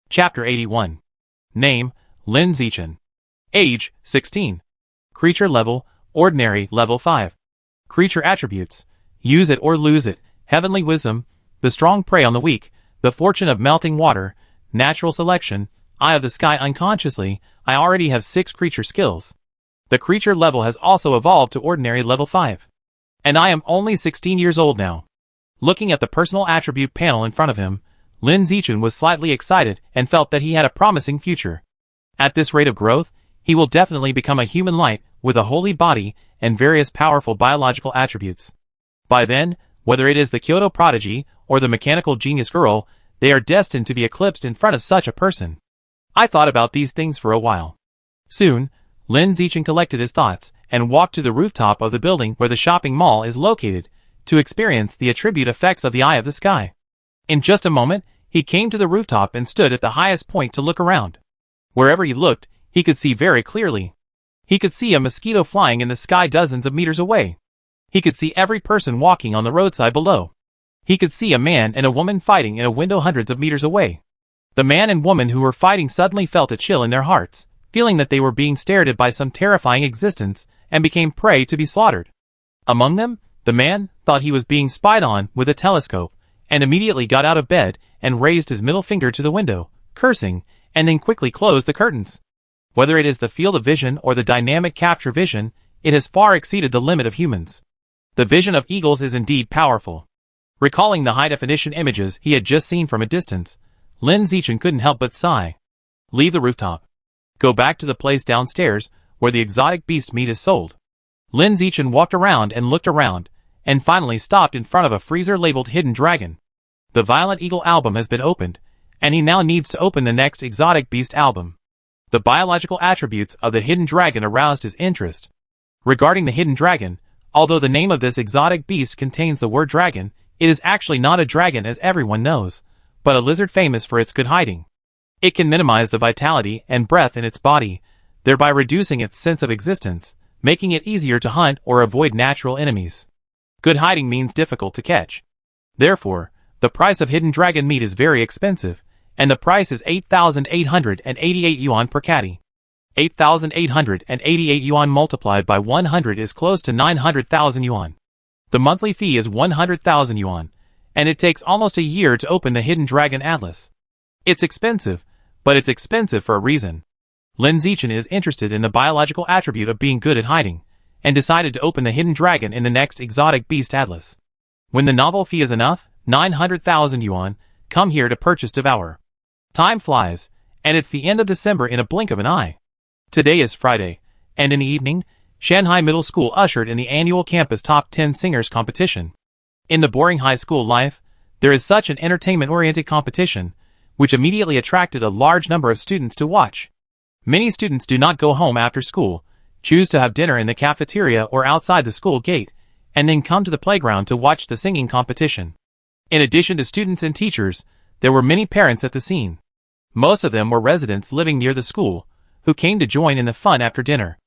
Chapter 81. Name, Lin Zichen. Age, 16. Creature level, Ordinary, level 5. Creature attributes, use it or lose it, heavenly wisdom, the strong prey on the weak, the fortune of melting water, natural selection, eye of the sky. Unconsciously, I already have 6 creature skills. The creature level has also evolved to Ordinary level 5. And I am only 16 years old now. Looking at the personal attribute panel in front of him, Lin Zichen was slightly excited and felt that he had a promising future. At this rate of growth, he will definitely become a human light with a holy body and various powerful biological attributes. By then, whether it is the Kyoto prodigy or the mechanical genius girl, they are destined to be eclipsed in front of such a person. I thought about these things for a while. Soon, Lin Zichen collected his thoughts and walked to the rooftop of the building where the shopping mall is located to experience the attribute effects of the eye of the sky. In just a moment, he came to the rooftop and stood at the highest point to look around. Wherever he looked, he could see very clearly. He could see a mosquito flying in the sky dozens of meters away. He could see every person walking on the roadside below. He could see a man and a woman fighting in a window hundreds of meters away. The man and woman who were fighting suddenly felt a chill in their hearts, feeling that they were being stared at by some terrifying existence, and became prey to be slaughtered. Among them, the man thought he was being spied on with a telescope, and immediately got out of bed and raised his middle finger to the window, cursing, and then quickly closed the curtains. Whether it is the field of vision or the dynamic capture vision, it has far exceeded the limit of humans. The vision of eagles is indeed powerful. Recalling the high-definition images he had just seen from a distance, Lin Zichen couldn't help but sigh. Leave the rooftop. Go back to the place downstairs where the exotic beast meat is sold. Lin Zichen walked around and looked around, and finally stopped in front of a freezer labeled Hidden Dragon. The Violet Eagle album has been opened, and he now needs to open the next exotic beast album. The biological attributes of the Hidden Dragon aroused his interest. Regarding the Hidden Dragon, although the name of this exotic beast contains the word dragon, it is actually not a dragon as everyone knows, but a lizard famous for its good hiding. It can minimize the vitality and breath in its body, thereby reducing its sense of existence, making it easier to hunt or avoid natural enemies. Good hiding means difficult to catch. Therefore, the price of hidden dragon meat is very expensive, and the price is 8,888 yuan per catty. 8,888 yuan multiplied by 100 is close to 900,000 yuan. The monthly fee is 100,000 yuan, and it takes almost a year to open the Hidden Dragon Atlas. It's expensive, but it's expensive for a reason. Lin Zichen is interested in the biological attribute of being good at hiding, and decided to open the Hidden Dragon in the next Exotic Beast Atlas. When the novel fee is enough, 900,000 yuan, come here to purchase Devour. Time flies, and it's the end of December in a blink of an eye. Today is Friday, and in the evening, Shanghai Middle School ushered in the annual campus top 10 singers competition. In the boring high school life, there is such an entertainment-oriented competition, which immediately attracted a large number of students to watch. Many students do not go home after school, choose to have dinner in the cafeteria or outside the school gate, and then come to the playground to watch the singing competition. In addition to students and teachers, there were many parents at the scene. Most of them were residents living near the school, who came to join in the fun after dinner.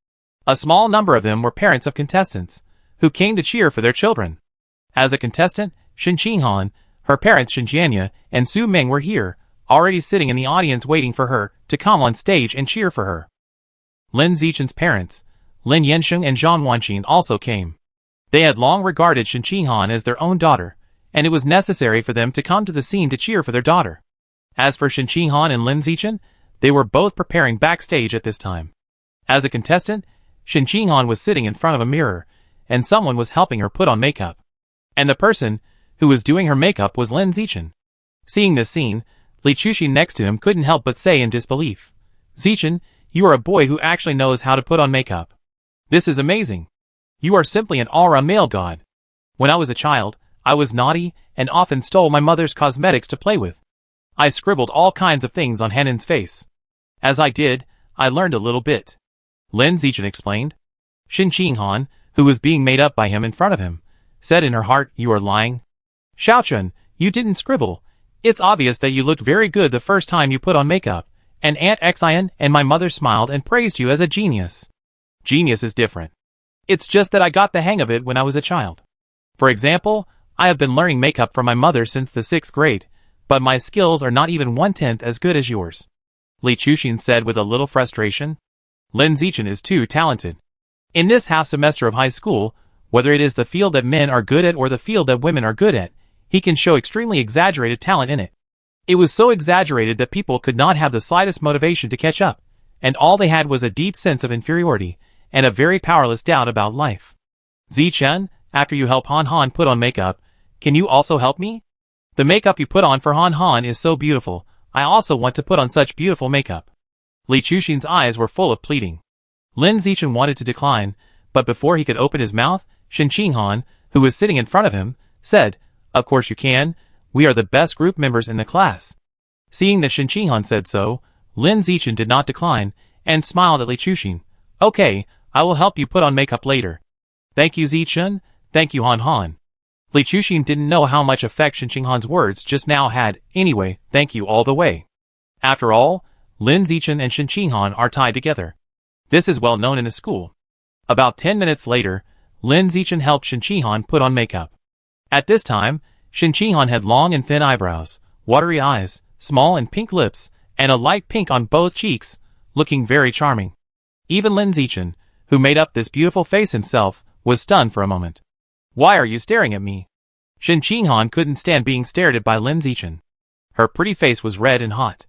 A small number of them were parents of contestants, who came to cheer for their children. As a contestant, Shen Qinghan, her parents Shen Jianya and Su Meng were here, already sitting in the audience waiting for her to come on stage and cheer for her. Lin Zichen's parents, Lin Yansheng and Zhang Wanqin, also came. They had long regarded Shen Qinghan as their own daughter, and it was necessary for them to come to the scene to cheer for their daughter. As for Shen Qinghan and Lin Zichen, they were both preparing backstage at this time. As a contestant, Shen Qinghan was sitting in front of a mirror, and someone was helping her put on makeup. And the person who was doing her makeup was Lin Zichen. Seeing this scene, Li Chuxi next to him couldn't help but say in disbelief, "Zichen, you are a boy who actually knows how to put on makeup. This is amazing. You are simply an all-round male god. When I was a child, I was naughty and often stole my mother's cosmetics to play with. I scribbled all kinds of things on Hanan's face. As I did, I learned a little bit." Lin Zichen explained. Shen Qinghan, who was being made up by him in front of him, said in her heart, "You are lying. Xiaochun, you didn't scribble. It's obvious that you looked very good the first time you put on makeup, and Aunt Xian and my mother smiled and praised you as a genius." Genius is different. It's just that I got the hang of it when I was a child. For example, I have been learning makeup from my mother since the 6th grade, but my skills are not even 1/10 as good as yours," Li Chuxin said with a little frustration. Lin Zichen is too talented. In this half semester of high school, whether it is the field that men are good at or the field that women are good at, he can show extremely exaggerated talent in it. It was so exaggerated that people could not have the slightest motivation to catch up, and all they had was a deep sense of inferiority, and a very powerless doubt about life. "Zichen, after you help Han Han put on makeup, can you also help me? The makeup you put on for Han Han is so beautiful, I also want to put on such beautiful makeup." Li Chuxin's eyes were full of pleading. Lin Zichen wanted to decline, but before he could open his mouth, Shen Qinghan, who was sitting in front of him, said, "Of course you can, we are the best group members in the class." Seeing that Shen Qinghan said so, Lin Zichen did not decline, and smiled at Li Chuxin. "Okay, I will help you put on makeup later." "Thank you Zichen, thank you Han Han." Li Chuxin didn't know how much effect Shen Qinghan's words just now had. "Anyway, thank you all the way." After all, Lin Zichen and Shen Qinghan are tied together. This is well known in the school. About 10 minutes later, Lin Zichen helped Shen Qinghan put on makeup. At this time, Shen Qinghan had long and thin eyebrows, watery eyes, small and pink lips, and a light pink on both cheeks, looking very charming. Even Lin Zichen, who made up this beautiful face himself, was stunned for a moment. "Why are you staring at me?" Shen Qinghan couldn't stand being stared at by Lin Zichen. Her pretty face was red and hot.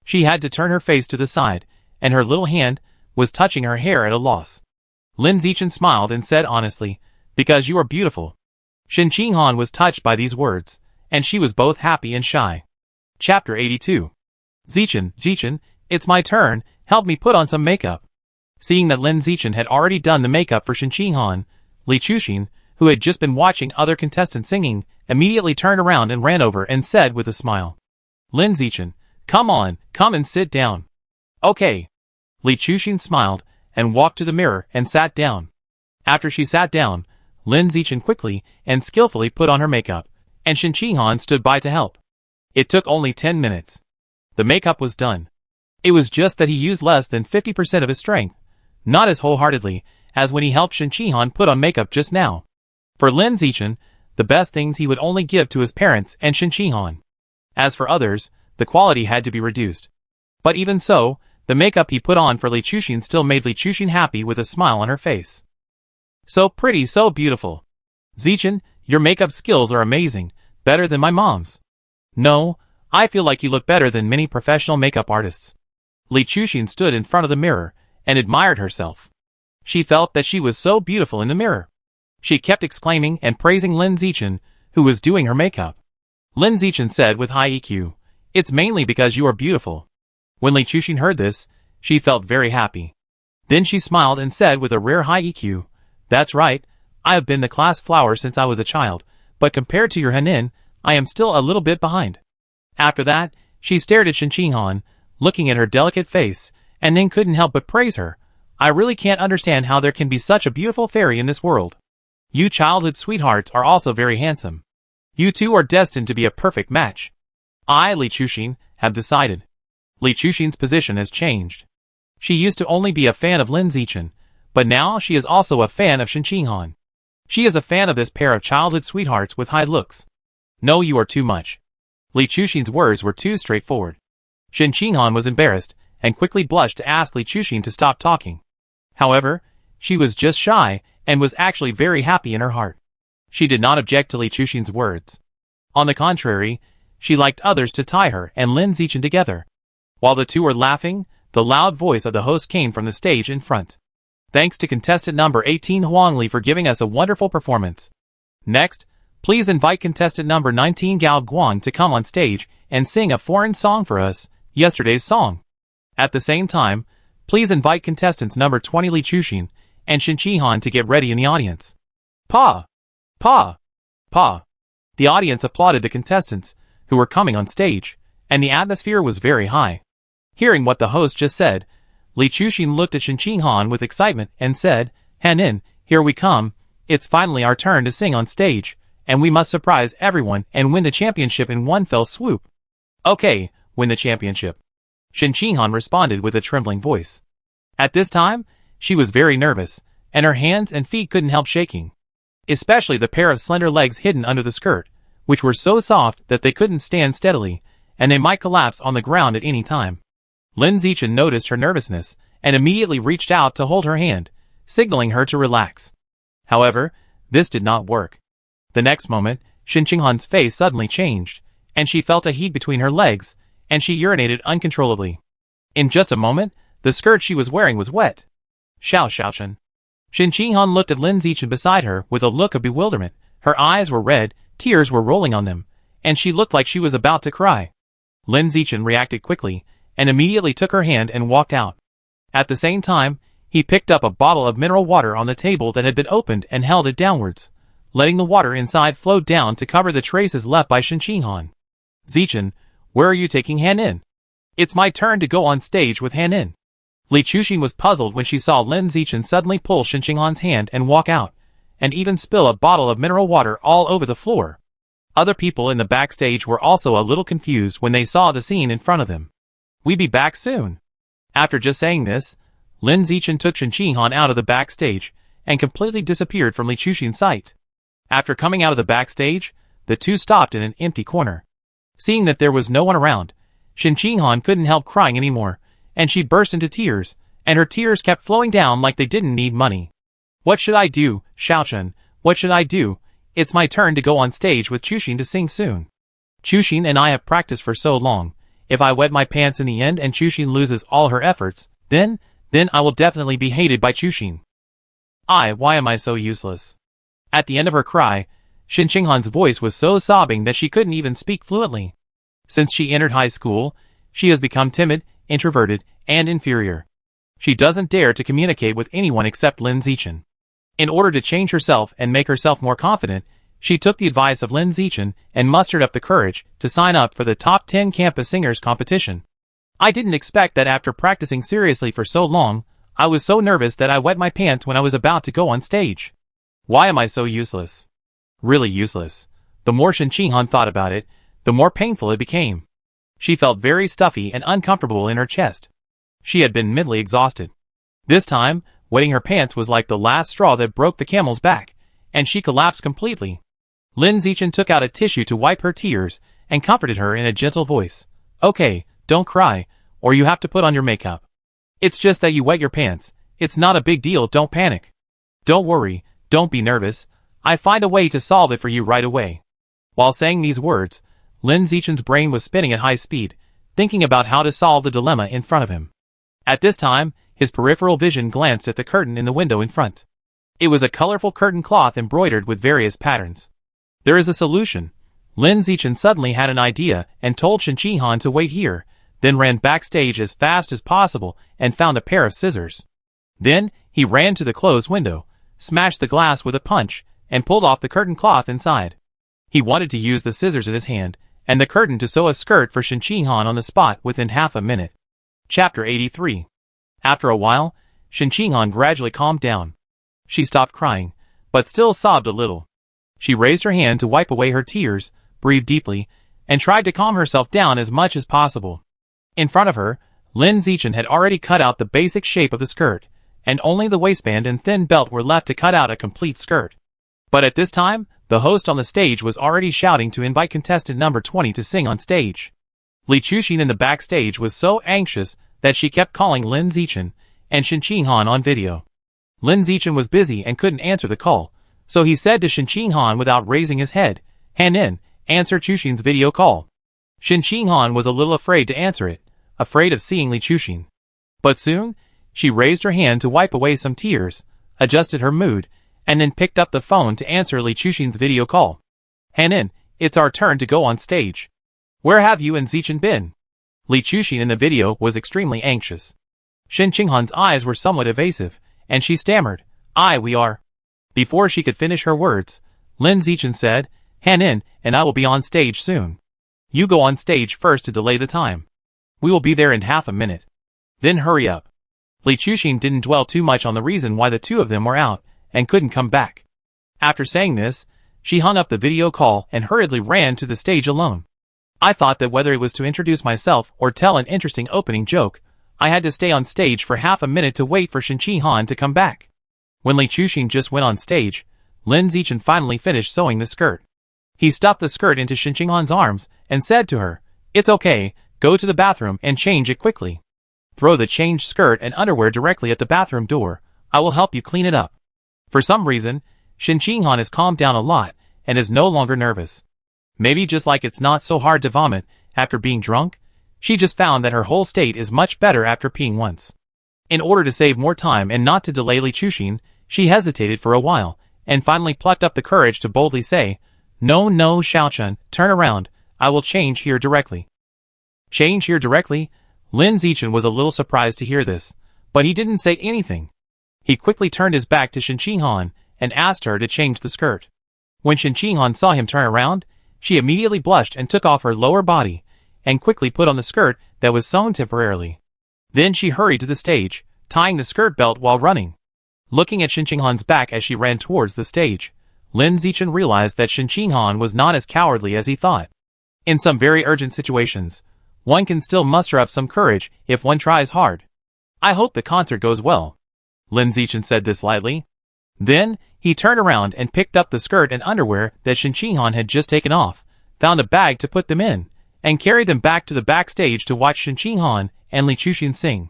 She had to turn her face to the side, and her little hand was touching her hair at a loss. Lin Zichen smiled and said honestly, "Because you are beautiful." Shen Qinghan was touched by these words, and she was both happy and shy. Chapter 82. Zichen, it's my turn, help me put on some makeup." Seeing that Lin Zichen had already done the makeup for Shen Qinghan, Li Chuxin, who had just been watching other contestants singing, immediately turned around and ran over and said with a smile, "Lin Zichen, come on, come and sit down." "Okay." Li Chuxin smiled, and walked to the mirror and sat down. After she sat down, Lin Zichen quickly and skillfully put on her makeup, and Shen Qinghan stood by to help. It took only 10 minutes. The makeup was done. It was just that he used less than 50% of his strength, not as wholeheartedly as when he helped Shen Qinghan put on makeup just now. For Lin Zichen, the best things he would only give to his parents and Shen Qinghan. As for others, the quality had to be reduced. But even so, the makeup he put on for Li Chuxin still made Li Chuxin happy with a smile on her face. "So pretty, so beautiful. Zichen, your makeup skills are amazing, better than my mom's." "No, I feel like you look better than many professional makeup artists." Li Chuxin stood in front of the mirror and admired herself. She felt that she was so beautiful in the mirror. She kept exclaiming and praising Lin Zichen, who was doing her makeup. Lin Zichen said with high EQ, "It's mainly because you are beautiful." When Li Chuxin heard this, she felt very happy. Then she smiled and said with a rare high EQ, "That's right, I have been the class flower since I was a child, but compared to your Hanin, I am still a little bit behind." After that, she stared at Shen Qinghan, looking at her delicate face, and then couldn't help but praise her. "I really can't understand how there can be such a beautiful fairy in this world. You childhood sweethearts are also very handsome. You two are destined to be a perfect match." I, Li Chuxin, have decided. Li Chuxin's position has changed. She used to only be a fan of Lin Zichen, but now she is also a fan of Shen Qinghan. She is a fan of this pair of childhood sweethearts with high looks. "No, you are too much." Li Chuxin's words were too straightforward. Shen Qinghan was embarrassed, and quickly blushed to ask Li Chuxin to stop talking. However, she was just shy, and was actually very happy in her heart. She did not object to Li Chuxin's words. On the contrary, she liked others to tie her and Lin Zichen together. While the two were laughing, the loud voice of the host came from the stage in front. "Thanks to contestant number 18 Huang Li for giving us a wonderful performance. Next, please invite contestant number 19 Gao Guang to come on stage and sing a foreign song for us, yesterday's song. At the same time, please invite contestants number 20 Li Chuxin and Shen Qinghan to get ready in the audience." Pa! Pa! Pa! The audience applauded the contestants, who were coming on stage, and the atmosphere was very high. Hearing what the host just said, Li Chuxin looked at Shen Qinghan with excitement and said, "Hanin, here we come, it's finally our turn to sing on stage, and we must surprise everyone and win the championship in one fell swoop." "Okay, win the championship," Shen Qinghan responded with a trembling voice. At this time, she was very nervous, and her hands and feet couldn't help shaking. Especially the pair of slender legs hidden under the skirt, which were so soft that they couldn't stand steadily, and they might collapse on the ground at any time. Lin Zichen noticed her nervousness, and immediately reached out to hold her hand, signaling her to relax. However, this did not work. The next moment, Shin Qinghan's face suddenly changed, and she felt a heat between her legs, and she urinated uncontrollably. In just a moment, the skirt she was wearing was wet. Xiaochen. Shin Qinghan looked at Lin Zichen beside her with a look of bewilderment. Her eyes were red, tears were rolling on them, and she looked like she was about to cry. Lin Zichen reacted quickly, and immediately took her hand and walked out. At the same time, he picked up a bottle of mineral water on the table that had been opened and held it downwards, letting the water inside flow down to cover the traces left by Shin Qinghan. Zichen, where are you taking Han-in? It's my turn to go on stage with Han-in. Li Chuxin was puzzled when she saw Lin Zichen suddenly pull Shin Qinghan's hand and walk out, and even spill a bottle of mineral water all over the floor. Other people in the backstage were also a little confused when they saw the scene in front of them. We be back soon. After just saying this, Lin Zichen took Shin Qinghan out of the backstage and completely disappeared from Li Chuxin's sight. After coming out of the backstage, the two stopped in an empty corner. Seeing that there was no one around, Shin Qinghan couldn't help crying anymore, and she burst into tears, and her tears kept flowing down like they didn't need money. What should I do, Xiaochen? What should I do? It's my turn to go on stage with Chuxin to sing soon. Chuxin and I have practiced for so long. If I wet my pants in the end and Chuxin loses all her efforts, then I will definitely be hated by Chuxin. Why am I so useless? At the end of her cry, Shin Qinghan's voice was so sobbing that she couldn't even speak fluently. Since she entered high school, she has become timid, introverted, and inferior. She doesn't dare to communicate with anyone except Lin Zichen. In order to change herself and make herself more confident, she took the advice of Lin Zichen and mustered up the courage to sign up for the top 10 campus singers competition. I didn't expect that after practicing seriously for so long, I was so nervous that I wet my pants when I was about to go on stage. Why am I so useless? Really useless. The more Shin Qinghan thought about it, the more painful it became. She felt very stuffy and uncomfortable in her chest. She had been mentally exhausted. This time, wetting her pants was like the last straw that broke the camel's back, and she collapsed completely. Lin Zichen took out a tissue to wipe her tears and comforted her in a gentle voice. Okay, don't cry, or you have to put on your makeup. It's just that you wet your pants. It's not a big deal, don't panic. Don't worry, don't be nervous. I find a way to solve it for you right away. While saying these words, Lin Zichen's brain was spinning at high speed, thinking about how to solve the dilemma in front of him. At this time, his peripheral vision glanced at the curtain in the window in front. It was a colorful curtain cloth embroidered with various patterns. There is a solution. Lin Zichen suddenly had an idea and told Shin Qinghan to wait here, then ran backstage as fast as possible and found a pair of scissors. Then, he ran to the closed window, smashed the glass with a punch, and pulled off the curtain cloth inside. He wanted to use the scissors in his hand and the curtain to sew a skirt for Shin Qinghan on the spot within half a minute. Chapter 83. After a while, Shin Qinghan gradually calmed down. She stopped crying, but still sobbed a little. She raised her hand to wipe away her tears, breathed deeply, and tried to calm herself down as much as possible. In front of her, Lin Zichen had already cut out the basic shape of the skirt, and only the waistband and thin belt were left to cut out a complete skirt. But at this time, the host on the stage was already shouting to invite contestant number 20 to sing on stage. Li Chuxin in the backstage was so anxious that she kept calling Lin Zichen and Shin Qinghan on video. Lin Zichen was busy and couldn't answer the call, so he said to Shin Qinghan without raising his head, Han-in, answer Chuxin's video call. Shin Qinghan was a little afraid to answer it, afraid of seeing Li Chuxin. But soon, she raised her hand to wipe away some tears, adjusted her mood, and then picked up the phone to answer Li Chuxin's video call. Han-in, it's our turn to go on stage. Where have you and Zichen been? Li Chuxin in the video was extremely anxious. Shin Qinghan's eyes were somewhat evasive, and she stammered, we are. Before she could finish her words, Lin Zichen said, Han-in, and I will be on stage soon. You go on stage first to delay the time. We will be there in half a minute. Then hurry up. Li Chuxin didn't dwell too much on the reason why the two of them were out and couldn't come back. After saying this, she hung up the video call and hurriedly ran to the stage alone. I thought that whether it was to introduce myself or tell an interesting opening joke, I had to stay on stage for half a minute to wait for Shin Qinghan to come back. When Li Chuxin just went on stage, Lin Zichen finally finished sewing the skirt. He stuffed the skirt into Shin Chinghan's arms and said to her, "It's okay, go to the bathroom and change it quickly. Throw the changed skirt and underwear directly at the bathroom door. I will help you clean it up." For some reason, Shin Chinghan has calmed down a lot and is no longer nervous. Maybe just like it's not so hard to vomit after being drunk, she just found that her whole state is much better after peeing once. In order to save more time and not to delay Li Chuxin, she hesitated for a while, and finally plucked up the courage to boldly say, "No, no, Xiaochun, turn around, I will change here directly." Change here directly? Lin Zichen was a little surprised to hear this, but he didn't say anything. He quickly turned his back to Shin Chinghan and asked her to change the skirt. When Shin Chinghan saw him turn around, she immediately blushed and took off her lower body, and quickly put on the skirt that was sewn temporarily. Then she hurried to the stage, tying the skirt belt while running. Looking at Shin Chinghan's back as she ran towards the stage, Lin Zichen realized that Shin Chinghan was not as cowardly as he thought. In some very urgent situations, one can still muster up some courage if one tries hard. "I hope the concert goes well." Lin Zichen said this lightly. Then, he turned around and picked up the skirt and underwear that Shin Chinghan had just taken off, found a bag to put them in, and carried them back to the backstage to watch Shin Chinghan and Li Chuxin sing.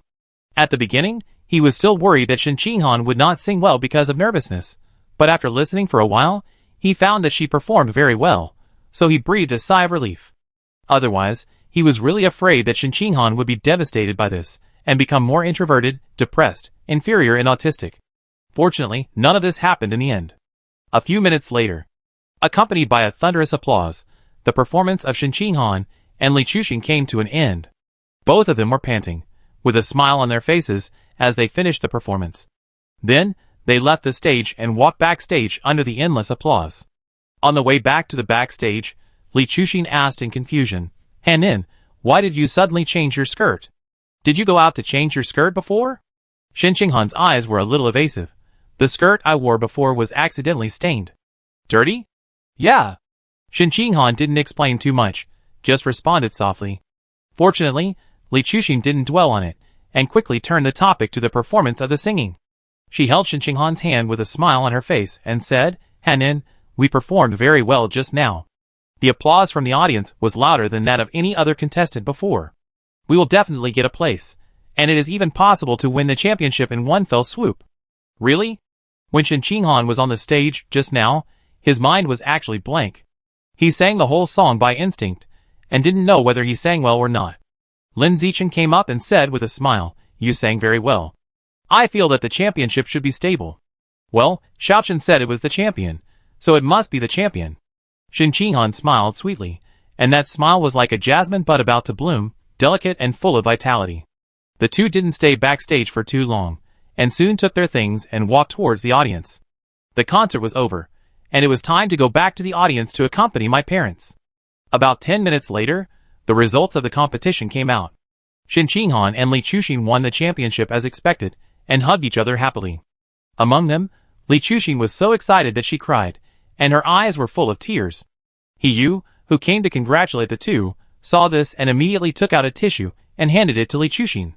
At the beginning, he was still worried that Shin Chinghan would not sing well because of nervousness, but after listening for a while, he found that she performed very well, so he breathed a sigh of relief. Otherwise, he was really afraid that Shin Chinghan would be devastated by this, and become more introverted, depressed, inferior and autistic. Fortunately, none of this happened in the end. A few minutes later, accompanied by a thunderous applause, the performance of Shin Chinghan and Li Chuxin came to an end. Both of them were panting, with a smile on their faces as they finished the performance. Then, they left the stage and walked backstage under the endless applause. On the way back to the backstage, Li Chuxin asked in confusion, "Hanin, why did you suddenly change your skirt? Did you go out to change your skirt before?" Shin Chinghan's eyes were a little evasive. "The skirt I wore before was accidentally stained." "Dirty?" "Yeah." Shin Chinghan didn't explain too much, just responded softly. Fortunately, Li Chuxin didn't dwell on it, and quickly turned the topic to the performance of the singing. She held Shin Chinghan's hand with a smile on her face and said, "Hanin, we performed very well just now." The applause from the audience was louder than that of any other contestant before. "We will definitely get a place, and it is even possible to win the championship in one fell swoop." "Really?" When Shin Chinghan was on the stage just now, his mind was actually blank. He sang the whole song by instinct, and didn't know whether he sang well or not. Lin Zichen came up and said with a smile, "You sang very well. I feel that the championship should be stable." "Well, Xiaochun said it was the champion, so it must be the champion." Shin Chinghan smiled sweetly, and that smile was like a jasmine bud about to bloom, delicate and full of vitality. The two didn't stay backstage for too long, and soon took their things and walked towards the audience. The concert was over, and it was time to go back to the audience to accompany my parents. About 10 minutes later, the results of the competition came out. Shin Chinghan and Li Chuxin won the championship as expected, and hugged each other happily. Among them, Li Chuxin was so excited that she cried, and her eyes were full of tears. He Yu, who came to congratulate the two, saw this and immediately took out a tissue and handed it to Li Chuxin.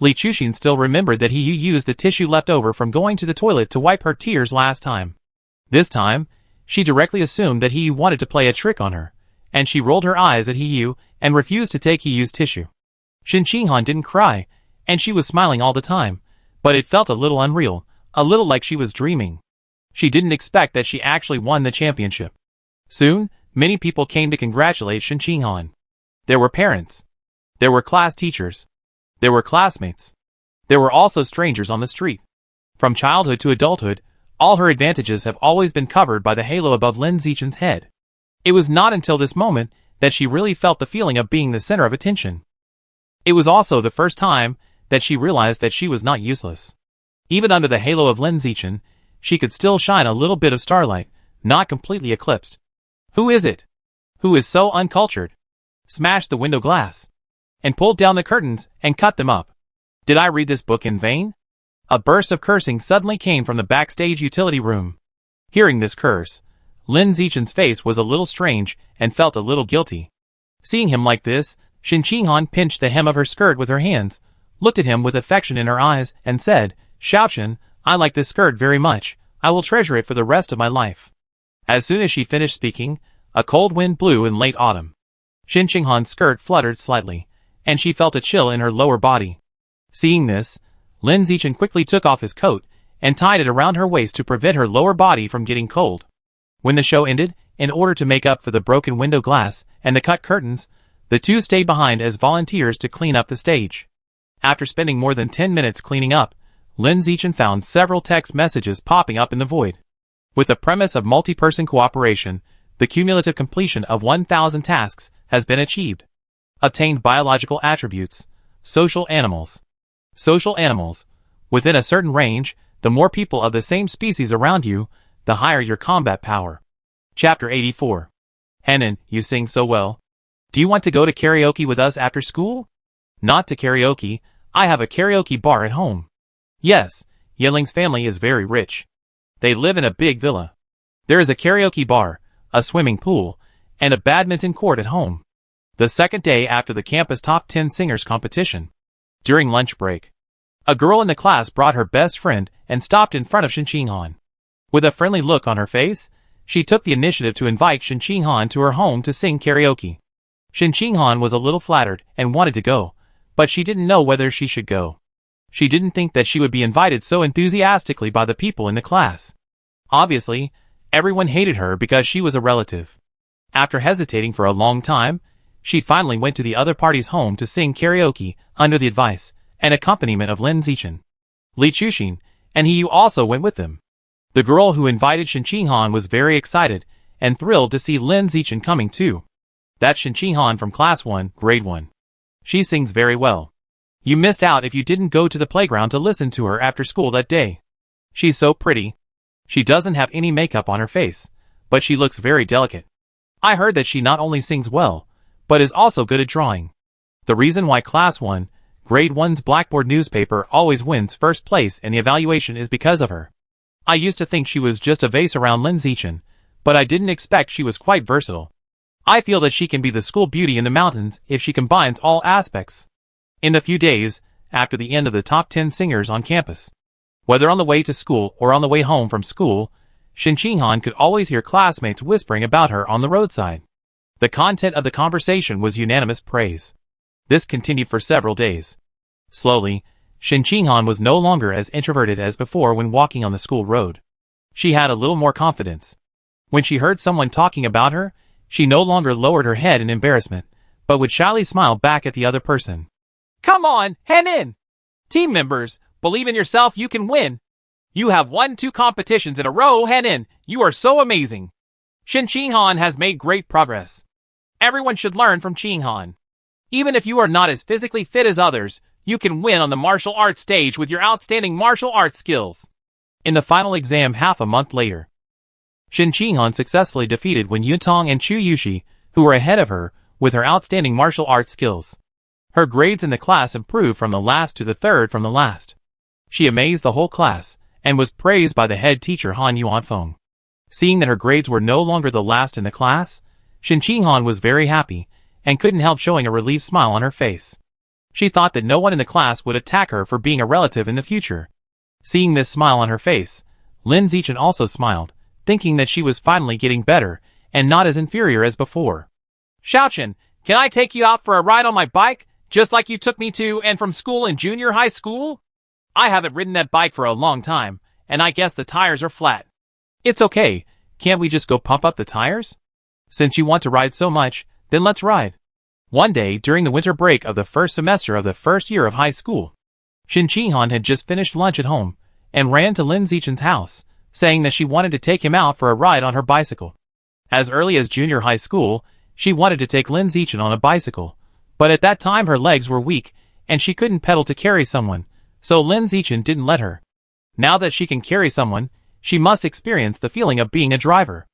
Li Chuxin still remembered that he used the tissue left over from going to the toilet to wipe her tears last time. This time, she directly assumed that he wanted to play a trick on her, and she rolled her eyes at He Yu and refused to take He Yu's tissue. Shin Chinghan didn't cry, and she was smiling all the time, but it felt a little unreal, a little like she was dreaming. She didn't expect that she actually won the championship. Soon, many people came to congratulate Shin Chinghan. There were parents. There were class teachers. There were classmates. There were also strangers on the street. From childhood to adulthood, all her advantages have always been covered by the halo above Lin Zichen's head. It was not until this moment that she really felt the feeling of being the center of attention. It was also the first time that she realized that she was not useless. Even under the halo of Lin Zichen, she could still shine a little bit of starlight, not completely eclipsed. Who is it? Who is so uncultured? Smashed the window glass, and pulled down the curtains and cut them up. Did I read this book in vain? A burst of cursing suddenly came from the backstage utility room. Hearing this curse, Lin Zichen's face was a little strange and felt a little guilty. Seeing him like this, Shin Chinghan pinched the hem of her skirt with her hands, looked at him with affection in her eyes, and said, "Xiaochun, I like this skirt very much. I will treasure it for the rest of my life." As soon as she finished speaking, A cold wind blew in late autumn. Shin Chinghan's skirt fluttered slightly, and she felt a chill in her lower body. Seeing this, Lin Zichen quickly took off his coat and tied it around her waist to prevent her lower body from getting cold. When the show ended, in order to make up for the broken window glass and the cut curtains, the two stayed behind as volunteers to clean up the stage. After spending more than 10 minutes cleaning up, Lin Zichen found several text messages popping up in the void. With the premise of multi-person cooperation, the cumulative completion of 1,000 tasks has been achieved. Obtained biological attributes. Social animals. Social animals. Within a certain range, the more people of the same species around you, the higher your combat power. Chapter 84. Henan, you sing so well. Do you want to go to karaoke with us after school? Not to karaoke, I have a karaoke bar at home. Yes, Yeling's family is very rich. They live in a big villa. There is a karaoke bar, a swimming pool, and a badminton court at home. The second day after the campus top 10 singers competition. During lunch break, a girl in the class brought her best friend and stopped in front of Shin Chinghan. With a friendly look on her face, she took the initiative to invite Shin Chinghan to her home to sing karaoke. Shin Chinghan was a little flattered and wanted to go, but she didn't know whether she should go. She didn't think that she would be invited so enthusiastically by the people in the class. Obviously, everyone hated her because she was a relative. After hesitating for a long time, she finally went to the other party's home to sing karaoke under the advice and accompaniment of Lin Zichen. Li Chuxin and He Yu also went with them. The girl who invited Shin Chinghan was very excited and thrilled to see Lin Zichen coming too. That's Shin Chinghan from Class 1, Grade 1. She sings very well. You missed out if you didn't go to the playground to listen to her after school that day. She's so pretty. She doesn't have any makeup on her face, but she looks very delicate. I heard that she not only sings well, but is also good at drawing. The reason why Class 1, Grade 1's Blackboard newspaper always wins first place in the evaluation is because of her. I used to think she was just a vase around Lin Zichen, but I didn't expect she was quite versatile. I feel that she can be the school beauty in the mountains if she combines all aspects. In the few days after the end of the top 10 singers on campus, whether on the way to school or on the way home from school, Shin Chinghan could always hear classmates whispering about her on the roadside. The content of the conversation was unanimous praise. This continued for several days. Slowly, Shin Chinghan was no longer as introverted as before when walking on the school road. She had a little more confidence. When she heard someone talking about her, she no longer lowered her head in embarrassment, but would shyly smile back at the other person. Come on, Henan! Team members, believe in yourself, you can win. You have won 2 competitions in a row, Henan. You are so amazing. Shin Chinghan has made great progress. Everyone should learn from Chinghan. Even if you are not as physically fit as others, you can win on the martial arts stage with your outstanding martial arts skills. In the final exam half a month later, Shin Chinghan successfully defeated Wen Yuntong and Chu Yushi, who were ahead of her, with her outstanding martial arts skills. Her grades in the class improved from the last to the third from the last. She amazed the whole class, and was praised by the head teacher Han Yuanfeng. Seeing that her grades were no longer the last in the class, Shin Chinghan was very happy, and couldn't help showing a relieved smile on her face. She thought that no one in the class would attack her for being a relative in the future. Seeing this smile on her face, Lin Zichen also smiled, thinking that she was finally getting better, and not as inferior as before. Xiaochen, can I take you out for a ride on my bike, just like you took me to and from school in junior high school? I haven't ridden that bike for a long time, and I guess the tires are flat. It's okay, can't we just go pump up the tires? Since you want to ride so much, then let's ride. One day during the winter break of the first semester of the first year of high school, Shin Chinghan had just finished lunch at home, and ran to Lin Zichen's house, saying that she wanted to take him out for a ride on her bicycle. As early as junior high school, she wanted to take Lin Zichen on a bicycle, but at that time her legs were weak, and she couldn't pedal to carry someone, so Lin Zichen didn't let her. Now that she can carry someone, she must experience the feeling of being a driver.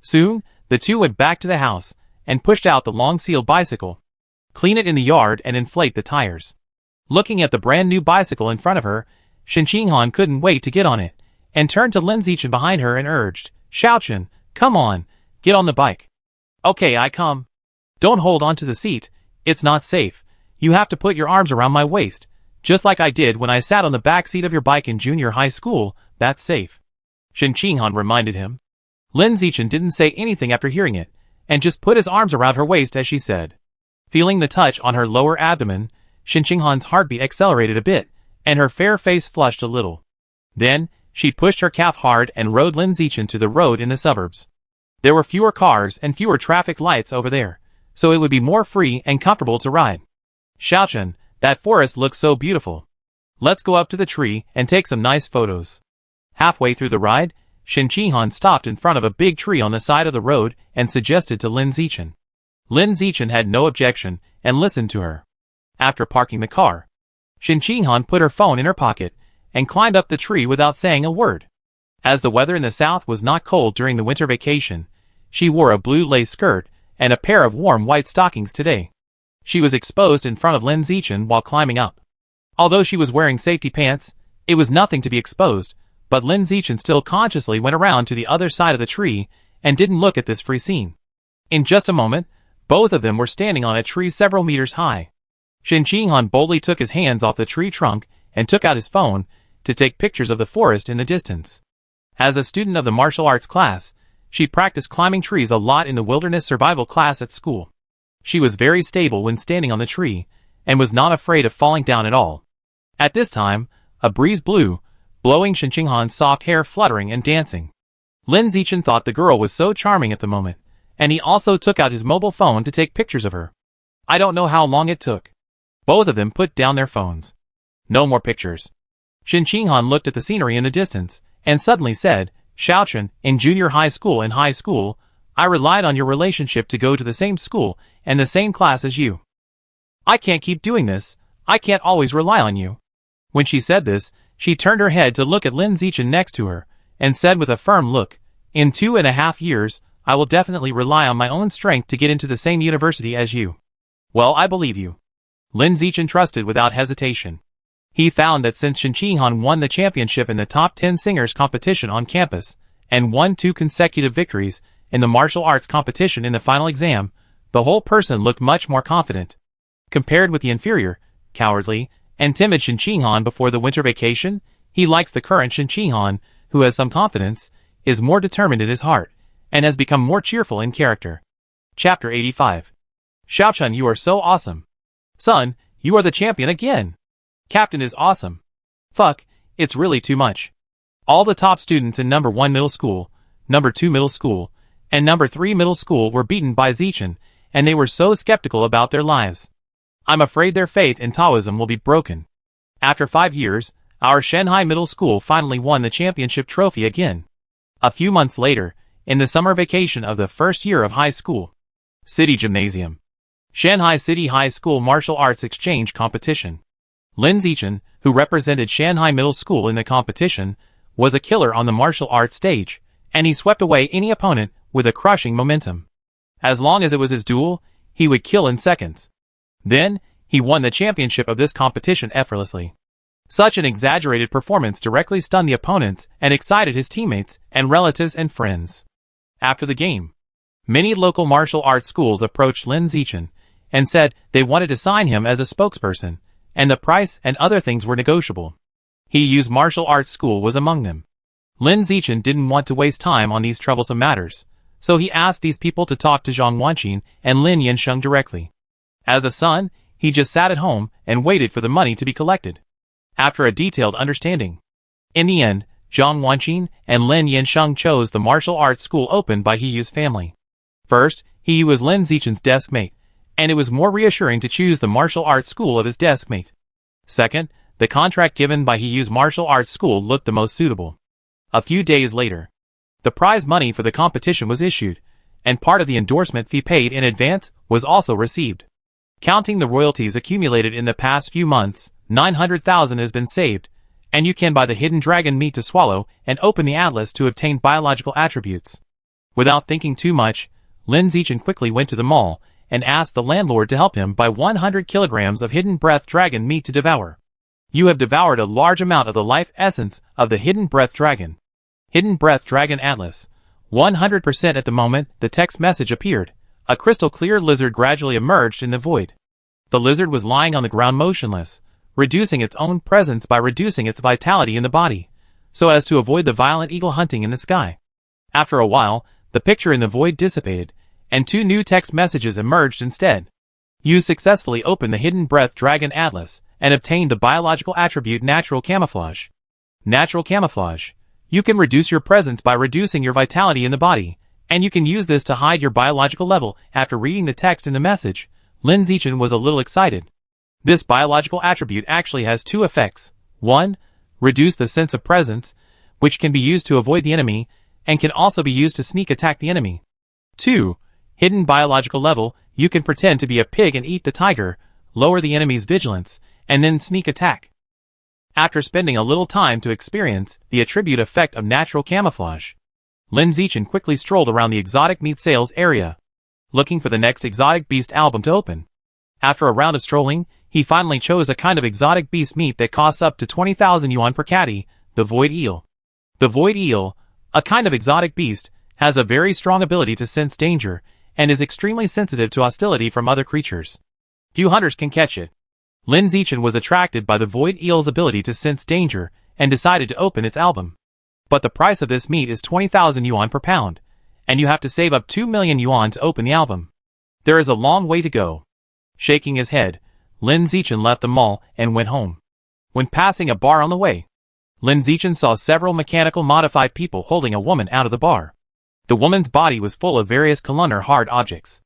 Soon, the two went back to the house, and pushed out the long-sealed bicycle. Clean it in the yard and inflate the tires. Looking at the brand new bicycle in front of her, Shin Chinghan couldn't wait to get on it, and turned to Lin Zichen behind her and urged, Xiaochen, come on, get on the bike. Okay, I come. Don't hold on to the seat, it's not safe. You have to put your arms around my waist, just like I did when I sat on the back seat of your bike in junior high school, that's safe. Shin Chinghan reminded him. Lin Zichen didn't say anything after hearing it, and just put his arms around her waist as she said. Feeling the touch on her lower abdomen, Shinchinghan's heartbeat accelerated a bit, and her fair face flushed a little. Then, she pushed her calf hard and rode Lin Zichen to the road in the suburbs. There were fewer cars and fewer traffic lights over there, so it would be more free and comfortable to ride. Xiaochen, that forest looks so beautiful. Let's go up to the tree and take some nice photos. Halfway through the ride, Shinchinghan stopped in front of a big tree on the side of the road and suggested to Lin Zichen. Lin Zichen had no objection and listened to her. After parking the car, Shinchinghan put her phone in her pocket and climbed up the tree without saying a word. As the weather in the south was not cold during the winter vacation, she wore a blue lace skirt and a pair of warm white stockings today. She was exposed in front of Lin Zichen while climbing up. Although she was wearing safety pants, it was nothing to be exposed, but Lin Zichen still consciously went around to the other side of the tree and didn't look at this free scene. In just a moment, both of them were standing on a tree several meters high. Shinchinghan boldly took his hands off the tree trunk and took out his phone to take pictures of the forest in the distance. As a student of the martial arts class, she practiced climbing trees a lot in the wilderness survival class at school. She was very stable when standing on the tree, and was not afraid of falling down at all. At this time, a breeze blew, blowing Shinchinghan's soft hair fluttering and dancing. Lin Zichen thought the girl was so charming at the moment, and he also took out his mobile phone to take pictures of her. I don't know how long it took. Both of them put down their phones. No more pictures. Shinchinghan looked at the scenery in the distance, and suddenly said, Xiaochen, in junior high school and high school, I relied on your relationship to go to the same school and the same class as you. I can't keep doing this, I can't always rely on you. When she said this, she turned her head to look at Lin Zichen next to her, and said with a firm look, in 2.5 years, I will definitely rely on my own strength to get into the same university as you. Well, I believe you. Lin Zichen trusted without hesitation. He found that since Shinchinghan won the championship in the top 10 singers competition on campus, and won 2 consecutive victories in the martial arts competition in the final exam, the whole person looked much more confident. Compared with the inferior, cowardly, and timid Shinchinghan before the winter vacation, he likes the current Shinchinghan, who has some confidence, is more determined in his heart, and has become more cheerful in character. Chapter 85. Xiaochen, you are so awesome. Son, you are the champion again. Captain is awesome. Fuck, it's really too much. All the top students in number 1 middle school, number 2 middle school, and number 3 middle school were beaten by Zichen, and they were so skeptical about their lives. I'm afraid their faith in Taoism will be broken. After 5 years, our Shanghai Middle School finally won the championship trophy again. A few months later, in the summer vacation of the first year of high school. City Gymnasium. Shanghai City High School Martial Arts Exchange Competition. Lin Zichen, who represented Shanghai Middle School in the competition, was a killer on the martial arts stage, and he swept away any opponent with a crushing momentum. As long as it was his duel, he would kill in seconds. Then, he won the championship of this competition effortlessly. Such an exaggerated performance directly stunned the opponents and excited his teammates and relatives and friends. After the game, many local martial arts schools approached Lin Zichen and said they wanted to sign him as a spokesperson, and the price and other things were negotiable. He martial arts school was among them. Lin Zichen didn't want to waste time on these troublesome matters, so he asked these people to talk to Zhang Wanqin and Lin Yansheng directly. As a son, he just sat at home and waited for the money to be collected. After a detailed understanding, in the end, Zhang Wanqin and Lin Yansheng chose the martial arts school opened by He Yu's family. First, He Yu was Lin Zichen's desk mate, and it was more reassuring to choose the martial arts school of his desk mate. Second, the contract given by He Yu's martial arts school looked the most suitable. A few days later, the prize money for the competition was issued, and part of the endorsement fee paid in advance was also received. Counting the royalties accumulated in the past few months, 900,000 has been saved, and you can buy the hidden dragon meat to swallow and open the atlas to obtain biological attributes. Without thinking too much, Lin Zichen quickly went to the mall and asked the landlord to help him buy 100 kilograms of hidden breath dragon meat to devour. You have devoured a large amount of the life essence of the hidden breath dragon. Hidden breath dragon atlas. 100% at the moment the text message appeared. A crystal clear lizard gradually emerged in the void. The lizard was lying on the ground motionless, reducing its own presence by reducing its vitality in the body, so as to avoid the violent eagle hunting in the sky. After a while, the picture in the void dissipated, and 2 new text messages emerged instead. You successfully opened the Hidden Breath Dragon Atlas and obtained the biological attribute Natural Camouflage. Natural Camouflage. You can reduce your presence by reducing your vitality in the body, and you can use this to hide your biological level. After reading the text in the message, Lin Zichen was a little excited. This biological attribute actually has 2 effects. 1. Reduce the sense of presence, which can be used to avoid the enemy, and can also be used to sneak attack the enemy. 2. Hidden biological level. You can pretend to be a pig and eat the tiger, lower the enemy's vigilance, and then sneak attack. After spending a little time to experience the attribute effect of natural camouflage, Lin Zichen quickly strolled around the exotic meat sales area, looking for the next exotic beast album to open. After a round of strolling, he finally chose a kind of exotic beast meat that costs up to 20,000 yuan per catty, the void eel. The void eel, a kind of exotic beast, has a very strong ability to sense danger, and is extremely sensitive to hostility from other creatures. Few hunters can catch it. Lin Zichen was attracted by the void eel's ability to sense danger, and decided to open its album. But the price of this meat is 20,000 yuan per pound, and you have to save up 2 million yuan to open the album. There is a long way to go. Shaking his head, Lin Zichen left the mall and went home. When passing a bar on the way, Lin Zichen saw several mechanical modified people holding a woman out of the bar. The woman's body was full of various columnar hard objects.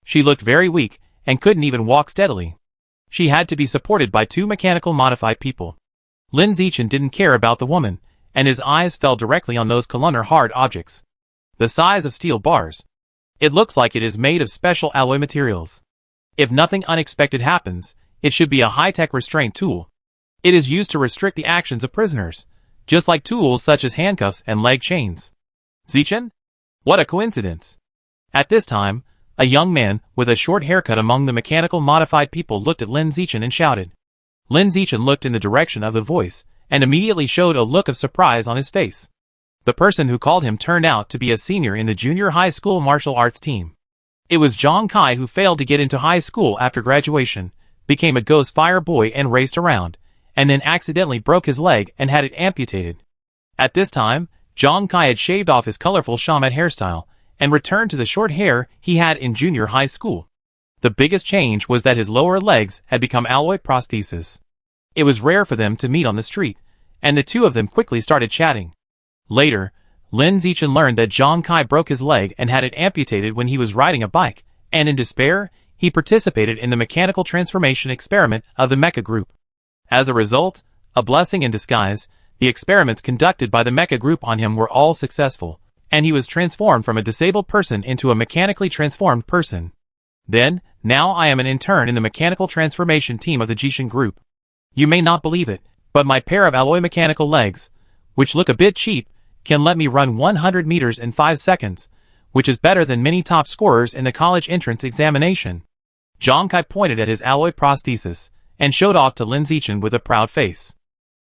She looked very weak and couldn't even walk steadily. She had to be supported by 2 mechanical modified people. Lin Zichen didn't care about the woman, and his eyes fell directly on those columnar hard objects. The size of steel bars. It looks like it is made of special alloy materials. If nothing unexpected happens, it should be a high-tech restraint tool. It is used to restrict the actions of prisoners, just like tools such as handcuffs and leg chains. Zichen? What a coincidence! At this time, a young man with a short haircut among the mechanical modified people looked at Lin Zichen and shouted. Lin Zichen looked in the direction of the voice, and immediately showed a look of surprise on his face. The person who called him turned out to be a senior in the junior high school martial arts team. It was Zhang Kai, who failed to get into high school after graduation, became a ghost fire boy and raced around, and then accidentally broke his leg and had it amputated. At this time, Zhang Kai had shaved off his colorful shaman hairstyle, and returned to the short hair he had in junior high school. The biggest change was that his lower legs had become alloy prostheses. It was rare for them to meet on the street, and the 2 of them quickly started chatting. Later, Lin Zichen learned that Zhang Kai broke his leg and had it amputated when he was riding a bike, and in despair, he participated in the mechanical transformation experiment of the Mecha Group. As a result, a blessing in disguise, the experiments conducted by the Mecha Group on him were all successful, and he was transformed from a disabled person into a mechanically transformed person. Then, now I am an intern in the mechanical transformation team of the Jishin Group. You may not believe it, but my pair of alloy mechanical legs, which look a bit cheap, can let me run 100 meters in 5 seconds, which is better than many top scorers in the college entrance examination. Zhang Kai pointed at his alloy prosthesis, and showed off to Lin Zichen with a proud face.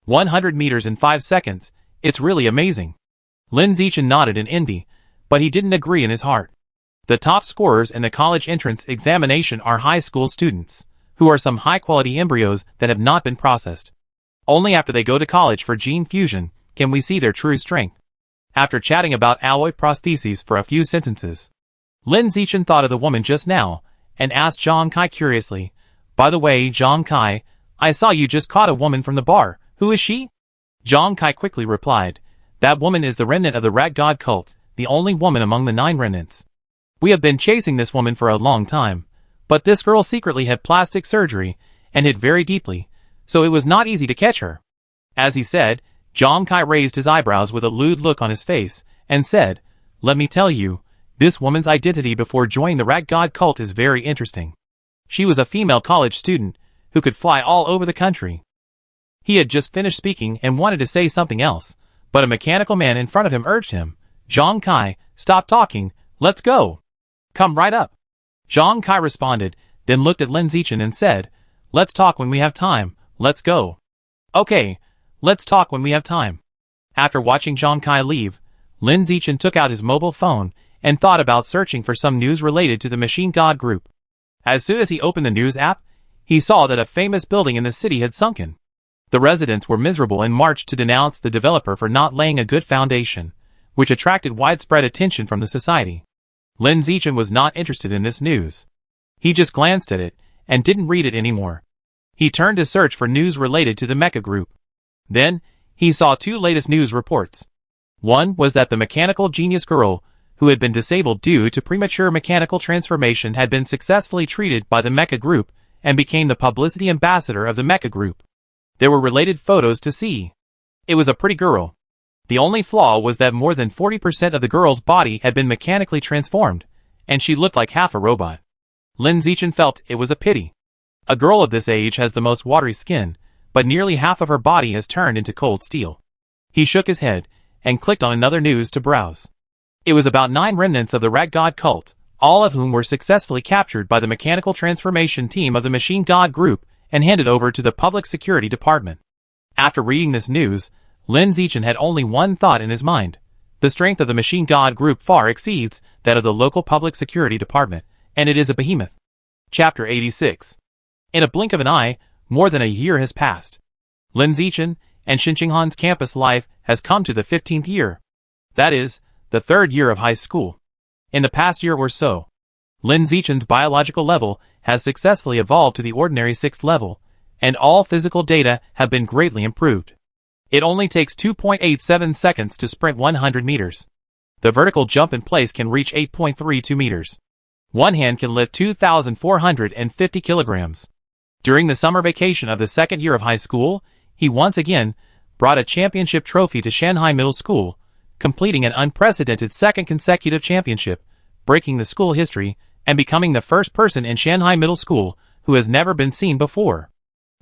100 meters in 5 seconds, it's really amazing. Lin Zichen nodded in envy, but he didn't agree in his heart. The top scorers in the college entrance examination are high school students, who are some high-quality embryos that have not been processed. Only after they go to college for gene fusion can we see their true strength. After chatting about alloy prostheses for a few sentences, Lin Zichen thought of the woman just now, and asked Zhang Kai curiously, "By the way, Zhang Kai, I saw you just caught a woman from the bar. Who is she?" Zhang Kai quickly replied, "That woman is the remnant of the rat god cult, the only woman among the 9 remnants. We have been chasing this woman for a long time, but this girl secretly had plastic surgery, and hid very deeply, so it was not easy to catch her." As he said, Zhang Kai raised his eyebrows with a lewd look on his face, and said, "Let me tell you, this woman's identity before joining the rat god cult is very interesting. She was a female college student, who could fly all over the country." He had just finished speaking and wanted to say something else, but a mechanical man in front of him urged him, "Zhang Kai, stop talking, let's go. Come right up." Zhang Kai responded, then looked at Lin Zichen and said, "Let's talk when we have time, let's go." "Okay, let's talk when we have time." After watching Zhang Kai leave, Lin Zichen took out his mobile phone and thought about searching for some news related to the Machine God Group. As soon as he opened the news app, he saw that a famous building in the city had sunken. The residents were miserable and marched to denounce the developer for not laying a good foundation, which attracted widespread attention from the society. Lin Zichen was not interested in this news. He just glanced at it, and didn't read it anymore. He turned to search for news related to the mecha group. Then, he saw two latest news reports. One was that the mechanical genius girl, who had been disabled due to premature mechanical transformation, had been successfully treated by the mecha group, and became the publicity ambassador of the mecha group. There were related photos to see. It was a pretty girl. The only flaw was that more than 40% of the girl's body had been mechanically transformed, and she looked like half a robot. Lin Zichen felt it was a pity. A girl of this age has the most watery skin, but nearly half of her body has turned into cold steel. He shook his head, and clicked on another news to browse. It was about 9 remnants of the rat god cult, all of whom were successfully captured by the mechanical transformation team of the machine god group and handed over to the public security department. After reading this news, Lin Zichen had only one thought in his mind. The strength of the machine god group far exceeds that of the local public security department, and it is a behemoth. Chapter 86. In a blink of an eye, more than a year has passed. Lin Zichen and Xinqinghan's campus life has come to the 15th year. That is, the 3rd year of high school. In the past year or so, Lin Zichen's biological level has successfully evolved to the ordinary 6th level, and all physical data have been greatly improved. It only takes 2.87 seconds to sprint 100 meters. The vertical jump in place can reach 8.32 meters. One hand can lift 2,450 kilograms. During the summer vacation of the 2nd year of high school, he once again brought a championship trophy to Shanghai Middle School, completing an unprecedented 2nd consecutive championship, breaking the school history, and becoming the first person in Shanghai Middle School who has never been seen before.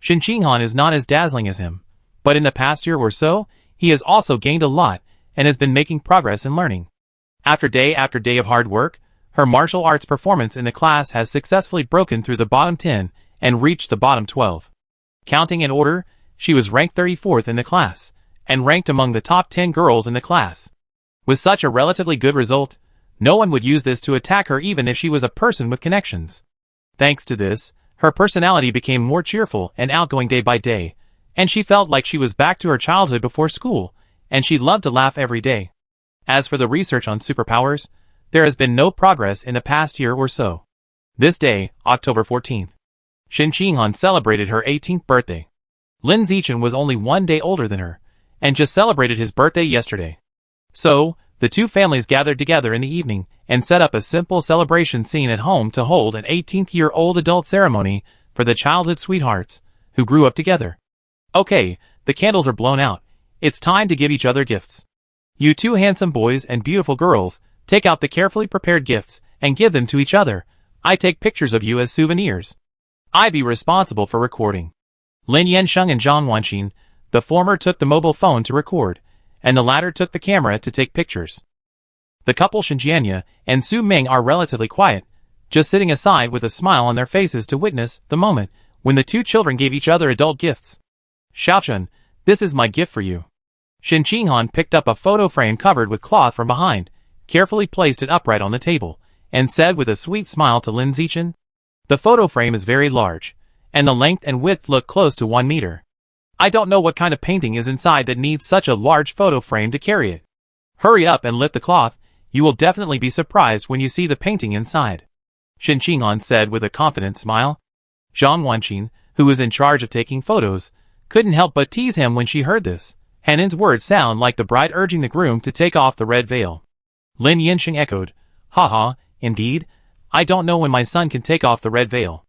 Xinqinghan is not as dazzling as him, but in the past year or so, he has also gained a lot and has been making progress in learning. After day of hard work, her martial arts performance in the class has successfully broken through the bottom 10 and reached the bottom 12. Counting in order, she was ranked 34th in the class, and ranked among the top 10 girls in the class. With such a relatively good result, no one would use this to attack her even if she was a person with connections. Thanks to this, her personality became more cheerful and outgoing day by day, and she felt like she was back to her childhood before school, and she loved to laugh every day. As for the research on superpowers, there has been no progress in the past year or so. This day, October 14th, Xinqinghan celebrated her 18th birthday. Lin Zichen was only 1 day older than her, and just celebrated his birthday yesterday. So, the two families gathered together in the evening and set up a simple celebration scene at home to hold an 18th-year-old adult ceremony for the childhood sweethearts who grew up together. Okay, the candles are blown out. It's time to give each other gifts. You two handsome boys and beautiful girls, take out the carefully prepared gifts and give them to each other. I take pictures of you as souvenirs. I be responsible for recording. Lin Yansheng and Zhang Wanqin, the former took the mobile phone to record, and the latter took the camera to take pictures. The couple Xinjianya and Su Ming are relatively quiet, just sitting aside with a smile on their faces to witness the moment when the two children gave each other adult gifts. Xiaochun, this is my gift for you. Xinqinghan picked up a photo frame covered with cloth from behind, carefully placed it upright on the table, and said with a sweet smile to Lin Zichen, "The photo frame is very large, and the length and width look close to 1 meter. I don't know what kind of painting is inside that needs such a large photo frame to carry it. Hurry up and lift the cloth, you will definitely be surprised when you see the painting inside," Xinqinghan said with a confident smile. Zhang Wanqin, who was in charge of taking photos, couldn't help but tease him when she heard this. Hanin's words sound like the bride urging the groom to take off the red veil. Lin Yansheng echoed, "Haha, indeed, I don't know when my son can take off the red veil."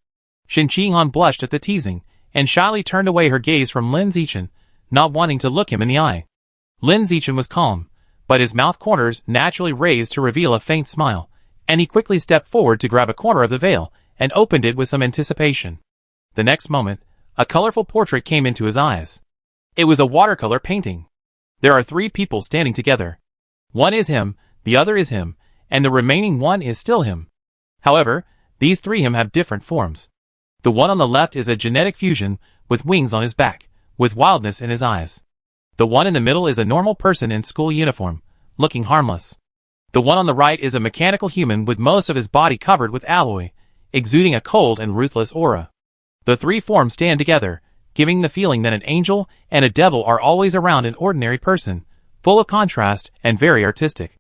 Xinqinghan blushed at the teasing, and shyly turned away her gaze from Lin Zichen, not wanting to look him in the eye. Lin Zichen was calm, but his mouth corners naturally raised to reveal a faint smile, and he quickly stepped forward to grab a corner of the veil, and opened it with some anticipation. The next moment, a colorful portrait came into his eyes. It was a watercolor painting. There are 3 people standing together. One is him, the other is him, and the remaining one is still him. However, these 3 him have different forms. The one on the left is a genetic fusion, with wings on his back, with wildness in his eyes. The one in the middle is a normal person in school uniform, looking harmless. The one on the right is a mechanical human with most of his body covered with alloy, exuding a cold and ruthless aura. The 3 forms stand together, giving the feeling that an angel and a devil are always around an ordinary person, full of contrast and very artistic.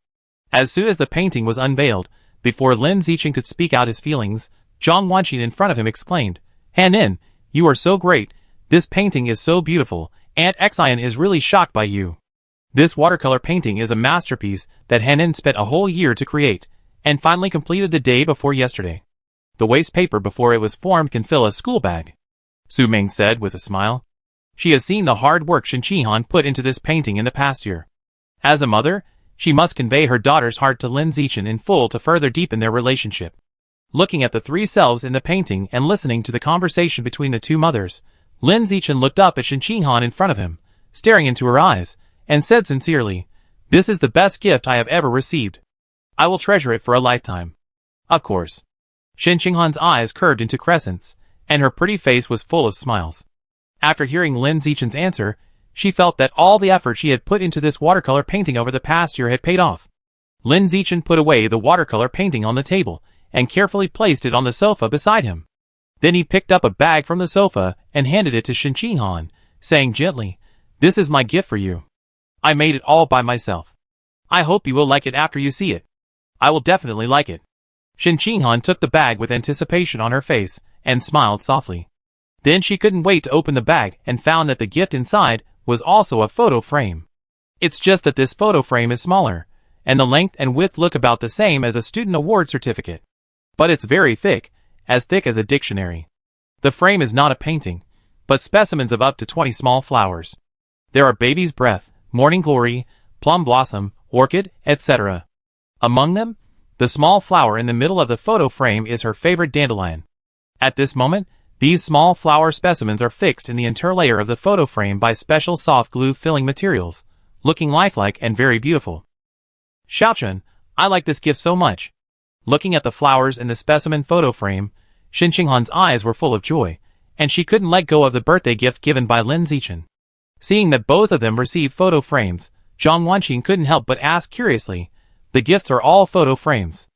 As soon as the painting was unveiled, Before Lin Zichen could speak out his feelings, Zhang Wanqin in front of him exclaimed, "Han-in, you are so great, this painting is so beautiful, Aunt Xian is really shocked by you. This watercolor painting is a masterpiece that Han-in spent a whole year to create, and finally completed the day before yesterday. The waste paper before it was formed can fill a school bag," Su Ming said with a smile. She has seen the hard work Shen Qihan put into this painting in the past year. As a mother, she must convey her daughter's heart to Lin Zichen in full to further deepen their relationship. Looking at the three selves in the painting and listening to the conversation between the two mothers, Lin Zichen looked up at Shen Qihan in front of him, staring into her eyes, and said sincerely, "This is the best gift I have ever received. I will treasure it for a lifetime." Of course. Shen Qihan's eyes curved into crescents, and her pretty face was full of smiles. After hearing Lin Zichen's answer, she felt that all the effort she had put into this watercolor painting over the past year had paid off. Lin Zichen put away the watercolor painting on the table, and carefully placed it on the sofa beside him. Then he picked up a bag from the sofa and handed it to Shen Qihan, saying gently, "This is my gift for you. I made it all by myself. I hope you will like it after you see it." "I will definitely like it." Shen Qihan took the bag with anticipation on her face, and smiled softly. Then she couldn't wait to open the bag and found that the gift inside was also a photo frame. It's just that this photo frame is smaller, and the length and width look about the same as a student award certificate. But it's very thick as a dictionary. The frame is not a painting, but specimens of up to 20 small flowers. There are baby's breath, morning glory, plum blossom, orchid, etc. Among them, the small flower in the middle of the photo frame is her favorite dandelion. At this moment, these small flower specimens are fixed in the interlayer of the photo frame by special soft glue filling materials, looking lifelike and very beautiful. "Xiaochun, I like this gift so much." Looking at the flowers in the specimen photo frame, Shen Qihan's eyes were full of joy, and she couldn't let go of the birthday gift given by Lin Zichen. Seeing that both of them received photo frames, Zhang Wanqin couldn't help but ask curiously, "The gifts are all photo frames.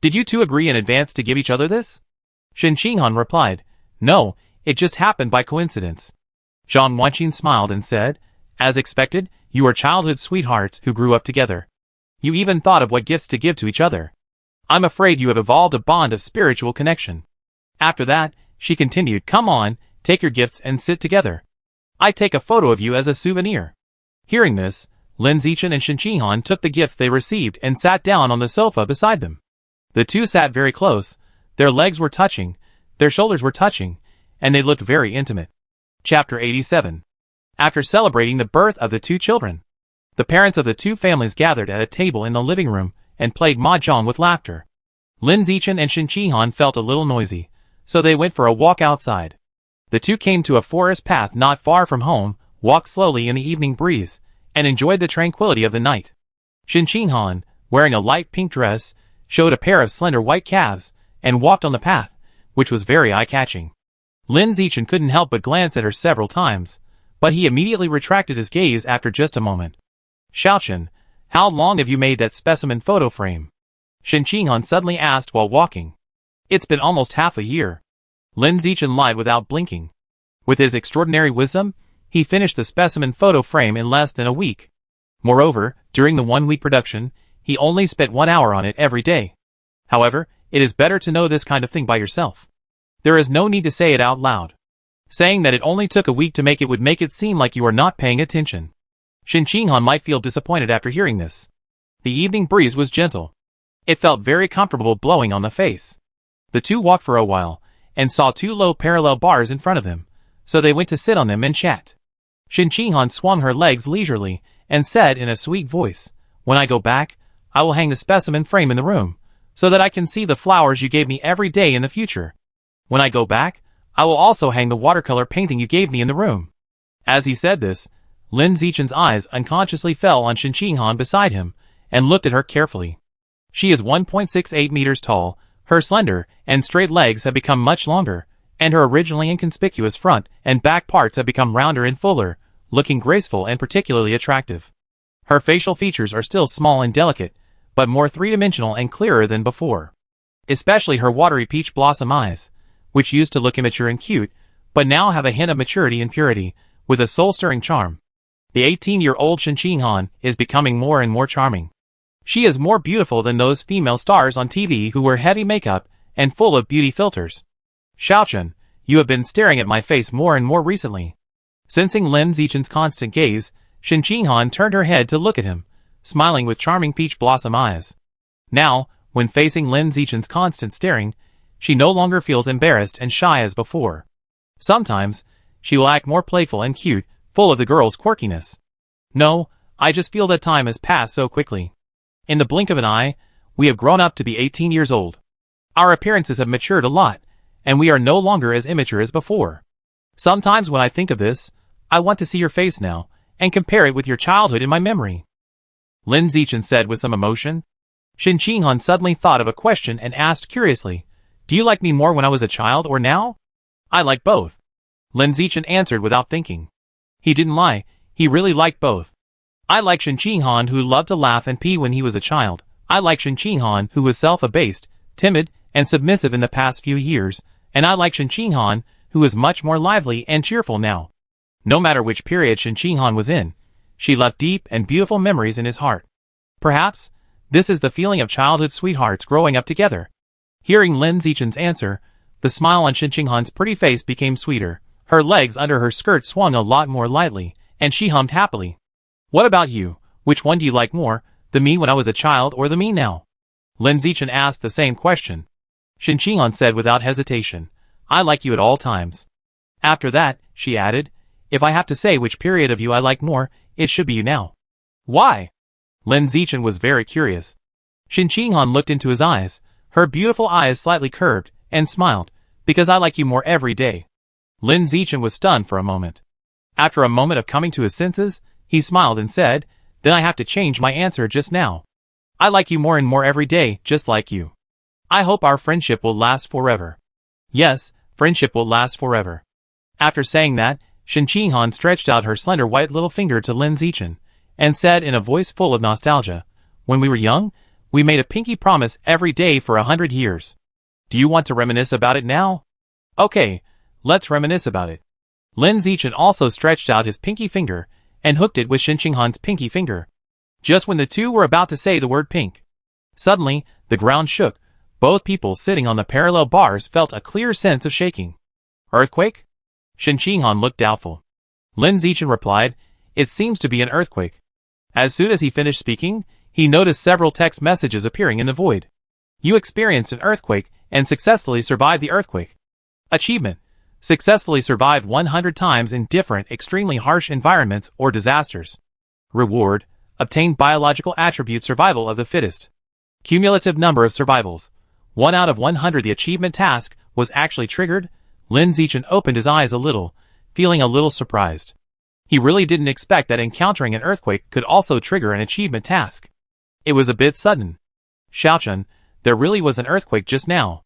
Did you two agree in advance to give each other this?" Shen Qihan replied, "No, it just happened by coincidence." Zhang Wanqin smiled and said, "As expected, you are childhood sweethearts who grew up together. You even thought of what gifts to give to each other. I'm afraid you have evolved a bond of spiritual connection." After that, she continued, "Come on, take your gifts and sit together. I take a photo of you as a souvenir." Hearing this, Lin Zichen and Shen Qihan took the gifts they received and sat down on the sofa beside them. The two sat very close, their legs were touching, their shoulders were touching, and they looked very intimate. Chapter 87. After celebrating the birth of the two children, the parents of the two families gathered at a table in the living room and played mahjong with laughter. Lin Zichen and Shen Qihan felt a little noisy, so they went for a walk outside. The two came to a forest path not far from home, walked slowly in the evening breeze, and enjoyed the tranquility of the night. Shen Qihan, wearing a light pink dress, showed a pair of slender white calves, and walked on the path, which was very eye-catching. Lin Zichen couldn't help but glance at her several times, but he immediately retracted his gaze after just a moment. "Xiaochun, how long have you made that specimen photo frame?" Shen Qihan suddenly asked while walking. "It's been almost half a year." Lin Zichen lied without blinking. With his extraordinary wisdom, he finished the specimen photo frame in less than a week. Moreover, during the 1-week production, he only spent 1 hour on it every day. However, it is better to know this kind of thing by yourself. There is no need to say it out loud. Saying that it only took a week to make it would make it seem like you are not paying attention. Shen Qihan might feel disappointed after hearing this. The evening breeze was gentle. It felt very comfortable blowing on the face. The two walked for a while, and saw two low parallel bars in front of them, so they went to sit on them and chat. Shen Qihan swung her legs leisurely, and said in a sweet voice, "When I go back, I will hang the specimen frame in the room, so that I can see the flowers you gave me every day in the future. When I go back, I will also hang the watercolor painting you gave me in the room." As he said this, Lin Zichen's eyes unconsciously fell on Shen Qihan beside him, and looked at her carefully. She is 1.68 meters tall, her slender and straight legs have become much longer, and her originally inconspicuous front and back parts have become rounder and fuller, looking graceful and particularly attractive. Her facial features are still small and delicate, but more three-dimensional and clearer than before. Especially her watery peach blossom eyes, which used to look immature and cute, but now have a hint of maturity and purity, with a soul-stirring charm. The 18-year-old Shen Qihan is becoming more and more charming. She is more beautiful than those female stars on TV who wear heavy makeup and full of beauty filters. Xiaochen, you have been staring at my face more and more recently. Sensing Lin Zichen's constant gaze, Shen Qinghan turned her head to look at him, smiling with charming peach blossom eyes. Now, when facing Lin Zichen's constant staring, she no longer feels embarrassed and shy as before. Sometimes, she will act more playful and cute, full of the girl's quirkiness. No, I just feel that time has passed so quickly. In the blink of an eye, we have grown up to be 18 years old. Our appearances have matured a lot, and we are no longer as immature as before. Sometimes when I think of this, I want to see your face now, and compare it with your childhood in my memory. Lin Zichen said with some emotion. Shen Qinghan suddenly thought of a question and asked curiously, "Do you like me more when I was a child or now?" "I like both," Lin Zichen answered without thinking. He didn't lie, he really liked both. I like Shen Qinghan who loved to laugh and pee when he was a child. I like Shen Qinghan who was self-abased, timid, and submissive in the past few years, and I like Shen Qinghan who is much more lively and cheerful now. No matter which period Shen Qinghan was in, she left deep and beautiful memories in his heart. Perhaps, this is the feeling of childhood sweethearts growing up together. Hearing Lin Zichen's answer, the smile on Shen Qinghan's pretty face became sweeter. Her legs under her skirt swung a lot more lightly, and she hummed happily. "What about you? Which one do you like more, the me when I was a child or the me now?" Lin Zichen asked the same question. Shen Qinghan said without hesitation, "I like you at all times." After that, she added, "If I have to say which period of you I like more, it should be you now." "Why?" Lin Zichen was very curious. Shen Qinghan looked into his eyes, her beautiful eyes slightly curved, and smiled, "Because I like you more every day." Lin Zichen was stunned for a moment. After a moment of coming to his senses, he smiled and said, "Then I have to change my answer just now. I like you more and more every day, just like you. I hope our friendship will last forever." "Yes, friendship will last forever." After saying that, Shen Qinghan stretched out her slender white little finger to Lin Zichen, and said in a voice full of nostalgia, "When we were young, we made a pinky promise every day for 100 years. Do you want to reminisce about it now?" "Okay, let's reminisce about it." Lin Zichen also stretched out his pinky finger, and hooked it with Shen Qinghan's pinky finger. Just when the two were about to say the word pink, suddenly, the ground shook. Both people sitting on the parallel bars felt a clear sense of shaking. "Earthquake?" Shen Qinghan looked doubtful. Lin Zichen replied, "It seems to be an earthquake." As soon as he finished speaking, he noticed several text messages appearing in the void. "You experienced an earthquake and successfully survived the earthquake." Achievement: successfully survived 100 times in different, extremely harsh environments or disasters. Reward: obtained biological attribute survival of the fittest. Cumulative number of survivals: 1 out of 100. The achievement task was actually triggered. Lin Zichen opened his eyes a little, feeling a little surprised. He really didn't expect that encountering an earthquake could also trigger an achievement task. It was a bit sudden. "Xiaochen, there really was an earthquake just now.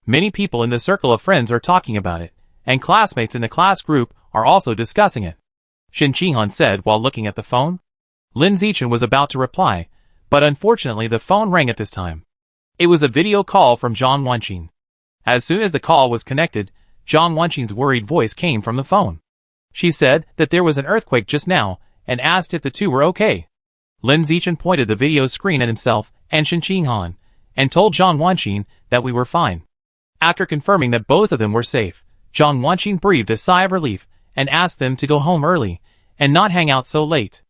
Many people in the circle of friends are talking about it, and classmates in the class group are also discussing it," Shen Qinghan said while looking at the phone. Lin Zichen was about to reply, but unfortunately the phone rang at this time. It was a video call from Zhang Wanqin. As soon as the call was connected, Zhang Wanqin's worried voice came from the phone. She said that there was an earthquake just now, and asked if the two were okay. Lin Zichen pointed the video screen at himself and Shen Qinghan, and told Zhang Wanqin that we were fine. After confirming that both of them were safe, Zhang Wanqin breathed a sigh of relief, and asked them to go home early, and not hang out so late.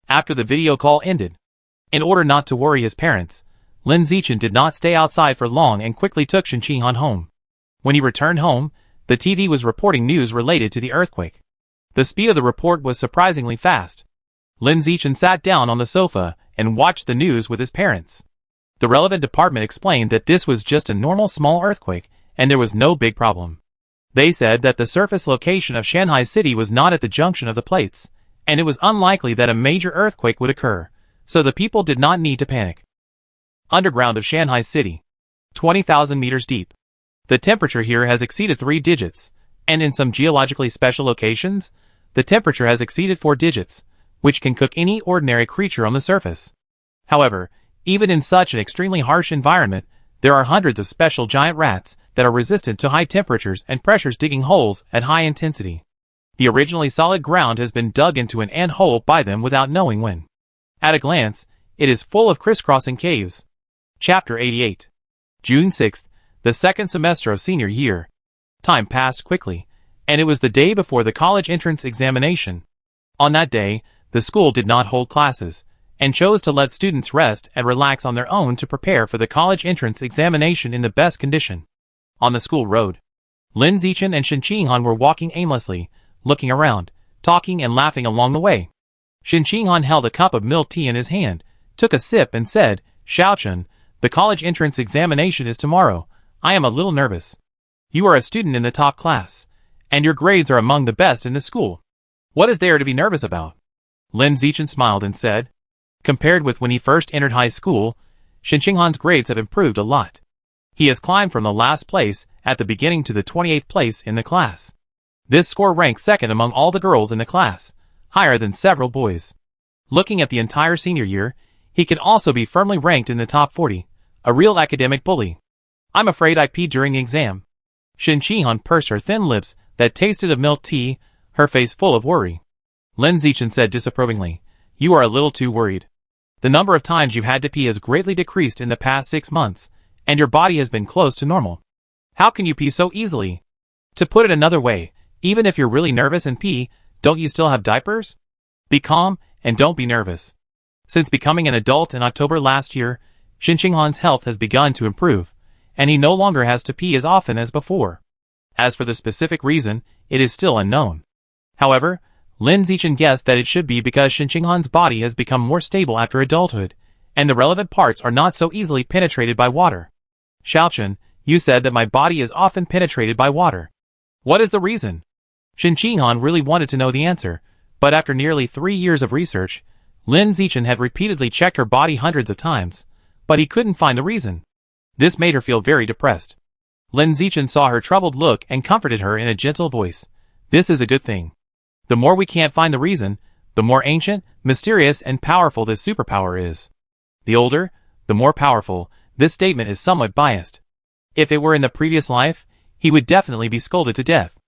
After the video call ended, in order not to worry his parents, Lin Zichen did not stay outside for long and quickly took Shen Qinghan home. When he returned home, the TV was reporting news related to the earthquake. The speed of the report was surprisingly fast. Lin Zichen sat down on the sofa and watched the news with his parents. The relevant department explained that this was just a normal small earthquake, and there was no big problem. They said that the surface location of Shanghai City was not at the junction of the plates, and it was unlikely that a major earthquake would occur, so the people did not need to panic. Underground of Shanghai City. 20,000 meters deep. The temperature here has exceeded 3 digits, and in some geologically special locations, the temperature has exceeded 4 digits, which can cook any ordinary creature on the surface. However, even in such an extremely harsh environment, there are hundreds of special giant rats that are resistant to high temperatures and pressures, digging holes at high intensity. The originally solid ground has been dug into an ant hole by them without knowing when. At a glance, It is full of crisscrossing caves. Chapter 88. June 6th, the second semester of senior year. Time passed quickly, and it was the day before the college entrance examination. On that day, the school did not hold classes, and chose to let students rest and relax on their own to prepare for the college entrance examination in the best condition. On the school road, Lin Zichen and Shen Qinghan were walking aimlessly, looking around, talking and laughing along the way. Shen Qinghan held a cup of milk tea in his hand, took a sip and said, "Xiaochun, the college entrance examination is tomorrow. I am a little nervous. You are a student in the top class, and your grades are among the best in the school. What is there to be nervous about?" Lin Zichen smiled and said, "Compared with when he first entered high school, Shen Qinghan's grades have improved a lot. He has climbed from the last place at the beginning to the 28th place in the class. This score ranks second among all the girls in the class, higher than several boys. Looking at the entire senior year, he can also be firmly ranked in the top 40, a real academic bully. I'm afraid I peed during the exam." Shen Qinghan pursed her thin lips that tasted of milk tea, her face full of worry. Lin Zichen said disapprovingly, "You are a little too worried. The number of times you've had to pee has greatly decreased in the past 6 months, and your body has been close to normal. How can you pee so easily? To put it another way, even if you're really nervous and pee, don't you still have diapers? Be calm and don't be nervous." Since becoming an adult in October last year, Shen Qinghan's health has begun to improve, and he no longer has to pee as often as before. As for the specific reason, it is still unknown. However, Lin Zichen guessed that it should be because Shen Qinghan's body has become more stable after adulthood, and the relevant parts are not so easily penetrated by water. "Xiaochun, you said that my body is often penetrated by water. What is the reason?" Shen Qinghan really wanted to know the answer, but after nearly 3 years of research, Lin Zichen had repeatedly checked her body hundreds of times, but he couldn't find the reason. This made her feel very depressed. Lin Zichen saw her troubled look and comforted her in a gentle voice. "This is a good thing. The more we can't find the reason, the more ancient, mysterious, and powerful this superpower is. The older, the more powerful." This statement is somewhat biased. If it were in the previous life, he would definitely be scolded to death.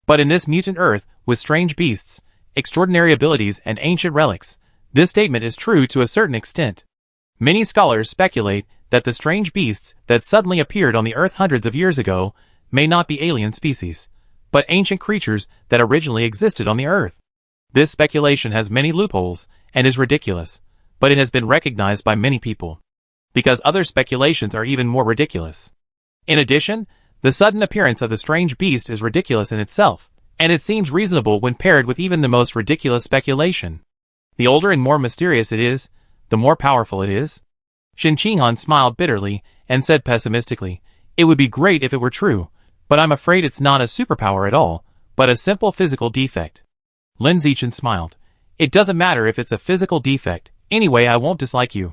But in this mutant Earth, with strange beasts, extraordinary abilities, and ancient relics, this statement is true to a certain extent. Many scholars speculate that the strange beasts that suddenly appeared on the Earth hundreds of years ago may not be alien species, but ancient creatures that originally existed on the Earth. This speculation has many loopholes and is ridiculous, but it has been recognized by many people, because other speculations are even more ridiculous. In addition, the sudden appearance of the strange beast is ridiculous in itself, and it seems reasonable when paired with even the most ridiculous speculation. The older and more mysterious it is, the more powerful it is. Shen Qinghan smiled bitterly and said pessimistically, "It would be great if it were true, but I'm afraid it's not a superpower at all, but a simple physical defect." Lin Zichen smiled. "It doesn't matter if it's a physical defect, anyway I won't dislike you."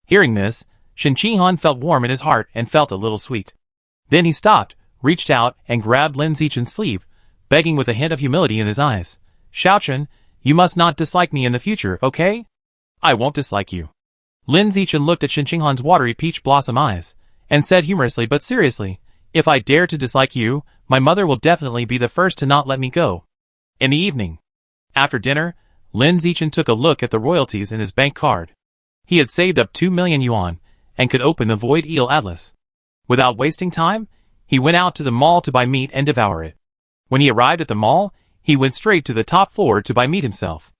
Hearing this, Shen Qinghan felt warm in his heart and felt a little sweet. Then he stopped, reached out, and grabbed Lin Zichen's sleeve, begging with a hint of humility in his eyes. "Xiaochun, you must not dislike me in the future, okay? I won't dislike you." Lin Zichen looked at Shen Qinghan's watery peach blossom eyes, and said humorously but seriously, "If I dare to dislike you, my mother will definitely be the first to not let me go." In the evening, after dinner, Lin Zichen took a look at the royalties in his bank card. He had saved up 2 million yuan, and could open the Void Eel Atlas. Without wasting time, he went out to the mall to buy meat and devour it. When he arrived at the mall, he went straight to the top floor to buy meat himself.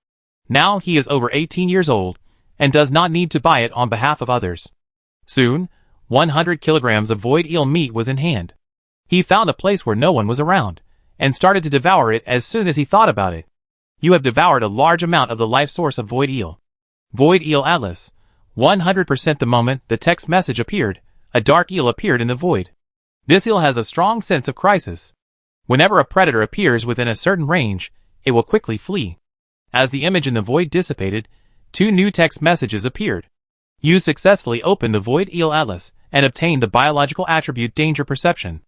Now he is over 18 years old, and does not need to buy it on behalf of others. Soon, 100 kilograms of void eel meat was in hand. He found a place where no one was around, and started to devour it as soon as he thought about it. You have devoured a large amount of the life source of Void Eel. Void Eel Atlas. 100% the moment the text message appeared, a dark eel appeared in the void. This eel has a strong sense of crisis. Whenever a predator appears within a certain range, it will quickly flee. As the image in the void dissipated, 2 new text messages appeared. You successfully opened the Void Eel Atlas and obtained the biological attribute Danger Perception.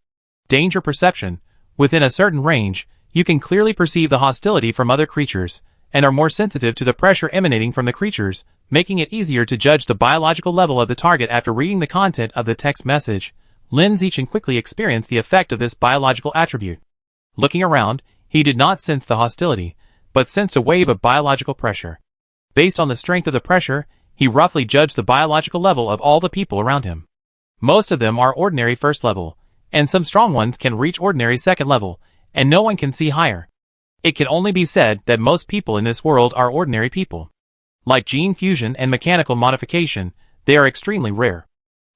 Danger Perception. Within a certain range, you can clearly perceive the hostility from other creatures, and are more sensitive to the pressure emanating from the creatures, making it easier to judge the biological level of the target. After reading the content of the text message, Lin Zichen quickly experienced the effect of this biological attribute. Looking around, he did not sense the hostility, but sensed a wave of biological pressure. Based on the strength of the pressure, He roughly judged the biological level of all the people around him. Most of them are ordinary first level, and some strong ones can reach ordinary second level, and no one can see higher. It can only be said that most people in this world are ordinary people. Like gene fusion and mechanical modification, they are extremely rare.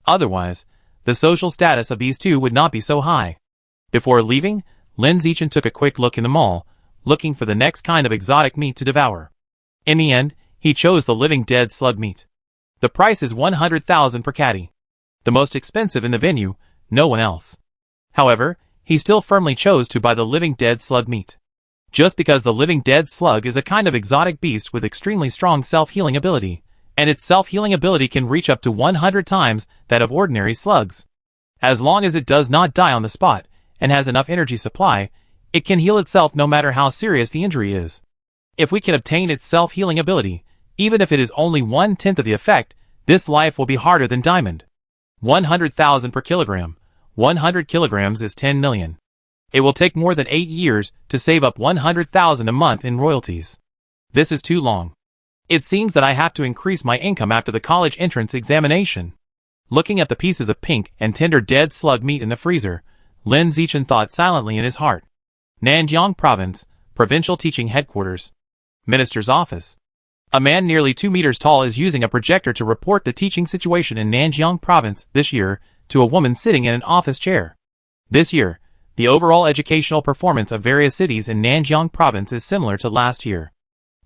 Otherwise, the social status of these two would not be so high. Before leaving, Lin Zichen took a quick look in the mall, looking for the next kind of exotic meat to devour. In the end, he chose the living dead slug meat. The price is 100,000 per caddy. The most expensive in the venue, no one else. However, he still firmly chose to buy the living dead slug meat. Just because the living dead slug is a kind of exotic beast with extremely strong self-healing ability, and its self-healing ability can reach up to 100 times that of ordinary slugs. As long as it does not die on the spot, and has enough energy supply, it can heal itself no matter how serious the injury is. If we can obtain its self-healing ability, even if it is only 1/10 of the effect, this life will be harder than diamond. 100,000 per kilogram. 100 kilograms is 10 million. It will take more than 8 years to save up 100,000 a month in royalties. This is too long. It seems that I have to increase my income after the college entrance examination. Looking at the pieces of pink and tender dead slug meat in the freezer, Lin Zichen thought silently in his heart. Nanjiang Province, Provincial Teaching Headquarters. Minister's Office. A man nearly 2 meters tall is using a projector to report the teaching situation in Nanjiang Province this year to a woman sitting in an office chair. This year, the overall educational performance of various cities in Nanjiang Province is similar to last year.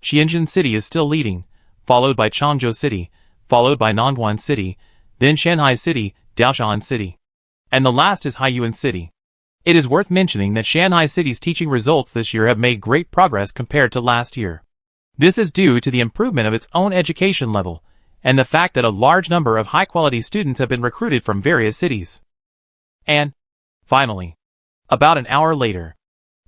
Xianjin City is still leading, followed by Changzhou City, followed by Nangguan City, then Shanghai City, Daoshan City. And the last is Haiyuan City. It is worth mentioning that Shanghai City's teaching results this year have made great progress compared to last year. This is due to the improvement of its own education level, and the fact that a large number of high-quality students have been recruited from various cities. And, finally, about an hour later,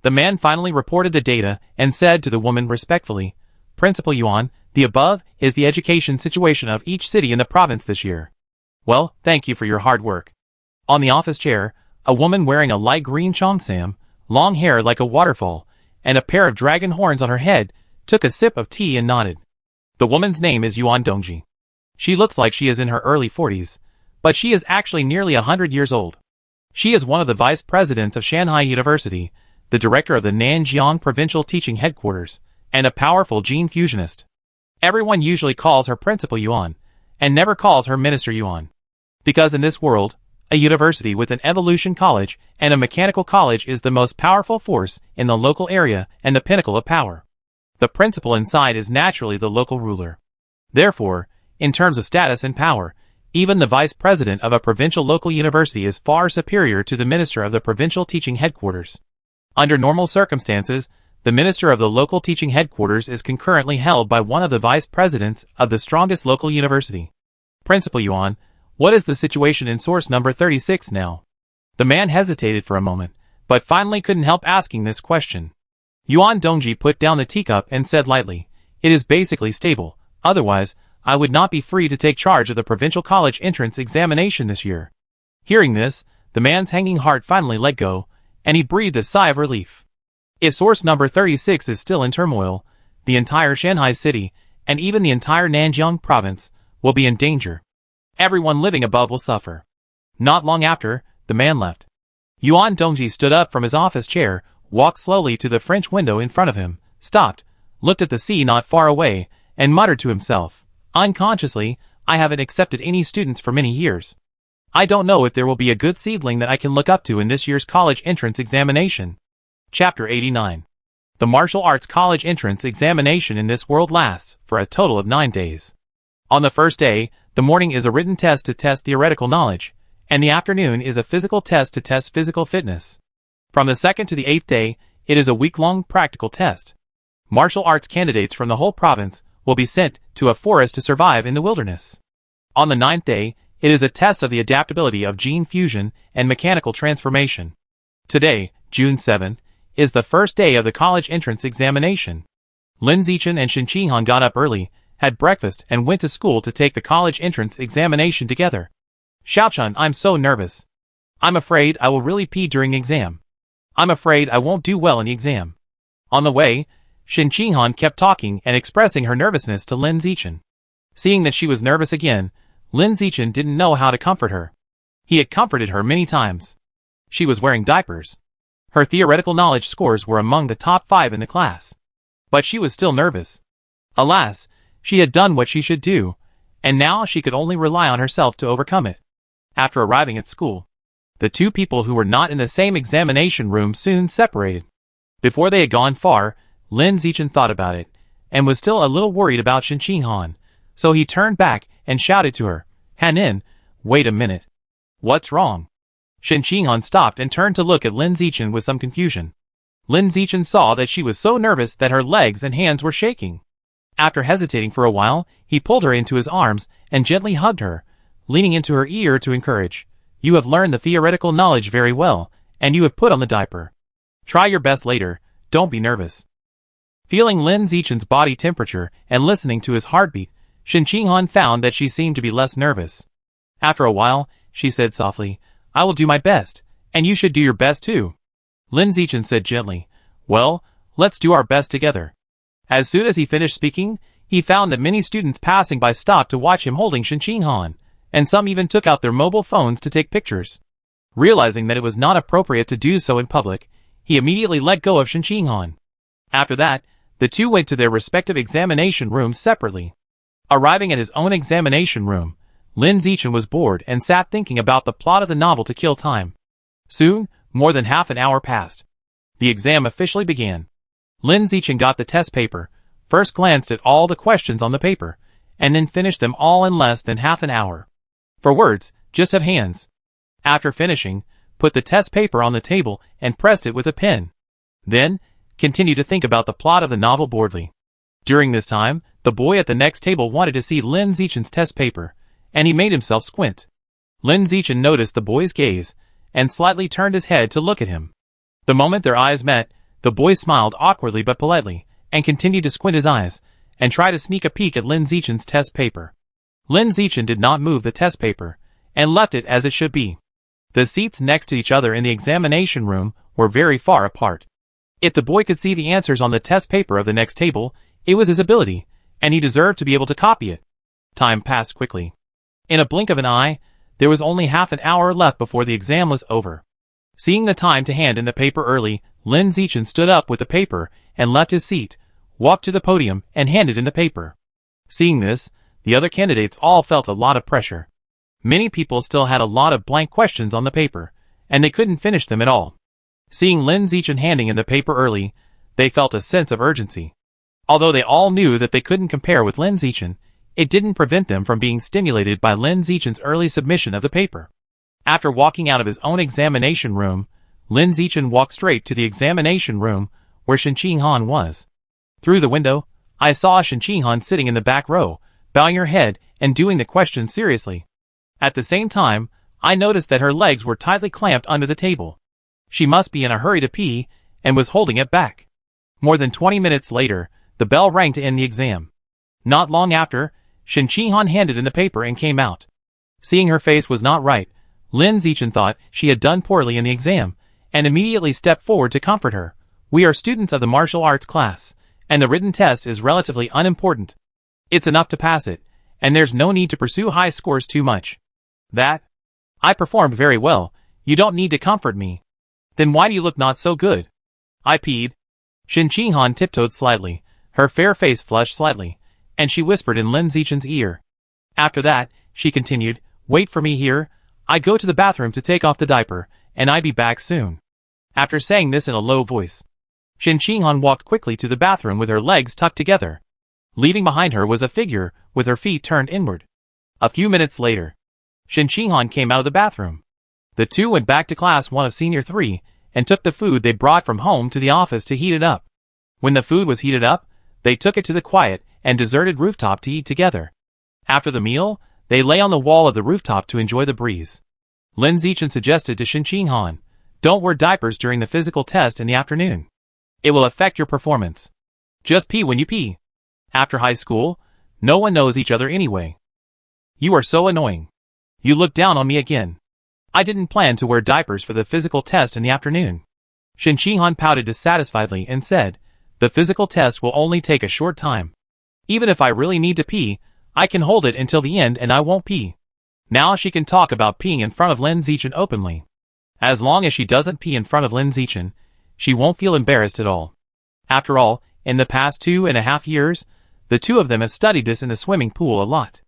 the man finally reported the data and said to the woman respectfully, "Principal Yuan, the above is the education situation of each city in the province this year. Well, thank you for your hard work." On the office chair, a woman wearing a light green cheongsam, long hair like a waterfall, and a pair of dragon horns on her head, took a sip of tea and nodded. The woman's name is Yuan Dongji. She looks like she is in her early 40s, but she is actually nearly 100 years old. She is one of the vice presidents of Shanghai University, the director of the Nanjiang Provincial Teaching Headquarters, and a powerful gene fusionist. Everyone usually calls her Principal Yuan, and never calls her Minister Yuan. Because in this world, a university with an evolution college and a mechanical college is the most powerful force in the local area and the pinnacle of power. The principal inside is naturally the local ruler. Therefore, in terms of status and power, even the vice president of a provincial local university is far superior to the minister of the provincial teaching headquarters. Under normal circumstances, the minister of the local teaching headquarters is concurrently held by one of the vice presidents of the strongest local university. Principal Yuan, what is the situation in source number 36 now? The man hesitated for a moment, but finally couldn't help asking this question. Yuan Dongji put down the teacup and said lightly, "It is basically stable, otherwise, I would not be free to take charge of the provincial college entrance examination this year." Hearing this, the man's hanging heart finally let go, and he breathed a sigh of relief. If source number 36 is still in turmoil, the entire Shanghai city, and even the entire Nanjiang province, will be in danger. Everyone living above will suffer. Not long after, the man left. Yuan Dongji stood up from his office chair, walked slowly to the French window in front of him, stopped, looked at the sea not far away, and muttered to himself, "Unconsciously, I haven't accepted any students for many years. I don't know if there will be a good seedling that I can look up to in this year's college entrance examination." Chapter 89. The martial arts college entrance examination in this world lasts for a total of 9 days. On the first day, the morning is a written test to test theoretical knowledge, and the afternoon is a physical test to test physical fitness. From the 2nd to the 8th day, it is a week-long practical test. Martial arts candidates from the whole province will be sent to a forest to survive in the wilderness. On the 9th day, it is a test of the adaptability of gene fusion and mechanical transformation. Today, June 7th, is the first day of the college entrance examination. Lin Zichen and Shen Qinghan got up early, had breakfast and went to school to take the college entrance examination together. "Xiaochun, I'm so nervous. I'm afraid I will really pee during the exam. I'm afraid I won't do well in the exam." On the way, Shen Qinghan kept talking and expressing her nervousness to Lin Zichen. Seeing that she was nervous again, Lin Zichen didn't know how to comfort her. He had comforted her many times. She was wearing diapers. Her theoretical knowledge scores were among the top 5 in the class. But she was still nervous. Alas, she had done what she should do, and now she could only rely on herself to overcome it. After arriving at school, the two people who were not in the same examination room soon separated. Before they had gone far, Lin Zichen thought about it, and was still a little worried about Shen Qinghan, so he turned back and shouted to her, "Hanin, wait a minute. What's wrong?" Shen Qinghan stopped and turned to look at Lin Zichen with some confusion. Lin Zichen saw that she was so nervous that her legs and hands were shaking. After hesitating for a while, he pulled her into his arms and gently hugged her, leaning into her ear to encourage. "You have learned the theoretical knowledge very well, and you have put on the diaper. Try your best later, don't be nervous." Feeling Lin Zichen's body temperature and listening to his heartbeat, Shen Qinghan found that she seemed to be less nervous. After a while, she said softly, "I will do my best, and you should do your best too." Lin Zichen said gently, "Well, let's do our best together." As soon as he finished speaking, he found that many students passing by stopped to watch him holding Shen Qinghan, and some even took out their mobile phones to take pictures. Realizing that it was not appropriate to do so in public, he immediately let go of Shen Qinghan. After that, the two went to their respective examination rooms separately. Arriving at his own examination room, Lin Zichen was bored and sat thinking about the plot of the novel to kill time. Soon, more than half an hour passed. The exam officially began. Lin Zichen got the test paper, first glanced at all the questions on the paper, and then finished them all in less than half an hour. For words, just have hands. After finishing, put the test paper on the table and pressed it with a pen. Then, continue to think about the plot of the novel boredly. During this time, the boy at the next table wanted to see Lin Zichen's test paper, and he made himself squint. Lin Zichen noticed the boy's gaze, and slightly turned his head to look at him. The moment their eyes met, the boy smiled awkwardly but politely, and continued to squint his eyes, and try to sneak a peek at Lin Zichen's test paper. Lin Zichen did not move the test paper, and left it as it should be. The seats next to each other in the examination room were very far apart. If the boy could see the answers on the test paper of the next table, it was his ability, and he deserved to be able to copy it. Time passed quickly. In a blink of an eye, there was only half an hour left before the exam was over. Seeing the time to hand in the paper early, Lin Zichen stood up with the paper and left his seat, walked to the podium, and handed in the paper. Seeing this, the other candidates all felt a lot of pressure. Many people still had a lot of blank questions on the paper, and they couldn't finish them at all. Seeing Lin Zichen handing in the paper early, they felt a sense of urgency. Although they all knew that they couldn't compare with Lin Zichen, it didn't prevent them from being stimulated by Lin Zichen's early submission of the paper. After walking out of his own examination room, Lin Zichen walked straight to the examination room where Shen Qinghan was. Through the window, I saw Shen Qinghan sitting in the back row, bowing her head and doing the questions seriously. At the same time, I noticed that her legs were tightly clamped under the table. She must be in a hurry to pee, and was holding it back. More than 20 minutes later, the bell rang to end the exam. Not long after, Shen Qinghan handed in the paper and came out. Seeing her face was not right, Lin Zichen thought she had done poorly in the exam, and immediately stepped forward to comfort her. "We are students of the martial arts class, and the written test is relatively unimportant. It's enough to pass it, and there's no need to pursue high scores too much." "That? I performed very well, you don't need to comfort me." "Then why do you look not so good?" "I peed." Shen Qinghan tiptoed slightly, her fair face flushed slightly, and she whispered in Lin Zichen's ear. After that, she continued, "Wait for me here, I go to the bathroom to take off the diaper, and I be back soon." After saying this in a low voice, Shen Qinghan walked quickly to the bathroom with her legs tucked together. Leaving behind her was a figure, with her feet turned inward. A few minutes later, Shen Qinghan came out of the bathroom. The two went back to class 1 of Senior 3, and took the food they brought from home to the office to heat it up. When the food was heated up, they took it to the quiet and deserted rooftop to eat together. After the meal, they lay on the wall of the rooftop to enjoy the breeze. Lin Zichen suggested to Shen Qinghan, "Don't wear diapers during the physical test in the afternoon. It will affect your performance. Just pee when you pee. After high school, no one knows each other anyway. You are so annoying. You look down on me again. I didn't plan to wear diapers for the physical test in the afternoon." Shen Qinghan pouted dissatisfiedly and said, "The physical test will only take a short time. Even if I really need to pee, I can hold it until the end and I won't pee. Now she can talk about peeing in front of Lin Zichen openly. As long as she doesn't pee in front of Lin Zichen, she won't feel embarrassed at all. After all, in the past 2.5 years, the two of them have studied this in the swimming pool a lot.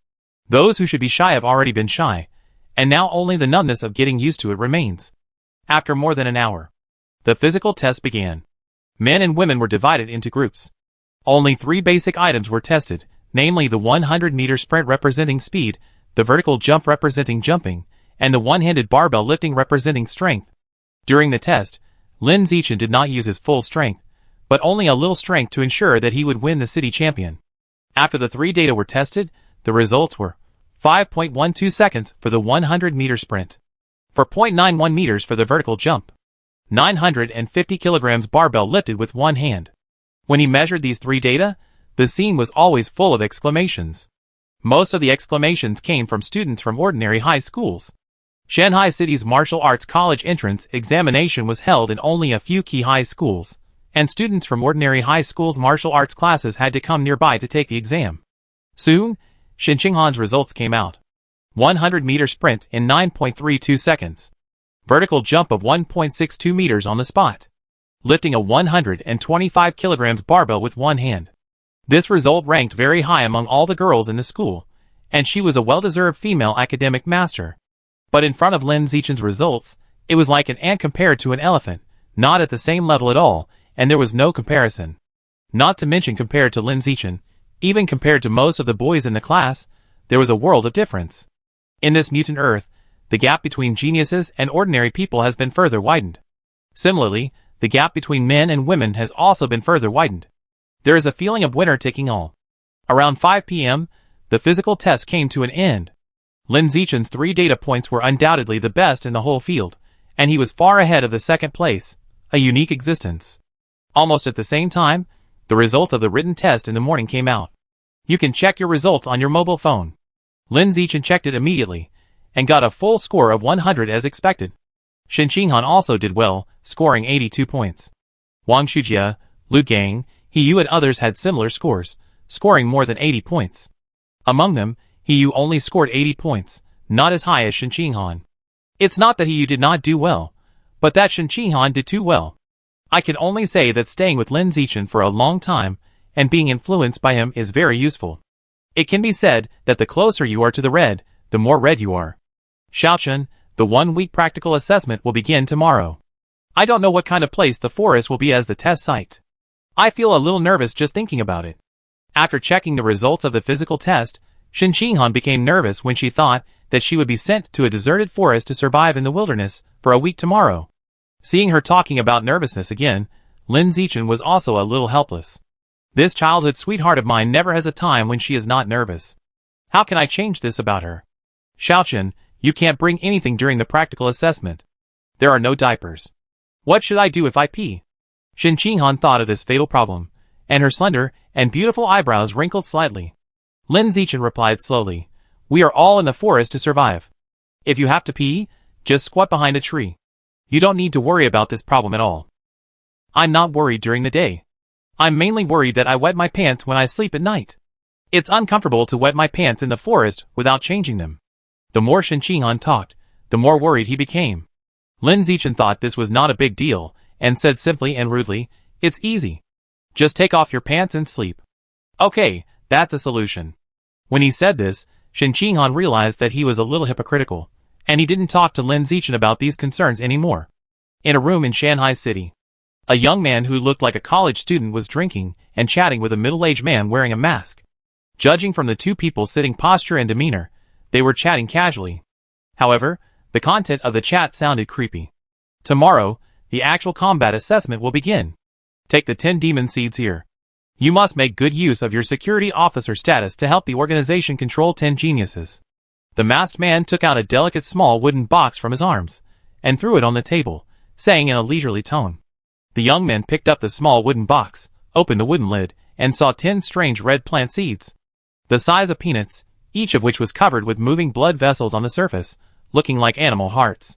Those who should be shy have already been shy, and now only the numbness of getting used to it remains. After more than an hour, the physical test began. Men and women were divided into groups. Only 3 basic items were tested, namely the 100-meter sprint representing speed, the vertical jump representing jumping, and the one-handed barbell lifting representing strength. During the test, Lin Zichen did not use his full strength, but only a little strength to ensure that he would win the city champion. After the 3 data were tested, the results were 5.12 seconds for the 100-meter sprint, 4.91 meters for the vertical jump, 950 kilograms barbell lifted with one hand. When he measured these 3 data, the scene was always full of exclamations. Most of the exclamations came from students from ordinary high schools. Shanghai City's martial arts college entrance examination was held in only a few key high schools, and students from ordinary high schools' martial arts classes had to come nearby to take the exam. Soon, Shen Qinghan's results came out. 100-meter sprint in 9.32 seconds. Vertical jump of 1.62 meters on the spot. Lifting a 125 kilograms barbell with one hand. This result ranked very high among all the girls in the school, and she was a well-deserved female academic master. But in front of Lin Zichen's results, it was like an ant compared to an elephant, not at the same level at all, and there was no comparison. Not to mention compared to Lin Zichen, even compared to most of the boys in the class, there was a world of difference. In this mutant Earth, the gap between geniuses and ordinary people has been further widened. Similarly, the gap between men and women has also been further widened. There is a feeling of winner taking all. Around 5 p.m., the physical test came to an end. Lin Zichen's 3 data points were undoubtedly the best in the whole field, and he was far ahead of the second place, a unique existence. Almost at the same time, the results of the written test in the morning came out. You can check your results on your mobile phone. Lin Zichen checked it immediately, and got a full score of 100 as expected. Shen Qinghan also did well, scoring 82 points. Wang Shujie, Lu Gang, He Yu and others had similar scores, scoring more than 80 points. Among them, He Yu only scored 80 points, not as high as Shen Qinghan. It's not that He Yu did not do well, but that Shen Qinghan did too well. I can only say that staying with Lin Zichen for a long time and being influenced by him is very useful. It can be said that the closer you are to the red, the more red you are. Xiaochen, the 1-week practical assessment will begin tomorrow. I don't know what kind of place the forest will be as the test site. I feel a little nervous just thinking about it. After checking the results of the physical test, Shen Qinghan became nervous when she thought that she would be sent to a deserted forest to survive in the wilderness for a week tomorrow. Seeing her talking about nervousness again, Lin Zichen was also a little helpless. This childhood sweetheart of mine never has a time when she is not nervous. How can I change this about her? Xiaochen, you can't bring anything during the practical assessment. There are no diapers. What should I do if I pee? Shen Qinghan thought of this fatal problem, and her slender and beautiful eyebrows wrinkled slightly. Lin Zichen replied slowly, "We are all in the forest to survive. If you have to pee, just squat behind a tree. You don't need to worry about this problem at all." I'm not worried during the day. I'm mainly worried that I wet my pants when I sleep at night. It's uncomfortable to wet my pants in the forest without changing them. The more Shen Qinghan talked, the more worried he became. Lin Zichen thought this was not a big deal, and said simply and rudely, "It's easy. Just take off your pants and sleep." Okay, that's a solution. When he said this, Shen Qinghan realized that he was a little hypocritical, and he didn't talk to Lin Zichen about these concerns anymore. In a room in Shanghai City, a young man who looked like a college student was drinking and chatting with a middle-aged man wearing a mask. Judging from the two people's sitting posture and demeanor, they were chatting casually. However, the content of the chat sounded creepy. Tomorrow, the actual combat assessment will begin. Take the 10 demon seeds here. You must make good use of your security officer status to help the organization control 10 geniuses. The masked man took out a delicate small wooden box from his arms, and threw it on the table, saying in a leisurely tone. The young man picked up the small wooden box, opened the wooden lid, and saw 10 strange red plant seeds, the size of peanuts, each of which was covered with moving blood vessels on the surface, looking like animal hearts.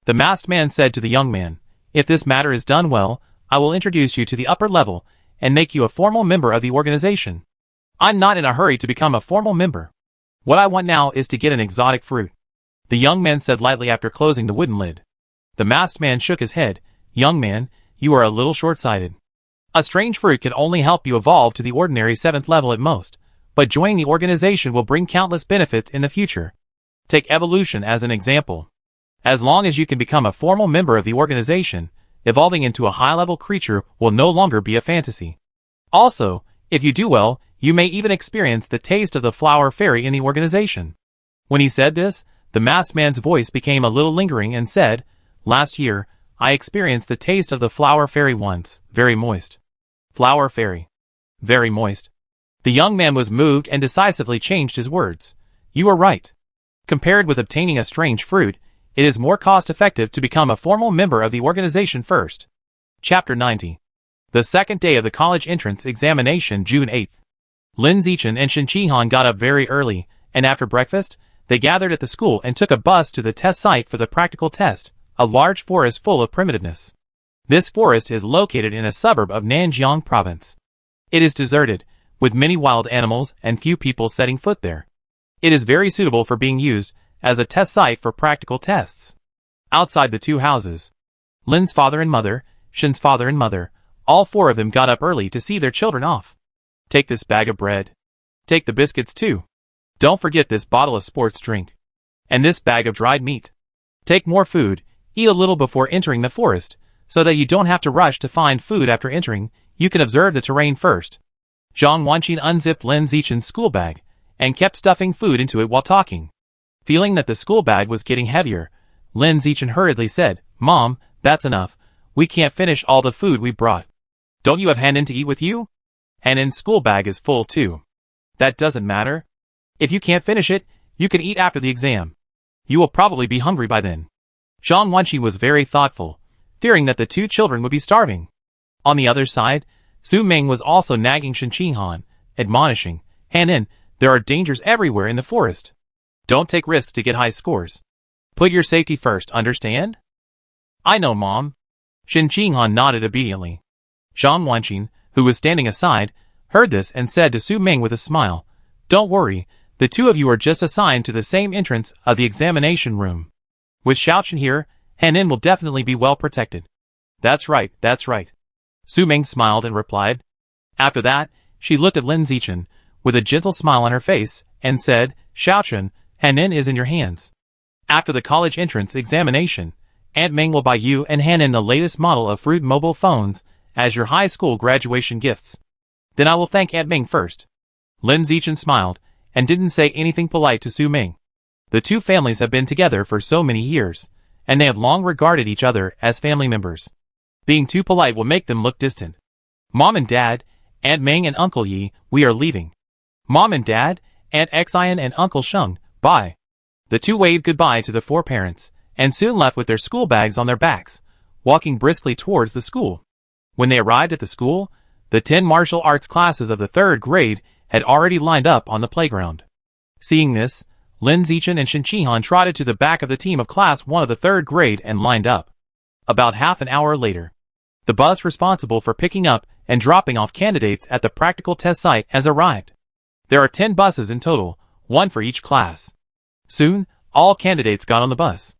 The masked man said to the young man, "If this matter is done well, I will introduce you to the upper level and make you a formal member of the organization." I'm not in a hurry to become a formal member. What I want now is to get an exotic fruit," the young man said lightly after closing the wooden lid. The masked man shook his head. "Young man, you are a little short-sighted. A strange fruit can only help you evolve to the ordinary 7th level at most, but joining the organization will bring countless benefits in the future. Take evolution as an example. As long as you can become a formal member of the organization, evolving into a high-level creature will no longer be a fantasy. Also, if you do well, you may even experience the taste of the flower fairy in the organization." When he said this, the masked man's voice became a little lingering and said, "Last year, I experienced the taste of the flower fairy once, very moist." Flower fairy. Very moist. The young man was moved and decisively changed his words. "You are right. Compared with obtaining a strange fruit, it is more cost-effective to become a formal member of the organization first." Chapter 90. The second day of the college entrance examination, June 8th. Lin Zichen and Shen Qihan got up very early, and after breakfast, they gathered at the school and took a bus to the test site for the practical test, a large forest full of primitiveness. This forest is located in a suburb of Nanjiang province. It is deserted, with many wild animals and few people setting foot there. It is very suitable for being used as a test site for practical tests. Outside the two houses, Lin's father and mother, Shen's father and mother, all four of them got up early to see their children off. "Take this bag of bread. Take the biscuits too. Don't forget this bottle of sports drink. And this bag of dried meat. Take more food, eat a little before entering the forest, so that you don't have to rush to find food after entering, you can observe the terrain first." Zhang Wanqin unzipped Lin Zichen's school bag, and kept stuffing food into it while talking. Feeling that the school bag was getting heavier, Lin Zichen hurriedly said, "Mom, that's enough. We can't finish all the food we brought. Don't you have Hanin to eat with you? Hanin's school bag is full too." "That doesn't matter. If you can't finish it, you can eat after the exam. You will probably be hungry by then." Zhang Wanqin was very thoughtful, fearing that the two children would be starving. On the other side, Su Ming was also nagging Shen Qihan, admonishing, "Hanin, there are dangers everywhere in the forest. Don't take risks to get high scores. Put your safety first, understand?" "I know, Mom." Shen Qihan nodded obediently. Zhang Wanqin, who was standing aside, heard this and said to Su Ming with a smile, "Don't worry, the two of you are just assigned to the same entrance of the examination room. With Xiaochen here, Hanin will definitely be well protected." That's right, that's right." Su Ming smiled and replied. After that, she looked at Lin Zichen, with a gentle smile on her face, and said, "Xiaochen, Hanin is in your hands. After the college entrance examination, Aunt Ming will buy you and Hanin the latest model of fruit mobile phones as your high school graduation gifts. Then I will thank Aunt Ming first." Lin Zichen smiled, and didn't say anything polite to Su Ming. The two families have been together for so many years, and they have long regarded each other as family members. Being too polite will make them look distant. "Mom and Dad, Aunt Ming and Uncle Yi, we are leaving. Mom and Dad, Aunt Xian and Uncle Sheng, bye." The two waved goodbye to the four parents, and soon left with their school bags on their backs, walking briskly towards the school. When they arrived at the school, the 10 martial arts classes of the 3rd grade had already lined up on the playground. Seeing this, Lin Zichen and Shen Qihan trotted to the back of the team of Class 1 of the 3rd grade and lined up. About half an hour later, the bus responsible for picking up and dropping off candidates at the practical test site has arrived. There are 10 buses in total, one for each class. Soon, all candidates got on the bus.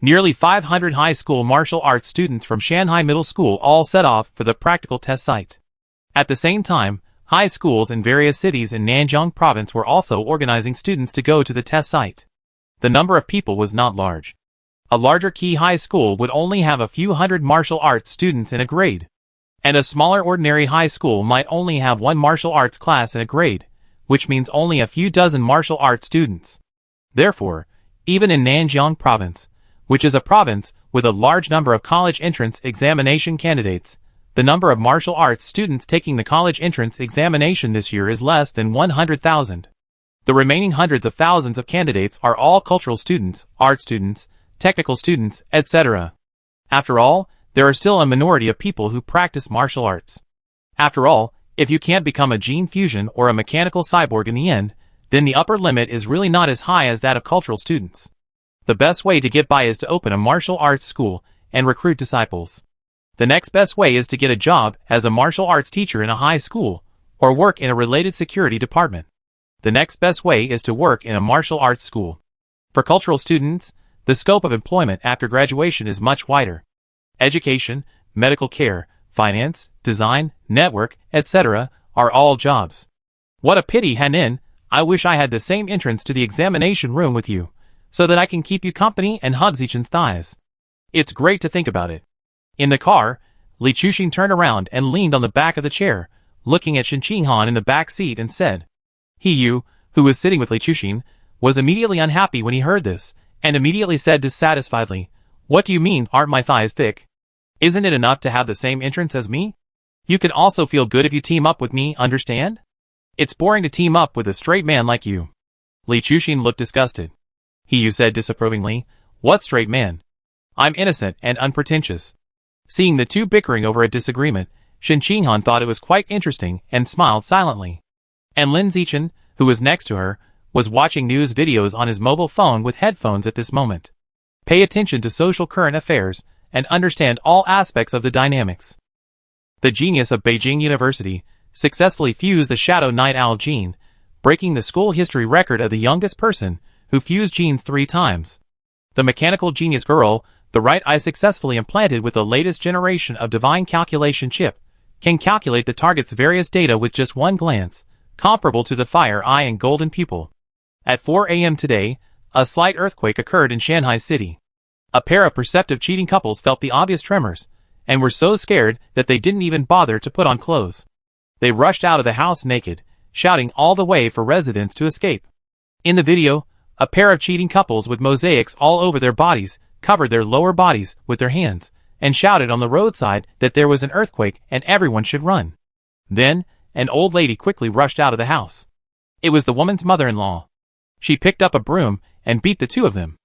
Nearly 500 high school martial arts students from Shanghai Middle School all set off for the practical test site. At the same time, high schools in various cities in Nanjiang province were also organizing students to go to the test site. The number of people was not large. A larger key high school would only have a few hundred martial arts students in a grade, and a smaller ordinary high school might only have one martial arts class in a grade, which means only a few dozen martial arts students. Therefore, even in Nanjiang province, which is a province with a large number of college entrance examination candidates, the number of martial arts students taking the college entrance examination this year is less than 100,000. The remaining hundreds of thousands of candidates are all cultural students, art students, technical students, etc. After all, there are still a minority of people who practice martial arts. After all, if you can't become a gene fusion or a mechanical cyborg in the end, then the upper limit is really not as high as that of cultural students. The best way to get by is to open a martial arts school and recruit disciples. The next best way is to get a job as a martial arts teacher in a high school, or work in a related security department. The next best way is to work in a martial arts school. For cultural students, the scope of employment after graduation is much wider. Education, medical care, finance, design, network, etc. are all jobs. What a pity, Hanin. I wish I had the same entrance to the examination room with you, so that I can keep you company and hug Zichen's thighs. It's great to think about it. In the car, Li Chuxing turned around and leaned on the back of the chair, looking at Shen Qinghan in the back seat and said. Yu, who was sitting with Li Chuxing, was immediately unhappy when he heard this, and immediately said dissatisfiedly, "What do you mean, aren't my thighs thick? Isn't it enough to have the same entrance as me? You can also feel good if you team up with me, understand? It's boring to team up with a straight man like you." Li Chuxing looked disgusted. Yu said disapprovingly, "What straight man? I'm innocent and unpretentious." Seeing the two bickering over a disagreement, Shen Qinghan thought it was quite interesting and smiled silently. And Lin Zichen, who was next to her, was watching news videos on his mobile phone with headphones at this moment. Pay attention to social current affairs and understand all aspects of the dynamics. The genius of Beijing University successfully fused the Shadow Night Owl gene, breaking the school history record of the youngest person who fused genes 3 times. The mechanical genius girl, the right eye successfully implanted with the latest generation of divine calculation chip, can calculate the target's various data with just one glance, comparable to the fire eye and golden pupil. At 4 a.m. today, a slight earthquake occurred in Shanghai City. A pair of perceptive cheating couples felt the obvious tremors, and were so scared that they didn't even bother to put on clothes. They rushed out of the house naked, shouting all the way for residents to escape. In the video, a pair of cheating couples with mosaics all over their bodies covered their lower bodies with their hands, and shouted on the roadside that there was an earthquake and everyone should run. Then, an old lady quickly rushed out of the house. It was the woman's mother-in-law. She picked up a broom and beat the two of them.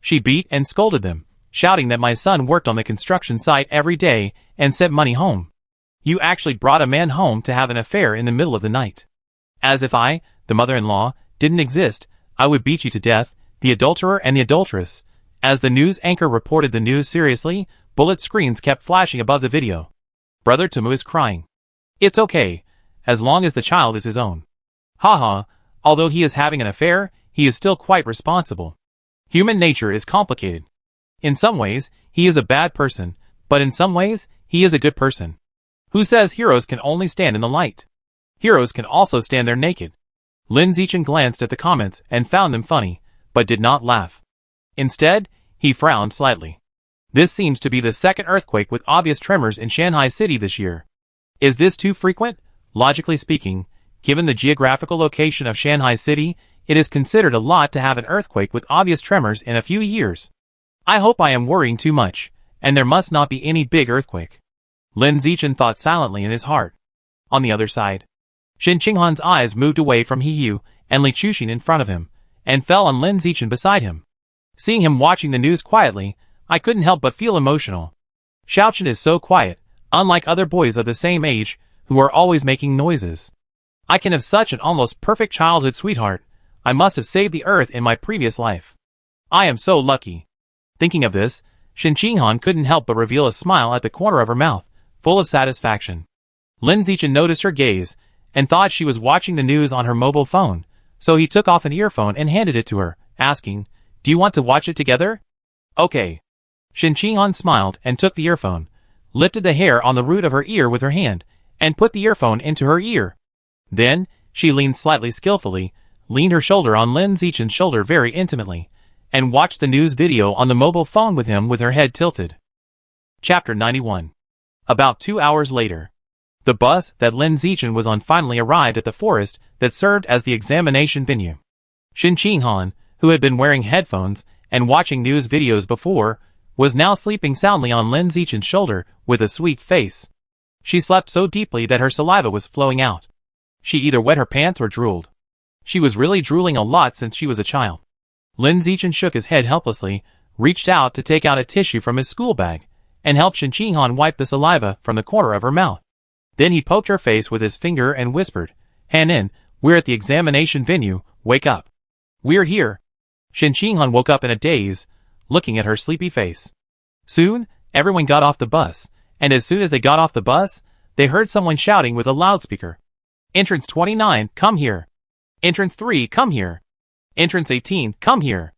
She beat and scolded them, shouting that my son worked on the construction site every day and sent money home. You actually brought a man home to have an affair in the middle of the night. As if I, the mother-in-law, didn't exist, I would beat you to death, the adulterer and the adulteress. As the news anchor reported the news seriously, bullet screens kept flashing above the video. Brother Tumu is crying. It's okay, as long as the child is his own. Haha, although he is having an affair, he is still quite responsible. Human nature is complicated. In some ways, he is a bad person, but in some ways, he is a good person. Who says heroes can only stand in the light? Heroes can also stand there naked. Lin Zichen glanced at the comments and found them funny, but did not laugh. Instead, he frowned slightly. This seems to be the second earthquake with obvious tremors in Shanghai City this year. Is this too frequent? Logically speaking, given the geographical location of Shanghai City, it is considered a lot to have an earthquake with obvious tremors in a few years. I hope I am worrying too much, and there must not be any big earthquake. Lin Zichen thought silently in his heart. On the other side, Shen Qinghan's eyes moved away from Yu and Li Chuxing in front of him, and fell on Lin Zichen beside him. Seeing him watching the news quietly, I couldn't help but feel emotional. Xiaochen is so quiet, unlike other boys of the same age, who are always making noises. I can have such an almost perfect childhood sweetheart. I must have saved the earth in my previous life. I am so lucky. Thinking of this, Shen Qinghan couldn't help but reveal a smile at the corner of her mouth, full of satisfaction. Lin Zichen noticed her gaze, and thought she was watching the news on her mobile phone, so he took off an earphone and handed it to her, asking, "Do you want to watch it together?" "Okay." Shen Qinghan smiled and took the earphone, lifted the hair on the root of her ear with her hand, and put the earphone into her ear. Then, she leaned slightly skillfully, leaned her shoulder on Lin Zichen's shoulder very intimately, and watched the news video on the mobile phone with him with her head tilted. Chapter 91. About 2 hours later, the bus that Lin Zichen was on finally arrived at the forest that served as the examination venue. Shen Qinghan, who had been wearing headphones and watching news videos before, was now sleeping soundly on Lin Zichen's shoulder with a sweet face. She slept so deeply that her saliva was flowing out. She either wet her pants or drooled. She was really drooling a lot since she was a child. Lin Zichen shook his head helplessly, reached out to take out a tissue from his school bag, and helped Shen Qinghan wipe the saliva from the corner of her mouth. Then he poked her face with his finger and whispered, "Hanin, we're at the examination venue, wake up." "We're here." Shen Qinghan woke up in a daze, looking at her sleepy face. Soon, everyone got off the bus, and as soon as they got off the bus, they heard someone shouting with a loudspeaker, "Entrance 29, come here." Entrance 3, come here. Entrance 18, come here.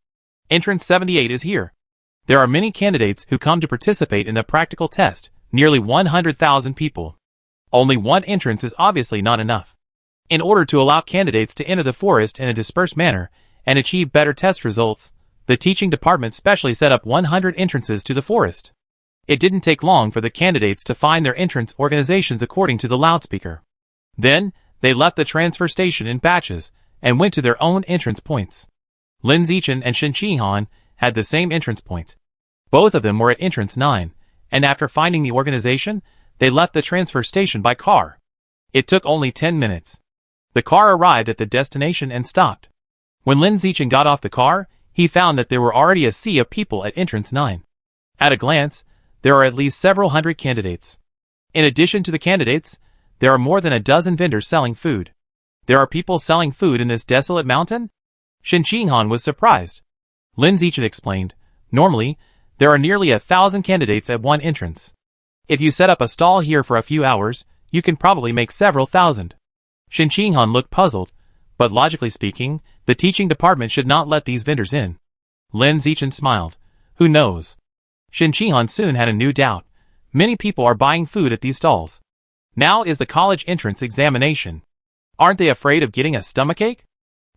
Entrance 78 is here. There are many candidates who come to participate in the practical test, nearly 100,000 people. Only one entrance is obviously not enough. In order to allow candidates to enter the forest in a dispersed manner and achieve better test results, the teaching department specially set up 100 entrances to the forest. It didn't take long for the candidates to find their entrance organizations according to the loudspeaker. Then, they left the transfer station in batches and went to their own entrance points. Lin Zichen and Shen Qihan had the same entrance point. Both of them were at entrance 9, and after finding the organization, they left the transfer station by car. It took only 10 minutes. The car arrived at the destination and stopped. When Lin Zichen got off the car, he found that there were already a sea of people at entrance 9. At a glance, there are at least several hundred candidates. In addition to the candidates, there are more than a dozen vendors selling food. There are people selling food in this desolate mountain? Shen Qihan was surprised. Lin Zichen explained, normally, there are nearly 1,000 candidates at one entrance. If you set up a stall here for a few hours, you can probably make several thousand. Shen Qihan looked puzzled, but logically speaking, the teaching department should not let these vendors in. Lin Zichen smiled. Who knows? Shen Qihan soon had a new doubt. Many people are buying food at these stalls. Now is the college entrance examination. Aren't they afraid of getting a stomachache?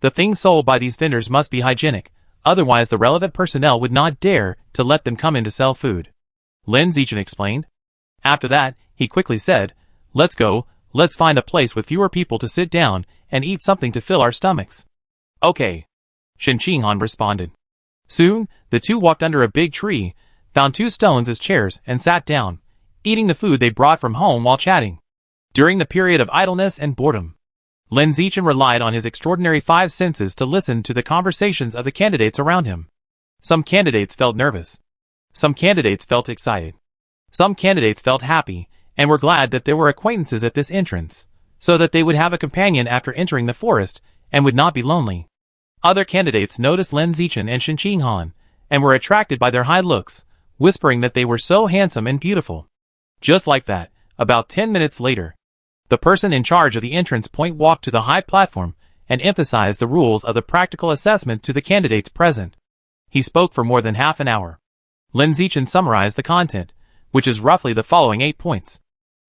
The things sold by these vendors must be hygienic, otherwise the relevant personnel would not dare to let them come in to sell food. Lin Zichen explained. After that, he quickly said, let's go, let's find a place with fewer people to sit down and eat something to fill our stomachs. Okay. Shen Qihan responded. Soon, the two walked under a big tree, found 2 stones as chairs and sat down, eating the food they brought from home while chatting. During the period of idleness and boredom, Lin Zichen relied on his extraordinary 5 senses to listen to the conversations of the candidates around him. Some candidates felt nervous. Some candidates felt excited. Some candidates felt happy and were glad that there were acquaintances at this entrance, so that they would have a companion after entering the forest and would not be lonely. Other candidates noticed Lin Zichen and Shen Qihan and were attracted by their high looks, whispering that they were so handsome and beautiful. Just like that, about 10 minutes later, the person in charge of the entrance point walked to the high platform and emphasized the rules of the practical assessment to the candidates present. He spoke for more than half an hour. Lin Zichen summarized the content, which is roughly the following 8 points.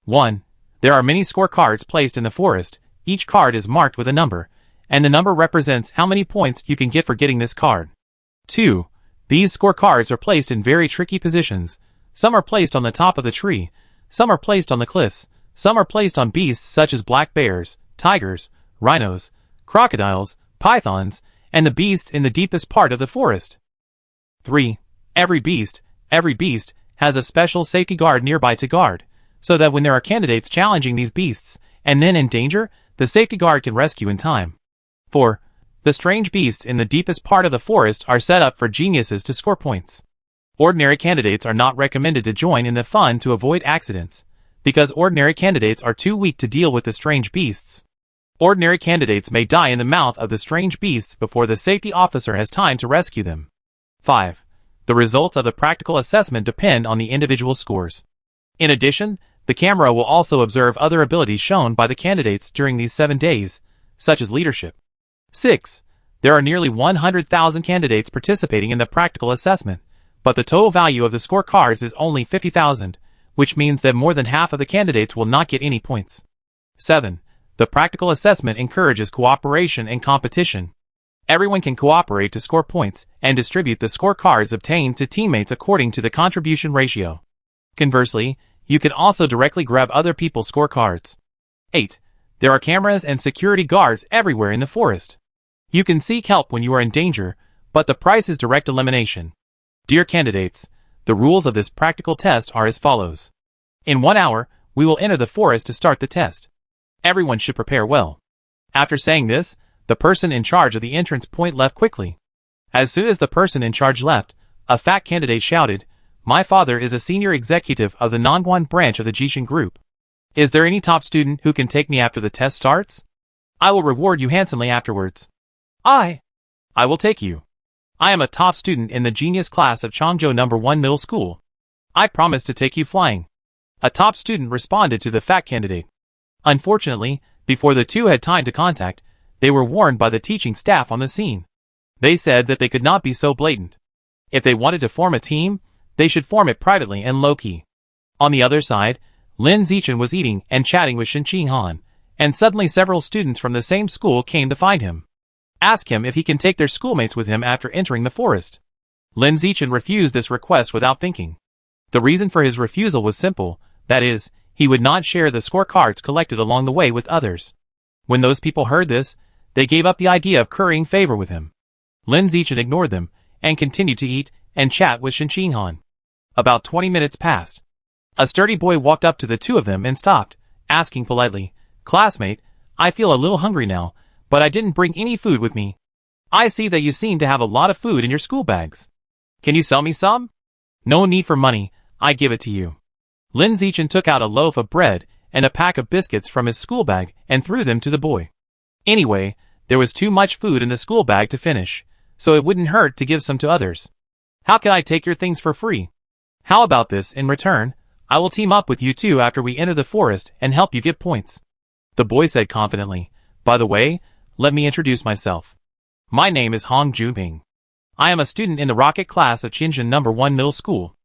1. There are many scorecards placed in the forest. Each card is marked with a number, and the number represents how many points you can get for getting this card. 2. These scorecards are placed in very tricky positions. Some are placed on the top of the tree, some are placed on the cliffs, some are placed on beasts such as black bears, tigers, rhinos, crocodiles, pythons, and the beasts in the deepest part of the forest. 3. Every beast has a special safety guard nearby to guard, so that when there are candidates challenging these beasts, and then in danger, the safety guard can rescue in time. 4. The strange beasts in the deepest part of the forest are set up for geniuses to score points. Ordinary candidates are not recommended to join in the fun to avoid accidents, because ordinary candidates are too weak to deal with the strange beasts. Ordinary candidates may die in the mouth of the strange beasts before the safety officer has time to rescue them. 5. The results of the practical assessment depend on the individual scores. In addition, the camera will also observe other abilities shown by the candidates during these 7 days, such as leadership. 6. There are nearly 100,000 candidates participating in the practical assessment, but the total value of the scorecards is only 50,000, which means that more than half of the candidates will not get any points. 7. The practical assessment encourages cooperation and competition. Everyone can cooperate to score points and distribute the scorecards obtained to teammates according to the contribution ratio. Conversely, you can also directly grab other people's scorecards. 8. There are cameras and security guards everywhere in the forest. You can seek help when you are in danger, but the price is direct elimination. Dear candidates, the rules of this practical test are as follows. In 1 hour, we will enter the forest to start the test. Everyone should prepare well. After saying this, the person in charge of the entrance point left quickly. As soon as the person in charge left, a fat candidate shouted, "My father is a senior executive of the Nongguan branch of the Jishin group. Is there any top student who can take me after the test starts? I will reward you handsomely afterwards." I will take you. I am a top student in the genius class of Changzhou No. 1 Middle School. I promise to take you flying. A top student responded to the fat candidate. Unfortunately, before the two had time to contact, They were warned by the teaching staff on the scene. They said that they could not be so blatant. If they wanted to form a team, they should form it privately and low-key. On the other side, Lin Zichen was eating and chatting with Shen Qinghan, and suddenly several students from the same school came to find him. Ask him if he can take their schoolmates with him after entering the forest. Lin Zichen refused this request without thinking. The reason for his refusal was simple, that is, he would not share the scorecards collected along the way with others. When those people heard this, they gave up the idea of currying favor with him. Lin Zichen ignored them, and continued to eat and chat with Shen Qinghan. About 20 minutes passed. A sturdy boy walked up to the two of them and stopped, asking politely, "Classmate, I feel a little hungry now, but I didn't bring any food with me. I see that you seem to have a lot of food in your school bags. Can you sell me some?" "No need for money, I give it to you." Lin Zichen took out a loaf of bread and a pack of biscuits from his school bag and threw them to the boy. Anyway, there was too much food in the school bag to finish, so it wouldn't hurt to give some to others. "How can I take your things for free? How about this, in return, I will team up with you two after we enter the forest and help you get points." The boy said confidently, "By the way, let me introduce myself. My name is Hong Junping. I am a student in the rocket class of Tianjin No. 1 Middle School.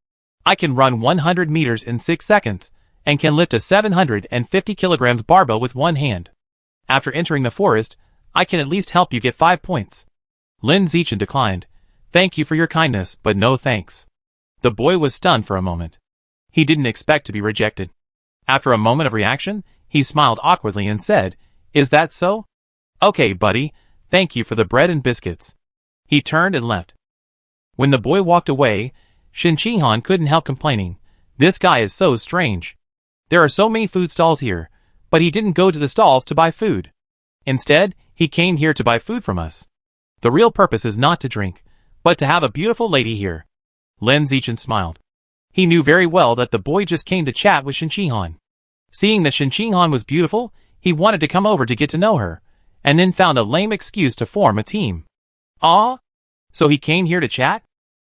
I can run 100 meters in 6 seconds, and can lift a 750 kilograms barbell with one hand. After entering the forest, I can at least help you get 5 points." Lin Zichen declined. "Thank you for your kindness, but no thanks." The boy was stunned for a moment. He didn't expect to be rejected. After a moment of reaction, he smiled awkwardly and said, "Is that so? Okay, buddy, thank you for the bread and biscuits." He turned and left. When the boy walked away, Shen Qinghan couldn't help complaining, "This guy is so strange. There are so many food stalls here, but he didn't go to the stalls to buy food. Instead, he came here to buy food from us. The real purpose is not to drink, but to have a beautiful lady here." Lin Zichen smiled. He knew very well that the boy just came to chat with Shen Qinghan. Seeing that Shen Qinghan was beautiful, he wanted to come over to get to know her, and then found a lame excuse to form a team. Ah? So he came here to chat?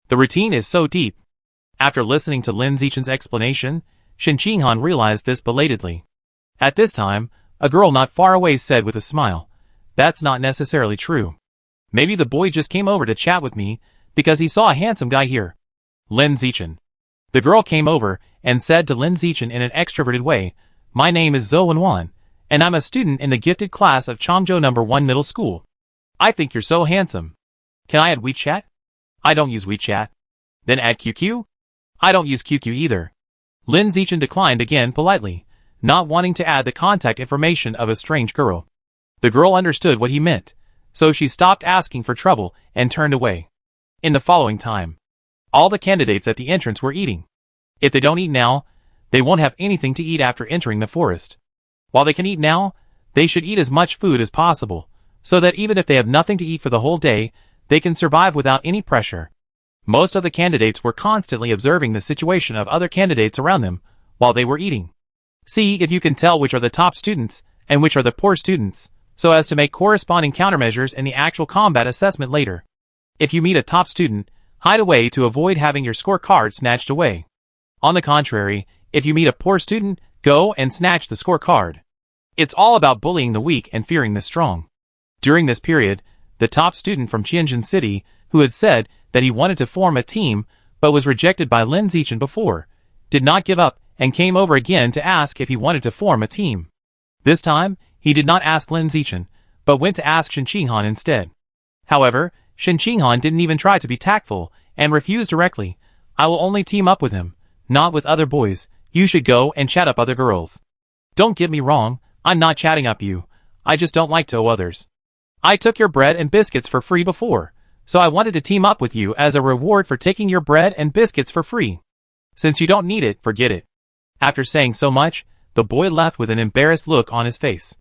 The routine is so deep. After listening to Lin Zichen's explanation, Shen Qinghan realized this belatedly. At this time, a girl not far away said with a smile, "That's not necessarily true. Maybe the boy just came over to chat with me because he saw a handsome guy here." Lin Zichen. The girl came over and said to Lin Zichen in an extroverted way, "My name is Zhou Wenwan, and I'm a student in the gifted class of Changzhou No. 1 Middle School. I think you're so handsome. Can I add WeChat?" "I don't use WeChat." "Then add QQ?" "I don't use QQ either." Lin Zichen declined again politely, not wanting to add the contact information of a strange girl. The girl understood what he meant, so she stopped asking for trouble and turned away. In the following time, all the candidates at the entrance were eating. If they don't eat now, they won't have anything to eat after entering the forest. While they can eat now, they should eat as much food as possible, so that even if they have nothing to eat for the whole day, they can survive without any pressure. Most of the candidates were constantly observing the situation of other candidates around them while they were eating. See if you can tell which are the top students and which are the poor students, so as to make corresponding countermeasures in the actual combat assessment later. If you meet a top student, hide away to avoid having your scorecard snatched away. On the contrary, if you meet a poor student, go and snatch the scorecard. It's all about bullying the weak and fearing the strong. During this period, the top student from Tianjin City, who had said that he wanted to form a team but was rejected by Lin Zichen before, did not give up and came over again to ask if he wanted to form a team. This time, he did not ask Lin Zichen, but went to ask Shen Qinghan instead. However, Shen Qinghan didn't even try to be tactful and refused directly. "I will only team up with him, not with other boys. You should go and chat up other girls." "Don't get me wrong, I'm not chatting up you. I just don't like to owe others. I took your bread and biscuits for free before, so I wanted to team up with you as a reward for taking your bread and biscuits for free. Since you don't need it, forget it." After saying so much, the boy left with an embarrassed look on his face.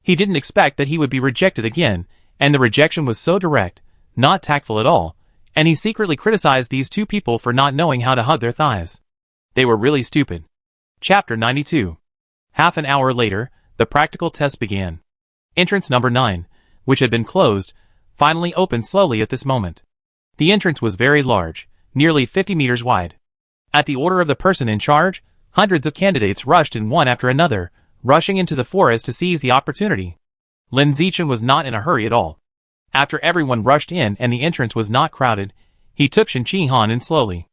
He didn't expect that he would be rejected again, and the rejection was so direct, not tactful at all, and he secretly criticized these two people for not knowing how to hug their thighs. They were really stupid. Chapter 92. Half an hour later, the practical test began. Entrance number 9, which had been closed, finally opened slowly at this moment. The entrance was very large, nearly 50 meters wide. At the order of the person in charge, hundreds of candidates rushed in one after another, rushing into the forest to seize the opportunity. Lin Zichen was not in a hurry at all. After everyone rushed in and the entrance was not crowded, he took Shen Qinghan in slowly.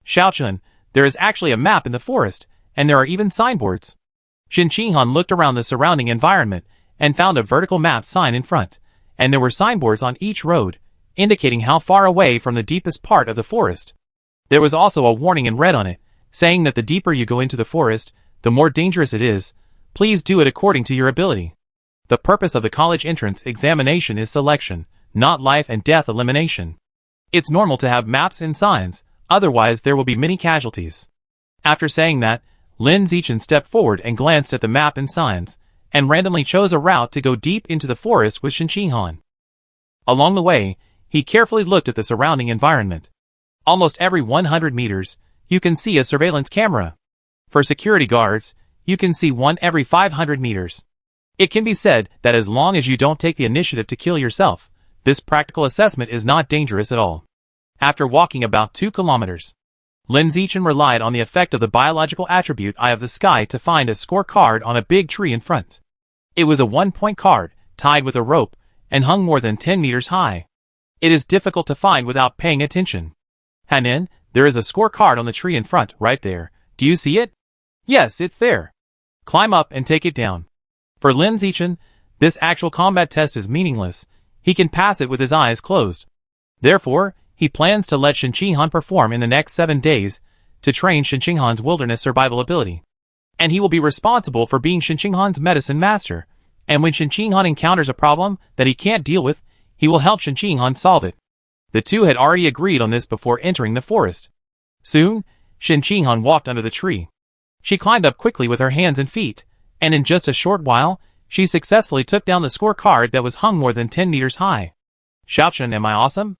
Xiaochun, there is actually a map in the forest, and there are even signboards. Shen Qinghan looked around the surrounding environment and found a vertical map sign in front, and there were signboards on each road, indicating how far away from the deepest part of the forest. There was also a warning in red on it, saying that the deeper you go into the forest, the more dangerous it is. Please do it according to your ability. The purpose of the college entrance examination is selection, not life and death elimination. It's normal to have maps and signs, otherwise there will be many casualties. After saying that, Lin Zichen stepped forward and glanced at the map and signs, and randomly chose a route to go deep into the forest with Shen Qinghan. Along the way, he carefully looked at the surrounding environment. Almost every 100 meters, you can see a surveillance camera. For security guards, you can see one every 500 meters. It can be said that as long as you don't take the initiative to kill yourself, this practical assessment is not dangerous at all. After walking about 2 kilometers, Lin Zichen relied on the effect of the biological attribute Eye of the Sky to find a score card on a big tree in front. It was a 1-point card, tied with a rope, and hung more than 10 meters high. It is difficult to find without paying attention. Hanin, there is a score card on the tree in front, right there. Do you see it? Yes, it's there. Climb up and take it down. For Lin Zichen, this actual combat test is meaningless. He can pass it with his eyes closed. Therefore, he plans to let Shen Qinghan perform in the next 7 days to train Shen Qinghan's wilderness survival ability. And he will be responsible for being Shen Qinghan's medicine master. And when Shen Qinghan encounters a problem that he can't deal with, he will help Shen Qinghan solve it. The two had already agreed on this before entering the forest. Soon, Shen Qinghan walked under the tree. She climbed up quickly with her hands and feet, and in just a short while, she successfully took down the score card that was hung more than 10 meters high. Xiaochun, am I awesome?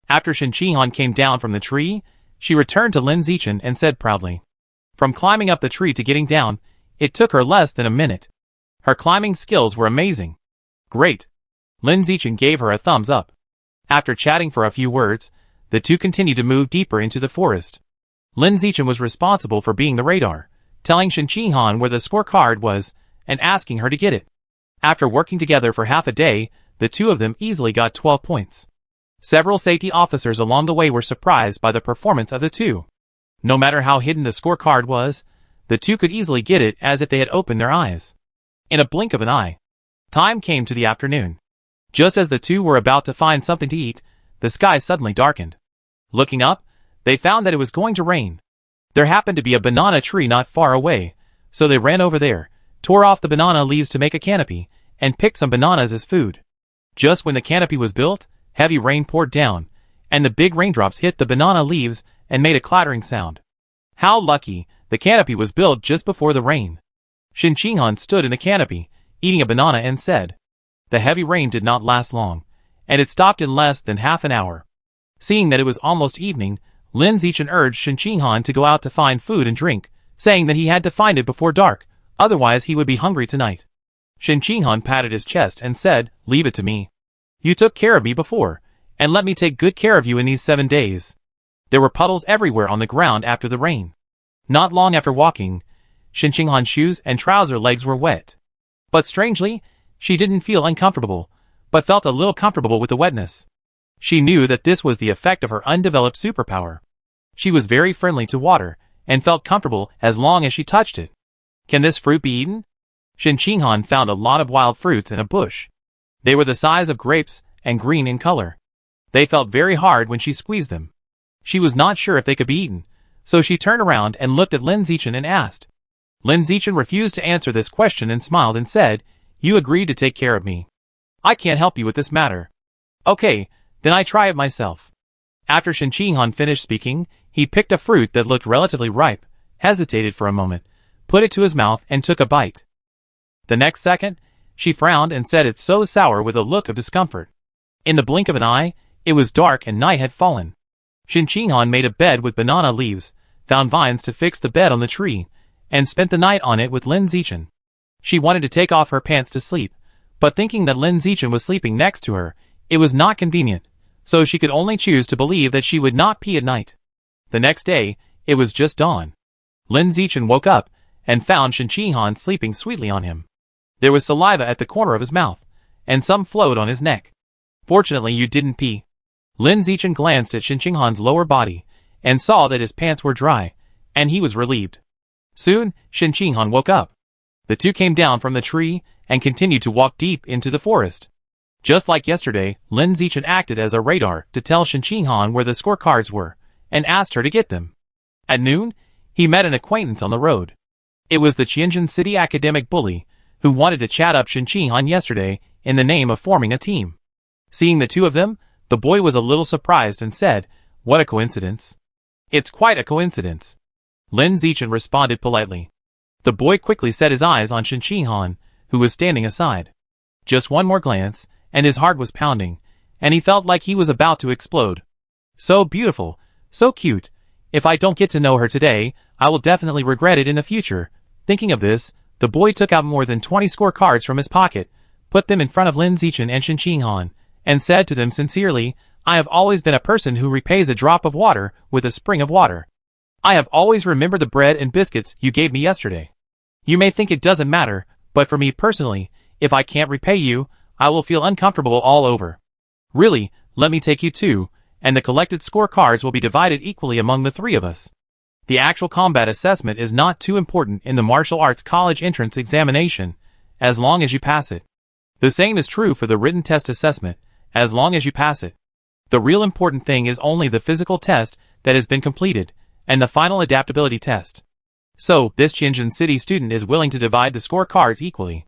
After Shen Qinghan came down from the tree, she returned to Lin Zichen and said proudly. From climbing up the tree to getting down, it took her less than a minute. Her climbing skills were amazing. Great. Lin Zichen gave her a thumbs up. After chatting for a few words, the two continued to move deeper into the forest. Lin Zichen was responsible for being the radar, telling Shen Qinghan where the score card was, and asking her to get it. After working together for half a day, the two of them easily got 12 points. Several safety officers along the way were surprised by the performance of the two. No matter how hidden the score card was, the two could easily get it as if they had opened their eyes. In a blink of an eye, time came to the afternoon. Just as the two were about to find something to eat, the sky suddenly darkened. Looking up, they found that it was going to rain. There happened to be a banana tree not far away, so they ran over there, tore off the banana leaves to make a canopy, and picked some bananas as food. Just when the canopy was built, heavy rain poured down, and the big raindrops hit the banana leaves and made a clattering sound. How lucky, the canopy was built just before the rain. Shen Qinghan stood in the canopy, eating a banana and said. The heavy rain did not last long, and it stopped in less than half an hour. Seeing that it was almost evening, Lin Zichen urged Shen Qinghan to go out to find food and drink, saying that he had to find it before dark, otherwise he would be hungry tonight. Shen Qinghan patted his chest and said, Leave it to me. You took care of me before, and let me take good care of you in these 7 days. There were puddles everywhere on the ground after the rain. Not long after walking, Shen Qinghan's shoes and trouser legs were wet. But strangely, she didn't feel uncomfortable, but felt a little comfortable with the wetness. She knew that this was the effect of her undeveloped superpower. She was very friendly to water, and felt comfortable as long as she touched it. Can this fruit be eaten? Shen Qinghan found a lot of wild fruits in a bush. They were the size of grapes and green in color. They felt very hard when she squeezed them. She was not sure if they could be eaten, so she turned around and looked at Lin Zichen and asked. Lin Zichen refused to answer this question and smiled and said, You agreed to take care of me. I can't help you with this matter. Okay, then I try it myself. After Shen Qinghan finished speaking, he picked a fruit that looked relatively ripe, hesitated for a moment, put it to his mouth and took a bite. The next second, she frowned and said it's so sour with a look of discomfort. In the blink of an eye, it was dark and night had fallen. Shen Qinghan made a bed with banana leaves, found vines to fix the bed on the tree, and spent the night on it with Lin Zichen. She wanted to take off her pants to sleep, but thinking that Lin Zichen was sleeping next to her, it was not convenient, so she could only choose to believe that she would not pee at night. The next day, it was just dawn. Lin Zichen woke up and found Shen Qinghan sleeping sweetly on him. There was saliva at the corner of his mouth, and some flowed on his neck. Fortunately you didn't pee. Lin Zichen glanced at Shin Qinghan's lower body, and saw that his pants were dry, and he was relieved. Soon, Shin Qinghan woke up. The two came down from the tree, and continued to walk deep into the forest. Just like yesterday, Lin Zichen acted as a radar to tell Shin Qinghan where the scorecards were, and asked her to get them. At noon, he met an acquaintance on the road. It was the Tianjin City academic bully, who wanted to chat up Shin Qinghan yesterday in the name of forming a team. Seeing the two of them, the boy was a little surprised and said, "What a coincidence." "It's quite a coincidence." Lin Zichen responded politely. The boy quickly set his eyes on Shin Qinghan, who was standing aside. Just one more glance, and his heart was pounding, and he felt like he was about to explode. So beautiful, so cute. If I don't get to know her today, I will definitely regret it in the future. Thinking of this, the boy took out more than 20 scorecards from his pocket, put them in front of Lin Zichen and Shin Qinghan, and said to them sincerely, "I have always been a person who repays a drop of water with a spring of water. I have always remembered the bread and biscuits you gave me yesterday. You may think it doesn't matter, but for me personally, if I can't repay you, I will feel uncomfortable all over. Really, let me take you too, and the collected scorecards will be divided equally among the three of us." The actual combat assessment is not too important in the martial arts college entrance examination, as long as you pass it. The same is true for the written test assessment, as long as you pass it. The real important thing is only the physical test that has been completed, and the final adaptability test. So, this Tianjin City student is willing to divide the scorecards equally.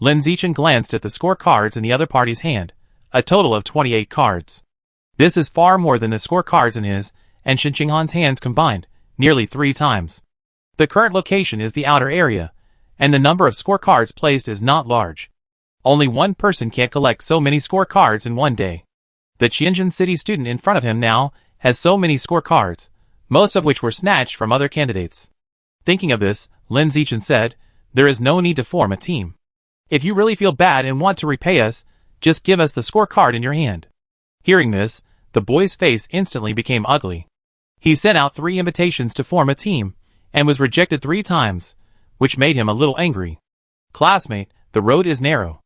Lin Zichen glanced at the scorecards in the other party's hand, a total of 28 cards. This is far more than the scorecards in his and Shin Qinghan's hands combined, nearly 3 times. The current location is the outer area, and the number of scorecards placed is not large. Only one person can't collect so many scorecards in one day. The Tianjin City student in front of him now has so many scorecards, most of which were snatched from other candidates. Thinking of this, Lin Zichen said, "There is no need to form a team. If you really feel bad and want to repay us, just give us the scorecard in your hand." Hearing this, the boy's face instantly became ugly. He sent out 3 invitations to form a team, and was rejected 3 times, which made him a little angry. "Classmate, the road is narrow."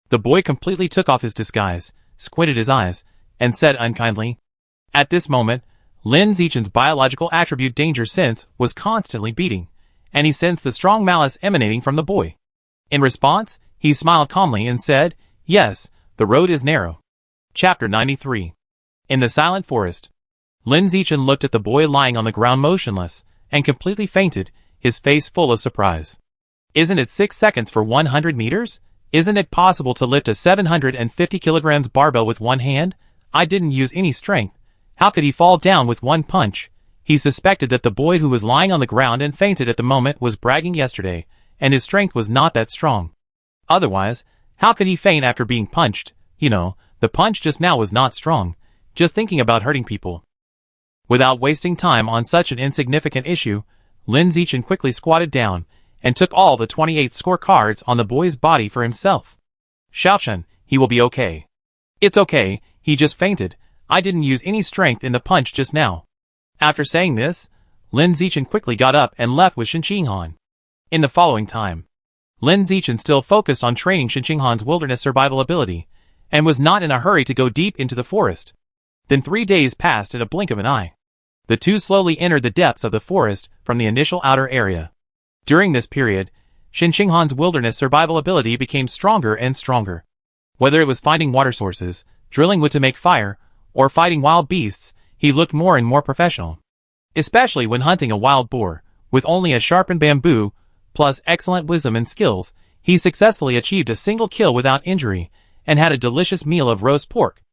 The boy completely took off his disguise, squinted his eyes, and said unkindly. At this moment, Lin Zichen's biological attribute danger sense was constantly beating, and he sensed the strong malice emanating from the boy. In response, he smiled calmly and said, "Yes, the road is narrow." Chapter 93. In the silent forest, Lin Zichen looked at the boy lying on the ground motionless, and completely fainted, his face full of surprise. "Isn't it 6 seconds for 100 meters? Isn't it possible to lift a 750 kilograms barbell with one hand? I didn't use any strength. How could he fall down with one punch?" He suspected that the boy who was lying on the ground and fainted at the moment was bragging yesterday, and his strength was not that strong. Otherwise, how could he faint after being punched? The punch just now was not strong, just thinking about hurting people. Without wasting time on such an insignificant issue, Lin Zichen quickly squatted down, and took all the 28 scorecards on the boy's body for himself. "Xiaochen, he will be okay." "It's okay, he just fainted. I didn't use any strength in the punch just now." After saying this, Lin Zichen quickly got up and left with Shin Qinghan. In the following time, Lin Zichen still focused on training Shin Qinghan's wilderness survival ability, and was not in a hurry to go deep into the forest. Then 3 days passed in a blink of an eye. The two slowly entered the depths of the forest from the initial outer area. During this period, Shin Qinghan's wilderness survival ability became stronger and stronger. Whether it was finding water sources, drilling wood to make fire, or fighting wild beasts, he looked more and more professional. Especially when hunting a wild boar, with only a sharpened bamboo, plus excellent wisdom and skills, he successfully achieved a single kill without injury, and had a delicious meal of roast pork.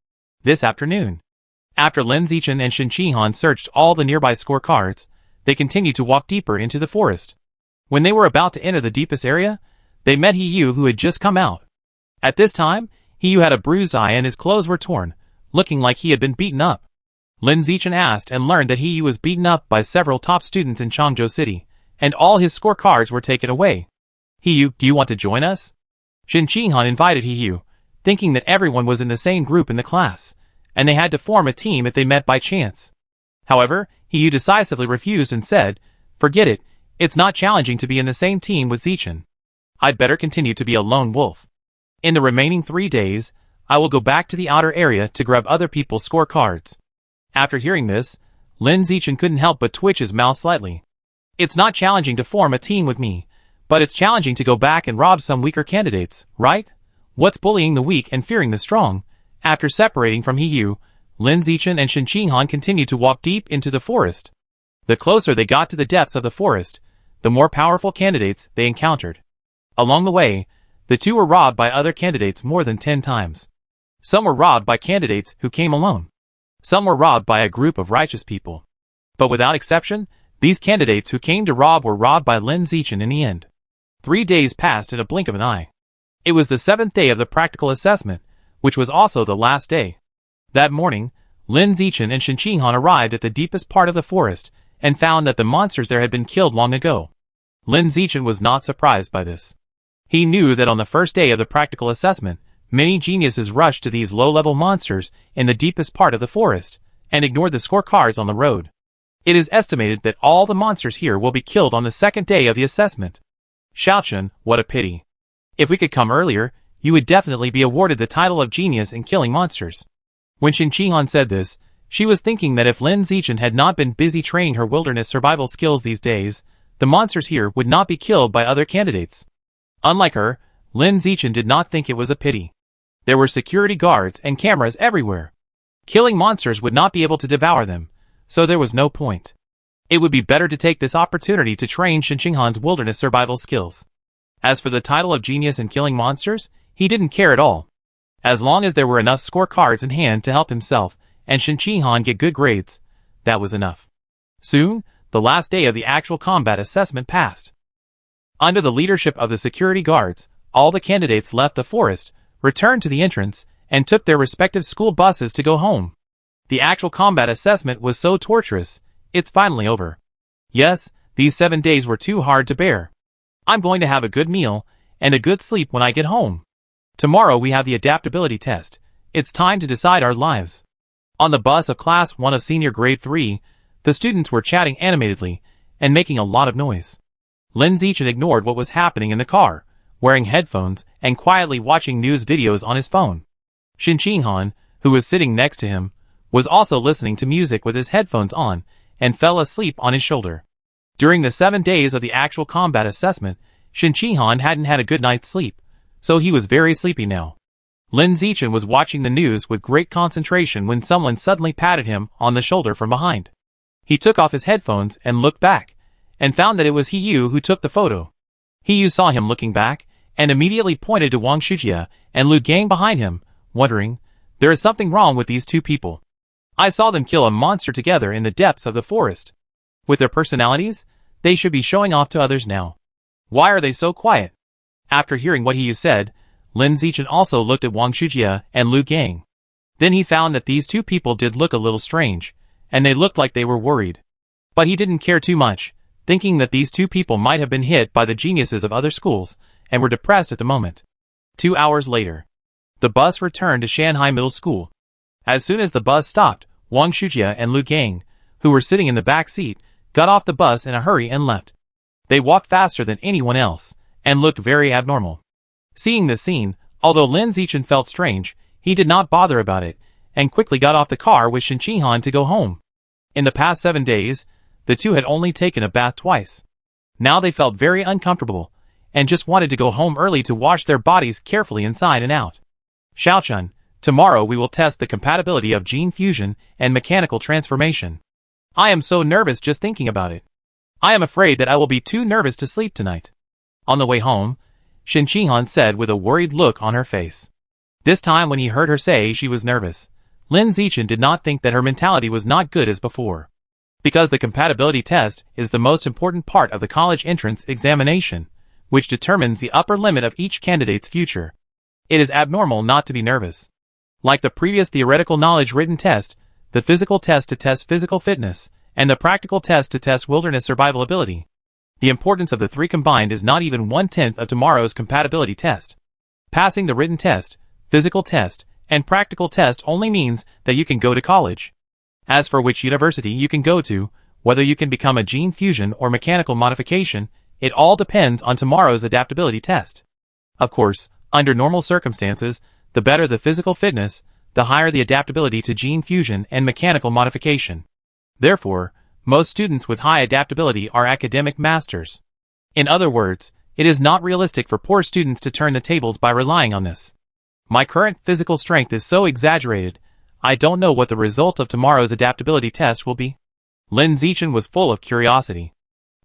This afternoon, after Lin Zichen and Shin Qinghan searched all the nearby scorecards, they continued to walk deeper into the forest. When they were about to enter the deepest area, they met He Yu, who had just come out. At this time, He Yu had a bruised eye and his clothes were torn, looking like he had been beaten up. Lin Zichen asked and learned that He Yu was beaten up by several top students in Changzhou City, and all his scorecards were taken away. "He Yu, do you want to join us?" Shin Qinghan invited He Yu, thinking that everyone was in the same group in the class, and they had to form a team if they met by chance. However, He Yu decisively refused and said, "Forget it, it's not challenging to be in the same team with Zichen. I'd better continue to be a lone wolf." In the remaining 3 days, I will go back to the outer area to grab other people's scorecards. After hearing this, Lin Zichen couldn't help but twitch his mouth slightly. It's not challenging to form a team with me, but it's challenging to go back and rob some weaker candidates, right? What's bullying the weak and fearing the strong? After separating from He-Yu, Lin Zichen and Shen Qinghan continued to walk deep into the forest. The closer they got to the depths of the forest, the more powerful candidates they encountered. Along the way, the two were robbed by other candidates more than 10 times. Some were robbed by candidates who came alone. Some were robbed by a group of righteous people. But without exception, these candidates who came to rob were robbed by Lin Zichen in the end. 3 days passed in a blink of an eye. It was the 7th day of the practical assessment, which was also the last day. That morning, Lin Zichen and Shen Qinghan arrived at the deepest part of the forest and found that the monsters there had been killed long ago. Lin Zichen was not surprised by this. He knew that on the first day of the practical assessment, many geniuses rushed to these low-level monsters in the deepest part of the forest and ignored the scorecards on the road. It is estimated that all the monsters here will be killed on the 2nd day of the assessment. Xiaochun, what a pity. If we could come earlier, you would definitely be awarded the title of genius in killing monsters. When Shen Qinghan said this, she was thinking that if Lin Zichen had not been busy training her wilderness survival skills these days, the monsters here would not be killed by other candidates. Unlike her, Lin Zichen did not think it was a pity. There were security guards and cameras everywhere. Killing monsters would not be able to devour them, so there was no point. It would be better to take this opportunity to train Shen Qinghan's wilderness survival skills. As for the title of genius in killing monsters, he didn't care at all. As long as there were enough scorecards in hand to help himself and Shen Qinghan get good grades, that was enough. Soon, the last day of the actual combat assessment passed. Under the leadership of the security guards, all the candidates left the forest, returned to the entrance, and took their respective school buses to go home. The actual combat assessment was so torturous, it's finally over. Yes, these 7 days were too hard to bear. I'm going to have a good meal and a good sleep when I get home. Tomorrow we have the adaptability test. It's time to decide our lives. On the bus of Class 1 of Senior Grade 3, the students were chatting animatedly and making a lot of noise. Lin Zichen ignored what was happening in the car, wearing headphones and quietly watching news videos on his phone. Shen Qinghan, who was sitting next to him, was also listening to music with his headphones on and fell asleep on his shoulder. During the 7 days of the actual combat assessment, Shen Qinghan hadn't had a good night's sleep, so he was very sleepy now. Lin Zichen was watching the news with great concentration when someone suddenly patted him on the shoulder from behind. He took off his headphones and looked back, and found that it was He-Yu who took the photo. He-Yu saw him looking back, and immediately pointed to Wang Shujie and Lu Gang behind him, wondering, there is something wrong with these two people. I saw them kill a monster together in the depths of the forest. With their personalities, they should be showing off to others now. Why are they so quiet? After hearing what He-Yu said, Lin Zichen also looked at Wang Shujie and Lu Gang. Then he found that these two people did look a little strange, and they looked like they were worried. But he didn't care too much, thinking that these two people might have been hit by the geniuses of other schools, and were depressed at the moment. 2 hours later, the bus returned to Shanghai Middle School. As soon as the bus stopped, Wang Shujie and Lu Gang, who were sitting in the back seat, got off the bus in a hurry and left. They walked faster than anyone else, and looked very abnormal. Seeing this scene, although Lin Zichen felt strange, he did not bother about it, and quickly got off the car with Shen Qinghan to go home. In the past 7 days, the two had only taken a bath twice. Now they felt very uncomfortable, and just wanted to go home early to wash their bodies carefully inside and out. Xiaochun, tomorrow we will test the compatibility of gene fusion and mechanical transformation. I am so nervous just thinking about it. I am afraid that I will be too nervous to sleep tonight. On the way home, Shen Qinghan said with a worried look on her face. This time when he heard her say she was nervous, Lin Zichen did not think that her mentality was not good as before. Because the compatibility test is the most important part of the college entrance examination, which determines the upper limit of each candidate's future. It is abnormal not to be nervous. Like the previous theoretical knowledge written test, the physical test to test physical fitness, and the practical test to test wilderness survival ability. The importance of the three combined is not even 1/10 of tomorrow's compatibility test. Passing the written test, physical test, and practical test only means that you can go to college. As for which university you can go to, whether you can become a gene fusion or mechanical modification, it all depends on tomorrow's adaptability test. Of course, Under normal circumstances, the better the physical fitness, the higher the adaptability to gene fusion and mechanical modification. Therefore, most students with high adaptability are academic masters. In other words, it is not realistic for poor students to turn the tables by relying on this. My current physical strength is so exaggerated, I don't know what the result of tomorrow's adaptability test will be. Lin Zichen was full of curiosity.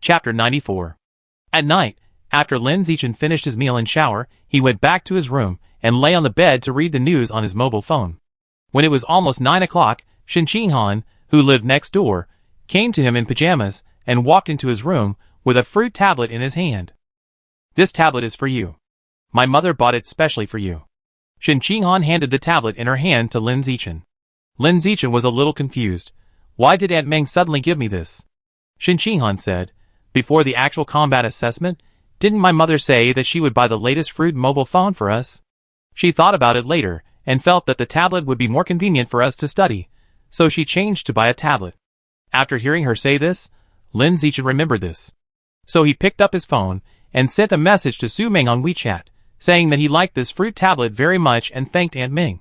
Chapter 94. At night, after Lin Zichen finished his meal and shower, he went back to his room and lay on the bed to read the news on his mobile phone. When it was almost 9 o'clock, Shen Qinghan, who lived next door, came to him in pajamas and walked into his room with a fruit tablet in his hand. This tablet is for you. My mother bought it specially for you. Shen Qinghan handed the tablet in her hand to Lin Zichen. Lin Zichen was a little confused. Why did Aunt Meng suddenly give me this? Shen Qinghan said, before the actual combat assessment, didn't my mother say that she would buy the latest fruit mobile phone for us? She thought about it later and felt that the tablet would be more convenient for us to study, so she changed to buy a tablet. After hearing her say this, Lin Zichen remembered this. So he picked up his phone and sent a message to Su Ming on WeChat, saying that he liked this fruit tablet very much and thanked Aunt Ming.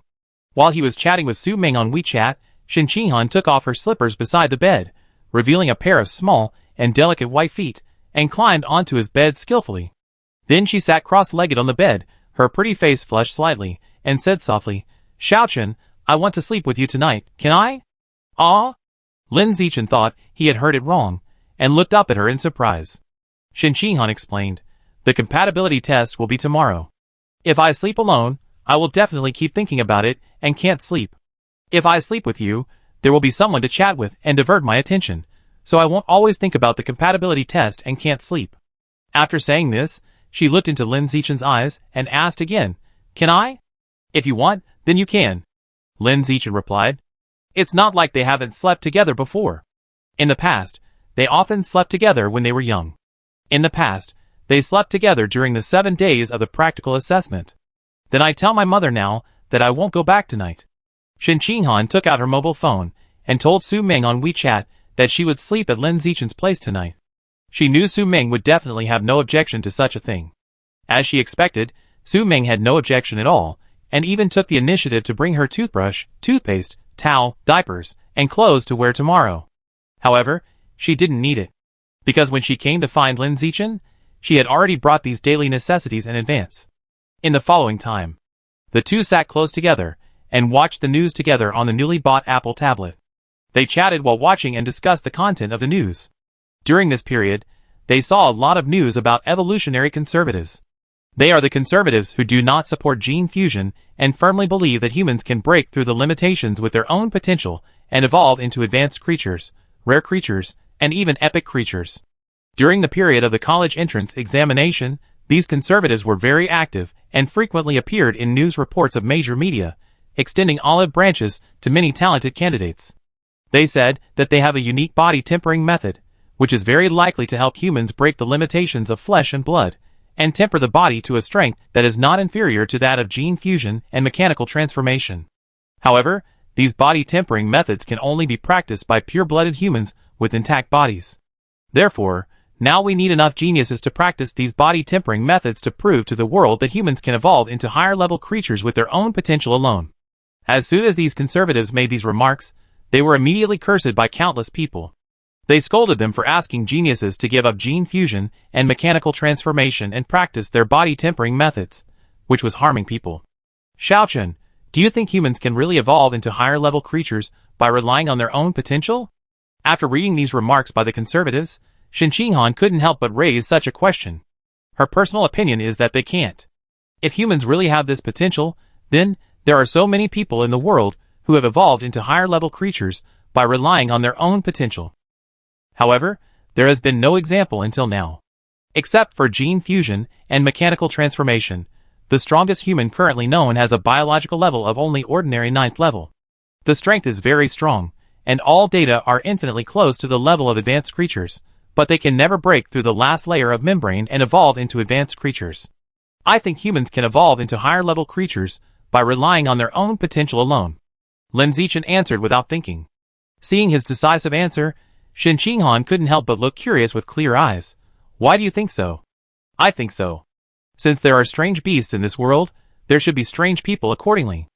While he was chatting with Su Ming on WeChat, Shen Qinghan took off her slippers beside the bed, revealing a pair of small and delicate white feet, and climbed onto his bed skillfully. Then she sat cross-legged on the bed, her pretty face flushed slightly, and said softly, Xiaochen, I want to sleep with you tonight, can I? Ah? Lin Zichen thought he had heard it wrong, and looked up at her in surprise. Shen Qinghan explained, the compatibility test will be tomorrow. If I sleep alone, I will definitely keep thinking about it and can't sleep. If I sleep with you, there will be someone to chat with and divert my attention, so I won't always think about the compatibility test and can't sleep. After saying this, she looked into Lin Zichen's eyes and asked again, Can I? If you want, then you can. Lin Zichen replied. It's not like they haven't slept together before. In the past, they often slept together when they were young. In the past, they slept together during the 7 days of the practical assessment. Then I tell my mother now that I won't go back tonight. Shen Qinghan took out her mobile phone and told Su Ming on WeChat that she would sleep at Lin Zichen's place tonight. She knew Su Ming would definitely have no objection to such a thing. As she expected, Su Ming had no objection at all, and even took the initiative to bring her toothbrush, toothpaste, towel, diapers, and clothes to wear tomorrow. However, she didn't need it, because when she came to find Lin Zichen, she had already brought these daily necessities in advance. In the following time, the two sat close together and watched the news together on the newly bought Apple tablet. They chatted while watching and discussed the content of the news. During this period, they saw a lot of news about evolutionary conservatives. They are the conservatives who do not support gene fusion and firmly believe that humans can break through the limitations with their own potential and evolve into advanced creatures, rare creatures, and even epic creatures. During the period of the college entrance examination, these conservatives were very active and frequently appeared in news reports of major media, extending olive branches to many talented candidates. They said that they have a unique body tempering method, which is very likely to help humans break the limitations of flesh and blood, and temper the body to a strength that is not inferior to that of gene fusion and mechanical transformation. However, these body tempering methods can only be practiced by pure-blooded humans with intact bodies. Therefore, now we need enough geniuses to practice these body tempering methods to prove to the world that humans can evolve into higher-level creatures with their own potential alone. As soon as these conservatives made these remarks, they were immediately cursed by countless people. They scolded them for asking geniuses to give up gene fusion and mechanical transformation and practice their body tempering methods, which was harming people. Xiaochen, do you think humans can really evolve into higher-level creatures by relying on their own potential? After reading these remarks by the conservatives, Shen Qinghan couldn't help but raise such a question. Her personal opinion is that they can't. If humans really have this potential, then there are so many people in the world who have evolved into higher-level creatures by relying on their own potential. However, there has been no example until now. Except for gene fusion and mechanical transformation, the strongest human currently known has a biological level of only ordinary 9th level. The strength is very strong, and all data are infinitely close to the level of advanced creatures, but they can never break through the last layer of membrane and evolve into advanced creatures. I think humans can evolve into higher-level creatures by relying on their own potential alone. Lin Zichen answered without thinking. Seeing his decisive answer, Shen Qinghan couldn't help but look curious with clear eyes. Why do you think so? I think so. Since there are strange beasts in this world, there should be strange people accordingly.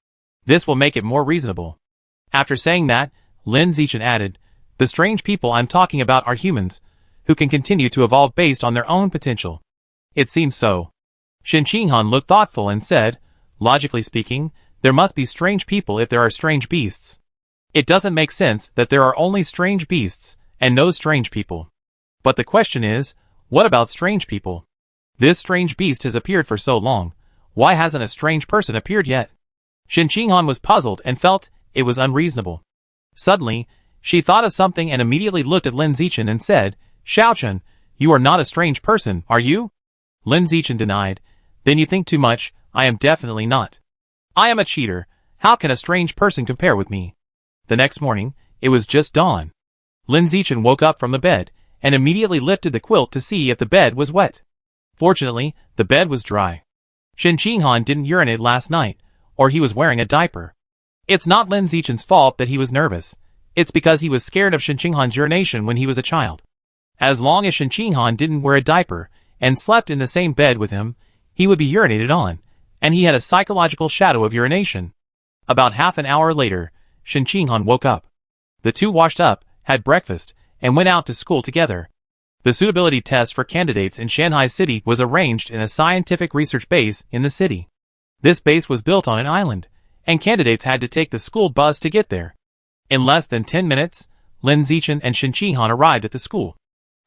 This will make it more reasonable. After saying that, Lin Zichen added, the strange people I'm talking about are humans, who can continue to evolve based on their own potential. It seems so. Shen Qinghan looked thoughtful and said, logically speaking, there must be strange people if there are strange beasts. It doesn't make sense that there are only strange beasts and no strange people. But the question is, what about strange people? This strange beast has appeared for so long. Why hasn't a strange person appeared yet? Shen Qinghan was puzzled and felt it was unreasonable. Suddenly, she thought of something and immediately looked at Lin Zichen and said, Xiaochen, you are not a strange person, are you? Lin Zichen denied. Then you think too much. I am definitely not. I am a cheater. How can a strange person compare with me? The next morning, it was just dawn. Lin Zichen woke up from the bed and immediately lifted the quilt to see if the bed was wet. Fortunately, the bed was dry. Shen Qinghan didn't urinate last night, or he was wearing a diaper. It's not Lin Zichen's fault that he was nervous. It's because he was scared of Shen Qinghan's urination when he was a child. As long as Shen Qinghan didn't wear a diaper and slept in the same bed with him, he would be urinated on, and he had a psychological shadow of urination. About half an hour later, Shen Qinghan woke up. The two washed up, had breakfast, and went out to school together. The suitability test for candidates in Shanghai City was arranged in a scientific research base in the city. This base was built on an island, and candidates had to take the school bus to get there. In less than 10 minutes, Lin Zichen and Shen Qinghan arrived at the school.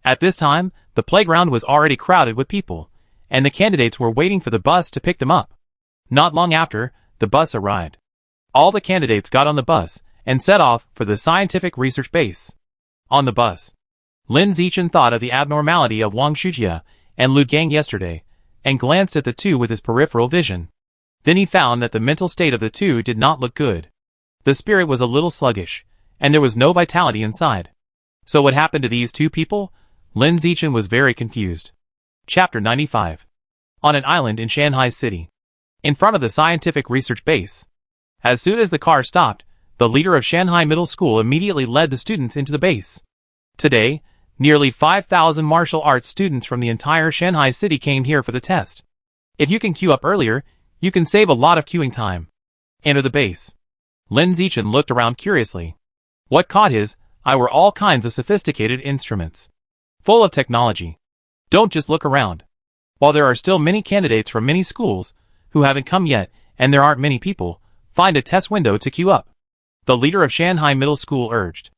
At this time, the playground was already crowded with people, and the candidates were waiting for the bus to pick them up. Not long after, the bus arrived. All the candidates got on the bus and set off for the scientific research base. On the bus, Lin Zichen thought of the abnormality of Wang Shujia and Lu Gang yesterday, and glanced at the two with his peripheral vision. Then he found that the mental state of the two did not look good. The spirit was a little sluggish, and there was no vitality inside. So what happened to these two people? Lin Zichen was very confused. Chapter 95. On an island in Shanghai City. In front of the scientific research base. As soon as the car stopped, the leader of Shanghai Middle School immediately led the students into the base. Today, nearly 5,000 martial arts students from the entire Shanghai City came here for the test. If you can queue up earlier, you can save a lot of queuing time. Enter the base. Lin Zichen looked around curiously. What caught his eye were all kinds of sophisticated instruments. Full of technology. Don't just look around. While there are still many candidates from many schools who haven't come yet, and there aren't many people, find a test window to queue up. The leader of Shanghai Middle School urged.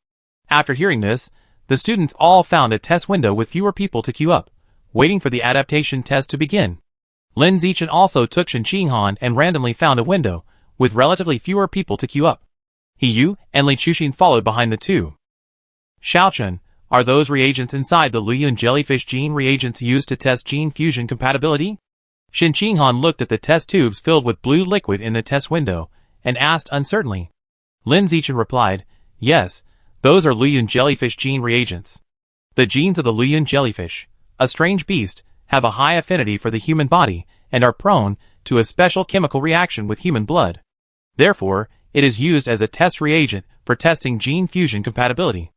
After hearing this, the students all found a test window with fewer people to queue up, waiting for the adaptation test to begin. Lin Zichen also took Shen Qinghan and randomly found a window with relatively fewer people to queue up. He Yu and Li Chuxin followed behind the two. Xiaochen, are those reagents inside the Luyun jellyfish gene reagents used to test gene fusion compatibility? Shen Qinghan looked at the test tubes filled with blue liquid in the test window and asked uncertainly. Lin Zichen replied, yes, those are Luyun jellyfish gene reagents. The genes of the Luyun jellyfish, a strange beast, have a high affinity for the human body and are prone to a special chemical reaction with human blood. Therefore, it is used as a test reagent for testing gene fusion compatibility.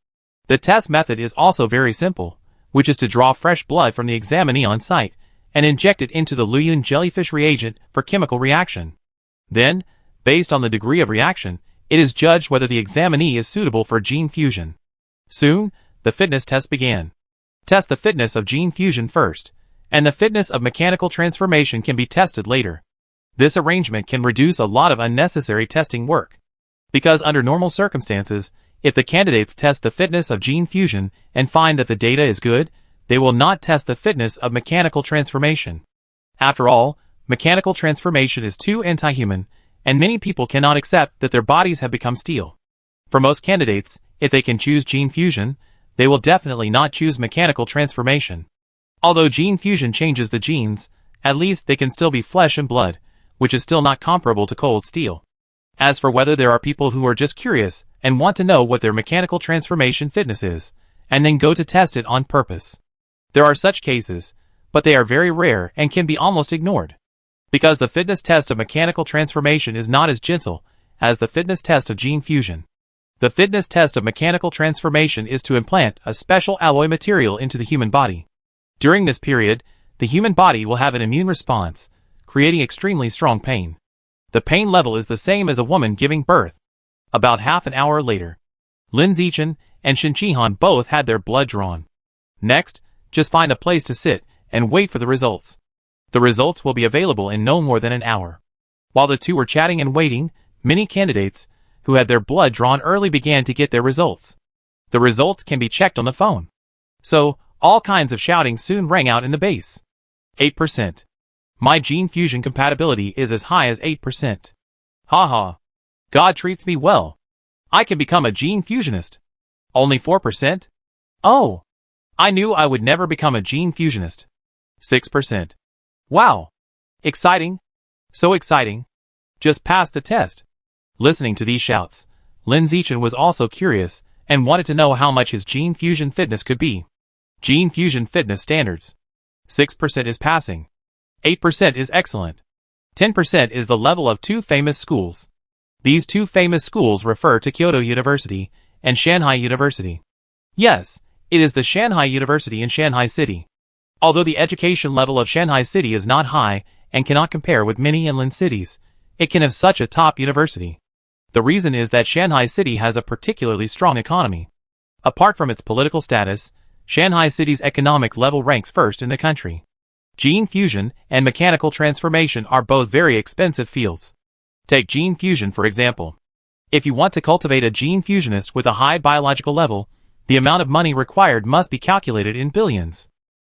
The test method is also very simple, which is to draw fresh blood from the examinee on site and inject it into the Luyun jellyfish reagent for chemical reaction. Then, based on the degree of reaction, it is judged whether the examinee is suitable for gene fusion. Soon, the fitness test began. Test the fitness of gene fusion first, and the fitness of mechanical transformation can be tested later. This arrangement can reduce a lot of unnecessary testing work. Because under normal circumstances, if the candidates test the fitness of gene fusion and find that the data is good, they will not test the fitness of mechanical transformation. After all, mechanical transformation is too anti-human, and many people cannot accept that their bodies have become steel. For most candidates, if they can choose gene fusion, they will definitely not choose mechanical transformation. Although gene fusion changes the genes, at least they can still be flesh and blood, which is still not comparable to cold steel. As for whether there are people who are just curious and want to know what their mechanical transformation fitness is, and then go to test it on purpose. There are such cases, but they are very rare and can be almost ignored. Because the fitness test of mechanical transformation is not as gentle as the fitness test of gene fusion. The fitness test of mechanical transformation is to implant a special alloy material into the human body. During this period, the human body will have an immune response, creating extremely strong pain. The pain level is the same as a woman giving birth. About half an hour later, Lin Zichen and Shen Qihan both had their blood drawn. Next, just find a place to sit and wait for the results. The results will be available in no more than an hour. While the two were chatting and waiting, many candidates who had their blood drawn early began to get their results. The results can be checked on the phone. So, all kinds of shouting soon rang out in the base. 8%. My gene fusion compatibility is as high as 8%. Haha. God treats me well. I can become a gene fusionist. Only 4%? Oh. I knew I would never become a gene fusionist. 6%. Wow. Exciting. So exciting. Just passed the test. Listening to these shouts, Lin Zichen was also curious and wanted to know how much his gene fusion fitness could be. Gene fusion fitness standards. 6% is passing. 8% is excellent. 10% is the level of two famous schools. These two famous schools refer to Kyoto University and Shanghai University. Yes, it is the Shanghai University in Shanghai City. Although the education level of Shanghai City is not high and cannot compare with many inland cities, it can have such a top university. The reason is that Shanghai City has a particularly strong economy. Apart from its political status, Shanghai City's economic level ranks first in the country. Gene fusion and mechanical transformation are both very expensive fields. Take gene fusion for example. If you want to cultivate a gene fusionist with a high biological level, the amount of money required must be calculated in billions.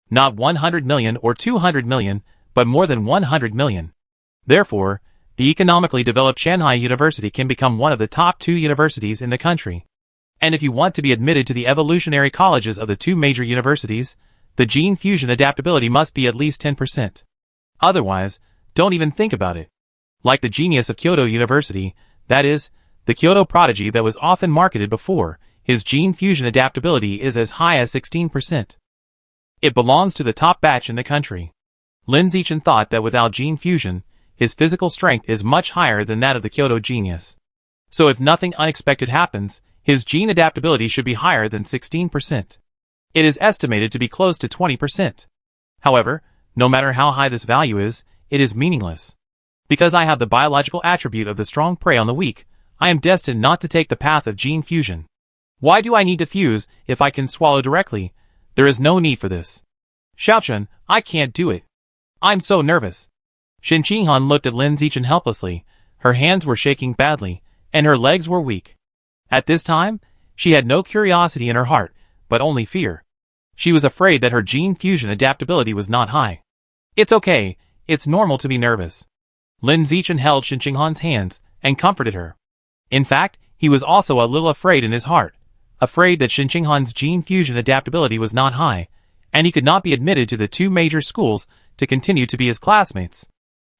Not 100 million or 200 million, but more than 100 million. Therefore, the economically developed Shanghai University can become one of the top 2 universities in the country. And if you want to be admitted to the evolutionary colleges of the 2 major universities, the gene fusion adaptability must be at least 10%. Otherwise, don't even think about it. Like the genius of Kyoto University, that is, the Kyoto prodigy that was often marketed before, his gene fusion adaptability is as high as 16%. It belongs to the top batch in the country. Lin Zichen thought that without gene fusion, his physical strength is much higher than that of the Kyoto genius. So if nothing unexpected happens, his gene adaptability should be higher than 16%. It is estimated to be close to 20%. However, no matter how high this value is, it is meaningless. Because I have the biological attribute of the strong prey on the weak, I am destined not to take the path of gene fusion. Why do I need to fuse if I can swallow directly? There is no need for this. Xiaochun, I can't do it. I'm so nervous. Shen Qihan looked at Lin Zichen helplessly. Her hands were shaking badly, and her legs were weak. At this time, she had no curiosity in her heart, but only fear. She was afraid that her gene fusion adaptability was not high. It's okay, it's normal to be nervous. Lin Zichen held Shen Qihan's hands and comforted her. In fact, he was also a little afraid in his heart, afraid that Shen Qihan's gene fusion adaptability was not high, and he could not be admitted to the 2 major schools to continue to be his classmates.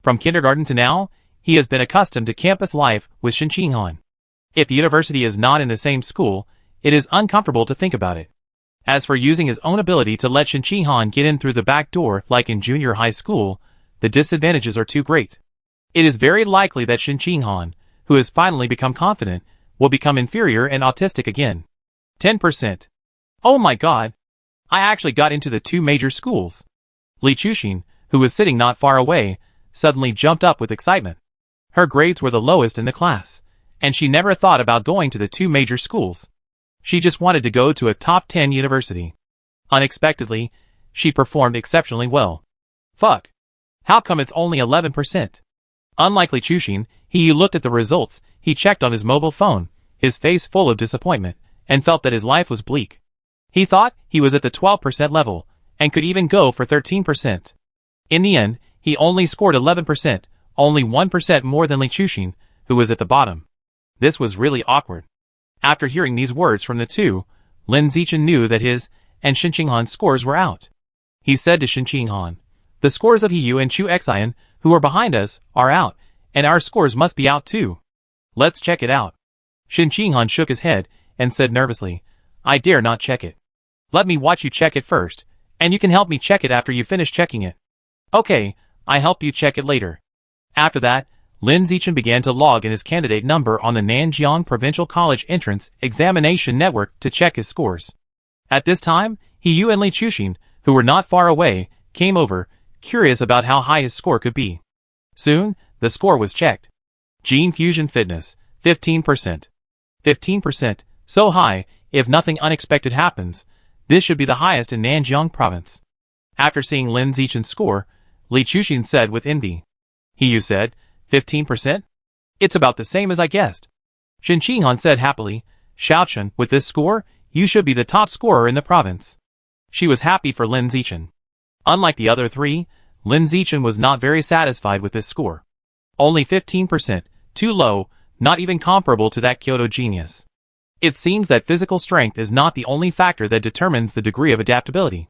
From kindergarten to now, he has been accustomed to campus life with Shen Qihan. If the university is not in the same school, it is uncomfortable to think about it. As for using his own ability to let Shen Qihan get in through the back door like in junior high school, the disadvantages are too great. It is very likely that Shen Qihan, who has finally become confident, will become inferior and autistic again. 10%. Oh my god! I actually got into the 2 major schools. Li Chuxin, who was sitting not far away, suddenly jumped up with excitement. Her grades were the lowest in the class, and she never thought about going to the 2 major schools. She just wanted to go to a top 10 university. Unexpectedly, she performed exceptionally well. Fuck. How come it's only 11%? Unlike Li Chuxin, he looked at the results, he checked on his mobile phone, his face full of disappointment, and felt that his life was bleak. He thought he was at the 12% level, and could even go for 13%. In the end, he only scored 11%, only 1% more than Li Chuxin, who was at the bottom. This was really awkward. After hearing these words from the 2, Lin Zichen knew that his and Shen Qihan's scores were out. He said to Shen Qihan, "The scores of Yu and Chu Xian, who are behind us, are out, and our scores must be out too. Let's check it out." Shen Qihan shook his head and said nervously, "I dare not check it. Let me watch you check it first, and you can help me check it after you finish checking it." "Okay, I help you check it later." After that, Lin Zichen began to log in his candidate number on the Nanjiang Provincial College Entrance Examination Network to check his scores. At this time, Yu and Li Chuxin, who were not far away, came over, curious about how high his score could be. Soon, the score was checked. Gene Fusion Fitness, 15%. 15%, so high, if nothing unexpected happens, this should be the highest in Nanjiang province. After seeing Lin Zichen's score, Li Chuxin said with envy. You said, 15%? It's about the same as I guessed. Shen Qinghan said happily, Xiaochen, with this score, you should be the top scorer in the province. She was happy for Lin Zichen. Unlike the other three, Lin Zichen was not very satisfied with this score. Only 15%, too low, not even comparable to that Kyoto genius. It seems that physical strength is not the only factor that determines the degree of adaptability.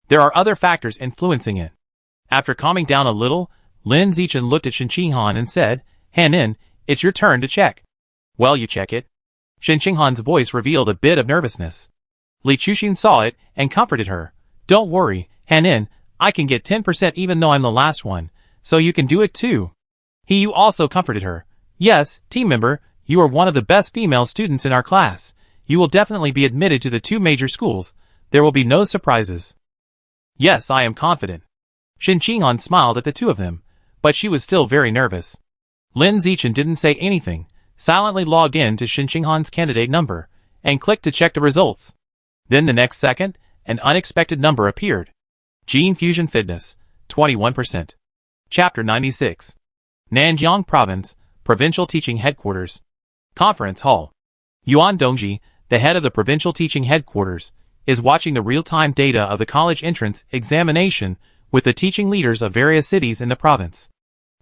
There are other factors influencing it. After calming down a little, Lin Zichen looked at Shen Qinghan and said, Hanin, it's your turn to check. Well, you check it. Shen Qinghan's voice revealed a bit of nervousness. Li Chuxin saw it and comforted her. Don't worry, Hanin, I can get 10% even though I'm the last one, so you can do it too. He also comforted her. Yes, team member, you are one of the best female students in our class. You will definitely be admitted to the 2 major schools. There will be no surprises. Yes, I am confident. Shen Qinghan smiled at the two of them, but she was still very nervous. Lin Zichen didn't say anything, silently logged in to Shen Qinghan's candidate number, and clicked to check the results. Then the next second, an unexpected number appeared. Gene Fusion Fitness, 21%. Chapter 96. Nanjiang Province, Provincial Teaching Headquarters. Conference Hall. Yuan Dongji, the head of the Provincial Teaching Headquarters, is watching the real-time data of the college entrance examination with the teaching leaders of various cities in the province.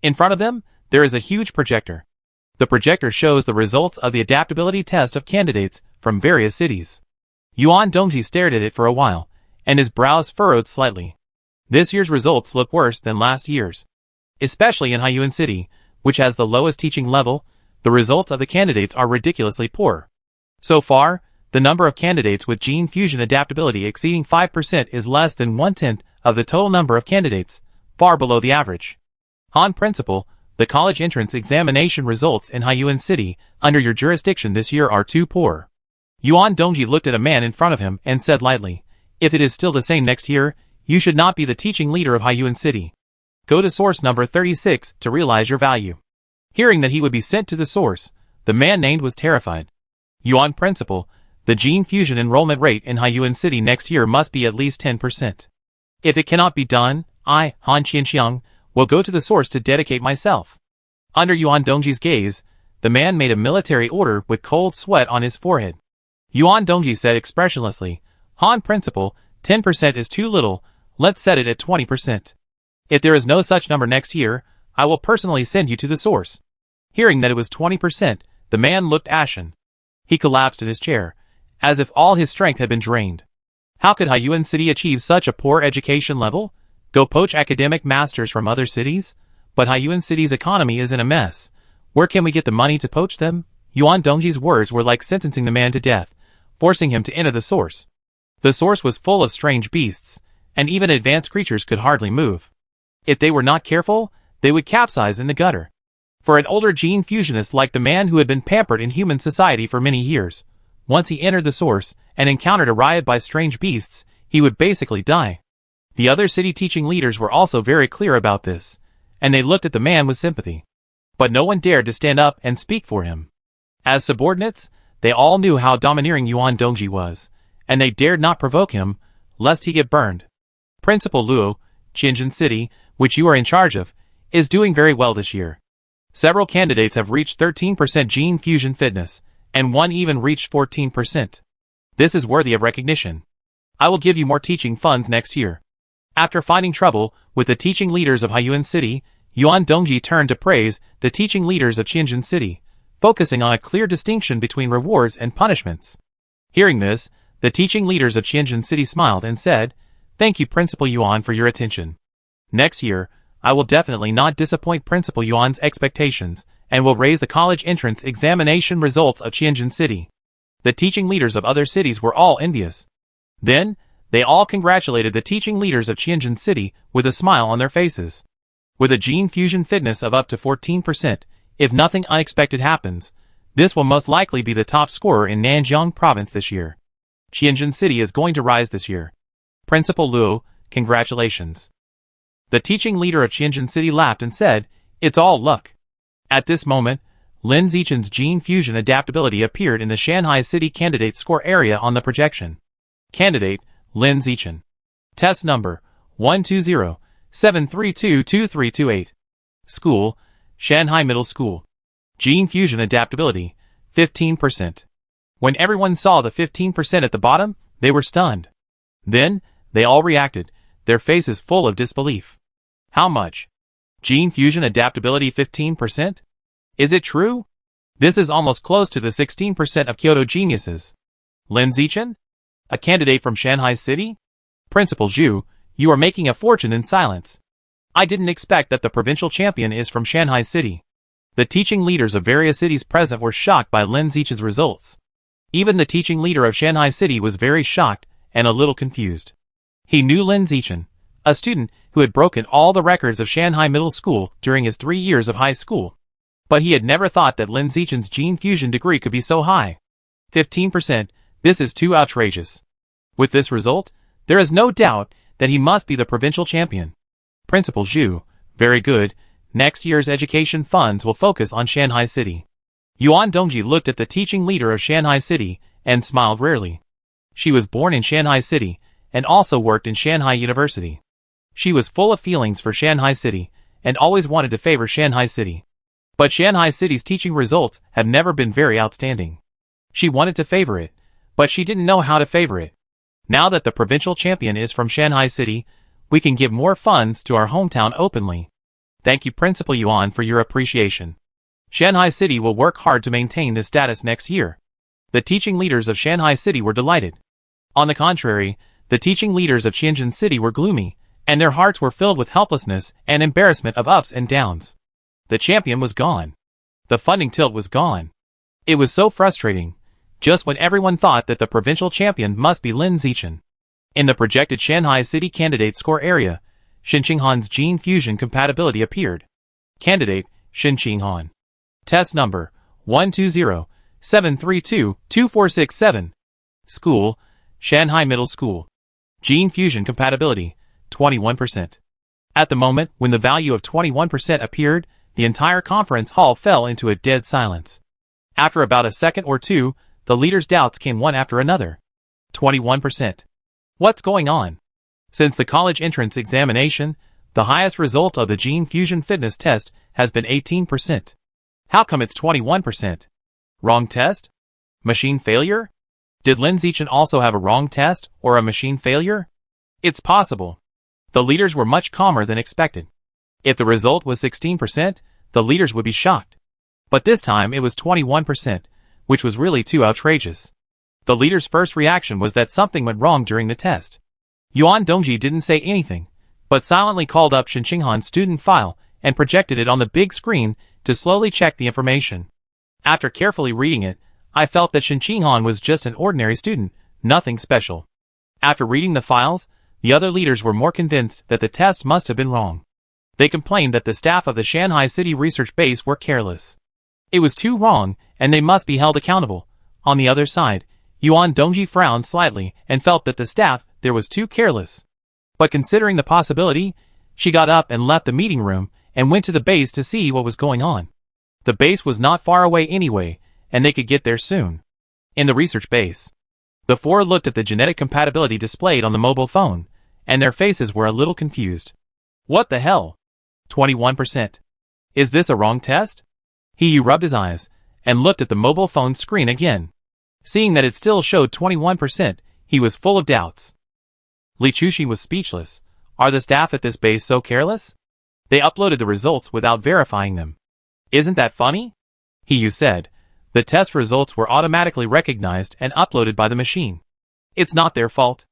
In front of them, there is a huge projector. The projector shows the results of the adaptability test of candidates from various cities. Yuan Dongji stared at it for a while, and his brows furrowed slightly. This year's results look worse than last year's. Especially in Haiyuan City, which has the lowest teaching level, the results of the candidates are ridiculously poor. So far, the number of candidates with gene fusion adaptability exceeding 5% is less than 1/10 of the total number of candidates, far below the average. On principle, the college entrance examination results in Haiyuan City under your jurisdiction this year are too poor. Yuan Dongji looked at a man in front of him and said lightly, if it is still the same next year, you should not be the teaching leader of Haiyuan City. Go to source number 36 to realize your value. Hearing that he would be sent to the source, the man named was terrified. Yuan principle, the gene fusion enrollment rate in Haiyuan City next year must be at least 10%. If it cannot be done, I, Han Qianxiang, will go to the source to dedicate myself. Under Yuan Dongji's gaze, the man made a military order with cold sweat on his forehead. Yuan Dongji said expressionlessly, Han principle, 10% is too little, let's set it at 20%. If there is no such number next year, I will personally send you to the source. Hearing that it was 20%, the man looked ashen. He collapsed in his chair, as if all his strength had been drained. How could Haiyuan City achieve such a poor education level? Go poach academic masters from other cities? But Haiyuan City's economy is in a mess. Where can we get the money to poach them? Yuan Dongji's words were like sentencing the man to death, forcing him to enter the source. The source was full of strange beasts, and even advanced creatures could hardly move. If they were not careful, they would capsize in the gutter. For an older gene fusionist like the man who had been pampered in human society for many years, once he entered the source and encountered a riot by strange beasts, he would basically die. The other city teaching leaders were also very clear about this, and they looked at the man with sympathy. But no one dared to stand up and speak for him. As subordinates, they all knew how domineering Yuan Dongji was, and they dared not provoke him, lest he get burned. Principal Luo, Tianjin City, which you are in charge of, is doing very well this year. Several candidates have reached 13% gene fusion fitness, and one even reached 14%. This is worthy of recognition. I will give you more teaching funds next year. After finding trouble with the teaching leaders of Haiyuan City, Yuan Dongji turned to praise the teaching leaders of Tianjin City, focusing on a clear distinction between rewards and punishments. Hearing this, the teaching leaders of Tianjin City smiled and said, Thank you Principal Yuan for your attention. Next year, I will definitely not disappoint Principal Yuan's expectations, and will raise the college entrance examination results of Tianjin City. The teaching leaders of other cities were all envious. Then, they all congratulated the teaching leaders of Tianjin City with a smile on their faces. With a gene fusion fitness of up to 14%, if nothing unexpected happens, this will most likely be the top scorer in Nanjiang province this year. Tianjin City is going to rise this year. Principal Luo, congratulations. The teaching leader of Tianjin City laughed and said, "It's all luck." At this moment, Lin Zichen's gene fusion adaptability appeared in the Shanghai City candidate score area on the projection. Candidate, Lin Zichen. Test number, 120-732-2328. School, Shanghai Middle School. Gene fusion adaptability, 15%. When everyone saw the 15% at the bottom, they were stunned. Then, they all reacted, their faces full of disbelief. How much? Gene fusion adaptability 15%? Is it true? This is almost close to the 16% of Kyoto geniuses. Lin Zichen? A candidate from Shanghai City? Principal Zhu, you are making a fortune in silence. I didn't expect that the provincial champion is from Shanghai City. The teaching leaders of various cities present were shocked by Lin Zichen's results. Even the teaching leader of Shanghai City was very shocked and a little confused. He knew Lin Zichen, a student who had broken all the records of Shanghai Middle School during his 3 years of high school. But he had never thought that Lin Zichen's gene fusion degree could be so high. 15%, this is too outrageous. With this result, there is no doubt that he must be the provincial champion. Principal Zhu, very good, next year's education funds will focus on Shanghai City. Yuan Dongji looked at the teaching leader of Shanghai City and smiled rarely. She was born in Shanghai City and also worked in Shanghai University. She was full of feelings for Shanghai City and always wanted to favor Shanghai City. But Shanghai City's teaching results have never been very outstanding. She wanted to favor it, but she didn't know how to favor it. Now that the provincial champion is from Shanghai City, we can give more funds to our hometown openly. Thank you Principal Yuan for your appreciation. Shanghai City will work hard to maintain this status next year. The teaching leaders of Shanghai City were delighted. On the contrary, the teaching leaders of Tianjin City were gloomy, and their hearts were filled with helplessness and embarrassment of ups and downs. The champion was gone. The funding tilt was gone. It was so frustrating, just when everyone thought that the provincial champion must be Lin Zichen. In the projected Shanghai City candidate score area, Shin Qinghan's gene fusion compatibility appeared. Candidate, Shin Qinghan. Test number, 120-732-2467. School, Shanghai Middle School. Gene fusion compatibility, 21%. At the moment when the value of 21% appeared, the entire conference hall fell into a dead silence. After about a second or two, the leader's doubts came one after another. 21%. What's going on? Since the college entrance examination, the highest result of the gene fusion fitness test has been 18%. How come it's 21%? Wrong test? Machine failure? Did Lin Zichen also have a wrong test or a machine failure? It's possible. The leaders were much calmer than expected. If the result was 16%, the leaders would be shocked. But this time it was 21%, which was really too outrageous. The leader's first reaction was that something went wrong during the test. Yuan Dongji didn't say anything, but silently called up Shin Qinghan's student file and projected it on the big screen to slowly check the information. After carefully reading it, I felt that Shin Qinghan was just an ordinary student, nothing special. After reading the files, the other leaders were more convinced that the test must have been wrong. They complained that the staff of the Shanghai City Research Base were careless. It was too wrong, and they must be held accountable. On the other side, Yuan Dongji frowned slightly and felt that the staff there was too careless. But considering the possibility, she got up and left the meeting room and went to the base to see what was going on. The base was not far away anyway, and they could get there soon. In the research base, the four looked at the genetic compatibility displayed on the mobile phone, and their faces were a little confused. What the hell? 21%. Is this a wrong test? He rubbed his eyes and looked at the mobile phone screen again. Seeing that it still showed 21%, he was full of doubts. Li Chuxi was speechless. Are the staff at this base so careless? They uploaded the results without verifying them. Isn't that funny? He said. The test results were automatically recognized and uploaded by the machine. It's not their fault.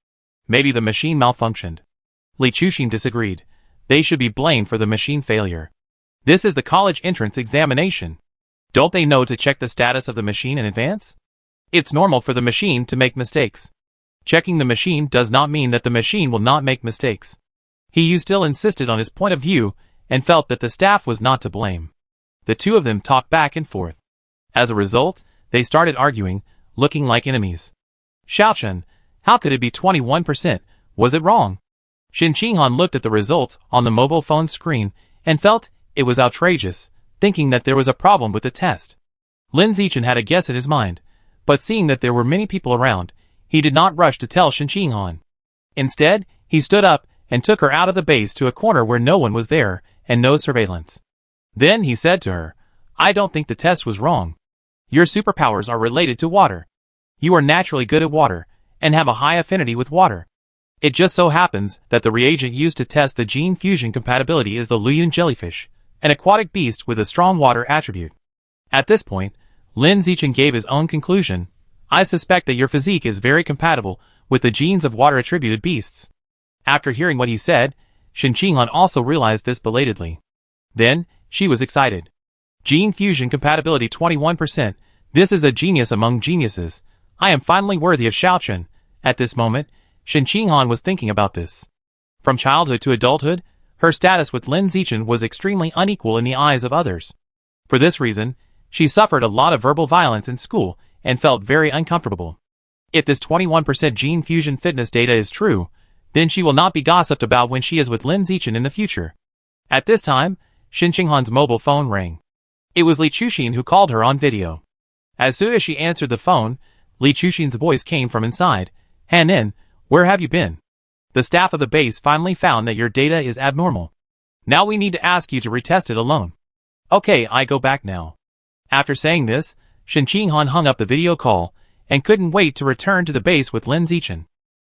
Maybe the machine malfunctioned. Li Chuxi disagreed. They should be blamed for the machine failure. This is the college entrance examination. Don't they know to check the status of the machine in advance? It's normal for the machine to make mistakes. Checking the machine does not mean that the machine will not make mistakes. He still insisted on his point of view and felt that the staff was not to blame. The two of them talked back and forth. As a result, they started arguing, looking like enemies. Xiaochen, how could it be 21%? Was it wrong? Shin Qinghan looked at the results on the mobile phone screen and felt it was outrageous, thinking that there was a problem with the test. Lin Zichen had a guess in his mind, but seeing that there were many people around, he did not rush to tell Shin Qinghan. Instead, he stood up and took her out of the base to a corner where no one was there and no surveillance. Then he said to her, "I don't think the test was wrong. Your superpowers are related to water. You are naturally good at water and have a high affinity with water. It just so happens that the reagent used to test the gene fusion compatibility is the Luyun jellyfish, an aquatic beast with a strong water attribute." At this point, Lin Zichen gave his own conclusion. "I suspect that your physique is very compatible with the genes of water-attributed beasts." After hearing what he said, Shin Qinghan also realized this belatedly. Then, she was excited. Gene fusion compatibility 21%. This is a genius among geniuses. I am finally worthy of Xiaochen. At this moment, Shin Qinghan was thinking about this. From childhood to adulthood, her status with Lin Zichen was extremely unequal in the eyes of others. For this reason, she suffered a lot of verbal violence in school and felt very uncomfortable. If this 21% gene fusion fitness data is true, then she will not be gossiped about when she is with Lin Zichen in the future. At this time, Shin Qinghan's mobile phone rang. It was Li Chuxin who called her on video. As soon as she answered the phone, Li Chuxin's voice came from inside. "Han In, where have you been? The staff of the base finally found that your data is abnormal. Now we need to ask you to retest it alone." "Okay, I go back now." After saying this, Shin Qinghan hung up the video call and couldn't wait to return to the base with Lin Zichen.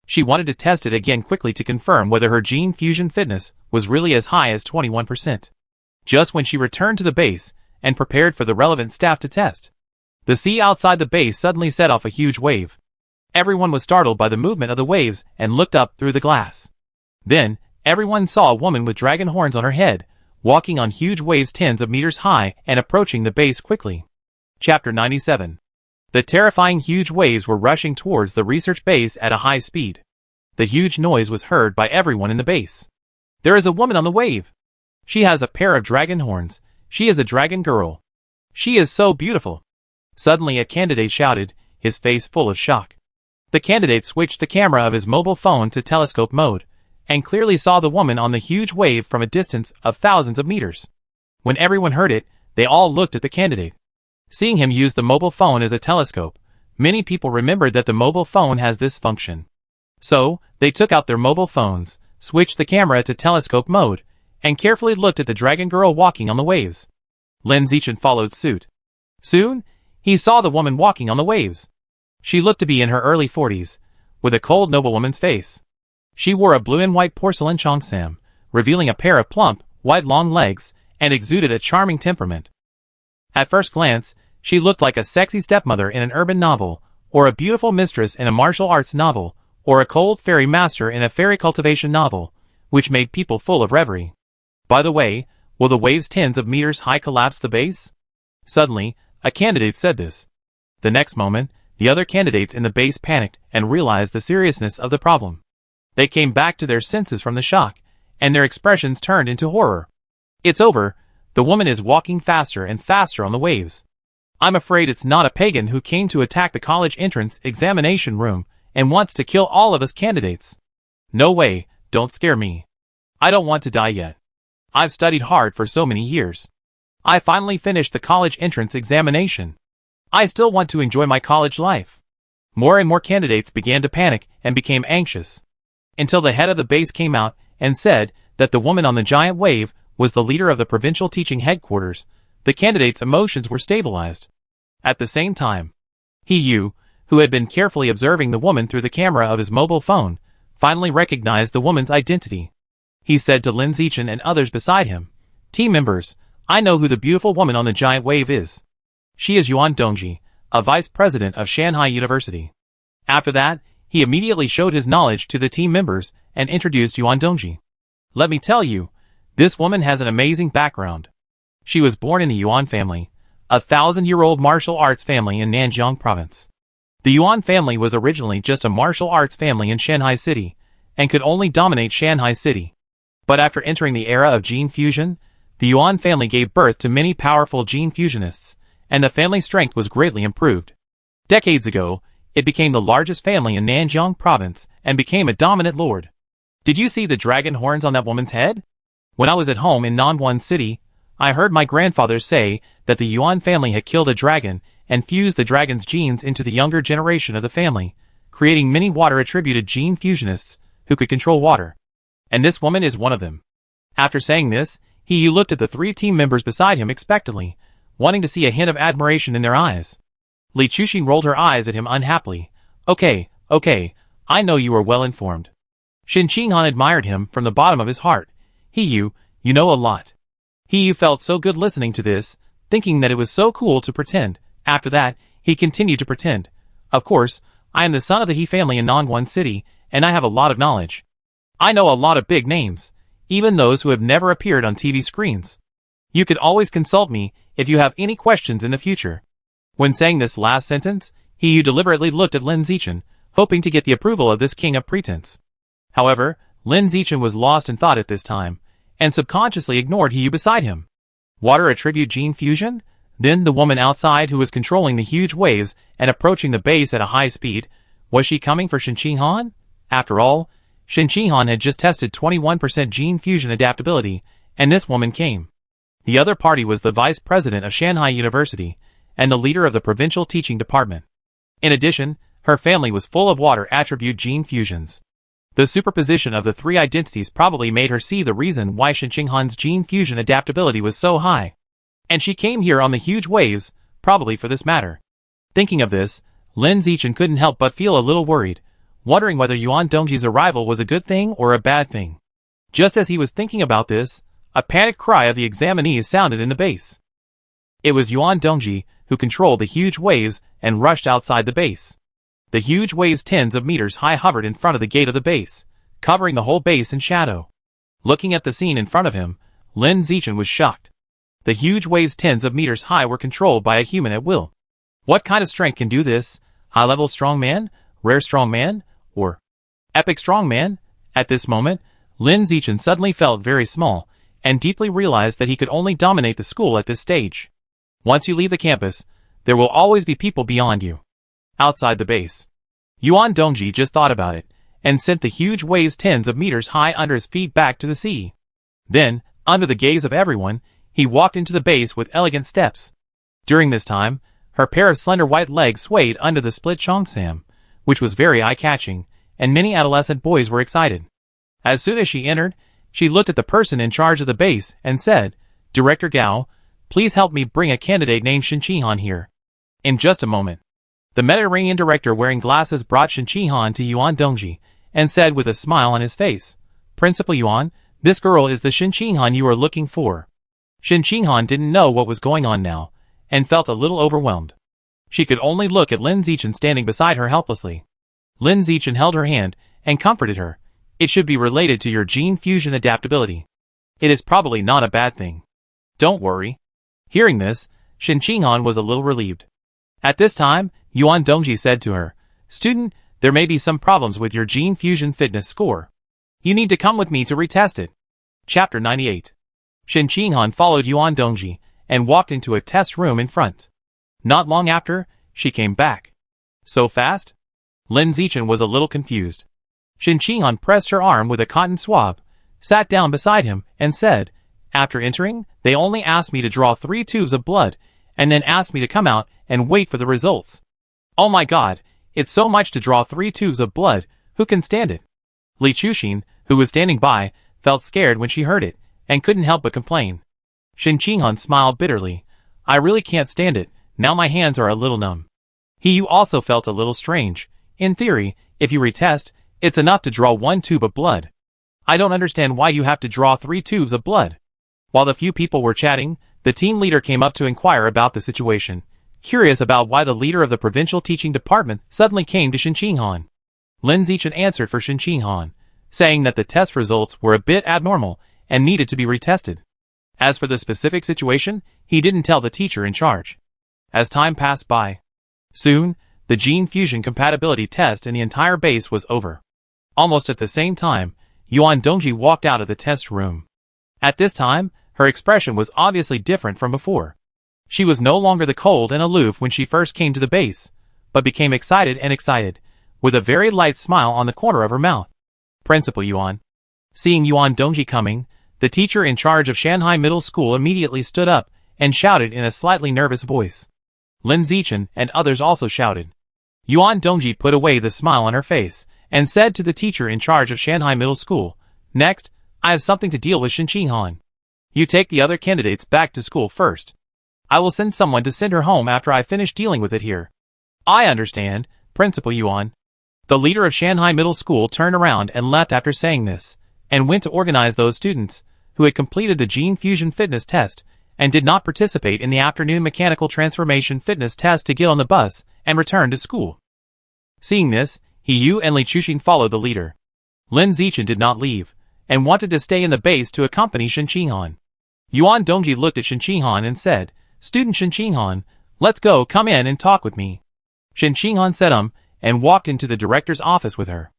She wanted to test it again quickly to confirm whether her gene fusion fitness was really as high as 21%. Just when she returned to the base and prepared for the relevant staff to test, the sea outside the base suddenly set off a huge wave. Everyone was startled by the movement of the waves and looked up through the glass. Then, everyone saw a woman with dragon horns on her head, walking on huge waves tens of meters high and approaching the base quickly. Chapter 97. The terrifying huge waves were rushing towards the research base at a high speed. The huge noise was heard by everyone in the base. "There is a woman on the wave. She has a pair of dragon horns. She is a dragon girl. She is so beautiful." Suddenly a candidate shouted, his face full of shock. The candidate switched the camera of his mobile phone to telescope mode, and clearly saw the woman on the huge wave from a distance of thousands of meters. When everyone heard it, they all looked at the candidate. Seeing him use the mobile phone as a telescope, many people remembered that the mobile phone has this function. So, they took out their mobile phones, switched the camera to telescope mode, and carefully looked at the dragon girl walking on the waves. Lin Zichen followed suit. Soon, he saw the woman walking on the waves. She looked to be in her early 40s, with a cold noblewoman's face. She wore a blue and white porcelain cheongsam, revealing a pair of plump, white long legs, and exuded a charming temperament. At first glance, she looked like a sexy stepmother in an urban novel, or a beautiful mistress in a martial arts novel, or a cold fairy master in a fairy cultivation novel, which made people full of reverie. By the way, will the waves tens of meters high collapse the base? Suddenly, a candidate said this. The next moment, the other candidates in the base panicked and realized the seriousness of the problem. They came back to their senses from the shock, and their expressions turned into horror. "It's over. The woman is walking faster and faster on the waves. I'm afraid it's not a pagan who came to attack the college entrance examination room and wants to kill all of us candidates. No way, don't scare me. I don't want to die yet. I've studied hard for so many years. I finally finished the college entrance examination. I still want to enjoy my college life." More and more candidates began to panic and became anxious, until the head of the base came out and said that the woman on the giant wave was the leader of the provincial teaching headquarters. The candidates' emotions were stabilized. At the same time, Yu, who had been carefully observing the woman through the camera of his mobile phone, finally recognized the woman's identity. He said to Lin Zichen and others beside him, "Team members, I know who the beautiful woman on the giant wave is. She is Yuan Dongji, a vice president of Shanghai University." After that, he immediately showed his knowledge to the team members and introduced Yuan Dongji. "Let me tell you, this woman has an amazing background. She was born in the Yuan family, a 1,000-year-old martial arts family in Nanjiang province. The Yuan family was originally just a martial arts family in Shanghai City, and could only dominate Shanghai City. But after entering the era of gene fusion, the Yuan family gave birth to many powerful gene fusionists, and the family strength was greatly improved. Decades ago, it became the largest family in Nanjiang province and became a dominant lord. Did you see the dragon horns on that woman's head? When I was at home in Nanwan City, I heard my grandfather say that the Yuan family had killed a dragon and fused the dragon's genes into the younger generation of the family, creating many water-attributed gene fusionists who could control water. And this woman is one of them. After saying this, he looked at the 3 team members beside him expectantly, wanting to see a hint of admiration in their eyes. Li Chuxing rolled her eyes at him unhappily. Okay, I know you are well informed. Shen Qinghan admired him from the bottom of his heart. You know a lot. He felt so good listening to this, thinking that it was so cool to pretend. After that, he continued to pretend. Of course, I am the son of the He family in Nanwan City, and I have a lot of knowledge. I know a lot of big names, even those who have never appeared on TV screens. You could always consult me if you have any questions in the future. When saying this last sentence, he deliberately looked at Lin Zichen, hoping to get the approval of this king of pretense. However, Lin Zichen was lost in thought at this time, and subconsciously ignored He beside him. Water attribute gene fusion? Then the woman outside who was controlling the huge waves and approaching the base at a high speed, was she coming for Shen Qinghan? After all, Shen Qinghan had just tested 21% gene fusion adaptability, and this woman came. The other party was the vice president of Shanghai University, and the leader of the provincial teaching department. In addition, her family was full of water attribute gene fusions. The superposition of the 3 identities probably made her see the reason why Shen Qinghan's gene fusion adaptability was so high. And she came here on the huge waves, probably for this matter. Thinking of this, Lin Zichen couldn't help but feel a little worried, wondering whether Yuan Dongji's arrival was a good thing or a bad thing. Just as he was thinking about this, a panicked cry of the examinees sounded in the base. It was Yuan Dongji, who controlled the huge waves and rushed outside the base. The huge waves tens of meters high hovered in front of the gate of the base, covering the whole base in shadow. Looking at the scene in front of him, Lin Zichen was shocked. The huge waves tens of meters high were controlled by a human at will. What kind of strength can do this? High-level strongman? Rare strongman? Or epic strongman? At this moment, Lin Zichen suddenly felt very small, and deeply realized that he could only dominate the school at this stage. Once you leave the campus, there will always be people beyond you. Outside the base, Yuan Dongji just thought about it, and sent the huge waves tens of meters high under his feet back to the sea. Then, under the gaze of everyone, he walked into the base with elegant steps. During this time, her pair of slender white legs swayed under the split cheongsam, which was very eye-catching, and many adolescent boys were excited. As soon as she entered, she looked at the person in charge of the base and said, "Director Gao, please help me bring a candidate named Shen Qinghan here." In just a moment, the Mediterranean director wearing glasses brought Shen Qinghan to Yuan Dongji, and said with a smile on his face, "Principal Yuan, this girl is the Shen Qinghan you are looking for." Shen Qinghan didn't know what was going on now, and felt a little overwhelmed. She could only look at Lin Zichen standing beside her helplessly. Lin Zichen held her hand and comforted her. "It should be related to your gene fusion adaptability. It is probably not a bad thing. Don't worry." Hearing this, Shen Qinghan was a little relieved. At this time, Yuan Dongji said to her, "Student, there may be some problems with your gene fusion fitness score. You need to come with me to retest it." Chapter 98. Shen Qinghan followed Yuan Dongji and walked into a test room in front. Not long after, she came back. So fast? Lin Zichen was a little confused. Shen Qinghan pressed her arm with a cotton swab, sat down beside him, and said, "After entering, they only asked me to draw 3 tubes of blood, and then asked me to come out and wait for the results. Oh my god, it's so much to draw 3 tubes of blood, who can stand it?" Li Chuxing, who was standing by, felt scared when she heard it, and couldn't help but complain. Shen Qinghan smiled bitterly. "I really can't stand it, now my hands are a little numb." He also felt a little strange. In theory, if you retest, it's enough to draw 1 tube of blood. I don't understand why you have to draw 3 tubes of blood. While the few people were chatting, the team leader came up to inquire about the situation, curious about why the leader of the provincial teaching department suddenly came to Shen Qinghan. Lin Zichen answered for Shen Qinghan, saying that the test results were a bit abnormal and needed to be retested. As for the specific situation, he didn't tell the teacher in charge. As time passed by, soon, the gene fusion compatibility test in the entire base was over. Almost at the same time, Yuan Dongji walked out of the test room. At this time, her expression was obviously different from before. She was no longer the cold and aloof when she first came to the base, but became excited, with a very light smile on the corner of her mouth. "Principal Yuan, Seeing Yuan Dongji coming, the teacher in charge of Shanghai Middle School immediately stood up and shouted in a slightly nervous voice. Lin Zichen and others also shouted. Yuan Dongji put away the smile on her face and said to the teacher in charge of Shanghai Middle School, "Next, I have something to deal with Shen Qinghan. You take the other candidates back to school first. I will send someone to send her home after I finish dealing with it here." "I understand, Principal Yuan." The leader of Shanghai Middle School turned around and left after saying this, and went to organize those students who had completed the Gene Fusion Fitness Test and did not participate in the afternoon Mechanical Transformation Fitness Test to get on the bus and return to school. Seeing this, He Yu and Li Chuxing followed the leader. Lin Zichen did not leave, and wanted to stay in the base to accompany Shen Qinghan. Yuan Dongji looked at Shen Qinghan and said, "Student Shen Qinghan, let's go, come in and talk with me." Shen Qinghan said and walked into the director's office with her.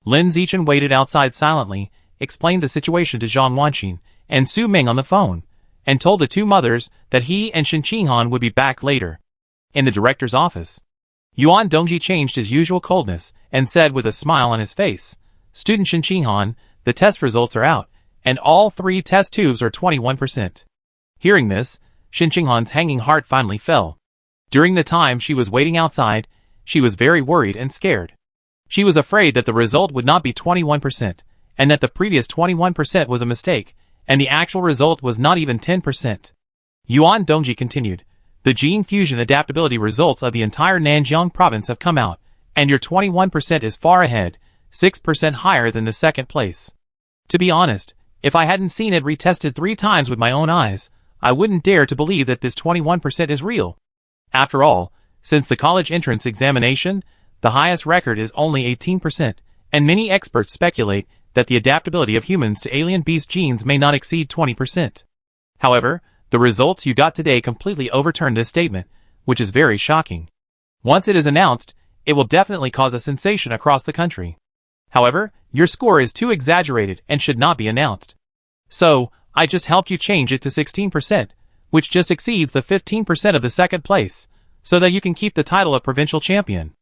Lin Zichen waited outside silently, explained the situation to Zhang Wanqing and Su Ming on the phone, and told the two mothers that he and Shen Qinghan would be back later. In the director's office, Yuan Dongji changed his usual coldness and said with a smile on his face, "Student Shen Qinghan, the test results are out, and all 3 test tubes are 21%. Hearing this, Shen Qinghan's hanging heart finally fell. During the time she was waiting outside, she was very worried and scared. She was afraid that the result would not be 21%, and that the previous 21% was a mistake, and the actual result was not even 10%. Yuan Dongji continued, "The gene fusion adaptability results of the entire Nanjiang province have come out, and your 21% is far ahead, 6% higher than the second place. To be honest, if I hadn't seen it retested 3 times with my own eyes, I wouldn't dare to believe that this 21% is real. After all, since the college entrance examination, the highest record is only 18%, and many experts speculate that the adaptability of humans to alien beast genes may not exceed 20%. However, the results you got today completely overturn this statement, which is very shocking. Once it is announced, it will definitely cause a sensation across the country. However, your score is too exaggerated and should not be announced. So, I just helped you change it to 16%, which just exceeds the 15% of the second place, so that you can keep the title of provincial champion."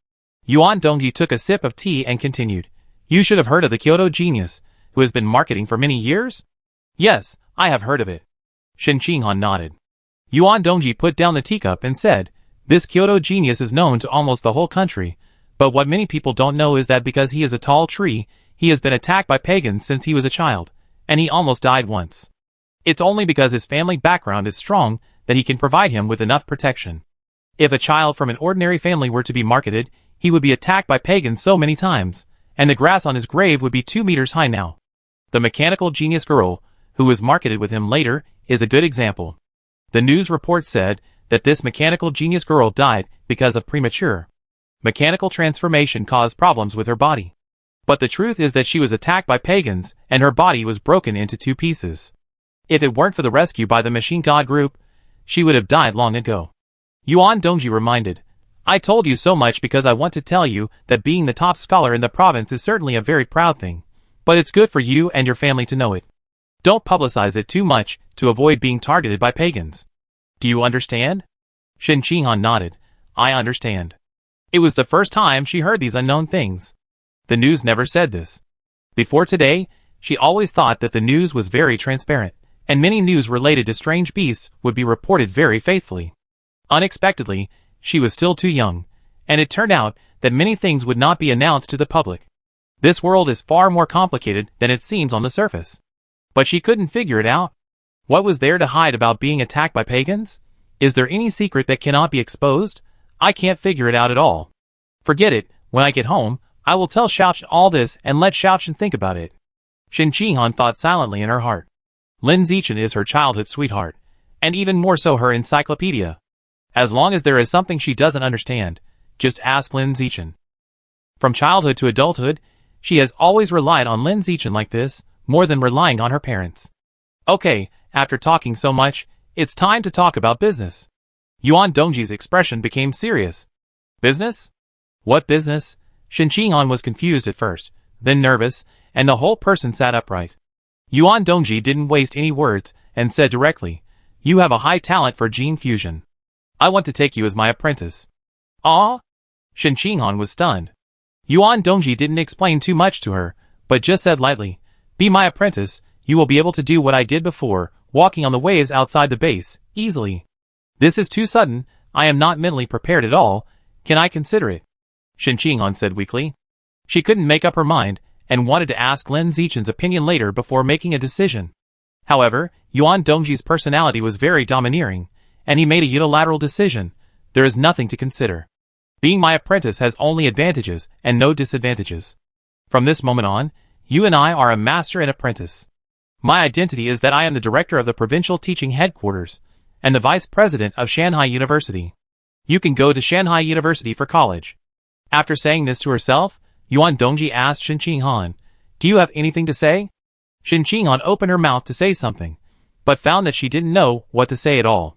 Yuan Dongji took a sip of tea and continued, "You should have heard of the Kyoto genius, who has been marketing for many years?" "Yes, I have heard of it." Shen Qinghan nodded. Yuan Dongji put down the teacup and said, "This Kyoto genius is known to almost the whole country, but what many people don't know is that because he is a tall tree, he has been attacked by pagans since he was a child, and he almost died once. It's only because his family background is strong that he can provide him with enough protection. If a child from an ordinary family were to be marketed, he would be attacked by pagans so many times, and the grass on his grave would be 2 meters high now. The mechanical genius girl, who was marketed with him later, is a good example. The news report said that this mechanical genius girl died because of premature mechanical transformation caused problems with her body. But the truth is that she was attacked by pagans, and her body was broken into 2 pieces. If it weren't for the rescue by the Machine God group, she would have died long ago." Yuan Dongji reminded, "I told you so much because I want to tell you that being the top scholar in the province is certainly a very proud thing, but it's good for you and your family to know it. Don't publicize it too much to avoid being targeted by pagans. Do you understand?" Shen Qinghan nodded. "I understand." It was the first time she heard these unknown things. The news never said this. Before today, she always thought that the news was very transparent, and many news related to strange beasts would be reported very faithfully. Unexpectedly, she was still too young, and it turned out that many things would not be announced to the public. This world is far more complicated than it seems on the surface. But she couldn't figure it out. What was there to hide about being attacked by pagans? Is there any secret that cannot be exposed? I can't figure it out at all. Forget it, when I get home, I will tell Xiaochen all this and let Xiaochen think about it. Shen Qinghan thought silently in her heart. Lin Zichen is her childhood sweetheart, and even more so her encyclopedia. As long as there is something she doesn't understand, just ask Lin Zichen. From childhood to adulthood, she has always relied on Lin Zichen like this, more than relying on her parents. Okay, after talking so much, it's time to talk about business. Yuan Dongji's expression became serious. Business? What business? Shen Qinghan was confused at first, then nervous, and the whole person sat upright. Yuan Dongji didn't waste any words, and said directly, "You have a high talent for gene fusion. I want to take you as my apprentice." "Ah?" Shen Qinghan was stunned. Yuan Dongji didn't explain too much to her, but just said lightly, Be my apprentice, you will be able to do what I did before, walking on the waves outside the base, easily. This is too sudden, I am not mentally prepared at all, can I consider it? Shen Qinghan said weakly. She couldn't make up her mind, and wanted to ask Lin Zichen's opinion later before making a decision. However, Yuan Dongji's personality was very domineering, and he made a unilateral decision. There is nothing to consider. Being my apprentice has only advantages and no disadvantages. From this moment on, you and I are a master and apprentice. My identity is that I am the director of the provincial teaching headquarters, and the vice president of Shanghai University. You can go to Shanghai University for college. After saying this to herself, Yuan Dongji asked Shen Qinghan, do you have anything to say? Shen Qinghan opened her mouth to say something, but found that she didn't know what to say at all.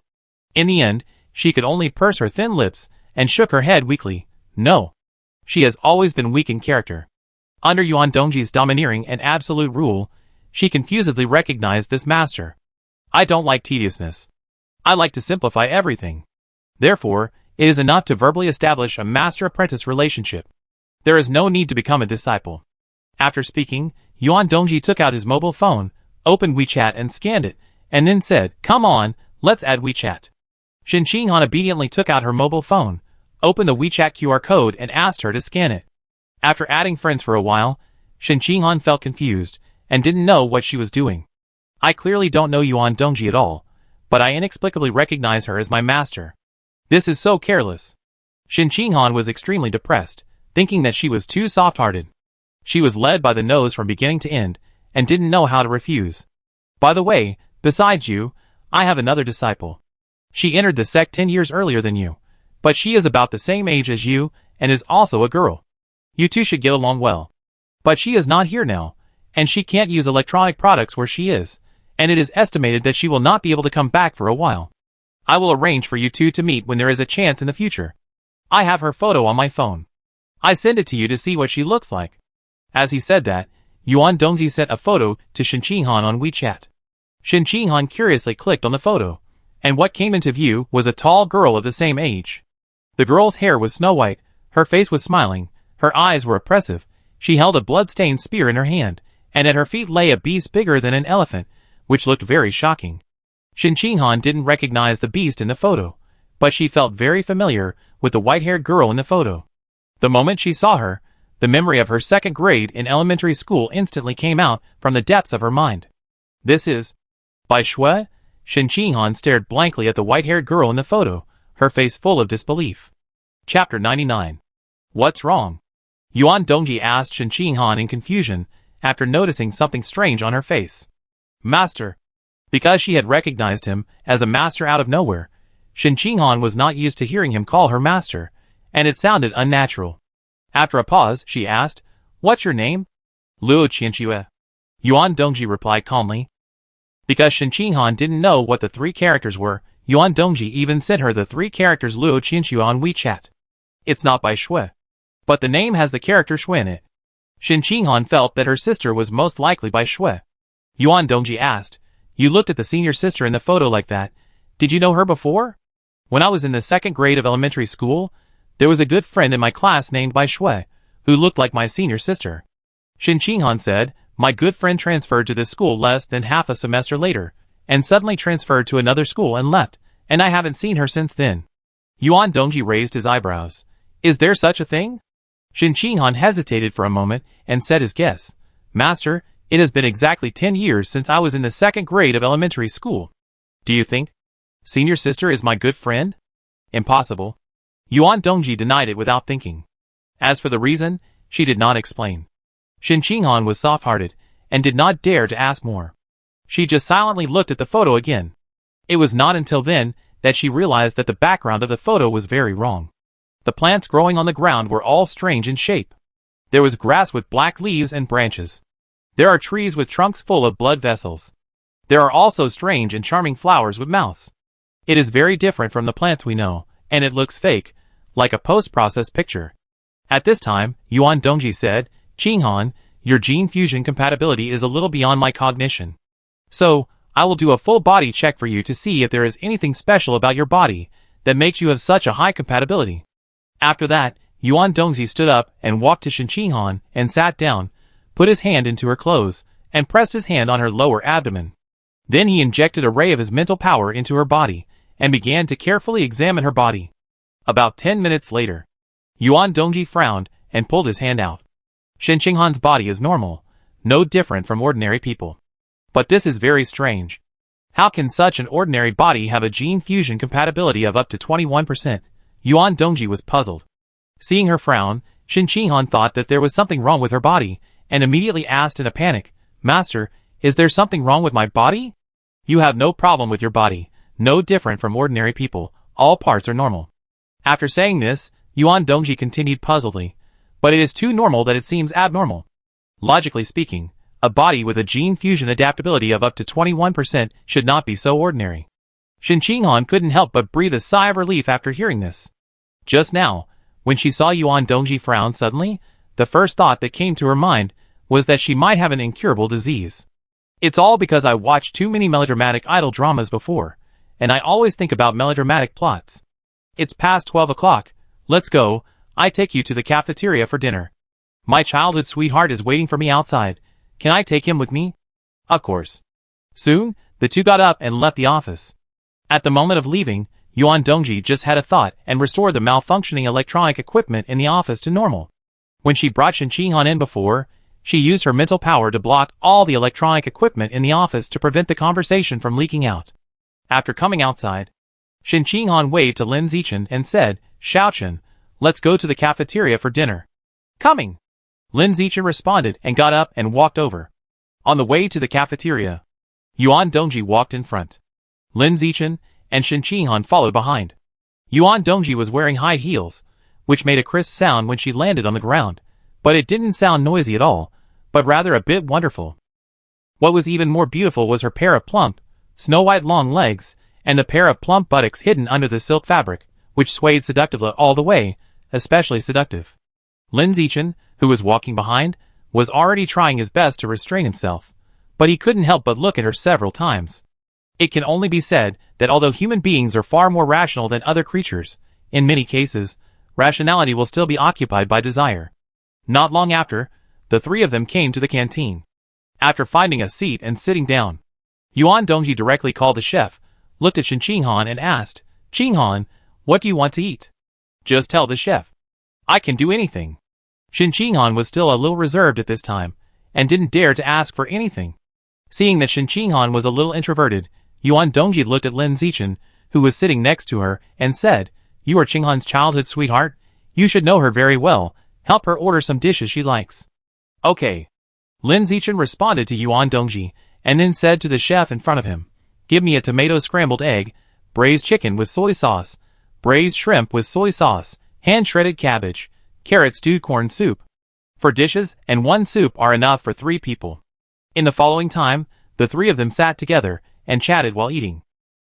In the end, she could only purse her thin lips and shook her head weakly. No. She has always been weak in character. Under Yuan Dongji's domineering and absolute rule, she confusedly recognized this master. I don't like tediousness. I like to simplify everything. Therefore, it is enough to verbally establish a master-apprentice relationship. There is no need to become a disciple. After speaking, Yuan Dongji took out his mobile phone, opened WeChat and scanned it, and then said, come on, let's add WeChat. Shen Qinghan obediently took out her mobile phone, opened the WeChat QR code and asked her to scan it. After adding friends for a while, Shen Qinghan felt confused, and didn't know what she was doing. I clearly don't know Yuan Dongji at all, but I inexplicably recognize her as my master. This is so careless. Shen Qinghan was extremely depressed, thinking that she was too soft-hearted. She was led by the nose from beginning to end, and didn't know how to refuse. By the way, besides you, I have another disciple. She entered the sect 10 years earlier than you, but she is about the same age as you, and is also a girl. You two should get along well. But she is not here now, and she can't use electronic products where she is, and it is estimated that she will not be able to come back for a while. I will arrange for you two to meet when there is a chance in the future. I have her photo on my phone. I send it to you to see what she looks like. As he said that, Yuan Dongji sent a photo to Shen Qinghan on WeChat. Shen Qinghan curiously clicked on the photo, and what came into view was a tall girl of the same age. The girl's hair was snow white, her face was smiling, her eyes were oppressive, she held a blood-stained spear in her hand, and at her feet lay a beast bigger than an elephant, which looked very shocking. Shen Qinghan didn't recognize the beast in the photo, but she felt very familiar with the white-haired girl in the photo. The moment she saw her, the memory of her second grade in elementary school instantly came out from the depths of her mind. This is Bai Shui? Shen Qinghan stared blankly at the white-haired girl in the photo, her face full of disbelief. Chapter 99. What's wrong? Yuan Dongji asked Shen Qinghan in confusion, after noticing something strange on her face. Master. Because she had recognized him as a master out of nowhere, Shen Qinghan was not used to hearing him call her master, and it sounded unnatural. After a pause, she asked, What's your name? Luo Qianxue. Yuan Dongji replied calmly. Because Shen Qinghan didn't know what the three characters were, Yuan Dongji even sent her the three characters Luo Qianxue on WeChat. It's not Bai Shui. But the name has the character Shui in it. Shen Qinghan felt that her sister was most likely Bai Shui. Yuan Dongji asked, You looked at the senior sister in the photo like that. Did you know her before? When I was in the second grade of elementary school, there was a good friend in my class named Bai Shui, who looked like my senior sister. Shen Qinghan said, My good friend transferred to this school less than half a semester later, and suddenly transferred to another school and left, and I haven't seen her since then. Yuan Dongji raised his eyebrows. Is there such a thing? Shen Qinghan hesitated for a moment and said his guess. Master, it has been exactly 10 years since I was in the second grade of elementary school. Do you think senior sister is my good friend? Impossible. Yuan Dongji denied it without thinking. As for the reason, she did not explain. Shen Qinghan was soft-hearted and did not dare to ask more. She just silently looked at the photo again. It was not until then that she realized that the background of the photo was very wrong. The plants growing on the ground were all strange in shape. There was grass with black leaves and branches. There are trees with trunks full of blood vessels. There are also strange and charming flowers with mouths. It is very different from the plants we know, and it looks fake, like a post-processed picture. At this time, Yuan Dongji said, Qinghan, your gene fusion compatibility is a little beyond my cognition. So, I will do a full body check for you to see if there is anything special about your body that makes you have such a high compatibility. After that, Yuan Dongji stood up and walked to Shen Qinghan and sat down, put his hand into her clothes, and pressed his hand on her lower abdomen. Then he injected a ray of his mental power into her body, and began to carefully examine her body. About 10 minutes later, Yuan Dongji frowned and pulled his hand out. Shen Qinghan's body is normal, no different from ordinary people. But this is very strange. How can such an ordinary body have a gene fusion compatibility of up to 21%? Yuan Dongji was puzzled. Seeing her frown, Shen Qinghan thought that there was something wrong with her body, and immediately asked in a panic, "Master, is there something wrong with my body?" "You have no problem with your body, no different from ordinary people, all parts are normal." After saying this, Yuan Dongji continued puzzledly, "But it is too normal that it seems abnormal. Logically speaking, a body with a gene fusion adaptability of up to 21% should not be so ordinary." Shen Qinghan couldn't help but breathe a sigh of relief after hearing this. Just now, when she saw Yuan Dongji frown suddenly, the first thought that came to her mind was that she might have an incurable disease. "It's all because I watched too many melodramatic idol dramas before, and I always think about melodramatic plots. It's past 12 o'clock, let's go, I take you to the cafeteria for dinner. My childhood sweetheart is waiting for me outside, can I take him with me?" Of course. Soon, the two got up and left the office. At the moment of leaving, Yuan Dongji just had a thought and restored the malfunctioning electronic equipment in the office to normal. When she brought Shen Qinghan in before, she used her mental power to block all the electronic equipment in the office to prevent the conversation from leaking out. After coming outside, Shen Qinghan waved to Lin Zichen and said, "Xiaochen, let's go to the cafeteria for dinner." "Coming!" Lin Zichen responded and got up and walked over. On the way to the cafeteria, Yuan Dongji walked in front. Lin Zichen and Shen Qinghan followed behind. Yuan Dongji was wearing high heels, which made a crisp sound when she landed on the ground, but it didn't sound noisy at all, but rather a bit wonderful. What was even more beautiful was her pair of plump, snow-white long legs, and the pair of plump buttocks hidden under the silk fabric, which swayed seductively all the way, especially seductive. Lin Zichen, who was walking behind, was already trying his best to restrain himself, but he couldn't help but look at her several times. It can only be said that although human beings are far more rational than other creatures, in many cases, rationality will still be occupied by desire. Not long after, the three of them came to the canteen. After finding a seat and sitting down, Yuan Dongji directly called the chef, looked at Shen Qinghan and asked, "Qinghan, what do you want to eat?" "Just tell the chef. I can do anything." Shen Qinghan was still a little reserved at this time, and didn't dare to ask for anything. Seeing that Shen Qinghan was a little introverted, Yuan Dongji looked at Lin Zichen, who was sitting next to her, and said, "You are Qinghan's childhood sweetheart. You should know her very well. Help her order some dishes she likes." "Okay." Lin Zichen responded to Yuan Dongji, and then said to the chef in front of him, "Give me a tomato scrambled egg, braised chicken with soy sauce, braised shrimp with soy sauce, hand-shredded cabbage, carrot stewed corn soup." 4 dishes and 1 soup are enough for 3 people. In the following time, the 3 of them sat together and chatted while eating.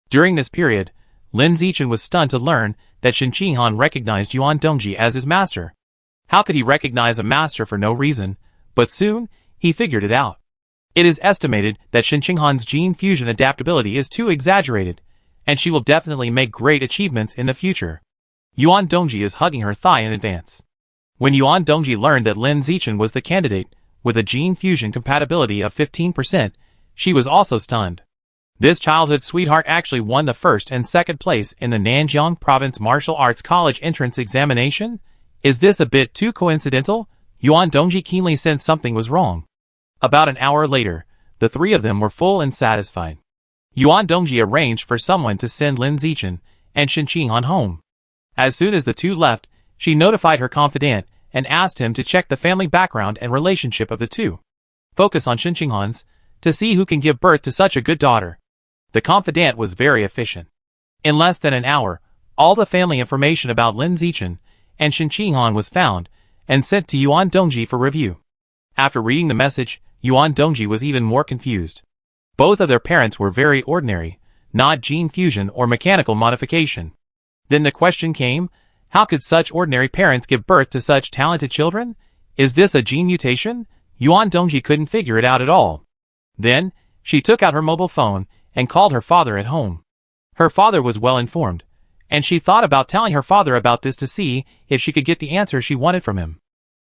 During this period, Lin Zichen was stunned to learn that Shen Qinghan recognized Yuan Dongji as his master. How could he recognize a master for no reason? But soon, he figured it out. It is estimated that Shen Qinghan's gene fusion adaptability is too exaggerated, and she will definitely make great achievements in the future. Yuan Dongji is hugging her thigh in advance. When Yuan Dongji learned that Lin Zichen was the candidate with a gene fusion compatibility of 15%, she was also stunned. This childhood sweetheart actually won the first and second place in the Nanjiang Province Martial Arts College entrance examination? Is this a bit too coincidental? Yuan Dongji keenly sensed something was wrong. About an hour later, the 3 of them were full and satisfied. Yuan Dongji arranged for someone to send Lin Zichen and Shen Qinghan home. As soon as the 2 left, she notified her confidant and asked him to check the family background and relationship of the 2. Focus on Shen Qinghan's, to see who can give birth to such a good daughter. The confidant was very efficient. In less than an hour, all the family information about Lin Zichen and Shen Qinghan was found and sent to Yuan Dongji for review. After reading the message, Yuan Dongji was even more confused. Both of their parents were very ordinary, not gene fusion or mechanical modification. Then the question came, how could such ordinary parents give birth to such talented children? Is this a gene mutation? Yuan Dongji couldn't figure it out at all. Then, she took out her mobile phone and called her father at home. Her father was well informed, and she thought about telling her father about this to see if she could get the answer she wanted from him.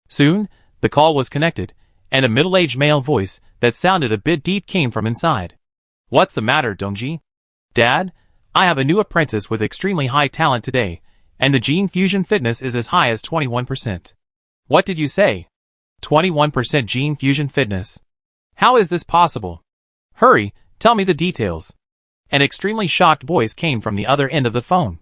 Soon, the call was connected, and a middle-aged male voice that sounded a bit deep came from inside. What's the matter, Dongji? Dad, I have a new apprentice with extremely high talent today, and the gene fusion fitness is as high as 21%. What did you say? 21% gene fusion fitness. How is this possible? Hurry, tell me the details. An extremely shocked voice came from the other end of the phone.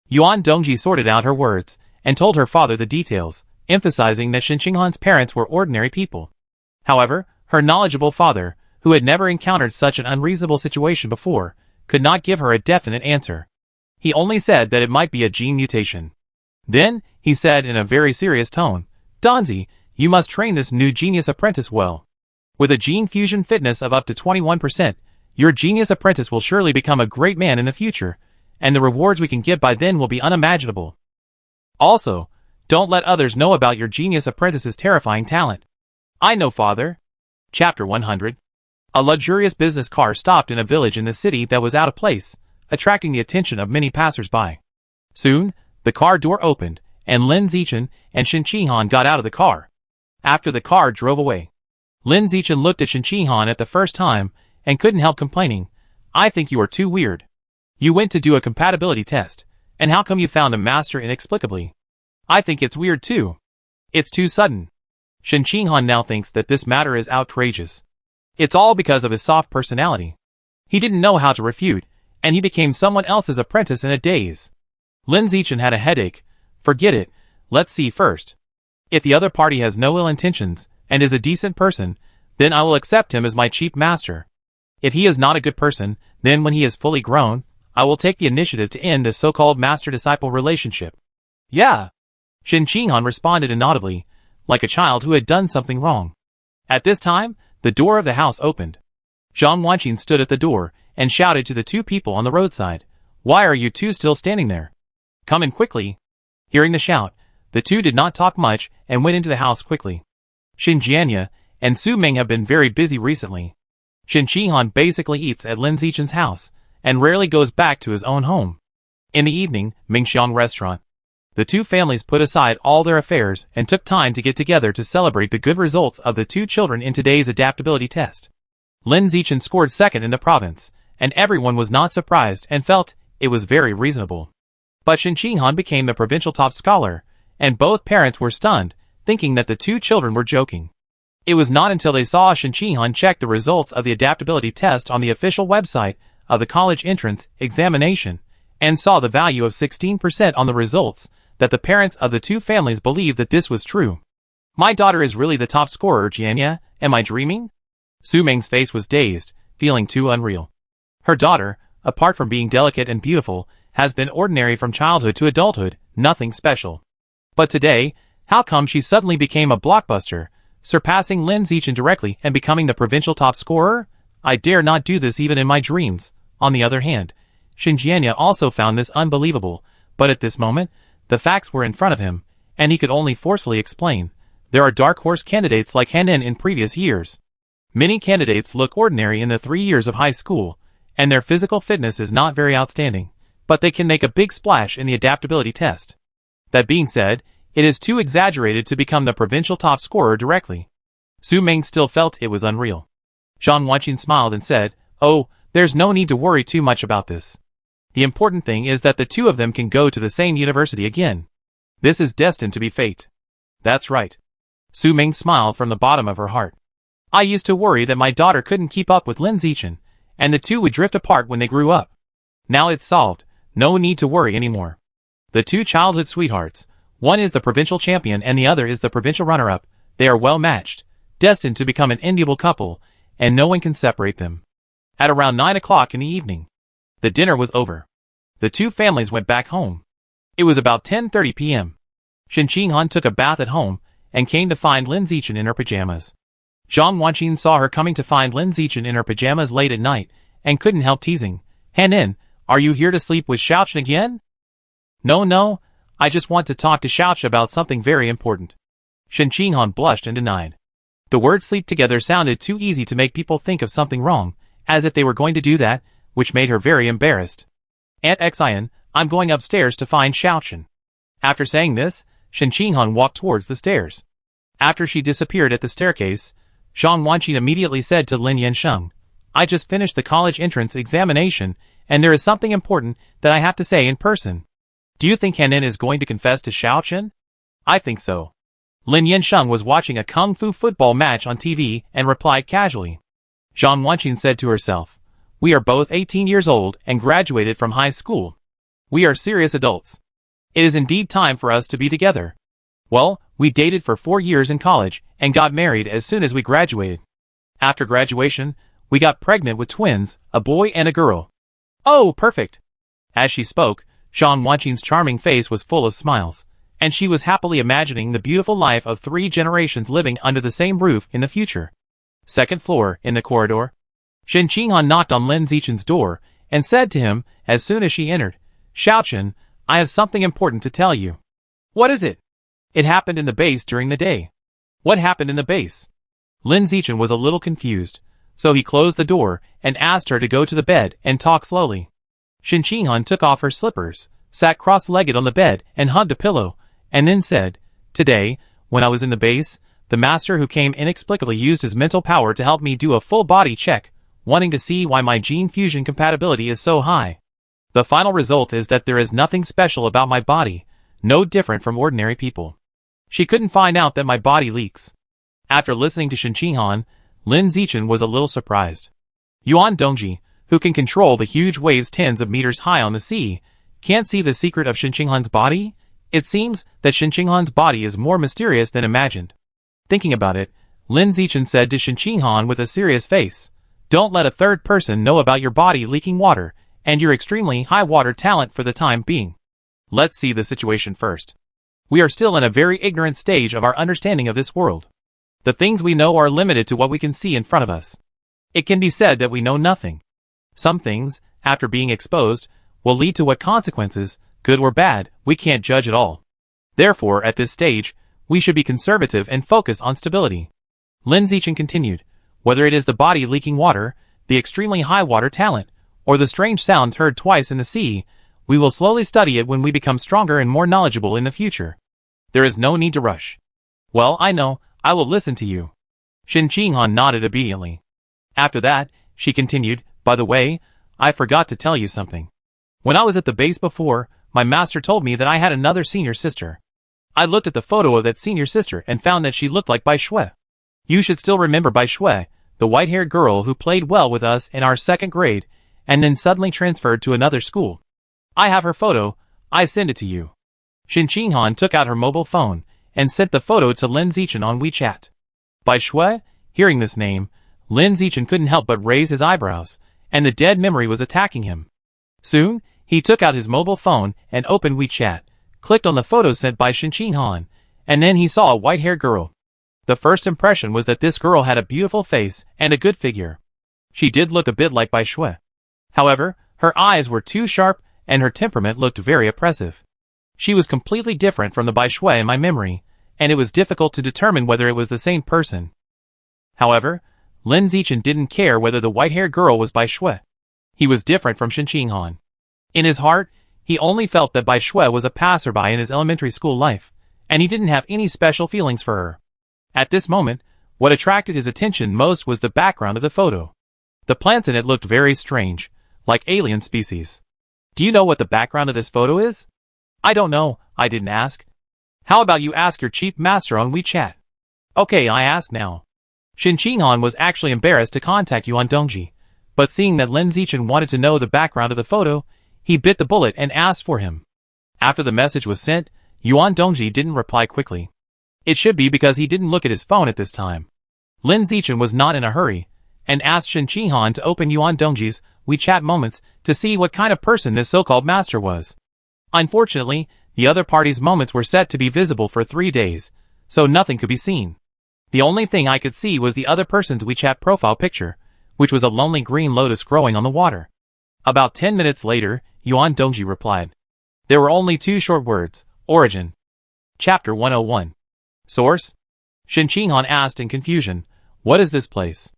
Yuan Dongji sorted out her words and told her father the details, emphasizing that Shen Qinghan's parents were ordinary people. However, her knowledgeable father, who had never encountered such an unreasonable situation before, could not give her a definite answer. He only said that it might be a gene mutation. Then, he said in a very serious tone, Donzi, you must train this new genius apprentice well. With a gene fusion fitness of up to 21%, your genius apprentice will surely become a great man in the future, and the rewards we can give by then will be unimaginable. Also, don't let others know about your genius apprentice's terrifying talent. I know, father. Chapter 100. A luxurious business car stopped in a village in the city that was out of place, attracting the attention of many passers-by. Soon, the car door opened, and Lin Zichen and Shen Qinghan got out of the car. After the car drove away, Lin Zichen looked at Shen Qinghan at the first time and couldn't help complaining, I think you are too weird. You went to do a compatibility test, and how come you found a master inexplicably? I think it's weird too. It's too sudden. Shen Qinghan now thinks that this matter is outrageous. It's all because of his soft personality. He didn't know how to refute, and he became someone else's apprentice in a daze. Lin Zichen had a headache. Forget it, let's see first. If the other party has no ill intentions, and is a decent person, then I will accept him as my chief master. If he is not a good person, then when he is fully grown, I will take the initiative to end this so-called master-disciple relationship. Yeah. Shen Qinghan responded inaudibly, like a child who had done something wrong. At this time, the door of the house opened. Zhang Wanqin stood at the door and shouted to the two people on the roadside, Why are you two still standing there? Come in quickly. Hearing the shout, the two did not talk much and went into the house quickly. Xin Jianya and Su Ming have been very busy recently. Shen Qinghan basically eats at Lin Zichen's house and rarely goes back to his own home. In the evening, Mingxiang restaurant. The two families put aside all their affairs and took time to get together to celebrate the good results of the two children in today's adaptability test. Lin Zichen scored second in the province, and everyone was not surprised and felt it was very reasonable. But Shen Qinghan became the provincial top scholar, and both parents were stunned, thinking that the two children were joking. It was not until they saw Shen Qinghan check the results of the adaptability test on the official website of the college entrance examination, and saw the value of 16% on the results, that the parents of the two families believed that this was true. My daughter is really the top scorer, Jianya, am I dreaming? Su Ming's face was dazed, feeling too unreal. Her daughter, apart from being delicate and beautiful, has been ordinary from childhood to adulthood, nothing special. But today, how come she suddenly became a blockbuster, surpassing Lin Zichen directly and becoming the provincial top scorer? I dare not do this even in my dreams. On the other hand, Xin Jianya also found this unbelievable, but at this moment, the facts were in front of him, and he could only forcefully explain. There are dark horse candidates like Henin in previous years. Many candidates look ordinary in the 3 years of high school, and their physical fitness is not very outstanding, but they can make a big splash in the adaptability test. That being said, it is too exaggerated to become the provincial top scorer directly. Su Ming still felt it was unreal. Zhang Wanqin smiled and said, Oh, there's no need to worry too much about this. The important thing is that the two of them can go to the same university again. This is destined to be fate. That's right. Su Ming smiled from the bottom of her heart. I used to worry that my daughter couldn't keep up with Lin Zichen, and the two would drift apart when they grew up. Now it's solved, no need to worry anymore. The two childhood sweethearts, one is the provincial champion and the other is the provincial runner-up, they are well matched, destined to become an enviable couple, and no one can separate them. At around 9 o'clock in the evening, the dinner was over. The two families went back home. It was about 10:30 p.m. Shen Qinghan took a bath at home and came to find Lin Zichen in her pajamas. Zhang Wanqin saw her coming to find Lin Zichen in her pajamas late at night and couldn't help teasing. Henin, are you here to sleep with Xiaochen again? No, I just want to talk to Xiaochen about something very important. Shen Qinghan blushed and denied. The words sleep together sounded too easy to make people think of something wrong, as if they were going to do that, which made her very embarrassed. Aunt Xian, I'm going upstairs to find Xiaochen. After saying this, Shen Qinghan walked towards the stairs. After she disappeared at the staircase, Zhang Wanqin immediately said to Lin Yansheng, I just finished the college entrance examination, and there is something important that I have to say in person. Do you think Hanin is going to confess to Xiaochen? I think so. Lin Yansheng was watching a kung fu football match on TV and replied casually. Zhang Wanqin said to herself, we are both 18 years old and graduated from high school. We are serious adults. It is indeed time for us to be together. Well, we dated for 4 years in college and got married as soon as we graduated. After graduation, we got pregnant with twins, a boy and a girl. Oh, perfect. As she spoke, Zhang Wanqin's charming face was full of smiles, and she was happily imagining the beautiful life of 3 generations living under the same roof in the future. Second floor, in the corridor. Shen Qinghan knocked on Lin Zichen's door and said to him as soon as she entered, Xiaochen, I have something important to tell you. What is it? It happened in the base during the day. What happened in the base? Lin Zichen was a little confused, so he closed the door and asked her to go to the bed and talk slowly. Shen Qinghan took off her slippers, sat cross-legged on the bed and hugged a pillow, and then said, Today, when I was in the base, the master who came inexplicably used his mental power to help me do a full body check, wanting to see why my gene fusion compatibility is so high. The final result is that there is nothing special about my body, no different from ordinary people. She couldn't find out that my body leaks. After listening to Shen Qinghan, Lin Zichen was a little surprised. Yuan Dongji, who can control the huge waves tens of meters high on the sea, can't see the secret of Shen Qinghan's body? It seems that Shen Qinghan's body is more mysterious than imagined. Thinking about it, Lin Zichen said to Shen Qinghan with a serious face, Don't let a third person know about your body leaking water and your extremely high water talent for the time being. Let's see the situation first. We are still in a very ignorant stage of our understanding of this world. The things we know are limited to what we can see in front of us. It can be said that we know nothing. Some things, after being exposed, will lead to what consequences, good or bad, we can't judge at all. Therefore, at this stage, we should be conservative and focus on stability. Lin Zichen continued, whether it is the body leaking water, the extremely high water talent, or the strange sounds heard twice in the sea, we will slowly study it when we become stronger and more knowledgeable in the future. There is no need to rush. Well, I know, I will listen to you. Shen Qinghan nodded obediently. After that, she continued, by the way, I forgot to tell you something. When I was at the base before, my master told me that I had another senior sister. I looked at the photo of that senior sister and found that she looked like Bai Shui. You should still remember Bai Shui, the white-haired girl who played well with us in our 2nd grade, and then suddenly transferred to another school. I have her photo, I send it to you. Shen Qinghan took out her mobile phone and sent the photo to Lin Zichen on WeChat. Bai Shui, hearing this name, Lin Zichen couldn't help but raise his eyebrows, and the dead memory was attacking him. Soon, he took out his mobile phone and opened WeChat, clicked on the photo sent by Shen Qinghan, and then he saw a white-haired girl. The first impression was that this girl had a beautiful face and a good figure. She did look a bit like Bai Shui. However, her eyes were too sharp and her temperament looked very oppressive. She was completely different from the Bai Shui in my memory, and it was difficult to determine whether it was the same person. However, Lin Zichen didn't care whether the white-haired girl was Bai Shui. He was different from Shen Qinghan. In his heart, he only felt that Bai Shui was a passerby in his elementary school life, and he didn't have any special feelings for her. At this moment, what attracted his attention most was the background of the photo. The plants in it looked very strange, like alien species. Do you know what the background of this photo is? I don't know, I didn't ask. How about you ask your chief master on WeChat? Okay, I ask now. Shen Qinghan was actually embarrassed to contact Yuan Dongji, but seeing that Lin Zichen wanted to know the background of the photo, he bit the bullet and asked for him. After the message was sent, Yuan Dongji didn't reply quickly. It should be because he didn't look at his phone at this time. Lin Zichen was not in a hurry, and asked Shen Qinghan to open Yuan Dongji's WeChat moments to see what kind of person this so-called master was. Unfortunately, the other party's moments were set to be visible for 3 days, so nothing could be seen. The only thing I could see was the other person's WeChat profile picture, which was a lonely green lotus growing on the water. About 10 minutes later, Yuan Dongji replied. There were only 2 short words, Origin. Chapter 101. Source? Shen Qinghan asked in confusion, what is this place?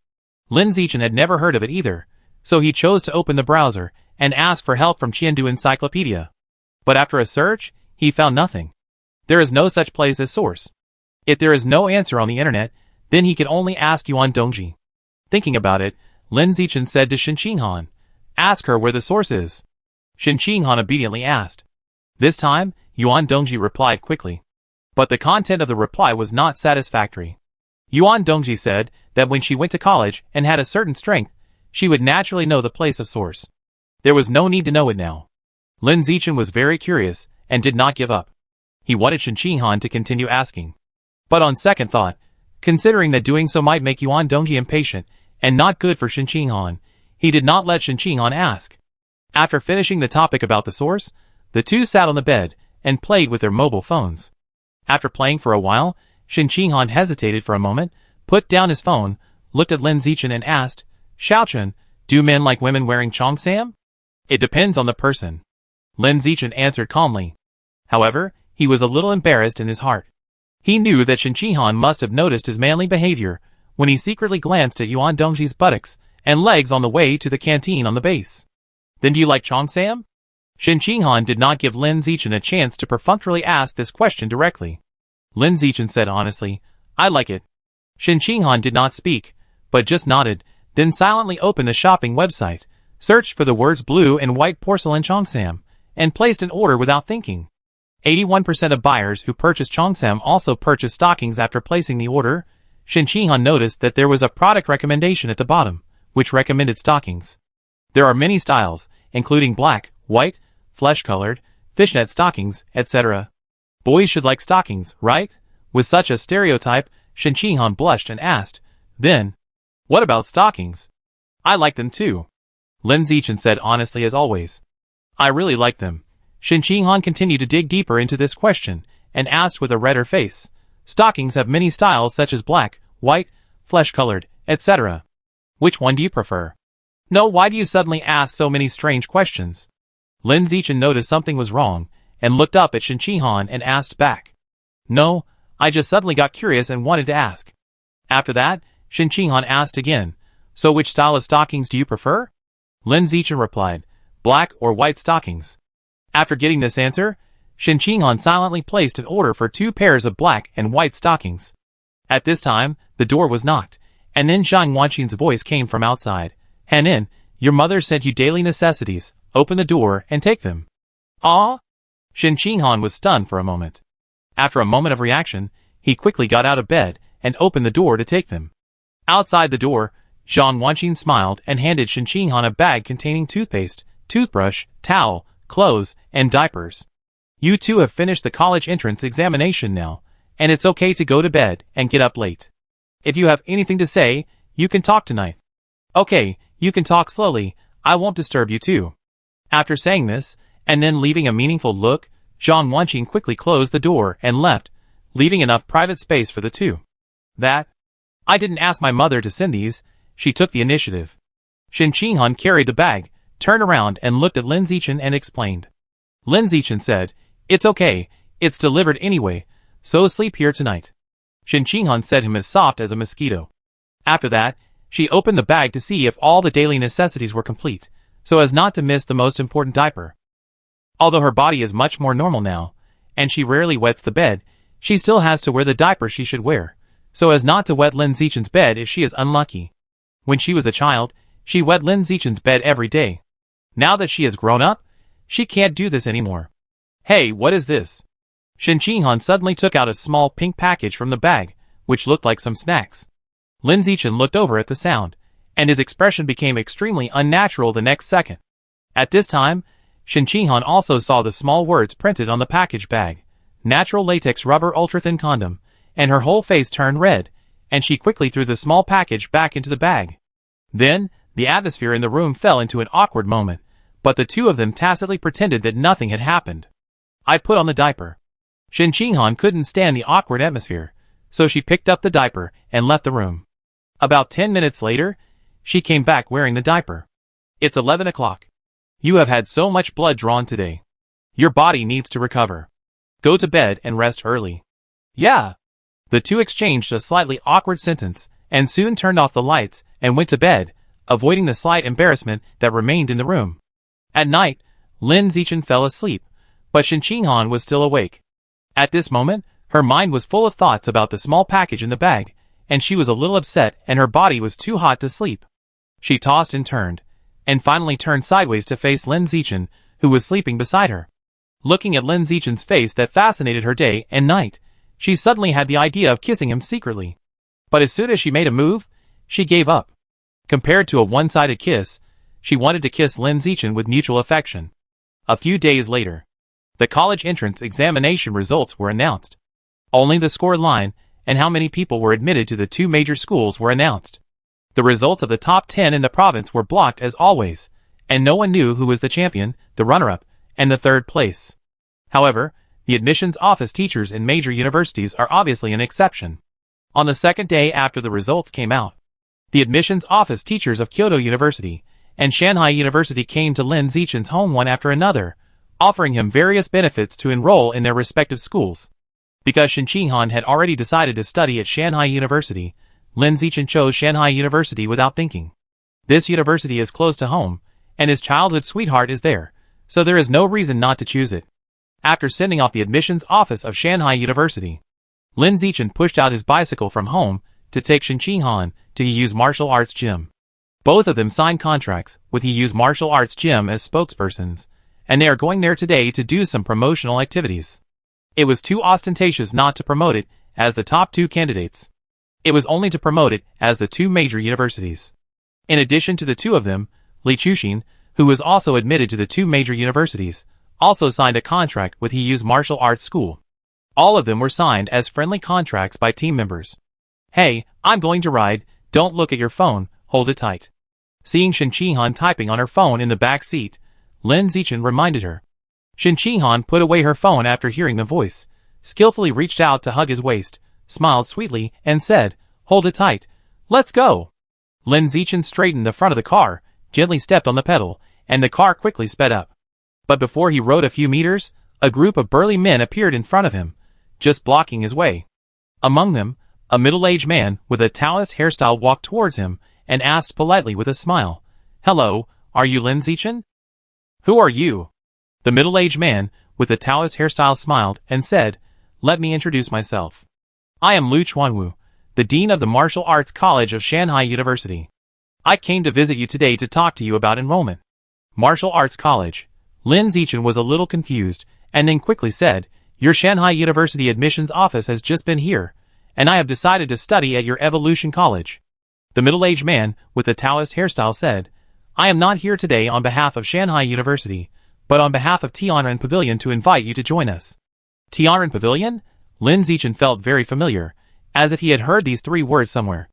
Lin Zichen had never heard of it either, so he chose to open the browser and ask for help from Qiandu Encyclopedia. But after a search, he found nothing. There is no such place as source. If there is no answer on the internet, then he could only ask Yuan Dongji. Thinking about it, Lin Zichen said to Shen Qinghan, "Ask her where the source is." Shen Qinghan obediently asked. This time, Yuan Dongji replied quickly. But the content of the reply was not satisfactory. Yuan Dongji said that when she went to college and had a certain strength, she would naturally know the place of source. There was no need to know it now. Lin Zichen was very curious and did not give up. He wanted Shen Qinghan to continue asking. But on second thought, considering that doing so might make Yuan Dongji impatient and not good for Shen Qinghan, he did not let Shen Qinghan ask. After finishing the topic about the source, the two sat on the bed and played with their mobile phones. After playing for a while, Shen Qinghan hesitated for a moment, put down his phone, looked at Lin Zichen and asked, "Xiaochun, do men like women wearing cheongsam?" "It depends on the person," Lin Zichen answered calmly. However, he was a little embarrassed in his heart. He knew that Shen Qinghan must have noticed his manly behavior when he secretly glanced at Yuan Dongji's buttocks and legs on the way to the canteen on the base. "Then do you like cheongsam?" Shen Qinghan did not give Lin Zichen a chance to perfunctorily ask this question directly. Lin Zichen said honestly, "I like it." Shen Qinghan did not speak, but just nodded, then silently opened the shopping website, searched for the words blue and white porcelain cheongsam, and placed an order without thinking. 81% of buyers who purchased cheongsam also purchased stockings after placing the order. Shen Qinghan noticed that there was a product recommendation at the bottom, which recommended stockings. There are many styles, including black, white, flesh-colored, fishnet stockings, etc. Boys should like stockings, right? With such a stereotype, Shen Qinghan blushed and asked, "Then, what about stockings?" "I like them too," Lin Zichen said honestly as always. "I really like them." Shen Qinghan continued to dig deeper into this question, and asked with a redder face, "Stockings have many styles such as black, white, flesh-colored, etc. Which one do you prefer?" "No, why do you suddenly ask so many strange questions?" Lin Zichen noticed something was wrong, and looked up at Shen Qinghan and asked back. "No, I just suddenly got curious and wanted to ask." After that, Shen Qinghan asked again, "So which style of stockings do you prefer?" Lin Zichen replied, "Black or white stockings." After getting this answer, Shen Qinghan silently placed an order for 2 pairs of black and white stockings. At this time, the door was knocked, and then Zhang Wanqin's voice came from outside. "Hanin, your mother sent you daily necessities. Open the door and take them." "Ah?" Shen Qinghan was stunned for a moment. After a moment of reaction, he quickly got out of bed and opened the door to take them. Outside the door, Zhang Wanqin smiled and handed Shen Qinghan a bag containing toothpaste, toothbrush, towel, clothes, and diapers. "You two have finished the college entrance examination now, and it's okay to go to bed and get up late. If you have anything to say, you can talk tonight." "Okay, you can talk slowly, I won't disturb you too." After saying this, and then leaving a meaningful look, Zhang Wanqin quickly closed the door and left, leaving enough private space for the two. I didn't ask my mother to send these, she took the initiative." Shen Qinghan carried the bag, turned around and looked at Lin Zichen and explained. Lin Zichen said, "It's okay, it's delivered anyway, so sleep here tonight." Shen Qinghan said him as soft as a mosquito. After that, she opened the bag to see if all the daily necessities were complete, so as not to miss the most important diaper. Although her body is much more normal now, and she rarely wets the bed, she still has to wear the diaper she should wear, so as not to wet Lin Zichen's bed if she is unlucky. When she was a child, she wet Lin Zichen's bed every day. Now that she has grown up, she can't do this anymore. "Hey, what is this?" Shen Qinghan suddenly took out a small pink package from the bag, which looked like some snacks. Lin Zichen looked over at the sound, and his expression became extremely unnatural the next second. At this time, Shen Qinghan also saw the small words printed on the package bag, "Natural latex rubber ultra-thin condom," and her whole face turned red, and she quickly threw the small package back into the bag. Then, the atmosphere in the room fell into an awkward moment, but the two of them tacitly pretended that nothing had happened. "I put on the diaper." Shen Qinghan couldn't stand the awkward atmosphere, so she picked up the diaper and left the room. About 10 minutes later, she came back wearing the diaper. "It's 11 o'clock. You have had so much blood drawn today. Your body needs to recover. Go to bed and rest early." "Yeah." The two exchanged a slightly awkward sentence, and soon turned off the lights and went to bed, avoiding the slight embarrassment that remained in the room. At night, Lin Zichen fell asleep, but Shen Qinghan was still awake. At this moment, her mind was full of thoughts about the small package in the bag, and she was a little upset and her body was too hot to sleep. She tossed and turned, and finally turned sideways to face Lin Zichen, who was sleeping beside her. Looking at Lin Zichen's face that fascinated her day and night, she suddenly had the idea of kissing him secretly. But as soon as she made a move, she gave up. Compared to a one-sided kiss, she wanted to kiss Lin Zichen with mutual affection. A few days later, the college entrance examination results were announced. Only the score line and how many people were admitted to the two major schools were announced. The results of the top 10 in the province were blocked as always, and no one knew who was the champion, the runner-up, and the third place. However, the admissions office teachers in major universities are obviously an exception. On the second day after the results came out, the admissions office teachers of Kyoto University and Shanghai University came to Lin Zichen's home one after another, offering him various benefits to enroll in their respective schools. Because Shen Qinghan had already decided to study at Shanghai University, Lin Zichen chose Shanghai University without thinking. This university is close to home, and his childhood sweetheart is there, so there is no reason not to choose it. After sending off the admissions office of Shanghai University, Lin Zichen pushed out his bicycle from home to take Shen Qinghan to Yu's martial arts gym. Both of them signed contracts with Yu's martial arts gym as spokespersons, and they are going there today to do some promotional activities. It was too ostentatious not to promote it as the top two candidates. It was only to promote it as the two major universities. In addition to the two of them, Li Chuxin, who was also admitted to the two major universities, also signed a contract with Yu's martial arts school. All of them were signed as friendly contracts by team members. "Hey, I'm going to ride, don't look at your phone, hold it tight." Seeing Shen Qinghan typing on her phone in the back seat, Lin Zichen reminded her. Shen Qinghan put away her phone after hearing the voice, skillfully reached out to hug his waist, smiled sweetly, and said, "Hold it tight. Let's go." Lin Zichen straightened the front of the car, gently stepped on the pedal, and the car quickly sped up. But before he rode a few meters, a group of burly men appeared in front of him, just blocking his way. Among them, a middle-aged man with a Taoist hairstyle walked towards him and asked politely with a smile, "Hello, are you Lin Zichen?" "Who are you?" The middle-aged man with the Taoist hairstyle smiled and said, "Let me introduce myself. I am Lu Chuanwu, the Dean of the Martial Arts College of Shanghai University. I came to visit you today to talk to you about enrollment." Martial Arts College. Lin Zichen was a little confused, and then quickly said, "Your Shanghai University admissions office has just been here, and I have decided to study at your Evolution College." The middle-aged man with the Taoist hairstyle said, "I am not here today on behalf of Shanghai University, but on behalf of Tianren Pavilion to invite you to join us." Tianren Pavilion? Lin Zichen felt very familiar, as if he had heard these three words somewhere.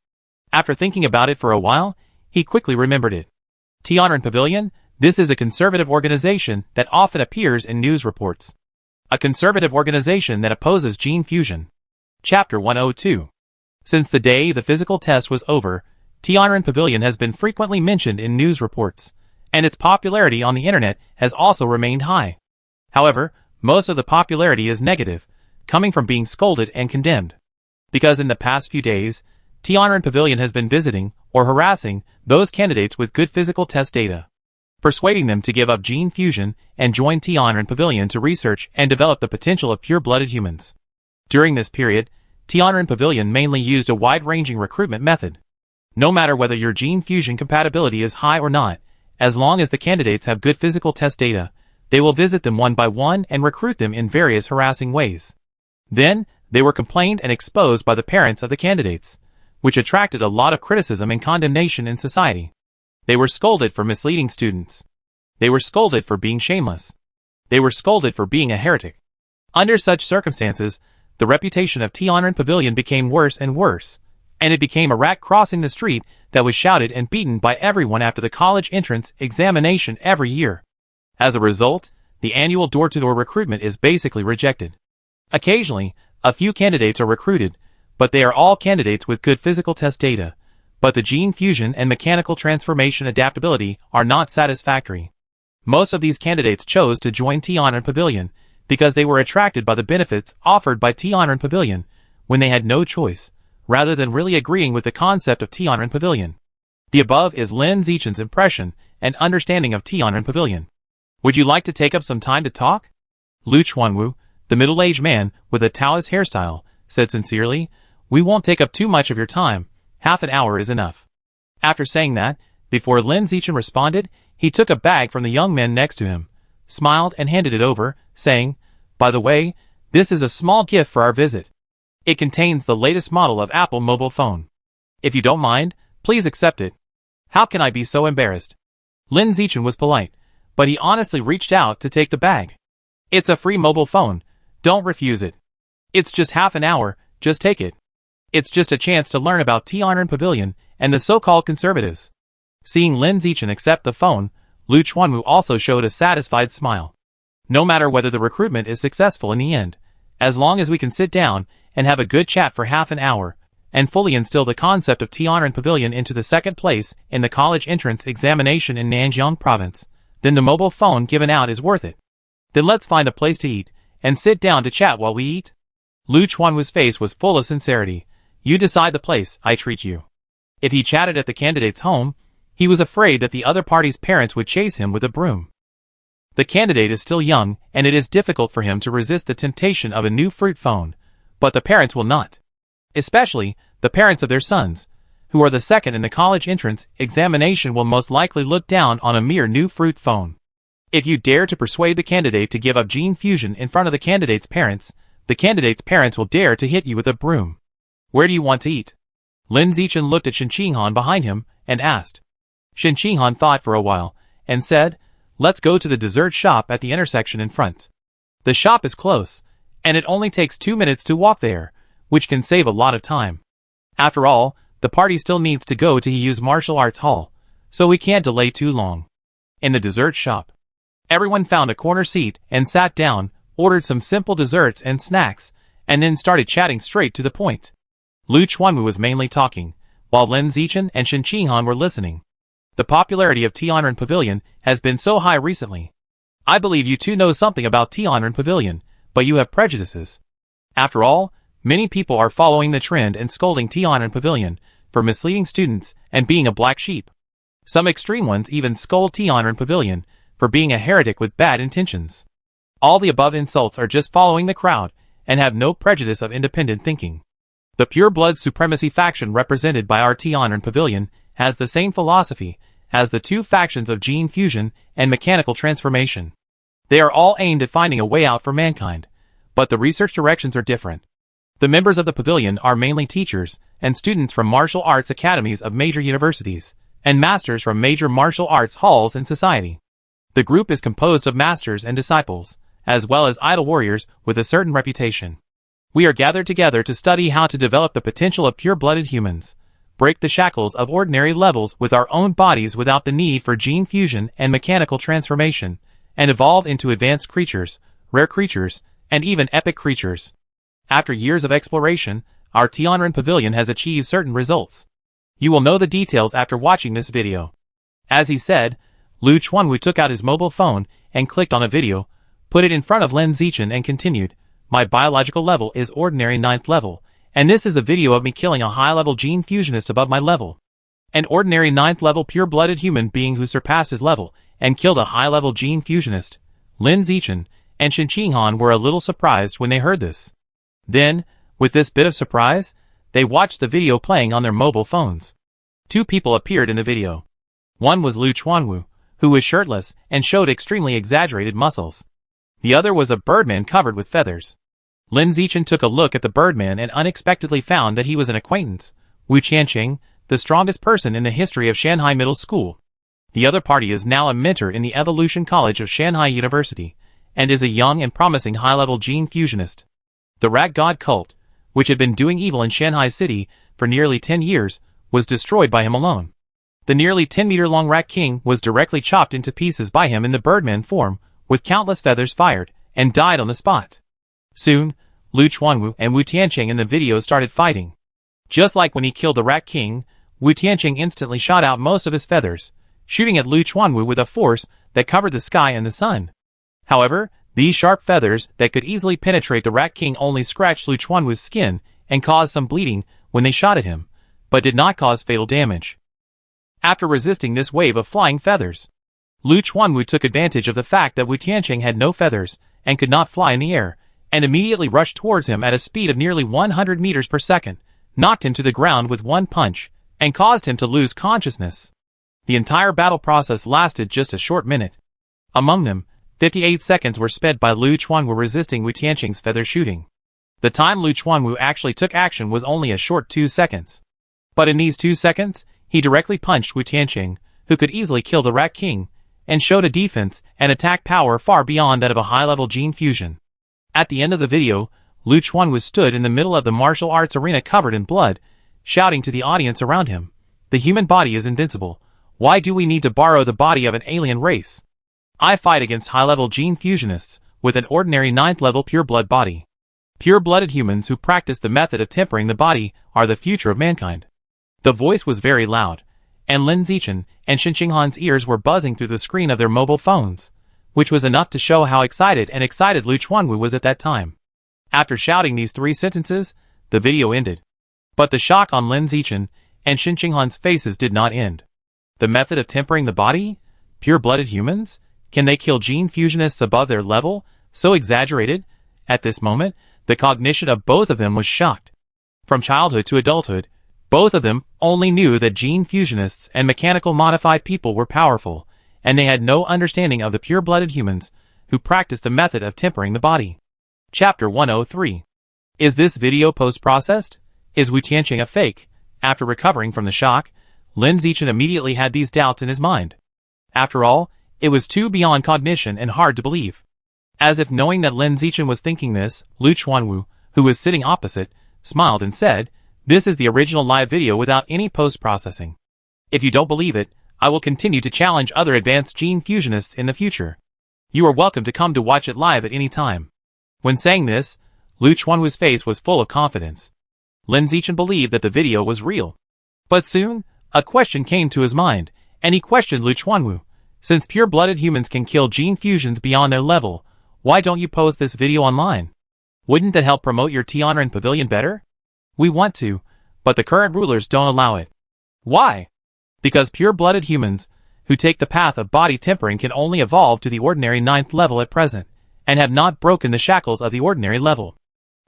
After thinking about it for a while, he quickly remembered it. Tianren Pavilion? This is a conservative organization that often appears in news reports. A conservative organization that opposes gene fusion. Chapter 102. Since the day the physical test was over, Tianren Pavilion has been frequently mentioned in news reports, and its popularity on the internet has also remained high. However, most of the popularity is negative, coming from being scolded and condemned. Because in the past few days, Tianren Pavilion has been visiting or harassing those candidates with good physical test data, persuading them to give up gene fusion and join Tianren Pavilion to research and develop the potential of pure-blooded humans. During this period, Tianren Pavilion mainly used a wide-ranging recruitment method. No matter whether your gene fusion compatibility is high or not, as long as the candidates have good physical test data, they will visit them one by one and recruit them in various harassing ways. Then, they were complained and exposed by the parents of the candidates, which attracted a lot of criticism and condemnation in society. They were scolded for misleading students. They were scolded for being shameless. They were scolded for being a heretic. Under such circumstances, the reputation of Tianren Pavilion became worse and worse, and it became a rat crossing the street that was shouted and beaten by everyone after the college entrance examination every year. As a result, the annual door-to-door recruitment is basically rejected. Occasionally, a few candidates are recruited, but they are all candidates with good physical test data, but the gene fusion and mechanical transformation adaptability are not satisfactory. Most of these candidates chose to join Tianren Pavilion because they were attracted by the benefits offered by Tianren Pavilion when they had no choice, rather than really agreeing with the concept of Tianren Pavilion. The above is Lin Zichen's impression and understanding of Tianren Pavilion. Would you like to take up some time to talk? Lu Chuanwu, the middle-aged man with a Taoist hairstyle, said sincerely, We won't take up too much of your time. Half an hour is enough. After saying that, before Lin Zichen responded, he took a bag from the young man next to him, smiled and handed it over, saying, "By the way, this is a small gift for our visit. It contains the latest model of Apple mobile phone. If you don't mind, please accept it." "How can I be so embarrassed?" Lin Zichen was polite, but he honestly reached out to take the bag. "It's a free mobile phone. Don't refuse it. It's just half an hour, just take it. It's just a chance to learn about Tianren Pavilion and the so-called conservatives." Seeing Lin Zichen accept the phone, Lu Chuanwu also showed a satisfied smile. No matter whether the recruitment is successful in the end, as long as we can sit down and have a good chat for half an hour, and fully instill the concept of Tianren Pavilion into the second place in the college entrance examination in Nanjiang province, then the mobile phone given out is worth it. Then let's find a place to eat, and sit down to chat while we eat. Lu Chuanwu's face was full of sincerity. "You decide the place, I treat you." If he chatted at the candidate's home, he was afraid that the other party's parents would chase him with a broom. The candidate is still young, and it is difficult for him to resist the temptation of a new fruit phone, but the parents will not. Especially, the parents of their sons, who are the second in the college entrance examination, will most likely look down on a mere new fruit phone. If you dare to persuade the candidate to give up gene fusion in front of the candidate's parents will dare to hit you with a broom. "Where do you want to eat?" Lin Zichen looked at Shen Qinghan behind him and asked. Shen Qinghan thought for a while, and said, "Let's go to the dessert shop at the intersection in front. The shop is close, and it only takes 2 minutes to walk there, which can save a lot of time. After all, the party still needs to go to Yu's martial arts hall, so we can't delay too long." In the dessert shop, everyone found a corner seat and sat down, ordered some simple desserts and snacks, and then started chatting straight to the point. Lu Chuanwu was mainly talking, while Lin Zichen and Shen Qinghan were listening. The popularity of Tianren Pavilion has been so high recently. I believe you two know something about Tianren Pavilion, but you have prejudices. After all, many people are following the trend and scolding Tianren Pavilion for misleading students and being a black sheep. Some extreme ones even scold Tianren Pavilion for being a heretic with bad intentions. All the above insults are just following the crowd and have no prejudice of independent thinking. The pure-blood supremacy faction represented by our Tianren Pavilion has the same philosophy as the two factions of gene fusion and mechanical transformation. They are all aimed at finding a way out for mankind, but the research directions are different. The members of the pavilion are mainly teachers and students from martial arts academies of major universities, and masters from major martial arts halls in society. The group is composed of masters and disciples, as well as idle warriors with a certain reputation. We are gathered together to study how to develop the potential of pure-blooded humans, break the shackles of ordinary levels with our own bodies without the need for gene fusion and mechanical transformation, and evolve into advanced creatures, rare creatures, and even epic creatures. After years of exploration, our Tianren Pavilion has achieved certain results. You will know the details after watching this video. As he said, Lu Chuanwu took out his mobile phone and clicked on a video, put it in front of Lin Zichen and continued, "My biological level is ordinary 9th level, and this is a video of me killing a high-level gene fusionist above my level. An ordinary 9th level pure-blooded human being who surpassed his level and killed a high-level gene fusionist." Lin Zichen and Shen Qinghan were a little surprised when they heard this. Then, with this bit of surprise, they watched the video playing on their mobile phones. Two people appeared in the video. One was Lu Chuanwu, who was shirtless and showed extremely exaggerated muscles. The other was a birdman covered with feathers. Lin Zichen took a look at the birdman and unexpectedly found that he was an acquaintance, Wu Tianqing, the strongest person in the history of Shanghai Middle School. The other party is now a mentor in the Evolution College of Shanghai University, and is a young and promising high-level gene fusionist. The Rat God cult, which had been doing evil in Shanghai City for nearly 10 years, was destroyed by him alone. The nearly 10-meter-long Rat King was directly chopped into pieces by him in the birdman form, with countless feathers fired, and died on the spot. Soon, Lu Chuanwu and Wu Tianqing in the video started fighting. Just like when he killed the Rat King, Wu Tianqing instantly shot out most of his feathers, shooting at Lu Chuanwu with a force that covered the sky and the sun. However, these sharp feathers that could easily penetrate the Rat King only scratched Lu Chuanwu's skin and caused some bleeding when they shot at him, but did not cause fatal damage. After resisting this wave of flying feathers, Lu Chuanwu took advantage of the fact that Wu Tianqing had no feathers and could not fly in the air, and immediately rushed towards him at a speed of nearly 100 meters per second, knocked him to the ground with one punch, and caused him to lose consciousness. The entire battle process lasted just a short minute. Among them, 58 seconds were spent by Lu Chuanwu resisting Wu Tianqing's feather shooting. The time Lu Chuanwu actually took action was only a short 2 seconds. But in these 2 seconds, he directly punched Wu Tianqing, who could easily kill the Rat King, and showed a defense and attack power far beyond that of a high-level gene fusion. At the end of the video, Lu Chuanwu stood in the middle of the martial arts arena covered in blood, shouting to the audience around him, "The human body is invincible. Why do we need to borrow the body of an alien race? I fight against high-level gene fusionists with an ordinary 9th-level pure-blood body. Pure-blooded humans who practice the method of tempering the body are the future of mankind." The voice was very loud, and Lin Zichen and Shen Qinghan's ears were buzzing through the screen of their mobile phones, which was enough to show how excited Lu Chuanwu was at that time. After shouting these 3 sentences, the video ended. But the shock on Lin Zichen and Shen Qinghan's faces did not end. The method of tempering the body? Pure-blooded humans? Can they kill gene fusionists above their level? So exaggerated? At this moment, the cognition of both of them was shocked. From childhood to adulthood, both of them only knew that gene fusionists and mechanical modified people were powerful, and they had no understanding of the pure-blooded humans who practiced the method of tempering the body. Chapter 103. Is this video post-processed? Is Wu Tianqing a fake? After recovering from the shock, Lin Zichen immediately had these doubts in his mind. After all, it was too beyond cognition and hard to believe. As if knowing that Lin Zichen was thinking this, Lu Chuanwu, who was sitting opposite, smiled and said, "This is the original live video without any post-processing. If you don't believe it, I will continue to challenge other advanced gene fusionists in the future. You are welcome to come to watch it live at any time." When saying this, Lu Chuanwu's face was full of confidence. Lin Zichen believed that the video was real. But soon, a question came to his mind, and he questioned Lu Chuanwu. "Since pure-blooded humans can kill gene fusions beyond their level, why don't you post this video online? Wouldn't that help promote your Tianren Pavilion better?" "We want to, but the current rulers don't allow it." "Why?" "Because pure-blooded humans, who take the path of body tempering, can only evolve to the ordinary 9th level at present, and have not broken the shackles of the ordinary level.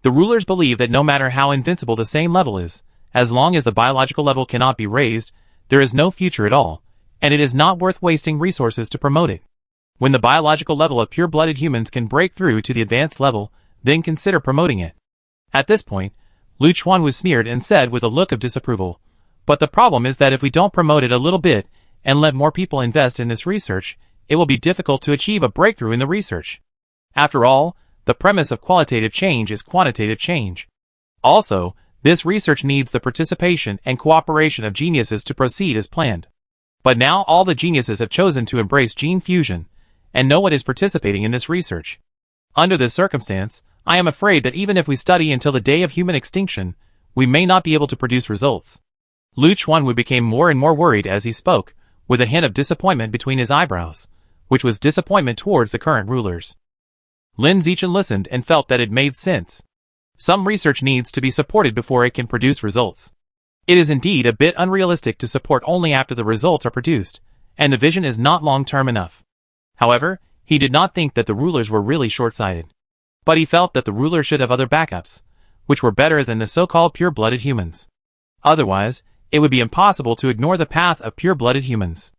The rulers believe that no matter how invincible the same level is, as long as the biological level cannot be raised, there is no future at all, and it is not worth wasting resources to promote it. When the biological level of pure-blooded humans can break through to the advanced level, then consider promoting it." At this point, Lu Chuanwu sneered and said with a look of disapproval, "But the problem is that if we don't promote it a little bit, and let more people invest in this research, it will be difficult to achieve a breakthrough in the research. After all, the premise of qualitative change is quantitative change. Also, this research needs the participation and cooperation of geniuses to proceed as planned. But now all the geniuses have chosen to embrace gene fusion, and no one is participating in this research. Under this circumstance, I am afraid that even if we study until the day of human extinction, we may not be able to produce results." Lu Chuanwu became more and more worried as he spoke, with a hint of disappointment between his eyebrows, which was disappointment towards the current rulers. Lin Zichen listened and felt that it made sense. Some research needs to be supported before it can produce results. It is indeed a bit unrealistic to support only after the results are produced, and the vision is not long-term enough. However, he did not think that the rulers were really short-sighted. But he felt that the rulers should have other backups, which were better than the so-called pure-blooded humans. Otherwise, it would be impossible to ignore the path of pure-blooded humans.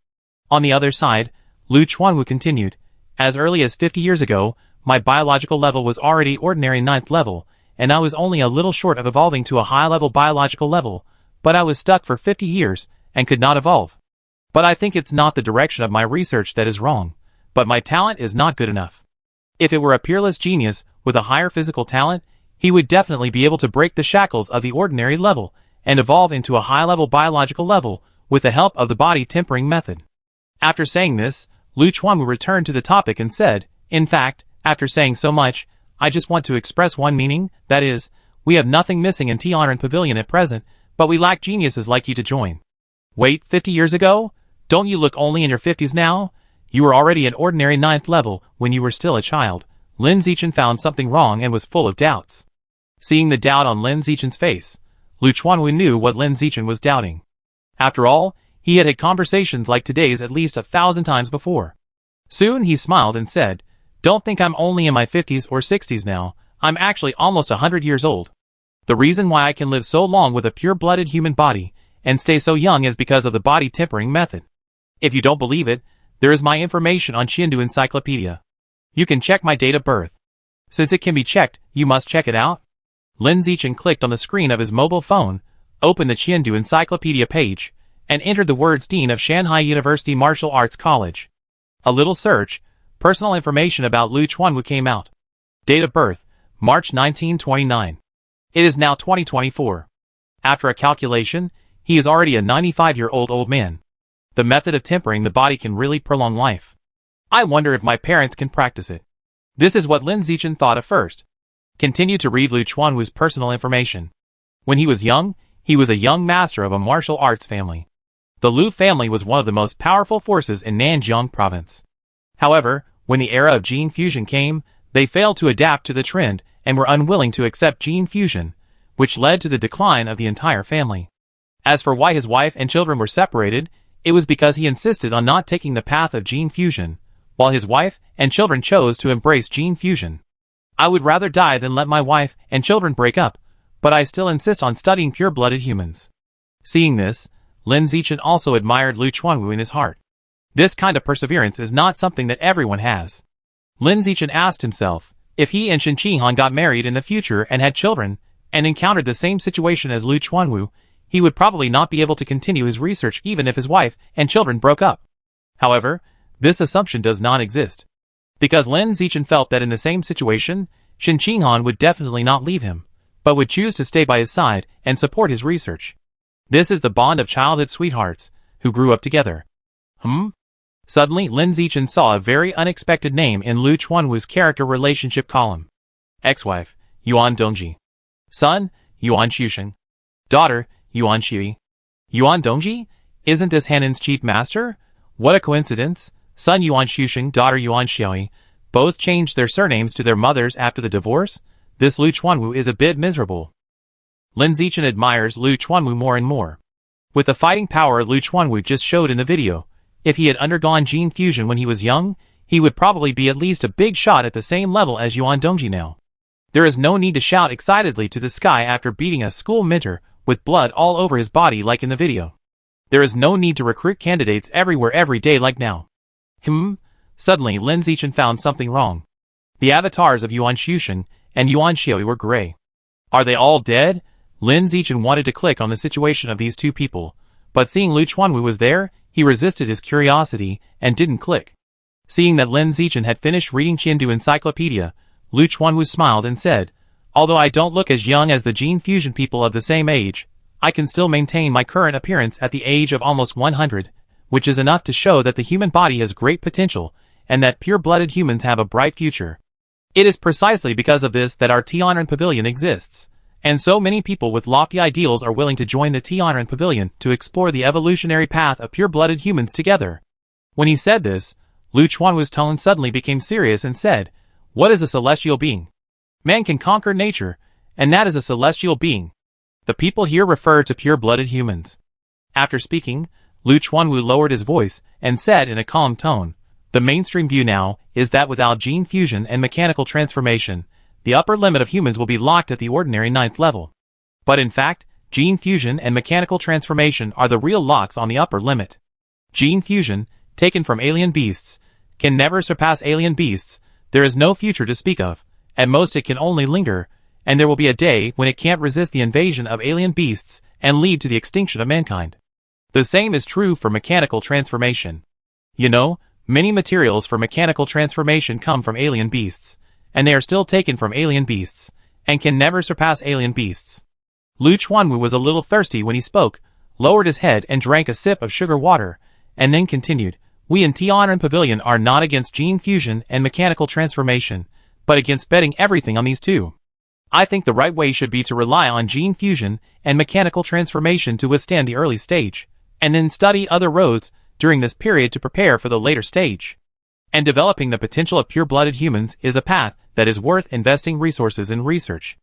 On the other side, Lu Chuanwu continued, "As early as 50 years ago, my biological level was already ordinary 9th level, and I was only a little short of evolving to a high-level biological level, but I was stuck for 50 years and could not evolve. But I think it's not the direction of my research that is wrong, but my talent is not good enough. If it were a peerless genius with a higher physical talent, he would definitely be able to break the shackles of the ordinary level and evolve into a high-level biological level with the help of the body tempering method." After saying this, Lu Chuanwu returned to the topic and said, "In fact, after saying so much, I just want to express one meaning, that is, we have nothing missing in Tianren Pavilion at present, but we lack geniuses like you to join." "Wait, 50 years ago? Don't you look only in your 50s now? You were already an ordinary 9th level when you were still a child." Lin Zichen found something wrong and was full of doubts. Seeing the doubt on Lin Zichen's face, Lu Chuanwu knew what Lin Zichen was doubting. After all, he had had conversations like today's at least 1,000 times before. Soon he smiled and said, "Don't think I'm only in my 50s or 60s now, I'm actually almost 100 years old." The reason why I can live so long with a pure-blooded human body and stay so young is because of the body tempering method. If you don't believe it, there is my information on Chengdu Encyclopedia. You can check my date of birth. Since it can be checked, you must check it out. Lin Zichen clicked on the screen of his mobile phone, opened the Chengdu Encyclopedia page, and entered the words Dean of Shanghai University Martial Arts College. A little search, personal information about Lu Chuanwu came out. Date of birth, March 1929. It is now 2024. After a calculation, he is already a 95-year-old old man. The method of tempering the body can really prolong life. I wonder if my parents can practice it. This is what Lin Zichen thought at first. Continue to read Lu Chuanwu's personal information. When he was young, he was a young master of a martial arts family. The Lu family was one of the most powerful forces in Nanjiang province. However, when the era of gene fusion came, they failed to adapt to the trend and were unwilling to accept gene fusion, which led to the decline of the entire family. As for why his wife and children were separated, it was because he insisted on not taking the path of gene fusion, while his wife and children chose to embrace gene fusion. I would rather die than let my wife and children break up, but I still insist on studying pure-blooded humans. Seeing this, Lin Zichen also admired Lu Chuanwu in his heart. This kind of perseverance is not something that everyone has. Lin Zichen asked himself, if he and Shen Qinghan got married in the future and had children, and encountered the same situation as Lu Chuanwu, he would probably not be able to continue his research even if his wife and children broke up. However, this assumption does not exist. Because Lin Zichen felt that in the same situation, Shen Qinghan would definitely not leave him, but would choose to stay by his side and support his research. This is the bond of childhood sweethearts, who grew up together. Suddenly, Lin Zichen saw a very unexpected name in Lu Chuanwu's character relationship column. Ex-wife, Yuan Dongji. Son, Yuan Xusheng. Daughter, Yuan Xui. Yuan Dongji? Isn't this Hanan's chief master? What a coincidence. Son Yuan Xusheng, daughter Yuan Xiui, both changed their surnames to their mothers after the divorce? This Lu Chuanwu is a bit miserable. Lin Zichen admires Lu Chuanwu more and more. With the fighting power Lu Chuanwu just showed in the video, if he had undergone gene fusion when he was young, he would probably be at least a big shot at the same level as Yuan Dongji now. There is no need to shout excitedly to the sky after beating a school mentor with blood all over his body like in the video. There is no need to recruit candidates everywhere every day like now. Suddenly Lin Zichen found something wrong. The avatars of Yuan Xusheng and Yuan Xiui were gray. Are they all dead? Lin Zichen wanted to click on the situation of these two people, but seeing Lu Chuanwu was there, he resisted his curiosity and didn't click. Seeing that Lin Zichen had finished reading Chengdu Encyclopedia, Lu Chuanwu smiled and said, although I don't look as young as the gene fusion people of the same age, I can still maintain my current appearance at the age of almost 100, which is enough to show that the human body has great potential and that pure-blooded humans have a bright future. It is precisely because of this that our Tianren Pavilion exists, and so many people with lofty ideals are willing to join the Tianren Pavilion to explore the evolutionary path of pure-blooded humans together. When he said this, Lu Chuanwu's tone suddenly became serious and said, what is a celestial being? Man can conquer nature, and that is a celestial being. The people here refer to pure-blooded humans. After speaking, Lu Chuanwu lowered his voice and said in a calm tone, the mainstream view now is that without gene fusion and mechanical transformation, the upper limit of humans will be locked at the ordinary 9th level. But in fact, gene fusion and mechanical transformation are the real locks on the upper limit. Gene fusion, taken from alien beasts, can never surpass alien beasts. There is no future to speak of. At most it can only linger, and there will be a day when it can't resist the invasion of alien beasts and lead to the extinction of mankind. The same is true for mechanical transformation. You know, many materials for mechanical transformation come from alien beasts, and they are still taken from alien beasts, and can never surpass alien beasts. Lu Chuanwu was a little thirsty when he spoke, lowered his head and drank a sip of sugar water, and then continued, we in Tianren Pavilion are not against gene fusion and mechanical transformation, but against betting everything on these two. I think the right way should be to rely on gene fusion and mechanical transformation to withstand the early stage, and then study other roads during this period to prepare for the later stage. And developing the potential of pure-blooded humans is a path that is worth investing resources in research.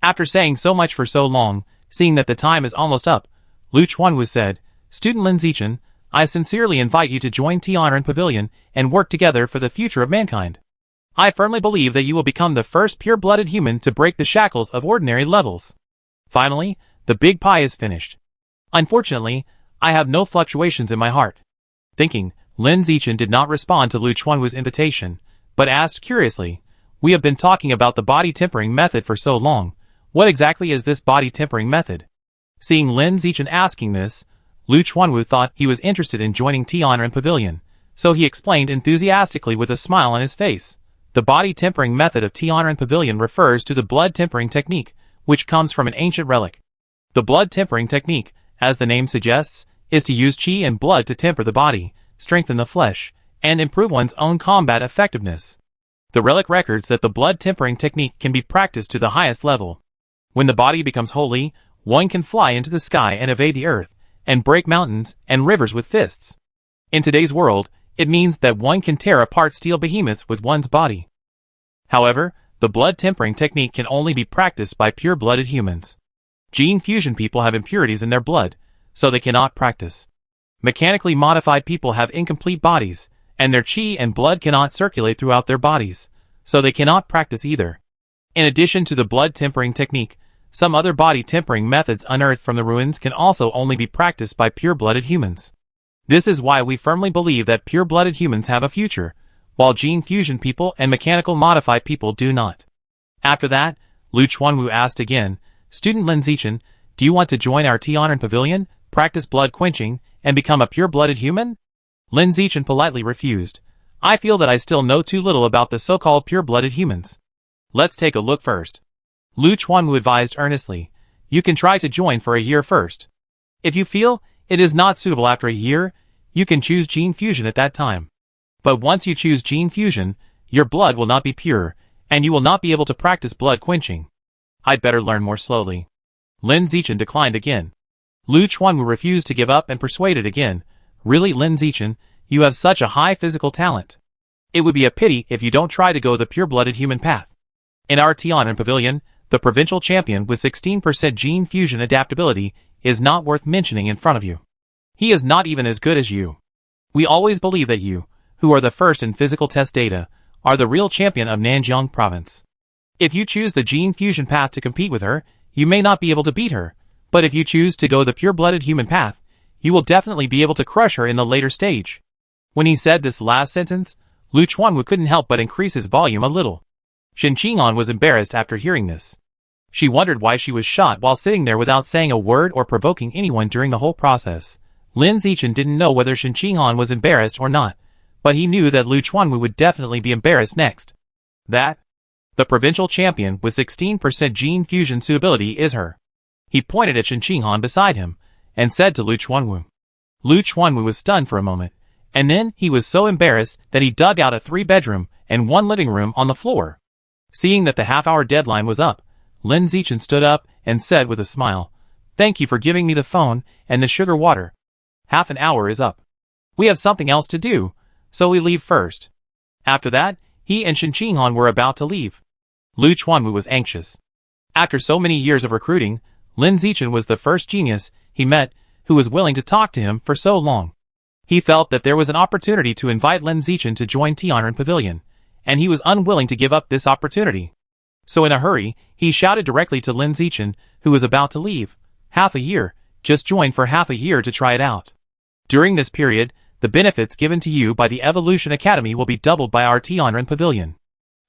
After saying so much for so long, seeing that the time is almost up, Lu Chuanwu said, Student Lin Zichen, I sincerely invite you to join Tianren Pavilion and work together for the future of mankind. I firmly believe that you will become the first pure-blooded human to break the shackles of ordinary levels. Finally, the big pie is finished. Unfortunately, I have no fluctuations in my heart. Thinking, Lin Zichen did not respond to Lu Chuanwu's invitation, but asked curiously, "We have been talking about the body tempering method for so long. What exactly is this body tempering method?" Seeing Lin Zichen asking this, Lu Chuanwu thought he was interested in joining Tianren Pavilion, so he explained enthusiastically with a smile on his face. The body tempering method of Tianren Pavilion refers to the blood tempering technique, which comes from an ancient relic. The blood tempering technique, as the name suggests, is to use qi and blood to temper the body, strengthen the flesh, and improve one's own combat effectiveness. The relic records that the blood tempering technique can be practiced to the highest level. When the body becomes holy, one can fly into the sky and evade the earth, and break mountains and rivers with fists. In today's world, it means that one can tear apart steel behemoths with one's body. However, the blood tempering technique can only be practiced by pure-blooded humans. Gene fusion people have impurities in their blood, so they cannot practice. Mechanically modified people have incomplete bodies, and their qi and blood cannot circulate throughout their bodies, so they cannot practice either. In addition to the blood tempering technique, some other body tempering methods unearthed from the ruins can also only be practiced by pure-blooded humans. This is why we firmly believe that pure-blooded humans have a future, while gene fusion people and mechanical modified people do not. After that, Lu Chuanwu asked again, "Student Lin Zichen, do you want to join our Tianren Pavilion, practice blood quenching, and become a pure-blooded human?" Lin Zichen politely refused. "I feel that I still know too little about the so-called pure-blooded humans. Let's take a look first." Lu Chuanwu advised earnestly, "You can try to join for a year first. If you feel it is not suitable after a year, you can choose gene fusion at that time. But once you choose gene fusion, your blood will not be pure, and you will not be able to practice blood quenching. I'd better learn more slowly." Lin Zichen declined again. Lu Chuanwu refused to give up and persuaded again, "Really, Lin Zichen, you have such a high physical talent. It would be a pity if you don't try to go the pure-blooded human path. In our Tianren Pavilion, the provincial champion with 16% gene fusion adaptability is not worth mentioning in front of you. He is not even as good as you. We always believe that you, who are the first in physical test data, are the real champion of Nanjiang province. If you choose the gene fusion path to compete with her, you may not be able to beat her, but if you choose to go the pure-blooded human path, you will definitely be able to crush her in the later stage." When he said this last sentence, Lu Chuanwu couldn't help but increase his volume a little. Shen Qing'an was embarrassed after hearing this. She wondered why she was shot while sitting there without saying a word or provoking anyone during the whole process. Lin Zichen didn't know whether Shen Qing'an was embarrassed or not, but he knew that Lu Chuanwu would definitely be embarrassed next. That, the provincial champion with 16% gene fusion suitability is her. He pointed at Shen Qing'an beside him, and said to Lu Chuanwu. Lu Chuanwu was stunned for a moment, and then he was so embarrassed that he dug out a 3-bedroom and 1 living room on the floor. Seeing that the half-hour deadline was up, Lin Zichen stood up and said with a smile, "Thank you for giving me the phone and the sugar water. Half an hour is up. We have something else to do, so we leave first." After that, he and Shen Qing'an were about to leave. Lu Chuanwu was anxious. After so many years of recruiting, Lin Zichen was the first genius he met who was willing to talk to him for so long. He felt that there was an opportunity to invite Lin Zichen to join Tianren Pavilion, and he was unwilling to give up this opportunity. So in a hurry, he shouted directly to Lin Zichen, who was about to leave, "Half a year, just join for half a year to try it out. During this period, the benefits given to you by the Evolution Academy will be doubled by our Tianren Pavilion.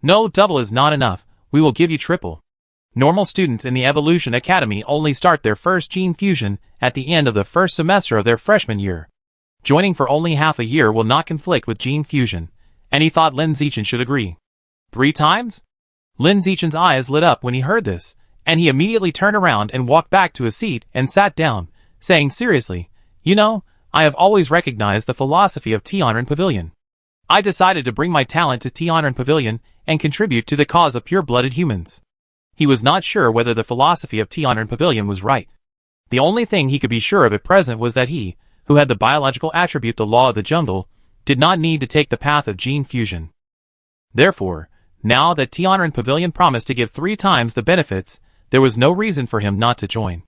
No, double is not enough, we will give you triple. Normal students in the Evolution Academy only start their first gene fusion at the end of the first semester of their freshman year. Joining for only half a year will not conflict with gene fusion," and he thought Lin Zichen should agree. 3 times? Lin Zichen's eyes lit up when he heard this, and he immediately turned around and walked back to his seat and sat down, saying seriously, "You know, I have always recognized the philosophy of Tianren Pavilion. I decided to bring my talent to Tianren Pavilion and contribute to the cause of pure-blooded humans." He was not sure whether the philosophy of Tianren Pavilion was right. The only thing he could be sure of at present was that he, who had the biological attribute the law of the jungle, did not need to take the path of gene fusion. Therefore, now that Tianren Pavilion promised to give 3 times the benefits, there was no reason for him not to join.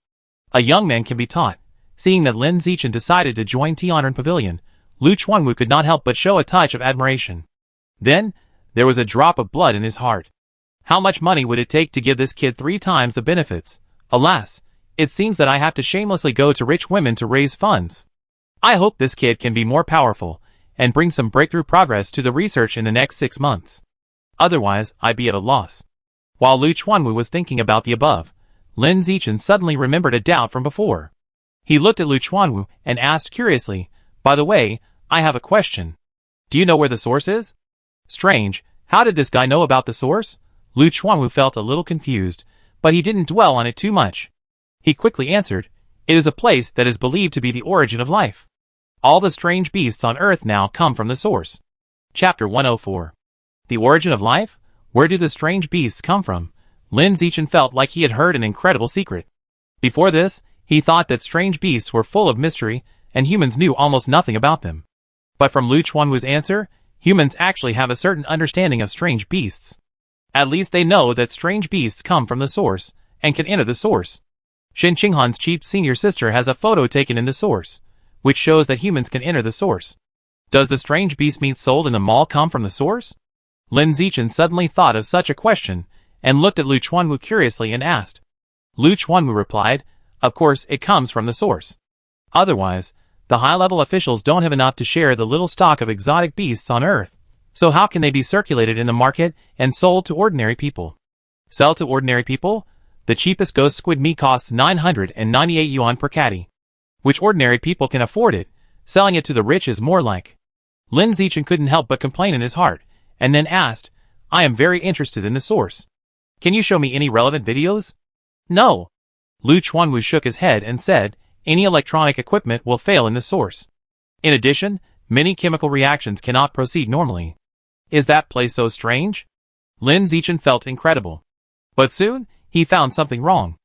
A young man can be taught. Seeing that Lin Zichen decided to join Tianren Pavilion, Lu Chuanwu could not help but show a touch of admiration. Then, there was a drop of blood in his heart. How much money would it take to give this kid 3 times the benefits? Alas, it seems that I have to shamelessly go to rich women to raise funds. I hope this kid can be more powerful and bring some breakthrough progress to the research in the next 6 months. Otherwise, I'd be at a loss. While Lu Chuanwu was thinking about the above, Lin Zichen suddenly remembered a doubt from before. He looked at Lu Chuanwu and asked curiously, "By the way, I have a question. Do you know where the source is?" Strange, how did this guy know about the source? Lu Chuanwu felt a little confused, but he didn't dwell on it too much. He quickly answered, "It is a place that is believed to be the origin of life. All the strange beasts on Earth now come from the source." Chapter 104. The origin of life? Where do the strange beasts come from? Lin Zichen felt like he had heard an incredible secret. Before this, he thought that strange beasts were full of mystery, and humans knew almost nothing about them. But from Lu Chuanwu's answer, humans actually have a certain understanding of strange beasts. At least they know that strange beasts come from the source, and can enter the source. Shen Qinghan's cheap senior sister has a photo taken in the source, which shows that humans can enter the source. Does the strange beast meat sold in the mall come from the source? Lin Zichen suddenly thought of such a question, and looked at Lu Chuanwu curiously and asked. Lu Chuanwu replied, "Of course, it comes from the source. Otherwise, the high-level officials don't have enough to share the little stock of exotic beasts on Earth. So how can they be circulated in the market and sold to ordinary people?" Sell to ordinary people? The cheapest ghost squid meat costs 998 yuan per catty. Which ordinary people can afford it? Selling it to the rich is more like. Lin Zichen couldn't help but complain in his heart, and then asked, "I am very interested in the source. Can you show me any relevant videos?" "No." Lu Chuanwu shook his head and said, "Any electronic equipment will fail in the source. In addition, many chemical reactions cannot proceed normally." Is that place so strange? Lin Zichen felt incredible. But soon, he found something wrong.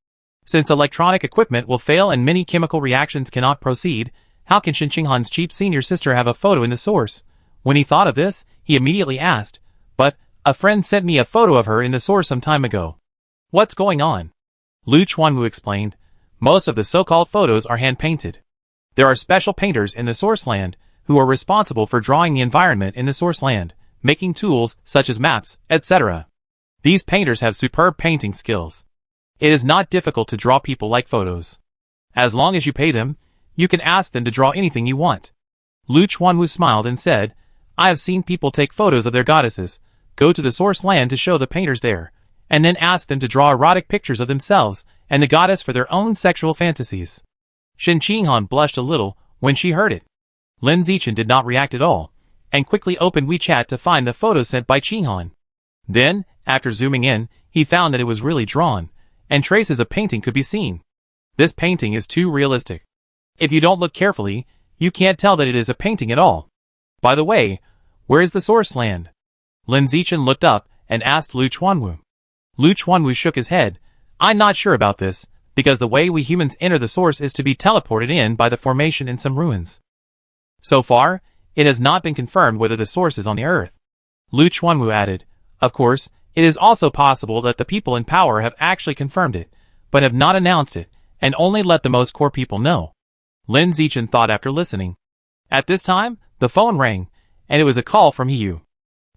Since electronic equipment will fail and many chemical reactions cannot proceed, how can Shen Qinghan's cheap senior sister have a photo in the source? When he thought of this, he immediately asked, "But, a friend sent me a photo of her in the source some time ago. What's going on?" Lu Chuanwu explained, "Most of the so-called photos are hand-painted. There are special painters in the source land who are responsible for drawing the environment in the source land, making tools such as maps, etc. These painters have superb painting skills. It is not difficult to draw people like photos. As long as you pay them, you can ask them to draw anything you want." Lu Chuanwu smiled and said, "I have seen people take photos of their goddesses, go to the source land to show the painters there, and then ask them to draw erotic pictures of themselves and the goddess for their own sexual fantasies." Shen Qinghan blushed a little when she heard it. Lin Zichen did not react at all, and quickly opened WeChat to find the photo sent by Qinghan. Then, after zooming in, he found that it was really drawn, and traces of painting could be seen. This painting is too realistic. If you don't look carefully, you can't tell that it is a painting at all. By the way, where is the source land? Lin Zichen looked up and asked Lu Chuanwu. Lu Chuanwu shook his head. "I'm not sure about this, because the way we humans enter the source is to be teleported in by the formation in some ruins. So far, it has not been confirmed whether the source is on the Earth." Lu Chuanwu added, "Of course, it is also possible that the people in power have actually confirmed it, but have not announced it, and only let the most core people know." Lin Zichen thought after listening. At this time, the phone rang, and it was a call from Yu.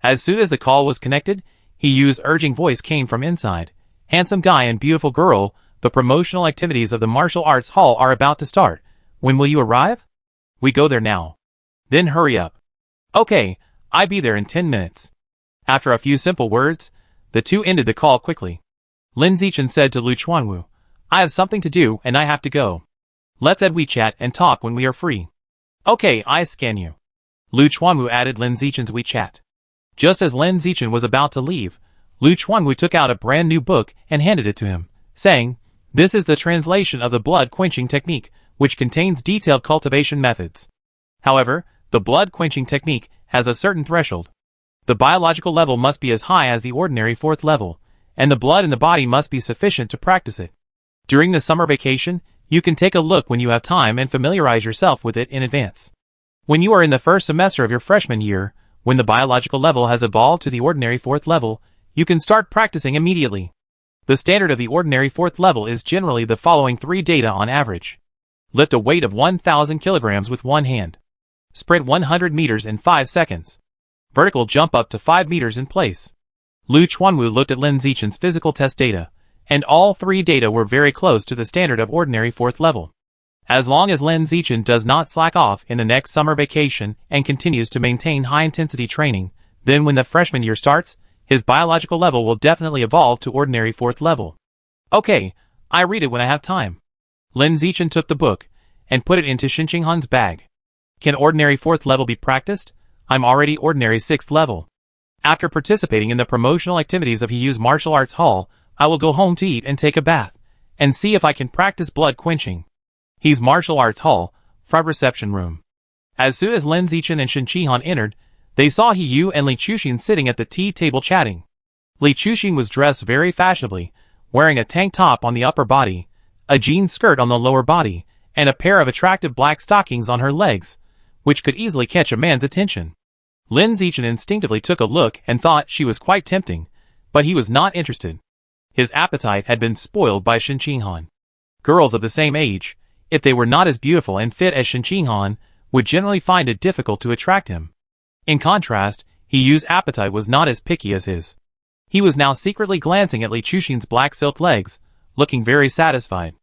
As soon as the call was connected, Yu's urging voice came from inside. "Handsome guy and beautiful girl, the promotional activities of the martial arts hall are about to start. When will you arrive?" "We go there now." "Then hurry up." "Okay, I'll be there in 10 minutes. After a few simple words, the two ended the call quickly. Lin Zichen said to Lu Chuanwu, "I have something to do and I have to go. Let's add WeChat and talk when we are free." "Okay, I scan you." Lu Chuanwu added Lin Zichen's WeChat. Just as Lin Zichen was about to leave, Lu Chuanwu took out a brand new book and handed it to him, saying, "This is the translation of the blood-quenching technique, which contains detailed cultivation methods. However, the blood-quenching technique has a certain threshold. The biological level must be as high as the ordinary 4th level, and the blood in the body must be sufficient to practice it. During the summer vacation, you can take a look when you have time and familiarize yourself with it in advance. When you are in the first semester of your freshman year, when the biological level has evolved to the ordinary 4th level, you can start practicing immediately. The standard of the ordinary 4th level is generally the following 3 data on average. Lift a weight of 1,000 kilograms with one hand. Sprint 100 meters in 5 seconds. Vertical jump up to 5 meters in place." Lu Chuanwu looked at Lin Zichen's physical test data, and all three data were very close to the standard of ordinary 4th level. As long as Lin Zichen does not slack off in the next summer vacation and continues to maintain high-intensity training, then when the freshman year starts, his biological level will definitely evolve to ordinary 4th level. Okay, I read it when I have time. Lin Zichen took the book and put it into Shinqinghan's bag. Can ordinary 4th level be practiced? I'm already ordinary 6th level. After participating in the promotional activities of Hiyu's martial arts hall, I will go home to eat and take a bath, and see if I can practice blood quenching. He's martial arts hall, front reception room. As soon as Lin Zichen and Shinqinghan entered, they saw Hiyu and Li Chuxin sitting at the tea table chatting. Li Chuxin was dressed very fashionably, wearing a tank top on the upper body, a jean skirt on the lower body, and a pair of attractive black stockings on her legs, which could easily catch a man's attention. Lin Zichen instinctively took a look and thought she was quite tempting, but he was not interested. His appetite had been spoiled by Shinqinghan. Girls of the same age, if they were not as beautiful and fit as Shinqinghan, would generally find it difficult to attract him. In contrast, Hiyu's appetite was not as picky as his. He was now secretly glancing at Li Chuxin's black silk legs, looking very satisfied.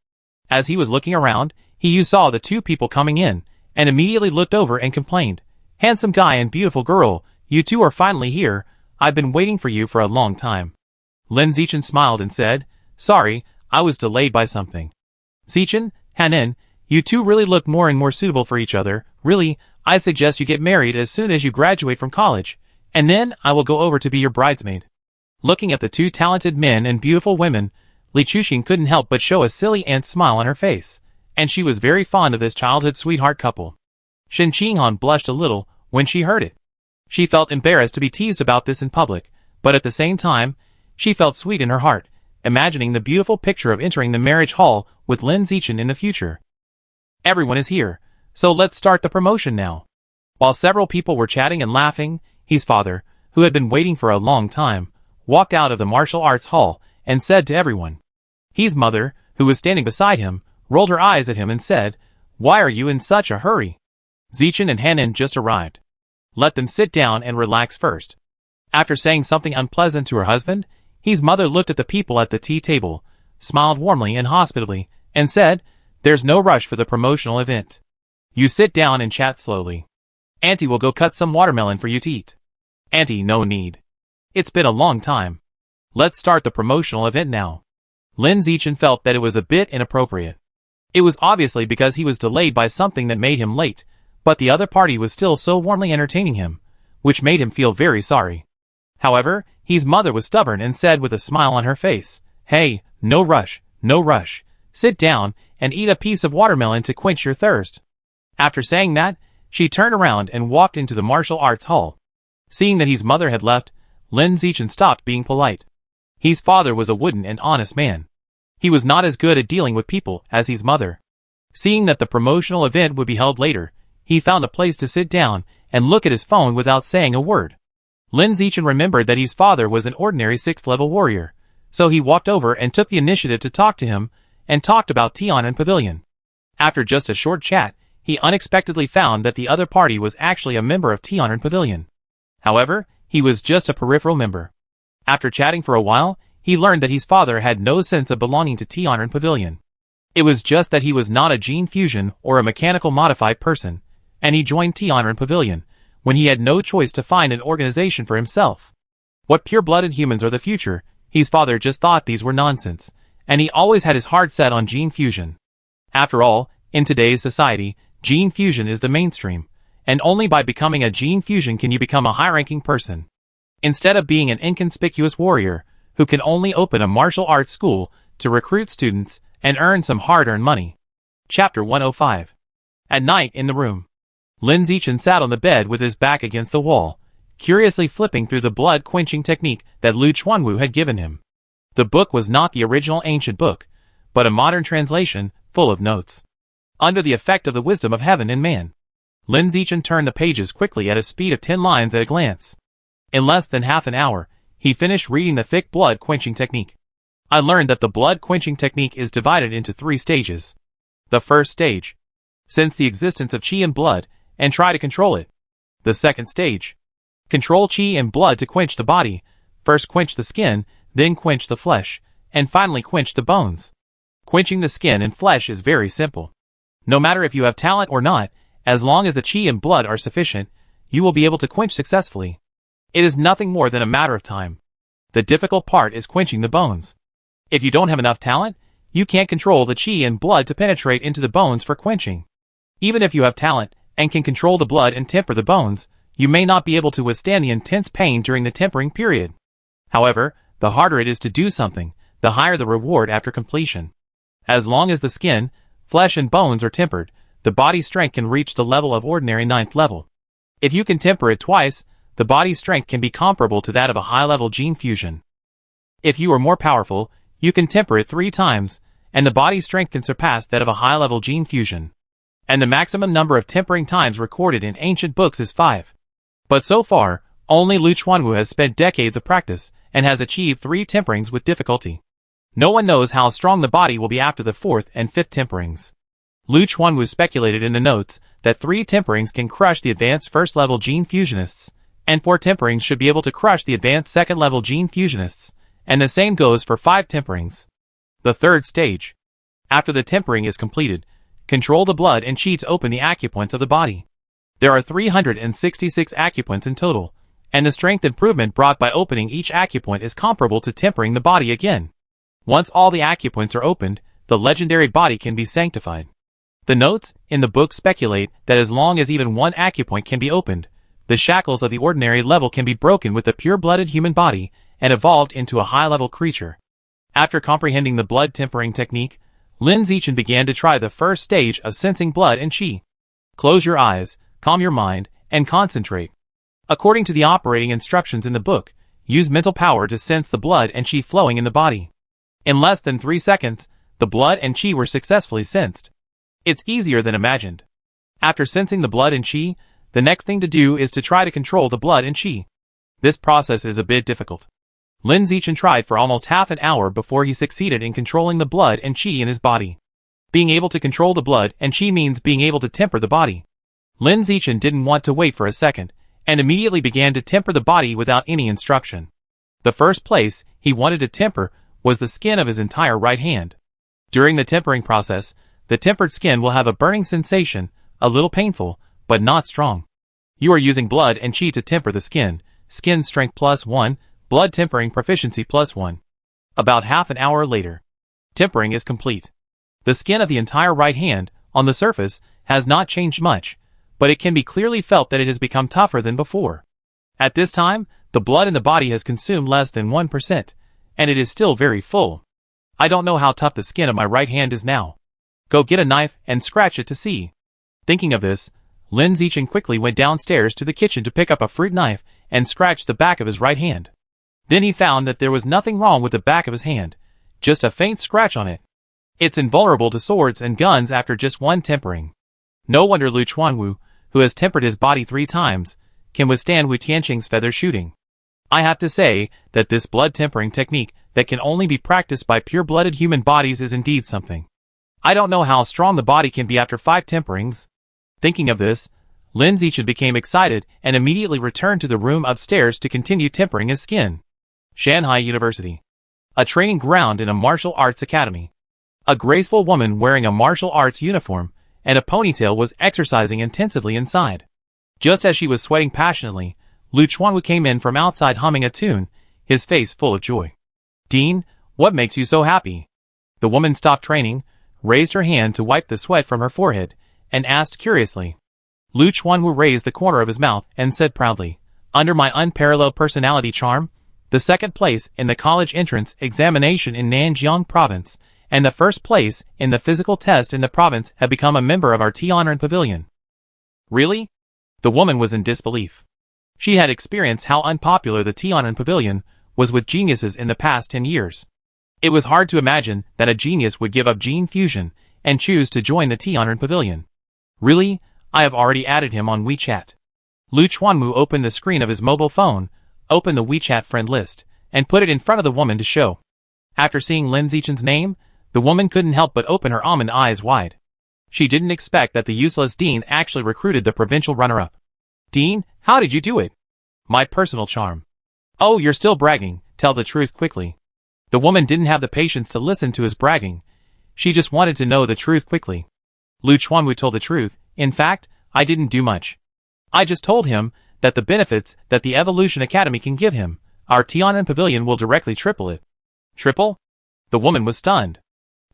As he was looking around, Hiyu saw the two people coming in, and immediately looked over and complained, "Handsome guy and beautiful girl, you two are finally here. I've been waiting for you for a long time." Lin Zichen smiled and said, "Sorry, I was delayed by something." "Zichen, Hanin, you two really look more and more suitable for each other. Really, I suggest you get married as soon as you graduate from college, and then I will go over to be your bridesmaid." Looking at the two talented men and beautiful women, Li Chuxin couldn't help but show a silly ant smile on her face, and she was very fond of this childhood sweetheart couple. Shinqinghan blushed a little when she heard it. She felt embarrassed to be teased about this in public, but at the same time, she felt sweet in her heart, imagining the beautiful picture of entering the marriage hall with Lin Zichen in the future. Everyone is here, so let's start the promotion now. While several people were chatting and laughing, his father, who had been waiting for a long time, walked out of the martial arts hall and said to everyone. His mother, who was standing beside him, rolled her eyes at him and said, "Why are you in such a hurry? Zichen and Hanin just arrived. Let them sit down and relax first." After saying something unpleasant to her husband, his mother looked at the people at the tea table, smiled warmly and hospitably, and said, "There's no rush for the promotional event. You sit down and chat slowly. Auntie will go cut some watermelon for you to eat." "Auntie, no need. It's been a long time. Let's start the promotional event now." Lin Zichen felt that it was a bit inappropriate. It was obviously because he was delayed by something that made him late, but the other party was still so warmly entertaining him, which made him feel very sorry. However, his mother was stubborn and said with a smile on her face, "Hey, no rush, no rush. Sit down and eat a piece of watermelon to quench your thirst." After saying that, she turned around and walked into the martial arts hall. Seeing that his mother had left, Lin Zichen stopped being polite. His father was a wooden and honest man. He was not as good at dealing with people as his mother. Seeing that the promotional event would be held later, he found a place to sit down and look at his phone without saying a word. Lin Zichen remembered that his father was an ordinary 6th level warrior, so he walked over and took the initiative to talk to him, and talked about Tian'an Pavilion. After just a short chat, he unexpectedly found that the other party was actually a member of Tian'an Pavilion. However, he was just a peripheral member. After chatting for a while, he learned that his father had no sense of belonging to Tian'an Pavilion. It was just that he was not a gene fusion or a mechanical modified person, and he joined Tian'an Pavilion when he had no choice to find an organization for himself. What pure-blooded humans are the future? His father just thought these were nonsense, and he always had his heart set on gene fusion. After all, in today's society, gene fusion is the mainstream, and only by becoming a gene fusion can you become a high-ranking person. Instead of being an inconspicuous warrior, who can only open a martial arts school to recruit students and earn some hard-earned money. Chapter 105. At night in the room. Lin Zichen sat on the bed with his back against the wall, curiously flipping through the blood-quenching technique that Lu Chuanwu had given him. The book was not the original ancient book, but a modern translation, full of notes. Under the effect of the wisdom of heaven and man, Lin Zichen turned the pages quickly at a speed of 10 lines at a glance. In less than half an hour, he finished reading the thick blood-quenching technique. I learned that the blood-quenching technique is divided into 3 stages. The first stage. Sense the existence of qi in blood, and try to control it. The second stage. Control qi and blood to quench the body. First quench the skin, then quench the flesh, and finally quench the bones. Quenching the skin and flesh is very simple. No matter if you have talent or not, as long as the chi and blood are sufficient, you will be able to quench successfully. It is nothing more than a matter of time. The difficult part is quenching the bones. If you don't have enough talent, you can't control the chi and blood to penetrate into the bones for quenching. Even if you have talent and can control the blood and temper the bones, you may not be able to withstand the intense pain during the tempering period. However, the harder it is to do something, the higher the reward after completion. As long as the skin, flesh and bones are tempered, the body's strength can reach the level of ordinary 9th level. If you can temper it twice, the body's strength can be comparable to that of a high-level gene fusion. If you are more powerful, you can temper it 3 times, and the body's strength can surpass that of a high-level gene fusion. And the maximum number of tempering times recorded in ancient books is 5. But so far, only Lu Chuanwu has spent decades of practice, and has achieved 3 temperings with difficulty. No one knows how strong the body will be after the 4th and 5th temperings. Lu Chuanwu speculated in the notes that 3 temperings can crush the advanced first-level gene fusionists, and 4 temperings should be able to crush the advanced second-level gene fusionists, and the same goes for 5 temperings. The 3rd stage. After the tempering is completed, control the blood and chi to open the acupoints of the body. There are 366 acupoints in total, and the strength improvement brought by opening each acupoint is comparable to tempering the body again. Once all the acupoints are opened, the legendary body can be sanctified. The notes in the book speculate that as long as even 1 acupoint can be opened, the shackles of the ordinary level can be broken with the pure-blooded human body and evolved into a high-level creature. After comprehending the blood tempering technique, Lin Zichen began to try the first stage of sensing blood and chi. Close your eyes, calm your mind, and concentrate. According to the operating instructions in the book, use mental power to sense the blood and chi flowing in the body. In less than 3 seconds, the blood and chi were successfully sensed. It's easier than imagined. After sensing the blood and chi, the next thing to do is to try to control the blood and chi. This process is a bit difficult. Lin Zichen tried for almost half an hour before he succeeded in controlling the blood and chi in his body. Being able to control the blood and chi means being able to temper the body. Lin Zichen didn't want to wait for a second, and immediately began to temper the body without any instruction. The first place he wanted to temper was the skin of his entire right hand. During the tempering process, the tempered skin will have a burning sensation, a little painful, but not strong. You are using blood and chi to temper the skin, skin strength +1, blood tempering proficiency +1. About half an hour later, tempering is complete. The skin of the entire right hand, on the surface, has not changed much, but it can be clearly felt that it has become tougher than before. At this time, the blood in the body has consumed less than 1%, and it is still very full. I don't know how tough the skin of my right hand is now. Go get a knife and scratch it to see. Thinking of this, Lin Zichen quickly went downstairs to the kitchen to pick up a fruit knife and scratch the back of his right hand. Then he found that there was nothing wrong with the back of his hand, just a faint scratch on it. It's invulnerable to swords and guns after just 1 tempering. No wonder Lu Chuanwu, who has tempered his body 3 times, can withstand Wu Tianqing's feather shooting. I have to say that this blood tempering technique that can only be practiced by pure-blooded human bodies is indeed something. I don't know how strong the body can be after 5 temperings. Thinking of this, Lin Zichen became excited and immediately returned to the room upstairs to continue tempering his skin. Shanghai University. A training ground in a martial arts academy. A graceful woman wearing a martial arts uniform and a ponytail was exercising intensively inside. Just as she was sweating passionately, Lu Chuanwu came in from outside humming a tune, his face full of joy. "Dean, what makes you so happy?" The woman stopped training, raised her hand to wipe the sweat from her forehead, and asked curiously. Lu Chuanwu raised the corner of his mouth and said proudly, "Under my unparalleled personality charm, the 2nd place in the college entrance examination in Nanjiang province, and the 1st place in the physical test in the province have become a member of our Tianren Pavilion." Really? The woman was in disbelief. She had experienced how unpopular the Tianren Pavilion was with geniuses in the past 10 years. It was hard to imagine that a genius would give up gene fusion and choose to join the Tianren Pavilion. Really? I have already added him on WeChat. Lu Chuanwu opened the screen of his mobile phone, opened the WeChat friend list, and put it in front of the woman to show. After seeing Lin Zichen's name, the woman couldn't help but open her almond eyes wide. She didn't expect that the useless Dean actually recruited the provincial runner-up. "Dean, how did you do it?" "My personal charm." "Oh, you're still bragging, tell the truth quickly." The woman didn't have the patience to listen to his bragging. She just wanted to know the truth quickly. Lu Chuanwu told the truth. In fact, I didn't do much. I just told him that the benefits that the Evolution Academy can give him, our Tian'an Pavilion will directly triple it. Triple? The woman was stunned.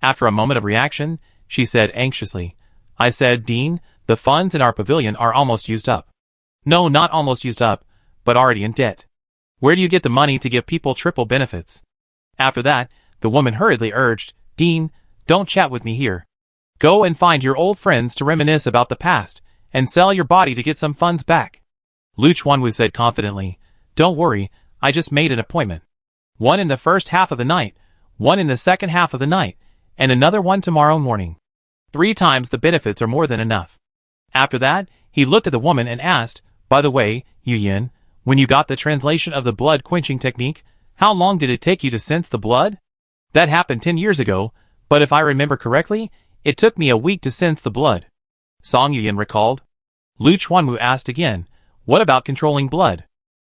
After a moment of reaction, she said anxiously, I said, Dean, the funds in our pavilion are almost used up. No, not almost used up, but already in debt. Where do you get the money to give people triple benefits? After that, the woman hurriedly urged, Dean, don't chat with me here. Go and find your old friends to reminisce about the past, and sell your body to get some funds back. Lu Chuanwu said confidently, Don't worry, I just made an appointment. One in the first half of the night, one in the second half of the night, and another one tomorrow morning. 3 times the benefits are more than enough. After that, he looked at the woman and asked, By the way, Yu Yin, when you got the translation of the blood quenching technique, how long did it take you to sense the blood? That happened 10 years ago, but if I remember correctly, it took me a week to sense the blood. Song Yuyan recalled. Lu Chuanwu asked again, What about controlling blood?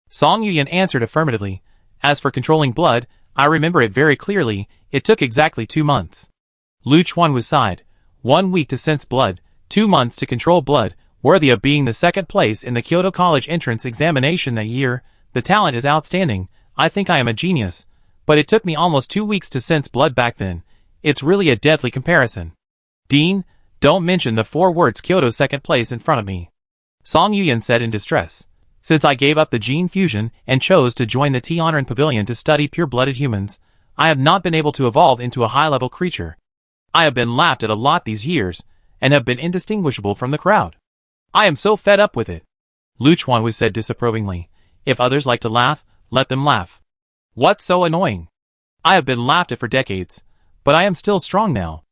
Song Yuyan answered affirmatively. As for controlling blood, I remember it very clearly, it took exactly 2 months. Lu Chuanwu sighed. 1 week to sense blood, 2 months to control blood, worthy of being the second place in the Kyoto College entrance examination that year. The talent is outstanding. I think I am a genius. But it took me almost 2 weeks to sense blood back then. It's really a deadly comparison. Dean, don't mention the 4 words Kyoto second place in front of me. Song Yuyan said in distress. Since I gave up the gene fusion and chose to join the Tian'an Pavilion to study pure-blooded humans, I have not been able to evolve into a high-level creature. I have been laughed at a lot these years, and have been indistinguishable from the crowd. I am so fed up with it. Lu Chuanwu said disapprovingly. If others like to laugh, let them laugh. What's so annoying? I have been laughed at for decades, but I am still strong now.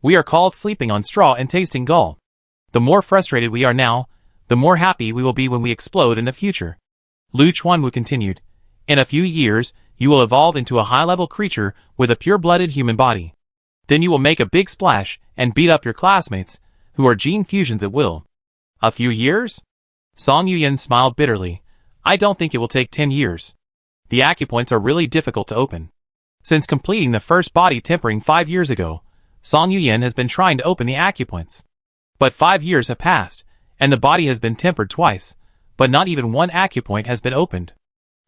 We are called sleeping on straw and tasting gall. The more frustrated we are now, the more happy we will be when we explode in the future. Lu Chuanwu continued. In a few years, you will evolve into a high-level creature with a pure-blooded human body. Then you will make a big splash and beat up your classmates, who are gene fusions at will. A few years? Song Yuyan smiled bitterly. I don't think it will take 10 years. The acupoints are really difficult to open. Since completing the first body tempering 5 years ago, Song Yuyan has been trying to open the acupoints. But 5 years have passed, and the body has been tempered twice, but not even one acupoint has been opened.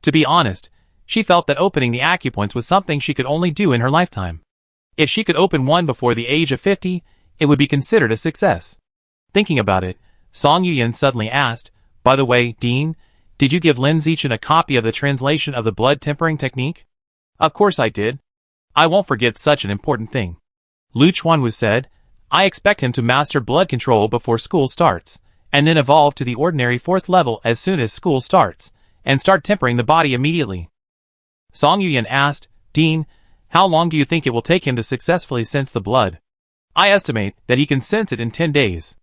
To be honest, she felt that opening the acupoints was something she could only do in her lifetime. If she could open one before the age of 50, it would be considered a success. Thinking about it, Song Yuyan suddenly asked, By the way, Dean, did you give Lin Zichen a copy of the translation of the blood tempering technique? Of course I did. I won't forget such an important thing. Lu Chuanwu said, I expect him to master blood control before school starts, and then evolve to the ordinary 4th level as soon as school starts, and start tempering the body immediately. Song Yuyan asked, Dean, how long do you think it will take him to successfully sense the blood? I estimate that he can sense it in 10 days.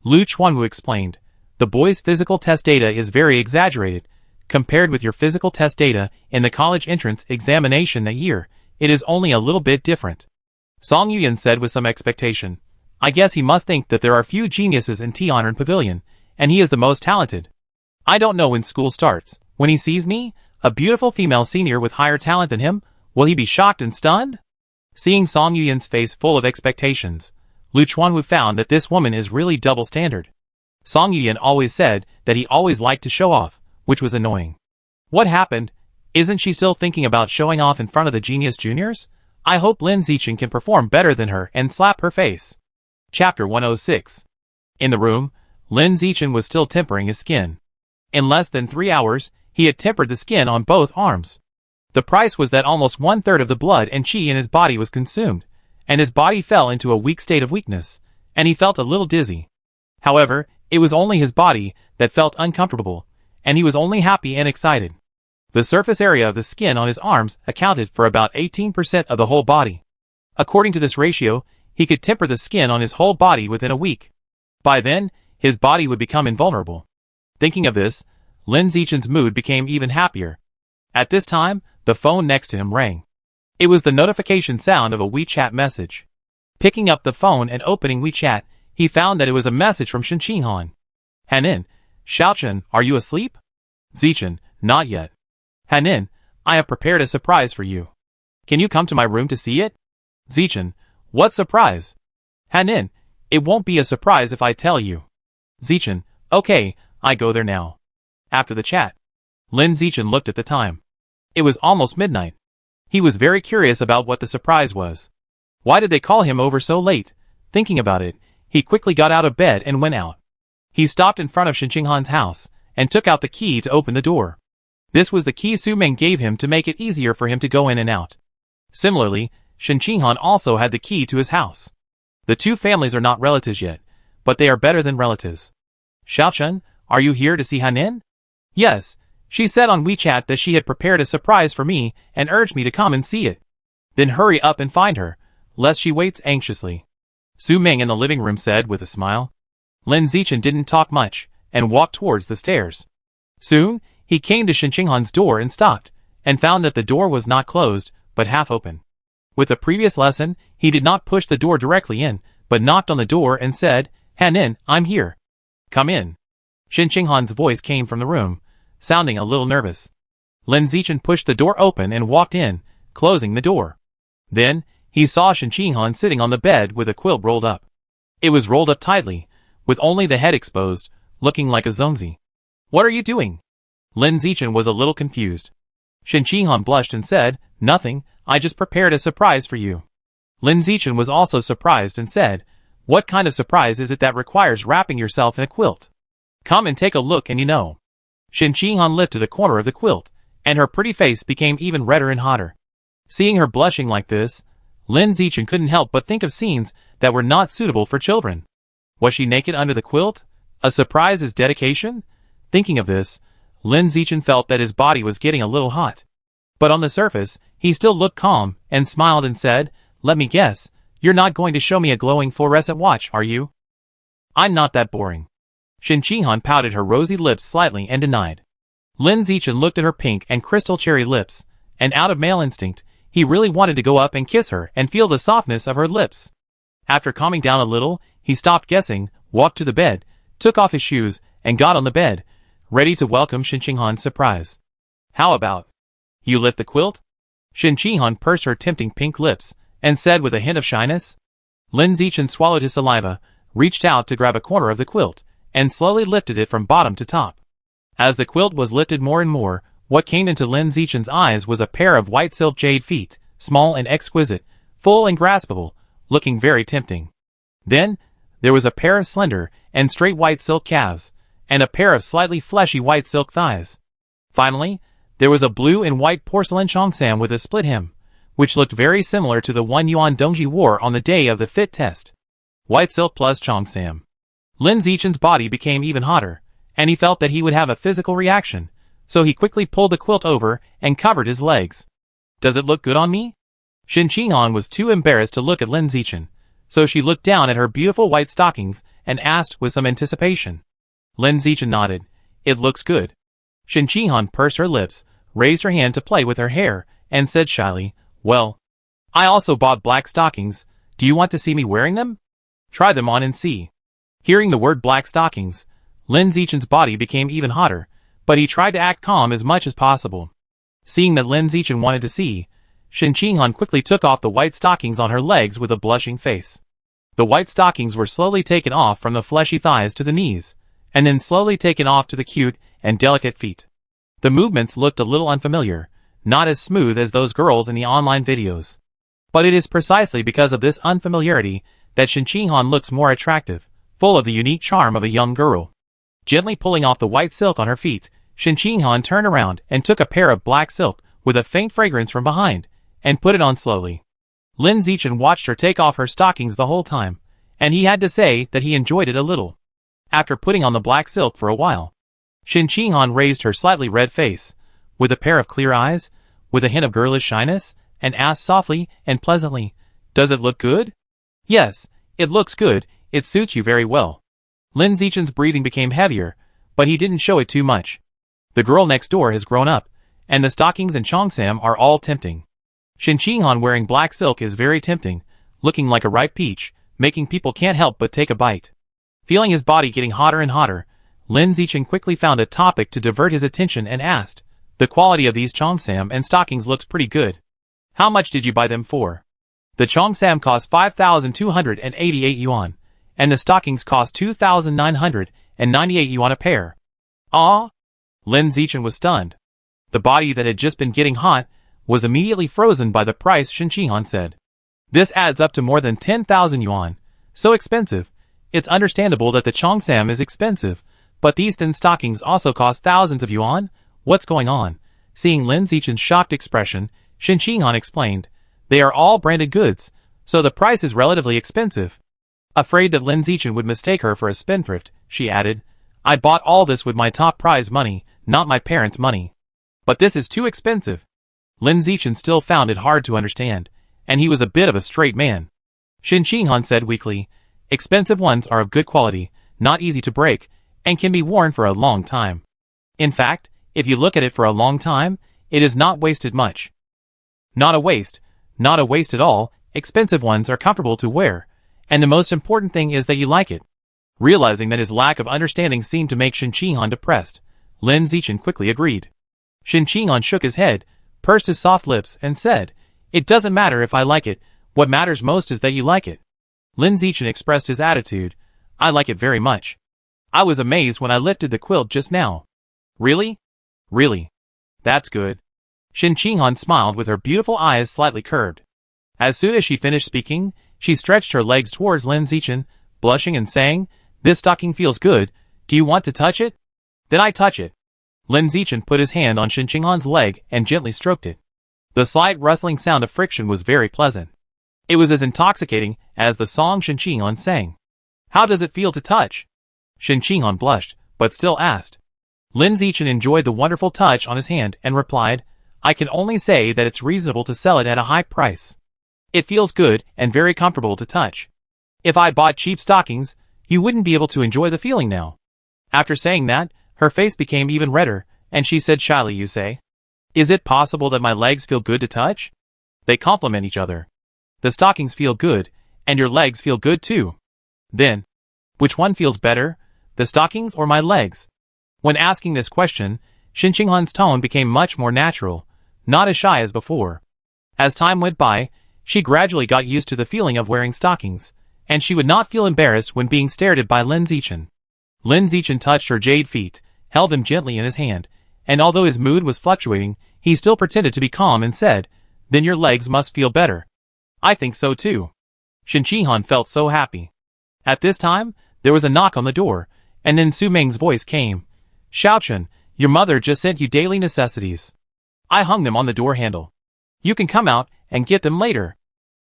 Lu Chuanwu explained, the boy's physical test data is very exaggerated. Compared with your physical test data in the college entrance examination that year, it is only a little bit different. Song Yuyan said with some expectation, I guess he must think that there are few geniuses in Tian'an Pavilion, and he is the most talented. I don't know when school starts. When he sees me, a beautiful female senior with higher talent than him, will he be shocked and stunned? Seeing Song Yuyan's face full of expectations, Lu Chuanwu found that this woman is really double standard. Song Yuyan always said that he always liked to show off, which was annoying. What happened? Isn't she still thinking about showing off in front of the genius juniors? I hope Lin Zichen can perform better than her and slap her face. Chapter 106. In the room, Lin Zichen was still tempering his skin. In less than 3 hours, he had tempered the skin on both arms. The price was that almost 1/3 of the blood and qi in his body was consumed, and his body fell into a weak state of weakness, and he felt a little dizzy. However, it was only his body that felt uncomfortable, and he was only happy and excited. The surface area of the skin on his arms accounted for about 18% of the whole body. According to this ratio, he could temper the skin on his whole body within a week. By then, his body would become invulnerable. Thinking of this, Lin Zichen's mood became even happier. At this time, the phone next to him rang. It was the notification sound of a WeChat message. Picking up the phone and opening WeChat, he found that it was a message from Shen Qinghan. Hanin, Xiaochen, are you asleep? Zichen, not yet. Hanin, I have prepared a surprise for you. Can you come to my room to see it? Zichen, what surprise? Hanin, it won't be a surprise if I tell you. Zichen, okay, I go there now. After the chat, Lin Zichen looked at the time. It was almost midnight. He was very curious about what the surprise was. Why did they call him over so late? Thinking about it, he quickly got out of bed and went out. He stopped in front of Shen Qinghan's house and took out the key to open the door. This was the key Su Ming gave him to make it easier for him to go in and out. Similarly, Shen Qinghan also had the key to his house. The two families are not relatives yet, but they are better than relatives. Xiaochen, are you here to see Hanin? Yes, she said on WeChat that she had prepared a surprise for me and urged me to come and see it. Then hurry up and find her, lest she waits anxiously. Su Ming in the living room said with a smile. Lin Zichen didn't talk much and walked towards the stairs. Soon, he came to Shen Qinghan's door and stopped, and found that the door was not closed, but half open. With the previous lesson, he did not push the door directly in, but knocked on the door and said, Hanin, I'm here. Come in. Shen Qinghan's voice came from the room, sounding a little nervous. Lin Zichen pushed the door open and walked in, closing the door. Then, he saw Shen Qinghan sitting on the bed with a quilt rolled up. It was rolled up tightly, with only the head exposed, looking like a zonzi. What are you doing? Lin Zichen was a little confused. Shen Qinghan blushed and said, Nothing, I just prepared a surprise for you. Lin Zichen was also surprised and said, What kind of surprise is it that requires wrapping yourself in a quilt? Come and take a look and you know. Shen Qinghan lifted a corner of the quilt, and her pretty face became even redder and hotter. Seeing her blushing like this, Lin Zichen couldn't help but think of scenes that were not suitable for children. Was she naked under the quilt? A surprise as dedication? Thinking of this, Lin Zichen felt that his body was getting a little hot. But on the surface, he still looked calm and smiled and said, Let me guess, you're not going to show me a glowing fluorescent watch, are you? I'm not that boring. Shen Qinghan pouted her rosy lips slightly and denied. Lin Zichen looked at her pink and crystal cherry lips, and out of male instinct, he really wanted to go up and kiss her and feel the softness of her lips. After calming down a little, he stopped guessing, walked to the bed, took off his shoes, and got on the bed, ready to welcome Shen Qinghan's surprise. How about? You lift the quilt? Shen Qinghan pursed her tempting pink lips, and said with a hint of shyness. Lin Zichen swallowed his saliva, reached out to grab a corner of the quilt, and slowly lifted it from bottom to top. As the quilt was lifted more and more, what came into Lin Zichen's eyes was a pair of white silk jade feet, small and exquisite, full and graspable, looking very tempting. Then, there was a pair of slender and straight white silk calves, and a pair of slightly fleshy white silk thighs. Finally, there was a blue and white porcelain cheongsam with a split hem, which looked very similar to the one Yuan Dongji wore on the day of the fit test. White silk plus cheongsam. Lin Zichen's body became even hotter, and he felt that he would have a physical reaction, so he quickly pulled the quilt over and covered his legs. Does it look good on me? Shen Qinghan was too embarrassed to look at Lin Zichen, so she looked down at her beautiful white stockings and asked with some anticipation. Lin Zichen nodded. It looks good. Shen Qinghan pursed her lips, raised her hand to play with her hair, and said shyly, Well, I also bought black stockings. Do you want to see me wearing them? Try them on and see. Hearing the word black stockings, Lin Zichen's body became even hotter, but he tried to act calm as much as possible. Seeing that Lin Zichen wanted to see, Shen Qinghan quickly took off the white stockings on her legs with a blushing face. The white stockings were slowly taken off from the fleshy thighs to the knees, and then slowly taken off to the cute and delicate feet. The movements looked a little unfamiliar, not as smooth as those girls in the online videos. But it is precisely because of this unfamiliarity that Shen Qinghan looks more attractive, full of the unique charm of a young girl. Gently pulling off the white silk on her feet, Shen Qinghan turned around and took a pair of black silk with a faint fragrance from behind, and put it on slowly. Lin Zichen watched her take off her stockings the whole time, and he had to say that he enjoyed it a little. After putting on the black silk for a while, Shen Qinghan raised her slightly red face, with a pair of clear eyes, with a hint of girlish shyness, and asked softly and pleasantly, Does it look good? Yes, it looks good, it suits you very well. Lin Zichen's breathing became heavier, but he didn't show it too much. The girl next door has grown up, and the stockings and cheongsam are all tempting. Shen Qinghan wearing black silk is very tempting, looking like a ripe peach, making people can't help but take a bite. Feeling his body getting hotter and hotter, Lin Zichen quickly found a topic to divert his attention and asked, The quality of these cheongsam and stockings looks pretty good. How much did you buy them for? The cheongsam cost 5,288 yuan, and the stockings cost 2,998 yuan a pair. Ah? Lin Zichen was stunned. The body that had just been getting hot was immediately frozen by the price Shen Qinghan said. This adds up to more than 10,000 yuan. So expensive. It's understandable that the cheongsam is expensive, but these thin stockings also cost thousands of yuan? What's going on? Seeing Lin Zichen's shocked expression, Shen Qinghan explained, they are all branded goods, so the price is relatively expensive. Afraid that Lin Zichen would mistake her for a spendthrift, she added, I bought all this with my top prize money, not my parents' money. But this is too expensive. Lin Zichen still found it hard to understand, and he was a bit of a straight man. Shen Qinghan said weakly, expensive ones are of good quality, not easy to break, and can be worn for a long time. In fact, if you look at it for a long time, it is not wasted much. Not a waste at all. Expensive ones are comfortable to wear, and the most important thing is that you like it. Realizing that his lack of understanding seemed to make Shen Qinghan depressed, Lin Zichen quickly agreed. Shen Qinghan shook his head, pursed his soft lips, and said, it doesn't matter if I like it, what matters most is that you like it. Lin Zichen expressed his attitude, I like it very much. I was amazed when I lifted the quilt just now. Really? Really? That's good. Shen Qinghan smiled with her beautiful eyes slightly curved. As soon as she finished speaking, she stretched her legs towards Lin Zichen, blushing and saying, this stocking feels good, do you want to touch it? Then I touch it. Lin Zichen put his hand on Shen Qinghan's leg and gently stroked it. The slight rustling sound of friction was very pleasant. It was as intoxicating as the song Shen Qinghan sang. How does it feel to touch? Shen Qinghan blushed, but still asked. Lin Zichen enjoyed the wonderful touch on his hand and replied, I can only say that it's reasonable to sell it at a high price. It feels good and very comfortable to touch. If I bought cheap stockings, you wouldn't be able to enjoy the feeling now. After saying that, her face became even redder, and she said shyly, you say? Is it possible that my legs feel good to touch? They complement each other. The stockings feel good, and your legs feel good too. Then, which one feels better, the stockings or my legs? When asking this question, Shen Qinghan's tone became much more natural, not as shy as before. As time went by, she gradually got used to the feeling of wearing stockings, and she would not feel embarrassed when being stared at by Lin Zichen. Lin Zichen touched her jade feet, held them gently in his hand, and although his mood was fluctuating, he still pretended to be calm and said, then your legs must feel better. I think so too. Shen Qinghan felt so happy. At this time, there was a knock on the door, and then Su Meng's voice came. Xiaochen, your mother just sent you daily necessities. I hung them on the door handle. You can come out and get them later.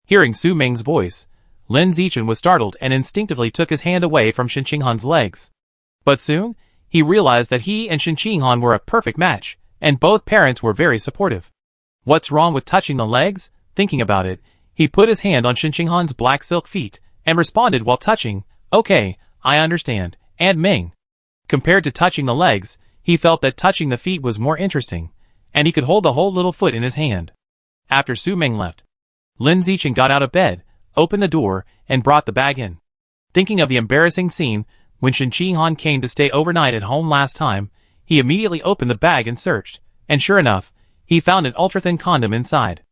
Hearing Su Meng's voice, Lin Zichen was startled and instinctively took his hand away from Shen Qinghan's legs. But soon, he realized that he and Shen Qinghan were a perfect match, and both parents were very supportive. What's wrong with touching the legs? Thinking about it, he put his hand on Shen Qinghan's black silk feet, and responded while touching, okay, I understand, and Ming. Compared to touching the legs, he felt that touching the feet was more interesting, and he could hold the whole little foot in his hand. After Su Meng left, Lin Zichen got out of bed, opened the door, and brought the bag in. Thinking of the embarrassing scene when Shen Qinghan came to stay overnight at home last time, he immediately opened the bag and searched, and sure enough, he found an ultra-thin condom inside.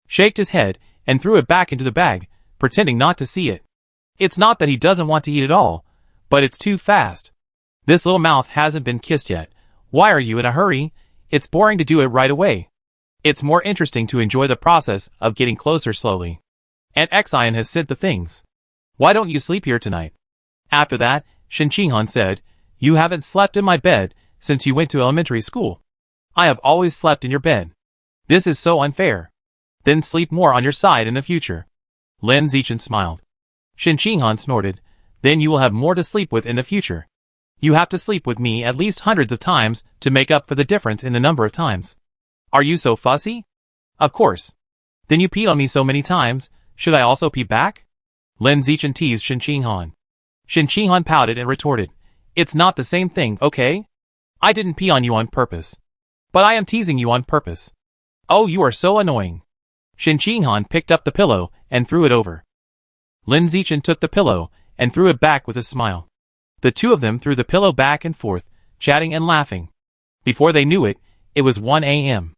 Shaked his head, and threw it back into the bag, pretending not to see it. It's not that he doesn't want to eat at all, but it's too fast. This little mouth hasn't been kissed yet. Why are you in a hurry? It's boring to do it right away. It's more interesting to enjoy the process of getting closer slowly. Aunt Xian has sent the things. Why don't you sleep here tonight? After that, Shen Qinghan said, you haven't slept in my bed since you went to elementary school. I have always slept in your bed. This is so unfair. Then sleep more on your side in the future. Lin Zichen smiled. Shen Qinghan snorted, then you will have more to sleep with in the future. You have to sleep with me at least hundreds of times to make up for the difference in the number of times. Are you so fussy? Of course. Then you peed on me so many times, should I also pee back? Lin Zichen teased Shen Qinghan. Shen Qinghan pouted and retorted, it's not the same thing, okay? I didn't pee on you on purpose. But I am teasing you on purpose. Oh, you are so annoying. Shen Qinghan picked up the pillow and threw it over. Lin Zichen took the pillow and threw it back with a smile. The two of them threw the pillow back and forth, chatting and laughing. Before they knew it, it was 1 a.m.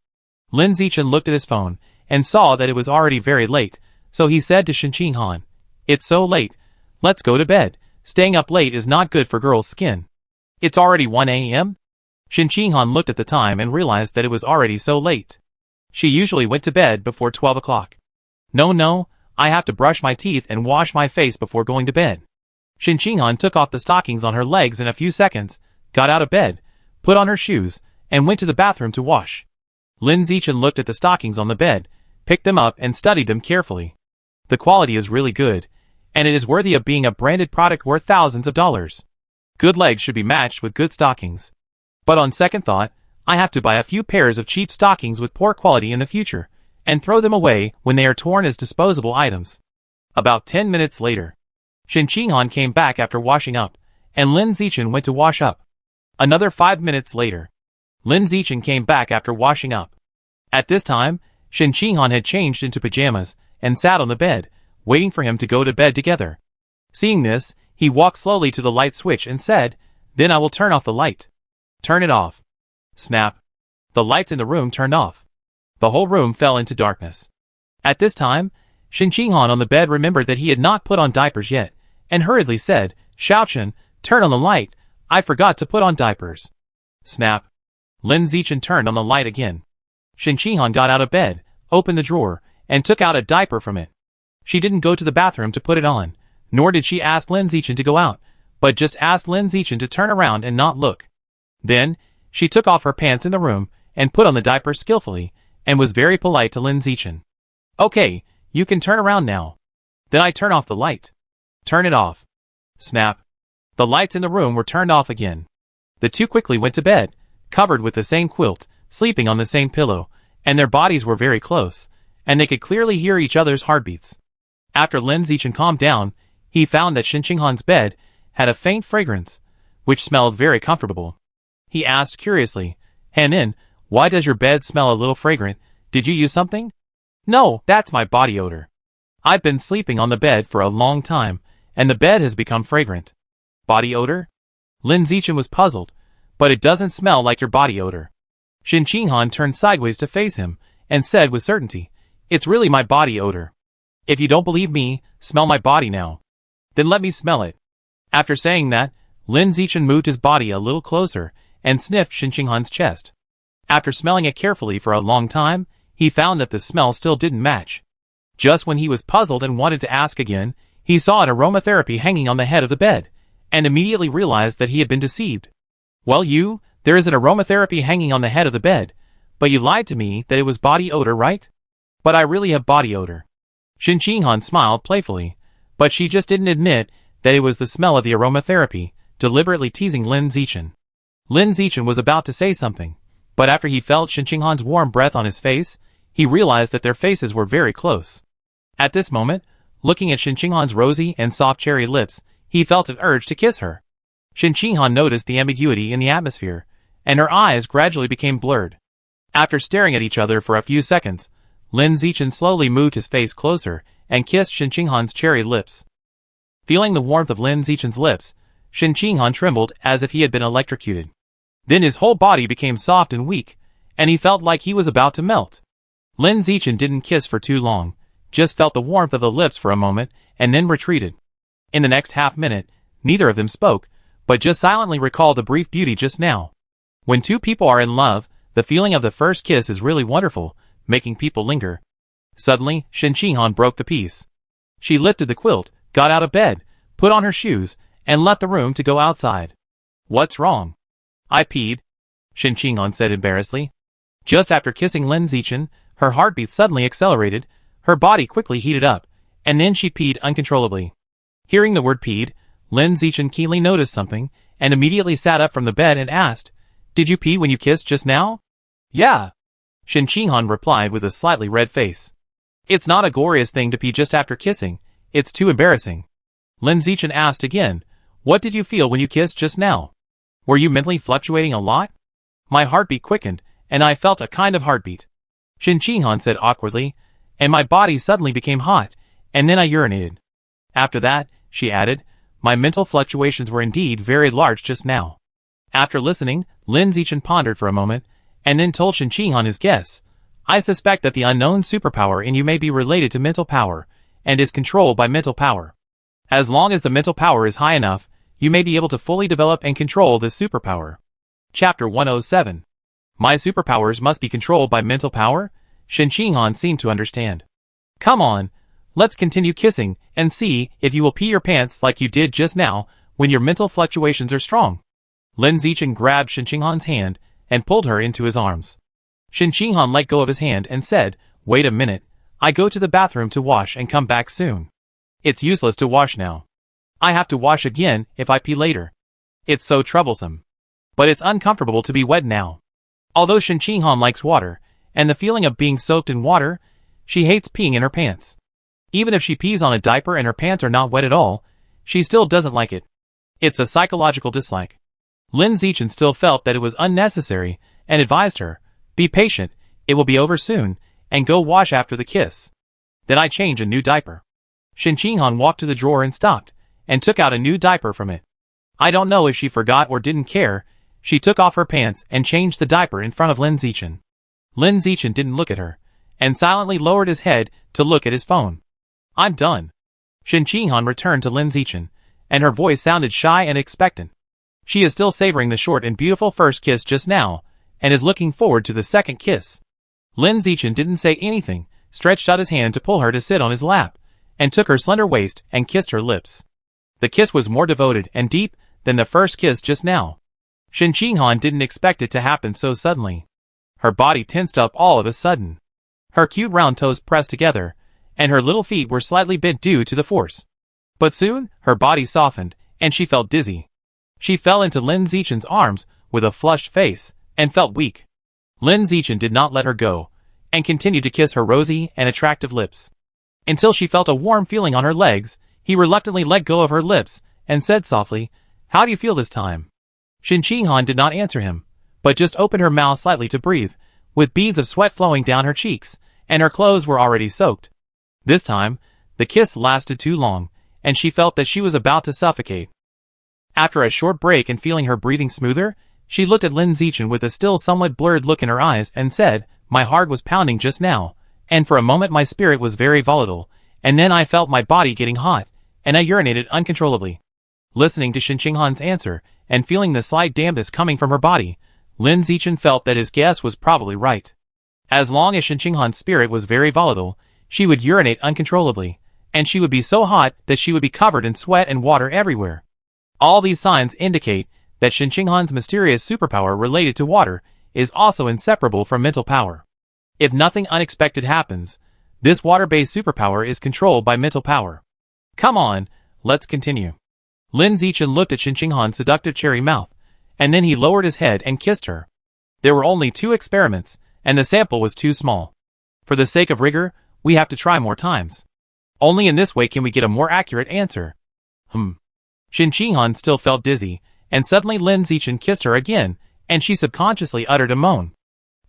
Lin Zichen looked at his phone and saw that it was already very late, so he said to Shin Han, "It's so late. Let's go to bed. Staying up late is not good for girls' skin." "It's already 1 a.m.? Shin Han looked at the time and realized that it was already so late. She usually went to bed before 12 o'clock. No, I have to brush my teeth and wash my face before going to bed." Shin Han took off the stockings on her legs in a few seconds, got out of bed, put on her shoes, and went to the bathroom to wash. Lin Zichen looked at the stockings on the bed, picked them up and studied them carefully. The quality is really good, and it is worthy of being a branded product worth thousands of dollars. Good legs should be matched with good stockings. But on second thought, I have to buy a few pairs of cheap stockings with poor quality in the future, and throw them away when they are torn as disposable items. About 10 minutes later, Shin Han came back after washing up, and Lin Zichen went to wash up. Another 5 minutes later, Lin Zichen came back after washing up. At this time, Shin Han had changed into pajamas and sat on the bed, waiting for him to go to bed together. Seeing this, he walked slowly to the light switch and said, "Then I will turn off the light." "Turn it off." Snap. The lights in the room turned off. The whole room fell into darkness. At this time, Shin Han on the bed remembered that he had not put on diapers yet, and hurriedly said, "Xiaochen, turn on the light. I forgot to put on diapers." Snap. Lin Zichen turned on the light again. Shin Han got out of bed, opened the drawer, and took out a diaper from it. She didn't go to the bathroom to put it on, nor did she ask Lin Zichen to go out, but just asked Lin Zichen to turn around and not look. Then, she took off her pants in the room, and put on the diaper skillfully, and was very polite to Lin Zichen. "Okay, you can turn around now." "Then I turn off the light." "Turn it off." Snap. The lights in the room were turned off again. The two quickly went to bed, covered with the same quilt, sleeping on the same pillow, and their bodies were very close, and they could clearly hear each other's heartbeats. After Lin Zichen calmed down, he found that Shin Han's bed had a faint fragrance, which smelled very comfortable. He asked curiously, "Hanin, why does your bed smell a little fragrant? Did you use something?" "No, that's my body odor. I've been sleeping on the bed for a long time, and the bed has become fragrant." "Body odor?" Lin Zichen was puzzled, "But it doesn't smell like your body odor." Shin Han turned sideways to face him, and said with certainty, "It's really my body odor. If you don't believe me, smell my body now." "Then let me smell it." After saying that, Lin Zichen moved his body a little closer, and sniffed Shin Han's chest. After smelling it carefully for a long time, he found that the smell still didn't match. Just when he was puzzled and wanted to ask again, he saw an aromatherapy hanging on the head of the bed, and immediately realized that he had been deceived. "Well, there is an aromatherapy hanging on the head of the bed, but you lied to me that it was body odor, right?" "But I really have body odor." Shin Han smiled playfully, but she just didn't admit that it was the smell of the aromatherapy, deliberately teasing Lin Zichen. Lin Zichen was about to say something, but after he felt Shin Han's warm breath on his face, he realized that their faces were very close. At this moment, looking at Shin Han's rosy and soft cherry lips, he felt an urge to kiss her. Shin Han noticed the ambiguity in the atmosphere, and her eyes gradually became blurred. After staring at each other for a few seconds, Lin Zichen slowly moved his face closer and kissed Shin Han's cherry lips. Feeling the warmth of Lin Zichen's lips, Shin Han trembled as if he had been electrocuted. Then his whole body became soft and weak, and he felt like he was about to melt. Lin Zichen didn't kiss for too long, just felt the warmth of the lips for a moment, and then retreated. In the next half-minute, neither of them spoke, but just silently recalled the brief beauty just now. When two people are in love, the feeling of the first kiss is really wonderful, making people linger. Suddenly, Shin Han broke the peace. She lifted the quilt, got out of bed, put on her shoes, and left the room to go outside. "What's wrong?" "I peed," Shin Han said embarrassedly. Just after kissing Lin Zichen, her heartbeat suddenly accelerated, her body quickly heated up, and then she peed uncontrollably. Hearing the word peed, Lin Zichen keenly noticed something, and immediately sat up from the bed and asked, "Did you pee when you kissed just now?" "Yeah," Shin Han replied with a slightly red face. "It's not a glorious thing to pee just after kissing, it's too embarrassing." Lin Zichen asked again, "What did you feel when you kissed just now? Were you mentally fluctuating a lot?" "My heartbeat quickened, and I felt a kind of heartbeat," Shin Han said awkwardly, "and my body suddenly became hot, and then I urinated. After that," she added, "my mental fluctuations were indeed very large just now." After listening, Lin Zichen pondered for a moment, and then told Shin Han his guess. I suspect that the unknown superpower in you may be related to mental power, and is controlled by mental power. As long as the mental power is high enough, you may be able to fully develop and control this superpower. Chapter 107. My superpowers must be controlled by mental power? Shen Qinghan seemed to understand. Come on, let's continue kissing, and see if you will pee your pants like you did just now, when your mental fluctuations are strong. Lin Zichen grabbed Shen Qinghan's hand, and pulled her into his arms. Shen Qinghan let go of his hand and said, "Wait a minute, I go to the bathroom to wash and come back soon. It's useless to wash now. I have to wash again if I pee later. It's so troublesome. But it's uncomfortable to be wet now." Although Shen Qinghan likes water, and the feeling of being soaked in water, she hates peeing in her pants. Even if she pees on a diaper and her pants are not wet at all, she still doesn't like it. It's a psychological dislike. Lin Zichen still felt that it was unnecessary, and advised her, "Be patient, it will be over soon, and go wash after the kiss. Then I change a new diaper." Shen Qinghan walked to the drawer and stopped, and took out a new diaper from it. I don't know if she forgot or didn't care, she took off her pants and changed the diaper in front of Lin Zichen. Lin Zichen didn't look at her, and silently lowered his head to look at his phone. "I'm done." Shen Qinghan returned to Lin Zichen, and her voice sounded shy and expectant. She is still savoring the short and beautiful first kiss just now, and is looking forward to the second kiss. Lin Zichen didn't say anything, stretched out his hand to pull her to sit on his lap, and took her slender waist and kissed her lips. The kiss was more devoted and deep than the first kiss just now. Shen Qinghan didn't expect it to happen so suddenly. Her body tensed up all of a sudden. Her cute round toes pressed together, and her little feet were slightly bent due to the force. But soon, her body softened, and she felt dizzy. She fell into Lin Zichen's arms with a flushed face, and felt weak. Lin Zichen did not let her go, and continued to kiss her rosy and attractive lips. Until she felt a warm feeling on her legs, he reluctantly let go of her lips, and said softly, "How do you feel this time?" Shen Qinghan did not answer him, but just opened her mouth slightly to breathe, with beads of sweat flowing down her cheeks, and her clothes were already soaked. This time, the kiss lasted too long, and she felt that she was about to suffocate. After a short break and feeling her breathing smoother, she looked at Lin Zichen with a still somewhat blurred look in her eyes and said, "My heart was pounding just now, and for a moment my spirit was very volatile, and then I felt my body getting hot, and I urinated uncontrollably." Listening to Shen Qinghan's answer, and feeling the slight dampness coming from her body, Lin Zichen felt that his guess was probably right. As long as Shen Qinghan's spirit was very volatile, she would urinate uncontrollably, and she would be so hot that she would be covered in sweat and water everywhere. All these signs indicate that Shen Qinghan's mysterious superpower related to water is also inseparable from mental power. If nothing unexpected happens, this water-based superpower is controlled by mental power. Come on, let's continue. Lin Zichen looked at Shen Qinghan's seductive cherry mouth, and then he lowered his head and kissed her. There were only 2 experiments, and the sample was too small. For the sake of rigor, we have to try more times. Only in this way can we get a more accurate answer. Shen Qinghan still felt dizzy, and suddenly Lin Zichen kissed her again, and she subconsciously uttered a moan.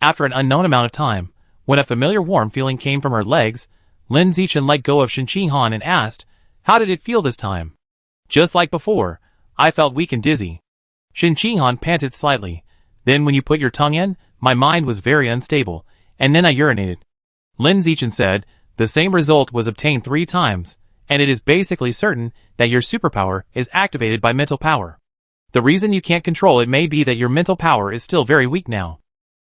After an unknown amount of time, when a familiar warm feeling came from her legs, Lin Zichen let go of Shen Qinghan and asked, "How did it feel this time?" "Just like before, I felt weak and dizzy." Shen Qinghan panted slightly. "Then when you put your tongue in, my mind was very unstable, and then I urinated." Lin Zichen said, "The same result was obtained 3 times, and it is basically certain that your superpower is activated by mental power. The reason you can't control it may be that your mental power is still very weak now.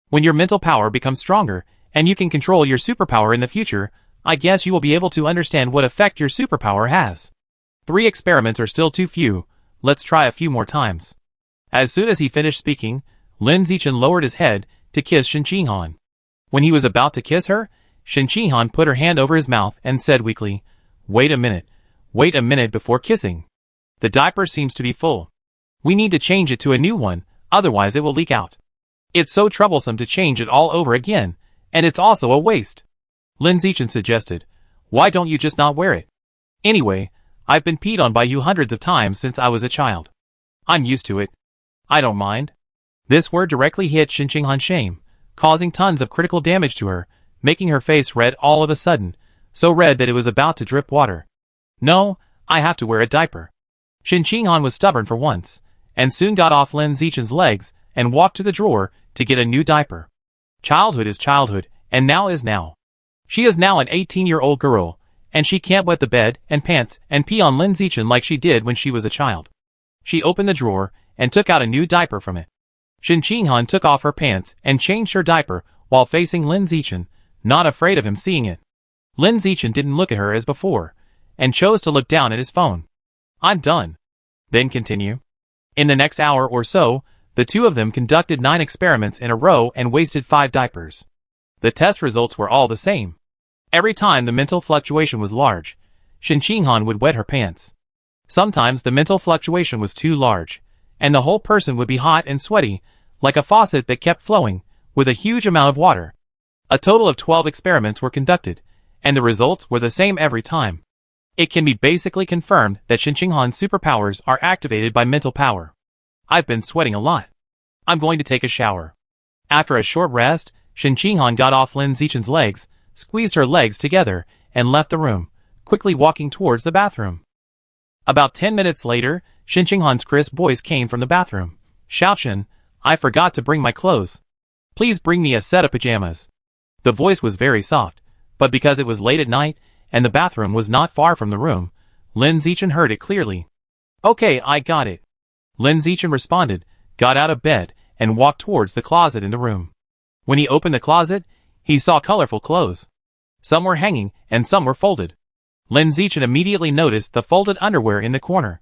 When your mental power becomes stronger, and you can control your superpower in the future, I guess you will be able to understand what effect your superpower has. 3 experiments are still too few, let's try a few more times." As soon as he finished speaking, Lin Zichen lowered his head to kiss Shen Qinghan. When he was about to kiss her, Shen Qinghan put her hand over his mouth and said weakly, wait a minute before kissing. The diaper seems to be full. We need to change it to a new one, otherwise it will leak out. It's so troublesome to change it all over again, and it's also a waste." Lin Zichen suggested, "Why don't you just not wear it? Anyway, I've been peed on by you hundreds of times since I was a child. I'm used to it. I don't mind." This word directly hit Shen Qinghan's shame, causing tons of critical damage to her, making her face red all of a sudden, so red that it was about to drip water. "No, I have to wear a diaper." Shen Qinghan was stubborn for once, and soon got off Lin Zichen's legs and walked to the drawer to get a new diaper. Childhood is childhood, and now is now. She is now an 18-year-old girl, and she can't wet the bed and pants and pee on Lin Zichen like she did when she was a child. She opened the drawer and took out a new diaper from it. Shin Ching-han took off her pants and changed her diaper while facing Lin Zichen, not afraid of him seeing it. Lin Zichen didn't look at her as before, and chose to look down at his phone. I'm done. Then continue. In the next hour or so, the two of them conducted 9 experiments in a row and wasted 5 diapers. The test results were all the same. Every time the mental fluctuation was large, Shin Ching-han would wet her pants. Sometimes the mental fluctuation was too large, and the whole person would be hot and sweaty, like a faucet that kept flowing, with a huge amount of water. A total of 12 experiments were conducted, and the results were the same every time. It can be basically confirmed that Shin Ching-han's superpowers are activated by mental power. I've been sweating a lot. I'm going to take a shower. After a short rest, Shin Ching-han got off Lin Zichen's legs, squeezed her legs together, and left the room, quickly walking towards the bathroom. About 10 minutes later, Shin Ching-han's crisp voice came from the bathroom. Xiaochen, I forgot to bring my clothes. Please bring me a set of pajamas. The voice was very soft, but because it was late at night, and the bathroom was not far from the room, Lin Zichen heard it clearly. Okay, I got it. Lin Zichen responded, got out of bed, and walked towards the closet in the room. When he opened the closet, he saw colorful clothes. Some were hanging, and some were folded. Lin Zichen immediately noticed the folded underwear in the corner.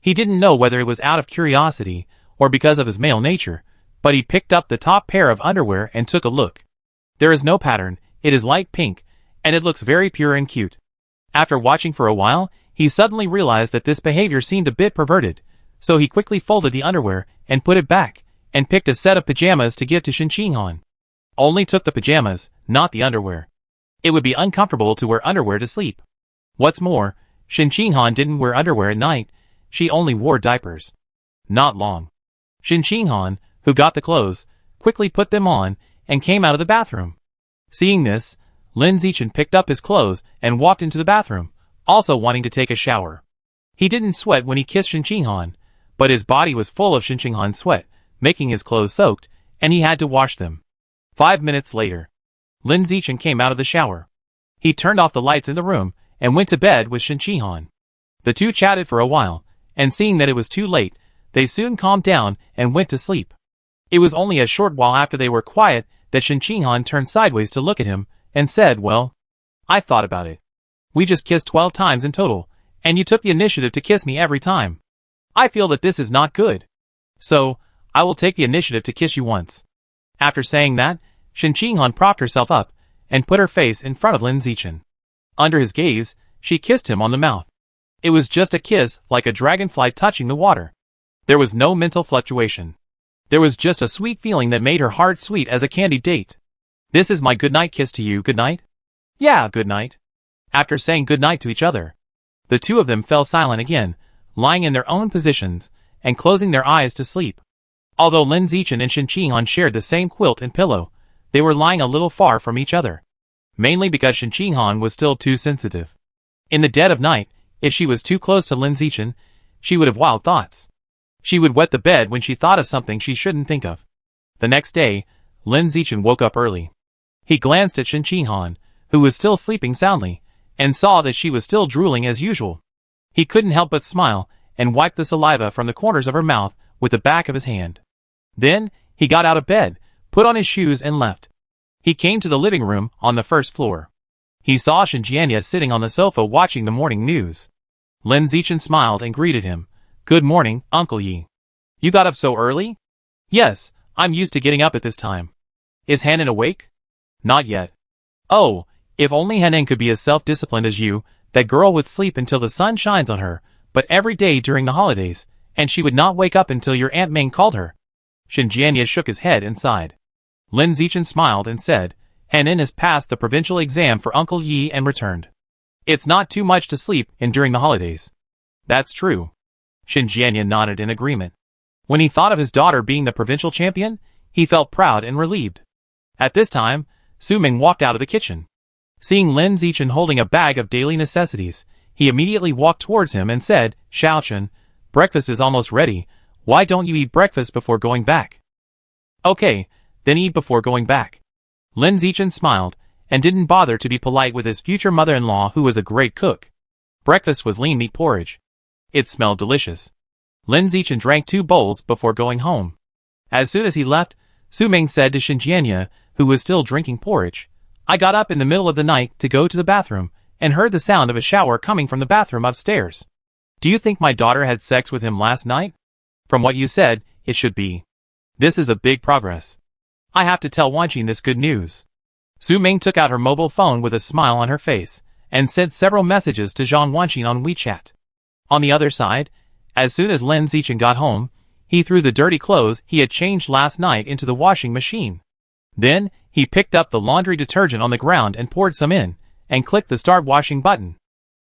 He didn't know whether it was out of curiosity, or because of his male nature, but he picked up the top pair of underwear and took a look. There is no pattern, it is light pink, and it looks very pure and cute. After watching for a while, he suddenly realized that this behavior seemed a bit perverted, so he quickly folded the underwear and put it back, and picked a set of pajamas to give to Shin Ching-han. Only took the pajamas, not the underwear. It would be uncomfortable to wear underwear to sleep. What's more, Shin Ching-han didn't wear underwear at night, she only wore diapers. Not long. Shin Ching-han, who got the clothes, quickly put them on, and came out of the bathroom. Seeing this, Lin Zichen picked up his clothes and walked into the bathroom, also wanting to take a shower. He didn't sweat when he kissed Shin Ching-han, but his body was full of Shin Ching-han's sweat, making his clothes soaked, and he had to wash them. 5 minutes later, Lin Zichen came out of the shower. He turned off the lights in the room and went to bed with Shin Ching-han. The two chatted for a while, and seeing that it was too late, they soon calmed down and went to sleep. It was only a short while after they were quiet that Shin Ching-han turned sideways to look at him, and said, well, I thought about it. We just kissed 12 times in total, and you took the initiative to kiss me every time. I feel that this is not good. So, I will take the initiative to kiss you once. After saying that, Shin Ching-han propped herself up, and put her face in front of Lin Zichen. Under his gaze, she kissed him on the mouth. It was just a kiss, like a dragonfly touching the water. There was no mental fluctuation. There was just a sweet feeling that made her heart sweet as a candy date. This is my goodnight kiss to you, goodnight? Yeah, goodnight. After saying goodnight to each other, the two of them fell silent again, lying in their own positions, and closing their eyes to sleep. Although Lin Zichen and Shin Ching-han shared the same quilt and pillow, they were lying a little far from each other. Mainly because Shin Ching-han was still too sensitive. In the dead of night, if she was too close to Lin Zichen, she would have wild thoughts. She would wet the bed when she thought of something she shouldn't think of. The next day, Lin Zichen woke up early. He glanced at Shin Ching-han, who was still sleeping soundly, and saw that she was still drooling as usual. He couldn't help but smile, and wiped the saliva from the corners of her mouth with the back of his hand. Then, he got out of bed, put on his shoes and left. He came to the living room on the first floor. He saw Shin Jianya sitting on the sofa watching the morning news. Lin Zichen smiled and greeted him. Good morning, Uncle Yi. You got up so early? Yes, I'm used to getting up at this time. Is Hanan awake? Not yet. Oh, if only Hanan could be as self-disciplined as you, that girl would sleep until the sun shines on her, but every day during the holidays, and she would not wake up until your Aunt Ming called her. Shin Jianya shook his head and sighed. Lin Zichen smiled and said, Hanan has passed the provincial exam for Uncle Yi and returned. It's not too much to sleep in during the holidays. That's true. Shin Jianya nodded in agreement. When he thought of his daughter being the provincial champion, he felt proud and relieved. At this time, Su Ming walked out of the kitchen. Seeing Lin Zichen holding a bag of daily necessities, he immediately walked towards him and said, Xiaochen, breakfast is almost ready. Why don't you eat breakfast before going back? Okay, then eat before going back. Lin Zichen smiled, and didn't bother to be polite with his future mother-in-law who was a great cook. Breakfast was lean meat porridge. It smelled delicious. Lin Zichen drank 2 bowls before going home. As soon as he left, Su Ming said to Xinjianya, who was still drinking porridge, "I got up in the middle of the night to go to the bathroom, and heard the sound of a shower coming from the bathroom upstairs. Do you think my daughter had sex with him last night? From what you said, it should be. This is a big progress. I have to tell Wanqing this good news." Su Ming took out her mobile phone with a smile on her face, and sent several messages to Zhang Wanqing on WeChat. On the other side, as soon as Lin Zichen got home, he threw the dirty clothes he had changed last night into the washing machine. Then, he picked up the laundry detergent on the ground and poured some in, and clicked the start washing button.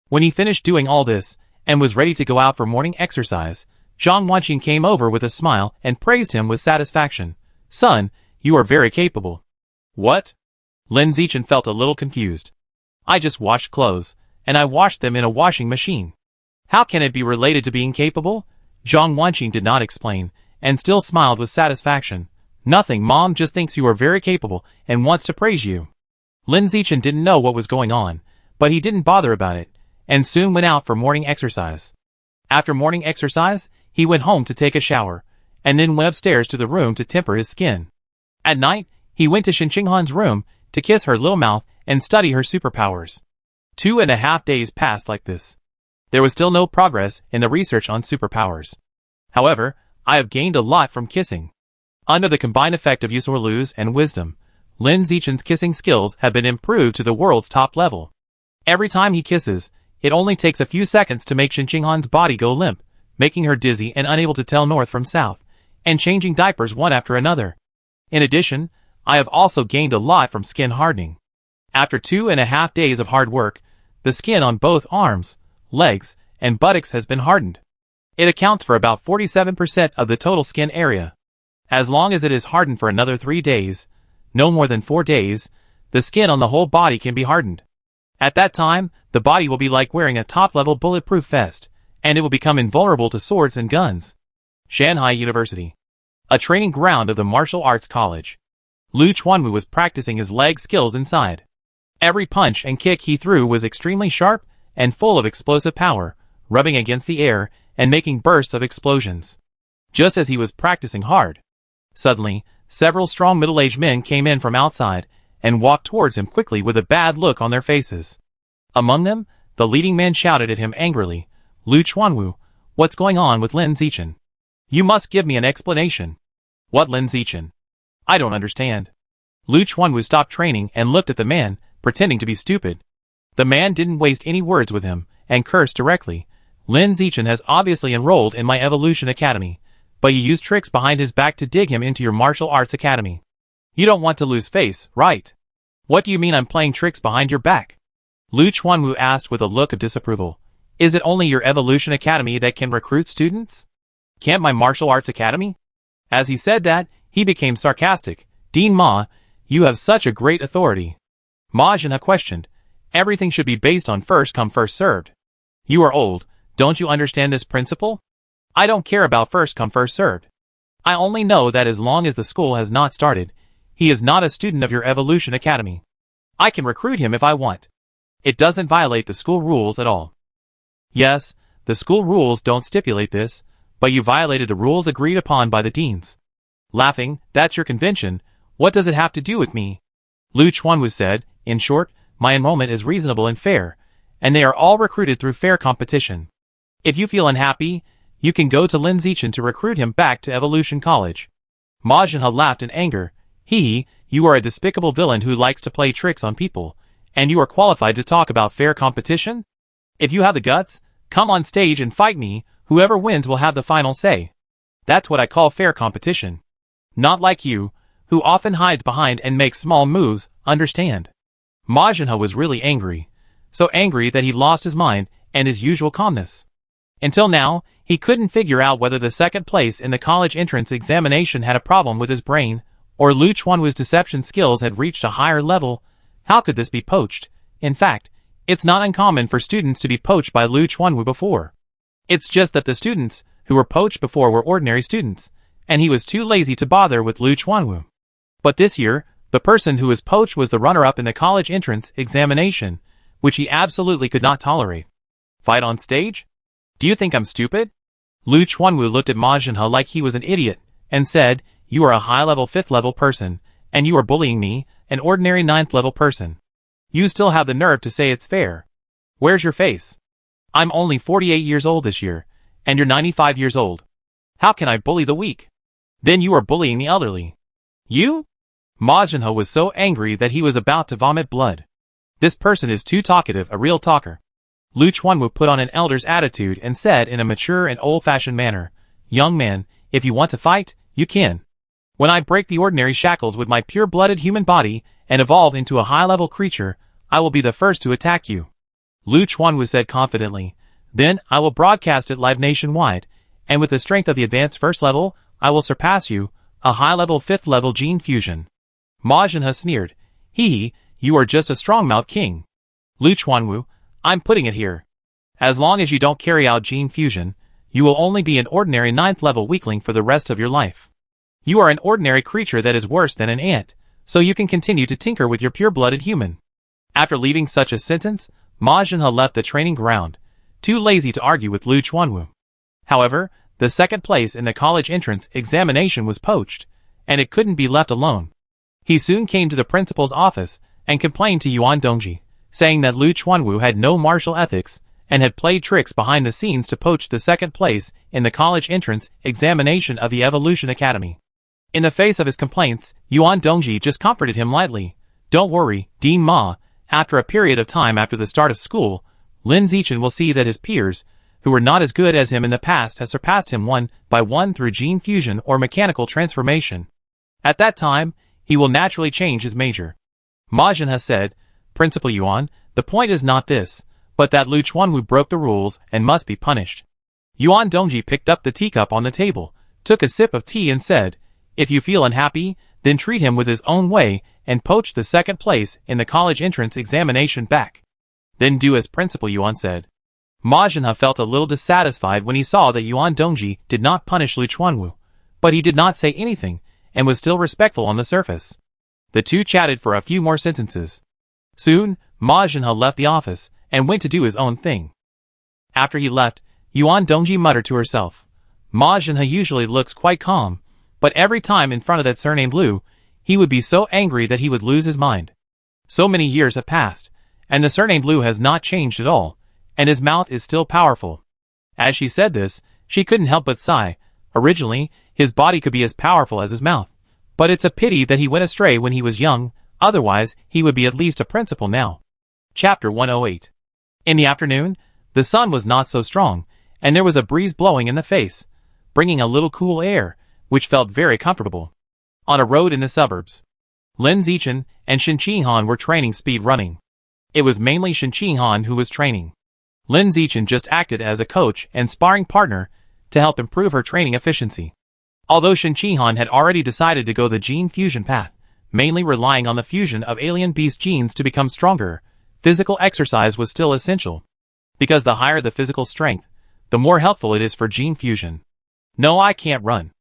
When he finished doing all this, and was ready to go out for morning exercise, Zhang Wanqing came over with a smile and praised him with satisfaction. "Son, you are very capable." "What?" Lin Zichen felt a little confused. "I just washed clothes, and I washed them in a washing machine. How can it be related to being capable?" Zhang Wanqing did not explain, and still smiled with satisfaction. "Nothing, Mom just thinks you are very capable and wants to praise you." Lin Zichen didn't know what was going on, but he didn't bother about it, and soon went out for morning exercise. After morning exercise, he went home to take a shower, and then went upstairs to the room to temper his skin. At night, he went to Xinqinghan's room to kiss her little mouth and study her superpowers. 2.5 days passed like this. There was still no progress in the research on superpowers. However, I have gained a lot from kissing. Under the combined effect of Yusorlu's and wisdom, Lin Zichen's kissing skills have been improved to the world's top level. Every time he kisses, it only takes a few seconds to make Xinqinghan's body go limp, making her dizzy and unable to tell north from south, and changing diapers one after another. In addition, I have also gained a lot from skin hardening. After 2.5 days of hard work, the skin on both arms, legs, and buttocks has been hardened. It accounts for about 47% of the total skin area. As long as it is hardened for another 3 days, no more than 4 days, the skin on the whole body can be hardened. At that time, the body will be like wearing a top-level bulletproof vest, and it will become invulnerable to swords and guns. Shanghai University. A training ground of the martial arts college. Lu Chuanwu was practicing his leg skills inside. Every punch and kick he threw was extremely sharp and full of explosive power, rubbing against the air and making bursts of explosions. Just as he was practicing hard, suddenly, several strong middle-aged men came in from outside and walked towards him quickly with a bad look on their faces. Among them, the leading man shouted at him angrily, "Lu Chuanwu, what's going on with Lin Zichen? You must give me an explanation." "What Lin Zichen? I don't understand." Lu Chuanwu stopped training and looked at the man, pretending to be stupid. The man didn't waste any words with him, and cursed directly. "Lin Zichen has obviously enrolled in my Evolution Academy, but you used tricks behind his back to dig him into your martial arts academy. You don't want to lose face, right?" "What do you mean I'm playing tricks behind your back?" Lu Chuanwu asked with a look of disapproval. "Is it only your Evolution Academy that can recruit students? Can't my martial arts academy?" As he said that, he became sarcastic. "Dean Ma, you have such a great authority." Ma Zhenhe questioned. "Everything should be based on first come first served. You are old, don't you understand this principle? I don't care about first come first served. I only know that as long as the school has not started, he is not a student of your Evolution Academy. I can recruit him if I want. It doesn't violate the school rules at all." "Yes, the school rules don't stipulate this, but you violated the rules agreed upon by the deans." Laughing, "That's your convention, what does it have to do with me?" Lu Chuanwu said, "In short, my enrollment is reasonable and fair, and they are all recruited through fair competition. If you feel unhappy, you can go to Lin Zichen to recruit him back to Evolution College." Ma Zhenhe laughed in anger. "Hee, you are a despicable villain who likes to play tricks on people, and you are qualified to talk about fair competition? If you have the guts, come on stage and fight me, whoever wins will have the final say. That's what I call fair competition. Not like you, who often hides behind and makes small moves, understand?" Ma Zhenhe was really angry. So angry that he lost his mind and his usual calmness. Until now, he couldn't figure out whether the second place in the college entrance examination had a problem with his brain, or Lu Chuanwu's deception skills had reached a higher level. How could this be poached? In fact, it's not uncommon for students to be poached by Lu Chuanwu before. It's just that the students who were poached before were ordinary students, and he was too lazy to bother with Lu Chuanwu. But this year, The person who was poached was the runner-up in the college entrance examination, which he absolutely could not tolerate. Fight on stage? Do you think I'm stupid? Lu Chuanwu looked at Ma Jinhe like he was an idiot, and said, "You are a high-level 5th-level person, and you are bullying me, an ordinary 9th-level person. You still have the nerve to say it's fair. Where's your face? I'm only 48 years old this year, and you're 95 years old. How can I bully the weak? Then you are bullying the elderly. You?" Ma Jinhe was so angry that he was about to vomit blood. This person is too talkative, a real talker. Lu Chuanwu put on an elder's attitude and said in a mature and old-fashioned manner, "Young man, if you want to fight, you can. When I break the ordinary shackles with my pure-blooded human body and evolve into a high-level creature, I will be the first to attack you." Lu Chuanwu said confidently, "Then I will broadcast it live nationwide, and with the strength of the advanced 1st level, I will surpass you, a high-level 5th level gene fusion." Ma Jinhe sneered, "Hee, you are just a strong-mouthed king. Lu Chuanwu, I'm putting it here. As long as you don't carry out gene fusion, you will only be an ordinary 9th level weakling for the rest of your life. You are an ordinary creature that is worse than an ant, so you can continue to tinker with your pure-blooded human." After leaving such a sentence, Ma Jinhe left the training ground, too lazy to argue with Lu Chuanwu. However, the 2nd place in the college entrance examination was poached, and it couldn't be left alone. He soon came to the principal's office and complained to Yuan Dongji, saying that Lu Chuanwu had no martial ethics and had played tricks behind the scenes to poach the 2nd place in the college entrance examination of the Evolution Academy. In the face of his complaints, Yuan Dongji just comforted him lightly. "Don't worry, Dean Ma, after a period of time after the start of school, Lin Zichen will see that his peers, who were not as good as him in the past, have surpassed him one by one through gene fusion or mechanical transformation. At that time, he will naturally change his major." Ma Jinhe said, "Principal Yuan, the point is not this, but that Lu Chuanwu broke the rules and must be punished." Yuan Dongji picked up the teacup on the table, took a sip of tea and said, "If you feel unhappy, then treat him with his own way and poach the 2nd place in the college entrance examination back. Then do as Principal Yuan said." Ma Jinhe felt a little dissatisfied when he saw that Yuan Dongji did not punish Lu Chuanwu, but he did not say anything and was still respectful on the surface. The two chatted for a few more sentences. Soon, Ma Jinhe left the office and went to do his own thing. After he left, Yuan Dongji muttered to herself, "Ma Jinhe usually looks quite calm, but every time in front of that surnamed Lu, he would be so angry that he would lose his mind. So many years have passed, and the surnamed Lu has not changed at all, and his mouth is still powerful." As she said this, she couldn't help but sigh. Originally, his body could be as powerful as his mouth, but it's a pity that he went astray when he was young, otherwise he would be at least a principal now. Chapter 108. In the afternoon, the sun was not so strong, and there was a breeze blowing in the face, bringing a little cool air, which felt very comfortable. On a road in the suburbs, Lin Zichen and Shen Qinghan were training speed running. It was mainly Shen Qinghan who was training. Lin Zichen just acted as a coach and sparring partner to help improve her training efficiency. Although Shen Qinghan had already decided to go the gene fusion path, mainly relying on the fusion of alien beast genes to become stronger, physical exercise was still essential. Because the higher the physical strength, the more helpful it is for gene fusion. "No, I can't run."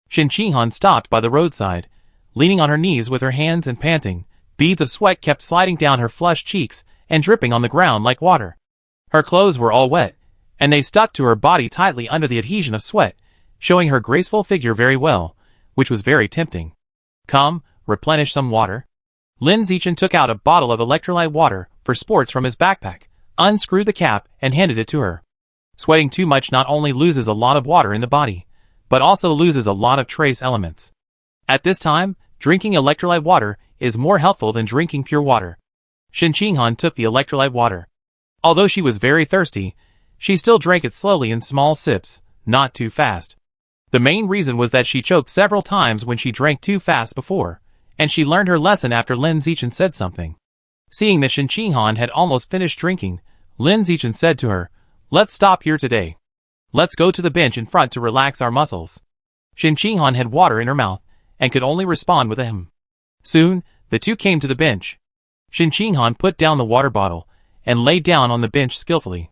Shen Qinghan stopped by the roadside, leaning on her knees with her hands and panting. Beads of sweat kept sliding down her flushed cheeks and dripping on the ground like water. Her clothes were all wet, and they stuck to her body tightly under the adhesion of sweat, showing her graceful figure very well, which was very tempting. "Come, replenish some water." Lin Zichen took out a bottle of electrolyte water for sports from his backpack, unscrewed the cap, and handed it to her. Sweating too much not only loses a lot of water in the body, but also loses a lot of trace elements. At this time, drinking electrolyte water is more helpful than drinking pure water. Shen Qinghan took the electrolyte water. Although she was very thirsty, she still drank it slowly in small sips, not too fast. The main reason was that she choked several times when she drank too fast before, and she learned her lesson after Lin Zichen said something. Seeing that Shen Qinghan had almost finished drinking, Lin Zichen said to her, "Let's stop here today. Let's go to the bench in front to relax our muscles." Shen Qinghan had water in her mouth, and could only respond with a "hm." Soon, the two came to the bench. Shen Qinghan put down the water bottle, and lay down on the bench skillfully.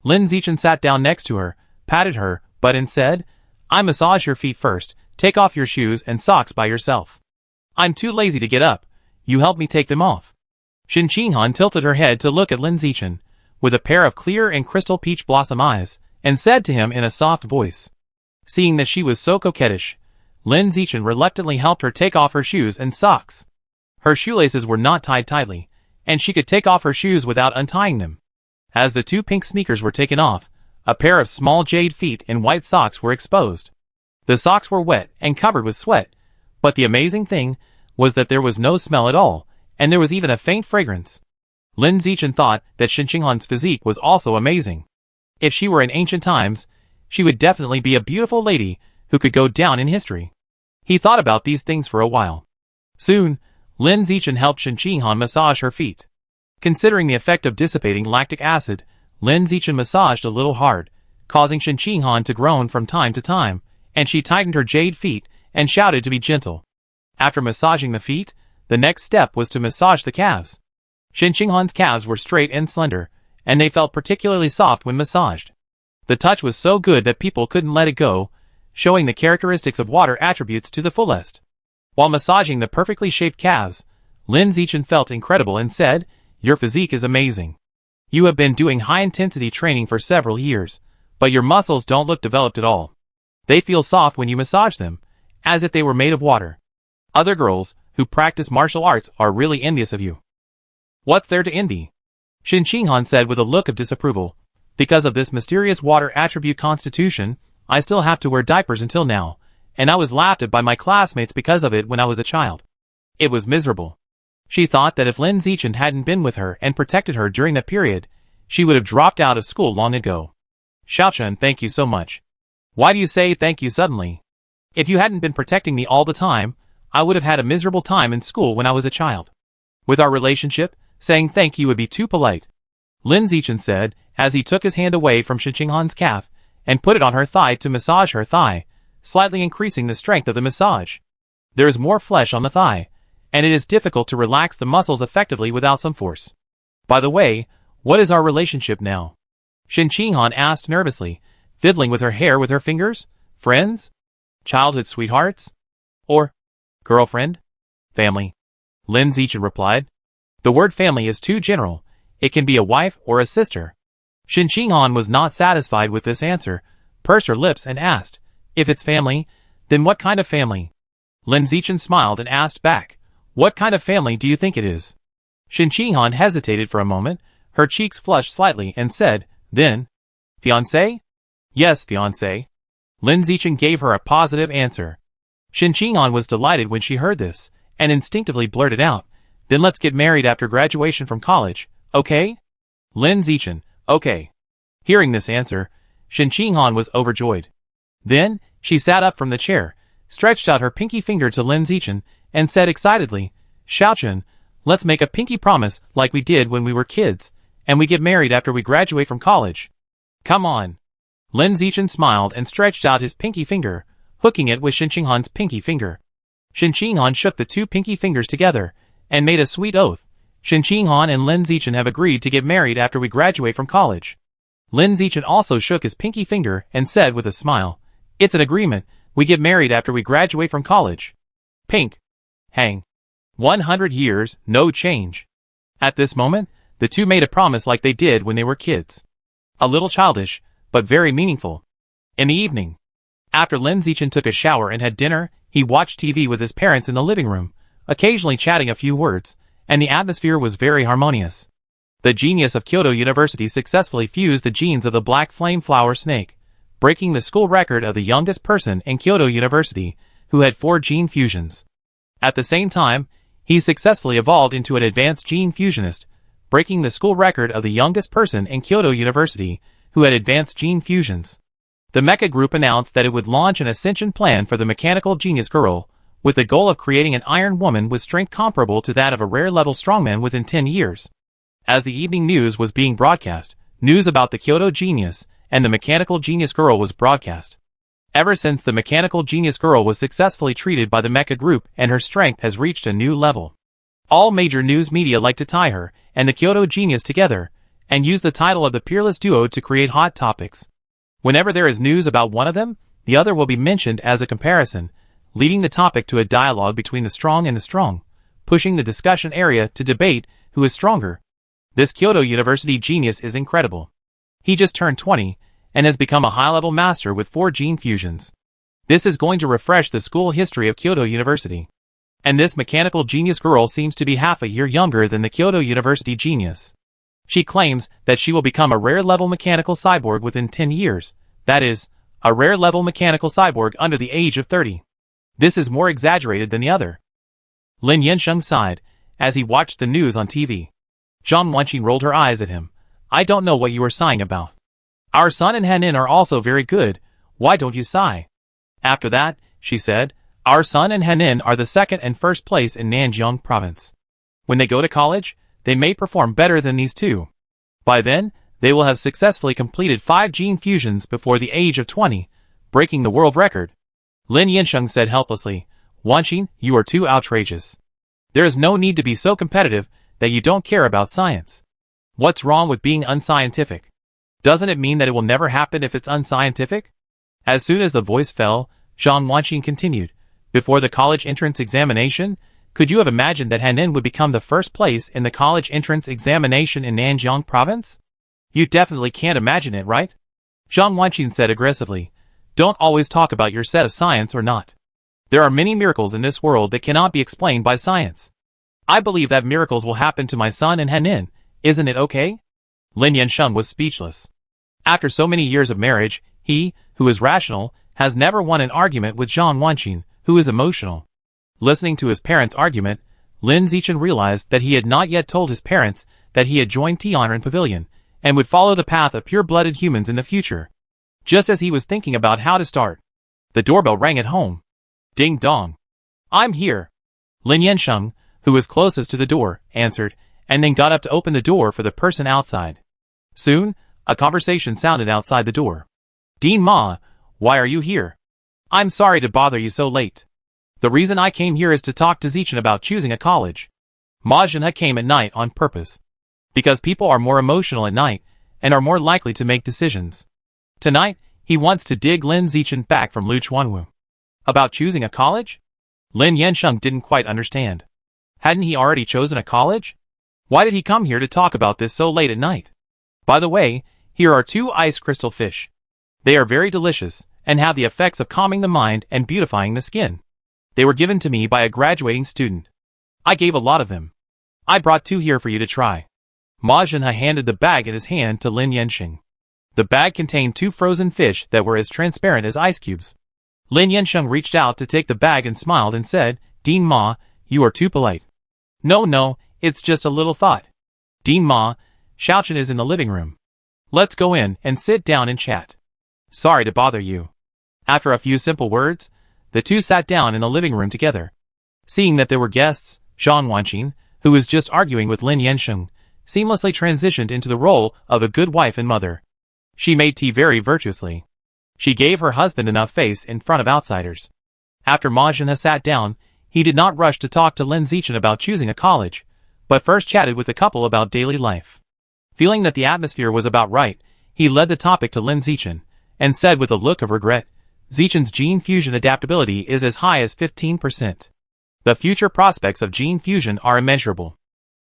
Lin Zichen sat down next to her, patted her butt and said, "I massage your feet first, take off your shoes and socks by yourself. I'm too lazy to get up, You help me take them off. Shin Ching-han tilted her head to look at Lin Zichen, with a pair of clear and crystal peach blossom eyes, and said to him in a soft voice. Seeing that she was so coquettish, Lin Zichen reluctantly helped her take off her shoes and socks. Her shoelaces were not tied tightly, and she could take off her shoes without untying them. As the two pink sneakers were taken off, a pair of small jade feet in white socks were exposed. The socks were wet and covered with sweat, but the amazing thing was that there was no smell at all, and there was even a faint fragrance. Lin Zichen thought that Shin Ching-han's physique was also amazing. If she were in ancient times, she would definitely be a beautiful lady who could go down in history. He thought about these things for a while. Soon, Lin Zichen helped Shin Ching-han massage her feet. Considering the effect of dissipating lactic acid, Lin Zichen massaged a little hard, causing Shin Ching-han to groan from time to time, and she tightened her jade feet and shouted to be gentle. After massaging the feet, the next step was to massage the calves. Shin Ching-han's calves were straight and slender, and they felt particularly soft when massaged. The touch was so good that people couldn't let it go, showing the characteristics of water attributes to the fullest. While massaging the perfectly shaped calves, Lin Zichen felt incredible and said, "Your physique is amazing. You have been doing high-intensity training for several years, but your muscles don't look developed at all. They feel soft when you massage them, as if they were made of water. Other girls who practice martial arts are really envious of you." "What's there to envy?" Shin Ching-han said with a look of disapproval. "Because of this mysterious water attribute constitution, I still have to wear diapers until now, and I was laughed at by my classmates because of it when I was a child. It was miserable." She thought that if Lin Zichen hadn't been with her and protected her during that period, she would have dropped out of school long ago. "Xiaochun, thank you so much. Why do you say thank you suddenly? If you hadn't been protecting me all the time, I would have had a miserable time in school when I was a child. With our relationship, saying thank you would be too polite," Lin Zichen said, as he took his hand away from Shin Ching-han's calf and put it on her thigh to massage her thigh, slightly increasing the strength of the massage. There is more flesh on the thigh, and it is difficult to relax the muscles effectively without some force. "By the way, what is our relationship now?" Shin Ching-han asked nervously, fiddling with her hair with her fingers. "Friends? Childhood sweethearts? Or girlfriend? Family?" Lin Zichen replied. "The word family is too general. It can be a wife or a sister." Shin Ching-han was not satisfied with this answer, pursed her lips and asked, "If it's family, then what kind of family?" Lin Zichen smiled and asked back, "What kind of family do you think it is?" Shin Ching-han hesitated for a moment, her cheeks flushed slightly and said, "Then, fiancé?" "Yes, fiancé." Lin Zichen gave her a positive answer. Shin Ching-han was delighted when she heard this, and instinctively blurted out, "Then let's get married after graduation from college, okay?" Lin Zichen, "Okay." Hearing this answer, Shin Ching-han was overjoyed. Then, she sat up from the chair, stretched out her pinky finger to Lin Zichen, and said excitedly, "Xiaochun, let's make a pinky promise like we did when we were kids, and we get married after we graduate from college. Come on." Lin Zichen smiled and stretched out his pinky finger, hooking it with Shin Ching-han's pinky finger. Shin Ching-han shook the two pinky fingers together, and made a sweet oath. "Shin Ching-han and Lin Zichen have agreed to get married after we graduate from college." Lin Zichen also shook his pinky finger and said with a smile, "It's an agreement, we get married after we graduate from college." Pink. Hang. 100 years, no change. At this moment, the two made a promise like they did when they were kids. A little childish, but very meaningful. In the evening, after Lin Zichen took a shower and had dinner, he watched TV with his parents in the living room, occasionally chatting a few words, and the atmosphere was very harmonious. The genius of Kyoto University successfully fused the genes of the black flame flower snake, breaking the school record of the youngest person in Kyoto University, who had 4 gene fusions. At the same time, he successfully evolved into an advanced gene fusionist, breaking the school record of the youngest person in Kyoto University, who had advanced gene fusions. The Mecha Group announced that it would launch an ascension plan for the mechanical genius girl, with the goal of creating an iron woman with strength comparable to that of a rare-level strongman within 10 years. As the evening news was being broadcast, news about the Kyoto genius and the mechanical genius girl was broadcast. Ever since the mechanical genius girl was successfully treated by the Mecha Group and her strength has reached a new level. All major news media like to tie her and the Kyoto genius together, and use the title of the peerless duo to create hot topics. Whenever there is news about one of them, the other will be mentioned as a comparison, leading the topic to a dialogue between the strong and the strong, pushing the discussion area to debate who is stronger. This Kyoto University genius is incredible. He just turned 20 and has become a high-level master with 4 gene fusions. This is going to refresh the school history of Kyoto University. And this mechanical genius girl seems to be half a year younger than the Kyoto University genius. She claims that she will become a rare-level mechanical cyborg within 10 years. That is, a rare-level mechanical cyborg under the age of 30. This is more exaggerated than the other. Lin Yansheng sighed as he watched the news on TV. Zhang Wanqing rolled her eyes at him. I don't know what you are sighing about. Our son and Hanin are also very good. Why don't you sigh? After that, she said, our son and Hanin are the second and first place in Nanjiang province. When they go to college, they may perform better than these two. By then, they will have successfully completed 5 gene fusions before the age of 20, breaking the world record. Lin Yansheng said helplessly, Wanqing, you are too outrageous. There is no need to be so competitive that you don't care about science. What's wrong with being unscientific? Doesn't it mean that it will never happen if it's unscientific? As soon as the voice fell, Zhang Wanqing continued, before the college entrance examination, could you have imagined that Hanin would become the first place in the college entrance examination in Nanjiang province? You definitely can't imagine it, right? Zhang Wanqing said aggressively, don't always talk about your set of science or not. There are many miracles in this world that cannot be explained by science. I believe that miracles will happen to my son and Hanin. Isn't it okay? Lin Yansheng was speechless. After so many years of marriage, he, who is rational, has never won an argument with Zhang Wanqing, who is emotional. Listening to his parents' argument, Lin Zichen realized that he had not yet told his parents that he had joined Tianren Pavilion, and would follow the path of pure-blooded humans in the future. Just as he was thinking about how to start, the doorbell rang at home. Ding dong. I'm here. Lin Yansheng, who was closest to the door, answered, and then got up to open the door for the person outside. Soon, a conversation sounded outside the door. Dean Ma, why are you here? I'm sorry to bother you so late. The reason I came here is to talk to Zichen about choosing a college. Ma Zhenhe came at night on purpose. Because people are more emotional at night, and are more likely to make decisions. Tonight, he wants to dig Lin Zichen back from Lu Chuanwu. About choosing a college? Lin Yansheng didn't quite understand. Hadn't he already chosen a college? Why did he come here to talk about this so late at night? By the way, here are 2 ice crystal fish. They are very delicious, and have the effects of calming the mind and beautifying the skin. They were given to me by a graduating student. I gave a lot of them. I brought 2 here for you to try. Ma Zhenhe handed the bag in his hand to Lin Yansheng. The bag contained 2 frozen fish that were as transparent as ice cubes. Lin Yansheng reached out to take the bag and smiled and said, Dean Ma, you are too polite. No, it's just a little thought. Dean Ma, Xiaochen is in the living room. Let's go in and sit down and chat. Sorry to bother you. After a few simple words, the 2 sat down in the living room together. Seeing that there were guests, Zhang Wanqing, who was just arguing with Lin Yansheng, seamlessly transitioned into the role of a good wife and mother. She made tea very virtuously. She gave her husband enough face in front of outsiders. After Ma Zhenhe sat down, he did not rush to talk to Lin Zichen about choosing a college, but first chatted with the couple about daily life. Feeling that the atmosphere was about right, he led the topic to Lin Zichen, and said with a look of regret, Zichen's gene fusion adaptability is as high as 15%. The future prospects of gene fusion are immeasurable.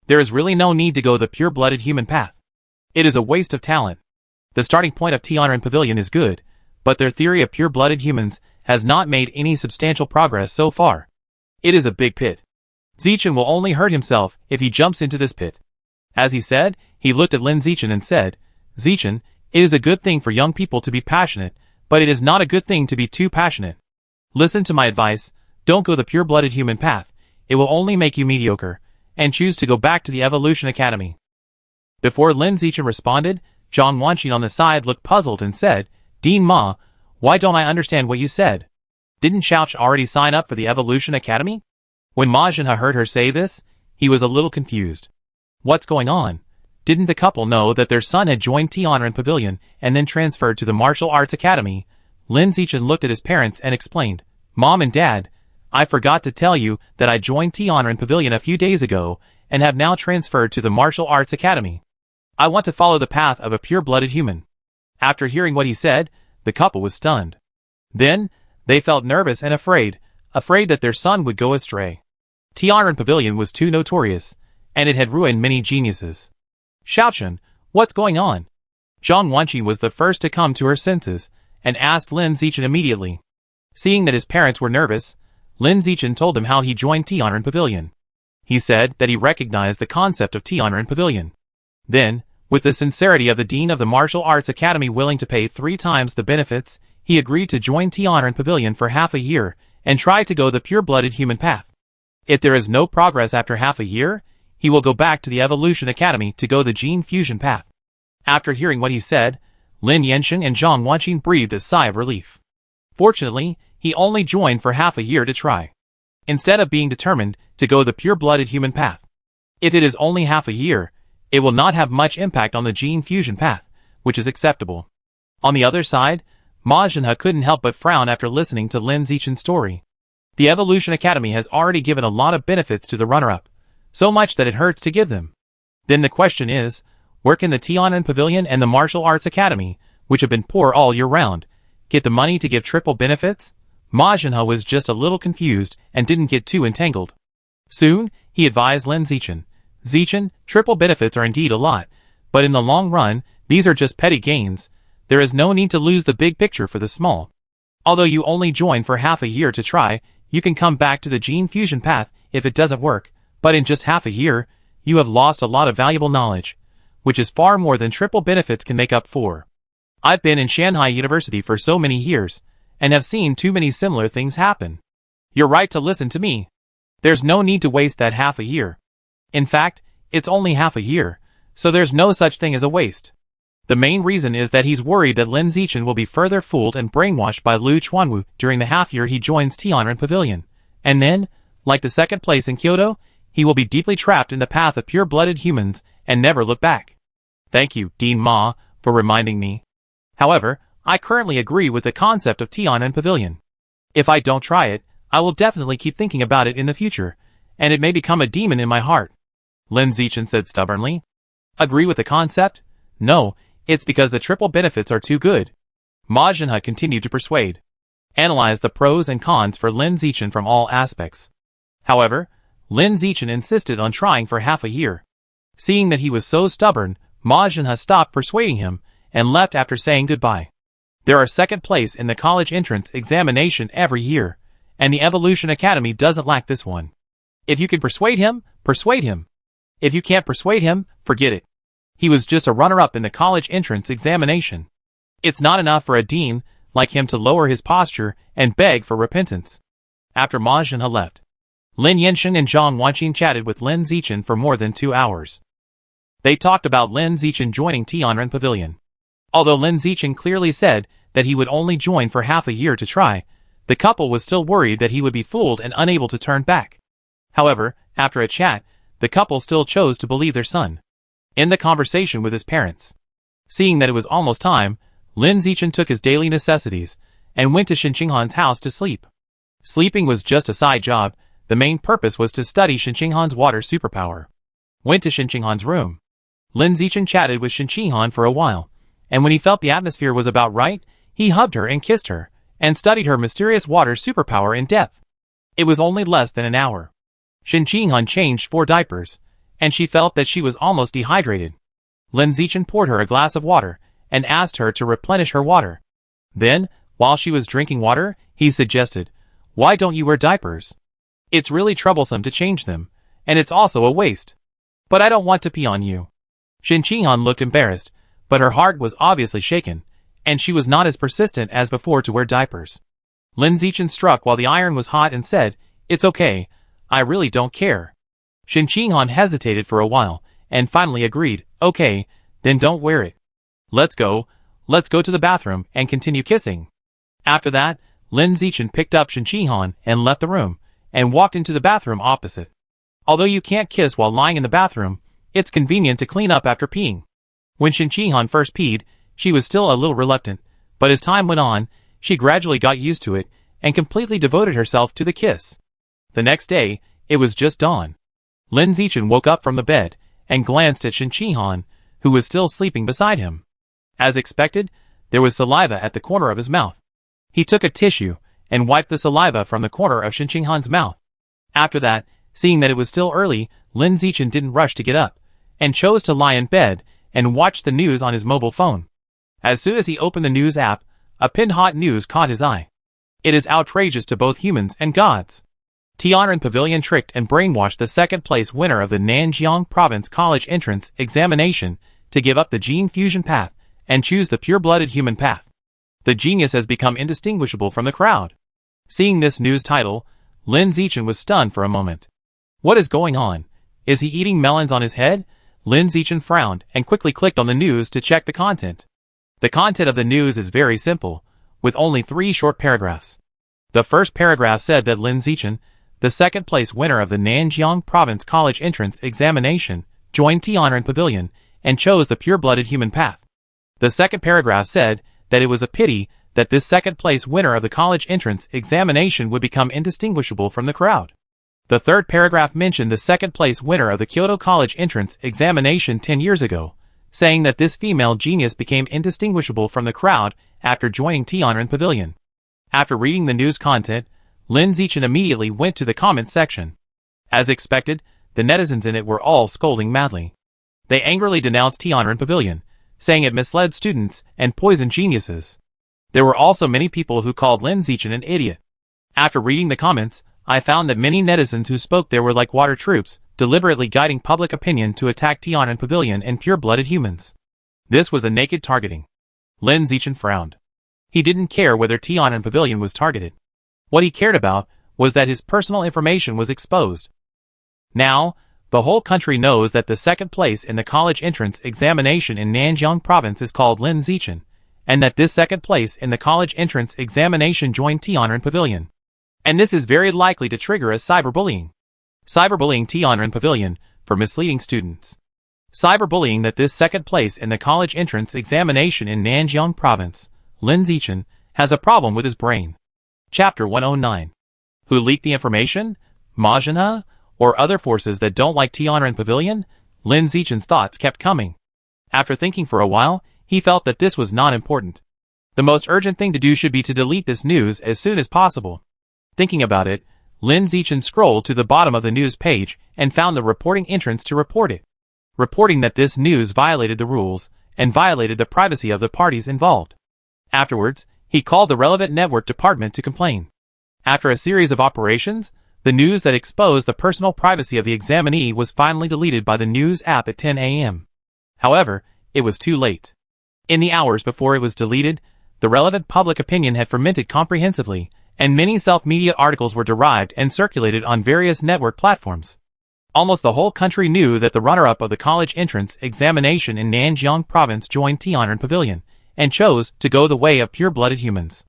There is really no need to go the pure-blooded human path. It is a waste of talent. The starting point of Tianren Pavilion is good, but their theory of pure-blooded humans has not made any substantial progress so far. It is a big pit. Zichen will only hurt himself if he jumps into this pit. As he said, he looked at Lin Zichen and said, Zichen, it is a good thing for young people to be passionate, but it is not a good thing to be too passionate. Listen to my advice, don't go the pure-blooded human path, it will only make you mediocre, and choose to go back to the Evolution Academy. Before Lin Zichen responded, Zhang Wanqing on the side looked puzzled and said, Dean Ma, why don't I understand what you said? Didn't Xiaoch already sign up for the Evolution Academy? When Ma Zhenhe heard her say this, he was a little confused. What's going on? Didn't the couple know that their son had joined Tianren Pavilion and then transferred to the Martial Arts Academy? Lin Zichen looked at his parents and explained, Mom and Dad, I forgot to tell you that I joined Tianren Pavilion a few days ago and have now transferred to the Martial Arts Academy. I want to follow the path of a pure-blooded human. After hearing what he said, the couple was stunned. Then, they felt nervous and afraid that their son would go astray. Tianren Pavilion was too notorious, and it had ruined many geniuses. Xiaochen, what's going on? Zhang Wanqi was the first to come to her senses, and asked Lin Zichen immediately. Seeing that his parents were nervous, Lin Zichen told them how he joined Tianren Pavilion. He said that he recognized the concept of Tianren Pavilion. Then, with the sincerity of the Dean of the Martial Arts Academy willing to pay 3 times the benefits, he agreed to join Tianren Pavilion for half a year, and try to go the pure-blooded human path. If there is no progress after half a year, he will go back to the Evolution Academy to go the Gene Fusion path. After hearing what he said, Lin Yansheng and Zhang Wanqi breathed a sigh of relief. Fortunately, he only joined for half a year to try, instead of being determined to go the pure-blooded human path. If it is only half a year, it will not have much impact on the Gene Fusion path, which is acceptable. On the other side, Ma Zhenhe couldn't help but frown after listening to Lin Zichen's story. The Evolution Academy has already given a lot of benefits to the runner-up, so much that it hurts to give them. Then the question is, where can the Tianren Pavilion and the Martial Arts Academy, which have been poor all year round, get the money to give triple benefits? Ma Zhenhe was just a little confused and didn't get too entangled. Soon, he advised Lin Zichen. Zichen, triple benefits are indeed a lot, but in the long run, these are just petty gains. There is no need to lose the big picture for the small. Although you only join for half a year to try, you can come back to the Gene Fusion path if it doesn't work, but in just half a year, you have lost a lot of valuable knowledge, which is far more than triple benefits can make up for. I've been in Shanghai University for so many years, and have seen too many similar things happen. You're right to listen to me. There's no need to waste that half a year. In fact, it's only half a year, so there's no such thing as a waste. The main reason is that he's worried that Lin Zichen will be further fooled and brainwashed by Lu Chuanwu during the half year he joins Tianren Pavilion, and then, like the second place in Kyoto, he will be deeply trapped in the path of pure-blooded humans and never look back. Thank you, Dean Ma, for reminding me. However, I currently agree with the concept of Tianren Pavilion. If I don't try it, I will definitely keep thinking about it in the future, and it may become a demon in my heart. Lin Zichen said stubbornly. Agree with the concept? No, it's because the triple benefits are too good. Ma Zhenhe continued to persuade. Analyze the pros and cons for Lin Zichen from all aspects. However, Lin Zichen insisted on trying for half a year. Seeing that he was so stubborn, Ma Zhenhe stopped persuading him and left after saying goodbye. There are second place in the college entrance examination every year, and the Evolution Academy doesn't lack this one. If you can persuade him, persuade him. If you can't persuade him, forget it. He was just a runner-up in the college entrance examination. It's not enough for a dean like him to lower his posture and beg for repentance. After Ma Zhenhe left, Lin Yansheng and Zhang Wanqi chatted with Lin Zichen for more than 2 hours. They talked about Lin Zichen joining Tianren Pavilion. Although Lin Zichen clearly said that he would only join for half a year to try, the couple was still worried that he would be fooled and unable to turn back. However, after a chat, the couple still chose to believe their son. In the conversation with his parents, seeing that it was almost time, Lin Zichen took his daily necessities and went to Shen Qinghan's house to sleep. Sleeping was just a side job. The main purpose was to study Shen Qinghan's water superpower. Went to Shen Qinghan's room. Lin Zichen chatted with Shen Qinghan for a while, and when he felt the atmosphere was about right, he hugged her and kissed her, and studied her mysterious water superpower in depth. It was only less than an hour. Shen Qinghan changed 4 diapers, and she felt that she was almost dehydrated. Lin Zichen poured her a glass of water, and asked her to replenish her water. Then, while she was drinking water, he suggested, "Why don't you wear diapers? It's really troublesome to change them, and it's also a waste. But I don't want to pee on you." Shen Qinghan looked embarrassed, but her heart was obviously shaken, and she was not as persistent as before to wear diapers. Lin Zichen struck while the iron was hot and said, "It's okay, I really don't care." Shen Qinghan hesitated for a while, and finally agreed, "Okay, then don't wear it. Let's go to the bathroom and continue kissing." After that, Lin Zichen picked up Shen Qinghan and left the room, and walked into the bathroom opposite. Although you can't kiss while lying in the bathroom, it's convenient to clean up after peeing. When Shen Qinghan first peed, she was still a little reluctant, but as time went on, she gradually got used to it, and completely devoted herself to the kiss. The next day, it was just dawn. Lin Zichen woke up from the bed, and glanced at Shen Qinghan, who was still sleeping beside him. As expected, there was saliva at the corner of his mouth. He took a tissue, and wiped the saliva from the corner of Shen Qinghan's mouth. After that, Seeing that it was still early, Lin Zichen didn't rush to get up, and chose to lie in bed and watch the news on his mobile phone. As soon as he opened the news app, a pinned hot news caught his eye. It is outrageous to both humans and gods. Tiananmen Pavilion tricked and brainwashed the second-place winner of the Nanjiang Province College entrance examination to give up the gene fusion path and choose the pure-blooded human path. The genius has become indistinguishable from the crowd. Seeing this news title, Lin Zichen was stunned for a moment. What is going on? Is he eating melons on his head? Lin Zichen frowned and quickly clicked on the news to check the content. The content of the news is very simple, with only 3 short paragraphs. The first paragraph said that Lin Zichen, the second-place winner of the Nanjiang Province College entrance examination, joined Tiananmen Pavilion and chose the pure-blooded human path. The second paragraph said that it was a pity that this second-place winner of the college entrance examination would become indistinguishable from the crowd. The third paragraph mentioned the second-place winner of the Kyoto College entrance examination 10 years ago, saying that this female genius became indistinguishable from the crowd after joining Tiananmen Pavilion. After reading the news content, Lin Zichen immediately went to the comments section. As expected, the netizens in it were all scolding madly. They angrily denounced Tiananmen Pavilion, saying it misled students and poisoned geniuses. There were also many people who called Lin Zichen an idiot. After reading the comments, I found that many netizens who spoke there were like water troops, deliberately guiding public opinion to attack Tiananmen Pavilion and pure-blooded humans. This was a naked targeting. Lin Zichen frowned. He didn't care whether Tiananmen Pavilion was targeted. What he cared about was that his personal information was exposed. Now, the whole country knows that the second place in the college entrance examination in Nanjiang Province is called Lin Zichen, and that this second place in the college entrance examination joined Tiananmen Pavilion. And this is very likely to trigger as cyberbullying. Cyberbullying Tiananmen Pavilion for misleading students. Cyberbullying that this second place in the college entrance examination in Nanjiang Province, Lin Zichen, has a problem with his brain. Chapter 109. Who leaked the information? Majina? Or other forces that don't like Tiananmen Pavilion? Lin Zichen's thoughts kept coming. After thinking for a while, he felt that this was not important. The most urgent thing to do should be to delete this news as soon as possible. Thinking about it, Lin Zichen scrolled to the bottom of the news page and found the reporting entrance to report it. Reporting that this news violated the rules and violated the privacy of the parties involved. Afterwards, he called the relevant network department to complain. After a series of operations, the news that exposed the personal privacy of the examinee was finally deleted by the news app at 10 a.m. However, it was too late. In the hours before it was deleted, the relevant public opinion had fermented comprehensively, and many self-media articles were derived and circulated on various network platforms. Almost the whole country knew that the runner-up of the college entrance examination in Nanjiang Province joined Tiananmen Pavilion, and chose to go the way of pure-blooded humans.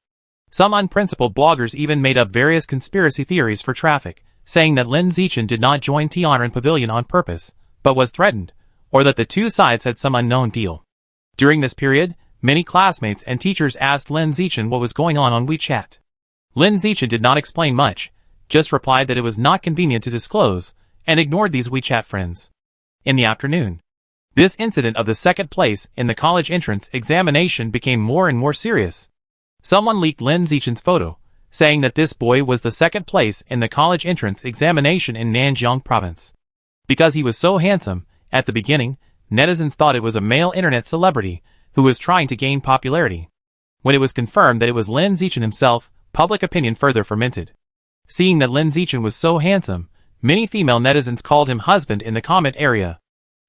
Some unprincipled bloggers even made up various conspiracy theories for traffic, saying that Lin Zichen did not join Tiananmen Pavilion on purpose, but was threatened, or that the two sides had some unknown deal. During this period, many classmates and teachers asked Lin Zichen what was going on WeChat. Lin Zichen did not explain much, just replied that it was not convenient to disclose, and ignored these WeChat friends. In the afternoon, this incident of the second place in the college entrance examination became more and more serious. Someone leaked Lin Zichen's photo, saying that this boy was the second place in the college entrance examination in Nanjiang Province. Because he was so handsome, at the beginning, netizens thought it was a male internet celebrity who was trying to gain popularity. When it was confirmed that it was Lin Zichen himself, public opinion further fermented. Seeing that Lin Zichen was so handsome, many female netizens called him husband in the comment area.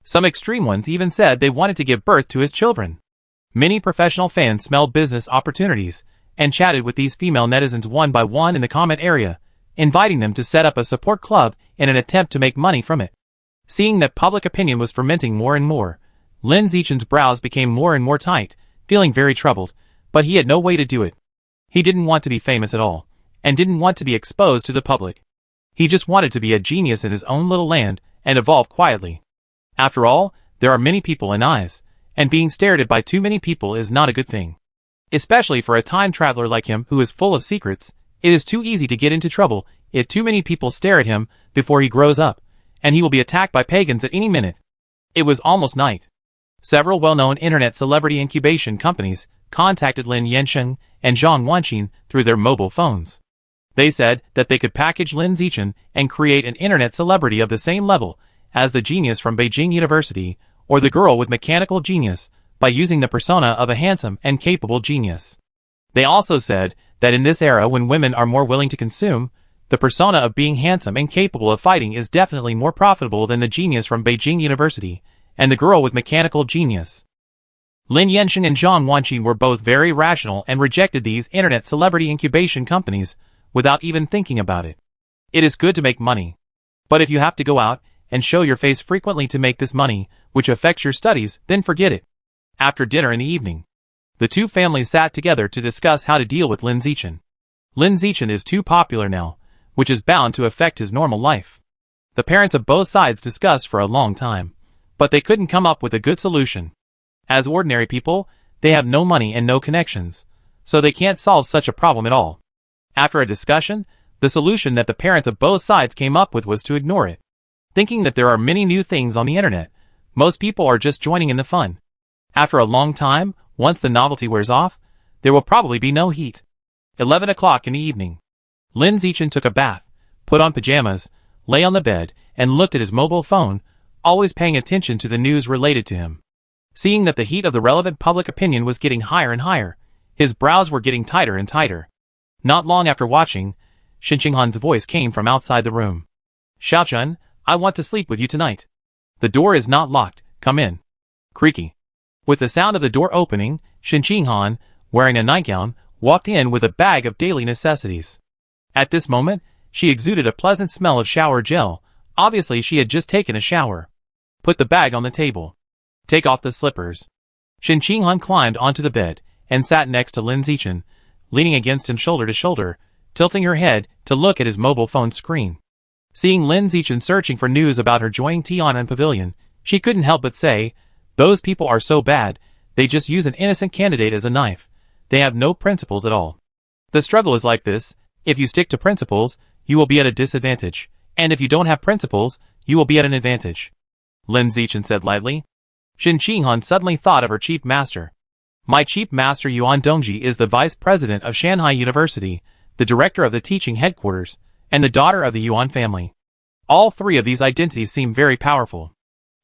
Some extreme ones even said they wanted to give birth to his children. Many professional fans smelled business opportunities and chatted with these female netizens one by one in the comment area, inviting them to set up a support club in an attempt to make money from it. Seeing that public opinion was fermenting more and more, Lin Zichen's brows became more and more tight, feeling very troubled, but he had no way to do it. He didn't want to be famous at all, and didn't want to be exposed to the public. He just wanted to be a genius in his own little land and evolve quietly. After all, there are many people in eyes, and being stared at by too many people is not a good thing. Especially for a time traveler like him who is full of secrets, it is too easy to get into trouble if too many people stare at him before he grows up, and he will be attacked by pagans at any minute. It was almost night. Several well-known internet celebrity incubation companies contacted Lin Yansheng and Zhang Wanqin through their mobile phones. They said that they could package Lin Zichen and create an internet celebrity of the same level as the genius from Beijing University or the girl with mechanical genius by using the persona of a handsome and capable genius. They also said that in this era when women are more willing to consume, the persona of being handsome and capable of fighting is definitely more profitable than the genius from Beijing University and the girl with mechanical genius. Lin Yenshin and Zhang Wanqi were both very rational and rejected these internet celebrity incubation companies without even thinking about it. It is good to make money. But if you have to go out and show your face frequently to make this money, which affects your studies, then forget it. After dinner in the evening, the two families sat together to discuss how to deal with Lin Zichen. Lin Zichen is too popular now, which is bound to affect his normal life. The parents of both sides discussed for a long time, but they couldn't come up with a good solution. As ordinary people, they have no money and no connections, so they can't solve such a problem at all. After a discussion, the solution that the parents of both sides came up with was to ignore it. Thinking that there are many new things on the internet, most people are just joining in the fun. After a long time, once the novelty wears off, there will probably be no heat. 11 o'clock in the evening. Lin Zichen took a bath, put on pajamas, lay on the bed, and looked at his mobile phone, always paying attention to the news related to him. Seeing that the heat of the relevant public opinion was getting higher and higher, his brows were getting tighter and tighter. Not long after watching, Shen Qinghan's voice came from outside the room. Xiaochun, I want to sleep with you tonight. The door is not locked, come in. Creaky. With the sound of the door opening, Shen Qinghan, wearing a nightgown, walked in with a bag of daily necessities. At this moment, she exuded a pleasant smell of shower gel. Obviously she had just taken a shower. Put the bag on the table. Take off the slippers. Shen Qinghan climbed onto the bed and sat next to Lin Zichen, leaning against him shoulder to shoulder, tilting her head to look at his mobile phone screen. Seeing Lin Zichen searching for news about her joining Tian'an Pavilion, she couldn't help but say, those people are so bad, they just use an innocent candidate as a knife. They have no principles at all. The struggle is like this, if you stick to principles, you will be at a disadvantage, and if you don't have principles, you will be at an advantage. Lin Zichen said lightly. Shen Qinghan suddenly thought of her chief master. My chief master Yuan Dongji is the vice president of Shanghai University, the director of the teaching headquarters, and the daughter of the Yuan family. All three of these identities seem very powerful.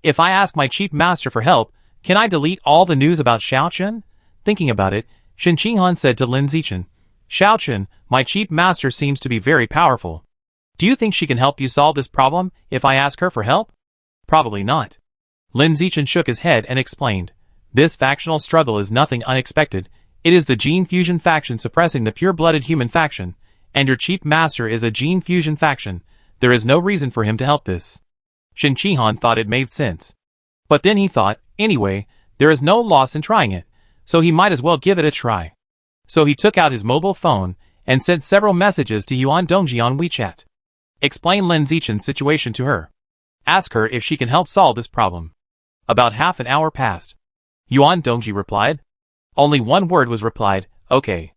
If I ask my chief master for help, can I delete all the news about Xiaochun? Thinking about it, Shen Qinghan said to Lin Zichen, Xiaochun, my chief master seems to be very powerful. Do you think she can help you solve this problem if I ask her for help? Probably not. Lin Zichen shook his head and explained, this factional struggle is nothing unexpected. It is the gene fusion faction suppressing the pure-blooded human faction, and your chief master is a gene fusion faction. There is no reason for him to help this. Shen Qinghan thought it made sense. But then he thought, anyway, there is no loss in trying it, so he might as well give it a try. So he took out his mobile phone and sent several messages to Yuan Dongji on WeChat. Explain Lin Zichen's situation to her. Ask her if she can help solve this problem. About half an hour passed. Yuan Dongji replied. Only one word was replied, okay.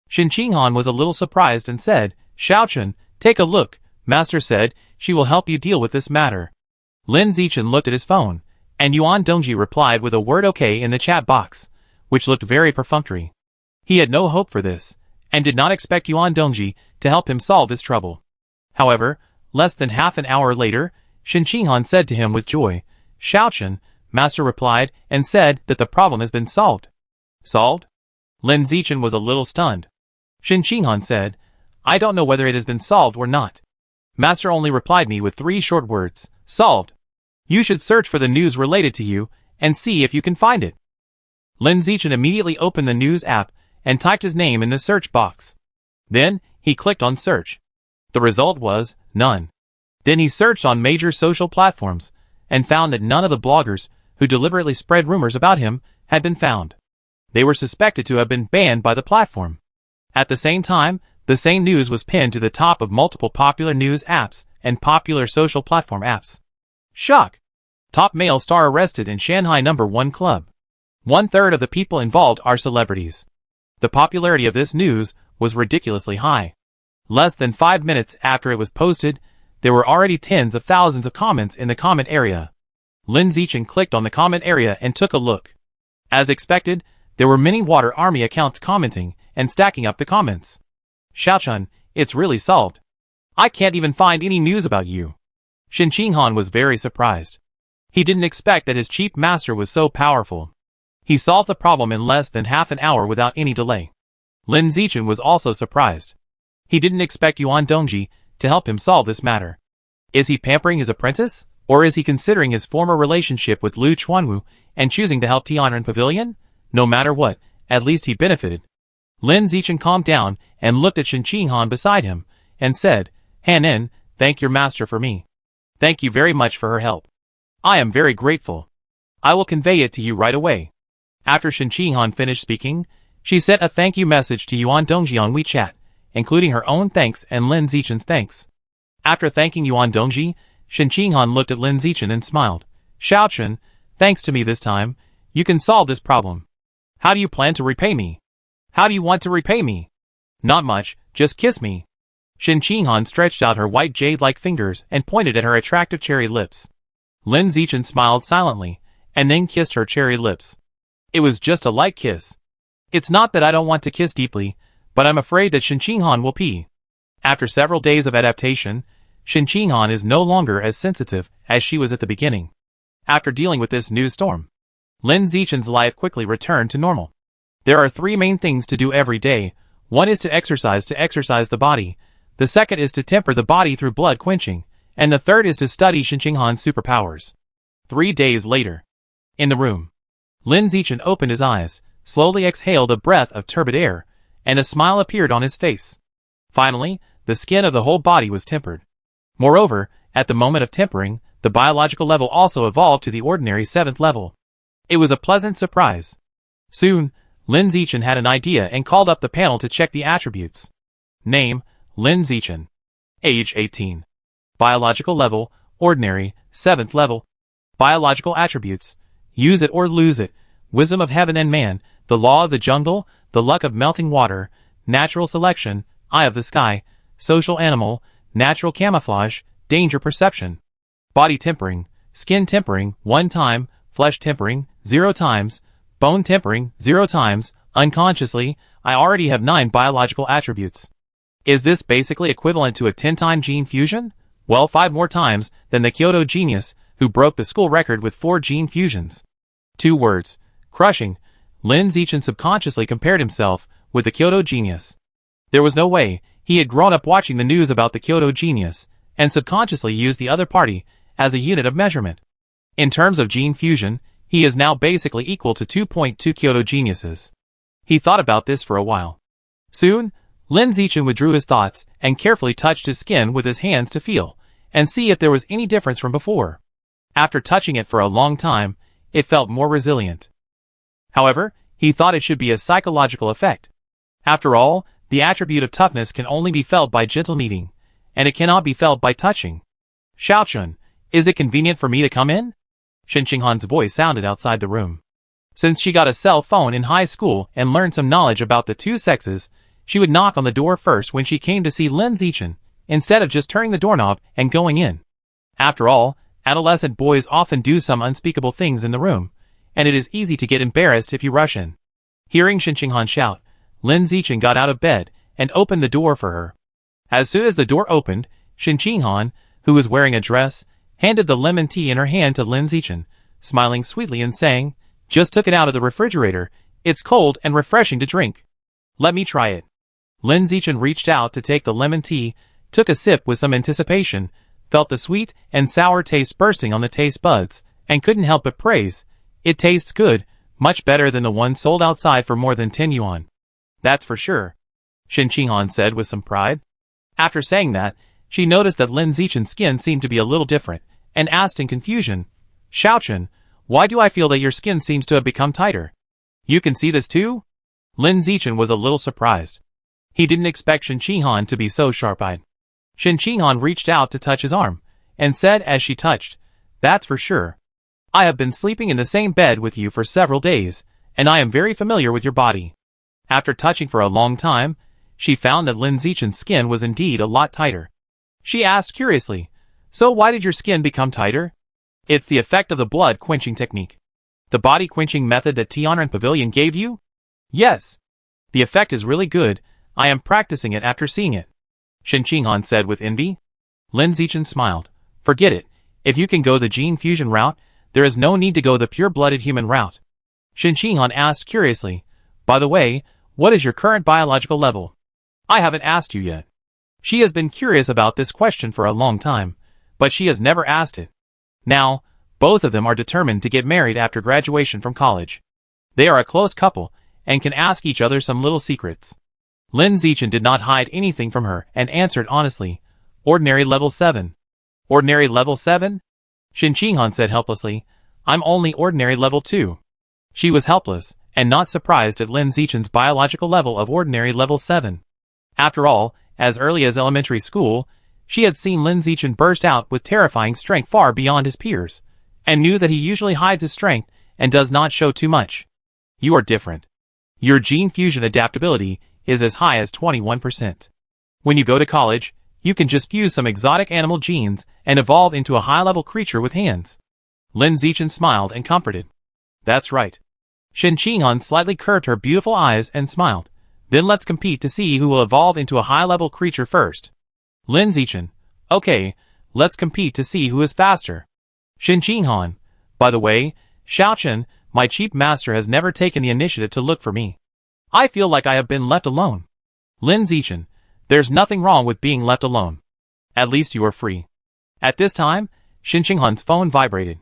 Shen Qinghan was a little surprised and said, Xiaochun, take a look. Master said, she will help you deal with this matter. Lin Zichen looked at his phone, and Yuan Dongji replied with a word okay in the chat box, which looked very perfunctory. He had no hope for this, and did not expect Yuan Dongji to help him solve his trouble. However, less than half an hour later, Shen Qinghan said to him with joy, Xiaochun, Master replied and said that the problem has been solved. Solved? Lin Zichen was a little stunned. Shen Qinghan said, I don't know whether it has been solved or not. Master only replied me with 3 short words, solved. You should search for the news related to you, and see if you can find it. Lin Zichen immediately opened the news app, and typed his name in the search box. Then, he clicked on search. The result was, none. Then he searched on major social platforms, and found that none of the bloggers, who deliberately spread rumors about him, had been found. They were suspected to have been banned by the platform. At the same time, the same news was pinned to the top of multiple popular news apps and popular social platform apps. Shock! Top male star arrested in Shanghai #1 club. 1/3 of the people involved are celebrities. The popularity of this news was ridiculously high. Less than 5 minutes after it was posted, there were already tens of thousands of comments in the comment area. Lin Zichen clicked on the comment area and took a look. As expected, there were many Water Army accounts commenting and stacking up the comments. Xiaochun, it's really solved. I can't even find any news about you. Shin Qinghan was very surprised. He didn't expect that his chief master was so powerful. He solved the problem in less than half an hour without any delay. Lin Zichen was also surprised. He didn't expect Yuan Dongji to help him solve this matter. Is he pampering his apprentice? Or is he considering his former relationship with Lu Chuanwu and choosing to help Tianren Pavilion? No matter what, at least he benefited. Lin Zichen calmed down and looked at Shin Qinghan beside him, and said, Han-en, thank your master for me. Thank you very much for her help. I am very grateful. I will convey it to you right away. After Shin Qinghan finished speaking, she sent a thank you message to Yuan Dongji on WeChat, including her own thanks and Lin Zichen's thanks. After thanking Yuan Dongji, Shin Qinghan looked at Lin Zichen and smiled. Xiaochen, thanks to me this time, you can solve this problem. How do you plan to repay me? How do you want to repay me? Not much, just kiss me. Shin Qinghan stretched out her white jade-like fingers and pointed at her attractive cherry lips. Lin Zichen smiled silently, and then kissed her cherry lips. It was just a light kiss. It's not that I don't want to kiss deeply, but I'm afraid that Shin Qinghan will pee. After several days of adaptation, Shin Qinghan is no longer as sensitive as she was at the beginning. After dealing with this new storm, Lin Zichen's life quickly returned to normal. There are three main things to do every day. One is to exercise the body. The second is to temper the body through blood quenching. And the third is to study Shin Qinghan's superpowers. 3 days later. In the room. Lin Zichen opened his eyes, slowly exhaled a breath of turbid air, and a smile appeared on his face. Finally, the skin of the whole body was tempered. Moreover, at the moment of tempering, the biological level also evolved to the ordinary 7th level. It was a pleasant surprise. Soon, Lin Zichen had an idea and called up the panel to check the attributes. Name, Lin Zichen. Age 18. Biological level, ordinary, 7th level. Biological attributes, use it or lose it, wisdom of heaven and man, the law of the jungle, the luck of melting water, natural selection, eye of the sky, social animal, natural camouflage, danger perception. Body tempering, skin tempering, 1 time, flesh tempering, 0 times, bone tempering, 0 times, unconsciously, I already have 9 biological attributes. Is this basically equivalent to a 10-time gene fusion? Well, 5 more times than the Kyoto genius, who broke the school record with 4 gene fusions. 2 words, crushing. Lin Zichen subconsciously compared himself with the Kyoto genius. There was no way he had grown up watching the news about the Kyoto genius, and subconsciously used the other party as a unit of measurement. In terms of gene fusion, he is now basically equal to 2.2 Kyoto geniuses. He thought about this for a while. Soon, Lin Zichen withdrew his thoughts and carefully touched his skin with his hands to feel and see if there was any difference from before. After touching it for a long time, it felt more resilient. However, he thought it should be a psychological effect. After all, the attribute of toughness can only be felt by gentle kneading, and it cannot be felt by touching. Xiaochun, is it convenient for me to come in? Shin Qinghan's voice sounded outside the room. Since she got a cell phone in high school and learned some knowledge about the 2 sexes, she would knock on the door first when she came to see Lin Zichen, instead of just turning the doorknob and going in. After all, adolescent boys often do some unspeakable things in the room, and it is easy to get embarrassed if you rush in. Hearing Shin Qinghan shout, Lin Zichen got out of bed and opened the door for her. As soon as the door opened, Shin Qinghan, who was wearing a dress, handed the lemon tea in her hand to Lin Zichen, smiling sweetly and saying, "Just took it out of the refrigerator. It's cold and refreshing to drink. Let me try it." Lin Zichen reached out to take the lemon tea, took a sip with some anticipation, felt the sweet and sour taste bursting on the taste buds, and couldn't help but praise, "It tastes good, much better than the one sold outside for more than 10 yuan. That's for sure," Shin Qinghan said with some pride. After saying that, she noticed that Lin Zichen's skin seemed to be a little different, and asked in confusion, "Xiaochen, why do I feel that your skin seems to have become tighter? You can see this too?" Lin Zichen was a little surprised. He didn't expect Shin Qinghan to be so sharp-eyed. Shin Qinghan reached out to touch his arm, and said as she touched, "That's for sure. I have been sleeping in the same bed with you for several days, and I am very familiar with your body." After touching for a long time, she found that Lin Zichen's skin was indeed a lot tighter. She asked curiously, "So why did your skin become tighter?" "It's the effect of the blood quenching technique. The body quenching method that Tianren Pavilion gave you?" "Yes. The effect is really good. I am practicing it after seeing it." Shin Qinghan said with envy. Lin Zichen smiled. Forget it. If you can go the gene fusion route, there is no need to go the pure-blooded human route. Shin Qinghan asked curiously, by the way, what is your current biological level? I haven't asked you yet. She has been curious about this question for a long time, but she has never asked it. Now, both of them are determined to get married after graduation from college. They are a close couple, and can ask each other some little secrets. Lin Zichen did not hide anything from her and answered honestly, Ordinary level 7. Ordinary level 7? Shin Qinghan said helplessly, I'm only ordinary level 2. She was helpless, and not surprised at Lin Zichen's biological level of ordinary level 7. After all, as early as elementary school, she had seen Lin Zichen burst out with terrifying strength far beyond his peers, and knew that he usually hides his strength and does not show too much. You are different. Your gene fusion adaptability is as high as 21%. When you go to college, you can just fuse some exotic animal genes and evolve into a high-level creature with hands. Lin Zichen smiled and comforted. That's right. Shin Qinghan slightly curved her beautiful eyes and smiled. Then let's compete to see who will evolve into a high-level creature first. Lin Zichen. Okay, let's compete to see who is faster. Shin Qinghan. By the way, Xiaochen, my chief master has never taken the initiative to look for me. I feel like I have been left alone. Lin Zichen. There's nothing wrong with being left alone. At least you are free. At this time, Shin Qinghan's phone vibrated.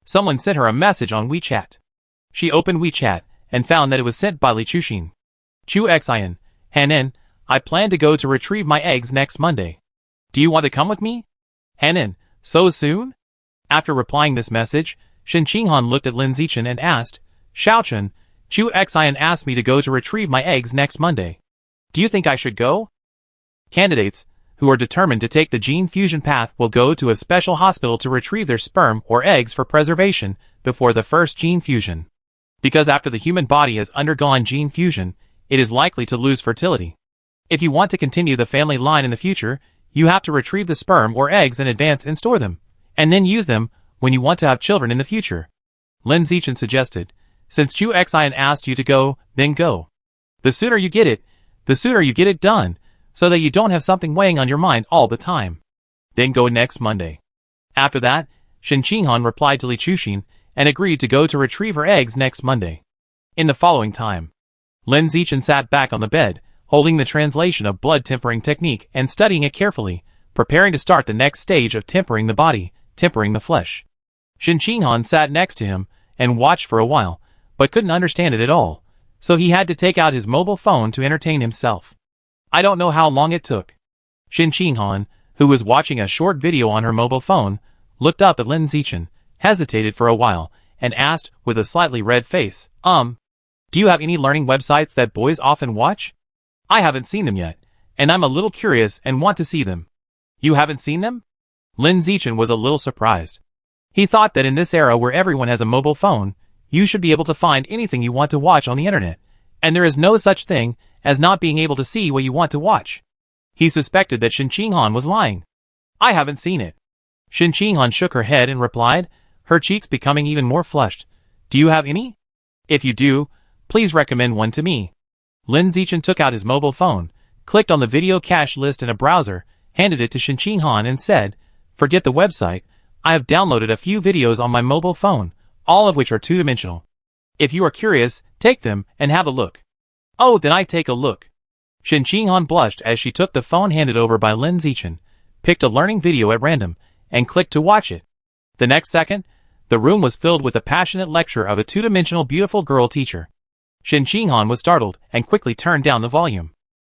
Someone sent her a message on WeChat. She opened WeChat and found that it was sent by Li Chuxin. Chu Xian, Hanan, I plan to go to retrieve my eggs next Monday. Do you want to come with me? Hanan, so soon? After replying this message, Shin Qinghan looked at Lin Zichen and asked, Xiaochen, Chu Xian asked me to go to retrieve my eggs next Monday. Do you think I should go? Candidates who are determined to take the gene fusion path will go to a special hospital to retrieve their sperm or eggs for preservation before the first gene fusion. Because after the human body has undergone gene fusion, it is likely to lose fertility. If you want to continue the family line in the future, you have to retrieve the sperm or eggs in advance and store them, and then use them when you want to have children in the future. Lin Zichen suggested, since Chu Xian asked you to go, then go. The sooner you get it done, so that you don't have something weighing on your mind all the time. Then go next Monday. After that, Shin Qinghan replied to Li Chuxin and agreed to go to retrieve her eggs next Monday. In the following time, Lin Zichen sat back on the bed, holding the translation of blood tempering technique and studying it carefully, preparing to start the next stage of tempering the body, tempering the flesh. Shin Qinghan sat next to him and watched for a while, but couldn't understand it at all, so he had to take out his mobile phone to entertain himself. I don't know how long it took. Shin Qinghan, who was watching a short video on her mobile phone, looked up at Lin Zichen, hesitated for a while, and asked with a slightly red face, do you have any learning websites that boys often watch? I haven't seen them yet, and I'm a little curious and want to see them. You haven't seen them? Lin Zichen was a little surprised. He thought that in this era where everyone has a mobile phone, you should be able to find anything you want to watch on the internet, and there is no such thing as not being able to see what you want to watch. He suspected that Shin Qinghan was lying. I haven't seen it. Shin Qinghan shook her head and replied, her cheeks becoming even more flushed. Do you have any? If you do, please recommend one to me. Lin Zichen took out his mobile phone, clicked on the video cache list in a browser, handed it to Shin Qinghan and said, forget the website, I have downloaded a few videos on my mobile phone, all of which are two-dimensional. If you are curious, take them and have a look. Oh, then I take a look. Shin Qinghan blushed as she took the phone handed over by Lin Zichen, picked a learning video at random, and clicked to watch it. The next second, the room was filled with a passionate lecture of a two-dimensional beautiful girl teacher. Shin Qinghan was startled and quickly turned down the volume.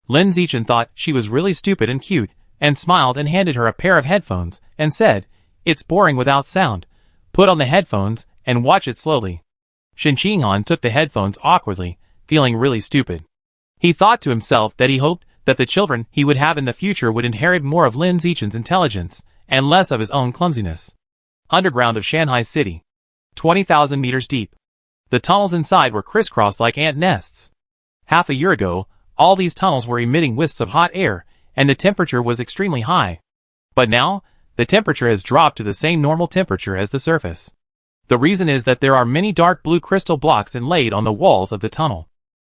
Lin Zichen thought she was really stupid and cute, and smiled and handed her a pair of headphones, and said, it's boring without sound. Put on the headphones and watch it slowly. Shin Qinghan took the headphones awkwardly, feeling really stupid. He thought to himself that he hoped that the children he would have in the future would inherit more of Lin Zichen's intelligence, and less of his own clumsiness. Underground of Shanghai City. 20,000 meters deep. The tunnels inside were crisscrossed like ant nests. Half a year ago, all these tunnels were emitting wisps of hot air, and the temperature was extremely high. But now, the temperature has dropped to the same normal temperature as the surface. The reason is that there are many dark blue crystal blocks inlaid on the walls of the tunnel.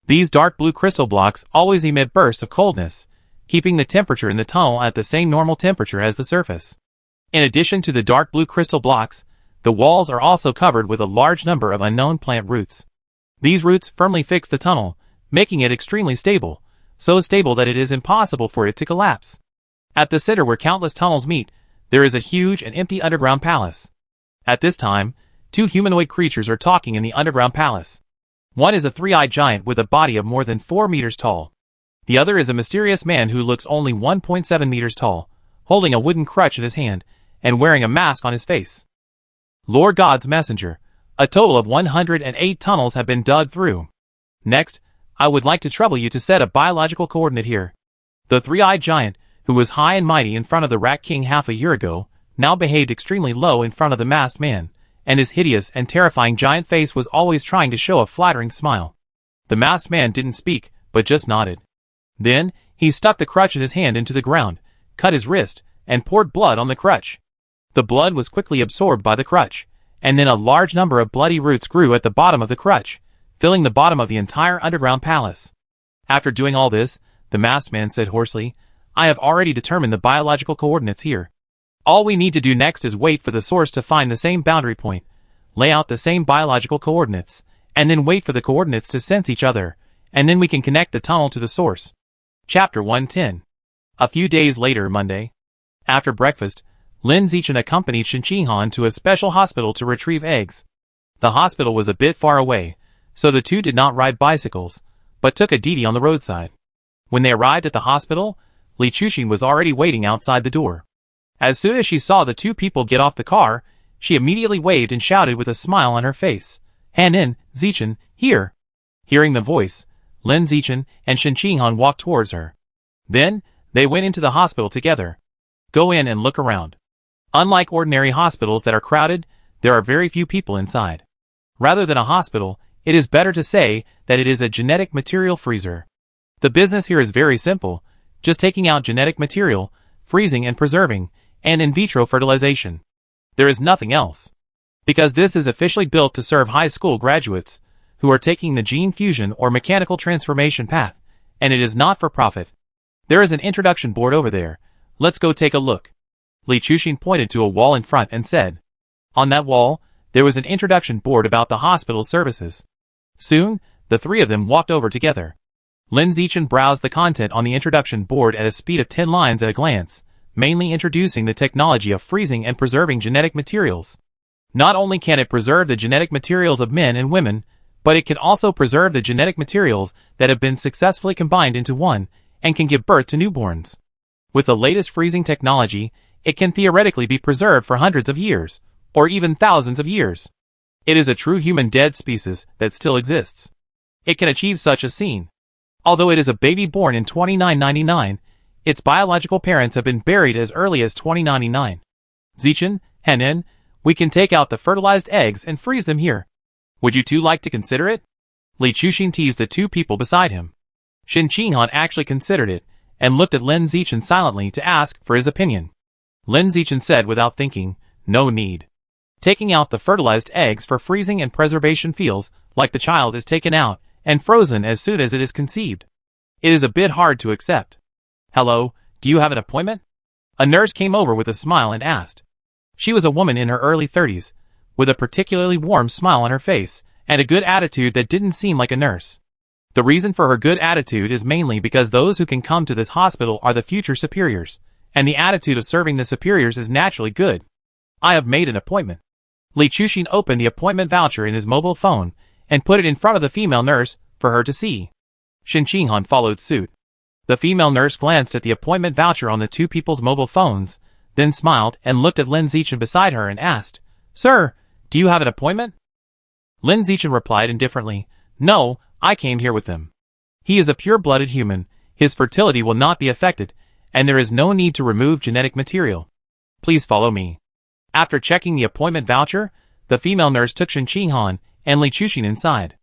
These dark blue crystal blocks always emit bursts of coldness, keeping the temperature in the tunnel at the same normal temperature as the surface. In addition to the dark blue crystal blocks, the walls are also covered with a large number of unknown plant roots. These roots firmly fix the tunnel, making it extremely stable, so stable that it is impossible for it to collapse. At the center where countless tunnels meet, there is a huge and empty underground palace. At this time, two humanoid creatures are talking in the underground palace. One is a three-eyed giant with a body of more than 4 meters tall. The other is a mysterious man who looks only 1.7 meters tall, holding a wooden crutch in his hand, and wearing a mask on his face. Lord God's messenger, a total of 108 tunnels have been dug through. Next, I would like to trouble you to set a biological coordinate here. The three-eyed giant, who was high and mighty in front of the Rat King half a year ago, now behaved extremely low in front of the masked man, and his hideous and terrifying giant face was always trying to show a flattering smile. The masked man didn't speak, but just nodded. Then, he stuck the crutch in his hand into the ground, cut his wrist, and poured blood on the crutch. The blood was quickly absorbed by the crutch, and then a large number of bloody roots grew at the bottom of the crutch, filling the bottom of the entire underground palace. After doing all this, the masked man said hoarsely, "I have already determined the biological coordinates here. All we need to do next is wait for the source to find the same boundary point, lay out the same biological coordinates, and then wait for the coordinates to sense each other, and then we can connect the tunnel to the source." Chapter 110. A few days later, Monday. After breakfast, Lin Zichen accompanied Shen Qinghan to a special hospital to retrieve eggs. The hospital was a bit far away, so the two did not ride bicycles, but took a Didi on the roadside. When they arrived at the hospital, Li Chuxin was already waiting outside the door. As soon as she saw the two people get off the car, she immediately waved and shouted with a smile on her face, "Hanin, Zichen, here!" Hearing the voice, Lin Zichen and Shen Qinghan walked towards her. Then, they went into the hospital together. Go in and look around. Unlike ordinary hospitals that are crowded, there are very few people inside. Rather than a hospital, it is better to say that it is a genetic material freezer. The business here is very simple, just taking out genetic material, freezing and preserving, and in vitro fertilization. There is nothing else. Because this is officially built to serve high school graduates, who are taking the gene fusion or mechanical transformation path, and it is not for profit. There is an introduction board over there. Let's go take a look. Li Chuxin pointed to a wall in front and said. On that wall, there was an introduction board about the hospital's services. Soon, the three of them walked over together. Lin Zichen browsed the content on the introduction board at a speed of 10 lines at a glance, mainly introducing the technology of freezing and preserving genetic materials. Not only can it preserve the genetic materials of men and women, but it can also preserve the genetic materials that have been successfully combined into one, and can give birth to newborns. With the latest freezing technology, it can theoretically be preserved for hundreds of years, or even thousands of years. It is a true human dead species that still exists. It can achieve such a scene. Although it is a baby born in 2999, its biological parents have been buried as early as 2099. Zichen, Hanin, we can take out the fertilized eggs and freeze them here. Would you two like to consider it? Li Chuxin teased the two people beside him. Shen Qinghan actually considered it, and looked at Lin Zichen silently to ask for his opinion. Lin Zichen said without thinking, "No need." Taking out the fertilized eggs for freezing and preservation feels like the child is taken out and frozen as soon as it is conceived. It is a bit hard to accept. "Hello, do you have an appointment?" A nurse came over with a smile and asked. She was a woman in her early 30s, with a particularly warm smile on her face, and a good attitude that didn't seem like a nurse. The reason for her good attitude is mainly because those who can come to this hospital are the future superiors, and the attitude of serving the superiors is naturally good. "I have made an appointment." Li Chuxin opened the appointment voucher in his mobile phone, and put it in front of the female nurse for her to see. Shen Qinghan followed suit. The female nurse glanced at the appointment voucher on the two people's mobile phones, then smiled and looked at Lin Zichen beside her and asked, "Sir, do you have an appointment?" Lin Zichen replied indifferently, "No, I came here with him. He is a pure-blooded human, his fertility will not be affected, and there is no need to remove genetic material. Please follow me." After checking the appointment voucher, the female nurse took Shen Qinghan and Li Chuxin inside.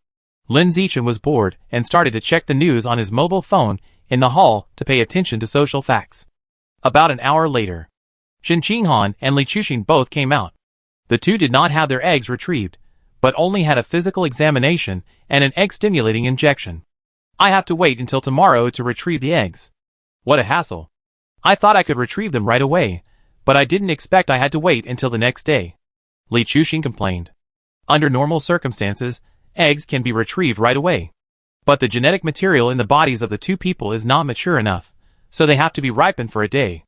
Lin Zichen was bored and started to check the news on his mobile phone in the hall to pay attention to social facts. About an hour later, Shen Qinghan and Li Chuxin both came out. The two did not have their eggs retrieved, but only had a physical examination and an egg-stimulating injection. "I have to wait until tomorrow to retrieve the eggs." What a hassle. I thought I could retrieve them right away, but I didn't expect I had to wait until the next day. Li Chuxing complained. Under normal circumstances, eggs can be retrieved right away. But the genetic material in the bodies of the two people is not mature enough, so they have to be ripened for a day.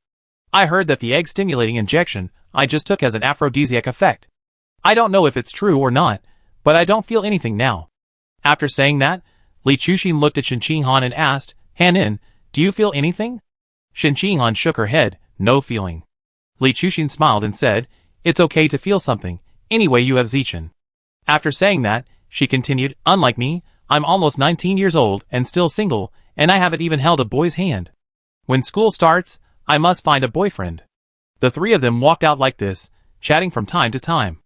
I heard that the egg-stimulating injection I just took has an aphrodisiac effect. I don't know if it's true or not, but I don't feel anything now. After saying that, Li Chuxing looked at Shen Qinghan and asked, Han, do you feel anything? Shen Qinghan shook her head, no feeling. Li Chuxing smiled and said, it's okay to feel something, anyway you have Zichen. After saying that, she continued, unlike me, I'm almost 19 years old and still single, and I haven't even held a boy's hand. When school starts, I must find a boyfriend. The three of them walked out like this, chatting from time to time.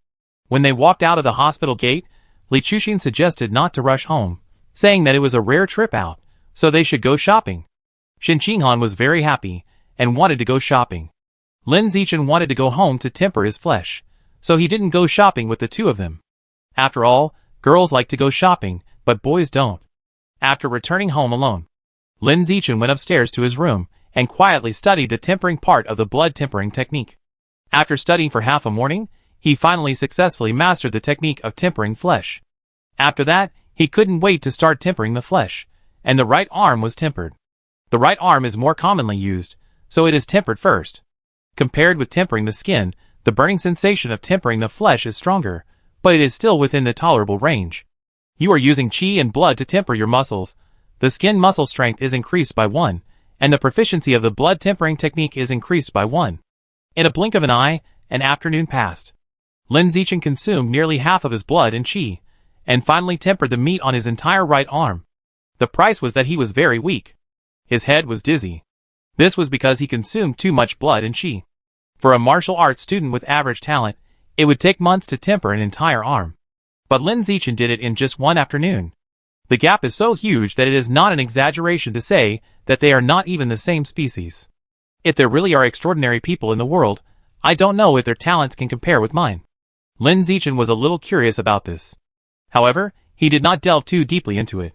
When they walked out of the hospital gate, Li Chuxing suggested not to rush home, saying that it was a rare trip out, so they should go shopping. Shen Qinghan was very happy, and wanted to go shopping. Lin Zichen wanted to go home to temper his flesh, so he didn't go shopping with the two of them. After all, girls like to go shopping, but boys don't. After returning home alone, Lin Zichen went upstairs to his room, and quietly studied the tempering part of the blood tempering technique. After studying for half a morning, he finally successfully mastered the technique of tempering flesh. After that, he couldn't wait to start tempering the flesh, and the right arm was tempered. The right arm is more commonly used, so it is tempered first. Compared with tempering the skin, the burning sensation of tempering the flesh is stronger, but it is still within the tolerable range. You are using qi and blood to temper your muscles. The skin muscle strength is increased by 1, and the proficiency of the blood tempering technique is increased by 1. In a blink of an eye, an afternoon passed. Lin Zichen consumed nearly half of his blood and qi, and finally tempered the meat on his entire right arm. The price was that he was very weak. His head was dizzy. This was because he consumed too much blood and qi. For a martial arts student with average talent, it would take months to temper an entire arm. But Lin Zichen did it in just one afternoon. The gap is so huge that it is not an exaggeration to say that they are not even the same species. If there really are extraordinary people in the world, I don't know if their talents can compare with mine. Lin Zichen was a little curious about this. However, he did not delve too deeply into it.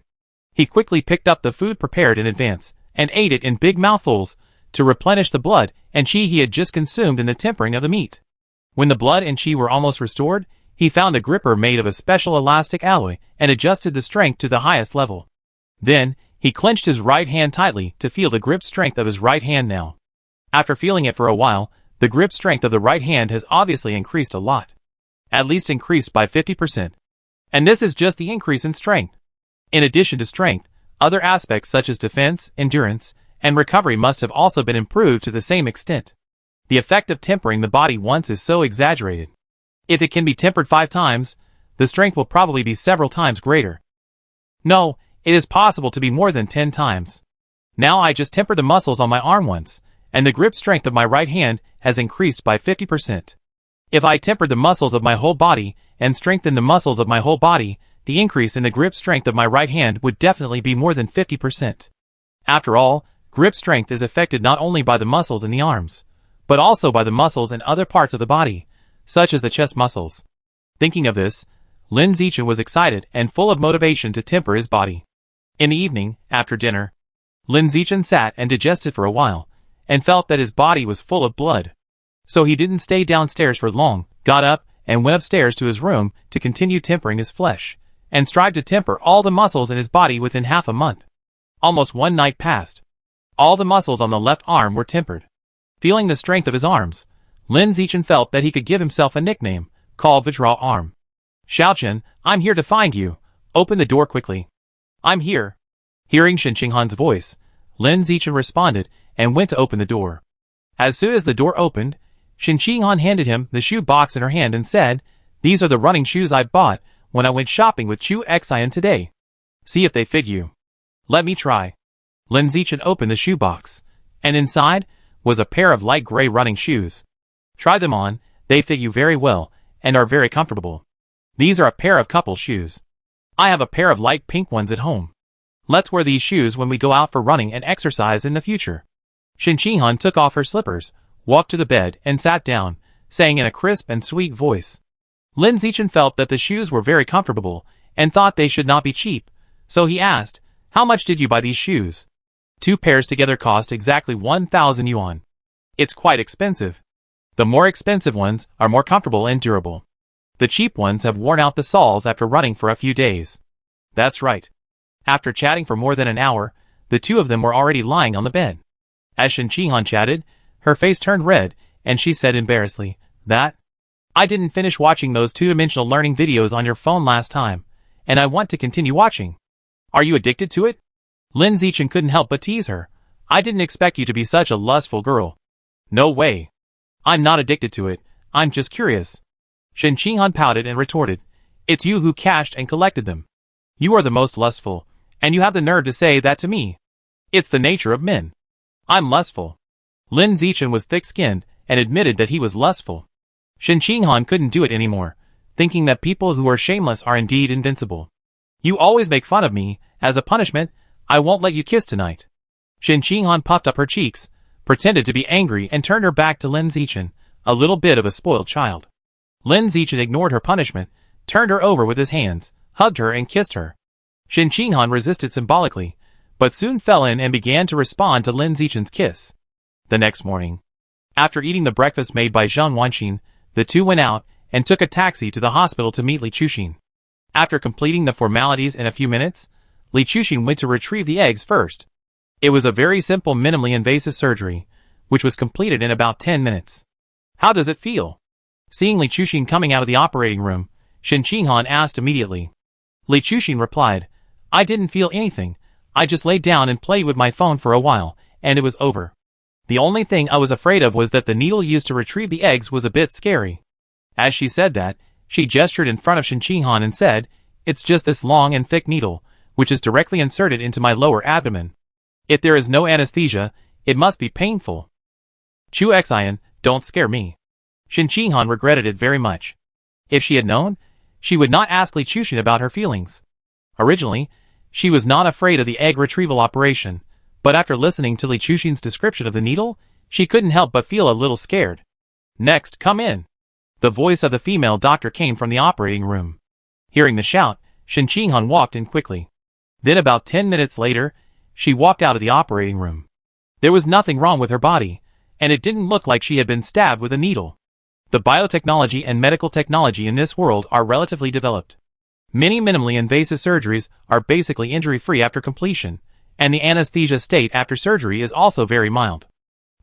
He quickly picked up the food prepared in advance, and ate it in big mouthfuls, to replenish the blood and qi he had just consumed in the tempering of the meat. When the blood and qi were almost restored, he found a gripper made of a special elastic alloy and adjusted the strength to the highest level. Then, he clenched his right hand tightly to feel the grip strength of his right hand now. After feeling it for a while, the grip strength of the right hand has obviously increased a lot. At least increased by 50%. And this is just the increase in strength. In addition to strength, other aspects such as defense, endurance, and recovery must have also been improved to the same extent. The effect of tempering the body once is so exaggerated. If it can be tempered 5 times, the strength will probably be several times greater. No, it is possible to be more than 10 times. Now I just tempered the muscles on my arm once, and the grip strength of my right hand has increased by 50%. If I tempered the muscles of my whole body and strengthened the muscles of my whole body, the increase in the grip strength of my right hand would definitely be more than 50%. After all, grip strength is affected not only by the muscles in the arms, but also by the muscles in other parts of the body, such as the chest muscles. Thinking of this, Lin Zichen was excited and full of motivation to temper his body. In the evening, after dinner, Lin Zichen sat and digested for a while, and felt that his body was full of blood. So he didn't stay downstairs for long, got up, and went upstairs to his room to continue tempering his flesh, and strive to temper all the muscles in his body within half a month. Almost one night passed. All the muscles on the left arm were tempered. Feeling the strength of his arms, Lin Zichen felt that he could give himself a nickname, called Vajra Arm. Xiaochen, I'm here to find you. Open the door quickly. I'm here. Hearing Shen Qinghan's voice, Lin Zichen responded and went to open the door. As soon as the door opened, Shen Qinghan handed him the shoe box in her hand and said, "These are the running shoes I bought when I went shopping with Chu Xian today. See if they fit you." "Let me try." Lin Zichen opened the shoe box, and inside was a pair of light gray running shoes. "Try them on, they fit you very well, and are very comfortable. These are a pair of couple shoes. I have a pair of light pink ones at home. Let's wear these shoes when we go out for running and exercise in the future." Shen Qinghan took off her slippers, walked to the bed, and sat down, saying in a crisp and sweet voice. Lin Zichen felt that the shoes were very comfortable, and thought they should not be cheap, so he asked, "How much did you buy these shoes?" 2 pairs together cost exactly 1,000 yuan. It's quite expensive. The more expensive ones are more comfortable and durable. The cheap ones have worn out the soles after running for a few days. That's right. After chatting for more than an hour, the two of them were already lying on the bed. As Shen Qinghan chatted, her face turned red, and she said embarrassedly, I didn't finish watching those two-dimensional learning videos on your phone last time, and I want to continue watching. Are you addicted to it? Lin Zichen couldn't help but tease her. I didn't expect you to be such a lustful girl. No way. I'm not addicted to it, I'm just curious. Shen Qinghan pouted and retorted, It's you who cached and collected them. You are the most lustful, and you have the nerve to say that to me. It's the nature of men. I'm lustful. Lin Zichen was thick-skinned and admitted that he was lustful. Shen Qinghan couldn't do it anymore, thinking that people who are shameless are indeed invincible. You always make fun of me. As a punishment, I won't let you kiss tonight. Shen Qinghan puffed up her cheeks, pretended to be angry and turned her back to Lin Zichen, a little bit of a spoiled child. Lin Zichen ignored her punishment, turned her over with his hands, hugged her and kissed her. Shen Qinghan resisted symbolically, but soon fell in and began to respond to Lin Zichen's kiss. The next morning, after eating the breakfast made by Zhang Wanxin, the two went out and took a taxi to the hospital to meet Li Chuxin. After completing the formalities in a few minutes, Li Chuxin went to retrieve the eggs first. It was a very simple minimally invasive surgery, which was completed in about 10 minutes. How does it feel? Seeing Li Chuxin coming out of the operating room, Shen Qinghan asked immediately. Li Chuxin replied, I didn't feel anything, I just laid down and played with my phone for a while, and it was over. The only thing I was afraid of was that the needle used to retrieve the eggs was a bit scary. As she said that, she gestured in front of Shen Qinghan and said, It's just this long and thick needle, which is directly inserted into my lower abdomen. If there is no anesthesia, it must be painful. Chu Xian, don't scare me. Shen Qinghan regretted it very much. If she had known, she would not ask Li Chuxin about her feelings. Originally, she was not afraid of the egg retrieval operation, but after listening to Li Chuxin's description of the needle, she couldn't help but feel a little scared. Next, come in. The voice of the female doctor came from the operating room. Hearing the shout, Shen Qinghan walked in quickly. Then about 10 minutes later, she walked out of the operating room. There was nothing wrong with her body, and it didn't look like she had been stabbed with a needle. The biotechnology and medical technology in this world are relatively developed. Many minimally invasive surgeries are basically injury-free after completion, and the anesthesia state after surgery is also very mild.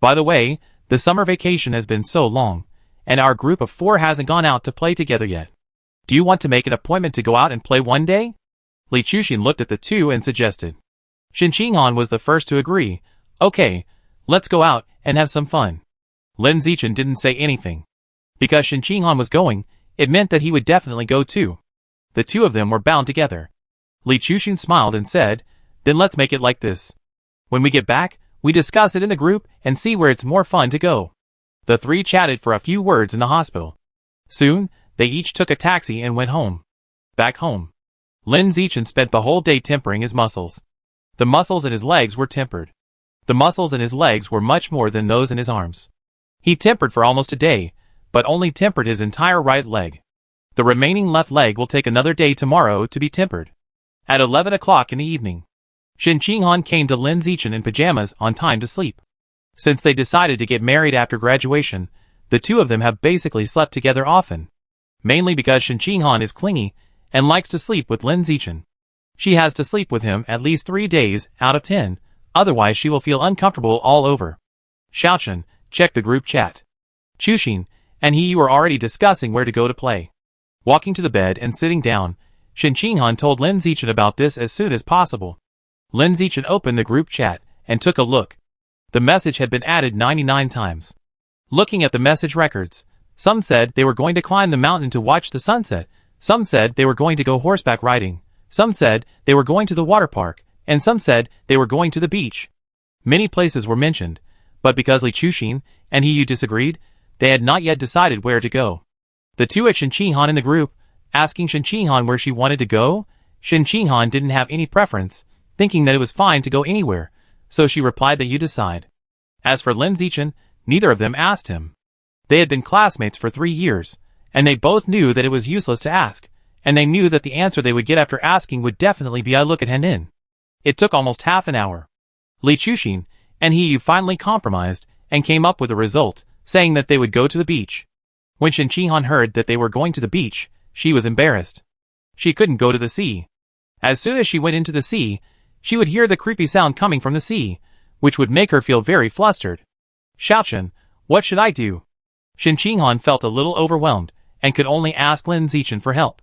By the way, the summer vacation has been so long, and our group of 4 hasn't gone out to play together yet. Do you want to make an appointment to go out and play one day? Li Chuxin looked at the two and suggested. Shen Qinghan was the first to agree. Okay, let's go out and have some fun. Lin Zichen didn't say anything. Because Shen Qinghan was going, it meant that he would definitely go too. The two of them were bound together. Li Chuxin smiled and said, Then let's make it like this. When we get back, we discuss it in the group and see where it's more fun to go. The 3 chatted for a few words in the hospital. Soon, they each took a taxi and went home. Back home, Lin Zichen spent the whole day tempering his muscles. The muscles in his legs were tempered. The muscles in his legs were much more than those in his arms. He tempered for almost a day, but only tempered his entire right leg. The remaining left leg will take another day tomorrow to be tempered. At 11 o'clock in the evening, Shen Qinghan came to Lin Zichen in pajamas on time to sleep. Since they decided to get married after graduation, the two of them have basically slept together often. Mainly because Shen Qinghan is clingy and likes to sleep with Lin Zichen. She has to sleep with him at least 3 days out of 10, otherwise she will feel uncomfortable all over. Xiaochen, check the group chat. Chuxin and he were already discussing where to go to play. Walking to the bed and sitting down, Shen Qinghan told Lin Zichen about this as soon as possible. Lin Zichen opened the group chat and took a look. The message had been added 99 times. Looking at the message records, some said they were going to climb the mountain to watch the sunset, some said they were going to go horseback riding, some said they were going to the water park, and some said they were going to the beach. Many places were mentioned, but because Li Chuxin and he disagreed, they had not yet decided where to go. The two at Shen Qinghan in the group, asking Shen Qinghan where she wanted to go, Shen Qinghan didn't have any preference, thinking that it was fine to go anywhere, so she replied that you decide. As for Lin Zichen, neither of them asked him. They had been classmates for 3 years, and they both knew that it was useless to ask, and they knew that the answer they would get after asking would definitely be I look at Henin. It took almost half an hour. Li Chuxin and He Yu finally compromised and came up with a result, saying that they would go to the beach. When Shen Qinghan heard that they were going to the beach, she was embarrassed. She couldn't go to the sea. As soon as she went into the sea, she would hear the creepy sound coming from the sea, which would make her feel very flustered. Xiaochen, what should I do? Shen Qinghan felt a little overwhelmed, and could only ask Lin Zichen for help.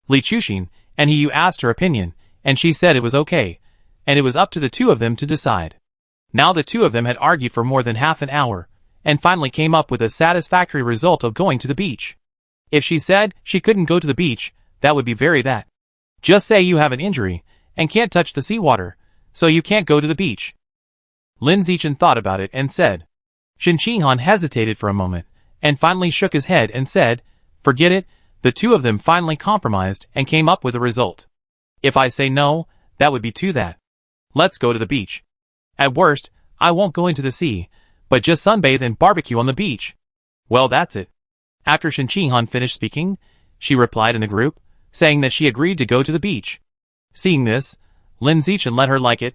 Li Chuxin and He Yu asked her opinion, and she said it was okay, and it was up to the two of them to decide. Now the two of them had argued for more than half an hour, and finally came up with a satisfactory result of going to the beach. If she said she couldn't go to the beach, that would be very that. Just say you have an injury, and can't touch the seawater, so you can't go to the beach. Lin Zichen thought about it and said. Shen Qinghan hesitated for a moment, and finally shook his head and said, forget it. The two of them finally compromised and came up with a result. If I say no, that would be too that. Let's go to the beach. At worst, I won't go into the sea, but just sunbathe and barbecue on the beach. Well, that's it. After Shen Qinghan finished speaking, she replied in the group, saying that she agreed to go to the beach. Seeing this, Lin Zichen let her like it.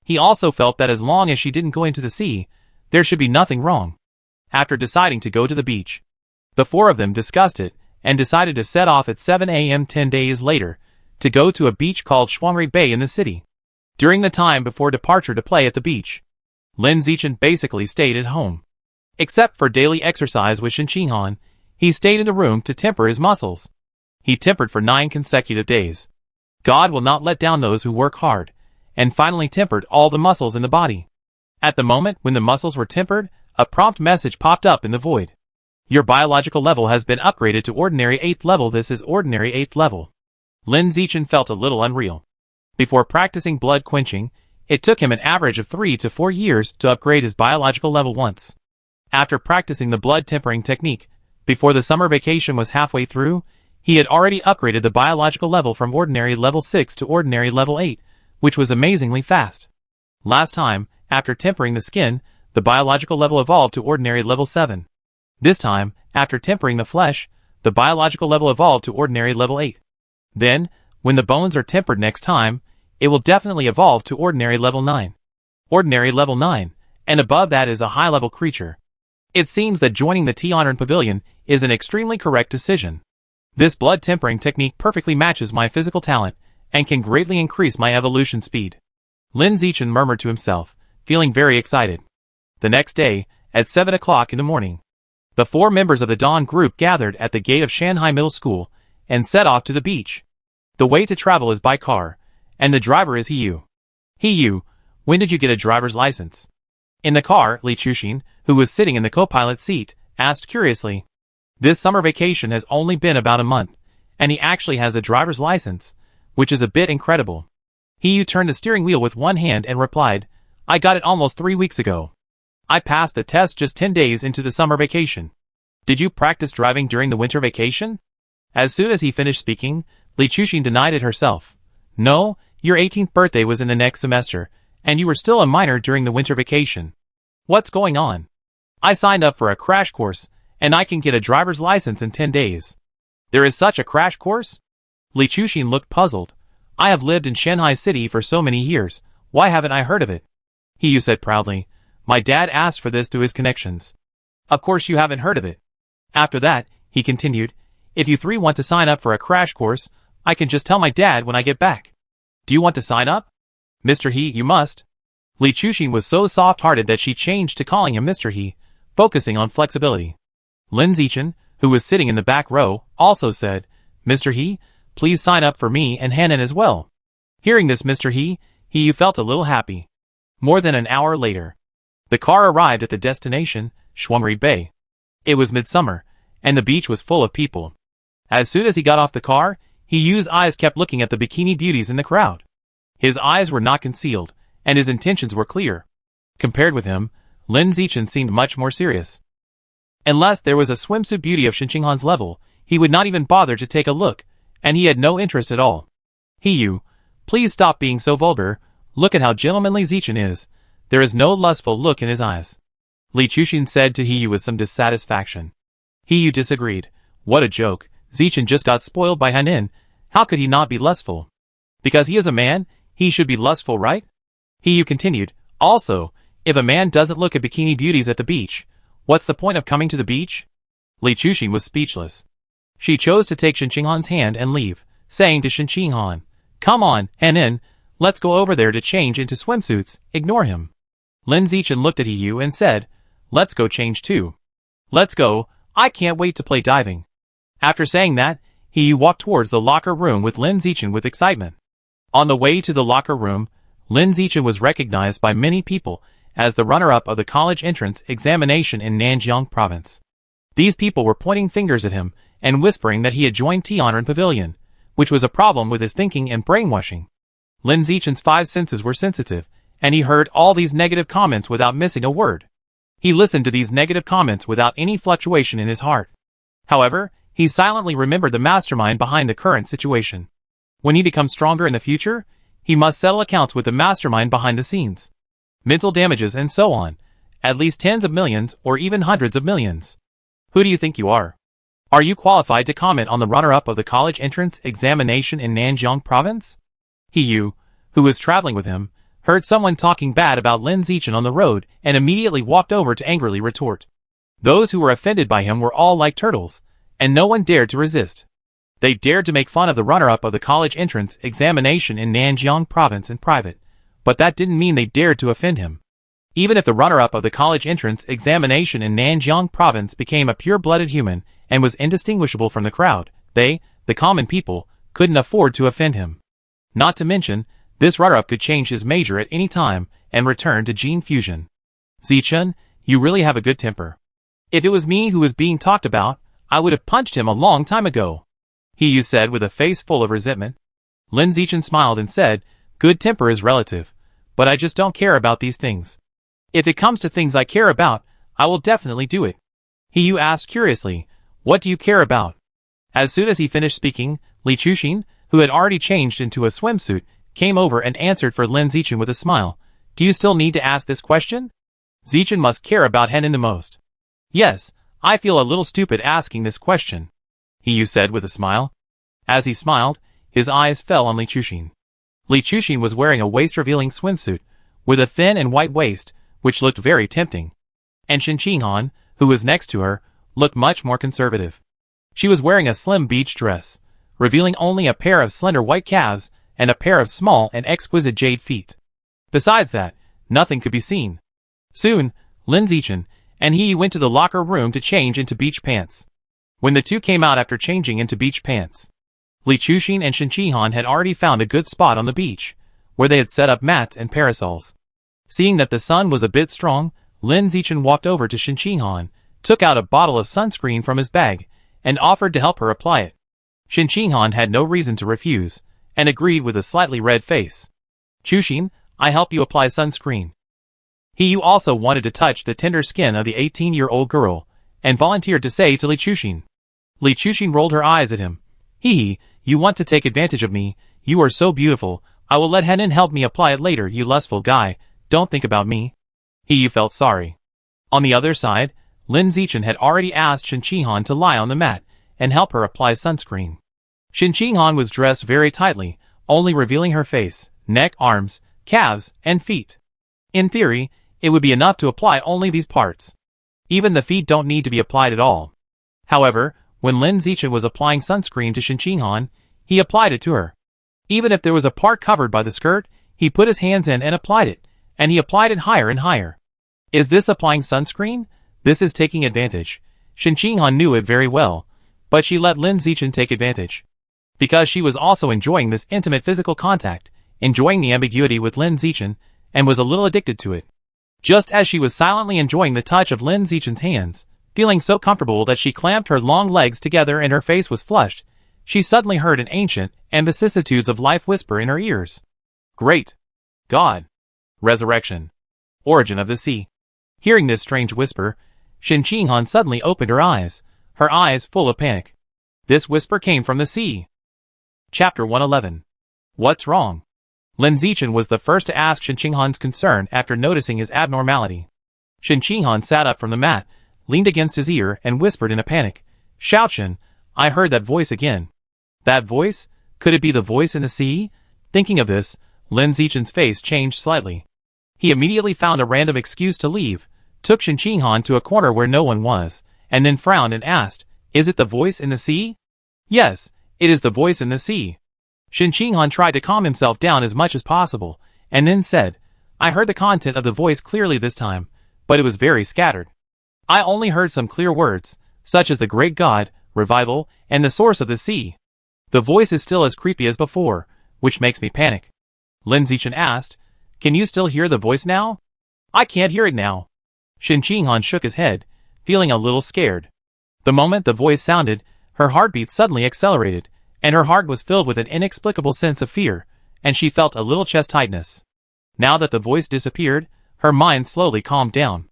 He also felt that as long as she didn't go into the sea, there should be nothing wrong. After deciding to go to the beach, the four of them discussed it, and decided to set off at 7 a.m. 10 days later, to go to a beach called Shuangri Bay in the city. During the time before departure to play at the beach, Lin Zichen basically stayed at home. Except for daily exercise with Shen Qinghan, he stayed in the room to temper his muscles. He tempered for 9 consecutive days. God will not let down those who work hard, and finally tempered all the muscles in the body. At the moment when the muscles were tempered, a prompt message popped up in the void. Your biological level has been upgraded to ordinary 8th level. This is ordinary 8th level. Lin Zichen felt a little unreal. Before practicing blood quenching, it took him an average of 3 to 4 years to upgrade his biological level once. After practicing the blood tempering technique, before the summer vacation was halfway through, he had already upgraded the biological level from ordinary level 6 to ordinary level 8, which was amazingly fast. Last time, after tempering the skin, the biological level evolved to ordinary level 7. This time, after tempering the flesh, the biological level evolved to ordinary level 8. Then, when the bones are tempered next time, it will definitely evolve to ordinary level 9. Ordinary level 9, and above that is a high-level creature. It seems that joining the Tianren Pavilion is an extremely correct decision. This blood tempering technique perfectly matches my physical talent, and can greatly increase my evolution speed. Lin Zichen murmured to himself, feeling very excited. The next day, at 7 o'clock in the morning, the 4 members of the Dawn group gathered at the gate of Shanghai Middle School, and set off to the beach. The way to travel is by car, and the driver is He Yu. He Yu, when did you get a driver's license? In the car, Li Chuxin, who was sitting in the co-pilot seat, asked curiously. This summer vacation has only been about a month, and he actually has a driver's license, which is a bit incredible. He Yu turned the steering wheel with one hand and replied, I got it almost 3 weeks ago. I passed the test just 10 days into the summer vacation. Did you practice driving during the winter vacation? As soon as he finished speaking, Li Chuxin denied it herself. No, your 18th birthday was in the next semester, and you were still a minor during the winter vacation. What's going on? I signed up for a crash course, and I can get a driver's license in 10 days. There is such a crash course? Li Chuxin looked puzzled. I have lived in Shanghai City for so many years, why haven't I heard of it? He Yu said proudly. My dad asked for this through his connections. Of course you haven't heard of it. After that, he continued, if you 3 want to sign up for a crash course, I can just tell my dad when I get back. Do you want to sign up? Mr. He, you must. Li Chuxin was so soft-hearted that she changed to calling him Mr. He, focusing on flexibility. Lin Zichen, who was sitting in the back row, also said, Mr. He, please sign up for me and Hanan as well. Hearing this Mr. He Yu felt a little happy. More than an hour later, the car arrived at the destination, Shuangri Bay. It was midsummer, and the beach was full of people. As soon as he got off the car, He Yu's eyes kept looking at the bikini beauties in the crowd. His eyes were not concealed, and his intentions were clear. Compared with him, Lin Zichen seemed much more serious. Unless there was a swimsuit beauty of Shen Qinghan's level, he would not even bother to take a look, and he had no interest at all. He Yu, please stop being so vulgar, look at how gentlemanly Zichen is. There is no lustful look in his eyes. Li Chuxin said to He Yu with some dissatisfaction. He Yu disagreed. What a joke, Zichen just got spoiled by Hanan, how could he not be lustful? Because he is a man, he should be lustful, right? He Yu continued, Also, if a man doesn't look at bikini beauties at the beach, what's the point of coming to the beach? Li Chuxin was speechless. She chose to take Shen Qinghan's hand and leave, saying to Shen Qinghan, "Come on, Henin, let's go over there to change into swimsuits, ignore him." Lin Zichen looked at Yu and said, "Let's go change too." "Let's go, I can't wait to play diving." After saying that, Yu walked towards the locker room with Lin Zichen with excitement. On the way to the locker room, Lin Zichen was recognized by many people as the runner-up of the college entrance examination in Nanjiang province. These people were pointing fingers at him and whispering that he had joined Tianren Pavilion, which was a problem with his thinking and brainwashing. Lin Zichen's 5 senses were sensitive, and he heard all these negative comments without missing a word. He listened to these negative comments without any fluctuation in his heart. However, he silently remembered the mastermind behind the current situation. When he becomes stronger in the future, he must settle accounts with the mastermind behind the scenes. Mental damages and so on, at least tens of millions or even hundreds of millions. Who do you think you are? Are you qualified to comment on the runner-up of the college entrance examination in Nanjiang province? Yu, who was traveling with him, heard someone talking bad about Lin Zichen on the road and immediately walked over to angrily retort. Those who were offended by him were all like turtles, and no one dared to resist. They dared to make fun of the runner-up of the college entrance examination in Nanjiang province in private, but that didn't mean they dared to offend him. Even if the runner-up of the college entrance examination in Nanjiang province became a pure-blooded human and was indistinguishable from the crowd, they, the common people, couldn't afford to offend him. Not to mention, this runner-up could change his major at any time and return to gene fusion. Zichen, you really have a good temper. If it was me who was being talked about, I would have punched him a long time ago. Yu said with a face full of resentment. Lin Zichen smiled and said, "Good temper is relative, but I just don't care about these things. If it comes to things I care about, I will definitely do it." Yu asked curiously, "What do you care about?" As soon as he finished speaking, Li Chuxin, who had already changed into a swimsuit, came over and answered for Lin Zichen with a smile. "Do you still need to ask this question? Zichen must care about Henin the most." "Yes, I feel a little stupid asking this question," Yu said with a smile. As he smiled, his eyes fell on Li Chuxin. Li Chuxin was wearing a waist-revealing swimsuit, with a thin and white waist, which looked very tempting. And Shen Qinghan, who was next to her, looked much more conservative. She was wearing a slim beach dress, revealing only a pair of slender white calves and a pair of small and exquisite jade feet. Besides that, nothing could be seen. Soon, Lin Zichen and he went to the locker room to change into beach pants. When the two came out after changing into beach pants, Li Chuxin and Shen Qinghan had already found a good spot on the beach, where they had set up mats and parasols. Seeing that the sun was a bit strong, Lin Zichen walked over to Shen Qinghan, took out a bottle of sunscreen from his bag, and offered to help her apply it. Shen Qinghan had no reason to refuse, and agreed with a slightly red face. "Chuxin, I help you apply sunscreen." Yu also wanted to touch the tender skin of the 18-year-old girl, and volunteered to say to Li Chuxin. Li Chuxin rolled her eyes at him. "Hee, you want to take advantage of me, you are so beautiful, I will let Henin help me apply it later, you lustful guy, don't think about me." Yu felt sorry. On the other side, Lin Zichen had already asked Shen Qinghan to lie on the mat and help her apply sunscreen. Shen Qinghan was dressed very tightly, only revealing her face, neck, arms, calves, and feet. In theory, it would be enough to apply only these parts. Even the feet don't need to be applied at all. However, when Lin Zichen was applying sunscreen to Shen Qinghan, he applied it to her. Even if there was a part covered by the skirt, he put his hands in and applied it, and he applied it higher and higher. Is this applying sunscreen? This is taking advantage. Shen Qinghan knew it very well, but she let Lin Zichen take advantage. Because she was also enjoying this intimate physical contact, enjoying the ambiguity with Lin Zichen, and was a little addicted to it. Just as she was silently enjoying the touch of Lin Zichen's hands, feeling so comfortable that she clamped her long legs together and her face was flushed, she suddenly heard an ancient and vicissitudes of life whisper in her ears. "Great God! Resurrection! Origin of the sea!" Hearing this strange whisper, Shen Qinghan suddenly opened her eyes full of panic. This whisper came from the sea. Chapter 111. What's wrong? Lin Zichen was the first to ask Shen Qinghan's concern after noticing his abnormality. Shen Qinghan sat up from the mat, leaned against his ear, and whispered in a panic, "Xiaochen, I heard that voice again." That voice? Could it be the voice in the sea? Thinking of this, Lin Zichen's face changed slightly. He immediately found a random excuse to leave, took Shen Qinghan to a corner where no one was, and then frowned and asked, "Is it the voice in the sea?" "Yes, it is the voice in the sea." Shen Qinghan tried to calm himself down as much as possible, and then said, "I heard the content of the voice clearly this time, but it was very scattered. I only heard some clear words, such as the great God, revival, and the source of the sea. The voice is still as creepy as before, which makes me panic." Lin Zichen asked, "Can you still hear the voice now?" "I can't hear it now." Shen Qinghan shook his head, feeling a little scared. The moment the voice sounded, her heartbeat suddenly accelerated, and her heart was filled with an inexplicable sense of fear, and she felt a little chest tightness. Now that the voice disappeared, her mind slowly calmed down.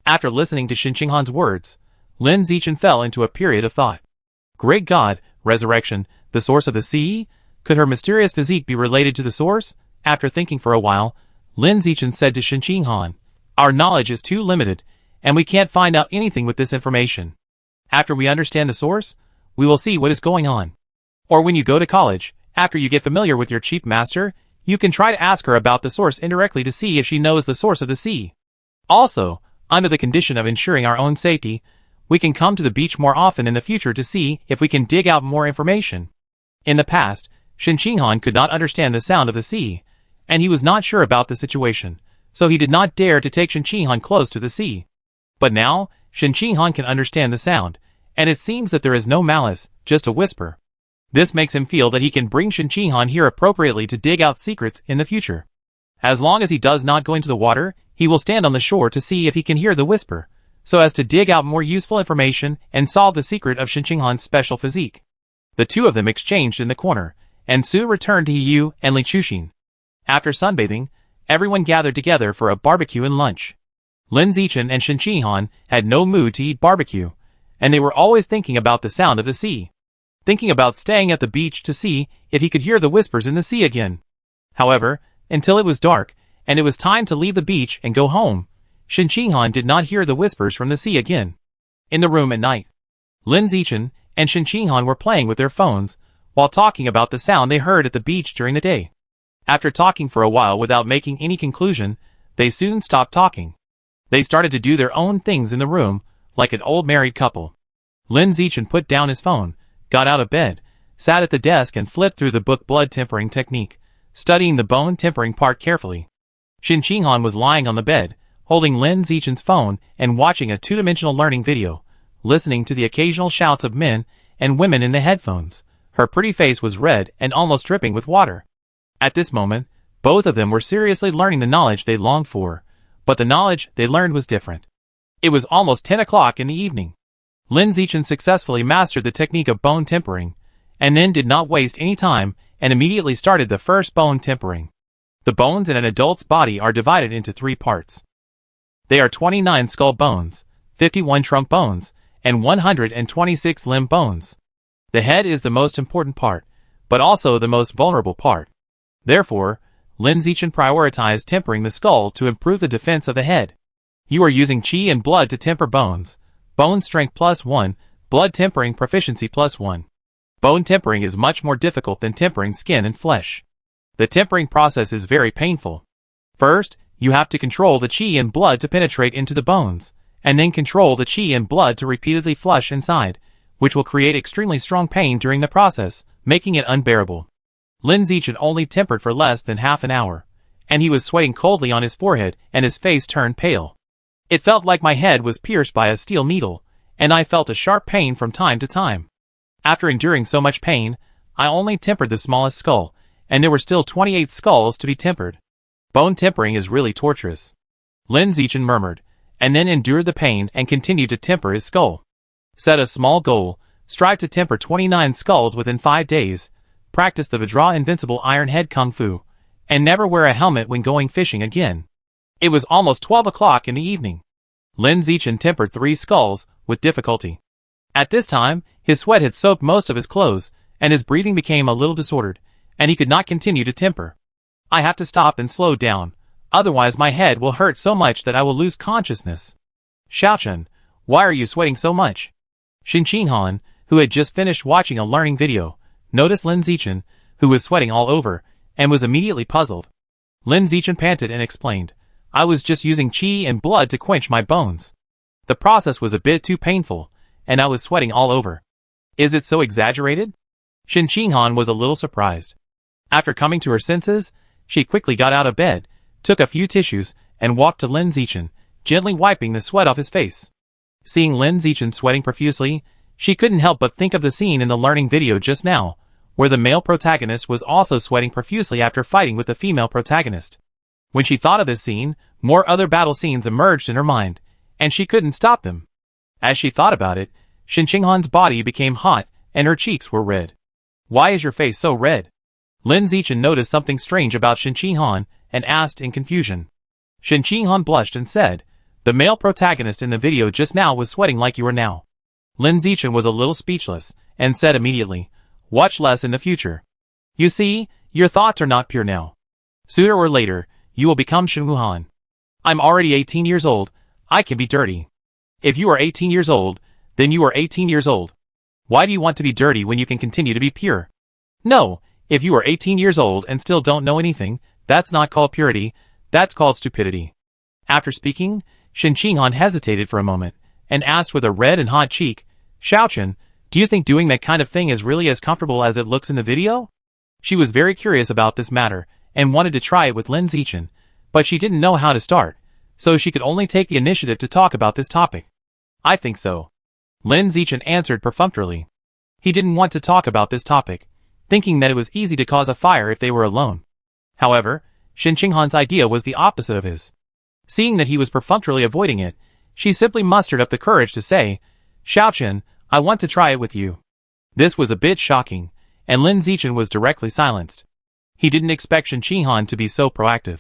After listening to Shen Qinghan's words, Lin Zichen fell into a period of thought. Great God, resurrection, the source of the sea? Could her mysterious physique be related to the source? After thinking for a while, Lin Zichen said to Shen Qinghan, "Our knowledge is too limited, and we can't find out anything with this information. After we understand the source, we will see what is going on. Or when you go to college, after you get familiar with your chief master, you can try to ask her about the source indirectly to see if she knows the source of the sea. Also, under the condition of ensuring our own safety, we can come to the beach more often in the future to see if we can dig out more information." In the past, Shen Qinghan could not understand the sound of the sea, and he was not sure about the situation, so he did not dare to take Shen Qinghan close to the sea. But now, Shen Qinghan can understand the sound, and it seems that there is no malice, just a whisper. This makes him feel that he can bring Shen Qinghan here appropriately to dig out secrets in the future. As long as he does not go into the water, he will stand on the shore to see if he can hear the whisper, so as to dig out more useful information and solve the secret of Shen Qinghan's special physique. The two of them exchanged in the corner, and soon returned to Yu and Li Chuxin. After sunbathing, everyone gathered together for a barbecue and lunch. Lin Zichen and Shen Qinghan had no mood to eat barbecue, and they were always thinking about the sound of the sea. Thinking about staying at the beach to see if he could hear the whispers in the sea again. However, until it was dark, and it was time to leave the beach and go home, Shen Qinghan did not hear the whispers from the sea again. In the room at night, Lin Zichen and Shen Qinghan were playing with their phones, while talking about the sound they heard at the beach during the day. After talking for a while without making any conclusion, they soon stopped talking. They started to do their own things in the room, like an old married couple. Lin Zichen put down his phone, got out of bed, sat at the desk and flipped through the book Blood Tempering Technique, studying the bone tempering part carefully. Shen Qinghan was lying on the bed, holding Lin Zichen's phone and watching a two-dimensional learning video, listening to the occasional shouts of men and women in the headphones. Her pretty face was red and almost dripping with water. At this moment, both of them were seriously learning the knowledge they longed for, but the knowledge they learned was different. It was almost 10 o'clock in the evening. Lin Zichen successfully mastered the technique of bone tempering, and then did not waste any time and immediately started the first bone tempering. The bones in an adult's body are divided into 3 parts. They are 29 skull bones, 51 trunk bones, and 126 limb bones. The head is the most important part, but also the most vulnerable part. Therefore, Lin Zichen prioritized tempering the skull to improve the defense of the head. You are using qi and blood to temper bones. Bone strength +1, blood tempering proficiency +1. Bone tempering is much more difficult than tempering skin and flesh. The tempering process is very painful. First, you have to control the qi and blood to penetrate into the bones, and then control the qi and blood to repeatedly flush inside, which will create extremely strong pain during the process, making it unbearable. Lin Zichen only tempered for less than half an hour, and he was sweating coldly on his forehead and his face turned pale. It felt like my head was pierced by a steel needle, and I felt a sharp pain from time to time. After enduring so much pain, I only tempered the smallest skull, and there were still 28 skulls to be tempered. Bone tempering is really torturous. Lin Zichen murmured, and then endured the pain and continued to temper his skull. Set a small goal, strive to temper 29 skulls within 5 days, practice the Vajra Invincible Iron Head Kung Fu, and never wear a helmet when going fishing again. It was almost 12 o'clock in the evening. Lin Zichen tempered 3 skulls, with difficulty. At this time, his sweat had soaked most of his clothes, and his breathing became a little disordered, and he could not continue to temper. I have to stop and slow down, otherwise my head will hurt so much that I will lose consciousness. Xiaochen, why are you sweating so much? Shen Qinghan, who had just finished watching a learning video, noticed Lin Zichen, who was sweating all over, and was immediately puzzled. Lin Zichen panted and explained, I was just using qi and blood to quench my bones. The process was a bit too painful, and I was sweating all over. Is it so exaggerated? Shin Qinghan was a little surprised. After coming to her senses, she quickly got out of bed, took a few tissues, and walked to Lin Zichen, gently wiping the sweat off his face. Seeing Lin Zichen sweating profusely, she couldn't help but think of the scene in the learning video just now, where the male protagonist was also sweating profusely after fighting with the female protagonist. When she thought of this scene, more other battle scenes emerged in her mind, and she couldn't stop them. As she thought about it, Shin Qinghan's body became hot, and her cheeks were red. Why is your face so red? Lin Zichen noticed something strange about Shin Qinghan, and asked in confusion. Shin Qinghan blushed and said, "The male protagonist in the video just now was sweating like you are now." Lin Zichen was a little speechless, and said immediately, "Watch less in the future. You see, your thoughts are not pure now. Sooner or later, you will become Shin Wuhan. I'm already 18 years old, I can be dirty. If you are 18 years old, then you are 18 years old. Why do you want to be dirty when you can continue to be pure? No, if you are 18 years old and still don't know anything, that's not called purity, that's called stupidity." After speaking, Shin Qinghan hesitated for a moment, and asked with a red and hot cheek, "Xiaochen, do you think doing that kind of thing is really as comfortable as it looks in the video?" She was very curious about this matter, and wanted to try it with Lin Zichen, but she didn't know how to start, so she could only take the initiative to talk about this topic. "I think so." Lin Zichen answered perfunctorily. He didn't want to talk about this topic, thinking that it was easy to cause a fire if they were alone. However, Shin Qinghan's idea was the opposite of his. Seeing that he was perfunctorily avoiding it, she simply mustered up the courage to say, "Xiaochen, I want to try it with you." This was a bit shocking, and Lin Zichen was directly silenced. He didn't expect Shin Qinghan to be so proactive.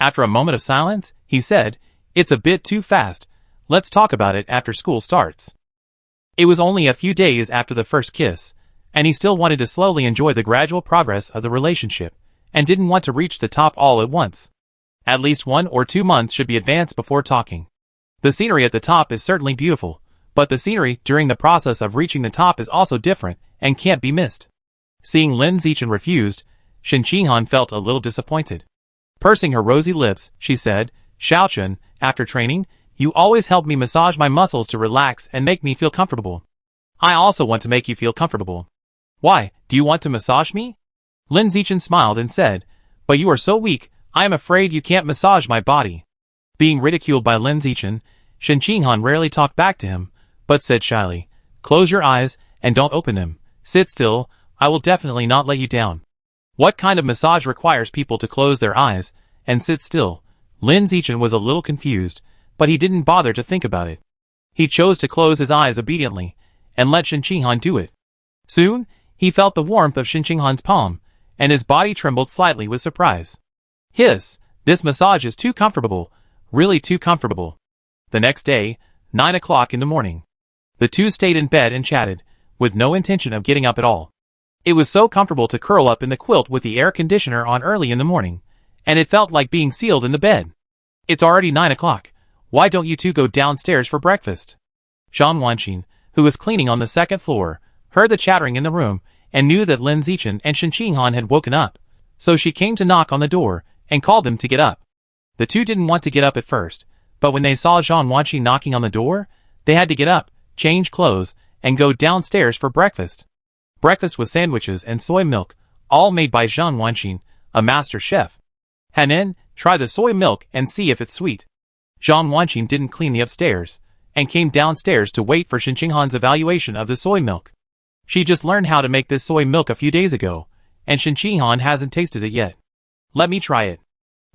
After a moment of silence, he said, "It's a bit too fast, let's talk about it after school starts." It was only a few days after the first kiss, and he still wanted to slowly enjoy the gradual progress of the relationship, and didn't want to reach the top all at once. At least 1 or 2 months should be advanced before talking. The scenery at the top is certainly beautiful, but the scenery during the process of reaching the top is also different, and can't be missed. Seeing Lin Zichen refused, Shin Qinghan felt a little disappointed. Pursing her rosy lips, she said, "Xiaochen, after training, you always help me massage my muscles to relax and make me feel comfortable. I also want to make you feel comfortable. Why, do you want to massage me?" Lin Zichen smiled and said, "But you are so weak, I am afraid you can't massage my body." Being ridiculed by Lin Zichen, Shin Qinghan rarely talked back to him, but said shyly, "Close your eyes, and don't open them. Sit still, I will definitely not let you down." What kind of massage requires people to close their eyes and sit still? Lin Zichen was a little confused, but he didn't bother to think about it. He chose to close his eyes obediently, and let Shin Qinghan do it. Soon, he felt the warmth of Shin Qinghan's palm, and his body trembled slightly with surprise. "Hiss, this massage is too comfortable, really too comfortable." The next day, 9 o'clock in the morning. The two stayed in bed and chatted, with no intention of getting up at all. It was so comfortable to curl up in the quilt with the air conditioner on early in the morning, and it felt like being sealed in the bed. "It's already 9 o'clock. Why don't you two go downstairs for breakfast?" Zhang Wanqin, who was cleaning on the second floor, heard the chattering in the room, and knew that Lin Zichen and Shin Qinghan had woken up, so she came to knock on the door, and called them to get up. The two didn't want to get up at first, but when they saw Zhang Wanqin knocking on the door, they had to get up, change clothes, and go downstairs for breakfast. Breakfast was sandwiches and soy milk, all made by Zhang Wanqin, a master chef. "Hanen, try the soy milk and see if it's sweet." Zhang Wanqin didn't clean the upstairs, and came downstairs to wait for Shin Qinghan's evaluation of the soy milk. She just learned how to make this soy milk a few days ago, and Shin Qinghan hasn't tasted it yet. "Let me try it."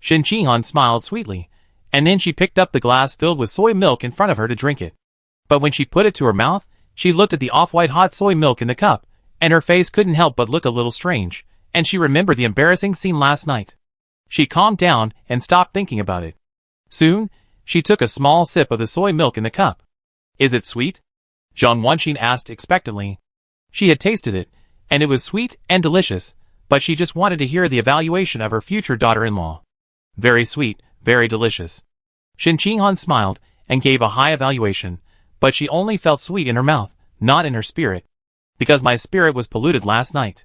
Shin Qinghan smiled sweetly, and then she picked up the glass filled with soy milk in front of her to drink it. But when she put it to her mouth, she looked at the off-white hot soy milk in the cup, and her face couldn't help but look a little strange, and she remembered the embarrassing scene last night. She calmed down and stopped thinking about it. Soon, she took a small sip of the soy milk in the cup. "Is it sweet?" Zhang Wanqin asked expectantly. She had tasted it, and it was sweet and delicious, but she just wanted to hear the evaluation of her future daughter-in-law. "Very sweet, very delicious." Shin Qinghan smiled and gave a high evaluation, but she only felt sweet in her mouth, not in her spirit. "Because my spirit was polluted last night.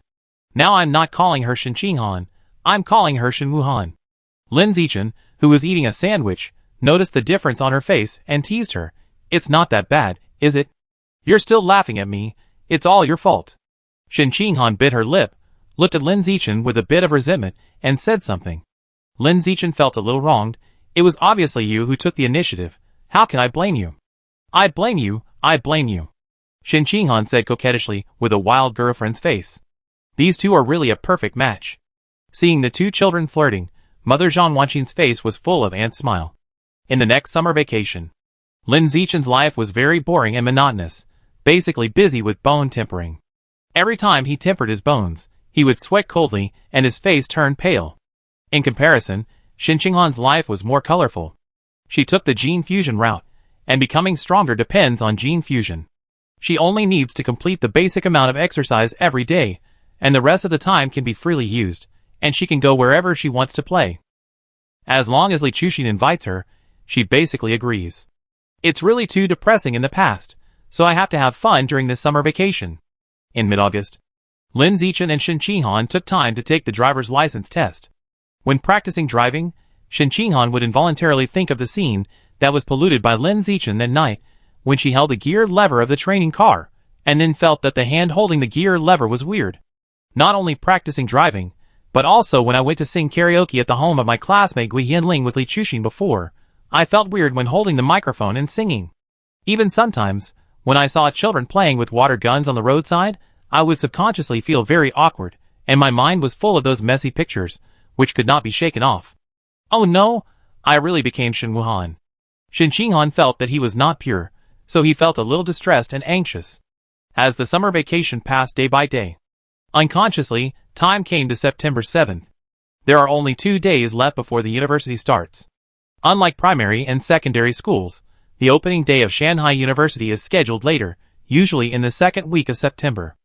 Now I'm not calling her Shin Qinghan, I'm calling her Shin Wuhan." Lin Zichen, who was eating a sandwich, noticed the difference on her face and teased her. "It's not that bad, is it? You're still laughing at me. It's all your fault." Shin Ching-han bit her lip, looked at Lin Zichen with a bit of resentment, and said something. Lin Zichen felt a little wronged. "It was obviously you who took the initiative. How can I blame you?" "I blame you, I blame you," Shin Ching-han said coquettishly with a wild girlfriend's face. These two are really a perfect match. Seeing the two children flirting, Mother Zhang Wanqing's face was full of Aunt's smile. In the next summer vacation, Lin Zichen's life was very boring and monotonous, basically busy with bone tempering. Every time he tempered his bones, he would sweat coldly and his face turned pale. In comparison, Shin Ching-han's life was more colorful. She took the gene fusion route, and becoming stronger depends on gene fusion. She only needs to complete the basic amount of exercise every day, and the rest of the time can be freely used, and she can go wherever she wants to play. As long as Li Chuxin invites her, she basically agrees. It's really too depressing in the past, so I have to have fun during this summer vacation. In mid-August, Lin Zichen and Shin Ching-han took time to take the driver's license test. When practicing driving, Shin Ching-han would involuntarily think of the scene that was polluted by Lin Zichen that night when she held the gear lever of the training car, and then felt that the hand holding the gear lever was weird. Not only practicing driving, but also when I went to sing karaoke at the home of my classmate Gui Yanling with Li Chuxin before, I felt weird when holding the microphone and singing. Even sometimes, when I saw children playing with water guns on the roadside, I would subconsciously feel very awkward, and my mind was full of those messy pictures, which could not be shaken off. Oh no, I really became Shin Wuhan. Shin Ching-han felt that he was not pure, so he felt a little distressed and anxious. As the summer vacation passed day by day, unconsciously, time came to September 7th. There are only 2 days left before the university starts. Unlike primary and secondary schools, the opening day of Shanghai University is scheduled later, usually in the second week of September.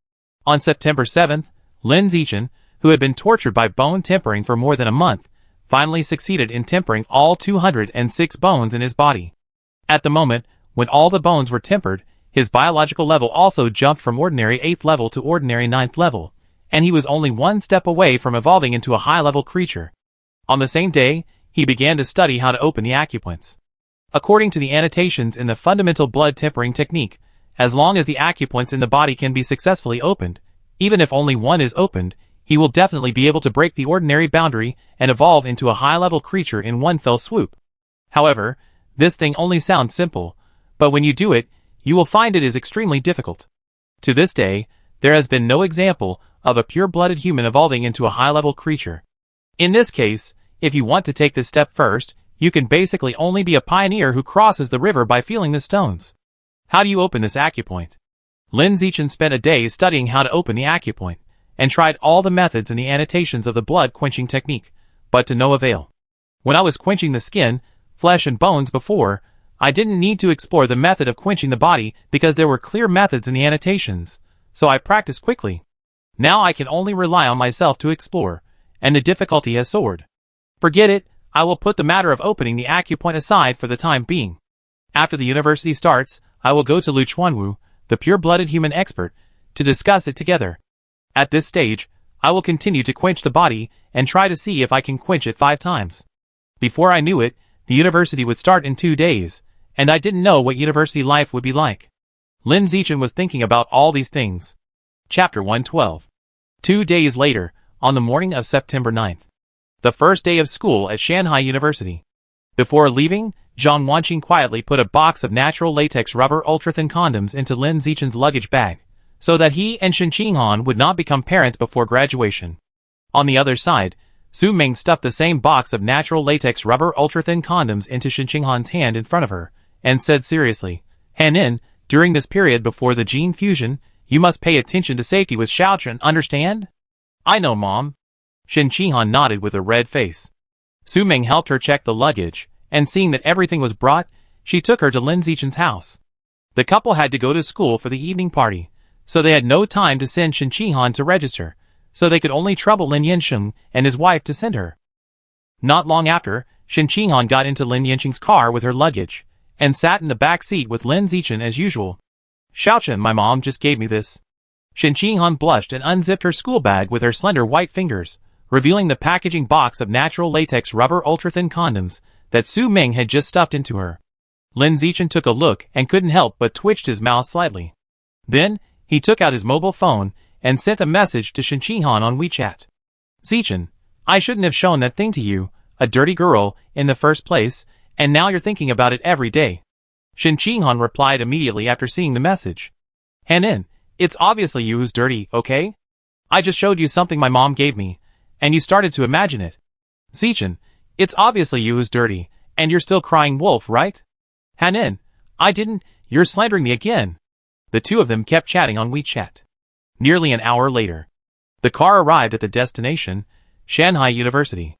On September 7th, Lin Zichen, who had been tortured by bone tempering for more than a month, finally succeeded in tempering all 206 bones in his body. At the moment, when all the bones were tempered, his biological level also jumped from ordinary 8th level to ordinary 9th level, and he was only one step away from evolving into a high-level creature. On the same day, he began to study how to open the acupoints. According to the annotations in the fundamental blood tempering technique, as long as the acupoints in the body can be successfully opened, even if only one is opened, he will definitely be able to break the ordinary boundary and evolve into a high-level creature in one fell swoop. However, this thing only sounds simple, but when you do it, you will find it is extremely difficult. To this day, there has been no example of a pure-blooded human evolving into a high-level creature. In this case, if you want to take this step first, you can basically only be a pioneer who crosses the river by feeling the stones. How do you open this acupoint? Lin Zichen spent a day studying how to open the acupoint, and tried all the methods and the annotations of the blood-quenching technique, but to no avail. When I was quenching the skin, flesh and bones before, I didn't need to explore the method of quenching the body because there were clear methods in the annotations, so I practiced quickly. Now I can only rely on myself to explore, and the difficulty has soared. Forget it, I will put the matter of opening the acupoint aside for the time being. After the university starts, I will go to Lu Chuanwu, the pure-blooded human expert, to discuss it together. At this stage, I will continue to quench the body and try to see if I can quench it 5 times. Before I knew it, the university would start in 2 days, and I didn't know what university life would be like. Lin Zichen was thinking about all these things. Chapter 112. 2 days later, on the morning of September 9th, the first day of school at Shanghai University. Before leaving, Zhang Wanqing quietly put a box of natural latex rubber ultra-thin condoms into Lin Zichen's luggage bag, so that he and Shin Ching-han would not become parents before graduation. On the other side, Su Ming stuffed the same box of natural latex rubber ultra-thin condoms into Shin Ching-han's hand in front of her, and said seriously, "Hanin, during this period before the gene fusion, you must pay attention to safety with Xiaochen, understand?" "I know, Mom." Shin Ching-han nodded with a red face. Su Ming helped her check the luggage, and seeing that everything was brought, she took her to Lin Zichen's house. The couple had to go to school for the evening party, so they had no time to send Shin Ching-han to register, so they could only trouble Lin Yansheng and his wife to send her. Not long after, Shin Ching-han got into Lin Yansheng's car with her luggage, and sat in the back seat with Lin Zichen as usual. "Xiaochen, my mom just gave me this." Shin Ching-han blushed and unzipped her school bag with her slender white fingers, revealing the packaging box of natural latex rubber ultra-thin condoms that Su Ming had just stuffed into her. Lin Zichen took a look and couldn't help but twitched his mouth slightly. Then, he took out his mobile phone and sent a message to Shen Qinghan on WeChat. Zichen, I shouldn't have shown that thing to you, a dirty girl, in the first place, and now you're thinking about it every day. Shen Qinghan replied immediately after seeing the message. Hanin, it's obviously you who's dirty, okay? I just showed you something my mom gave me, and you started to imagine it. Zichen, it's obviously you who's dirty, and you're still crying wolf, right? Hanin, I didn't, you're slandering me again. The two of them kept chatting on WeChat. Nearly an hour later, the car arrived at the destination, Shanghai University.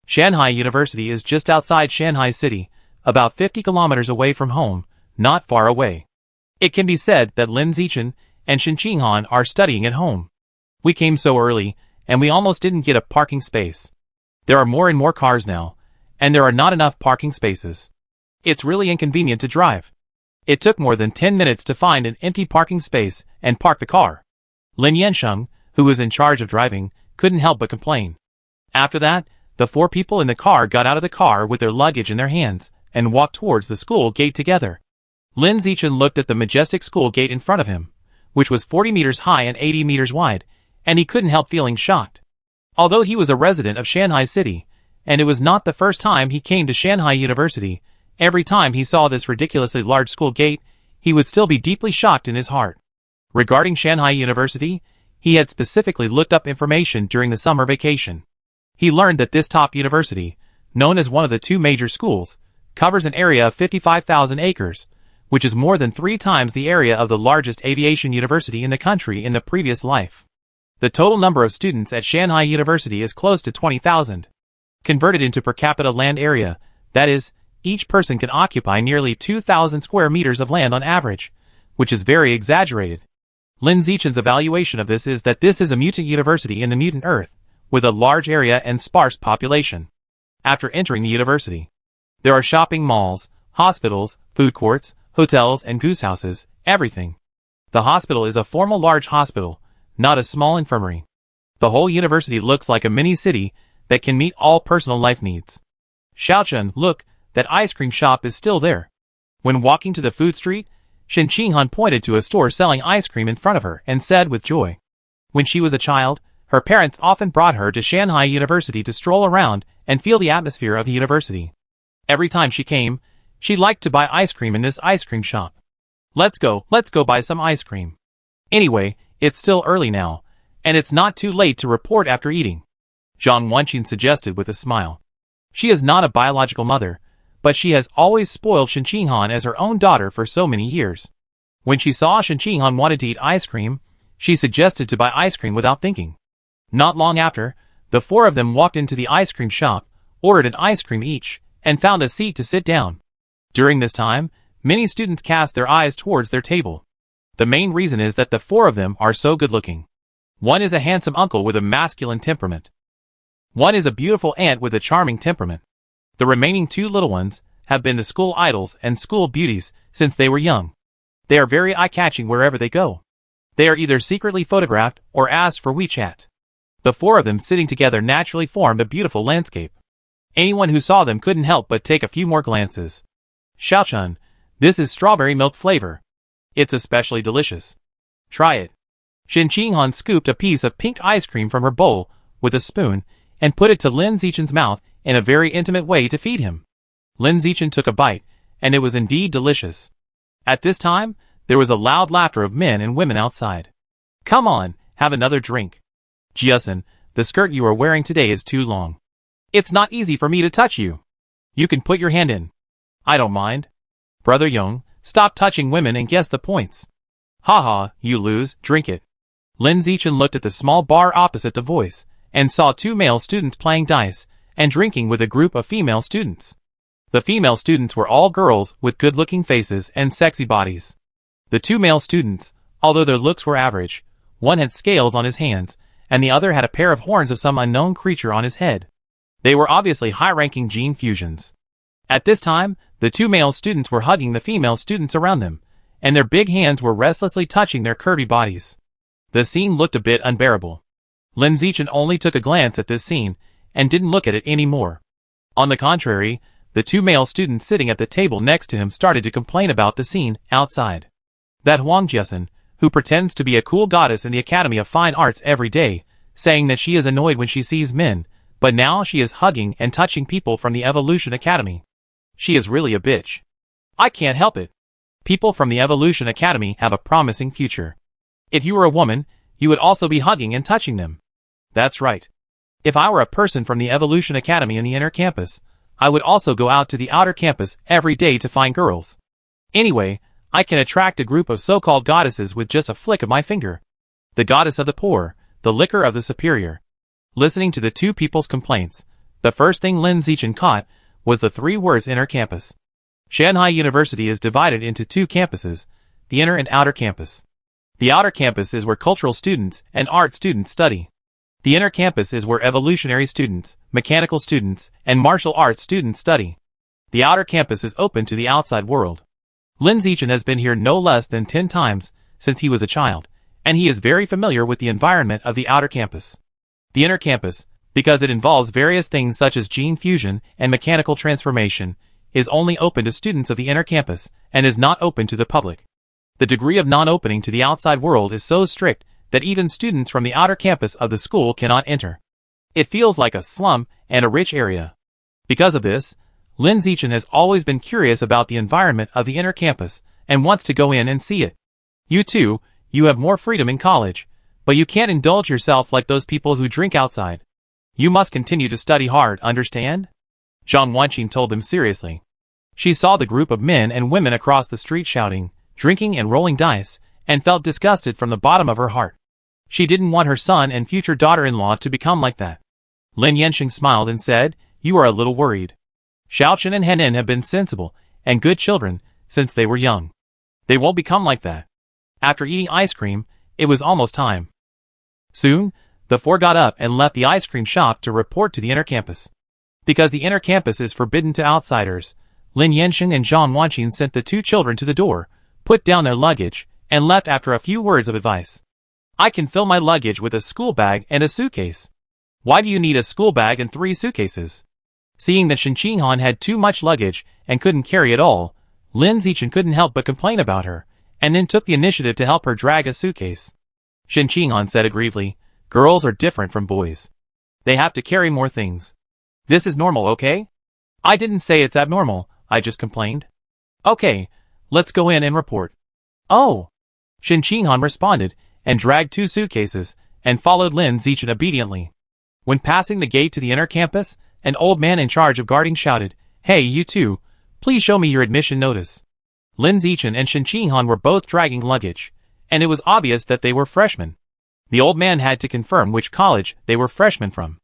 Shanghai University is just outside Shanghai City, about 50 kilometers away from home, not far away. It can be said that Lin Zichen and Shen Qinghan are studying at home. We came so early, and we almost didn't get a parking space. There are more and more cars now, and there are not enough parking spaces. It's really inconvenient to drive. It took more than 10 minutes to find an empty parking space and park the car. Lin Yansheng, who was in charge of driving, couldn't help but complain. After that, the four people in the car got out of the car with their luggage in their hands and walked towards the school gate together. Lin Zichen looked at the majestic school gate in front of him, which was 40 meters high and 80 meters wide, and he couldn't help feeling shocked. Although he was a resident of Shanghai City, and it was not the first time he came to Shanghai University, every time he saw this ridiculously large school gate, he would still be deeply shocked in his heart. Regarding Shanghai University, he had specifically looked up information during the summer vacation. He learned that this top university, known as one of the two major schools, covers an area of 55,000 acres, which is more than 3 times the area of the largest aviation university in the country in the previous life. The total number of students at Shanghai University is close to 20,000. Converted into per capita land area, that is, each person can occupy nearly 2,000 square meters of land on average, which is very exaggerated. Lin Zichen's evaluation of this is that this is a mutant university in the mutant Earth, with a large area and sparse population. After entering the university, there are shopping malls, hospitals, food courts, hotels and goose houses, everything. The hospital is a formal large hospital, not a small infirmary. The whole university looks like a mini city that can meet all personal life needs. Xiaochun, look, that ice cream shop is still there. When walking to the food street, Shen Qinghan pointed to a store selling ice cream in front of her and said with joy. When she was a child, her parents often brought her to Shanghai University to stroll around and feel the atmosphere of the university. Every time she came, she liked to buy ice cream in this ice cream shop. Let's go buy some ice cream. Anyway, it's still early now, and it's not too late to report after eating, Zhang Wenqin suggested with a smile. She is not a biological mother, but she has always spoiled Shen Qinghan as her own daughter for so many years. When she saw Shen Qinghan wanted to eat ice cream, she suggested to buy ice cream without thinking. Not long after, the four of them walked into the ice cream shop, ordered an ice cream each, and found a seat to sit down. During this time, many students cast their eyes towards their table. The main reason is that the four of them are so good-looking. One is a handsome uncle with a masculine temperament. One is a beautiful aunt with a charming temperament. The remaining 2 little ones have been the school idols and school beauties since they were young. They are very eye-catching wherever they go. They are either secretly photographed or asked for WeChat. The 4 of them sitting together naturally formed a beautiful landscape. Anyone who saw them couldn't help but take a few more glances. Xiaochun, this is strawberry milk flavor. It's especially delicious. Try it. Shen Qinghan scooped a piece of pink ice cream from her bowl with a spoon and put it to Lin Zichen's mouth in a very intimate way to feed him. Lin Zichen took a bite, and it was indeed delicious. At this time, there was a loud laughter of men and women outside. Come on, have another drink. Jiasen, the skirt you are wearing today is too long. It's not easy for me to touch you. You can put your hand in. I don't mind. Brother Yong, stop touching women and guess the points. Haha, you lose, drink it. Lin Zichen looked at the small bar opposite the voice, and saw 2 male students playing dice and drinking with a group of female students. The female students were all girls with good-looking faces and sexy bodies. The 2 male students, although their looks were average, one had scales on his hands, and the other had a pair of horns of some unknown creature on his head. They were obviously high-ranking gene fusions. At this time, the 2 male students were hugging the female students around them, and their big hands were restlessly touching their curvy bodies. The scene looked a bit unbearable. Lin Zichen only took a glance at this scene, and didn't look at it anymore. On the contrary, the two male students sitting at the table next to him started to complain about the scene outside. That Huang Jiasen, who pretends to be a cool goddess in the Academy of Fine Arts every day, saying that she is annoyed when she sees men, but now she is hugging and touching people from the Evolution Academy. She is really a bitch. I can't help it. People from the Evolution Academy have a promising future. If you were a woman, you would also be hugging and touching them. That's right. If I were a person from the Evolution Academy in the inner campus, I would also go out to the outer campus every day to find girls. Anyway, I can attract a group of so-called goddesses with just a flick of my finger. The goddess of the poor, the liquor of the superior. Listening to the two people's complaints, the first thing Lin Zichen caught was the three words inner campus. Shanghai University is divided into two campuses, the inner and outer campus. The outer campus is where cultural students and art students study. The inner campus is where evolutionary students, mechanical students, and martial arts students study. The outer campus is open to the outside world. Lin Zichen has been here no less than 10 times since he was a child, and he is very familiar with the environment of the outer campus. The inner campus, because it involves various things such as gene fusion and mechanical transformation, is only open to students of the inner campus and is not open to the public. The degree of non-opening to the outside world is so strict that even students from the outer campus of the school cannot enter. It feels like a slum and a rich area. Because of this, Lin Zichen has always been curious about the environment of the inner campus and wants to go in and see it. You too, you have more freedom in college, but you can't indulge yourself like those people who drink outside. You must continue to study hard, understand? Zhang Wanqing told them seriously. She saw the group of men and women across the street shouting, drinking and rolling dice, and felt disgusted from the bottom of her heart. She didn't want her son and future daughter-in-law to become like that. Lin Yanxing smiled and said, "You are a little worried. Xiaochen and Henin have been sensible and good children since they were young. They won't become like that." After eating ice cream, it was almost time. Soon, the four got up and left the ice cream shop to report to the inner campus. Because the inner campus is forbidden to outsiders, Lin Yanxing and Zhang Wanqing sent the two children to the door, put down their luggage, and left after a few words of advice. "I can fill my luggage with a school bag and a suitcase. Why do you need a school bag and 3 suitcases?" Seeing that Shen Qinghan had too much luggage and couldn't carry it all, Lin Zichen couldn't help but complain about her, and then took the initiative to help her drag a suitcase. Shen Qinghan said aggrievedly, "Girls are different from boys. They have to carry more things. This is normal, okay? I didn't say it's abnormal, I just complained. Okay, let's go in and report." "Oh!" Shen Qinghan responded, and dragged 2 suitcases, and followed Lin Zichen obediently. When passing the gate to the inner campus, an old man in charge of guarding shouted, "Hey, you two, please show me your admission notice." Lin Zichen and Shen Qinghan were both dragging luggage, and it was obvious that they were freshmen. The old man had to confirm which college they were freshmen from.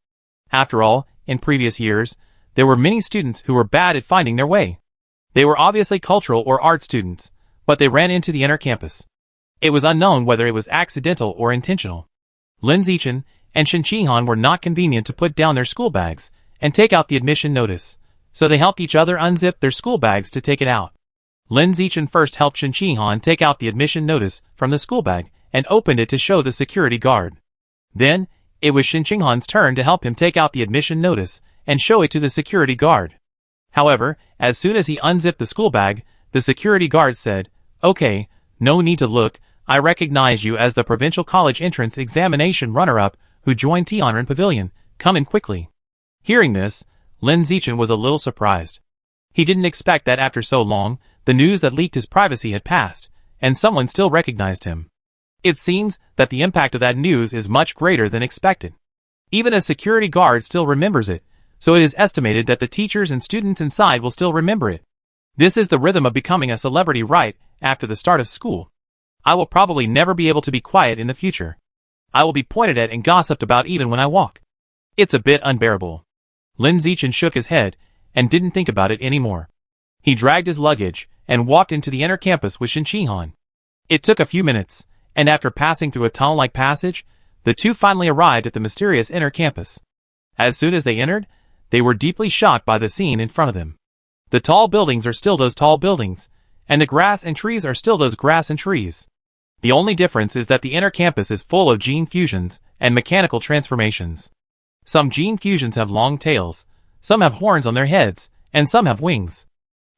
After all, in previous years, there were many students who were bad at finding their way. They were obviously cultural or art students, but they ran into the inner campus. It was unknown whether it was accidental or intentional. Lin Zichen and Shen Qinghan were not convenient to put down their school bags and take out the admission notice, so they helped each other unzip their school bags to take it out. Lin Zichen first helped Shen Qinghan take out the admission notice from the school bag and opened it to show the security guard. Then, it was Shen Qinghan's turn to help him take out the admission notice and show it to the security guard. However, as soon as he unzipped the school bag, the security guard said, "Okay, no need to look, I recognize you as the provincial college entrance examination runner-up who joined Tianren Pavilion, come in quickly." Hearing this, Lin Zichen was a little surprised. He didn't expect that after so long, the news that leaked his privacy had passed, and someone still recognized him. It seems that the impact of that news is much greater than expected. Even a security guard still remembers it, so it is estimated that the teachers and students inside will still remember it. This is the rhythm of becoming a celebrity right after the start of school. I will probably never be able to be quiet in the future. I will be pointed at and gossiped about even when I walk. It's a bit unbearable. Lin Zichen shook his head and didn't think about it anymore. He dragged his luggage and walked into the inner campus with Shen Qinghan. It took a few minutes, and after passing through a tunnel-like passage, the two finally arrived at the mysterious inner campus. As soon as they entered, they were deeply shocked by the scene in front of them. The tall buildings are still those tall buildings, and the grass and trees are still those grass and trees. The only difference is that the inner campus is full of gene fusions and mechanical transformations. Some gene fusions have long tails, some have horns on their heads, and some have wings.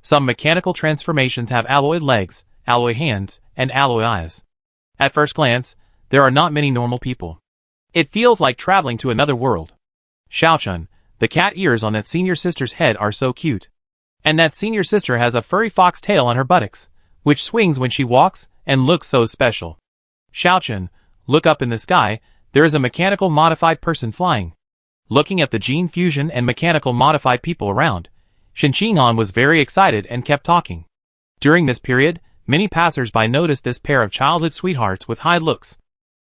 Some mechanical transformations have alloy legs, alloy hands, and alloy eyes. At first glance, there are not many normal people. It feels like traveling to another world. Xiaochun, the cat ears on that senior sister's head are so cute. And that senior sister has a furry fox tail on her buttocks, which swings when she walks and looks so special. Xiaochun, look up in the sky, there is a mechanical modified person flying. Looking at the gene fusion and mechanical modified people around, Shen Qinghan was very excited and kept talking. During this period, many passers-by noticed this pair of childhood sweethearts with high looks.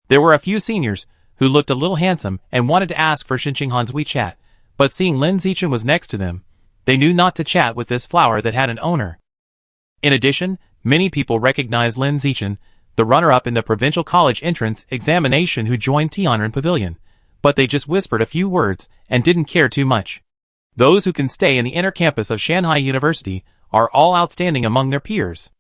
There were a few seniors who looked a little handsome and wanted to ask for Shen Qinghan's WeChat, but seeing Lin Zichen was next to them, they knew not to chat with this flower that had an owner. In addition, many people recognized Lin Zichen, the runner-up in the provincial college entrance examination who joined Tianren Pavilion, but they just whispered a few words and didn't care too much. Those who can stay in the inner campus of Shanghai University are all outstanding among their peers.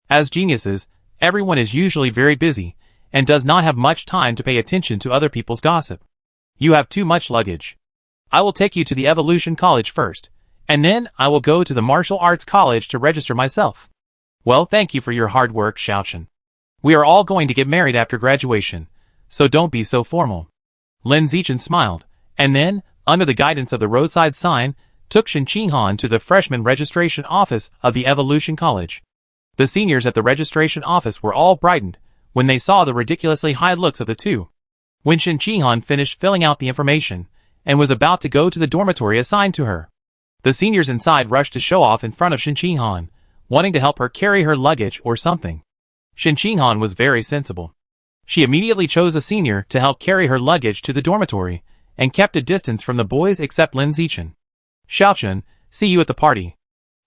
As geniuses, everyone is usually very busy and does not have much time to pay attention to other people's gossip. You have too much luggage. I will take you to the Evolution College first, and then I will go to the Martial Arts College to register myself. Well, thank you for your hard work, Xiaochun. We are all going to get married after graduation, so don't be so formal. Lin Zichen smiled, and then, under the guidance of the roadside sign, took Shen Qinghan to the freshman registration office of the Evolution College. The seniors at the registration office were all brightened when they saw the ridiculously high looks of the two. When Shen Qinghan finished filling out the information and was about to go to the dormitory assigned to her, the seniors inside rushed to show off in front of Shen Qinghan, wanting to help her carry her luggage or something. Shen Qinghan was very sensible. She immediately chose a senior to help carry her luggage to the dormitory, and kept a distance from the boys except Lin Zichen. Xiaochun, see you at the party.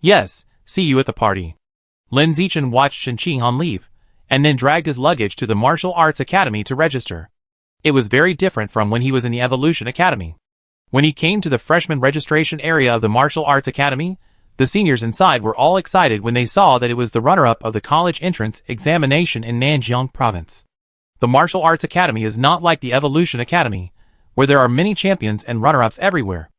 Yes, see you at the party. Lin Zichen watched Shen Qinghan leave, and then dragged his luggage to the Martial Arts Academy to register. It was very different from when he was in the Evolution Academy. When he came to the freshman registration area of the Martial Arts Academy, the seniors inside were all excited when they saw that it was the runner-up of the college entrance examination in Nanjiang Province. The Martial Arts Academy is not like the Evolution Academy, where there are many champions and runner-ups everywhere.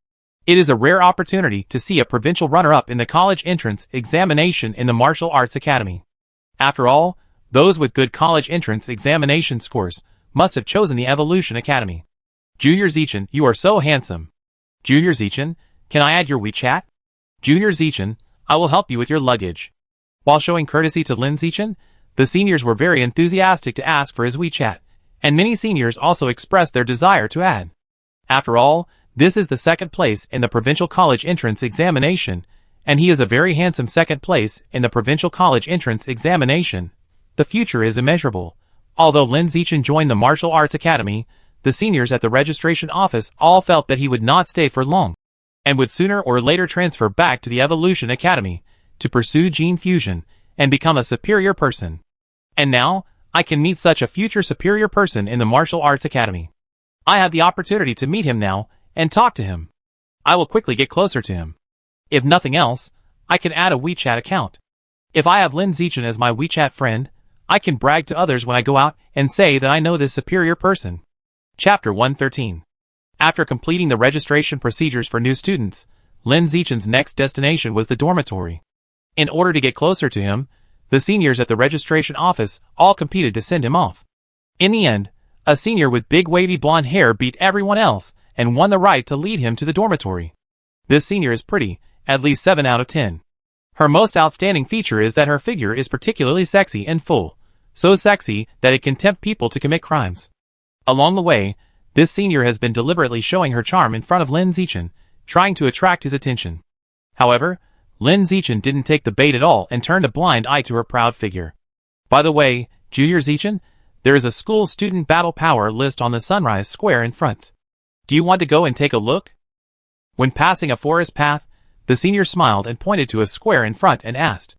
It is a rare opportunity to see a provincial runner-up in the college entrance examination in the Martial Arts Academy. After all, those with good college entrance examination scores must have chosen the Evolution Academy. Junior Zichen, you are so handsome. Junior Zichen, can I add your WeChat? Junior Zichen, I will help you with your luggage. While showing courtesy to Lin Zichen, the seniors were very enthusiastic to ask for his WeChat, and many seniors also expressed their desire to add. After all, this is the second place in the provincial college entrance examination, and he is a very handsome second place in the provincial college entrance examination. The future is immeasurable. Although Lin Zichen joined the Martial Arts Academy, the seniors at the registration office all felt that he would not stay for long, and would sooner or later transfer back to the Evolution Academy to pursue gene fusion and become a superior person. And now, I can meet such a future superior person in the Martial Arts Academy. I have the opportunity to meet him now and talk to him. I will quickly get closer to him. If nothing else, I can add a WeChat account. If I have Lin Zichen as my WeChat friend, I can brag to others when I go out and say that I know this superior person. Chapter 113. After completing the registration procedures for new students, Lin Zichen's next destination was the dormitory. In order to get closer to him, the seniors at the registration office all competed to send him off. In the end, a senior with big wavy blonde hair beat everyone else and won the right to lead him to the dormitory. This senior is pretty, at least 7 out of 10. Her most outstanding feature is that her figure is particularly sexy and full, so sexy that it can tempt people to commit crimes. Along the way, this senior has been deliberately showing her charm in front of Lin Zichen, trying to attract his attention. However, Lin Zichen didn't take the bait at all and turned a blind eye to her proud figure. By the way, Junior Zichen, there is a school student battle power list on the Sunrise Square in front. Do you want to go and take a look? When passing a forest path, the senior smiled and pointed to a square in front and asked.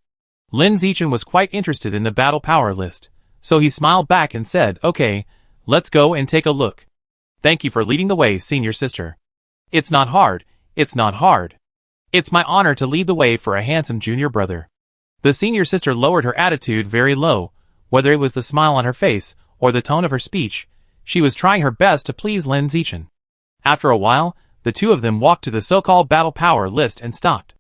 Lin Zichen was quite interested in the battle power list, so he smiled back and said, "Okay, let's go and take a look. Thank you for leading the way, senior sister. It's not hard, it's not hard. It's my honor to lead the way for a handsome junior brother." The senior sister lowered her attitude very low, Whether it was the smile on her face, or the tone of her speech, she was trying her best to please Lin Zichen. After a while, the two of them walked to the so-called Battle Power list and stopped.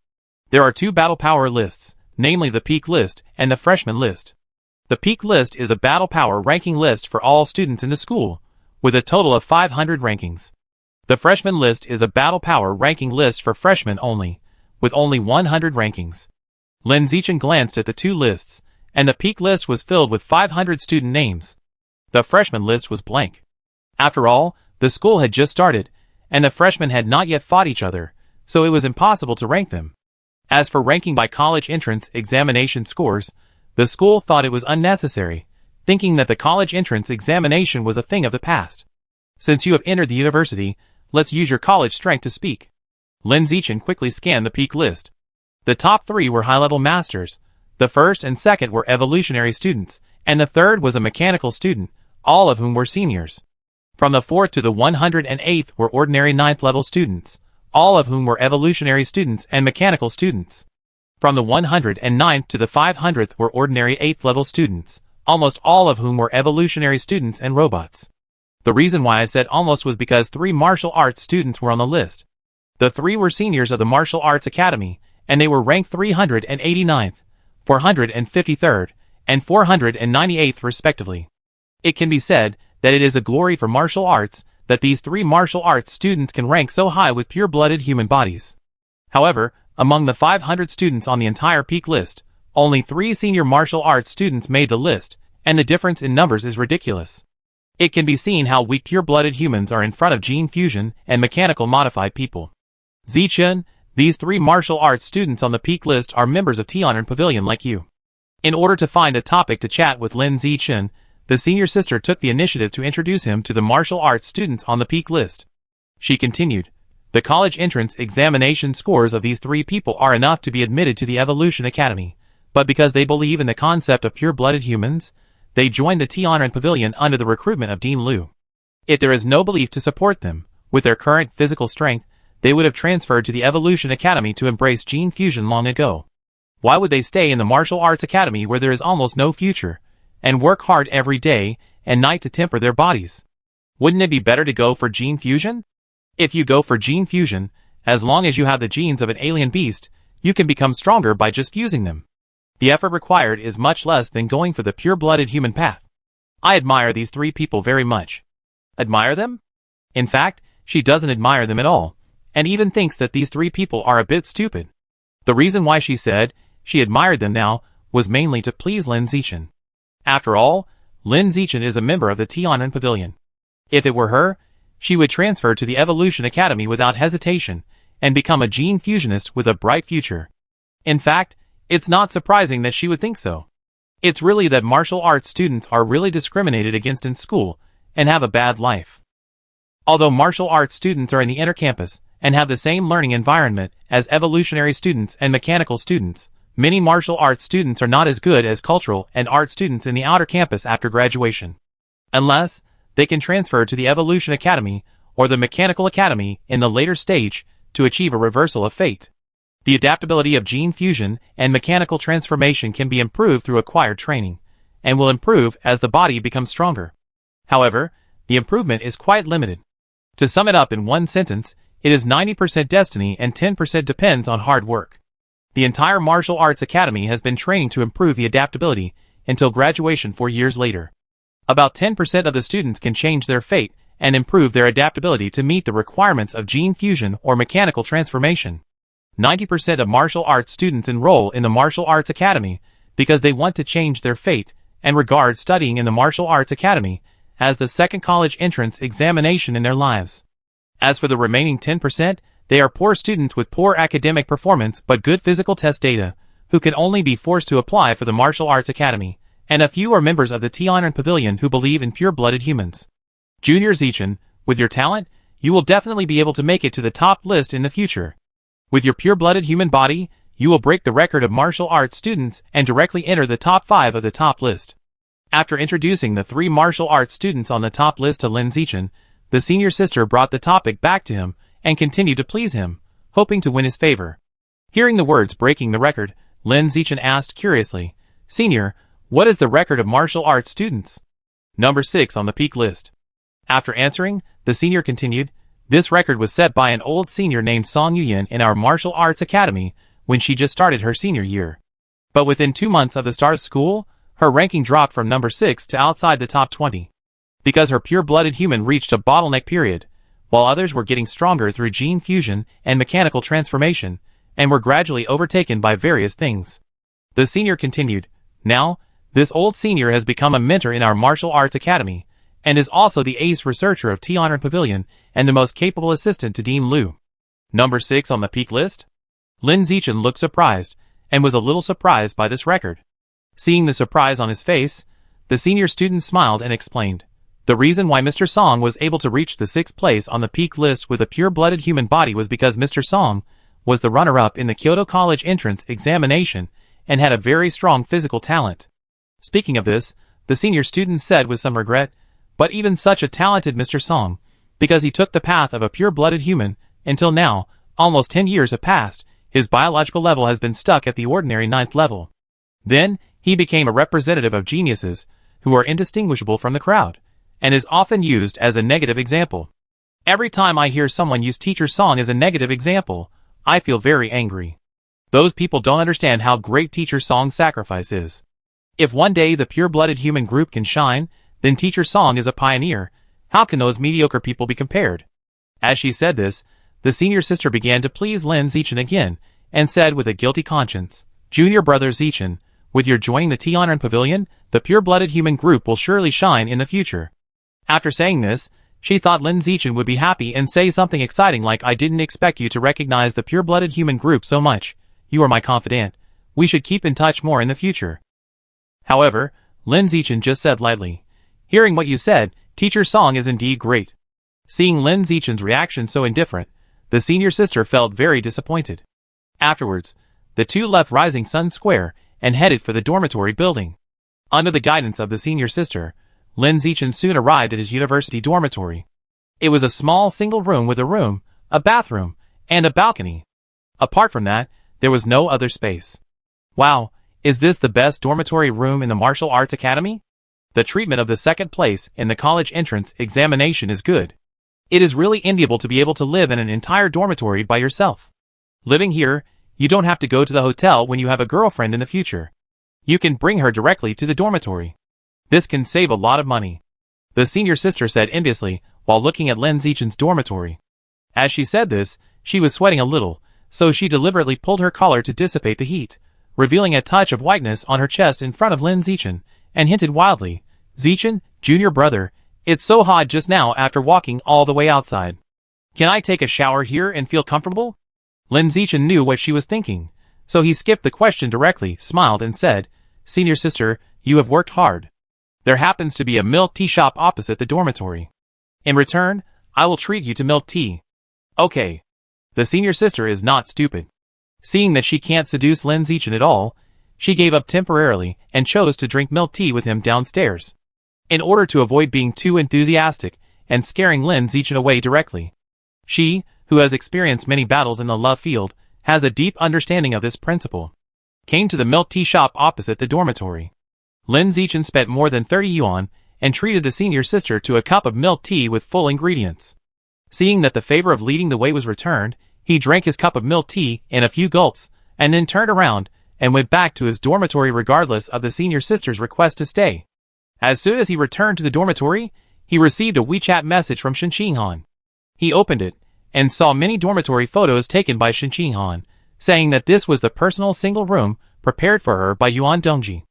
There are two Battle Power lists, namely the Peak list and the Freshman list. The Peak list is a Battle Power ranking list for all students in the school, with a total of 500 rankings. The Freshman list is a Battle Power ranking list for freshmen only, with only 100 rankings. Lin Zichen glanced at the two lists, and the Peak list was filled with 500 student names. The Freshman list was blank. After all, the school had just started, and the freshmen had not yet fought each other, so it was impossible to rank them. As for ranking by college entrance examination scores, the school thought it was unnecessary, thinking that the college entrance examination was a thing of the past. Since you have entered the university, let's use your college strength to speak. Lin Zichen quickly scanned the Peak list. The top three were high-level masters, the first and second were evolutionary students, and the third was a mechanical student, all of whom were seniors. From the 4th to the 108th were ordinary 9th-level students, all of whom were evolutionary students and mechanical students. From the 109th to the 500th were ordinary 8th-level students, almost all of whom were evolutionary students and robots. The reason why I said almost was because 3 martial arts students were on the list. The 3 were seniors of the Martial Arts Academy, and they were ranked 389th, 453rd, and 498th respectively. It can be said that it is a glory for martial arts that these 3 martial arts students can rank so high with pure-blooded human bodies. However, among the 500 students on the entire Peak list, only 3 senior martial arts students made the list, and the difference in numbers is ridiculous. It can be seen how weak pure-blooded humans are in front of gene fusion and mechanical modified people. Zichen, these 3 martial arts students on the Peak list are members of Tianren Pavilion like you. In order to find a topic to chat with Lin Zichen, the senior sister took the initiative to introduce him to the martial arts students on the Peak list. She continued, the college entrance examination scores of these 3 people are enough to be admitted to the Evolution Academy, but because they believe in the concept of pure-blooded humans, they joined the Tianren Pavilion under the recruitment of Dean Liu. If there is no belief to support them, with their current physical strength, they would have transferred to the Evolution Academy to embrace gene fusion long ago. Why would they stay in the Martial Arts Academy where there is almost no future, and work hard every day and night to temper their bodies? Wouldn't it be better to go for gene fusion? If you go for gene fusion, as long as you have the genes of an alien beast, you can become stronger by just fusing them. The effort required is much less than going for the pure-blooded human path. I admire these 3 people very much. Admire them? In fact, she doesn't admire them at all, and even thinks that these 3 people are a bit stupid. The reason why she said she admired them now was mainly to please Lin Zichen. After all, Lin Zichen is a member of the Tianren Pavilion. If it were her, she would transfer to the Evolution Academy without hesitation and become a gene fusionist with a bright future. In fact, it's not surprising that she would think so. It's really that martial arts students are really discriminated against in school and have a bad life. Although martial arts students are in the inner campus and have the same learning environment as evolutionary students and mechanical students, many martial arts students are not as good as cultural and art students in the outer campus after graduation. Unless they can transfer to the Evolution Academy or the Mechanical Academy in the later stage to achieve a reversal of fate. The adaptability of gene fusion and mechanical transformation can be improved through acquired training, and will improve as the body becomes stronger. However, the improvement is quite limited. To sum it up in one sentence, it is 90% destiny and 10% depends on hard work. The entire Martial Arts Academy has been training to improve the adaptability until graduation 4 years later. About 10% of the students can change their fate and improve their adaptability to meet the requirements of gene fusion or mechanical transformation. 90% of martial arts students enroll in the Martial Arts Academy because they want to change their fate and regard studying in the Martial Arts Academy as the second college entrance examination in their lives. As for the remaining 10%, they are poor students with poor academic performance but good physical test data, who can only be forced to apply for the Martial Arts Academy, and a few are members of the Tianren Pavilion who believe in pure-blooded humans. Junior Zichen, with your talent, you will definitely be able to make it to the top list in the future. With your pure-blooded human body, you will break the record of martial arts students and directly enter the top 5 of the top list. After introducing the 3 martial arts students on the top list to Lin Zichen, the senior sister brought the topic back to him and continued to please him, hoping to win his favor. Hearing the words breaking the record, Lin Zichen asked curiously, "Senior, What is the record of martial arts students? Number 6 on the peak list. After answering, the senior continued, this record was set by an old senior named Song Yuyin in our martial arts academy when she just started her senior year. But within 2 months of the start of school, her ranking dropped from number 6 to outside the top 20. Because her pure-blooded human reached a bottleneck period, while others were getting stronger through gene fusion and mechanical transformation, and were gradually overtaken by various things. The senior continued, now, this old senior has become a mentor in our martial arts academy, and is also the ace researcher of T-Honor Pavilion and the most capable assistant to Dean Liu. Number 6 on the peak list? Lin Zichen looked surprised, and was a little surprised by this record. Seeing the surprise on his face, the senior student smiled and explained, the reason why Mr. Song was able to reach the 6th place on the peak list with a pure-blooded human body was because Mr. Song was the runner-up in the Kyoto College entrance examination and had a very strong physical talent. Speaking of this, the senior student said with some regret, but even such a talented Mr. Song, because he took the path of a pure-blooded human, until now, almost 10 years have passed, his biological level has been stuck at the ordinary 9th level. Then, he became a representative of geniuses, who are indistinguishable from the crowd, and is often used as a negative example. Every time I hear someone use Teacher Song as a negative example, I feel very angry. Those people don't understand how great Teacher Song's sacrifice is. If one day the pure-blooded human group can shine, then Teacher Song is a pioneer. How can those mediocre people be compared? As she said this, the senior sister began to please Lin Zichen again, and said with a guilty conscience, Junior brother Zichen, with your joining the T-Honor Pavilion, the pure-blooded human group will surely shine in the future. After saying this, she thought Lin Zichen would be happy and say something exciting like, I didn't expect you to recognize the pure-blooded human group so much. You are my confidant. We should keep in touch more in the future. However, Lin Zichen just said lightly, hearing what you said, Teacher Song is indeed great. Seeing Lin Zichen's reaction so indifferent, the senior sister felt very disappointed. Afterwards, the two left Rising Sun Square and headed for the dormitory building. Under the guidance of the senior sister, Lin Zichen soon arrived at his university dormitory. It was a small single room with a bathroom, and a balcony. Apart from that, there was no other space. Wow, is this the best dormitory room in the martial arts academy? The treatment of the 2nd place in the college entrance examination is good. It is really enviable to be able to live in an entire dormitory by yourself. Living here, you don't have to go to the hotel when you have a girlfriend in the future. You can bring her directly to the dormitory. This can save a lot of money. The senior sister said enviously while looking at Lin Zichen's dormitory. As she said this, she was sweating a little, so she deliberately pulled her collar to dissipate the heat, revealing a touch of whiteness on her chest in front of Lin Zichen, and hinted wildly, Zichen, junior brother, it's so hot just now after walking all the way outside. Can I take a shower here and feel comfortable? Lin Zichen knew what she was thinking, so he skipped the question directly, smiled and said, Senior sister, you have worked hard. There happens to be a milk tea shop opposite the dormitory. In return, I will treat you to milk tea. Okay. The senior sister is not stupid. Seeing that she can't seduce Lin Zichen at all, she gave up temporarily and chose to drink milk tea with him downstairs. In order to avoid being too enthusiastic and scaring Lin Zichen away directly. She, who has experienced many battles in the love field, has a deep understanding of this principle. Came to the milk tea shop opposite the dormitory. Lin Zichen spent more than 30 yuan and treated the senior sister to a cup of milk tea with full ingredients. Seeing that the favor of leading the way was returned, he drank his cup of milk tea in a few gulps, and then turned around and went back to his dormitory regardless of the senior sister's request to stay. As soon as he returned to the dormitory, he received a WeChat message from Shen Qinghan. He opened it, and saw many dormitory photos taken by Shen Qinghan, saying that this was the personal single room prepared for her by Yuan Dongji.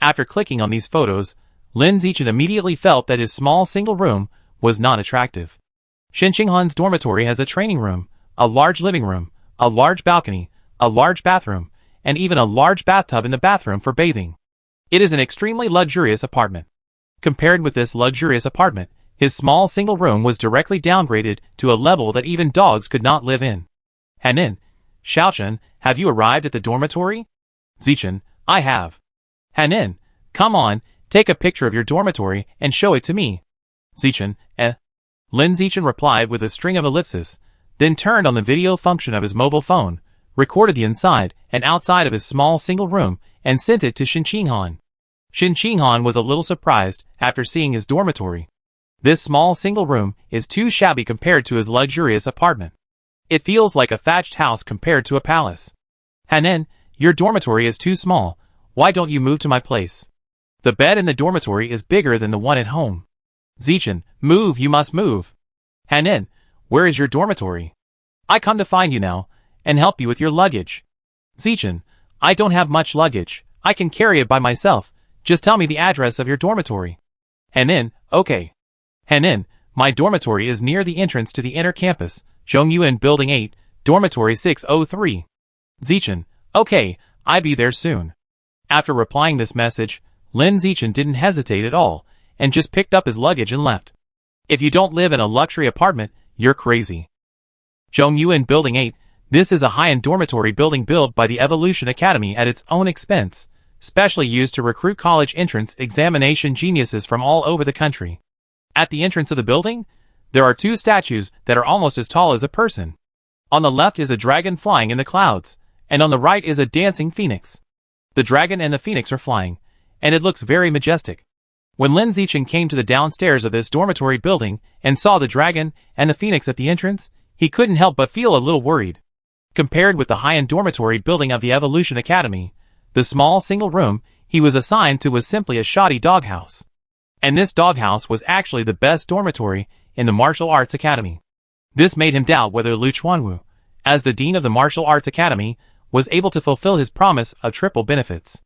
After clicking on these photos, Lin Zichen immediately felt that his small single room was not attractive. Shen Qinghan's dormitory has a training room, a large living room, a large balcony, a large bathroom, and even a large bathtub in the bathroom for bathing. It is an extremely luxurious apartment. Compared with this luxurious apartment, his small single room was directly downgraded to a level that even dogs could not live in. Hanin, Xiaochen, have you arrived at the dormitory? Zichen, I have. Hanin, come on, take a picture of your dormitory and show it to me. Zichen, Lin Zichen replied with a string of ellipses, then turned on the video function of his mobile phone, recorded the inside and outside of his small single room, and sent it to Shen Qinghan. Shin Qinghan was a little surprised after seeing his dormitory. This small single room is too shabby compared to his luxurious apartment. It feels like a thatched house compared to a palace. Hanen, your dormitory is too small. Why don't you move to my place? The bed in the dormitory is bigger than the one at home. Zichen, move, you must move. Hanen, where is your dormitory? I come to find you now, and help you with your luggage. Zichen, I don't have much luggage. I can carry it by myself. Just tell me the address of your dormitory. Hanen, okay. Hanen, my dormitory is near the entrance to the inner campus, Zhongyuan Building 8, Dormitory 603. Zichen, okay, I be there soon. After replying this message, Lin Zichen didn't hesitate at all, and just picked up his luggage and left. If you don't live in a luxury apartment, you're crazy. Zhongyuan Building 8, this is a high-end dormitory building built by the Evolution Academy at its own expense, specially used to recruit college entrance examination geniuses from all over the country. At the entrance of the building, there are two statues that are almost as tall as a person. On the left is a dragon flying in the clouds, and on the right is a dancing phoenix. The dragon and the phoenix are flying, and it looks very majestic. When Lin Zichen came to the downstairs of this dormitory building and saw the dragon and the phoenix at the entrance, he couldn't help but feel a little worried. Compared with the high-end dormitory building of the Evolution Academy, the small single room he was assigned to was simply a shoddy doghouse. And this doghouse was actually the best dormitory in the Martial Arts Academy. This made him doubt whether Lu Chuanwu, as the dean of the Martial Arts Academy, was able to fulfill his promise of triple benefits.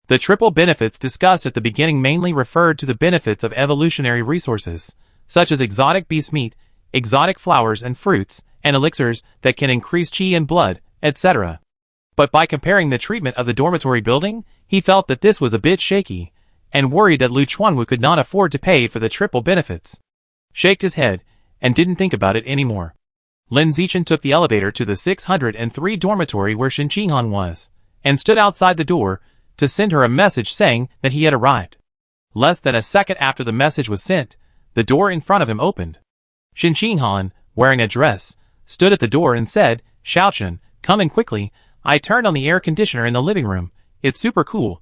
The triple benefits discussed at the beginning mainly referred to the benefits of evolutionary resources, such as exotic beast meat, exotic flowers and fruits, and elixirs that can increase qi and blood, etc. But by comparing the treatment of the dormitory building, he felt that this was a bit shaky, and worried that Lu Chuanwu could not afford to pay for the triple benefits. Shaked his head, and didn't think about it anymore. Lin Zichen took the elevator to the 603 dormitory where Shin Qinghan was, and stood outside the door to send her a message saying that he had arrived. Less than a second after the message was sent, the door in front of him opened. Shin Qinghan, wearing a dress, stood at the door and said, "Xiaochen, come in quickly. I turned on the air conditioner in the living room. It's super cool."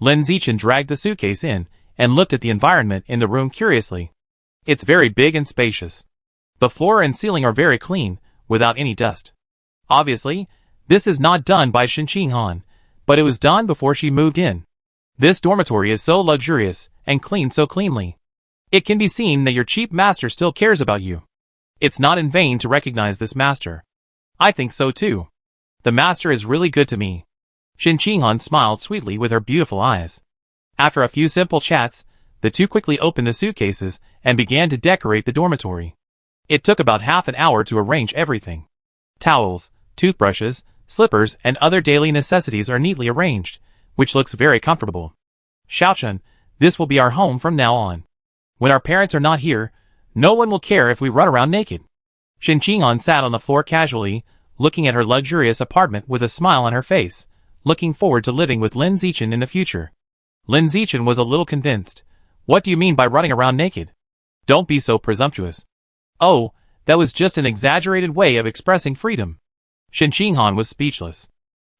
Lin Zichen dragged the suitcase in and looked at the environment in the room curiously. It's very big and spacious. The floor and ceiling are very clean, without any dust. Obviously, this is not done by Shin Qinghan, but it was done before she moved in. This dormitory is so luxurious and clean so cleanly. It can be seen that your cheap master still cares about you. It's not in vain to recognize this master. I think so too. The master is really good to me. Shin Qinghan smiled sweetly with her beautiful eyes. After a few simple chats, the two quickly opened the suitcases and began to decorate the dormitory. It took about half an hour to arrange everything. Towels, toothbrushes, slippers, and other daily necessities are neatly arranged, which looks very comfortable. Xiaochen, this will be our home from now on. When our parents are not here, no one will care if we run around naked. Shin Qinghan sat on the floor casually, looking at her luxurious apartment with a smile on her face, looking forward to living with Lin Zichen in the future. Lin Zichen was a little convinced. What do you mean by running around naked? Don't be so presumptuous. Oh, that was just an exaggerated way of expressing freedom. Shin Qinghan was speechless.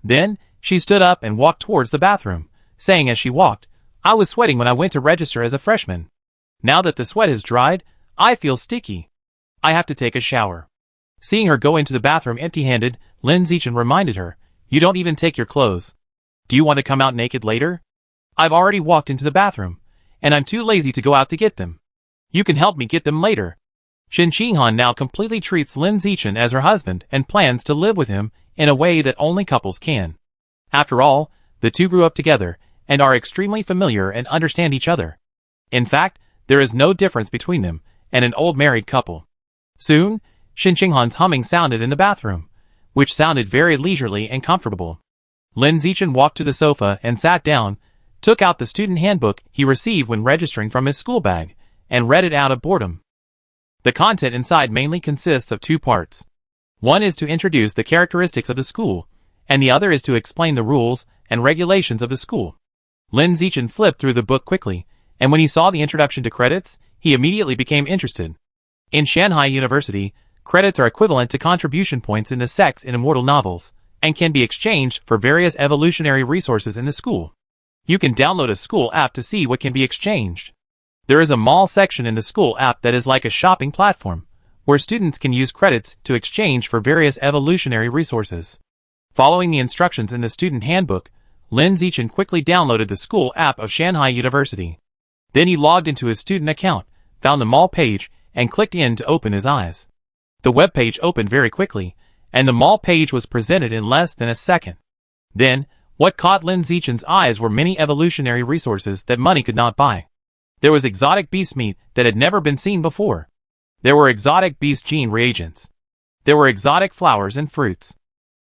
Then, she stood up and walked towards the bathroom, saying as she walked, "I was sweating when I went to register as a freshman. Now that the sweat has dried, I feel sticky. I have to take a shower." Seeing her go into the bathroom empty-handed, Lin Zichen reminded her, "You don't even take your clothes. Do you want to come out naked later? I've already walked into the bathroom, and I'm too lazy to go out to get them. You can help me get them later." Shin Qinghan now completely treats Lin Zichen as her husband and plans to live with him in a way that only couples can. After all, the two grew up together and are extremely familiar and understand each other. In fact, there is no difference between them and an old married couple. Soon, Shin Qinghan's humming sounded in the bathroom, which sounded very leisurely and comfortable. Lin Zichen walked to the sofa and sat down, took out the student handbook he received when registering from his school bag, and read it out of boredom. The content inside mainly consists of two parts. One is to introduce the characteristics of the school, and the other is to explain the rules and regulations of the school. Lin Zichen flipped through the book quickly, and when he saw the introduction to credits, he immediately became interested. In Shanghai University, credits are equivalent to contribution points in the sex in immortal novels, and can be exchanged for various evolutionary resources in the school. You can download a school app to see what can be exchanged. There is a mall section in the school app that is like a shopping platform, where students can use credits to exchange for various evolutionary resources. Following the instructions in the student handbook, Lin Zichen quickly downloaded the school app of Shanghai University. Then he logged into his student account, found the mall page, and clicked in to open his eyes. The web page opened very quickly, and the mall page was presented in less than a second. Then, what caught Lin Zichen's eyes were many evolutionary resources that money could not buy. There was exotic beast meat that had never been seen before. There were exotic beast gene reagents. There were exotic flowers and fruits.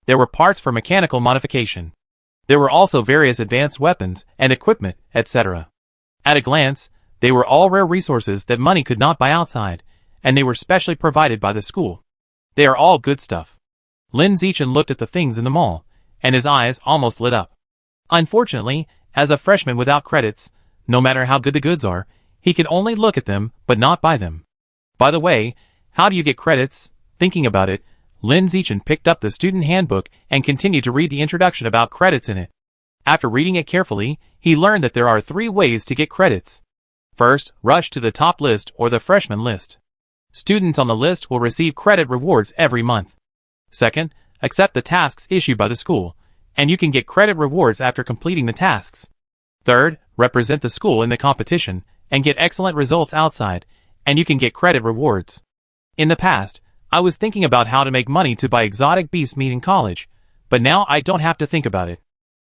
There were parts for mechanical modification. There were also various advanced weapons and equipment, etc. At a glance, they were all rare resources that money could not buy outside, and they were specially provided by the school. They are all good stuff. Lin Zichen looked at the things in the mall, and his eyes almost lit up. Unfortunately, as a freshman without credits, no matter how good the goods are, he can only look at them but not buy them. By the way, how do you get credits? Thinking about it, Lin Zichen picked up the student handbook and continued to read the introduction about credits in it. After reading it carefully, he learned that there are 3 ways to get credits. First, rush to the top list or the freshman list. Students on the list will receive credit rewards every month. Second, accept the tasks issued by the school, and you can get credit rewards after completing the tasks. Third, represent the school in the competition and get excellent results outside, and you can get credit rewards. In the past, I was thinking about how to make money to buy exotic beast meat in college, but now I don't have to think about it.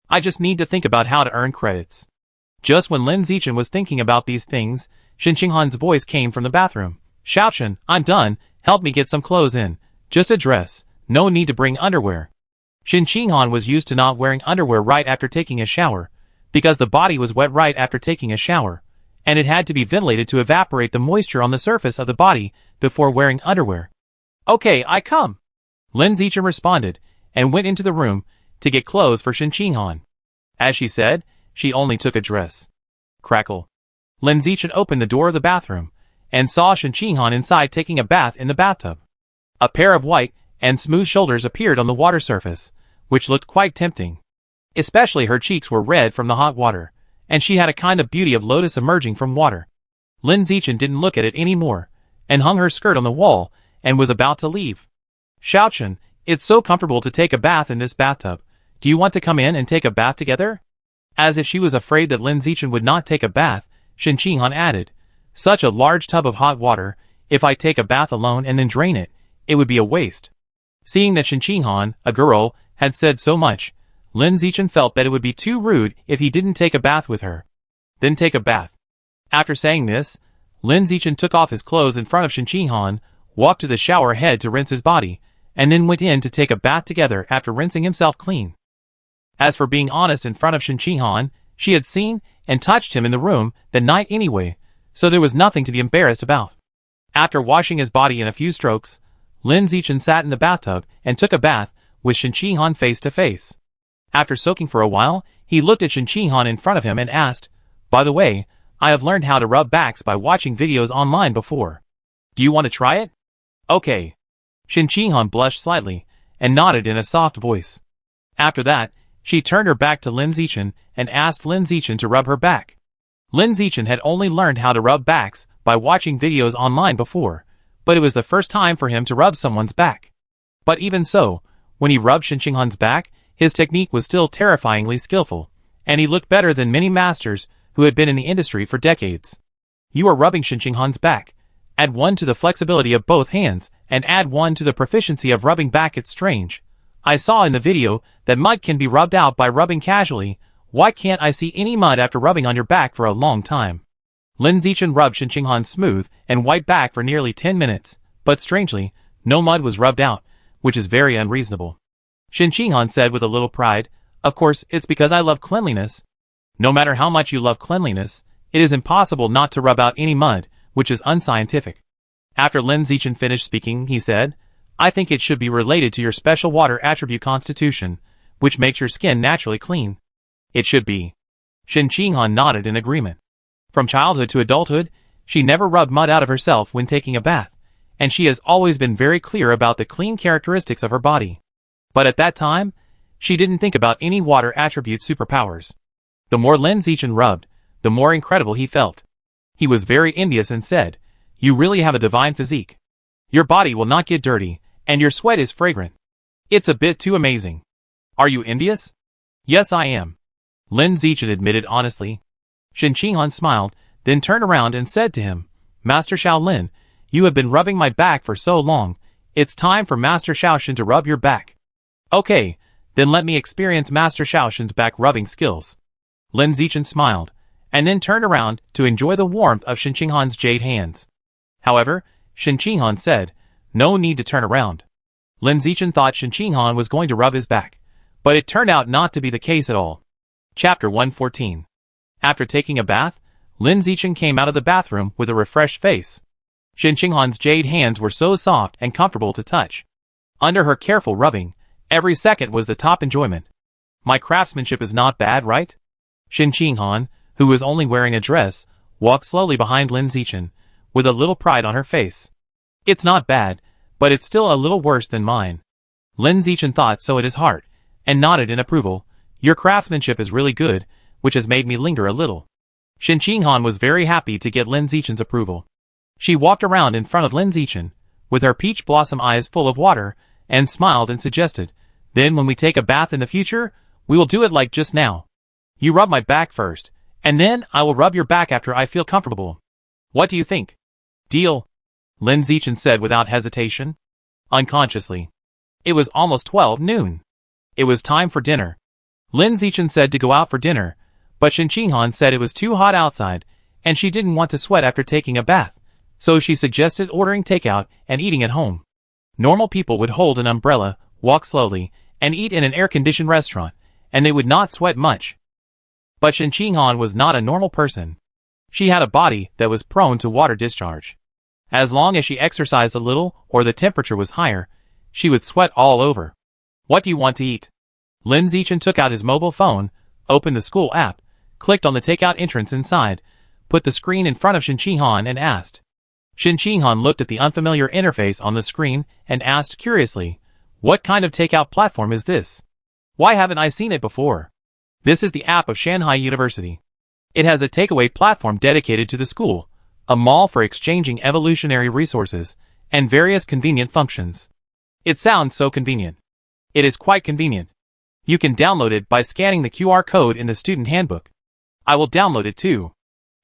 I just need to think about how to earn credits. Just when Lin Zichen was thinking about these things, Shen Qinghan's voice came from the bathroom. Xiaochen, I'm done, help me get some clothes in. Just a dress, no need to bring underwear. Shen Qinghan was used to not wearing underwear right after taking a shower, because the body was wet right after taking a shower, and it had to be ventilated to evaporate the moisture on the surface of the body before wearing underwear. Okay, I come. Lin Zichen responded, and went into the room to get clothes for Shen Qinghan. As she said, she only took a dress. Crackle. Lin Zichen opened the door of the bathroom, and saw Shen Qinghan inside taking a bath in the bathtub. A pair of white and smooth shoulders appeared on the water surface, which looked quite tempting. Especially her cheeks were red from the hot water, and she had a kind of beauty of lotus emerging from water. Lin Zichen didn't look at it anymore, and hung her skirt on the wall, and was about to leave. Xiaochen, it's so comfortable to take a bath in this bathtub. Do you want to come in and take a bath together? As if she was afraid that Lin Zichen would not take a bath, Shen Qinghan added, such a large tub of hot water, if I take a bath alone and then drain it, it would be a waste. Seeing that Shen Qinghan, a girl, had said so much, Lin Zichen felt that it would be too rude if he didn't take a bath with her. Then take a bath. After saying this, Lin Zichen took off his clothes in front of Shen Qinghan, walked to the shower head to rinse his body, and then went in to take a bath together after rinsing himself clean. As for being honest in front of Shen Qinghan, she had seen and touched him in the room that night anyway, so there was nothing to be embarrassed about. After washing his body in a few strokes, Lin Zichen sat in the bathtub and took a bath with Shen Qinghan face to face. After soaking for a while, he looked at Shen Qinghan in front of him and asked, by the way, I have learned how to rub backs by watching videos online before. Do you want to try it? Okay. Shen Qinghan blushed slightly and nodded in a soft voice. After that, she turned her back to Lin Zichen and asked Lin Zichen to rub her back. Lin Zichen had only learned how to rub backs by watching videos online before, but it was the first time for him to rub someone's back. But even so, when he rubbed Shen Qinghan's back, his technique was still terrifyingly skillful, and he looked better than many masters who had been in the industry for decades. You are rubbing Shen Qinghan's back. Add 1 to the flexibility of both hands, and add 1 to the proficiency of rubbing back. It's strange. I saw in the video that mud can be rubbed out by rubbing casually. Why can't I see any mud after rubbing on your back for a long time? Lin Zichen rubbed Shen Qinghan's smooth and white back for nearly 10 minutes, but strangely, no mud was rubbed out, which is very unreasonable. Shen Qinghan said with a little pride, of course, it's because I love cleanliness. No matter how much you love cleanliness, it is impossible not to rub out any mud, which is unscientific. After Lin Zichen finished speaking, he said, I think it should be related to your special water attribute constitution, which makes your skin naturally clean. It should be. Shen Qinghan nodded in agreement. From childhood to adulthood, she never rubbed mud out of herself when taking a bath, and she has always been very clear about the clean characteristics of her body. But at that time, she didn't think about any water attribute superpowers. The more Lin Zichen rubbed, the more incredible he felt. He was very envious and said, "You really have a divine physique. Your body will not get dirty, and your sweat is fragrant. It's a bit too amazing." "Are you envious?" "Yes, I am," Lin Zichen admitted honestly. Shen Qinghan smiled, then turned around and said to him, "Master Shaolin, you have been rubbing my back for so long, it's time for Master Shaoshin to rub your back." "Okay, then let me experience Master Shaoshin's back rubbing skills." Lin Zichen smiled, and then turned around to enjoy the warmth of Shen Qinghan's jade hands. However, Shen Qinghan said, "No need to turn around." Lin Zichen thought Shen Qinghan was going to rub his back, but it turned out not to be the case at all. Chapter 114. After taking a bath, Lin Zichen came out of the bathroom with a refreshed face. Shen Qinghan's jade hands were so soft and comfortable to touch. Under her careful rubbing, every second was the top enjoyment. "My craftsmanship is not bad, right?" Shen Qinghan, who was only wearing a dress, walked slowly behind Lin Zichen, with a little pride on her face. "It's not bad, but it's still a little worse than mine." Lin Zichen thought so at his heart, and nodded in approval. "Your craftsmanship is really good, which has made me linger a little." Shen Qinghan was very happy to get Lin Zichen's approval. She walked around in front of Lin Zichen, with her peach blossom eyes full of water, and smiled and suggested, "Then when we take a bath in the future, we will do it like just now. You rub my back first, and then I will rub your back after I feel comfortable. What do you think?" "Deal," Lin Zichen said without hesitation. Unconsciously. It was almost 12 noon. It was time for dinner. Lin Zichen said to go out for dinner, but Shen Qinghan said it was too hot outside, and she didn't want to sweat after taking a bath, so she suggested ordering takeout and eating at home. Normal people would hold an umbrella, walk slowly, and eat in an air-conditioned restaurant, and they would not sweat much. But Shen Qinghan was not a normal person. She had a body that was prone to water discharge. As long as she exercised a little or the temperature was higher, she would sweat all over. "What do you want to eat?" Lin Zichen took out his mobile phone, opened the school app, clicked on the takeout entrance inside, put the screen in front of Shen Qinghan and asked. Shen Qinghan looked at the unfamiliar interface on the screen and asked curiously, "What kind of takeout platform is this? Why haven't I seen it before?" "This is the app of Shanghai University. It has a takeaway platform dedicated to the school, a mall for exchanging evolutionary resources, and various convenient functions." "It sounds so convenient." "It is quite convenient. You can download it by scanning the QR code in the student handbook." "I will download it too."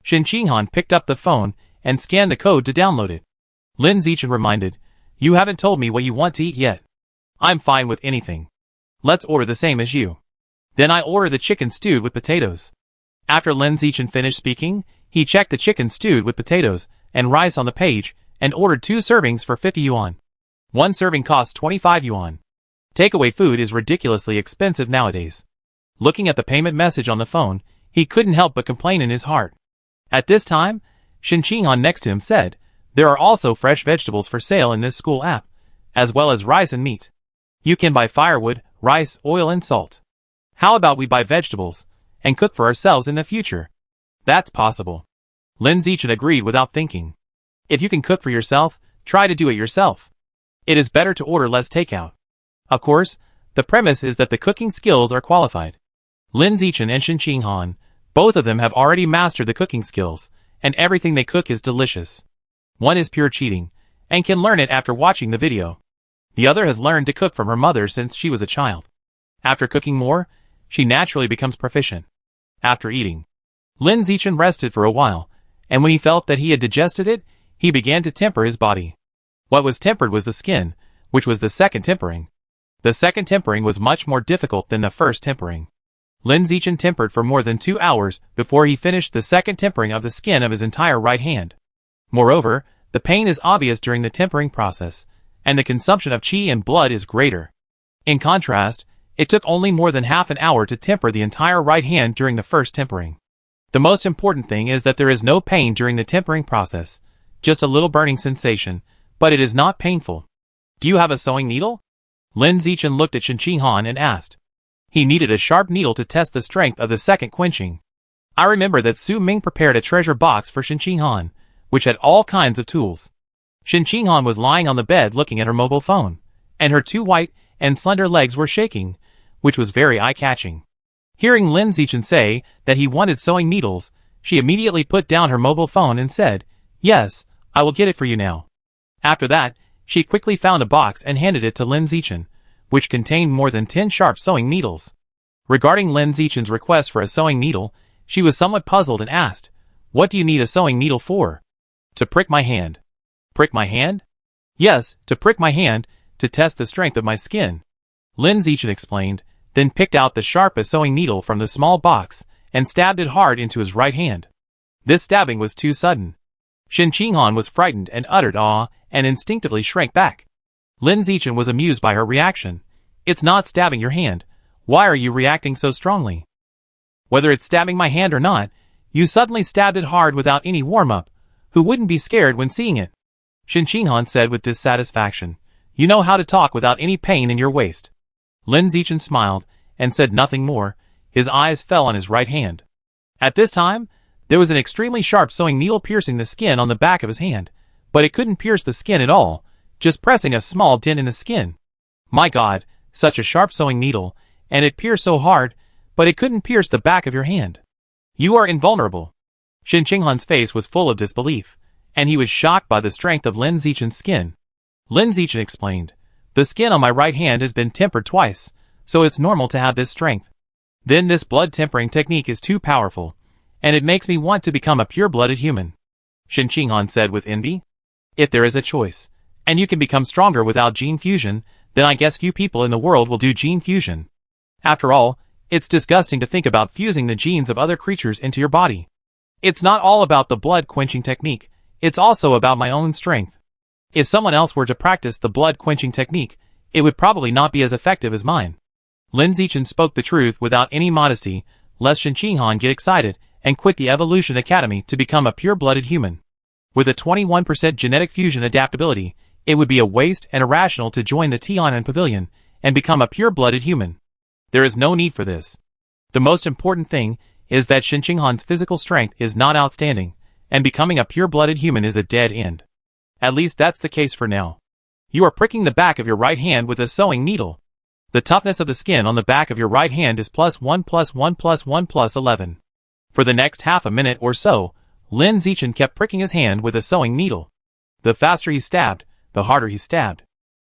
Shen Qinghan picked up the phone and scanned the code to download it. Lin Zichen reminded, "You haven't told me what you want to eat yet." "I'm fine with anything." "Let's order the same as you." "Then I order the chicken stewed with potatoes." After Lin Zichen finished speaking, he checked the chicken stewed with potatoes and rice on the page and ordered 2 servings for 50 yuan. One serving costs 25 yuan. Takeaway food is ridiculously expensive nowadays. Looking at the payment message on the phone, he couldn't help but complain in his heart. At this time, Shen Qinghan next to him said, "There are also fresh vegetables for sale in this school app, as well as rice and meat. You can buy firewood, rice, oil and salt. How about we buy vegetables and cook for ourselves in the future?" "That's possible." Lin Zichen agreed without thinking. If you can cook for yourself, try to do it yourself. It is better to order less takeout. Of course, the premise is that the cooking skills are qualified. Lin Zichen and Shen Qinghan, both of them have already mastered the cooking skills, and everything they cook is delicious. One is pure cheating, and can learn it after watching the video. The other has learned to cook from her mother since she was a child. After cooking more, she naturally becomes proficient. After eating, Lin Zichen rested for a while, and when he felt that he had digested it, he began to temper his body. What was tempered was the skin, which was the second tempering. The second tempering was much more difficult than the first tempering. Lin Zichen tempered for more than 2 hours before he finished the second tempering of the skin of his entire right hand. Moreover, the pain is obvious during the tempering process, and the consumption of qi and blood is greater. In contrast, it took only more than half an hour to temper the entire right hand during the first tempering. The most important thing is that there is no pain during the tempering process, just a little burning sensation, but it is not painful. "Do you have a sewing needle?" Lin Zichen looked at Shen Qinghan and asked. He needed a sharp needle to test the strength of the second quenching. I remember that Su Ming prepared a treasure box for Shen Qinghan, which had all kinds of tools. Shen Qinghan was lying on the bed looking at her mobile phone, and her 2 white and slender legs were shaking, which was very eye-catching. Hearing Lin Zichen say that he wanted sewing needles, she immediately put down her mobile phone and said, "Yes, I will get it for you now." After that, she quickly found a box and handed it to Lin Zichen, which contained more than 10 sharp sewing needles. Regarding Lin Zichen's request for a sewing needle, she was somewhat puzzled and asked, "What do you need a sewing needle for?" "To prick my hand." "Prick my hand?" "Yes, to prick my hand, to test the strength of my skin," Lin Zichen explained, then picked out the sharpest sewing needle from the small box and stabbed it hard into his right hand. This stabbing was too sudden. Shen Qinghan was frightened and uttered "aw" and instinctively shrank back. Lin Zichen was amused by her reaction. "It's not stabbing your hand. Why are you reacting so strongly?" "Whether it's stabbing my hand or not, you suddenly stabbed it hard without any warm-up. Who wouldn't be scared when seeing it?" Shen Qinghan said with dissatisfaction. "You know how to talk without any pain in your waist." Lin Zichen smiled and said nothing more. His eyes fell on his right hand. At this time, there was an extremely sharp sewing needle piercing the skin on the back of his hand, but it couldn't pierce the skin at all, just pressing a small dent in the skin. My God, such a sharp sewing needle, and it pierced so hard, but it couldn't pierce the back of your hand. You are invulnerable. Shen Qinghan's face was full of disbelief, and he was shocked by the strength of Lin Zichen's skin. Lin Zichen explained, "The skin on my right hand has been tempered twice, so it's normal to have this strength. Then this blood tempering technique is too powerful, and it makes me want to become a pure-blooded human," Shen Qinghan said with envy. "If there is a choice, and you can become stronger without gene fusion, then I guess few people in the world will do gene fusion. After all, it's disgusting to think about fusing the genes of other creatures into your body. It's not all about the blood-quenching technique, it's also about my own strength. If someone else were to practice the blood-quenching technique, it would probably not be as effective as mine." Lin Zichen spoke the truth without any modesty, lest Shen Qinghan get excited and quit the Evolution Academy to become a pure-blooded human. With a 21% genetic fusion adaptability, it would be a waste and irrational to join the Tian'an Pavilion and become a pure-blooded human. There is no need for this. The most important thing is that Shen Qinghan's physical strength is not outstanding, and becoming a pure-blooded human is a dead end. At least that's the case for now. You are pricking the back of your right hand with a sewing needle. The toughness of the skin on the back of your right hand is +1 +1 +1 +11. For the next half a minute or so, Lin Zichen kept pricking his hand with a sewing needle. The faster he stabbed, the harder he stabbed.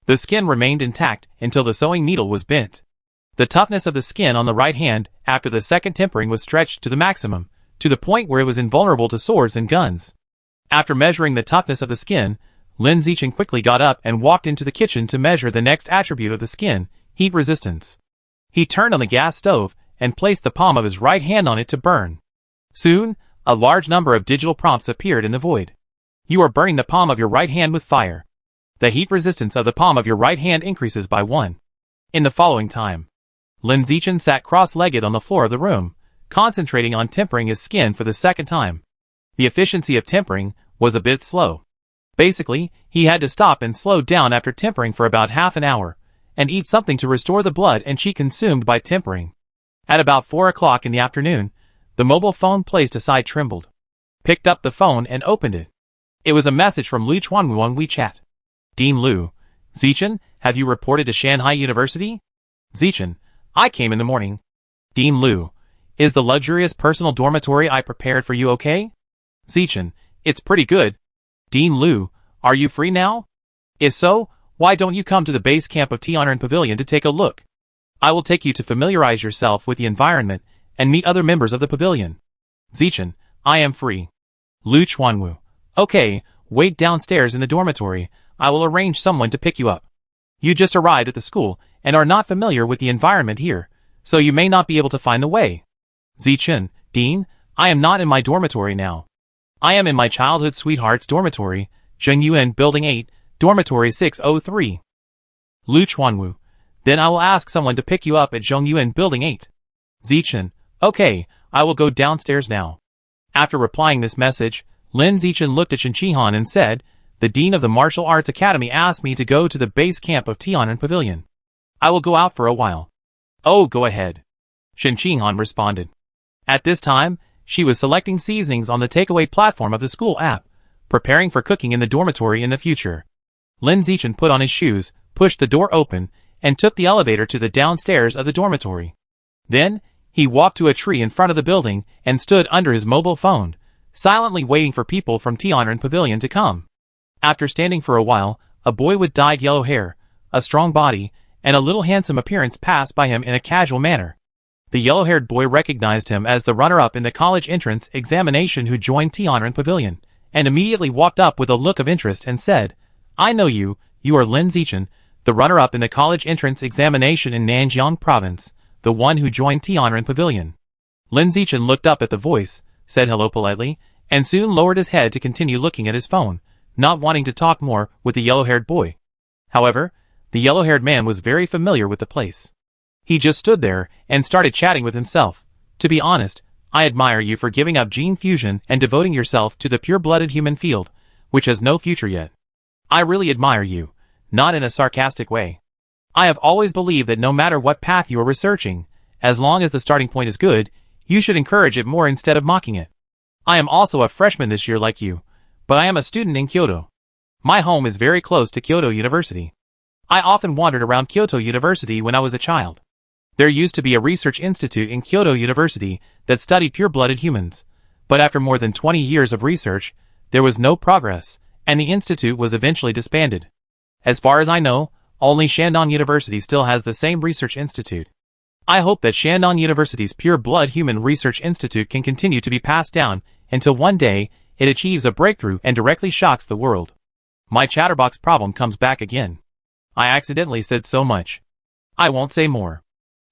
The skin remained intact until the sewing needle was bent. The toughness of the skin on the right hand after the second tempering was stretched to the maximum, to the point where it was invulnerable to swords and guns. After measuring the toughness of the skin, Lin Zichen quickly got up and walked into the kitchen to measure the next attribute of the skin, heat resistance. He turned on the gas stove and placed the palm of his right hand on it to burn. Soon, a large number of digital prompts appeared in the void. You are burning the palm of your right hand with fire. The heat resistance of the palm of your right hand increases by 1. In the following time, Lin Zichen sat cross-legged on the floor of the room, concentrating on tempering his skin for the second time. The efficiency of tempering was a bit slow. Basically, he had to stop and slow down after tempering for about half an hour, and eat something to restore the blood and qi consumed by tempering. At about 4 o'clock in the afternoon, the mobile phone placed aside trembled. Picked up the phone and opened it. It was a message from Lu Chuanwu on WeChat. Dean Lu, Zichen, have you reported to Shanghai University? Zichen, I came in the morning. Dean Lu, is the luxurious personal dormitory I prepared for you okay? Zichen, it's pretty good. Dean Lu, are you free now? If so, why don't you come to the base camp of Tian'an Pavilion to take a look? I will take you to familiarize yourself with the environment and meet other members of the pavilion. Zichen, I am free. Lu Chuanwu, okay, wait downstairs in the dormitory, I will arrange someone to pick you up. You just arrived at the school and are not familiar with the environment here, so you may not be able to find the way. Zichen, Dean, I am not in my dormitory now. I am in my childhood sweetheart's dormitory, Zhengyuan Building 8, Dormitory 603. Lu Chuanwu, then I will ask someone to pick you up at Zhengyuan Building 8. Zichen, okay, I will go downstairs now. After replying this message, Lin Zichen looked at Shen Qinghan and said, the Dean of the Martial Arts Academy asked me to go to the base camp of Tian'an Pavilion. I will go out for a while. Oh, go ahead. Shen Qinghan responded. At this time, she was selecting seasonings on the takeaway platform of the school app, preparing for cooking in the dormitory in the future. Lin Zichen put on his shoes, pushed the door open, and took the elevator to the downstairs of the dormitory. Then, He walked to a tree in front of the building and stood under his mobile phone, silently waiting for people from Tianren Pavilion to come. After standing for a while, a boy with dyed yellow hair, a strong body, and a little handsome appearance passed by him in a casual manner. The yellow-haired boy recognized him as the runner-up in the college entrance examination who joined Tianren Pavilion, and immediately walked up with a look of interest and said, "I know you, you are Lin Zichen, the runner-up in the college entrance examination in Nanjiang Province, the one who joined Tianren Pavilion." Lin Zichen looked up at the voice, said hello politely, and soon lowered his head to continue looking at his phone, not wanting to talk more with the yellow-haired boy. However, the yellow-haired man was very familiar with the place. He just stood there and started chatting with himself. "To be honest, I admire you for giving up gene fusion and devoting yourself to the pure-blooded human field, which has no future yet. I really admire you, not in a sarcastic way. I have always believed that no matter what path you are researching, as long as the starting point is good, you should encourage it more instead of mocking it. I am also a freshman this year like you, but I am a student in Kyoto. My home is very close to Kyoto University. I often wandered around Kyoto University when I was a child. There used to be a research institute in Kyoto University that studied pure-blooded humans, but after more than 20 years of research, there was no progress, and the institute was eventually disbanded. As far as I know, only Shandong University still has the same research institute. I hope that Shandong University's Pure-Blood Human Research Institute can continue to be passed down until one day it achieves a breakthrough and directly shocks the world." My chatterbox problem comes back again. I accidentally said so much. I won't say more.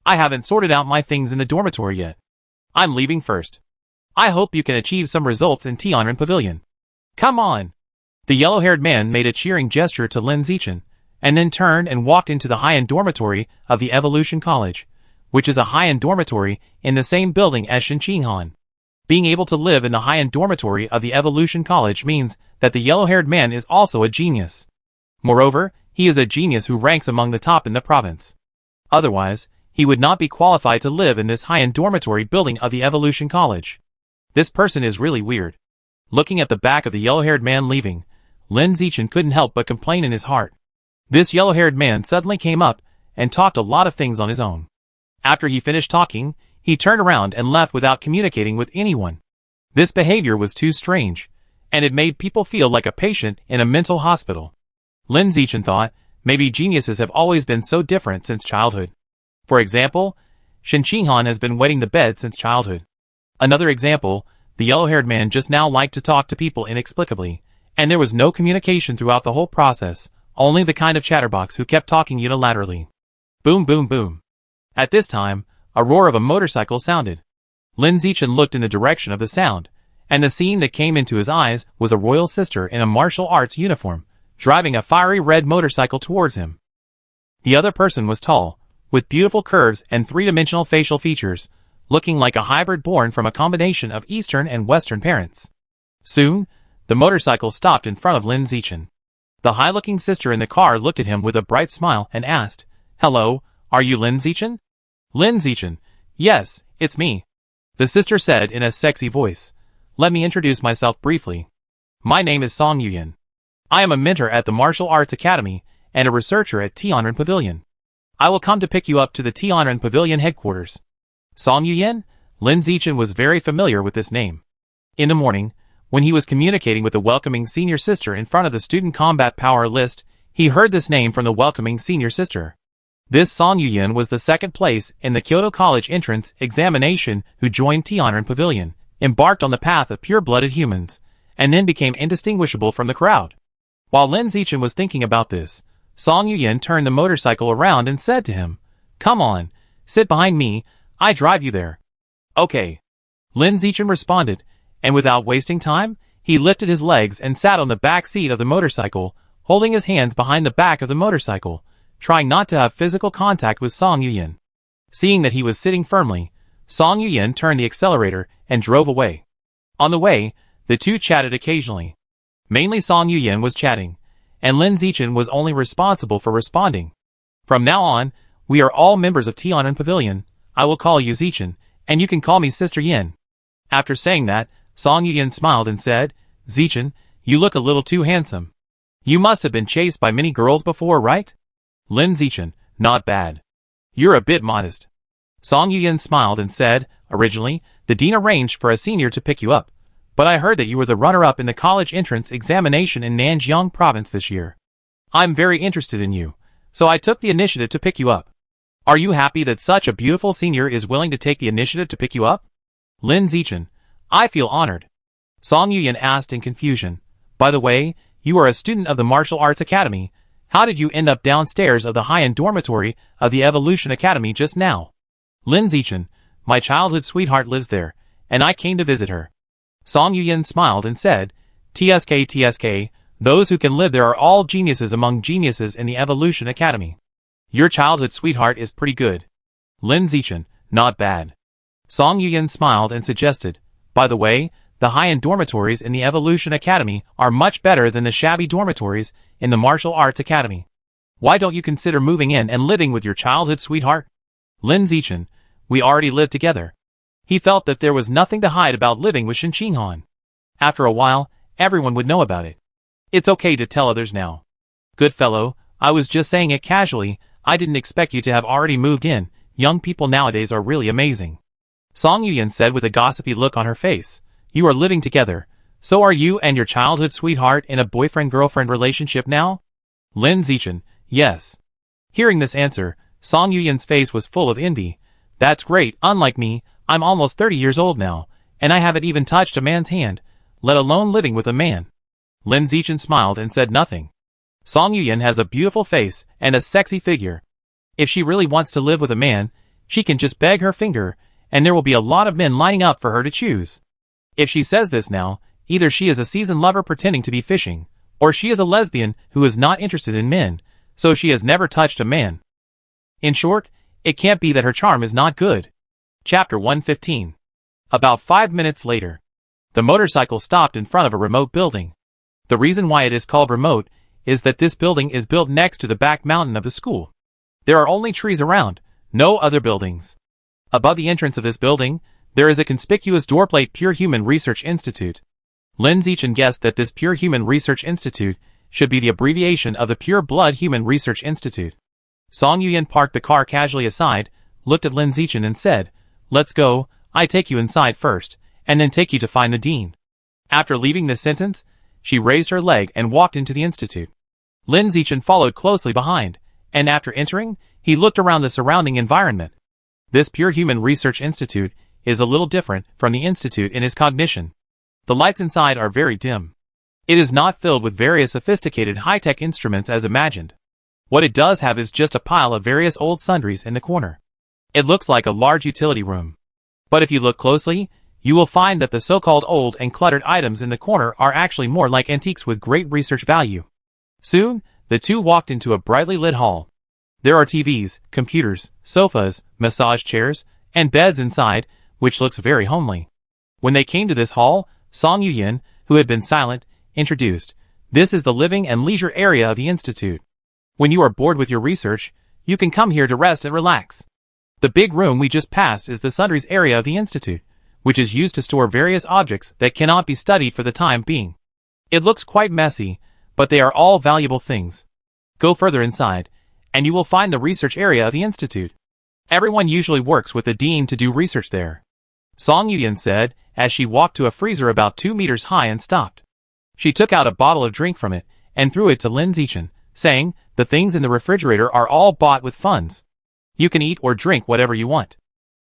I haven't sorted out my things in the dormitory yet. I'm leaving first. I hope you can achieve some results in Tianren Pavilion. Come on! The yellow-haired man made a cheering gesture to Lin Zichen, and then turned and walked into the high-end dormitory of the Evolution College, which is a high-end dormitory in the same building as Shinqinghan. Being able to live in the high-end dormitory of the Evolution College means that the yellow-haired man is also a genius. Moreover, he is a genius who ranks among the top in the province. Otherwise, he would not be qualified to live in this high-end dormitory building of the Evolution College. This person is really weird. Looking at the back of the yellow-haired man leaving, Lin Zichen couldn't help but complain in his heart. This yellow-haired man suddenly came up and talked a lot of things on his own. After he finished talking, he turned around and left without communicating with anyone. This behavior was too strange, and it made people feel like a patient in a mental hospital. Lin Zichen thought, maybe geniuses have always been so different since childhood. For example, Shinqinghan has been wetting the bed since childhood. Another example, the yellow-haired man just now liked to talk to people inexplicably, and there was no communication throughout the whole process, only the kind of chatterbox who kept talking unilaterally. Boom boom boom. At this time, a roar of a motorcycle sounded. Lin Zichen looked in the direction of the sound, and the scene that came into his eyes was a royal sister in a martial arts uniform, driving a fiery red motorcycle towards him. The other person was tall, with beautiful curves and three-dimensional facial features, looking like a hybrid born from a combination of Eastern and Western parents. Soon, the motorcycle stopped in front of Lin Zichen. The high-looking sister in the car looked at him with a bright smile and asked, "Hello, are you Lin Zichen?" "Lin Zichen, yes, it's me," the sister said in a sexy voice. "Let me introduce myself briefly. My name is Song Yuyan. I am a mentor at the Martial Arts Academy and a researcher at Tianren Pavilion. I will come to pick you up to the Tianren Pavilion headquarters." Song Yuyan? Lin Zichen was very familiar with this name. In the morning, when he was communicating with the welcoming senior sister in front of the student combat power list, he heard this name from the welcoming senior sister. This Song Yuyan was the second place in the Kyoto College entrance examination who joined Tianren Pavilion, embarked on the path of pure-blooded humans, and then became indistinguishable from the crowd. While Lin Zichen was thinking about this, Song Yuyan turned the motorcycle around and said to him, "Come on, sit behind me, I drive you there." "Okay." Lin Zichen responded, and without wasting time, he lifted his legs and sat on the back seat of the motorcycle, holding his hands behind the back of the motorcycle, trying not to have physical contact with Song Yuyan. Seeing that he was sitting firmly, Song Yuyan turned the accelerator and drove away. On the way, the two chatted occasionally. Mainly Song Yuyan was chatting, and Lin Zichen was only responsible for responding. "From now on, we are all members of Tianren Pavilion. I will call you Zichen, and you can call me Sister Yin." After saying that, Song Yuyan smiled and said, "Zichen, you look a little too handsome. You must have been chased by many girls before, right?" Lin Zichen, "Not bad. You're a bit modest." Song Yuyan smiled and said, originally, the dean arranged for a senior to pick you up, but I heard that you were the runner-up in the college entrance examination in Nanjiang province this year. I'm very interested in you, so I took the initiative to pick you up. Are you happy that such a beautiful senior is willing to take the initiative to pick you up? Lin Zichen, I feel honored. Song Yuyan asked in confusion. By the way, you are a student of the Martial Arts Academy. How did you end up downstairs of the high-end dormitory of the Evolution Academy just now? Lin Zichen, my childhood sweetheart lives there, and I came to visit her. Song Yuyan smiled and said, TSK, those who can live there are all geniuses among geniuses in the Evolution Academy. Your childhood sweetheart is pretty good. Lin Zichen, not bad. Song Yuyan smiled and suggested, by the way, the high-end dormitories in the Evolution Academy are much better than the shabby dormitories in the Martial Arts Academy. Why don't you consider moving in and living with your childhood sweetheart? Lin Zichen, we already live together. He felt that there was nothing to hide about living with Shen Qinghan. After a while, everyone would know about it. It's okay to tell others now. Good fellow, I was just saying it casually. I didn't expect you to have already moved in. Young people nowadays are really amazing. Song Yuyan said with a gossipy look on her face. You are living together. So are you and your childhood sweetheart in a boyfriend-girlfriend relationship now? Lin Zichen, yes. Hearing this answer, Song Yuyan's face was full of envy. That's great. Unlike me, I'm almost 30 years old now, and I haven't even touched a man's hand, let alone living with a man. Lin Zichen smiled and said nothing. Song Yuyan has a beautiful face and a sexy figure. If she really wants to live with a man, she can just beg her finger, and there will be a lot of men lining up for her to choose. If she says this now, either she is a seasoned lover pretending to be fishing, or she is a lesbian who is not interested in men, so she has never touched a man. In short, it can't be that her charm is not good. Chapter 115. About 5 minutes later, the motorcycle stopped in front of a remote building. The reason why it is called remote is that this building is built next to the back mountain of the school. There are only trees around, no other buildings. Above the entrance of this building, there is a conspicuous doorplate Pure Human Research Institute. Lin Zichen guessed that this Pure Human Research Institute should be the abbreviation of the Pure Blood Human Research Institute. Song Yuyan parked the car casually aside, looked at Lin Zichen and said, Let's go, I take you inside first, and then take you to find the dean. After leaving this sentence, she raised her leg and walked into the institute. Lin Zichen followed closely behind, and after entering, he looked around the surrounding environment. This Pure Human Research Institute is a little different from the institute in its cognition. The lights inside are very dim. It is not filled with various sophisticated high-tech instruments as imagined. What it does have is just a pile of various old sundries in the corner. It looks like a large utility room. But if you look closely, you will find that the so-called old and cluttered items in the corner are actually more like antiques with great research value. Soon, the two walked into a brightly lit hall. There are TVs, computers, sofas, massage chairs, and beds inside, which looks very homely. When they came to this hall, Song Yuyan, who had been silent, introduced, This is the living and leisure area of the institute. When you are bored with your research, you can come here to rest and relax. The big room we just passed is the sundries area of the institute, which is used to store various objects that cannot be studied for the time being. It looks quite messy, but they are all valuable things. Go further inside, and you will find the research area of the institute. Everyone usually works with the dean to do research there. Song Yuyan said, as she walked to a freezer about 2 meters high and stopped. She took out a bottle of drink from it, and threw it to Lin Zichen, saying, The things in the refrigerator are all bought with funds. You can eat or drink whatever you want.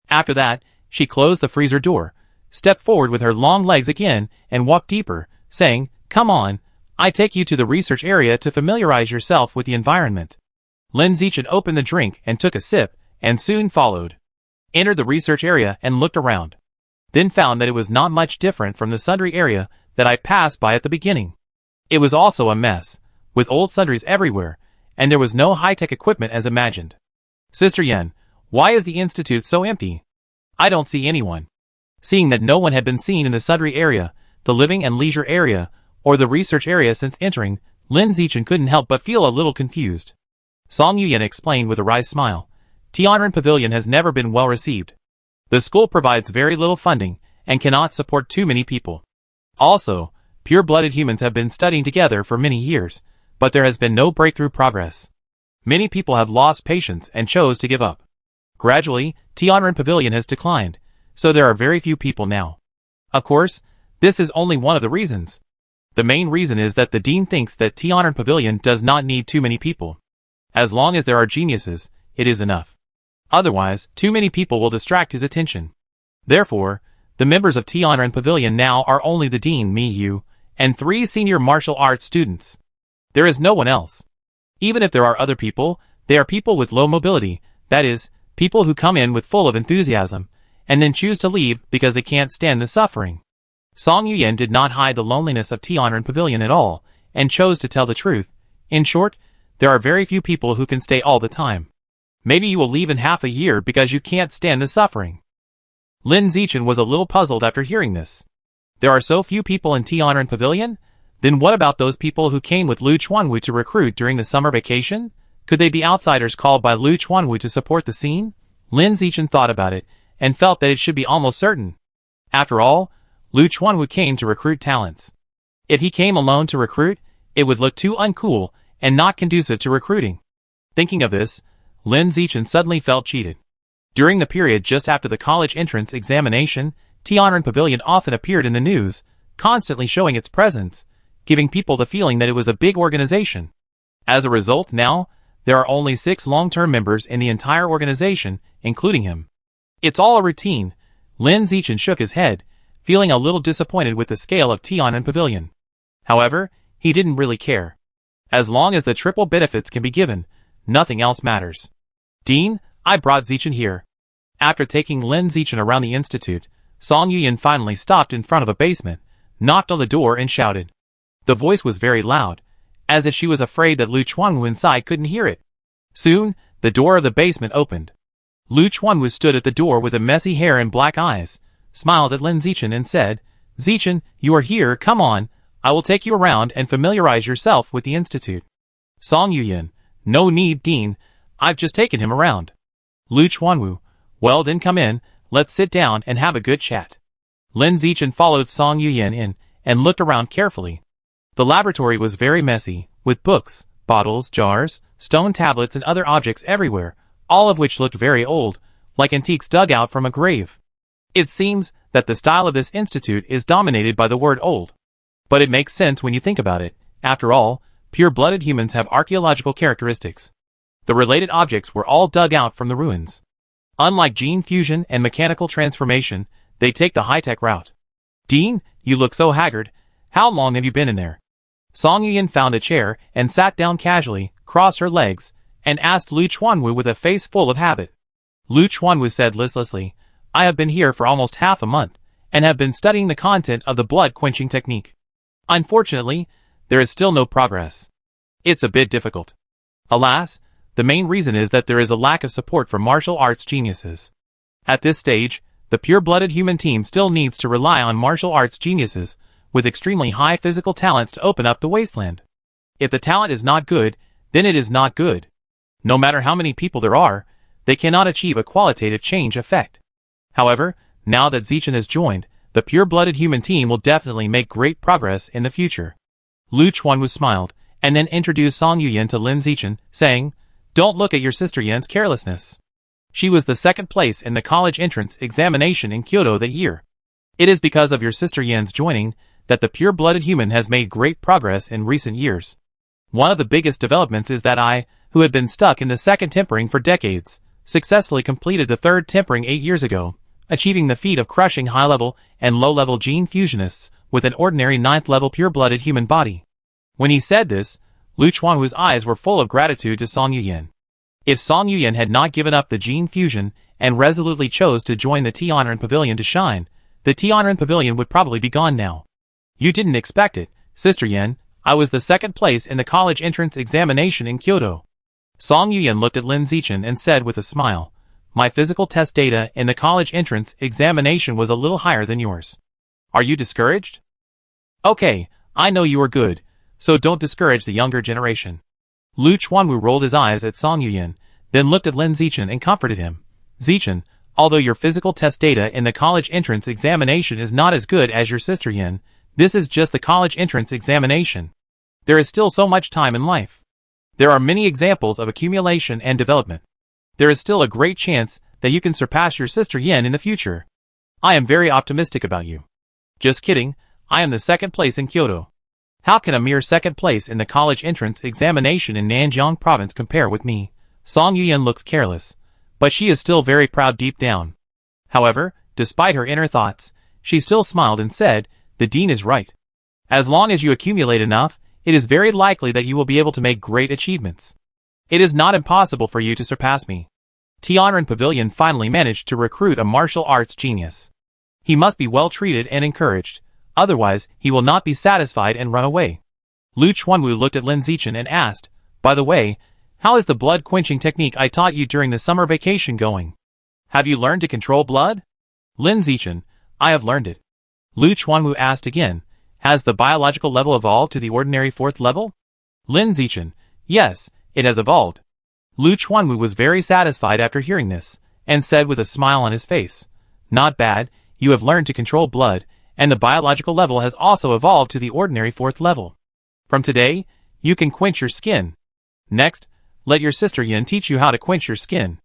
After that, she closed the freezer door, stepped forward with her long legs again, and walked deeper, saying, Come on, I take you to the research area to familiarize yourself with the environment. Lin Zichen opened the drink and took a sip, and soon followed. Entered the research area and looked around. Then found that it was not much different from the sundry area that I passed by at the beginning. It was also a mess, with old sundries everywhere, and there was no high-tech equipment as imagined. Sister Yen, why is the institute so empty? I don't see anyone. Seeing that no one had been seen in the sundry area, the living and leisure area, or the research area since entering, Lin Zichen couldn't help but feel a little confused. Song Yuyan explained with a wry smile, Tianren Pavilion has never been well received. The school provides very little funding, and cannot support too many people. Also, pure-blooded humans have been studying together for many years, but there has been no breakthrough progress. Many people have lost patience and chose to give up. Gradually, Tianren Pavilion has declined, so there are very few people now. Of course, this is only one of the reasons. The main reason is that the dean thinks that Tianren Pavilion does not need too many people. As long as there are geniuses, it is enough. Otherwise, too many people will distract his attention. Therefore, the members of Tianren Pavilion now are only the dean, me, you, and 3 senior martial arts students. There is no one else. Even if there are other people, they are people with low mobility, that is, people who come in with full of enthusiasm, and then choose to leave because they can't stand the suffering. Song Yuyan did not hide the loneliness of Tianren Pavilion at all, and chose to tell the truth. In short, there are very few people who can stay all the time. Maybe you will leave in half a year because you can't stand the suffering. Lin Zichen was a little puzzled after hearing this. There are so few people in Tianren Pavilion? Then what about those people who came with Lu Chuanwu to recruit during the summer vacation? Could they be outsiders called by Lu Chuanwu to support the scene? Lin Zichen thought about it, and felt that it should be almost certain. After all, Lu Chuanwu came to recruit talents. If he came alone to recruit, it would look too uncool and not conducive to recruiting. Thinking of this, Lin Zichen suddenly felt cheated. During the period just after the college entrance examination, Tianren Pavilion often appeared in the news, constantly showing its presence, giving people the feeling that it was a big organization. As a result, now, there are only 6 long-term members in the entire organization, including him. It's all a routine. Lin Zichen shook his head, feeling a little disappointed with the scale of Tianren Pavilion. However, he didn't really care. As long as the triple benefits can be given, nothing else matters. Dean, I brought Zichen here. After taking Lin Zichen around the institute, Song Yuyan finally stopped in front of a basement, knocked on the door and shouted. The voice was very loud, as if she was afraid that Lu Chuanwu inside couldn't hear it. Soon, the door of the basement opened. Lu Chuanwu stood at the door with a messy hair and black eyes, smiled at Lin Zichen and said, Zichen, you are here, come on, I will take you around and familiarize yourself with the institute. Song Yuyan, no need, Dean, I've just taken him around. Lu Chuanwu, well then come in, let's sit down and have a good chat. Lin Zichen followed Song Yuyan in, and looked around carefully. The laboratory was very messy, with books, bottles, jars, stone tablets and other objects everywhere, all of which looked very old, like antiques dug out from a grave. It seems that the style of this institute is dominated by the word old. But it makes sense when you think about it. After all, pure-blooded humans have archaeological characteristics. The related objects were all dug out from the ruins. Unlike gene fusion and mechanical transformation, they take the high-tech route. Dean, you look so haggard. How long have you been in there? Song Yuyan found a chair and sat down casually, crossed her legs, and asked Lu Chuanwu with a face full of habit. Lu Chuanwu said listlessly, I have been here for almost half a month, and have been studying the content of the blood-quenching technique. Unfortunately, there is still no progress. It's a bit difficult. Alas, the main reason is that there is a lack of support for martial arts geniuses. At this stage, the pure-blooded human team still needs to rely on martial arts geniuses with extremely high physical talents to open up the wasteland. If the talent is not good, then it is not good. No matter how many people there are, they cannot achieve a qualitative change effect. However, now that Zichen has joined, the pure-blooded human team will definitely make great progress in the future. Lu Chuanwu smiled, and then introduced Song Yuyan to Lin Zichen, saying, Don't look at your sister Yan's carelessness. She was the second place in the college entrance examination in Kyoto that year. It is because of your sister Yan's joining that the pure-blooded human has made great progress in recent years. One of the biggest developments is that I, who had been stuck in the second tempering for decades, successfully completed the third tempering 8 years ago, achieving the feat of crushing high-level and low-level gene fusionists with an ordinary 9th-level pure-blooded human body. When he said this, Lu Chuanwu's eyes were full of gratitude to Song Yuyan. If Song Yuyan had not given up the gene fusion and resolutely chose to join the Tianren Pavilion to shine, the Tianren Pavilion would probably be gone now. You didn't expect it, Sister Yan. I was the second place in the college entrance examination in Kyoto. Song Yuyan looked at Lin Zichen and said with a smile, My physical test data in the college entrance examination was a little higher than yours. Are you discouraged? Okay, I know you are good, so don't discourage the younger generation. Lu Chuanwu rolled his eyes at Song Yuyan, then looked at Lin Zichen and comforted him. Zichen, although your physical test data in the college entrance examination is not as good as your sister Yan, this is just the college entrance examination. There is still so much time in life. There are many examples of accumulation and development. There is still a great chance that you can surpass your sister Yin in the future. I am very optimistic about you. Just kidding, I am the second place in Kyoto. How can a mere second place in the college entrance examination in Nanjiang province compare with me? Song Yuyan looks careless, but she is still very proud deep down. However, despite her inner thoughts, she still smiled and said, the dean is right. As long as you accumulate enough, it is very likely that you will be able to make great achievements. It is not impossible for you to surpass me. Tianren Pavilion finally managed to recruit a martial arts genius. He must be well treated and encouraged, otherwise he will not be satisfied and run away. Lu Chuanwu looked at Lin Zichen and asked, by the way, how is the blood quenching technique I taught you during the summer vacation going? Have you learned to control blood? Lin Zichen, I have learned it. Lu Chuanwu asked again, has the biological level evolved to the ordinary 4th level? Lin Zichen, yes, it has evolved. Lu Chuanwu was very satisfied after hearing this, and said with a smile on his face, not bad, you have learned to control blood, and the biological level has also evolved to the ordinary 4th level. From today, you can quench your skin. Next, let your sister Yin teach you how to quench your skin.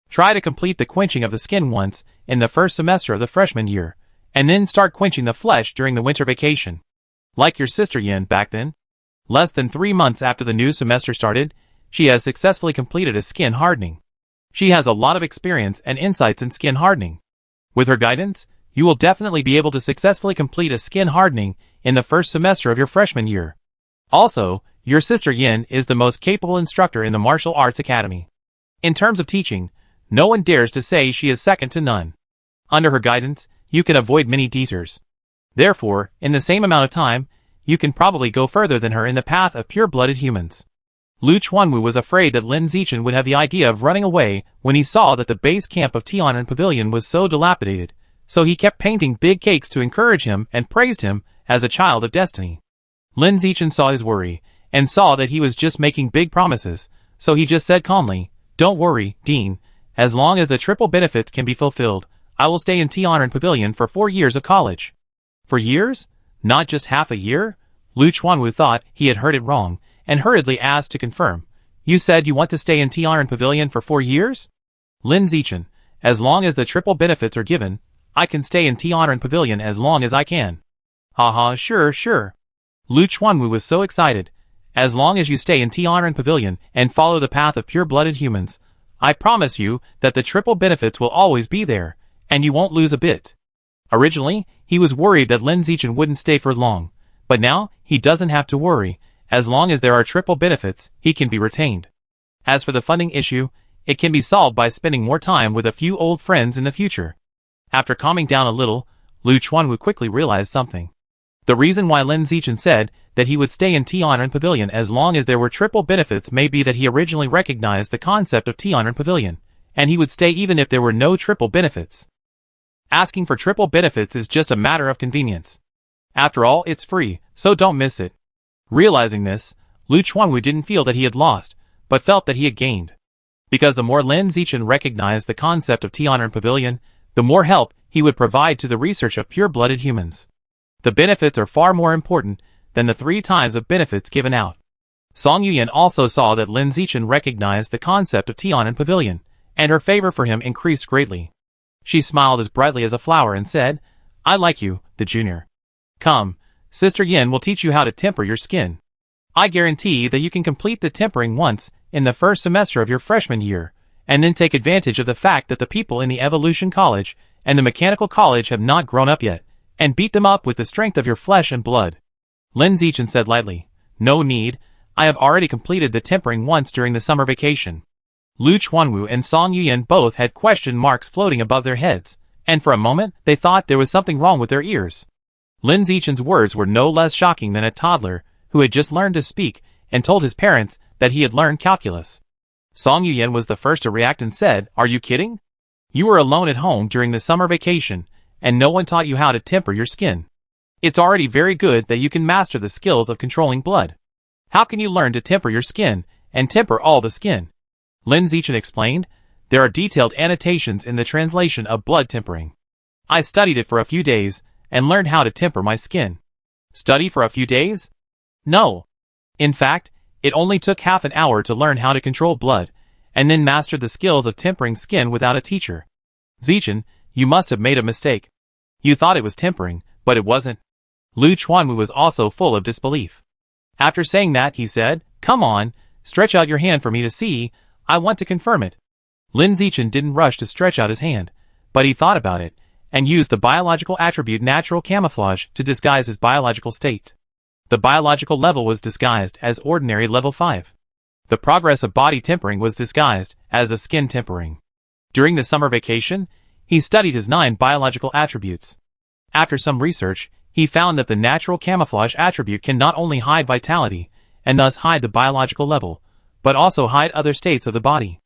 Try to complete the quenching of the skin once in the first semester of the freshman year, and then start quenching the flesh during the winter vacation. Like your sister Yin back then. Less than 3 months after the new semester started, she has successfully completed a skin hardening. She has a lot of experience and insights in skin hardening. With her guidance, you will definitely be able to successfully complete a skin hardening in the first semester of your freshman year. Also, your sister Yin is the most capable instructor in the martial arts academy. In terms of teaching, no one dares to say she is second to none. Under her guidance, you can avoid many detours. Therefore, in the same amount of time, you can probably go further than her in the path of pure-blooded humans. Lu Chuanwu was afraid that Lin Zichen would have the idea of running away when he saw that the base camp of Tianren Pavilion was so dilapidated, so he kept painting big cakes to encourage him and praised him as a child of destiny. Lin Zichen saw his worry, and saw that he was just making big promises, so he just said calmly, don't worry, Dean, as long as the triple benefits can be fulfilled, I will stay in Tianren Pavilion for 4 years of college. 4 years? Not just half a year? Lu Chuanwu thought he had heard it wrong, and hurriedly asked to confirm. You said you want to stay in Tianren Pavilion for 4 years? Lin Zichen, as long as the triple benefits are given, I can stay in Tianren Pavilion as long as I can. Haha, sure. Lu Chuanwu was so excited. As long as you stay in Tianren Pavilion and follow the path of pure-blooded humans, I promise you that the triple benefits will always be there, and you won't lose a bit. Originally, he was worried that Lin Zichen wouldn't stay for long, but now he doesn't have to worry. As long as there are triple benefits, he can be retained. As for the funding issue, it can be solved by spending more time with a few old friends in the future. After calming down a little, Lu Chuanwu quickly realized something. The reason why Lin Zichen said that he would stay in Tianren Pavilion as long as there were triple benefits may be that he originally recognized the concept of Tianren Pavilion, and he would stay even if there were no triple benefits. Asking for triple benefits is just a matter of convenience. After all, it's free, so don't miss it. Realizing this, Lu Chuanwu didn't feel that he had lost, but felt that he had gained. Because the more Lin Zichen recognized the concept of Tianren Pavilion, the more help he would provide to the research of pure-blooded humans. The benefits are far more important than the 3 times of benefits given out. Song Yuyan also saw that Lin Zichen recognized the concept of Tianren Pavilion, and her favor for him increased greatly. She smiled as brightly as a flower and said, I like you, the junior. Come, Sister Yin will teach you how to temper your skin. I guarantee that you can complete the tempering once in the first semester of your freshman year, and then take advantage of the fact that the people in the Evolution College and the Mechanical College have not grown up yet, and beat them up with the strength of your flesh and blood. Lin Zichen said lightly, no need, I have already completed the tempering once during the summer vacation. Lu Chuanwu and Song Yuyan both had question marks floating above their heads, and for a moment they thought there was something wrong with their ears. Lin Zichen's words were no less shocking than a toddler who had just learned to speak and told his parents that he had learned calculus. Song Yuyan was the first to react and said, are you kidding? You were alone at home during the summer vacation, and no one taught you how to temper your skin. It's already very good that you can master the skills of controlling blood. How can you learn to temper your skin and temper all the skin? Lin Zichen explained, there are detailed annotations in the translation of blood tempering. I studied it for a few days and learned how to temper my skin. Study for a few days? No. In fact, it only took half an hour to learn how to control blood, and then mastered the skills of tempering skin without a teacher. Zichen, you must have made a mistake. You thought it was tempering, but it wasn't. Lu Chuanwu was also full of disbelief. After saying that, he said, "Come on, stretch out your hand for me to see, I want to confirm it." Lin Zichen didn't rush to stretch out his hand, but he thought about it, and used the biological attribute natural camouflage to disguise his biological state. The biological level was disguised as ordinary level 5. The progress of body tempering was disguised as a skin tempering. During the summer vacation, he studied his 9 biological attributes. After some research, he found that the natural camouflage attribute can not only hide vitality, and thus hide the biological level, but also hide other states of the body.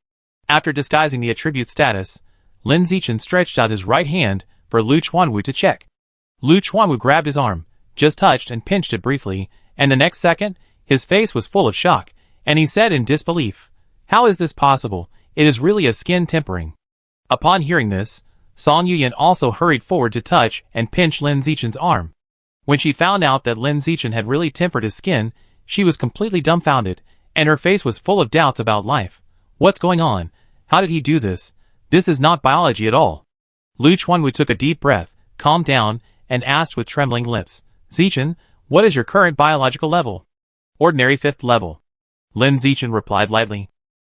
After disguising the attribute status, Lin Zichen stretched out his right hand for Lu Chuanwu to check. Lu Chuanwu grabbed his arm, just touched and pinched it briefly, and the next second, his face was full of shock, and he said in disbelief, "How is this possible? It is really a skin tempering." Upon hearing this, Song Yuyan also hurried forward to touch and pinch Lin Zichen's arm. When she found out that Lin Zichen had really tempered his skin, she was completely dumbfounded, and her face was full of doubts about life. What's going on? How did he do this? This is not biology at all. Lu Chuanwu took a deep breath, calmed down, and asked with trembling lips, "Zichen, what is your current biological level?" "Ordinary 5th level." Lin Zichen replied lightly.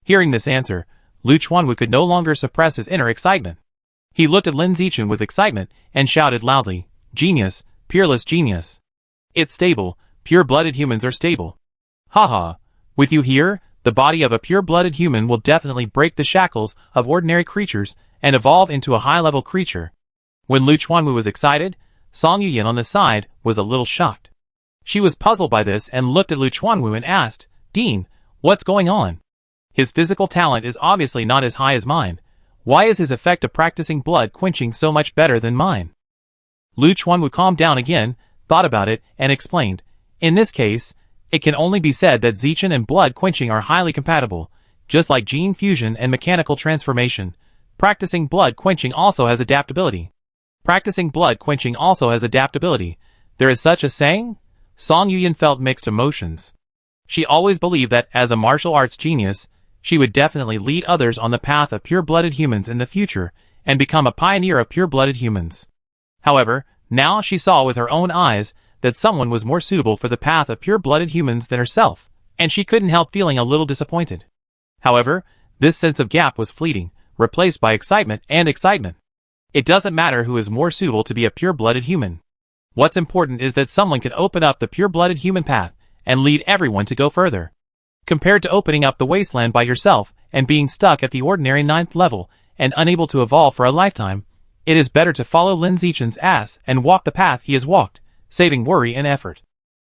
Hearing this answer, Lu Chuanwu could no longer suppress his inner excitement. He looked at Lin Zichen with excitement and shouted loudly, "Genius, peerless genius. It's stable, pure-blooded humans are stable. Haha, with you here, the body of a pure-blooded human will definitely break the shackles of ordinary creatures and evolve into a high-level creature." When Lu Chuanwu was excited, Song Yuyan on the side was a little shocked. She was puzzled by this and looked at Lu Chuanwu and asked, "Dean, what's going on? His physical talent is obviously not as high as mine. Why is his effect of practicing blood quenching so much better than mine?" Lu Chuanwu calmed down again, thought about it, and explained, "In this case, it can only be said that Zichen and blood quenching are highly compatible, just like gene fusion and mechanical transformation. Practicing blood quenching also has adaptability. Practicing blood quenching also has adaptability. There is such a saying?" Song Yuyan felt mixed emotions. She always believed that, as a martial arts genius, she would definitely lead others on the path of pure-blooded humans in the future, and become a pioneer of pure-blooded humans. However, now she saw with her own eyes that someone was more suitable for the path of pure-blooded humans than herself, and she couldn't help feeling a little disappointed. However, this sense of gap was fleeting, replaced by excitement and excitement. It doesn't matter who is more suitable to be a pure-blooded human. What's important is that someone can open up the pure-blooded human path and lead everyone to go further. Compared to opening up the wasteland by yourself and being stuck at the ordinary 9th level and unable to evolve for a lifetime, it is better to follow Lin Zichen's ass and walk the path he has walked, saving worry and effort.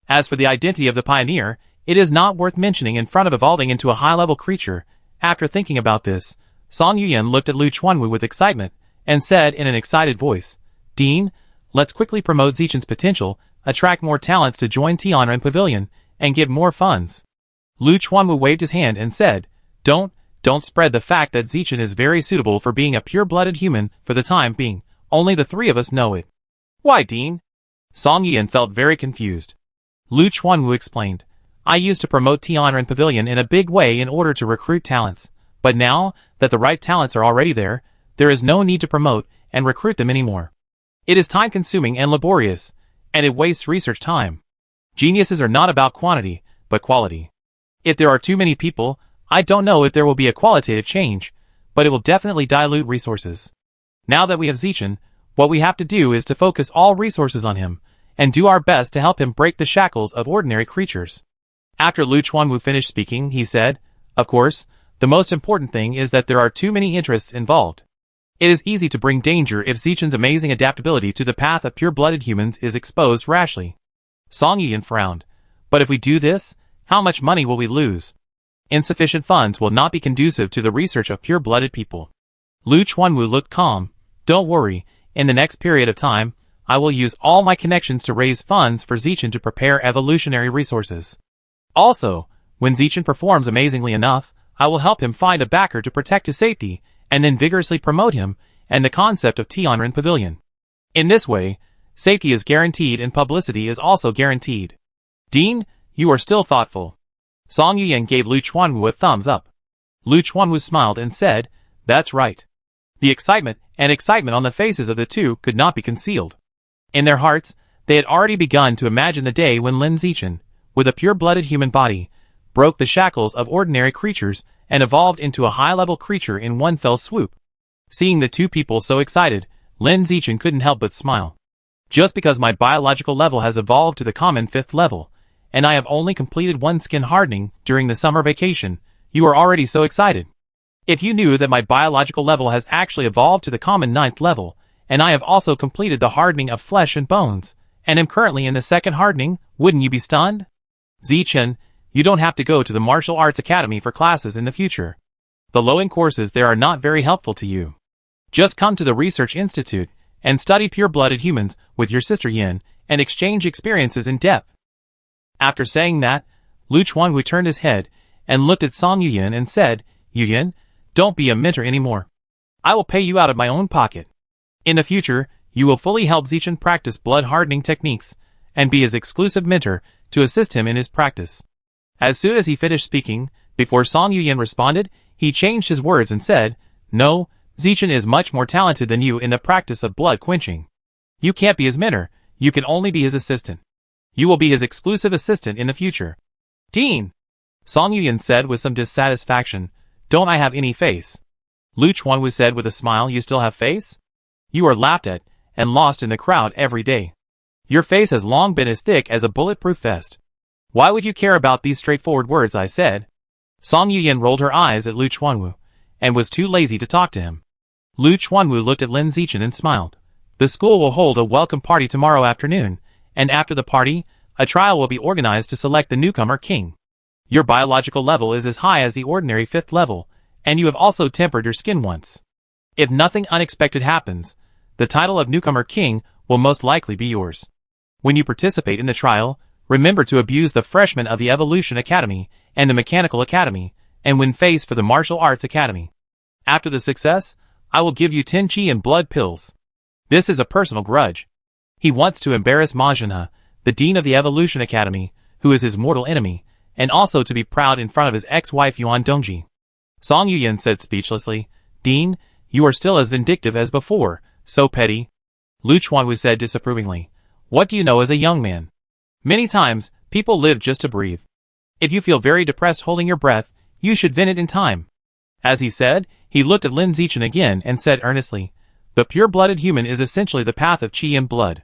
As for the identity of the pioneer, it is not worth mentioning in front of evolving into a high-level creature. After thinking about this, Song Yuyan looked at Lu Chuanwu with excitement and said in an excited voice, "Dean, let's quickly promote Zichen's potential, attract more talents to join Tianren Pavilion, and give more funds." Lu Chuanwu waved his hand and said, Don't spread the fact that Zichen is very suitable for being a pure-blooded human for the time being. Only the 3 of us know it." "Why, Dean?" Song Yuyan felt very confused. Lu Chuanwu explained, "I used to promote Tianren Pavilion in a big way in order to recruit talents, but now that the right talents are already there, there is no need to promote and recruit them anymore. It is time-consuming and laborious, and it wastes research time. Geniuses are not about quantity, but quality. If there are too many people, I don't know if there will be a qualitative change, but it will definitely dilute resources. Now that we have Zichen, what we have to do is to focus all resources on him, and do our best to help him break the shackles of ordinary creatures." After Lu Chuanwu finished speaking, he said, "Of course, the most important thing is that there are too many interests involved. It is easy to bring danger if Zichen's amazing adaptability to the path of pure-blooded humans is exposed rashly." Song Yuyan frowned. "But if we do this, how much money will we lose? Insufficient funds will not be conducive to the research of pure-blooded people." Lu Chuanwu looked calm. "Don't worry, in the next period of time, I will use all my connections to raise funds for Zichen to prepare evolutionary resources. Also, when Zichen performs amazingly enough, I will help him find a backer to protect his safety, and then vigorously promote him and the concept of Tianren Pavilion. In this way, safety is guaranteed and publicity is also guaranteed." "Dean, you are still thoughtful." Song Yuyan gave Lu Chuanwu a thumbs up. Lu Chuanwu smiled and said, "That's right." The excitement on the faces of the two could not be concealed. In their hearts, they had already begun to imagine the day when Lin Zichen, with a pure-blooded human body, broke the shackles of ordinary creatures and evolved into a high-level creature in one fell swoop. Seeing the two people so excited, Lin Zichen couldn't help but smile. Just because my biological level has evolved to the common 5th level, and I have only completed one skin hardening during the summer vacation, you are already so excited. If you knew that my biological level has actually evolved to the common 9th level, and I have also completed the hardening of flesh and bones, and am currently in the 2nd hardening, wouldn't you be stunned? Zichen, you don't have to go to the martial arts academy for classes in the future. The low-end courses there are not very helpful to you. Just come to the research institute and study pure-blooded humans with your sister Yin and exchange experiences in depth. After saying that, Lu Chuanwu turned his head and looked at Song Yuyin and said, "Yuyin, don't be a mentor anymore. I will pay you out of my own pocket. In the future, you will fully help Zichen practice blood hardening techniques and be his exclusive mentor to assist him in his practice." As soon as he finished speaking, before Song Yuyin responded, he changed his words and said, "No, Zichen is much more talented than you in the practice of blood quenching. You can't be his mentor, you can only be his assistant. You will be his exclusive assistant in the future." "Dean!" Song Yuyin said with some dissatisfaction, "Don't I have any face?" Lu Chuanwu said with a smile, "You still have face? You are laughed at and lost in the crowd every day. Your face has long been as thick as a bulletproof vest. Why would you care about these straightforward words I said?" Song Yuyin rolled her eyes at Lu Chuanwu, and was too lazy to talk to him. Lu Chuanwu looked at Lin Zichen and smiled. "The school will hold a welcome party tomorrow afternoon, and after the party, a trial will be organized to select the newcomer king. Your biological level is as high as the ordinary 5th level, and you have also tempered your skin once. If nothing unexpected happens, the title of newcomer king will most likely be yours. When you participate in the trial, remember to abuse the freshmen of the Evolution Academy and the Mechanical Academy, and win face for the Martial Arts Academy. After the success, I will give you 10 chi and blood pills. This is a personal grudge. He wants to embarrass Ma Zhenhe, the dean of the Evolution Academy, who is his mortal enemy, and also to be proud in front of his ex-wife Yuan Dongji." Song Yuyin said speechlessly, "Dean, you are still as vindictive as before, so petty." Lu Chuanwu said disapprovingly, "What do you know as a young man? Many times, people live just to breathe. If you feel very depressed holding your breath, you should vent it in time." As he said, he looked at Lin Zichen again and said earnestly, "The pure-blooded human is essentially the path of qi and blood.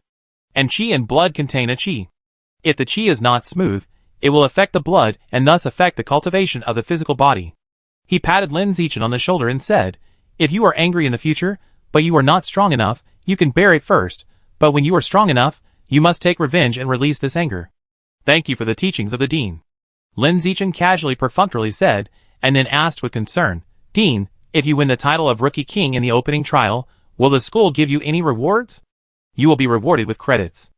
And qi and blood contain a qi. If the qi is not smooth, it will affect the blood and thus affect the cultivation of the physical body." He patted Lin Zichen on the shoulder and said, "If you are angry in the future, but you are not strong enough, you can bear it first, but when you are strong enough, you must take revenge and release this anger. Thank you for the teachings of the dean." Lin Zichen casually perfunctorily said, and then asked with concern, "Dean, if you win the title of Rookie King in the opening trial, will the school give you any rewards?" "You will be rewarded with credits,"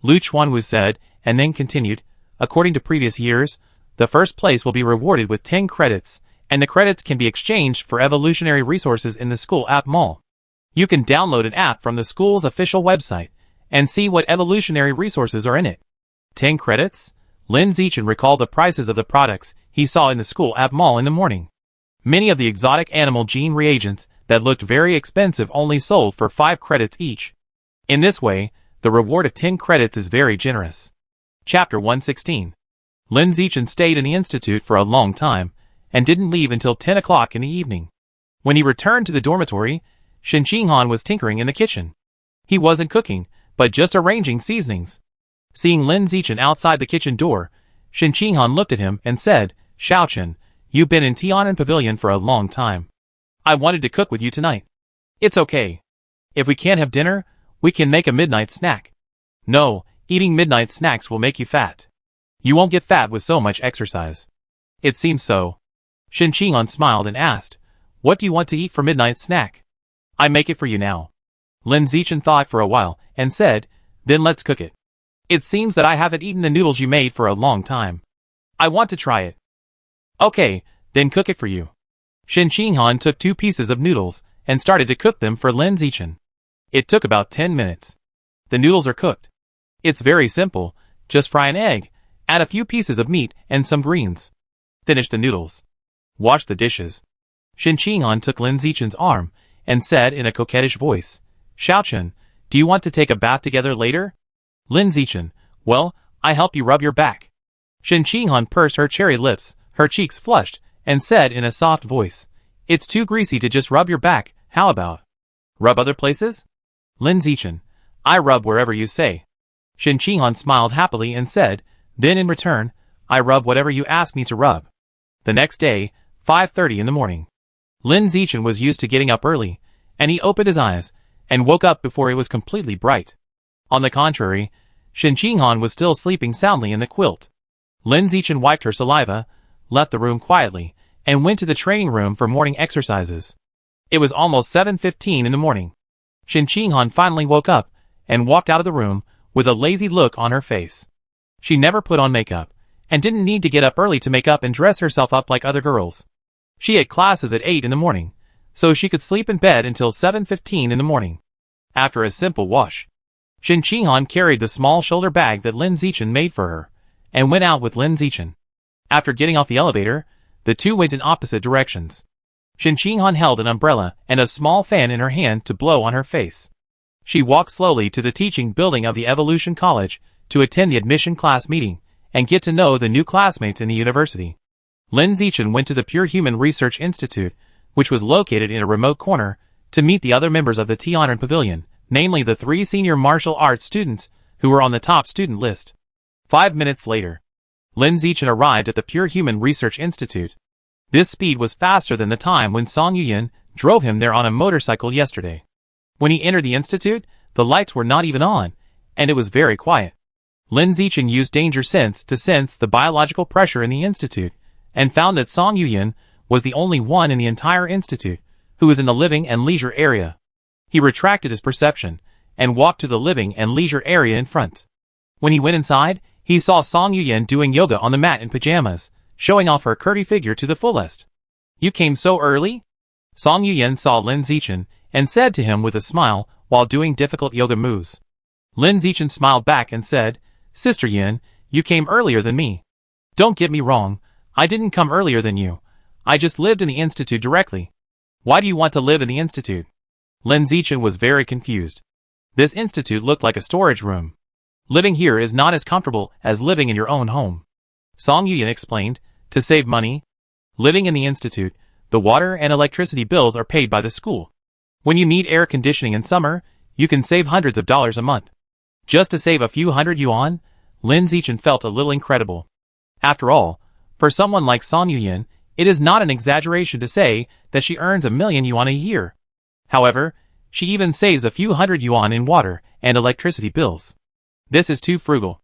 Lu Chuanwu said, and then continued, "According to previous years, the first place will be rewarded with 10 credits, and the credits can be exchanged for evolutionary resources in the school app mall. You can download an app from the school's official website, and see what evolutionary resources are in it." 10 credits? Lin Zichen recalled the prices of the products he saw in the school app mall in the morning. Many of the exotic animal gene reagents that looked very expensive only sold for 5 credits each. In this way, the reward of 10 credits is very generous. Chapter 116. Lin Zichen stayed in the institute for a long time, and didn't leave until 10 o'clock in the evening. When he returned to the dormitory, Shen Qinghan was tinkering in the kitchen. He wasn't cooking, but just arranging seasonings. Seeing Lin Zichen outside the kitchen door, Shen Qinghan looked at him and said, "Xiaochen, you've been in Tianan Pavilion for a long time. I wanted to cook with you tonight. It's okay. If we can't have dinner, we can make a midnight snack." "No, eating midnight snacks will make you fat. You won't get fat with so much exercise." "It seems so." Shen Qinghan smiled and asked, "What do you want to eat for midnight snack?" "I make it for you now." Lin Zichen thought for a while and said, "Then let's cook it. It seems that I haven't eaten the noodles you made for a long time. I want to try it." "Okay, then cook it for you." Shen Qinghan took 2 pieces of noodles and started to cook them for Lin Zichen. It took about 10 minutes. The noodles are cooked. It's very simple, just fry an egg, add a few pieces of meat and some greens. Finish the noodles. Wash the dishes. Shin Qinghan took Lin Zichen's arm and said in a coquettish voice, Xiaochen, do you want to take a bath together later? Lin Zichen, well, I help you rub your back. Shin Qinghan pursed her cherry lips, her cheeks flushed, and said in a soft voice, it's too greasy to just rub your back, how about? Rub other places? Lin Zichen, I rub wherever you say. Shin Qinghan smiled happily and said, then in return, I rub whatever you ask me to rub. The next day, 5:30 in the morning. Lin Zichen was used to getting up early, and he opened his eyes, and woke up before it was completely bright. On the contrary, Shin Qinghan was still sleeping soundly in the quilt. Lin Zichen wiped her saliva, left the room quietly, and went to the training room for morning exercises. It was almost 7:15 in the morning. Shin Qinghan finally woke up, and walked out of the room, with a lazy look on her face. She never put on makeup, and didn't need to get up early to make up and dress herself up like other girls. She had classes at 8 in the morning, so she could sleep in bed until 7:15 in the morning. After a simple wash, Shin Qinghan carried the small shoulder bag that Lin Zichen made for her, and went out with Lin Zichen. After getting off the elevator, the two went in opposite directions. Shin Qinghan held an umbrella and a small fan in her hand to blow on her face. She walked slowly to the teaching building of the Evolution College to attend the admission class meeting and get to know the new classmates in the university. Lin Zichen went to the Pure Human Research Institute, which was located in a remote corner, to meet the other members of the Tian'an Pavilion, namely the 3 senior martial arts students who were on the top student list. 5 minutes later, Lin Zichen arrived at the Pure Human Research Institute. This speed was faster than the time when Song Yuyan drove him there on a motorcycle yesterday. When he entered the institute, the lights were not even on, and it was very quiet. Lin Zichen used danger sense to sense the biological pressure in the institute, and found that Song Yuyan was the only one in the entire institute who was in the living and leisure area. He retracted his perception, and walked to the living and leisure area in front. When he went inside, he saw Song Yuyan doing yoga on the mat in pajamas, showing off her curvy figure to the fullest. You came so early? Song Yuyan saw Lin Zichen, and said to him with a smile while doing difficult yoga moves. Lin Zichen smiled back and said, Sister Yin, you came earlier than me. Don't get me wrong, I didn't come earlier than you. I just lived in the institute directly. Why do you want to live in the institute? Lin Zichen was very confused. This institute looked like a storage room. Living here is not as comfortable as living in your own home. Song Yuyan explained, to save money. Living in the institute, the water and electricity bills are paid by the school. When you need air conditioning in summer, you can save hundreds of dollars a month. Just to save a few hundred yuan, Lin Zichen felt a little incredible. After all, for someone like Song Yuyan, it is not an exaggeration to say that she earns 1,000,000 yuan a year. However, she even saves a few hundred yuan in water and electricity bills. This is too frugal.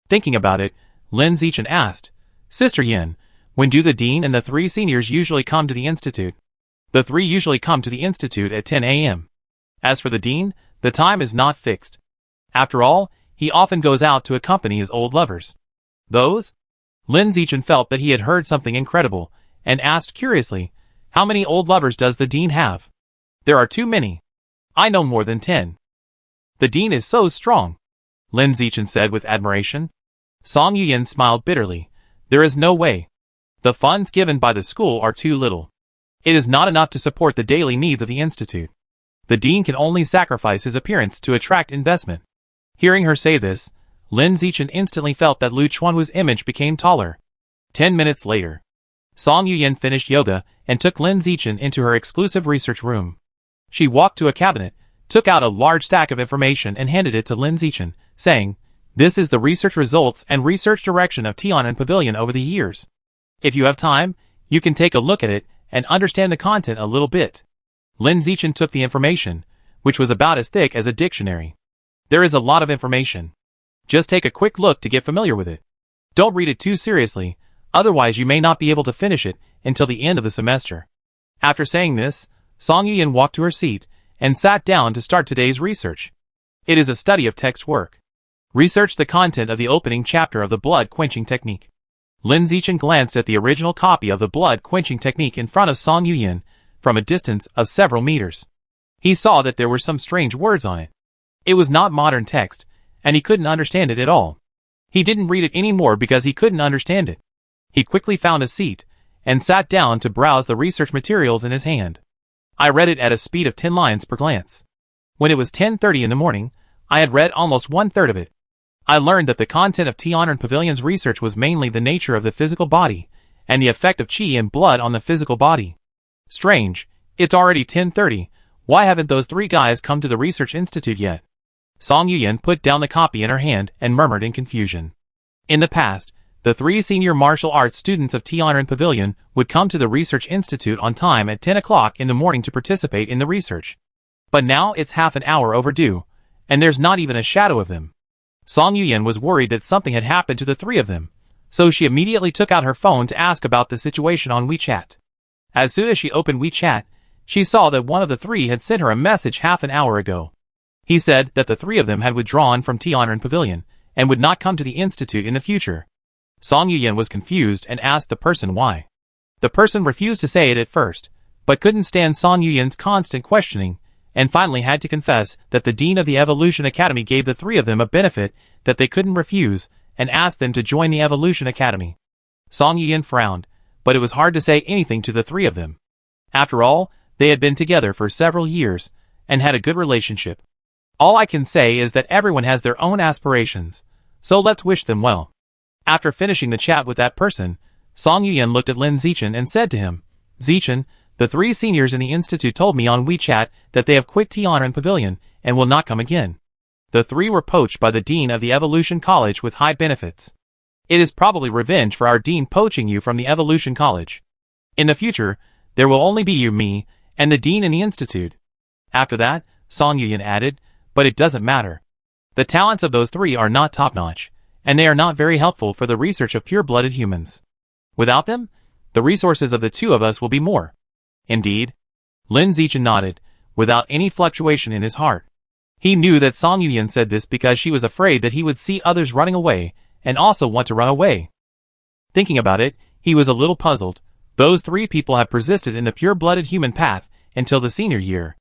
Thinking about it, Lin Zichen asked, Sister Yin, when do the dean and the 3 seniors usually come to the institute? The 3 usually come to the institute at 10 a.m. As for the dean, the time is not fixed. After all, he often goes out to accompany his old lovers. Those? Lin Zichen felt that he had heard something incredible, and asked curiously, how many old lovers does the dean have? There are too many. I know more than 10. The dean is so strong, Lin Zichen said with admiration. Song Yuyan smiled bitterly. There is no way. The funds given by the school are too little. It is not enough to support the daily needs of the institute. The dean can only sacrifice his appearance to attract investment. Hearing her say this, Lin Zichen instantly felt that Lu Chuanwu's image became taller. 10 minutes later, Song Yuyan finished yoga and took Lin Zichen into her exclusive research room. She walked to a cabinet, took out a large stack of information and handed it to Lin Zichen, saying, This is the research results and research direction of Tian'an Pavilion over the years. If you have time, you can take a look at it and understand the content a little bit. Lin Zichen took the information, which was about as thick as a dictionary. There is a lot of information. Just take a quick look to get familiar with it. Don't read it too seriously, otherwise you may not be able to finish it until the end of the semester. After saying this, Song Yuyan walked to her seat and sat down to start today's research. It is a study of text work. Research the content of the opening chapter of the blood quenching technique. Lin Zichen glanced at the original copy of the blood quenching technique in front of Song Yuyan from a distance of several meters. He saw that there were some strange words on it. It was not modern text, and he couldn't understand it at all. He didn't read it anymore because he couldn't understand it. He quickly found a seat, and sat down to browse the research materials in his hand. I read it at a speed of 10 lines per glance. When it was 10:30 in the morning, I had read almost one-third of it. I learned that the content of Tianren Pavilion's research was mainly the nature of the physical body, and the effect of qi and blood on the physical body. Strange, it's already 10:30, why haven't those three guys come to the research institute yet? Song Yuyan put down the copy in her hand and murmured in confusion. In the past, the three senior martial arts students of Tianren Pavilion would come to the research institute on time at 10 o'clock in the morning to participate in the research. But now it's half an hour overdue, and there's not even a shadow of them. Song Yuyan was worried that something had happened to the three of them, so she immediately took out her phone to ask about the situation on WeChat. As soon as she opened WeChat, she saw that one of the three had sent her a message half an hour ago. He said that the three of them had withdrawn from Tianren Pavilion and would not come to the institute in the future. Song Yuyan was confused and asked the person why. The person refused to say it at first, but couldn't stand Song Yuyan's constant questioning, and finally had to confess that the dean of the Evolution Academy gave the three of them a benefit that they couldn't refuse, and asked them to join the Evolution Academy. Song Yuyan frowned, but it was hard to say anything to the three of them. After all, they had been together for several years, and had a good relationship. All I can say is that everyone has their own aspirations, so let's wish them well. After finishing the chat with that person, Song Yuyan looked at Lin Zichen and said to him, Zichen, the three seniors in the institute told me on WeChat that they have quit Tianren Pavilion and will not come again. The three were poached by the dean of the Evolution College with high benefits. It is probably revenge for our dean poaching you from the Evolution College. In the future, there will only be you, me, and the dean in the institute. After that, Song Yuyan added, but it doesn't matter. The talents of those three are not top-notch, and they are not very helpful for the research of pure-blooded humans. Without them, the resources of the two of us will be more. Indeed. Lin Zichen nodded, without any fluctuation in his heart. He knew that Song Yuyan said this because she was afraid that he would see others running away, and also want to run away. Thinking about it, he was a little puzzled. Those three people have persisted in the pure-blooded human path until the senior year.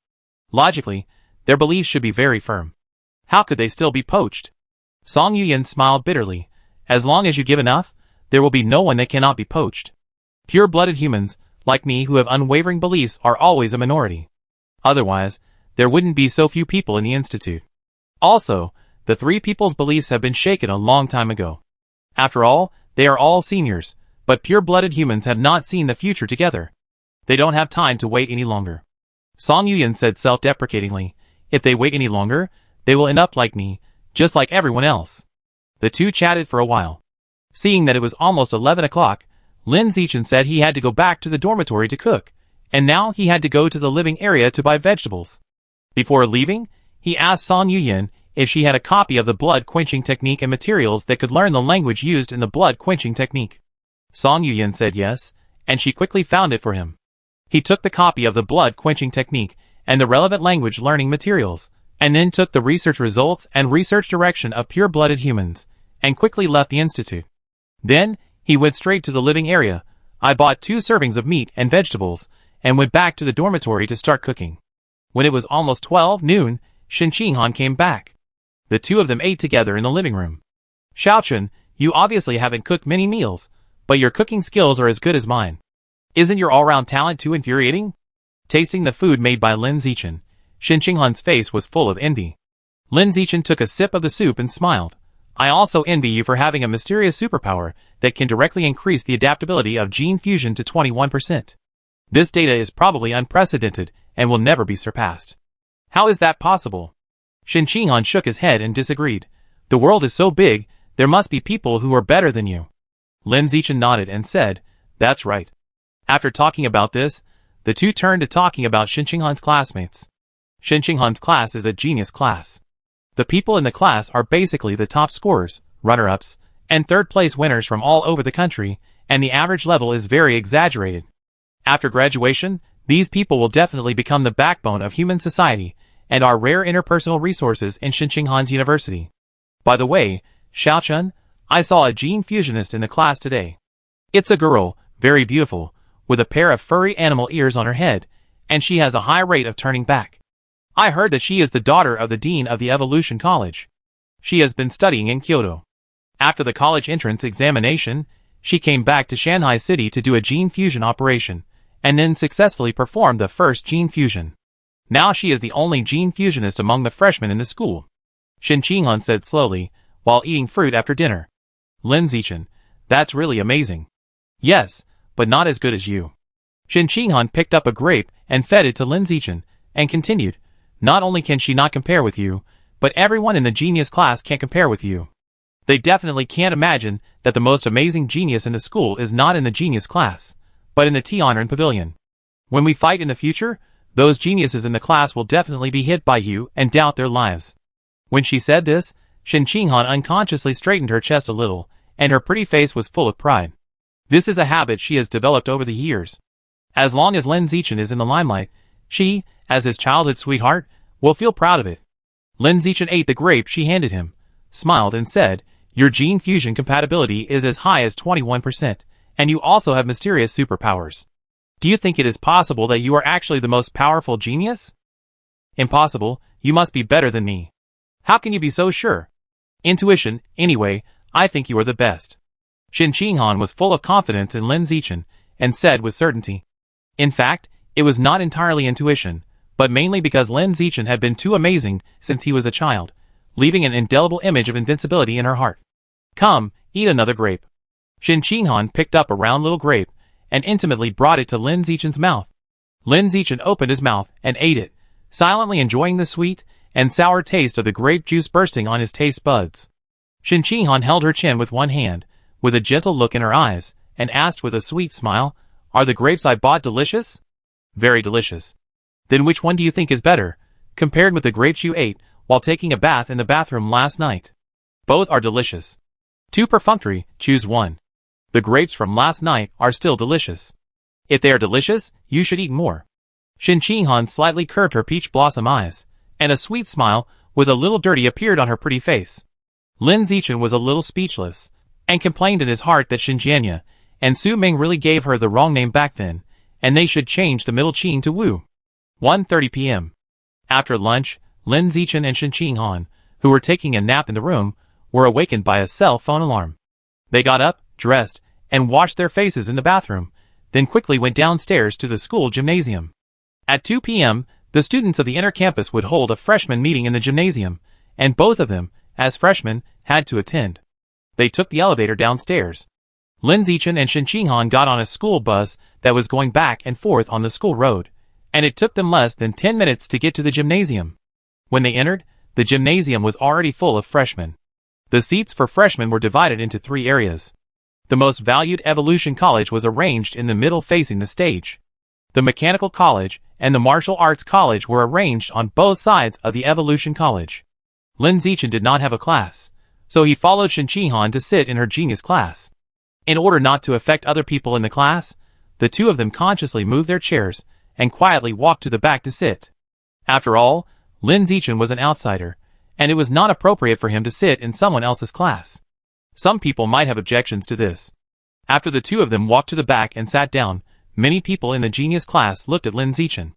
Logically, their beliefs should be very firm. How could they still be poached? Song Yuyan smiled bitterly. As long as you give enough, there will be no one that cannot be poached. Pure-blooded humans, like me who have unwavering beliefs, are always a minority. Otherwise, there wouldn't be so few people in the institute. Also, the three people's beliefs have been shaken a long time ago. After all, they are all seniors, but pure-blooded humans have not seen the future together. They don't have time to wait any longer. Song Yuyan said self-deprecatingly, if they wait any longer, they will end up like me, just like everyone else. The two chatted for a while. Seeing that it was almost 11 o'clock, Lin Zichen said he had to go back to the dormitory to cook, and now he had to go to the living area to buy vegetables. Before leaving, he asked Song Yuyan if she had a copy of the blood-quenching technique and materials that could learn the language used in the blood-quenching technique. Song Yuyan said yes, and she quickly found it for him. He took the copy of the blood-quenching technique and the relevant language learning materials, and then took the research results and research direction of pure-blooded humans, and quickly left the institute. Then, he went straight to the living area. I bought 2 servings of meat and vegetables, and went back to the dormitory to start cooking. When it was almost 12 noon, Shen Qinghan came back. The two of them ate together in the living room. Xiaochun, you obviously haven't cooked many meals, but your cooking skills are as good as mine. Isn't your all-round talent too infuriating? Tasting the food made by Lin Zichen, Shen Qinghan's face was full of envy. Lin Zichen took a sip of the soup and smiled. I also envy you for having a mysterious superpower that can directly increase the adaptability of gene fusion to 21%. This data is probably unprecedented and will never be surpassed. How is that possible? Shen Qinghan shook his head and disagreed. The world is so big, there must be people who are better than you. Lin Zichen nodded and said, that's right. After talking about this, the two turned to talking about Shen Qinghan's classmates. Shen Qinghan's class is a genius class. The people in the class are basically the top scorers, runner-ups, and third-place winners from all over the country, and the average level is very exaggerated. After graduation, these people will definitely become the backbone of human society and are rare interpersonal resources in Shen Qinghan's university. By the way, Xiaochun, I saw a gene fusionist in the class today. It's a girl, very beautiful, with a pair of furry animal ears on her head, and she has a high rate of turning back. I heard that she is the daughter of the dean of the Evolution College. She has been studying in Kyoto. After the college entrance examination, she came back to Shanghai City to do a gene fusion operation, and then successfully performed the first gene fusion. Now she is the only gene fusionist among the freshmen in the school. Shin Qinghan said slowly, while eating fruit after dinner. Lin Zichen, that's really amazing. Yes, but not as good as you. Shin Qinghan picked up a grape and fed it to Lin Zichen, and continued, not only can she not compare with you, but everyone in the genius class can't compare with you. They definitely can't imagine that the most amazing genius in the school is not in the genius class, but in the Tianren Pavilion. When we fight in the future, those geniuses in the class will definitely be hit by you and doubt their lives. When she said this, Shin Qinghan unconsciously straightened her chest a little, and her pretty face was full of pride. This is a habit she has developed over the years. As long as Lin Zichen is in the limelight, she, as his childhood sweetheart, will feel proud of it. Lin Zichen ate the grape she handed him, smiled and said, your gene fusion compatibility is as high as 21%, and you also have mysterious superpowers. Do you think it is possible that you are actually the most powerful genius? Impossible, you must be better than me. How can you be so sure? Intuition, anyway, I think you are the best. Shin Qinghan was full of confidence in Lin Zichen, and said with certainty. In fact, it was not entirely intuition, but mainly because Lin Zichen had been too amazing since he was a child, leaving an indelible image of invincibility in her heart. Come, eat another grape. Shin Qinghan picked up a round little grape, and intimately brought it to Lin Zichen's mouth. Lin Zichen opened his mouth and ate it, silently enjoying the sweet and sour taste of the grape juice bursting on his taste buds. Shin Qinghan held her chin with one hand, with a gentle look in her eyes, and asked with a sweet smile, are the grapes I bought delicious? Very delicious. Then which one do you think is better, compared with the grapes you ate while taking a bath in the bathroom last night? Both are delicious. Too perfunctory, choose one. The grapes from last night are still delicious. If they are delicious, you should eat more. Shin Qinghan slightly curved her peach blossom eyes, and a sweet smile with a little dirty appeared on her pretty face. Lin Zichen was a little speechless, and complained in his heart that Shin Jianya and Su Ming really gave her the wrong name back then, and they should change the middle Qing to Wu. 1:30 p.m. After lunch, Lin Zichen and Shin Qinghan, who were taking a nap in the room, were awakened by a cell phone alarm. They got up, dressed, and washed their faces in the bathroom, then quickly went downstairs to the school gymnasium. At 2 p.m., the students of the inner campus would hold a freshman meeting in the gymnasium, and both of them, as freshmen, had to attend. They took the elevator downstairs. Lin Zichen and Shin Qinghan got on a school bus that was going back and forth on the school road, and it took them less than 10 minutes to get to the gymnasium. When they entered, the gymnasium was already full of freshmen. The seats for freshmen were divided into 3 areas. The most valued Evolution College was arranged in the middle facing the stage. The Mechanical College and the Martial Arts College were arranged on both sides of the Evolution College. Lin Zichen did not have a class, so he followed Shin Qinghan to sit in her genius class. In order not to affect other people in the class, the two of them consciously moved their chairs and quietly walked to the back to sit. After all, Lin Zichen was an outsider, and it was not appropriate for him to sit in someone else's class. Some people might have objections to this. After the two of them walked to the back and sat down, many people in the genius class looked at Lin Zichen.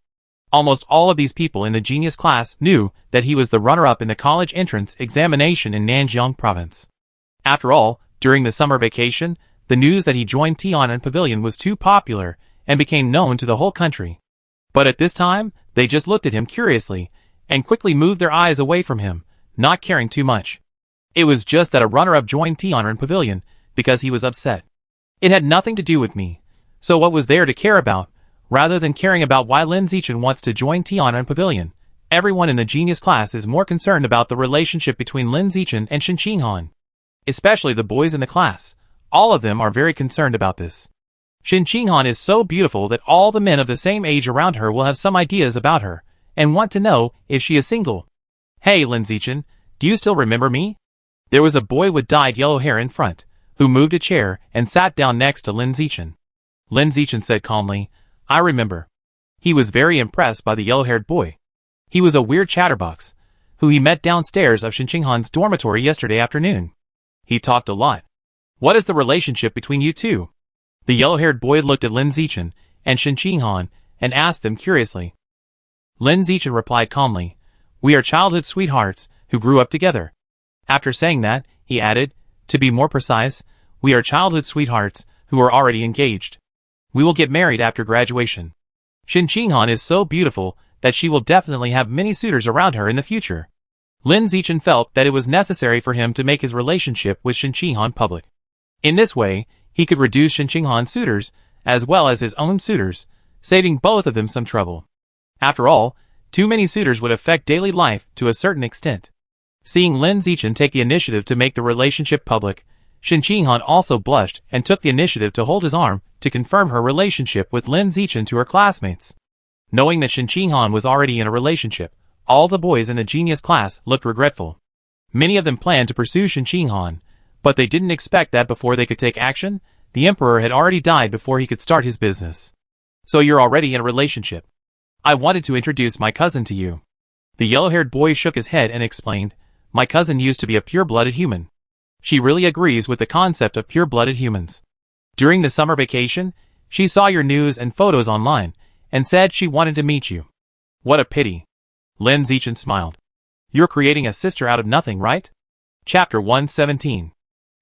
Almost all of these people in the genius class knew that he was the runner-up in the college entrance examination in Nanjiang province. After all, during the summer vacation, the news that he joined Tianren Pavilion was too popular and became known to the whole country. But at this time, they just looked at him curiously and quickly moved their eyes away from him, not caring too much. It was just that a runner-up joined Tianren Pavilion because he was upset. It had nothing to do with me. So what was there to care about? Rather than caring about why Lin Zichen wants to join Tianren Pavilion, everyone in the genius class is more concerned about the relationship between Lin Zichen and Shin Qinghan. Especially the boys in the class. All of them are very concerned about this. Shin Qinghan is so beautiful that all the men of the same age around her will have some ideas about her, and want to know if she is single. Hey Lin Zichen, do you still remember me? There was a boy with dyed yellow hair in front, who moved a chair and sat down next to Lin Zichen. Lin Zichen said calmly, I remember. He was very impressed by the yellow-haired boy. He was a weird chatterbox, who he met downstairs of Shin Qinghan's dormitory yesterday afternoon. He talked a lot. What is the relationship between you two? The yellow-haired boy looked at Lin Zichen and Shin Qinghan and asked them curiously. Lin Zichen replied calmly, we are childhood sweethearts who grew up together. After saying that, he added, to be more precise, We are childhood sweethearts who are already engaged. We will get married after graduation. Shin Qinghan is so beautiful that she will definitely have many suitors around her in the future. Lin Zichen felt that it was necessary for him to make his relationship with Shin Qinghan public. In this way, he could reduce Shin Qinghan's suitors, as well as his own suitors, saving both of them some trouble. After all, too many suitors would affect daily life to a certain extent. Seeing Lin Zichen take the initiative to make the relationship public, Shin Qinghan also blushed and took the initiative to hold his arm to confirm her relationship with Lin Zichen to her classmates. Knowing that Shin Qinghan was already in a relationship, all the boys in the genius class looked regretful. Many of them planned to pursue Shin Qinghan, but they didn't expect that before they could take action, the emperor had already died before he could start his business. So you're already in a relationship. I wanted to introduce my cousin to you. The yellow-haired boy shook his head and explained, my cousin used to be a pure-blooded human. She really agrees with the concept of pure-blooded humans. During the summer vacation, she saw your news and photos online, and said she wanted to meet you. What a pity. Lin Zichen smiled. You're creating a sister out of nothing, right? Chapter 117.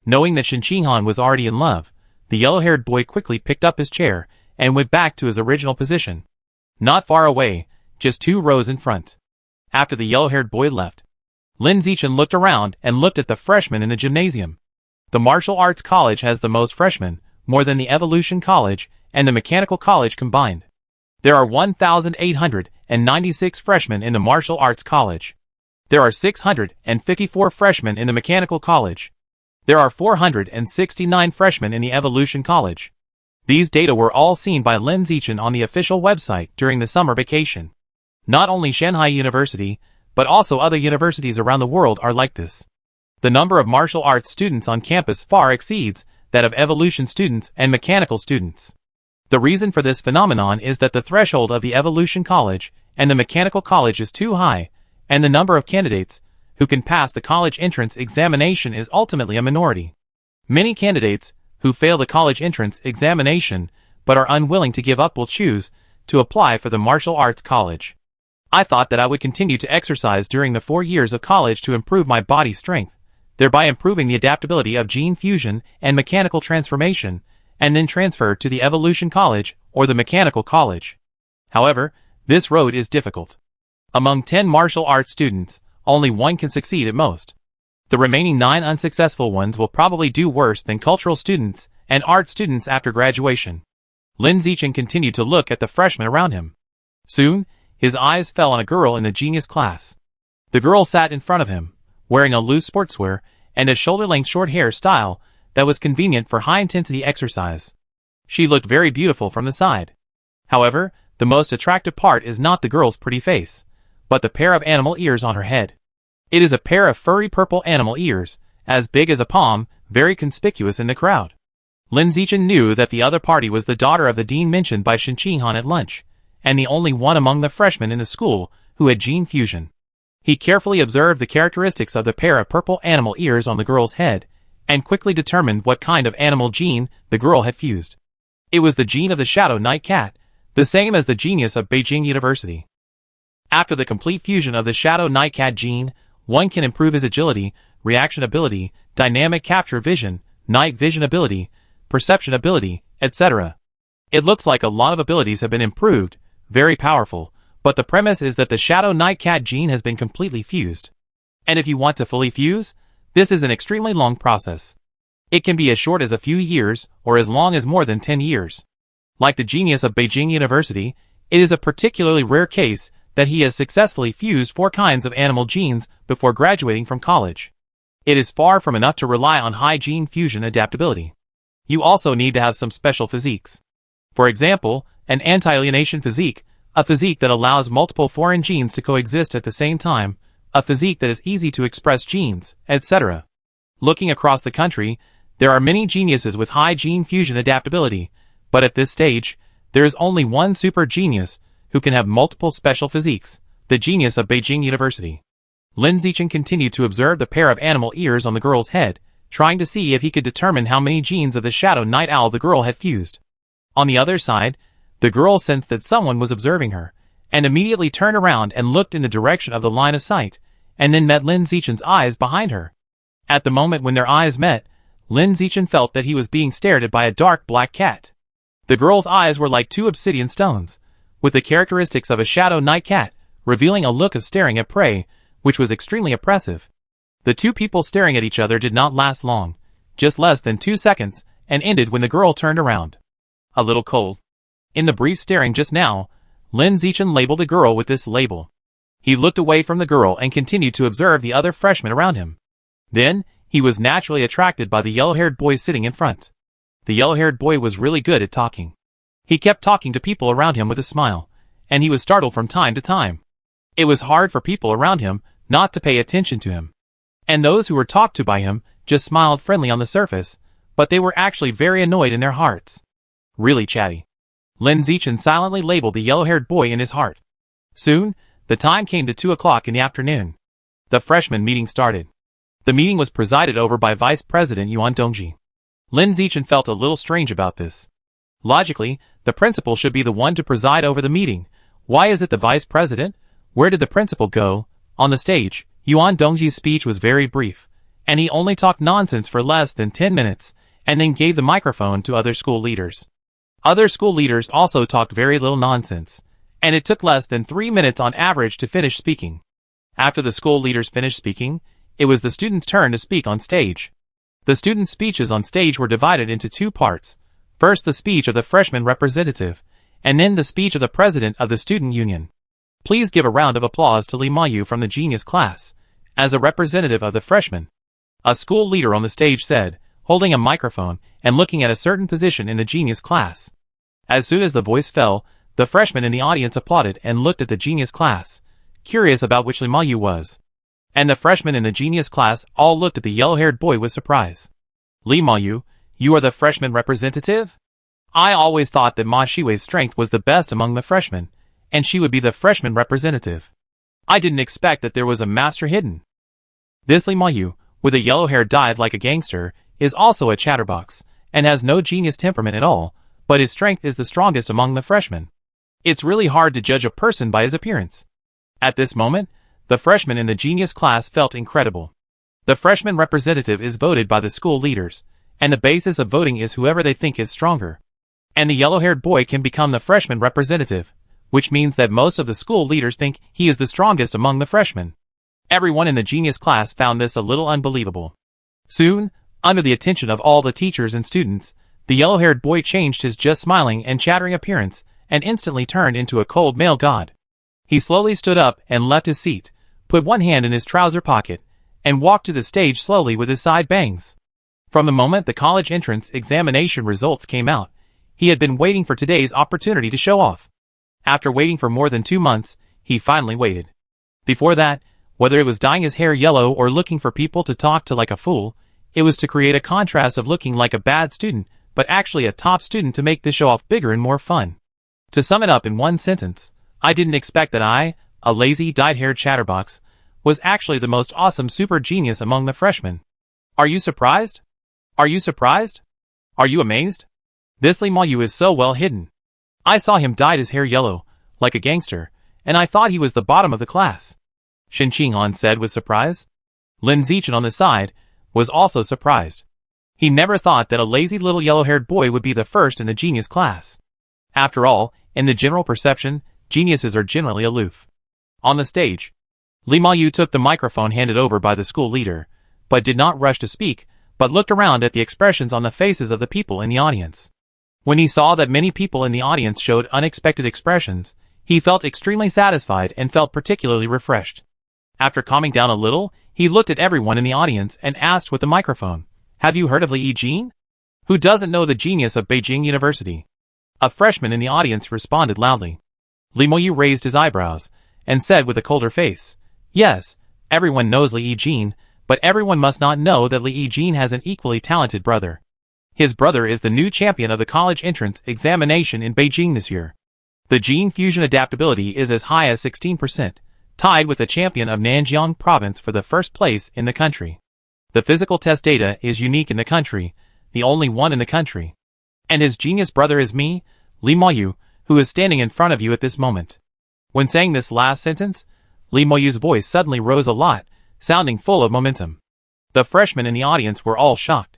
Knowing that Shin Qinghan was already in love, the yellow-haired boy quickly picked up his chair and went back to his original position. Not far away, just 2 rows in front. After the yellow-haired boy left, Lin Zichen looked around and looked at the freshmen in the gymnasium. The martial arts college has the most freshmen, more than the evolution college and the mechanical college combined. There are 1,896 freshmen in the martial arts college. There are 654 freshmen in the mechanical college. There are 469 freshmen in the evolution college. These data were all seen by Lin Zichen on the official website during the summer vacation. Not only Shanghai University, but also other universities around the world are like this. The number of martial arts students on campus far exceeds that of evolution students and mechanical students. The reason for this phenomenon is that the threshold of the evolution college and the mechanical college is too high, and the number of candidates who can pass the college entrance examination is ultimately a minority. Many candidates who fail the college entrance examination but are unwilling to give up will choose to apply for the martial arts college. I thought that I would continue to exercise during the 4 years of college to improve my body strength, thereby improving the adaptability of gene fusion and mechanical transformation, and then transfer to the evolution college or the mechanical college. However, this road is difficult. Among 10 martial arts students, only 1 can succeed at most. The remaining 9 unsuccessful ones will probably do worse than cultural students and art students after graduation. Lin Zichen continued to look at the freshmen around him. Soon, his eyes fell on a girl in the genius class. The girl sat in front of him, wearing a loose sportswear and a shoulder-length short hair style that was convenient for high-intensity exercise. She looked very beautiful from the side. However, the most attractive part is not the girl's pretty face, but the pair of animal ears on her head. It is a pair of furry purple animal ears, as big as a palm, very conspicuous in the crowd. Lin Zichen knew that the other party was the daughter of the dean mentioned by Shin Qinghan at lunch, and the only one among the freshmen in the school who had gene fusion. He carefully observed the characteristics of the pair of purple animal ears on the girl's head, and quickly determined what kind of animal gene the girl had fused. It was the gene of the shadow night cat, the same as the genius of Beijing University. After the complete fusion of the shadow night cat gene, one can improve his agility, reaction ability, dynamic capture vision, night vision ability, perception ability, etc. It looks like a lot of abilities have been improved, very powerful, but the premise is that the shadow night cat gene has been completely fused. And if you want to fully fuse, this is an extremely long process. It can be as short as a few years, or as long as more than 10 years. Like the genius of Beijing University, it is a particularly rare case that he has successfully fused 4 kinds of animal genes before graduating from college. It is far from enough to rely on high gene fusion adaptability. You also need to have some special physiques. For example, an anti-alienation physique, a physique that allows multiple foreign genes to coexist at the same time, a physique that is easy to express genes, etc. Looking across the country, there are many geniuses with high gene fusion adaptability, but at this stage, there is only one super genius who can have multiple special physiques, the genius of Beijing University. Lin Zichen continued to observe the pair of animal ears on the girl's head, trying to see if he could determine how many genes of the shadow night owl the girl had fused. On the other side, the girl sensed that someone was observing her, and immediately turned around and looked in the direction of the line of sight, and then met Lin Zichen's eyes behind her. At the moment when their eyes met, Lin Zichen felt that he was being stared at by a dark black cat. The girl's eyes were like two obsidian stones, with the characteristics of a shadow night cat, revealing a look of staring at prey, which was extremely oppressive. The two people staring at each other did not last long, just less than 2 seconds, and ended when the girl turned around. A little cold. In the brief staring just now, Lin Zichen labeled the girl with this label. He looked away from the girl and continued to observe the other freshmen around him. Then, he was naturally attracted by the yellow-haired boy sitting in front. The yellow-haired boy was really good at talking. He kept talking to people around him with a smile, and he was startled from time to time. It was hard for people around him not to pay attention to him. And those who were talked to by him just smiled friendly on the surface, but they were actually very annoyed in their hearts. Really chatty. Lin Zichen silently labeled the yellow-haired boy in his heart. Soon, the time came to 2 o'clock in the afternoon. The freshman meeting started. The meeting was presided over by Vice President Yuan Dongji. Lin Zichen felt a little strange about this. Logically, the principal should be the one to preside over the meeting. Why is it the vice president? Where did the principal go? On the stage, Yuan Dongji's speech was very brief, and he only talked nonsense for less than 10 minutes, and then gave the microphone to other school leaders. Other school leaders also talked very little nonsense, and it took less than 3 minutes on average to finish speaking. After the school leaders finished speaking, it was the students' turn to speak on stage. The students' speeches on stage were divided into 2 parts. First the speech of the freshman representative, and then the speech of the president of the student union. Please give a round of applause to Li Mayu from the genius class, as a representative of the freshmen. A school leader on the stage said, holding a microphone and looking at a certain position in the genius class. As soon as the voice fell, the freshmen in the audience applauded and looked at the genius class, curious about which Li Mayu was. And the freshmen in the genius class all looked at the yellow-haired boy with surprise. Li Mayu, you are the freshman representative? I always thought that Ma Shiwei's strength was the best among the freshmen, and she would be the freshman representative. I didn't expect that there was a master hidden. This Li Mayu, with a yellow hair dyed like a gangster, is also a chatterbox, and has no genius temperament at all, but his strength is the strongest among the freshmen. It's really hard to judge a person by his appearance. At this moment, the freshmen in the genius class felt incredible. The freshman representative is voted by the school leaders, and the basis of voting is whoever they think is stronger. And the yellow-haired boy can become the freshman representative, which means that most of the school leaders think he is the strongest among the freshmen. Everyone in the genius class found this a little unbelievable. Soon, under the attention of all the teachers and students, the yellow-haired boy changed his just smiling and chattering appearance, and instantly turned into a cold male god. He slowly stood up and left his seat, put one hand in his trouser pocket, and walked to the stage slowly with his side bangs. From the moment the college entrance examination results came out, he had been waiting for today's opportunity to show off. After waiting for more than 2 months, he finally waited. Before that, whether it was dyeing his hair yellow or looking for people to talk to like a fool, it was to create a contrast of looking like a bad student, but actually a top student to make the show off bigger and more fun. To sum it up in one sentence, I didn't expect that I, a lazy, dyed-haired chatterbox, was actually the most awesome super genius among the freshmen. Are you surprised? Are you surprised? Are you amazed? This Li Mayu is so well hidden. I saw him dyed his hair yellow, like a gangster, and I thought he was the bottom of the class. Shen Qinghan said with surprise. Lin Zichen on the side was also surprised. He never thought that a lazy little yellow-haired boy would be the first in the genius class. After all, in the general perception, geniuses are generally aloof. On the stage, Li Mayu took the microphone handed over by the school leader, but did not rush to speak, but looked around at the expressions on the faces of the people in the audience. When he saw that many people in the audience showed unexpected expressions, he felt extremely satisfied and felt particularly refreshed. After calming down a little, he looked at everyone in the audience and asked with the microphone, "Have you heard of Li Yijin? Who doesn't know the genius of Beijing University?" A freshman in the audience responded loudly. Li Mayu raised his eyebrows and said with a colder face, "Yes, everyone knows Li Yijin, but everyone must not know that Li Yijin has an equally talented brother. His brother is the new champion of the college entrance examination in Beijing this year. The gene fusion adaptability is as high as 16%, tied with the champion of Nanjiang province for the first place in the country. The physical test data is unique in the country, the only one in the country. And his genius brother is me, Li Mayu, who is standing in front of you at this moment." When saying this last sentence, Li Mayu's voice suddenly rose a lot, sounding full of momentum. The freshmen in the audience were all shocked.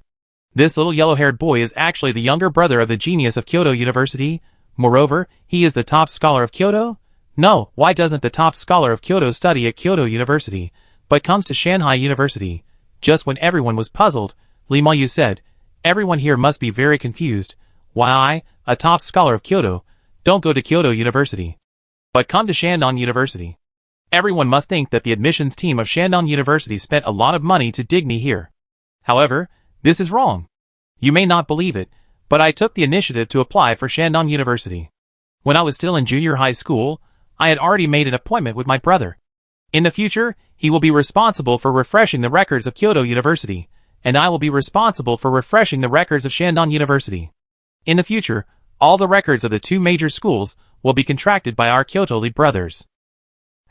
This little yellow-haired boy is actually the younger brother of the genius of Kyoto University. Moreover, he is the top scholar of Kyoto? No, why doesn't the top scholar of Kyoto study at Kyoto University, but comes to Shanghai University? Just when everyone was puzzled, Li Mayu said, everyone here must be very confused. Why I, a top scholar of Kyoto, don't go to Kyoto University, but come to Shandong University. Everyone must think that the admissions team of Shandong University spent a lot of money to dig me here. However, this is wrong. You may not believe it, but I took the initiative to apply for Shandong University. When I was still in junior high school, I had already made an appointment with my brother. In the future, he will be responsible for refreshing the records of Kyoto University, and I will be responsible for refreshing the records of Shandong University. In the future, all the records of the two major schools will be contracted by our Kyoto Li brothers.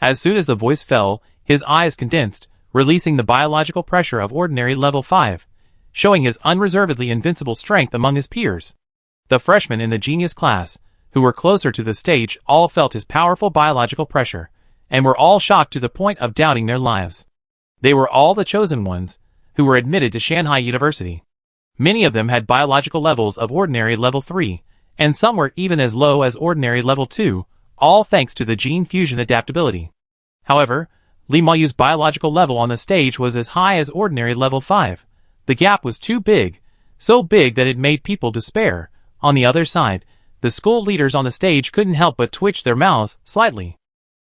As soon as the voice fell, his eyes condensed, releasing the biological pressure of ordinary level 5, showing his unreservedly invincible strength among his peers. The freshmen in the genius class, who were closer to the stage, all felt his powerful biological pressure, and were all shocked to the point of doubting their lives. They were all the chosen ones, who were admitted to Shanghai University. Many of them had biological levels of ordinary level 3, and some were even as low as ordinary level 2, all thanks to the gene fusion adaptability. However, Li Mayu's biological level on the stage was as high as ordinary level 5. The gap was too big, so big that it made people despair. On the other side, the school leaders on the stage couldn't help but twitch their mouths slightly.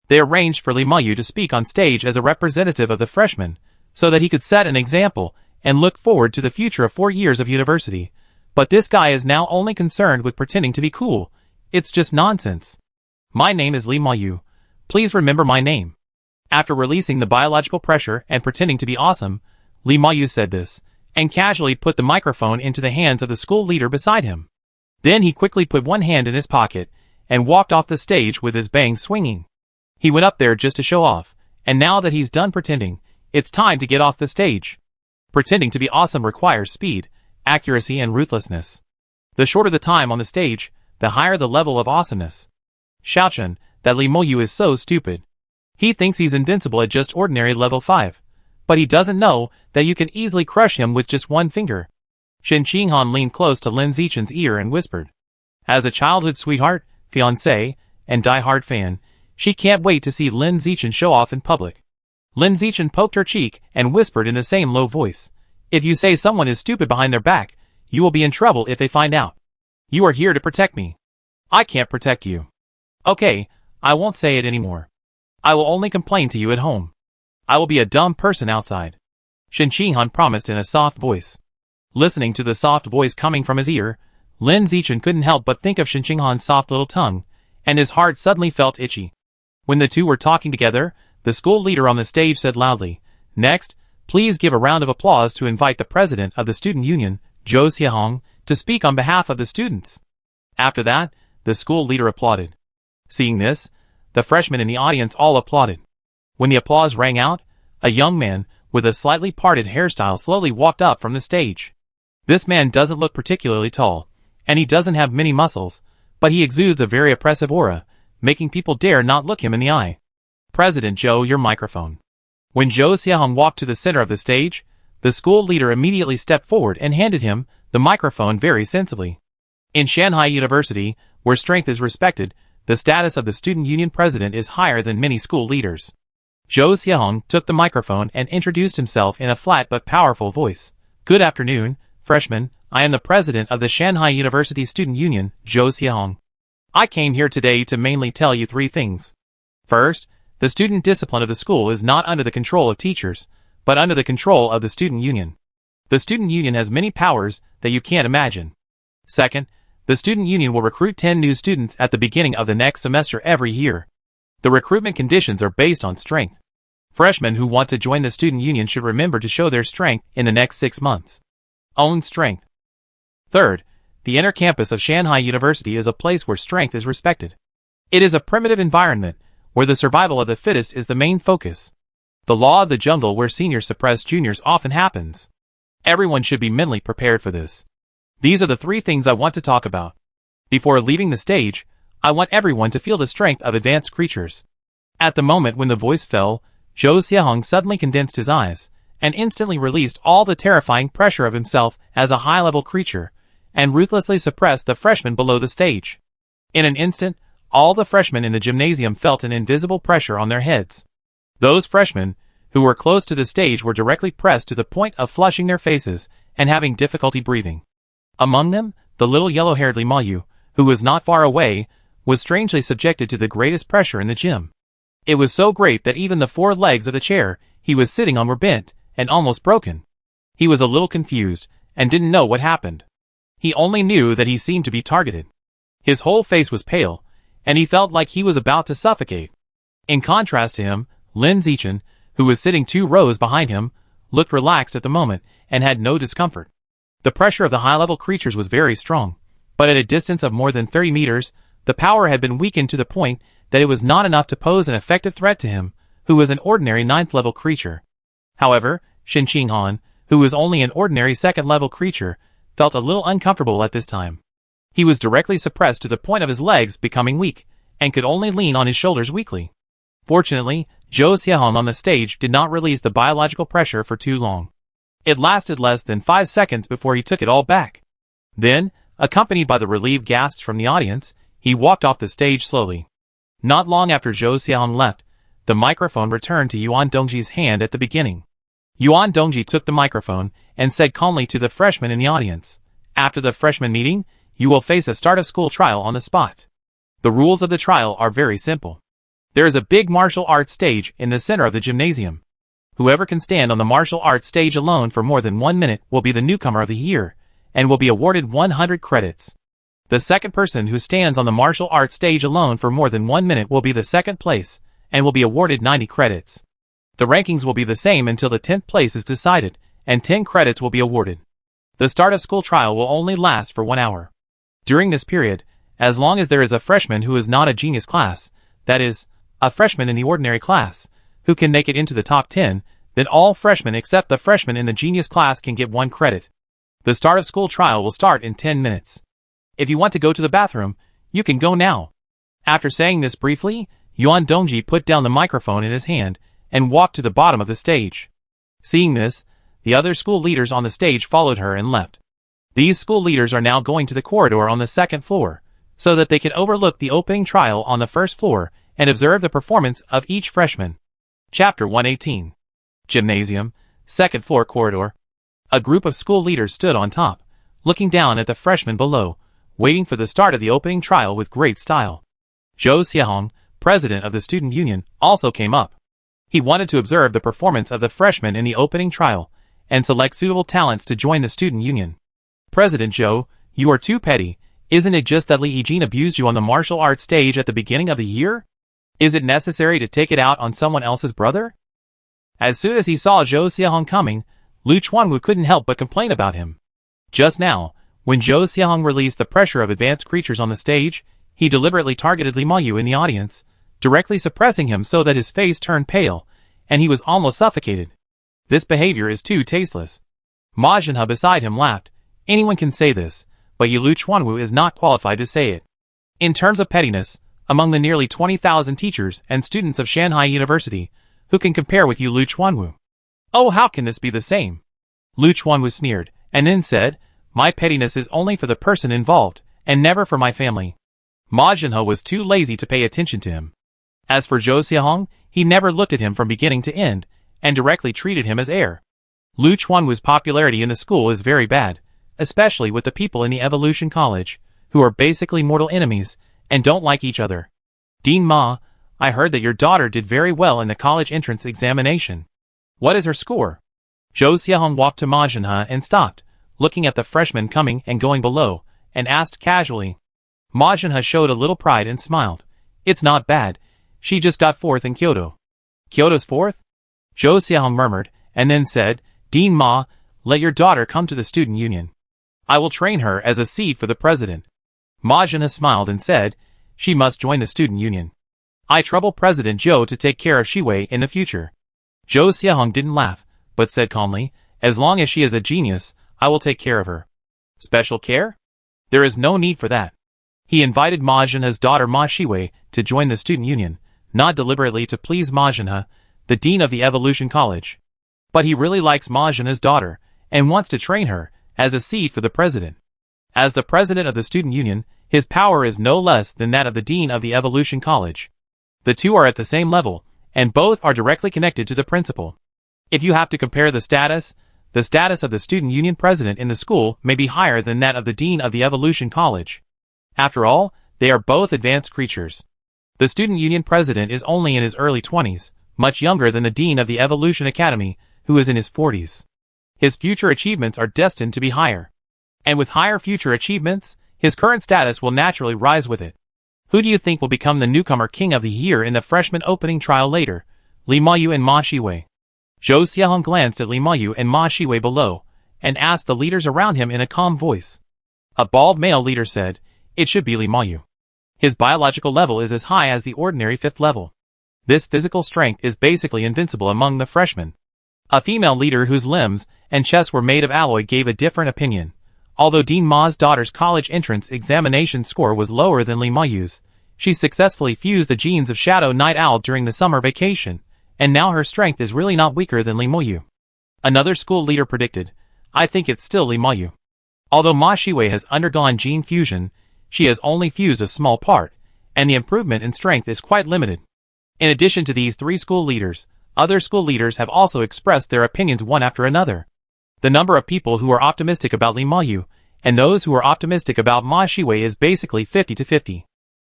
They arranged for Li Mayu to speak on stage as a representative of the freshmen, so that he could set an example and look forward to the future of 4 years of university. But this guy is now only concerned with pretending to be cool. It's just nonsense. My name is Li Mayu. Please remember my name. After releasing the biological pressure and pretending to be awesome, Li Mayu said this, and casually put the microphone into the hands of the school leader beside him. Then he quickly put one hand in his pocket, and walked off the stage with his bangs swinging. He went up there just to show off, and now that he's done pretending, it's time to get off the stage. Pretending to be awesome requires speed, accuracy and ruthlessness. The shorter the time on the stage, the higher the level of awesomeness. Xiaochen, that Li Mayu is so stupid. He thinks he's invincible at just ordinary level 5. But he doesn't know that you can easily crush him with just one finger. Shen Qinghan leaned close to Lin Zichen's ear and whispered. As a childhood sweetheart, fiancé, and die-hard fan, she can't wait to see Lin Zichen show off in public. Lin Zichen poked her cheek and whispered in the same low voice. If you say someone is stupid behind their back, you will be in trouble if they find out. You are here to protect me. I can't protect you. Okay, I won't say it anymore. I will only complain to you at home. I will be a dumb person outside. Shen Qinghan promised in a soft voice. Listening to the soft voice coming from his ear, Lin Zichen couldn't help but think of Shen Qinghan's soft little tongue, and his heart suddenly felt itchy. When the two were talking together, the school leader on the stage said loudly, "Next, please give a round of applause to invite the president of the student union, Zhou Xiehong, to speak on behalf of the students." After that, the school leader applauded. Seeing this, the freshmen in the audience all applauded. When the applause rang out, a young man, with a slightly parted hairstyle slowly walked up from the stage. This man doesn't look particularly tall, and he doesn't have many muscles, but he exudes a very oppressive aura, making people dare not look him in the eye. President Zhou, your microphone. When Zhou Xiehong walked to the center of the stage, the school leader immediately stepped forward and handed him the microphone very sensibly. In Shanghai University, where strength is respected, the status of the student union president is higher than many school leaders. Zhou Xiehong took the microphone and introduced himself in a flat but powerful voice. Good afternoon, freshmen. I am the president of the Shanghai University Student Union, Zhou Xiehong. I came here today to mainly tell you 3 things. First, the student discipline of the school is not under the control of teachers, but under the control of the student union. The student union has many powers that you can't imagine. Second, the student union will recruit 10 new students at the beginning of the next semester every year. The recruitment conditions are based on strength. Freshmen who want to join the student union should remember to show their strength in the next 6 months. Own strength. Third, the inner campus of Shanghai University is a place where strength is respected. It is a primitive environment where the survival of the fittest is the main focus. The law of the jungle where seniors suppress juniors often happens. Everyone should be mentally prepared for this. These are the 3 things I want to talk about. Before leaving the stage, I want everyone to feel the strength of advanced creatures. At the moment when the voice fell, Zhou Xiehong suddenly condensed his eyes, and instantly released all the terrifying pressure of himself as a high-level creature, and ruthlessly suppressed the freshmen below the stage. In an instant, all the freshmen in the gymnasium felt an invisible pressure on their heads. Those freshmen, who were close to the stage, were directly pressed to the point of flushing their faces and having difficulty breathing. Among them, the little yellow-haired Lee Ma-yu, who was not far away, was strangely subjected to the greatest pressure in the gym. It was so great that even the 4 legs of the chair he was sitting on were bent and almost broken. He was a little confused and didn't know what happened. He only knew that he seemed to be targeted. His whole face was pale, and he felt like he was about to suffocate. In contrast to him, Lin Zichen, who was sitting 2 rows behind him, looked relaxed at the moment and had no discomfort. The pressure of the high-level creatures was very strong, but at a distance of more than 30 meters, the power had been weakened to the point that it was not enough to pose an effective threat to him, who was an ordinary 9th-level creature. However, Shen Qinghan, who was only an ordinary 2nd-level creature, felt a little uncomfortable at this time. He was directly suppressed to the point of his legs becoming weak, and could only lean on his shoulders weakly. Fortunately, Zhou Xiaohong on the stage did not release the biological pressure for too long. It lasted less than 5 seconds before he took it all back. Then, accompanied by the relieved gasps from the audience, he walked off the stage slowly. Not long after Zhou Xiaohong left, the microphone returned to Yuan Dongji's hand at the beginning. Yuan Dongji took the microphone and said calmly to the freshmen in the audience, "After the freshman meeting, you will face a start-of-school trial on the spot. The rules of the trial are very simple. There is a big martial arts stage in the center of the gymnasium. Whoever can stand on the martial arts stage alone for more than 1 minute will be the newcomer of the year, and will be awarded 100 credits. The second person who stands on the martial arts stage alone for more than 1 minute will be the second place, and will be awarded 90 credits. The rankings will be the same until the 10th place is decided, and 10 credits will be awarded. The start-of-school trial will only last for 1 hour. During this period, as long as there is a freshman who is not a genius class, that is, a freshman in the ordinary class, who can make it into the top 10, then all freshmen except the freshman in the genius class can get 1 credit. The start-of-school trial will start in 10 minutes. If you want to go to the bathroom, you can go now." After saying this briefly, Yuan Dongji put down the microphone in his hand and walked to the bottom of the stage. Seeing this, the other school leaders on the stage followed her and left. These school leaders are now going to the corridor on the 2nd floor, so that they can overlook the opening trial on the 1st floor and observe the performance of each freshman. Chapter 118. Gymnasium, 2nd floor corridor. A group of school leaders stood on top, looking down at the freshmen below, waiting for the start of the opening trial with great style. Zhou Xiaohong, president of the student union, also came up. He wanted to observe the performance of the freshmen in the opening trial, and select suitable talents to join the student union. "President Zhou, you are too petty. Isn't it just that Li Yijin abused you on the martial arts stage at the beginning of the year? Is it necessary to take it out on someone else's brother?" As soon as he saw Zhou Xiaohong coming, Lu Chuanwu couldn't help but complain about him. Just now, when Zhou Xiaohong released the pressure of advanced creatures on the stage, he deliberately targeted Li Ma-yu in the audience, directly suppressing him so that his face turned pale, and he was almost suffocated. This behavior is too tasteless. Ma Zhenhe beside him laughed. "Anyone can say this, but Lu Chuanwu is not qualified to say it." In terms of pettiness, among the nearly 20,000 teachers and students of Shanghai University, who can compare with Lu Chuanwu? "Oh, how can this be the same?" Lu Chuanwu sneered, and then said, "My pettiness is only for the person involved, and never for my family." Ma Zhenhe was too lazy to pay attention to him. As for Zhou Xiaohong, he never looked at him from beginning to end, and directly treated him as heir. Lu Chuanwu's popularity in the school is very bad, especially with the people in the Evolution College, who are basically mortal enemies, and don't like each other. "Dean Ma, I heard that your daughter did very well in the college entrance examination. What is her score?" Zhou Xiaohong walked to Ma Zhenhe and stopped, looking at the freshmen coming and going below, and asked casually. Ma Zhenhe showed a little pride and smiled. "It's not bad. She just got 4th in Kyoto." "Kyoto's 4th? Zhou Xiaohong murmured, and then said, "Dean Ma, let your daughter come to the student union. I will train her as a seed for the president." Ma Zhenhe smiled and said, "She must join the student union. I trouble President Zhou to take care of Shiwei in the future." Zhou Xiaohong didn't laugh, but said calmly, "As long as she is a genius, I will take care of her." "Special care? There is no need for that." He invited Ma Zhenhe's daughter Ma Shiwei to join the student union, not deliberately to please Ma Zhenhe, the dean of the Evolution College. But he really likes Ma Jinha's daughter, and wants to train her, as a seed for the president. As the president of the student union, his power is no less than that of the dean of the Evolution College. The two are at the same level, and both are directly connected to the principal. If you have to compare the status of the student union president in the school may be higher than that of the dean of the Evolution College. After all, they are both advanced creatures. The student union president is only in his early 20s, much younger than the dean of the Evolution Academy, who is in his 40s. His future achievements are destined to be higher. And with higher future achievements, his current status will naturally rise with it. Who do you think will become the newcomer king of the year in the freshman opening trial later? Li Mayu and Ma Shiwei. Zhou Xiaohong glanced at Li Mayu and Ma Shiwei below, and asked the leaders around him in a calm voice. A bald male leader said, "It should be Li Mayu. His biological level is as high as the ordinary 5th level. This physical strength is basically invincible among the freshmen." A female leader whose limbs and chest were made of alloy gave a different opinion. Although Dean Ma's daughter's college entrance examination score was lower than Li Mayu's, she successfully fused the genes of Shadow Night Owl during the summer vacation, and now her strength is really not weaker than Li Mayu. Another school leader predicted, "I think it's still Li Mayu. Although Ma Shiwei has undergone gene fusion, she has only fused a small part, and the improvement in strength is quite limited." In addition to these three school leaders, other school leaders have also expressed their opinions one after another. The number of people who are optimistic about Li Mayu, and those who are optimistic about Ma Shiwei is basically 50 to 50.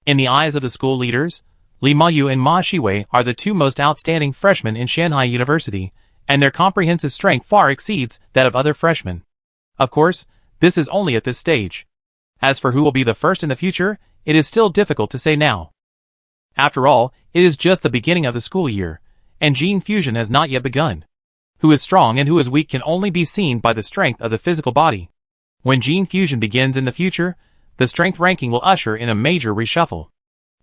In the eyes of the school leaders, Li Mayu and Ma Shiwei are the two most outstanding freshmen in Shanghai University, and their comprehensive strength far exceeds that of other freshmen. Of course, this is only at this stage. As for who will be the first in the future, it is still difficult to say now. After all, it is just the beginning of the school year, and gene fusion has not yet begun. Who is strong and who is weak can only be seen by the strength of the physical body. When gene fusion begins in the future, the strength ranking will usher in a major reshuffle.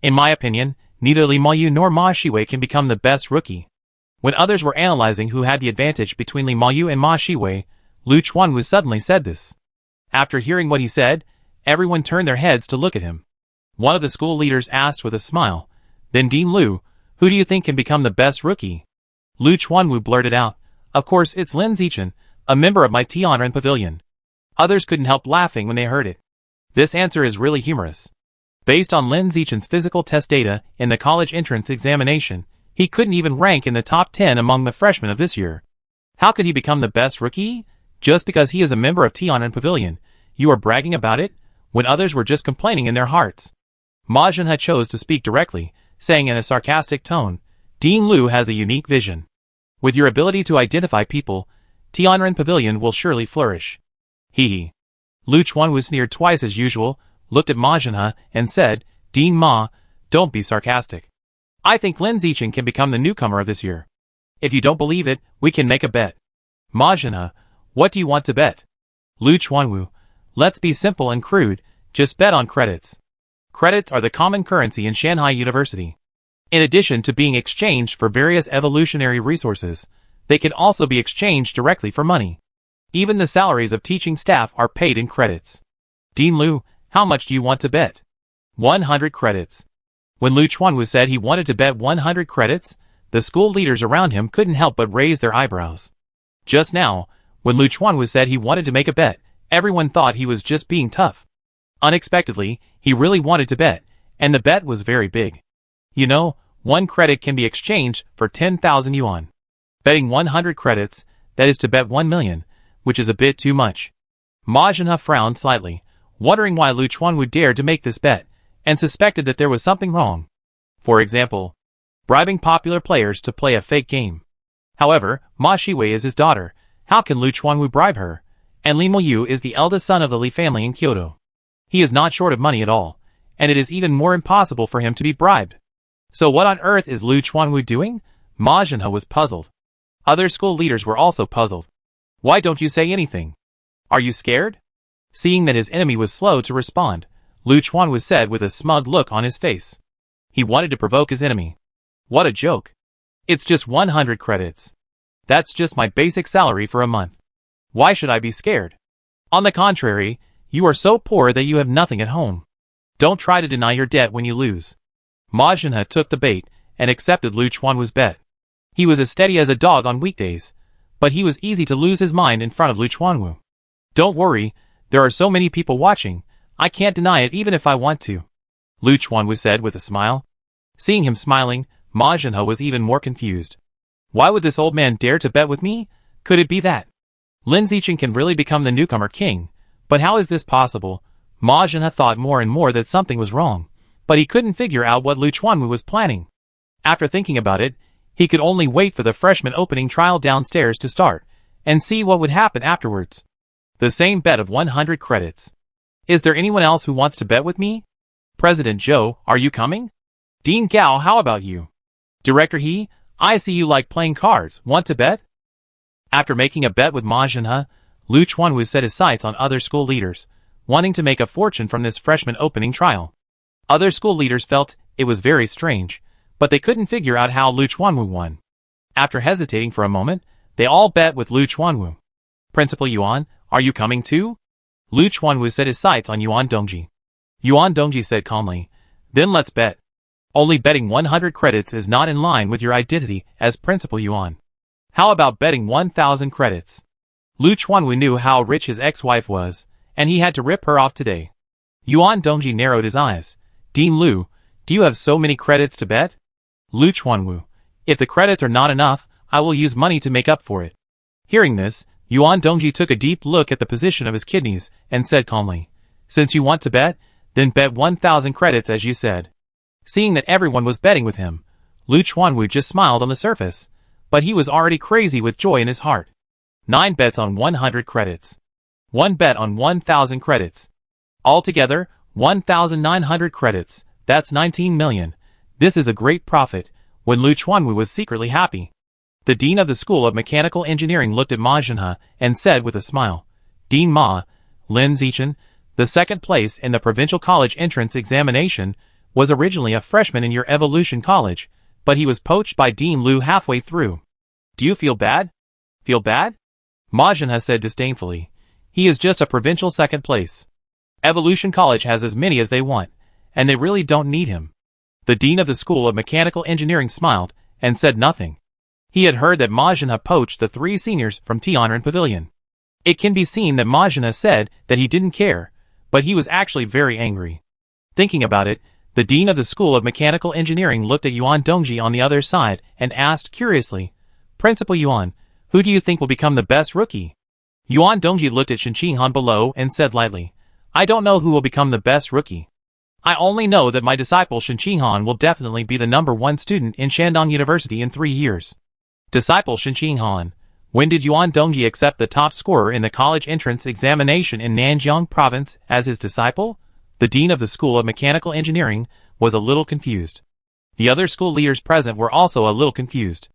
In my opinion, neither Li Mayu nor Ma Shiwei can become the best rookie. When others were analyzing who had the advantage between Li Mayu and Ma Shiwei, Lu Chuanwu suddenly said this. After hearing what he said, everyone turned their heads to look at him. One of the school leaders asked with a smile, "Then Dean Lu, who do you think can become the best rookie?" Lu Chuanwu blurted out, "Of course it's Lin Zichen, a member of my Tianren Pavilion." Others couldn't help laughing when they heard it. This answer is really humorous. Based on Lin Zichen's physical test data in the college entrance examination, he couldn't even rank in the top 10 among the freshmen of this year. How could he become the best rookie? Just because he is a member of Tianren Pavilion, you are bragging about it, when others were just complaining in their hearts. Ma Jinha chose to speak directly, saying in a sarcastic tone, "Dean Lu has a unique vision. With your ability to identify people, Tianren Pavilion will surely flourish." Hee hee. Lu Chuanwu sneered twice as usual, looked at Ma Jinha, and said, "Dean Ma, don't be sarcastic. I think Lin Zichen can become the newcomer of this year. If you don't believe it, we can make a bet." Ma Jinha, "What do you want to bet?" Lu Chuanwu, "Let's be simple and crude, just bet on credits. Credits are the common currency in Shanghai University. In addition to being exchanged for various evolutionary resources, they can also be exchanged directly for money. Even the salaries of teaching staff are paid in credits. Dean Lu, how much do you want to bet?" 100 credits. When Lu Chuanwu said he wanted to bet 100 credits, the school leaders around him couldn't help but raise their eyebrows. Just now, when Lu Chuanwu said he wanted to make a bet, everyone thought he was just being tough. Unexpectedly, he really wanted to bet, and the bet was very big. You know, 1 credit can be exchanged for 10,000 yuan. Betting 100 credits, that is to bet 1 million, which is a bit too much. Ma Jinha frowned slightly, wondering why Lu Chuanwu dared to make this bet, and suspected that there was something wrong. For example, bribing popular players to play a fake game. However, Ma Shiwei is his daughter. How can Lu Chuanwu bribe her? And Li Mayu is the eldest son of the Li family in Kyoto. He is not short of money at all, and it is even more impossible for him to be bribed. So what on earth is Lu Chuanwu doing? Ma Jinha was puzzled. Other school leaders were also puzzled. "Why don't you say anything? Are you scared?" Seeing that his enemy was slow to respond, Lu Chuanwu said with a smug look on his face. He wanted to provoke his enemy. "What a joke. It's just 100 credits. That's just my basic salary for a month. Why should I be scared? On the contrary, you are so poor that you have nothing at home. Don't try to deny your debt when you lose." Ma Jinha took the bait and accepted Lu Chuanwu's bet. He was as steady as a dog on weekdays, but he was easy to lose his mind in front of Lu Chuanwu. Don't worry, there are so many people watching, I can't deny it even if I want to, Lu Chuanwu said with a smile. Seeing him smiling, Ma Jinhe was even more confused. Why would this old man dare to bet with me? Could it be that Lin Zichen can really become the newcomer king? But how is this possible? Ma Jinhe thought more and more that something was wrong, but he couldn't figure out what Lu Chuanwu was planning. After thinking about it, he could only wait for the freshman opening trial downstairs to start, and see what would happen afterwards. The same bet of 100 credits. Is there anyone else who wants to bet with me? President Zhou, are you coming? Dean Gao, how about you? Director He, I see you like playing cards, want to bet? After making a bet with Ma Jinhe, Lu Chuanwu set his sights on other school leaders, wanting to make a fortune from this freshman opening trial. Other school leaders felt it was very strange, but they couldn't figure out how Lu Chuanwu won. After hesitating for a moment, they all bet with Lu Chuanwu. Principal Yuan, are you coming too? Lu Chuanwu set his sights on Yuan Dongji. Yuan Dongji said calmly, then let's bet. Only betting 100 credits is not in line with your identity as Principal Yuan. How about betting 1,000 credits? Lu Chuanwu knew how rich his ex-wife was, and he had to rip her off today. Yuan Dongji narrowed his eyes. Dean Lu, do you have so many credits to bet? Lu Chuanwu, if the credits are not enough, I will use money to make up for it. Hearing this, Yuan Dongji took a deep look at the position of his kidneys and said calmly, since you want to bet, then bet 1,000 credits as you said. Seeing that everyone was betting with him, Lu Chuanwu just smiled on the surface, but he was already crazy with joy in his heart. 9 bets on 100 credits. 1 bet on 1,000 credits. Altogether, 1,900 credits, that's 19 million. This is a great profit, when Lu Chuanwu was secretly happy. The dean of the School of Mechanical Engineering looked at Ma Jinhe and said with a smile, Dean Ma, Lin Zichen, the second place in the provincial college entrance examination, was originally a freshman in your evolution college, but he was poached by Dean Lu halfway through. Do you feel bad? Feel bad? Ma Jinhe said disdainfully. He is just a provincial second place. Evolution College has as many as they want, and they really don't need him. The dean of the School of Mechanical Engineering smiled and said nothing. He had heard that Ma Jinhe poached the 3 seniors from Tianren Pavilion. It can be seen that Ma Jinhe said that he didn't care, but he was actually very angry. Thinking about it, the dean of the School of Mechanical Engineering looked at Yuan Dongji on the other side and asked curiously, Principal Yuan, who do you think will become the best rookie? Yuan Dongji looked at Shen Qinghan below and said lightly, I don't know who will become the best rookie. I only know that my disciple Shen Qinghan will definitely be the #1 student in Shandong University in 3 years. Disciple Shen Qinghan, when did Yuan Dongji accept the top scorer in the college entrance examination in Nanjiang province as his disciple? The dean of the School of Mechanical Engineering was a little confused. The other school leaders present were also a little confused.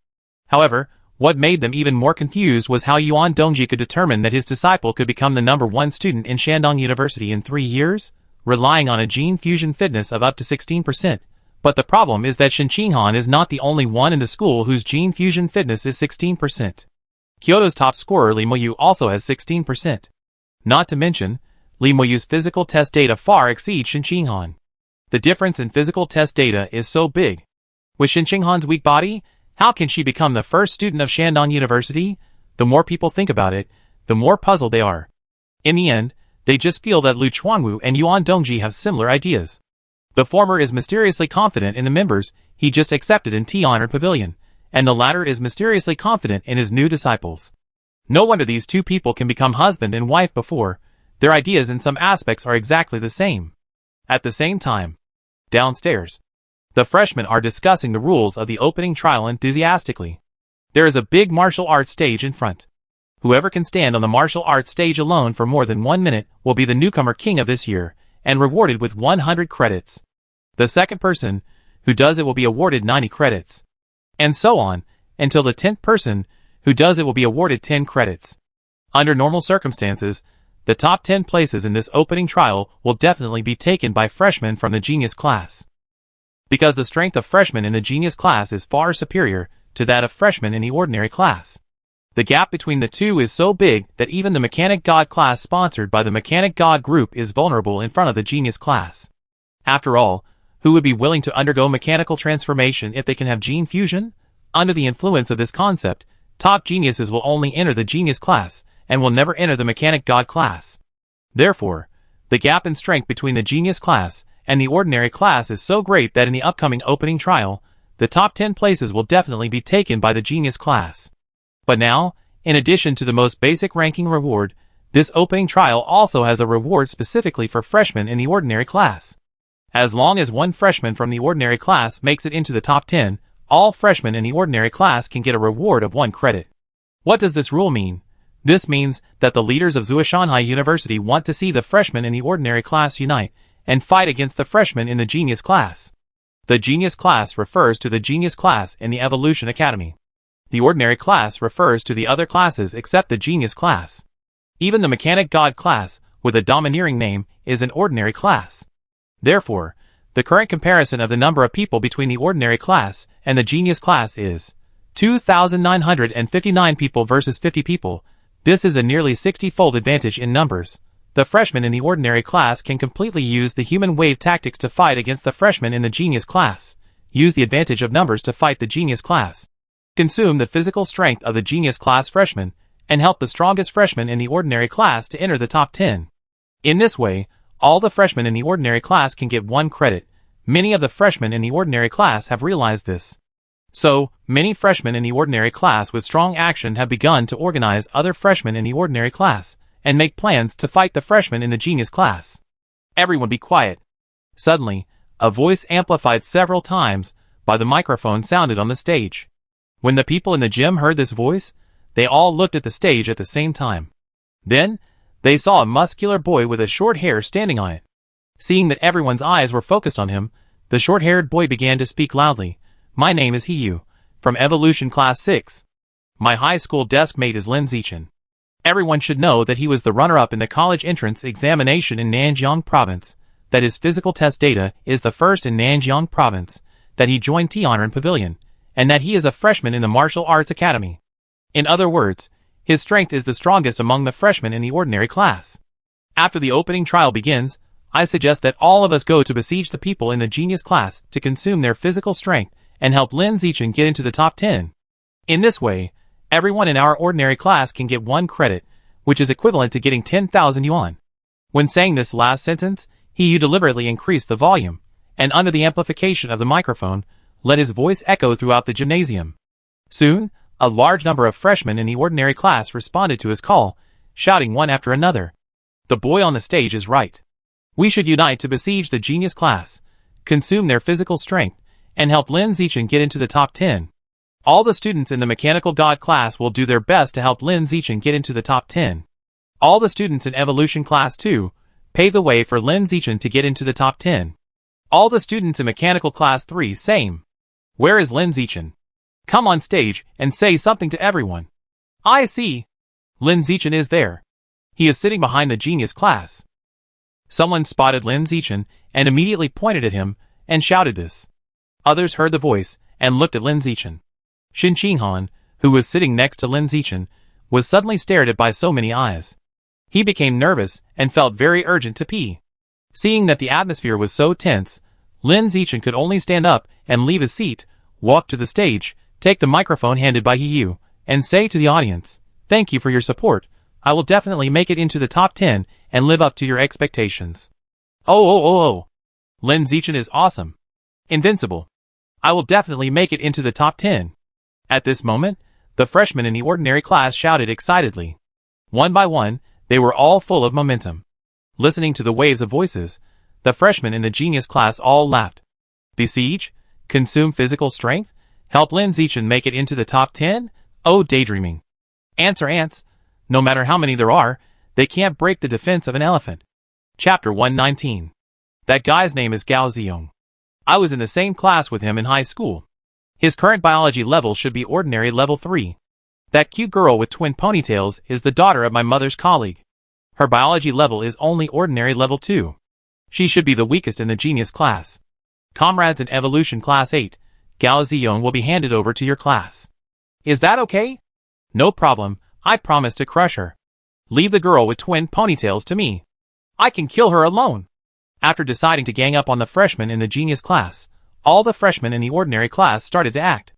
However, what made them even more confused was how Yuan Dongji could determine that his disciple could become the #1 student in Shandong University in 3 years, relying on a gene fusion fitness of up to 16%. But the problem is that Shen Qinghan is not the only one in the school whose gene fusion fitness is 16%. Kyoto's top scorer Li Moyu also has 16%. Not to mention, Li Moyu's physical test data far exceeds Shen Qinghan. The difference in physical test data is so big. With Shen Qinghan's weak body, how can she become the first student of Shandong University? The more people think about it, the more puzzled they are. In the end, they just feel that Lu Chuanwu and Yuan Dongji have similar ideas. The former is mysteriously confident in the members he just accepted in Tianren Pavilion, and the latter is mysteriously confident in his new disciples. No wonder these two people can become husband and wife before. Their ideas in some aspects are exactly the same. At the same time, downstairs, the freshmen are discussing the rules of the opening trial enthusiastically. There is a big martial arts stage in front. Whoever can stand on the martial arts stage alone for more than 1 minute will be the newcomer king of this year, and rewarded with 100 credits. The second person who does it will be awarded 90 credits. And so on, until the 10th person who does it will be awarded 10 credits. Under normal circumstances, the top 10 places in this opening trial will definitely be taken by freshmen from the genius class. Because the strength of freshmen in the genius class is far superior to that of freshmen in the ordinary class. The gap between the two is so big that even the Mechanic God class sponsored by the Mechanic God group is vulnerable in front of the genius class. After all, who would be willing to undergo mechanical transformation if they can have gene fusion? Under the influence of this concept, Top geniuses will only enter the genius class, and will never enter the mechanic god class. Therefore, the gap in strength between the genius class and the ordinary class is so great that in the upcoming opening trial, the top 10 places will definitely be taken by the genius class. But now, in addition to the most basic ranking reward, this opening trial also has a reward specifically for freshmen in the ordinary class. As long as one freshman from the ordinary class makes it into the top 10, all freshmen in the ordinary class can get a reward of 1 credit. What does this rule mean? This means that the leaders of Zhuoshanhai University want to see the freshmen in the ordinary class unite and fight against the freshmen in the genius class. The genius class refers to the genius class in the Evolution Academy. The ordinary class refers to the other classes except the genius class. Even the mechanic god class, with a domineering name, is an ordinary class. Therefore, the current comparison of the number of people between the ordinary class and the genius class is 2,959 people versus 50 people. This is a nearly 60-fold advantage in numbers. The freshmen in the ordinary class can completely use the human wave tactics to fight against the freshmen in the genius class. Use the advantage of numbers to fight the genius class. Consume the physical strength of the genius class freshmen, and help the strongest freshmen in the ordinary class to enter the top 10. In this way, all the freshmen in the ordinary class can get 1 credit. Many of the freshmen in the ordinary class have realized this. So, many freshmen in the ordinary class with strong action have begun to organize other freshmen in the ordinary class, and make plans to fight the freshmen in the genius class. Everyone be quiet. Suddenly, a voice amplified several times by the microphone sounded on the stage. When the people in the gym heard this voice, they all looked at the stage at the same time. Then, they saw a muscular boy with a short hair standing on it. Seeing that everyone's eyes were focused on him, the short-haired boy began to speak loudly. My name is Hiyu, from Evolution Class 6. My high school desk mate is Lin Zichen. Everyone should know that he was the runner-up in the college entrance examination in Nanjiang Province, that his physical test data is the first in Nanjiang Province, that he joined Tianren Pavilion, and that he is a freshman in the Martial Arts Academy. In other words, his strength is the strongest among the freshmen in the ordinary class. After the opening trial begins, I suggest that all of us go to besiege the people in the genius class to consume their physical strength and help Lin Zichen get into the top 10. In this way, everyone in our ordinary class can get 1 credit, which is equivalent to getting 10,000 yuan. When saying this last sentence, he deliberately increased the volume, and under the amplification of the microphone, let his voice echo throughout the gymnasium. Soon, a large number of freshmen in the ordinary class responded to his call, shouting one after another. The boy on the stage is right. We should unite to besiege the genius class, consume their physical strength, and help Lin Zichen get into the top 10. All the students in the mechanical god class will do their best to help Lin Zichen get into the top 10. All the students in evolution class 2 pave the way for Lin Zichen to get into the top 10. All the students in mechanical class 3 same. Where is Lin Zichen? Come on stage and say something to everyone. I see. Lin Zichen is there. He is sitting behind the genius class. Someone spotted Lin Zichen and immediately pointed at him and shouted this. Others heard the voice and looked at Lin Zichen. Xin Qinghan, who was sitting next to Lin Zichen, was suddenly stared at by so many eyes. He became nervous and felt very urgent to pee. Seeing that the atmosphere was so tense, Lin Zichen could only stand up and leave his seat, walk to the stage, take the microphone handed by Hiyu, and say to the audience, "Thank you for your support. I will definitely make it into the top 10 and live up to your expectations." Oh. Lin Zichen is awesome. Invincible. I will definitely make it into the top 10. At this moment, the freshmen in the ordinary class shouted excitedly. One by one, they were all full of momentum. Listening to the waves of voices, the freshmen in the genius class all laughed. Besiege? Consume physical strength? Help Lin Zichen make it into the top 10? Oh, daydreaming. Ants are ants. No matter how many there are, they can't break the defense of an elephant. Chapter 119. That guy's name is Gao Ziyong. I was in the same class with him in high school. His current biology level should be ordinary level 3. That cute girl with twin ponytails is the daughter of my mother's colleague. Her biology level is only ordinary level 2. She should be the weakest in the genius class. Comrades in evolution class 8, Gao Ziyong will be handed over to your class. Is that okay? No problem, I promise to crush her. Leave the girl with twin ponytails to me. I can kill her alone. After deciding to gang up on the freshmen in the genius class, all the freshmen in the ordinary class started to act.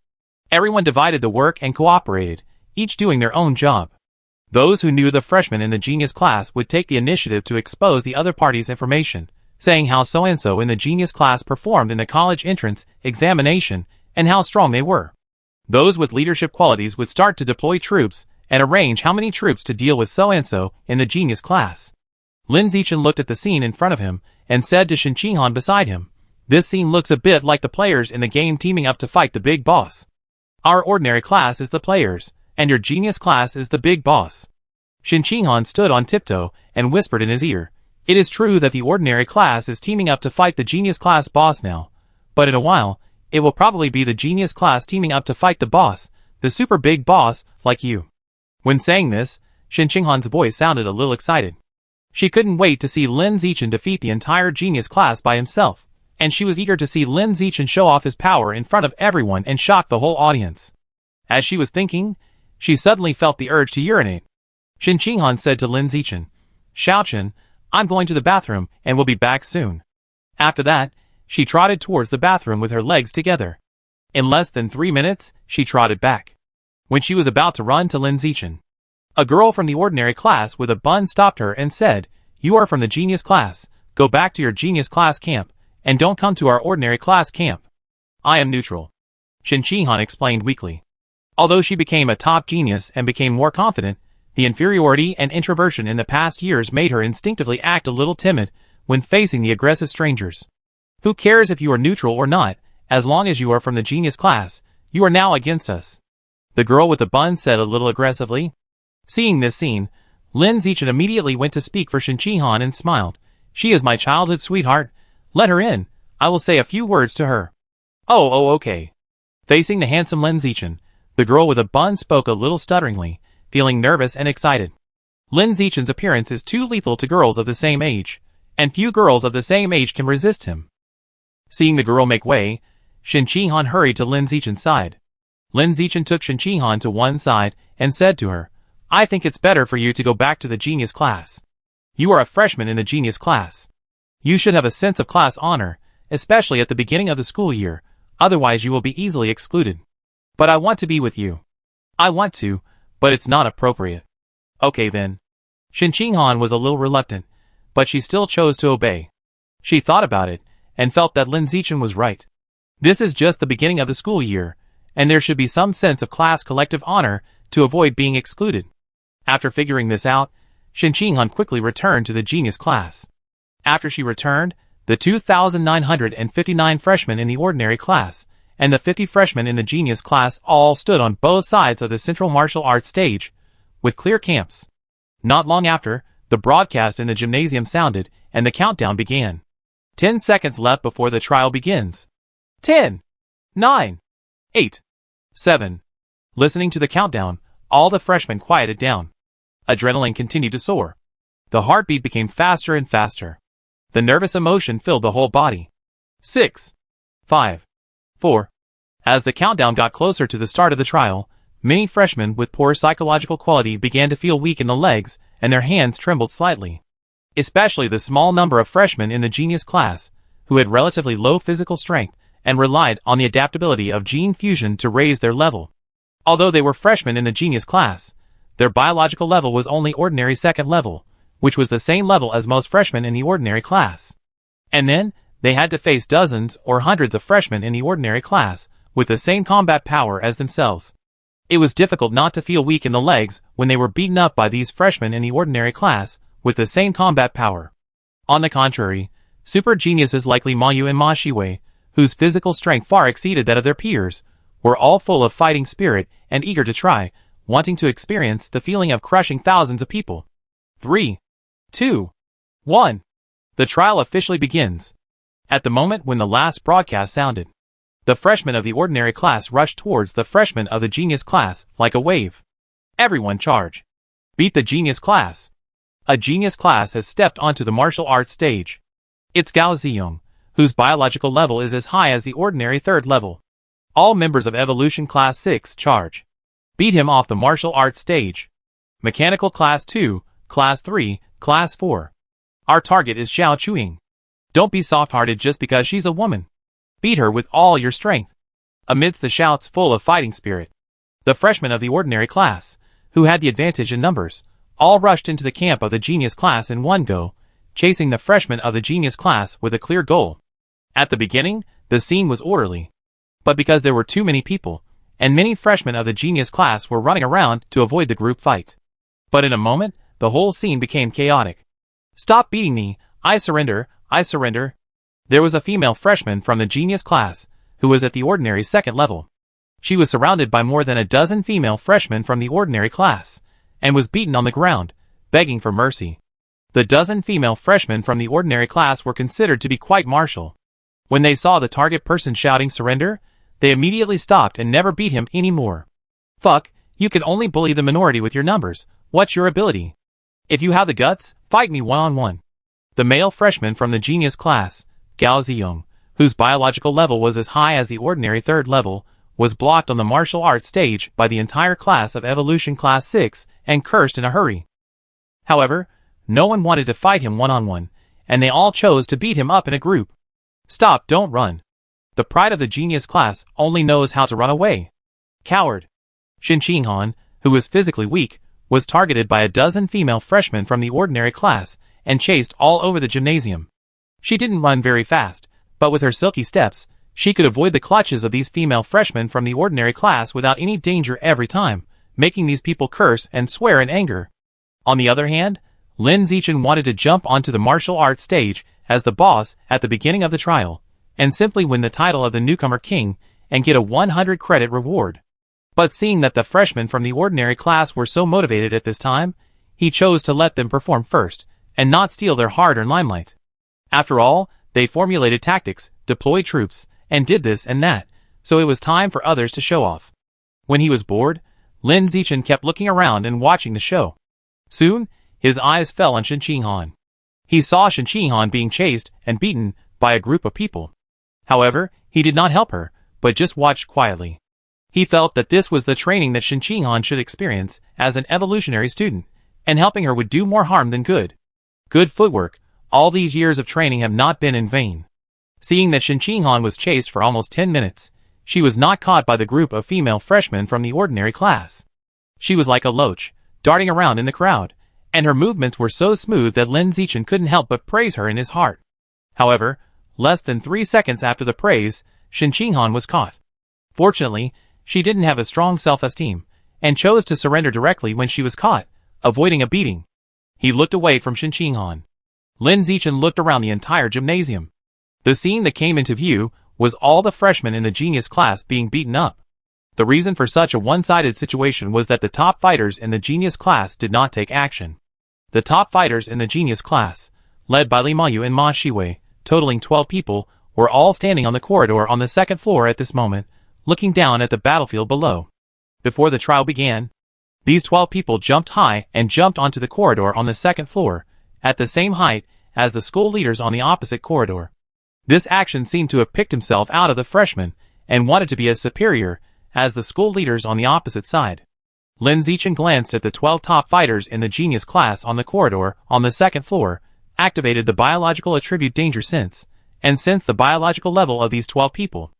Everyone divided the work and cooperated. each doing their own job. Those who knew the freshmen in the genius class would take the initiative to expose the other party's information, saying how so-and-so in the genius class performed in the college entrance examination and how strong they were. Those with leadership qualities would start to deploy troops and arrange how many troops to deal with so-and-so in the genius class. Lin Zichen looked at the scene in front of him and said to Shen Qinghan beside him, "This scene looks a bit like the players in the game teaming up to fight the big boss. Our ordinary class is the players, and your genius class is the big boss." Shen Qinghan stood on tiptoe and whispered in his ear, "It is true that the ordinary class is teaming up to fight the genius class boss now, but in a while, it will probably be the genius class teaming up to fight the boss, the super big boss, like you." When saying this, Shen Qinghan's voice sounded a little excited. She couldn't wait to see Lin Zichen defeat the entire genius class by himself, and she was eager to see Lin Zichen show off his power in front of everyone and shock the whole audience. As she was thinking, she suddenly felt the urge to urinate. Shen Qinghan said to Lin Zichen, "Xiaochen, I'm going to the bathroom and will be back soon." After that, she trotted towards the bathroom with her legs together. In less than 3 minutes, she trotted back. When she was about to run to Lin Zichen, a girl from the ordinary class with a bun stopped her and said, "You are from the genius class, go back to your genius class camp, and don't come to our ordinary class camp." "I am neutral," Shen Qinghan explained weakly. Although she became a top genius and became more confident, the inferiority and introversion in the past years made her instinctively act a little timid when facing the aggressive strangers. "Who cares if you are neutral or not, as long as you are from the genius class, you are now against us," the girl with the bun said a little aggressively. Seeing this scene, Lin Zichen immediately went to speak for Shen Qinghan and smiled. "She is my childhood sweetheart. Let her in. I will say a few words to her." Oh, okay." Facing the handsome Lin Zichen, the girl with a bun spoke a little stutteringly, feeling nervous and excited. Lin Zichen's appearance is too lethal to girls of the same age, and few girls of the same age can resist him. Seeing the girl make way, Shen Qinghan hurried to Lin Zichen's side. Lin Zichen took Shen Qinghan to one side and said to her, "I think it's better for you to go back to the genius class. You are a freshman in the genius class. You should have a sense of class honor, especially at the beginning of the school year, otherwise you will be easily excluded. But I want to be with you." "I want to, but it's not appropriate." "Okay then." Shen Qinghan was a little reluctant, but she still chose to obey. She thought about it, and felt that Lin Zichen was right. This is just the beginning of the school year, and there should be some sense of class collective honor to avoid being excluded. After figuring this out, Shen Qinghan quickly returned to the genius class. After she returned, the 2,959 freshmen in the ordinary class and the 50 freshmen in the genius class all stood on both sides of the central martial arts stage, with clear camps. Not long after, the broadcast in the gymnasium sounded, and the countdown began. 10 seconds left before the trial begins. 10, 9, 8, 7. Listening to the countdown, all the freshmen quieted down. Adrenaline continued to soar. The heartbeat became faster and faster. The nervous emotion filled the whole body. 6, 5, 4. As the countdown got closer to the start of the trial, many freshmen with poor psychological quality began to feel weak in the legs, and their hands trembled slightly. Especially the small number of freshmen in the genius class, who had relatively low physical strength and relied on the adaptability of gene fusion to raise their level. Although they were freshmen in the genius class, their biological level was only ordinary second level, which was the same level as most freshmen in the ordinary class. And then, they had to face dozens or hundreds of freshmen in the ordinary class, with the same combat power as themselves. It was difficult not to feel weak in the legs when they were beaten up by these freshmen in the ordinary class, with the same combat power. On the contrary, super geniuses like Li Mayu and Ma Shiwei, whose physical strength far exceeded that of their peers, were all full of fighting spirit and eager to try, wanting to experience the feeling of crushing thousands of people. 3, 2, 1. The trial officially begins. At the moment when the last broadcast sounded, the freshmen of the ordinary class rushed towards the freshmen of the genius class like a wave. Everyone charge. Beat the genius class. A genius class has stepped onto the martial arts stage. It's Gao Ziyong, whose biological level is as high as the ordinary third level. All members of Evolution Class 6 charge. Beat him off the martial arts stage. Mechanical Class 2, Class 3, Class 4. Our target is Xiao Chuing. Don't be soft-hearted just because she's a woman. Beat her with all your strength. Amidst the shouts full of fighting spirit, The freshmen of the ordinary class, who had the advantage in numbers, all rushed into the camp of the genius class in one go, chasing the freshmen of the genius class with a clear goal. At the beginning, the scene was orderly. But because there were too many people, and many freshmen of the genius class were running around to avoid the group fight. But in a moment, the whole scene became chaotic. "Stop beating me, I surrender, I surrender." There was a female freshman from the genius class, who was at the ordinary second level. She was surrounded by more than a dozen female freshmen from the ordinary class, and was beaten on the ground, begging for mercy. The dozen female freshmen from the ordinary class were considered to be quite martial. When they saw the target person shouting surrender, they immediately stopped and never beat him anymore. "Fuck, you can only bully the minority with your numbers. What's your ability? If you have the guts, fight me one-on-one." The male freshman from the genius class, Gao Ziyong, whose biological level was as high as the ordinary third level, was blocked on the martial arts stage by the entire class of Evolution Class 6 and cursed in a hurry. However, no one wanted to fight him one-on-one, and they all chose to beat him up in a group. "Stop, don't run. The pride of the genius class only knows how to run away. Coward." Shin Qinghan, who was physically weak, was targeted by a dozen female freshmen from the ordinary class and chased all over the gymnasium. She didn't run very fast, but with her silky steps, she could avoid the clutches of these female freshmen from the ordinary class without any danger every time, making these people curse and swear in anger. On the other hand, Lin Zichen wanted to jump onto the martial arts stage as the boss at the beginning of the trial, and simply win the title of the newcomer king and get a 100 credit reward. But seeing that the freshmen from the ordinary class were so motivated at this time, he chose to let them perform first, and not steal their hard-earned limelight. After all, they formulated tactics, deployed troops, and did this and that, so it was time for others to show off. When he was bored, Lin Zichen kept looking around and watching the show. Soon, his eyes fell on Shin Qinghan. He saw Shin Qinghan being chased and beaten by a group of people. However, he did not help her, but just watched quietly. He felt that this was the training that Shin Qinghan should experience as an evolutionary student, and helping her would do more harm than good. Good footwork, all these years of training have not been in vain. Seeing that Shin Qinghan was chased for almost 10 minutes, she was not caught by the group of female freshmen from the ordinary class. She was like a loach, darting around in the crowd, and her movements were so smooth that Lin Zichen couldn't help but praise her in his heart. However, less than 3 seconds after the praise, Shin Qinghan was caught. Fortunately, she didn't have a strong self-esteem, and chose to surrender directly when she was caught, avoiding a beating. He looked away from Shin Qinghan. Lin Zichen looked around the entire gymnasium. The scene that came into view was all the freshmen in the genius class being beaten up. The reason for such a one-sided situation was that the top fighters in the genius class did not take action. The top fighters in the genius class, led by Li Mayu and Ma Shiwei, totaling 12 people, were all standing on the corridor on the second floor at this moment, looking down at the battlefield below. Before the trial began, these 12 people jumped high and jumped onto the corridor on the second floor, at the same height as the school leaders on the opposite corridor. This action seemed to have picked himself out of the freshmen, and wanted to be as superior as the school leaders on the opposite side. Lin Zichen glanced at the 12 top fighters in the genius class on the corridor on the second floor, activated the biological attribute danger sense, and sensed the biological level of these 12 people.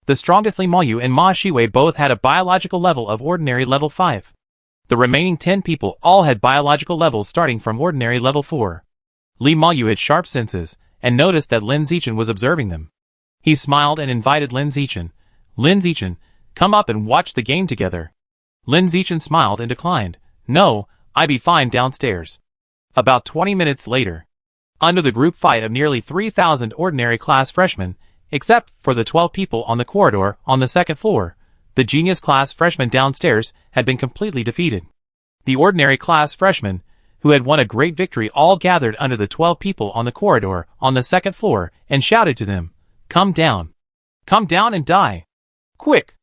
The strongest Li Mayu and Ma Shiwei both had a biological level of ordinary level 5. The remaining 10 people all had biological levels starting from ordinary level 4. Li Mayu had sharp senses, and noticed that Lin Zichen was observing them. He smiled and invited Lin Zichen. "Lin Zichen, come up and watch the game together." Lin Zichen smiled and declined. "No, I be fine downstairs." About 20 minutes later, under the group fight of nearly 3,000 ordinary class freshmen, except for the 12 people on the corridor on the second floor, the genius class freshmen downstairs had been completely defeated. The ordinary class freshmen, who had won a great victory, all gathered under the 12 people on the corridor on the second floor and shouted to them, "Come down. Come down and die. Quick!"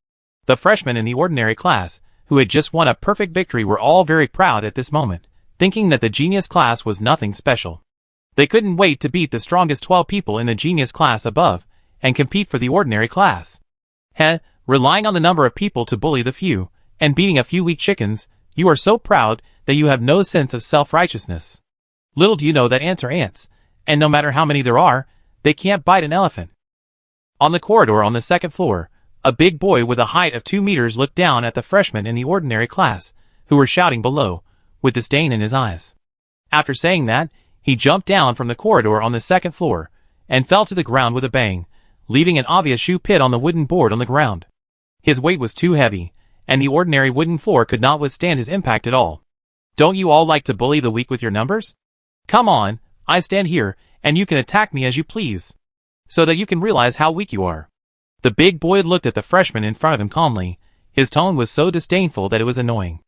The freshmen in the ordinary class, who had just won a perfect victory, were all very proud at this moment, thinking that the genius class was nothing special. They couldn't wait to beat the strongest 12 people in the genius class above, and compete for the ordinary class. Relying on the number of people to bully the few, and beating a few weak chickens, you are so proud that you have no sense of self-righteousness. Little do you know that ants are ants, and no matter how many there are, they can't bite an elephant. On the corridor on the second floor, A big boy with a height of 2 meters looked down at the freshmen in the ordinary class, who were shouting below, with disdain in his eyes. After saying that, he jumped down from the corridor on the second floor, and fell to the ground with a bang, leaving an obvious shoe pit on the wooden board on the ground. His weight was too heavy, and the ordinary wooden floor could not withstand his impact at all. Don't you all like to bully the weak with your numbers? Come on, I stand here, and you can attack me as you please, so that you can realize how weak you are. The big boy looked at the freshman in front of him calmly. His tone was so disdainful that it was annoying.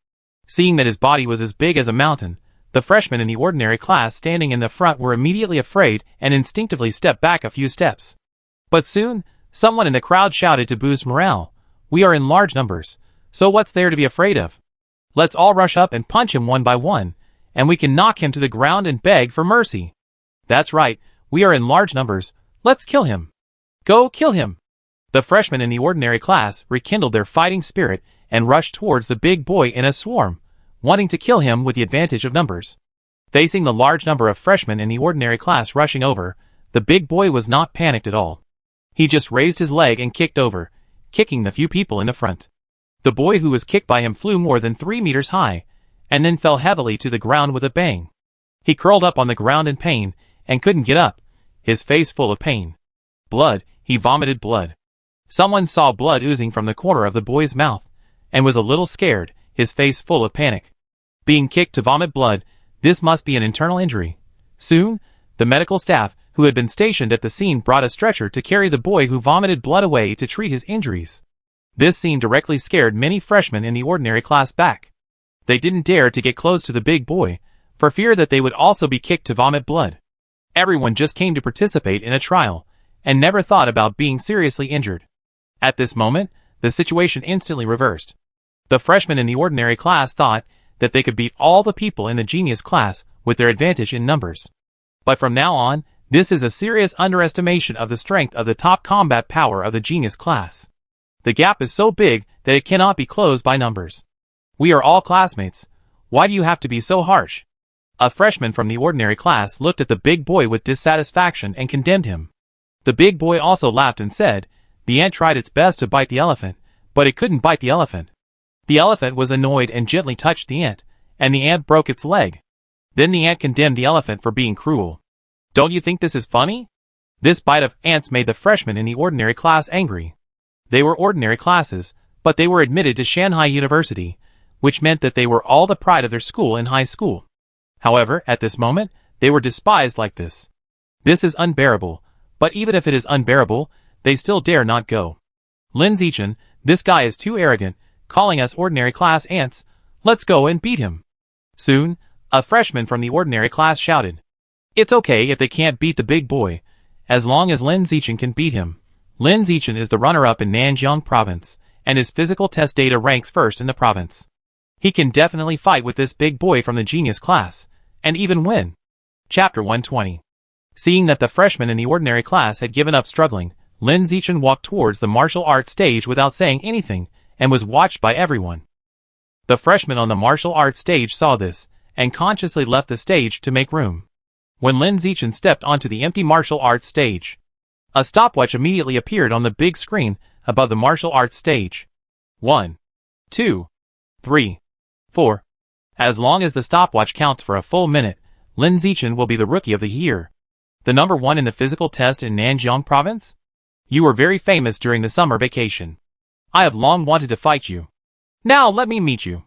Seeing that his body was as big as a mountain, the freshmen in the ordinary class standing in the front were immediately afraid and instinctively stepped back a few steps. But soon, someone in the crowd shouted to boost morale, "We are in large numbers, so what's there to be afraid of? Let's all rush up and punch him one by one, and we can knock him to the ground and beg for mercy. That's right, we are in large numbers, let's kill him. Go kill him." The freshmen in the ordinary class rekindled their fighting spirit and rushed towards the big boy in a swarm, wanting to kill him with the advantage of numbers. Facing the large number of freshmen in the ordinary class rushing over, the big boy was not panicked at all. He just raised his leg and kicked over, kicking the few people in the front. The boy who was kicked by him flew more than 3 meters high, and then fell heavily to the ground with a bang. He curled up on the ground in pain, and couldn't get up, his face full of pain. Blood, he vomited blood. Someone saw blood oozing from the corner of the boy's mouth, and was a little scared, his face full of panic. Being kicked to vomit blood, this must be an internal injury. Soon, the medical staff, who had been stationed at the scene, brought a stretcher to carry the boy who vomited blood away to treat his injuries. This scene directly scared many freshmen in the ordinary class back. They didn't dare to get close to the big boy, for fear that they would also be kicked to vomit blood. Everyone just came to participate in a trial, and never thought about being seriously injured. At this moment, the situation instantly reversed. The freshmen in the ordinary class thought that they could beat all the people in the genius class with their advantage in numbers. But from now on, this is a serious underestimation of the strength of the top combat power of the genius class. The gap is so big that it cannot be closed by numbers. We are all classmates. Why do you have to be so harsh? A freshman from the ordinary class looked at the big boy with dissatisfaction and condemned him. The big boy also laughed and said, "The ant tried its best to bite the elephant, but it couldn't bite the elephant." The elephant was annoyed and gently touched the ant, and the ant broke its leg. Then the ant condemned the elephant for being cruel. Don't you think this is funny? This bite of ants made the freshmen in the ordinary class angry. They were ordinary classes, but they were admitted to Shanghai University, which meant that they were all the pride of their school in high school. However, at this moment, they were despised like this. This is unbearable, but even if it is unbearable, they still dare not go. Lin Zichen, this guy is too arrogant, calling us ordinary class ants. Let's go and beat him. Soon, a freshman from the ordinary class shouted, "It's okay if they can't beat the big boy, as long as Lin Zichen can beat him." Lin Zichen is the runner-up in Nanjiang province, and his physical test data ranks first in the province. He can definitely fight with this big boy from the genius class, and even win. Chapter 120. Seeing that the freshmen in the ordinary class had given up struggling, Lin Zichen walked towards the martial arts stage without saying anything, and was watched by everyone. The freshmen on the martial arts stage saw this, and consciously left the stage to make room. When Lin Zichen stepped onto the empty martial arts stage, a stopwatch immediately appeared on the big screen above the martial arts stage. 1, 2, 3, 4. As long as the stopwatch counts for a full minute, Lin Zichen will be the Rookie of the Year. The number 1 in the physical test in Nanjiang province? You were very famous during the summer vacation. I have long wanted to fight you. Now let me meet you.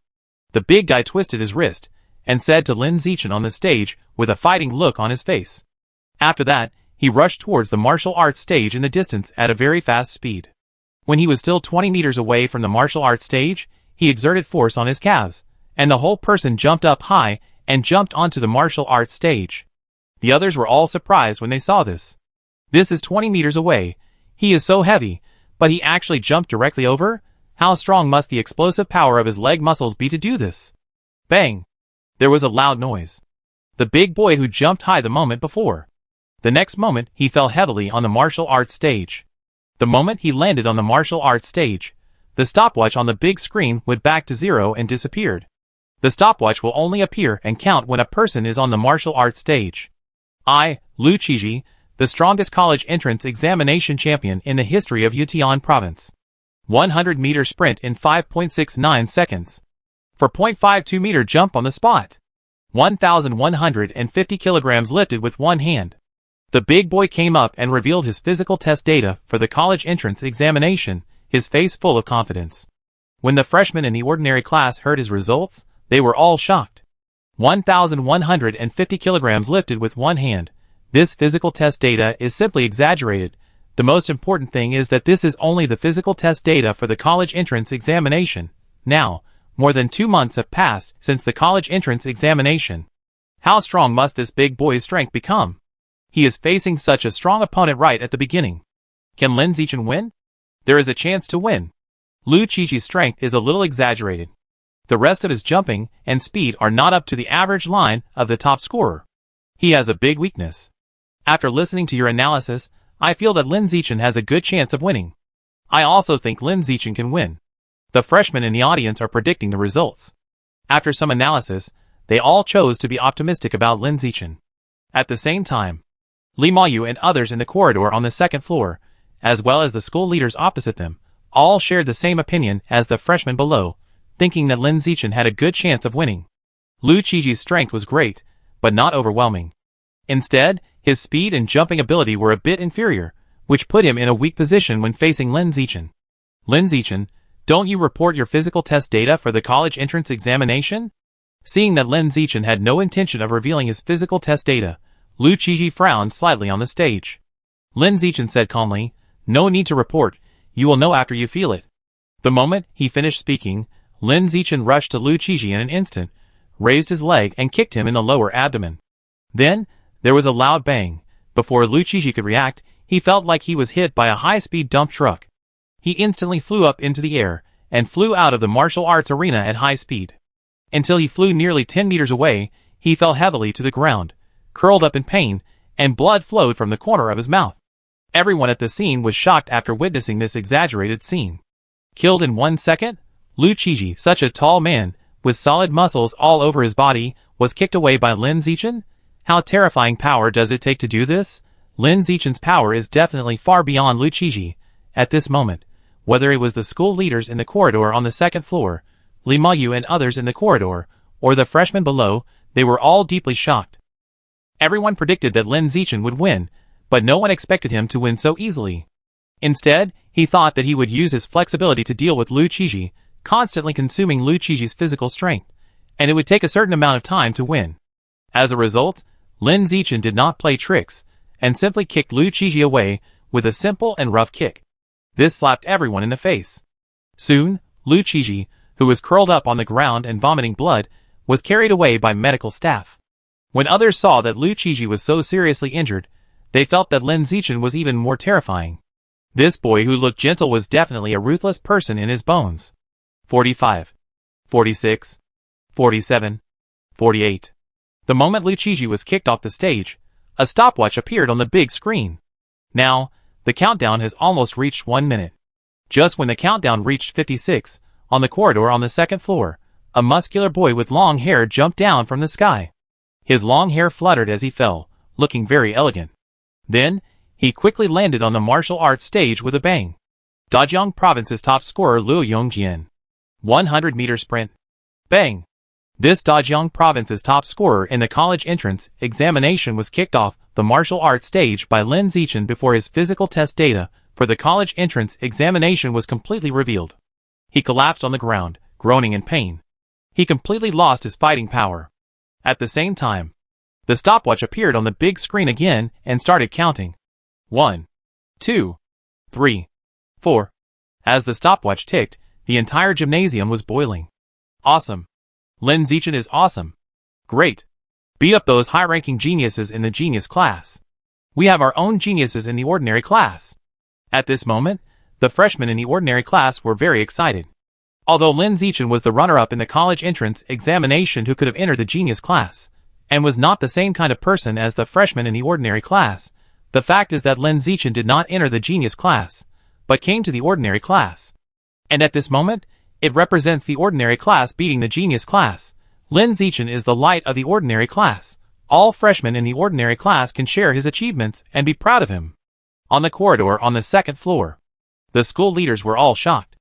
The big guy twisted his wrist, and said to Lin Zichen on the stage with a fighting look on his face. After that, he rushed towards the martial arts stage in the distance at a very fast speed. When he was still 20 meters away from the martial arts stage, he exerted force on his calves, and the whole person jumped up high and jumped onto the martial arts stage. The others were all surprised when they saw this. This is 20 meters away. He is so heavy, but he actually jumped directly over? How strong must the explosive power of his leg muscles be to do this? Bang! There was a loud noise. The big boy who jumped high the moment before. The next moment, he fell heavily on the martial arts stage. The moment he landed on the martial arts stage, the stopwatch on the big screen went back to 0 and disappeared. The stopwatch will only appear and count when a person is on the martial arts stage. I, Lu Qiji, the strongest college entrance examination champion in the history of Yutian province. 100-meter sprint in 5.69 seconds. 4.52-meter jump on the spot. 1,150 kilograms lifted with one hand. The big boy came up and revealed his physical test data for the college entrance examination, his face full of confidence. When the freshmen in the ordinary class heard his results, they were all shocked. 1,150 kilograms lifted with one hand. This physical test data is simply exaggerated. The most important thing is that this is only the physical test data for the college entrance examination. Now, more than 2 months have passed since the college entrance examination. How strong must this big boy's strength become? He is facing such a strong opponent right at the beginning. Can Lin Zichen win? There is a chance to win. Liu Qiji's strength is a little exaggerated. The rest of his jumping and speed are not up to the average line of the top scorer. He has a big weakness. After listening to your analysis, I feel that Lin Zichen has a good chance of winning. I also think Lin Zichen can win. The freshmen in the audience are predicting the results. After some analysis, they all chose to be optimistic about Lin Zichen. At the same time, Li Mayu and others in the corridor on the second floor, as well as the school leaders opposite them, all shared the same opinion as the freshmen below, thinking that Lin Zichen had a good chance of winning. Liu Qiji's strength was great, but not overwhelming. Instead, his speed and jumping ability were a bit inferior, which put him in a weak position when facing Lin Zichen. Lin Zichen, don't you report your physical test data for the college entrance examination? Seeing that Lin Zichen had no intention of revealing his physical test data, Liu Qiji frowned slightly on the stage. Lin Zichen said calmly, "No need to report, you will know after you feel it." The moment he finished speaking, Lin Zichen rushed to Liu Qiji in an instant, raised his leg and kicked him in the lower abdomen. Then, there was a loud bang. Before Liu Qiji could react, he felt like he was hit by a high-speed dump truck. He instantly flew up into the air, and flew out of the martial arts arena at high speed. Until he flew nearly 10 meters away, he fell heavily to the ground, curled up in pain, and blood flowed from the corner of his mouth. Everyone at the scene was shocked after witnessing this exaggerated scene. Killed in 1 second? Liu Qiji, such a tall man, with solid muscles all over his body, was kicked away by Lin Zichen? How terrifying power does it take to do this? Lin Zichen's power is definitely far beyond Liu Qiji. At this moment, whether it was the school leaders in the corridor on the second floor, Li Mayu and others in the corridor, or the freshmen below, they were all deeply shocked. Everyone predicted that Lin Zichen would win, but no one expected him to win so easily. Instead, he thought that he would use his flexibility to deal with Liu Qiji, constantly consuming Liu Qiji's physical strength, and it would take a certain amount of time to win. As a result, Lin Zichen did not play tricks, and simply kicked Liu Qiji away with a simple and rough kick. This slapped everyone in the face. Soon, Liu Qiji, who was curled up on the ground and vomiting blood, was carried away by medical staff. When others saw that Liu Qiji was so seriously injured, they felt that Lin Zichen was even more terrifying. This boy who looked gentle was definitely a ruthless person in his bones. 45. 46. 47. 48. The moment Liu Qiji was kicked off the stage, a stopwatch appeared on the big screen. Now, the countdown has almost reached 1 minute. Just when the countdown reached 56, on the corridor on the second floor, a muscular boy with long hair jumped down from the sky. His long hair fluttered as he fell, looking very elegant. Then, he quickly landed on the martial arts stage with a bang. Dajiang Province's top scorer Liu Yongjian. 100-meter sprint. Bang! This Dajiang Province's top scorer in the college entrance examination was kicked off the martial arts stage by Lin Zichen before his physical test data for the college entrance examination was completely revealed. He collapsed on the ground, groaning in pain. He completely lost his fighting power. At the same time, the stopwatch appeared on the big screen again and started counting. 1, 2, 3, 4. As the stopwatch ticked, the entire gymnasium was boiling. Awesome. Lin Zichen is awesome. Great. Beat up those high-ranking geniuses in the genius class. We have our own geniuses in the ordinary class. At this moment, the freshmen in the ordinary class were very excited. Although Lin Zichen was the runner-up in the college entrance examination who could have entered the genius class, and was not the same kind of person as the freshmen in the ordinary class, the fact is that Lin Zichen did not enter the genius class, but came to the ordinary class. And at this moment, it represents the ordinary class beating the genius class. Lin Zichen is the light of the ordinary class. All freshmen in the ordinary class can share his achievements and be proud of him. On the corridor on the second floor, The school leaders were all shocked.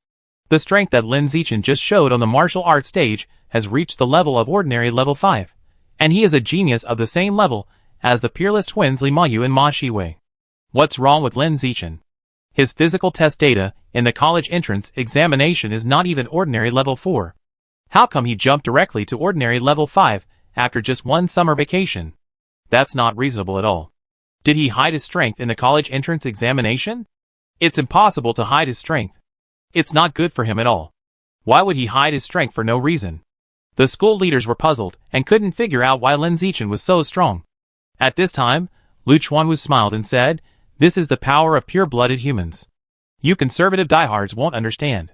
The strength that Lin Zichen just showed on the martial arts stage has reached the level of ordinary level 5, and he is a genius of the same level as the peerless twins Li Mayu and Ma Shiwei. What's wrong with Lin Zichen? His physical test data in the college entrance examination is not even ordinary level 4. How come he jumped directly to ordinary level 5 after just one summer vacation? That's not reasonable at all. Did he hide his strength in the college entrance examination? It's impossible to hide his strength. It's not good for him at all. Why would he hide his strength for no reason? The school leaders were puzzled and couldn't figure out why Lin Zichen was so strong. At this time, Lu Chuanwu smiled and said, "This is the power of pure-blooded humans. You conservative diehards won't understand."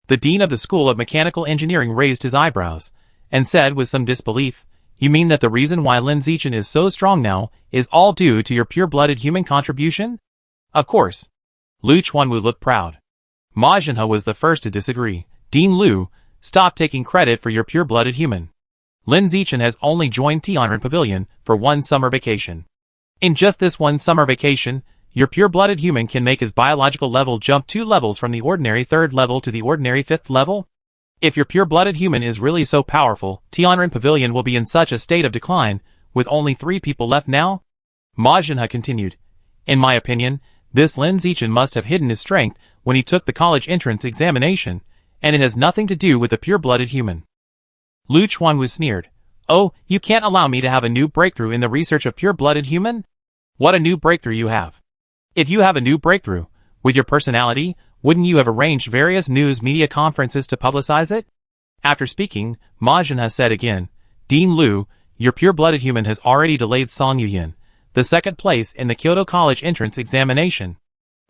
The dean of the School of Mechanical Engineering raised his eyebrows and said with some disbelief, "You mean that the reason why Lin Zichen is so strong now is all due to your pure-blooded human contribution?" Of course. Lu Chuanwu looked proud. Ma Jinhe was the first to disagree. "Dean Lu, stop taking credit for your pure-blooded human. Lin Zichen has only joined Tianren Pavilion for one summer vacation. In just this one summer vacation, your pure-blooded human can make his biological level jump 2 levels from the ordinary 3rd level to the ordinary 5th level? If your pure-blooded human is really so powerful, Tianren Pavilion will be in such a state of decline, with only 3 people left now?" Ma Jinhe continued. "In my opinion, this Lin Zichen must have hidden his strength when he took the college entrance examination, and it has nothing to do with the pure-blooded human." Lu Chuanwu sneered. "Oh, you can't allow me to have a new breakthrough in the research of pure-blooded human? What a new breakthrough you have. If you have a new breakthrough, with your personality, wouldn't you have arranged various news media conferences to publicize it?" After speaking, Ma Jinhe said again, "Dean Lu, your pure-blooded human has already delayed Song Yuyin, the 2nd place in the Kyoto College entrance examination.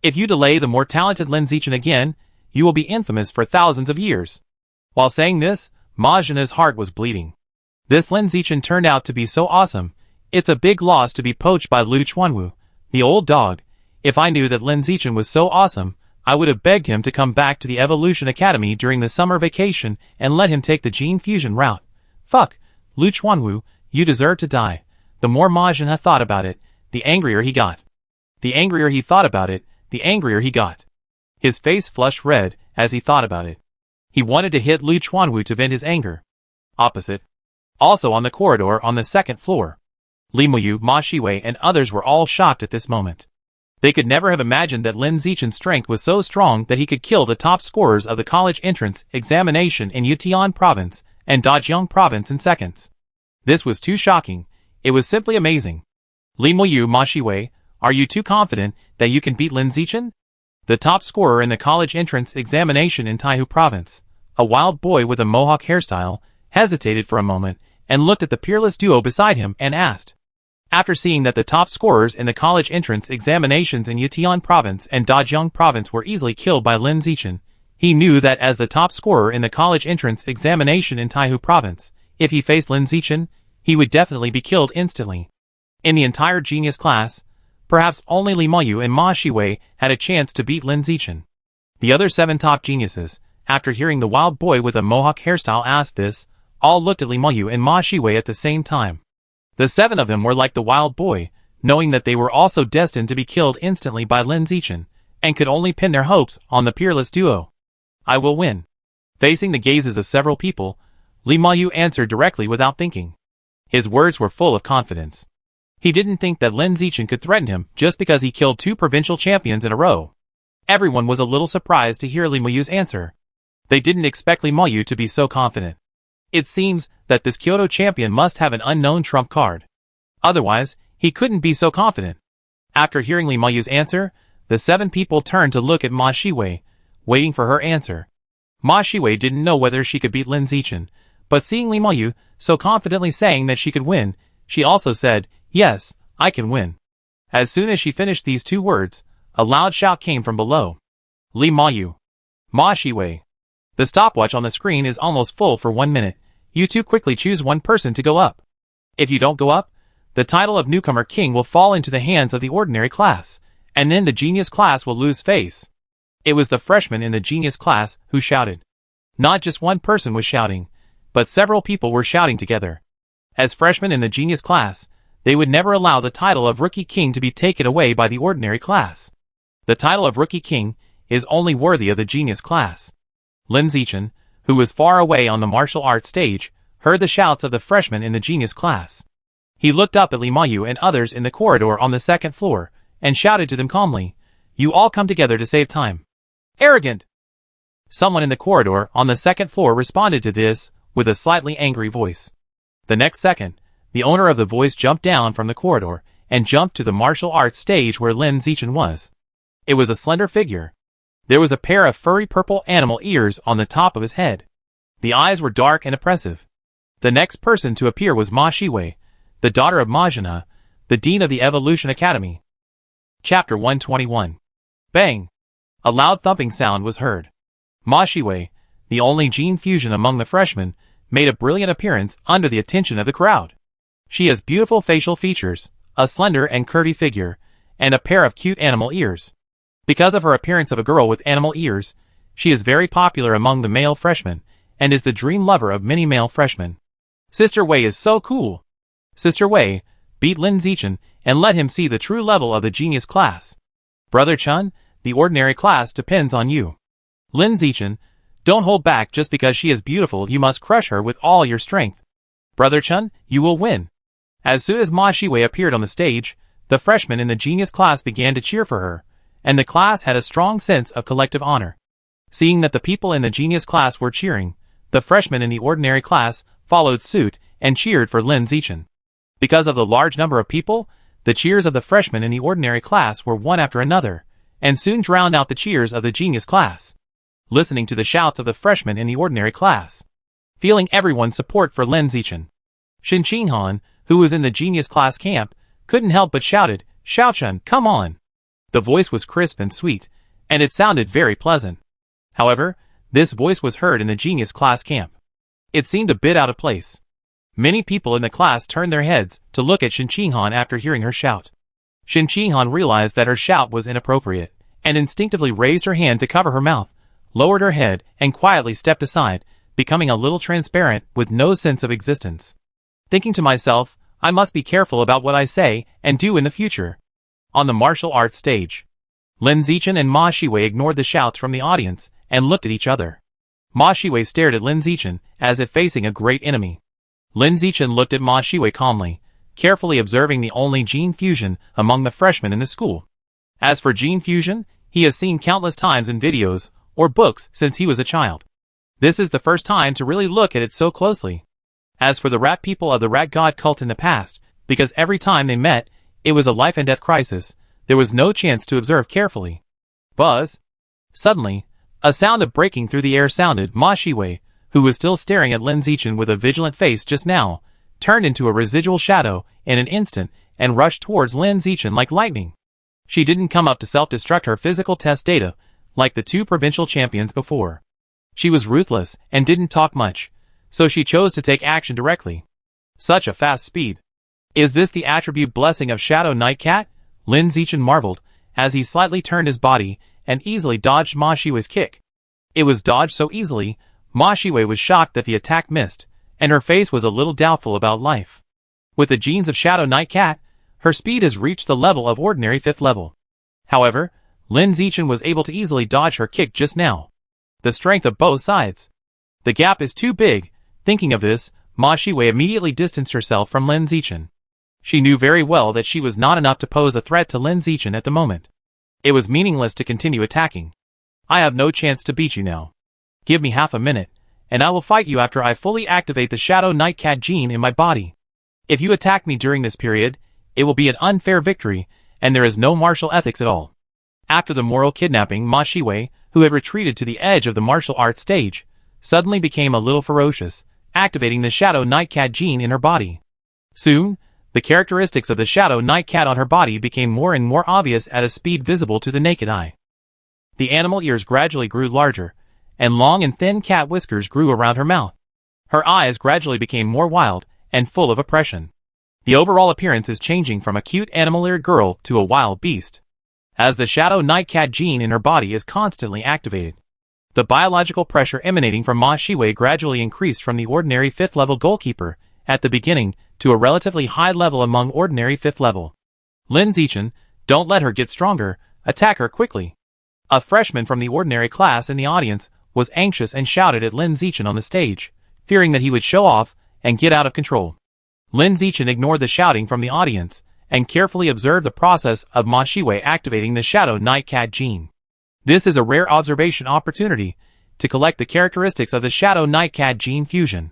If you delay the more talented Lin Zichen again, you will be infamous for thousands of years." While saying this, Ma Jinhe's heart was bleeding. This Lin Zichen turned out to be so awesome. It's a big loss to be poached by Lu Chuanwu, the old dog. If I knew that Lin Zichen was so awesome, I would have begged him to come back to the Evolution Academy during the summer vacation and let him take the gene fusion route. Fuck, Lu Chuanwu, you deserve to die. The more Ma Jinhe thought about it, the angrier he got. The angrier he thought about it, the angrier he got. His face flushed red as he thought about it. He wanted to hit Lu Chuanwu to vent his anger. Opposite. Also on the corridor on the 2nd floor. Li Mayu, Ma Shiwei, and others were all shocked at this moment. They could never have imagined that Lin Zichen's strength was so strong that he could kill the top scorers of the college entrance examination in Yutian Province and Dajiang Province in seconds. This was too shocking. It was simply amazing. Li Mayu, Ma Shiwei, are you too confident that you can beat Lin Zichen? The top scorer in the college entrance examination in Taihu Province, a wild boy with a mohawk hairstyle, hesitated for a moment and looked at the peerless duo beside him and asked. After seeing that the top scorers in the college entrance examinations in Yutian Province and Dajiang Province were easily killed by Lin Zichen, he knew that as the top scorer in the college entrance examination in Taihu Province, if he faced Lin Zichen, he would definitely be killed instantly. In the entire genius class, perhaps only Li Mayu and Ma Shiwei had a chance to beat Lin Zichen. The other 7 top geniuses, after hearing the wild boy with a mohawk hairstyle ask this, all looked at Li Mayu and Ma Shiwei at the same time. The 7 of them were like the wild boy, knowing that they were also destined to be killed instantly by Lin Zichen, and could only pin their hopes on the peerless duo. "I will win." Facing the gazes of several people, Li Mayu answered directly without thinking. His words were full of confidence. He didn't think that Lin Zichen could threaten him just because he killed 2 provincial champions in a row. Everyone was a little surprised to hear Li Mayu's answer. They didn't expect Li Mayu to be so confident. It seems that this Kyoto champion must have an unknown trump card. Otherwise, he couldn't be so confident. After hearing Li Mayu's answer, the 7 people turned to look at Ma Shiwei, waiting for her answer. Ma Shiwei didn't know whether she could beat Lin Zichen, but seeing Li Mayu so confidently saying that she could win, she also said, "Yes, I can win." As soon as she finished these 2 words, a loud shout came from below. "Li Mayu! Ma Shiwei! The stopwatch on the screen is almost full for 1 minute. You 2 quickly choose one person to go up. If you don't go up, the title of newcomer king will fall into the hands of the ordinary class, and then the genius class will lose face." It was the freshmen in the genius class who shouted. Not just one person was shouting, but several people were shouting together. As freshmen in the genius class, they would never allow the title of rookie king to be taken away by the ordinary class. The title of rookie king is only worthy of the genius class. Lin Zichen, who was far away on the martial arts stage, heard the shouts of the freshmen in the genius class. He looked up at Li Mayu and others in the corridor on the second floor, and shouted to them calmly, "You all come together to save time." "Arrogant!" Someone in the corridor on the second floor responded to this with a slightly angry voice. The next second, the owner of the voice jumped down from the corridor and jumped to the martial arts stage where Lin Zichen was. It was a slender figure. There was a pair of furry purple animal ears on the top of his head. The eyes were dark and oppressive. The next person to appear was Ma Shiwei, the daughter of Ma Zhena, the dean of the Evolution Academy. Chapter 121. Bang! A loud thumping sound was heard. Ma Shiwei, the only gene fusion among the freshmen, made a brilliant appearance under the attention of the crowd. She has beautiful facial features, a slender and curvy figure, and a pair of cute animal ears. Because of her appearance of a girl with animal ears, she is very popular among the male freshmen, and is the dream lover of many male freshmen. Sister Wei is so cool. Sister Wei, beat Lin Zichen and let him see the true level of the genius class. Brother Chun, the ordinary class depends on you. Lin Zichen, don't hold back just because she is beautiful, you must crush her with all your strength. Brother Chun, you will win. As soon as Ma Shiwei appeared on the stage, the freshmen in the genius class began to cheer for her, and the class had a strong sense of collective honor. Seeing that the people in the genius class were cheering, the freshmen in the ordinary class followed suit and cheered for Lin Zichen. Because of the large number of people, the cheers of the freshmen in the ordinary class were one after another, and soon drowned out the cheers of the genius class. Listening to the shouts of the freshmen in the ordinary class, feeling everyone's support for Lin Zichen, Shin Qinghan, who was in the genius class camp, couldn't help but shouted, "Xiaochun, come on!" The voice was crisp and sweet, and it sounded very pleasant. However, this voice was heard in the genius class camp. It seemed a bit out of place. Many people in the class turned their heads to look at Shin Qinghan after hearing her shout. Shin Qinghan realized that her shout was inappropriate, and instinctively raised her hand to cover her mouth, lowered her head, and quietly stepped aside, becoming a little transparent with no sense of existence. Thinking to myself, I must be careful about what I say and do in the future. On the martial arts stage, Lin Zichen and Ma Shiwei ignored the shouts from the audience and looked at each other. Ma Shiwei stared at Lin Zichen as if facing a great enemy. Lin Zichen looked at Ma Shiwei calmly, carefully observing the only gene fusion among the freshmen in the school. As for gene fusion, he has seen countless times in videos or books since he was a child. This is the first time to really look at it so closely. As for the rat people of the rat god cult in the past, because every time they met, it was a life and death crisis, there was no chance to observe carefully. Buzz! Suddenly, a sound of breaking through the air sounded. Ma Shiwei, who was still staring at Lin Zichen with a vigilant face just now, turned into a residual shadow in an instant and rushed towards Lin Zichen like lightning. She didn't come up to self-destruct her physical test data, like the two provincial champions before. She was ruthless and didn't talk much, so she chose to take action directly. Such a fast speed. Is this the attribute blessing of Shadow Night Cat? Lin Zichen marveled, as he slightly turned his body and easily dodged Ma Shiwei's kick. It was dodged so easily, Ma Shiwei was shocked that the attack missed, and her face was a little doubtful about life. With the genes of Shadow Night Cat, her speed has reached the level of ordinary 5th level. However, Lin Zichen was able to easily dodge her kick just now. The strength of both sides. The gap is too big. Thinking of this, Ma Shiwei immediately distanced herself from Lin Zichen. She knew very well that she was not enough to pose a threat to Lin Zichen at the moment. It was meaningless to continue attacking. I have no chance to beat you now. Give me half a minute, and I will fight you after I fully activate the Shadow Night Cat gene in my body. If you attack me during this period, it will be an unfair victory, and there is no martial ethics at all. After the moral kidnapping, Ma Shiwei, who had retreated to the edge of the martial arts stage, suddenly became a little ferocious, activating the Shadow Night Cat gene in her body. Soon, the characteristics of the Shadow Night Cat on her body became more and more obvious at a speed visible to the naked eye. The animal ears gradually grew larger, and long and thin cat whiskers grew around her mouth. Her eyes gradually became more wild and full of oppression. The overall appearance is changing from a cute animal-eared girl to a wild beast, as the Shadow Night Cat gene in her body is constantly activated. The biological pressure emanating from Ma Shiwei gradually increased from the ordinary 5th level goalkeeper at the beginning to a relatively high level among ordinary 5th level. Lin Zichen, don't let her get stronger, attack her quickly. A freshman from the ordinary class in the audience was anxious and shouted at Lin Zichen on the stage, fearing that he would show off and get out of control. Lin Zichen ignored the shouting from the audience and carefully observed the process of Ma Shiwei activating the Shadow Night Cat gene. This is a rare observation opportunity to collect the characteristics of the Shadow Night Cat gene fusion.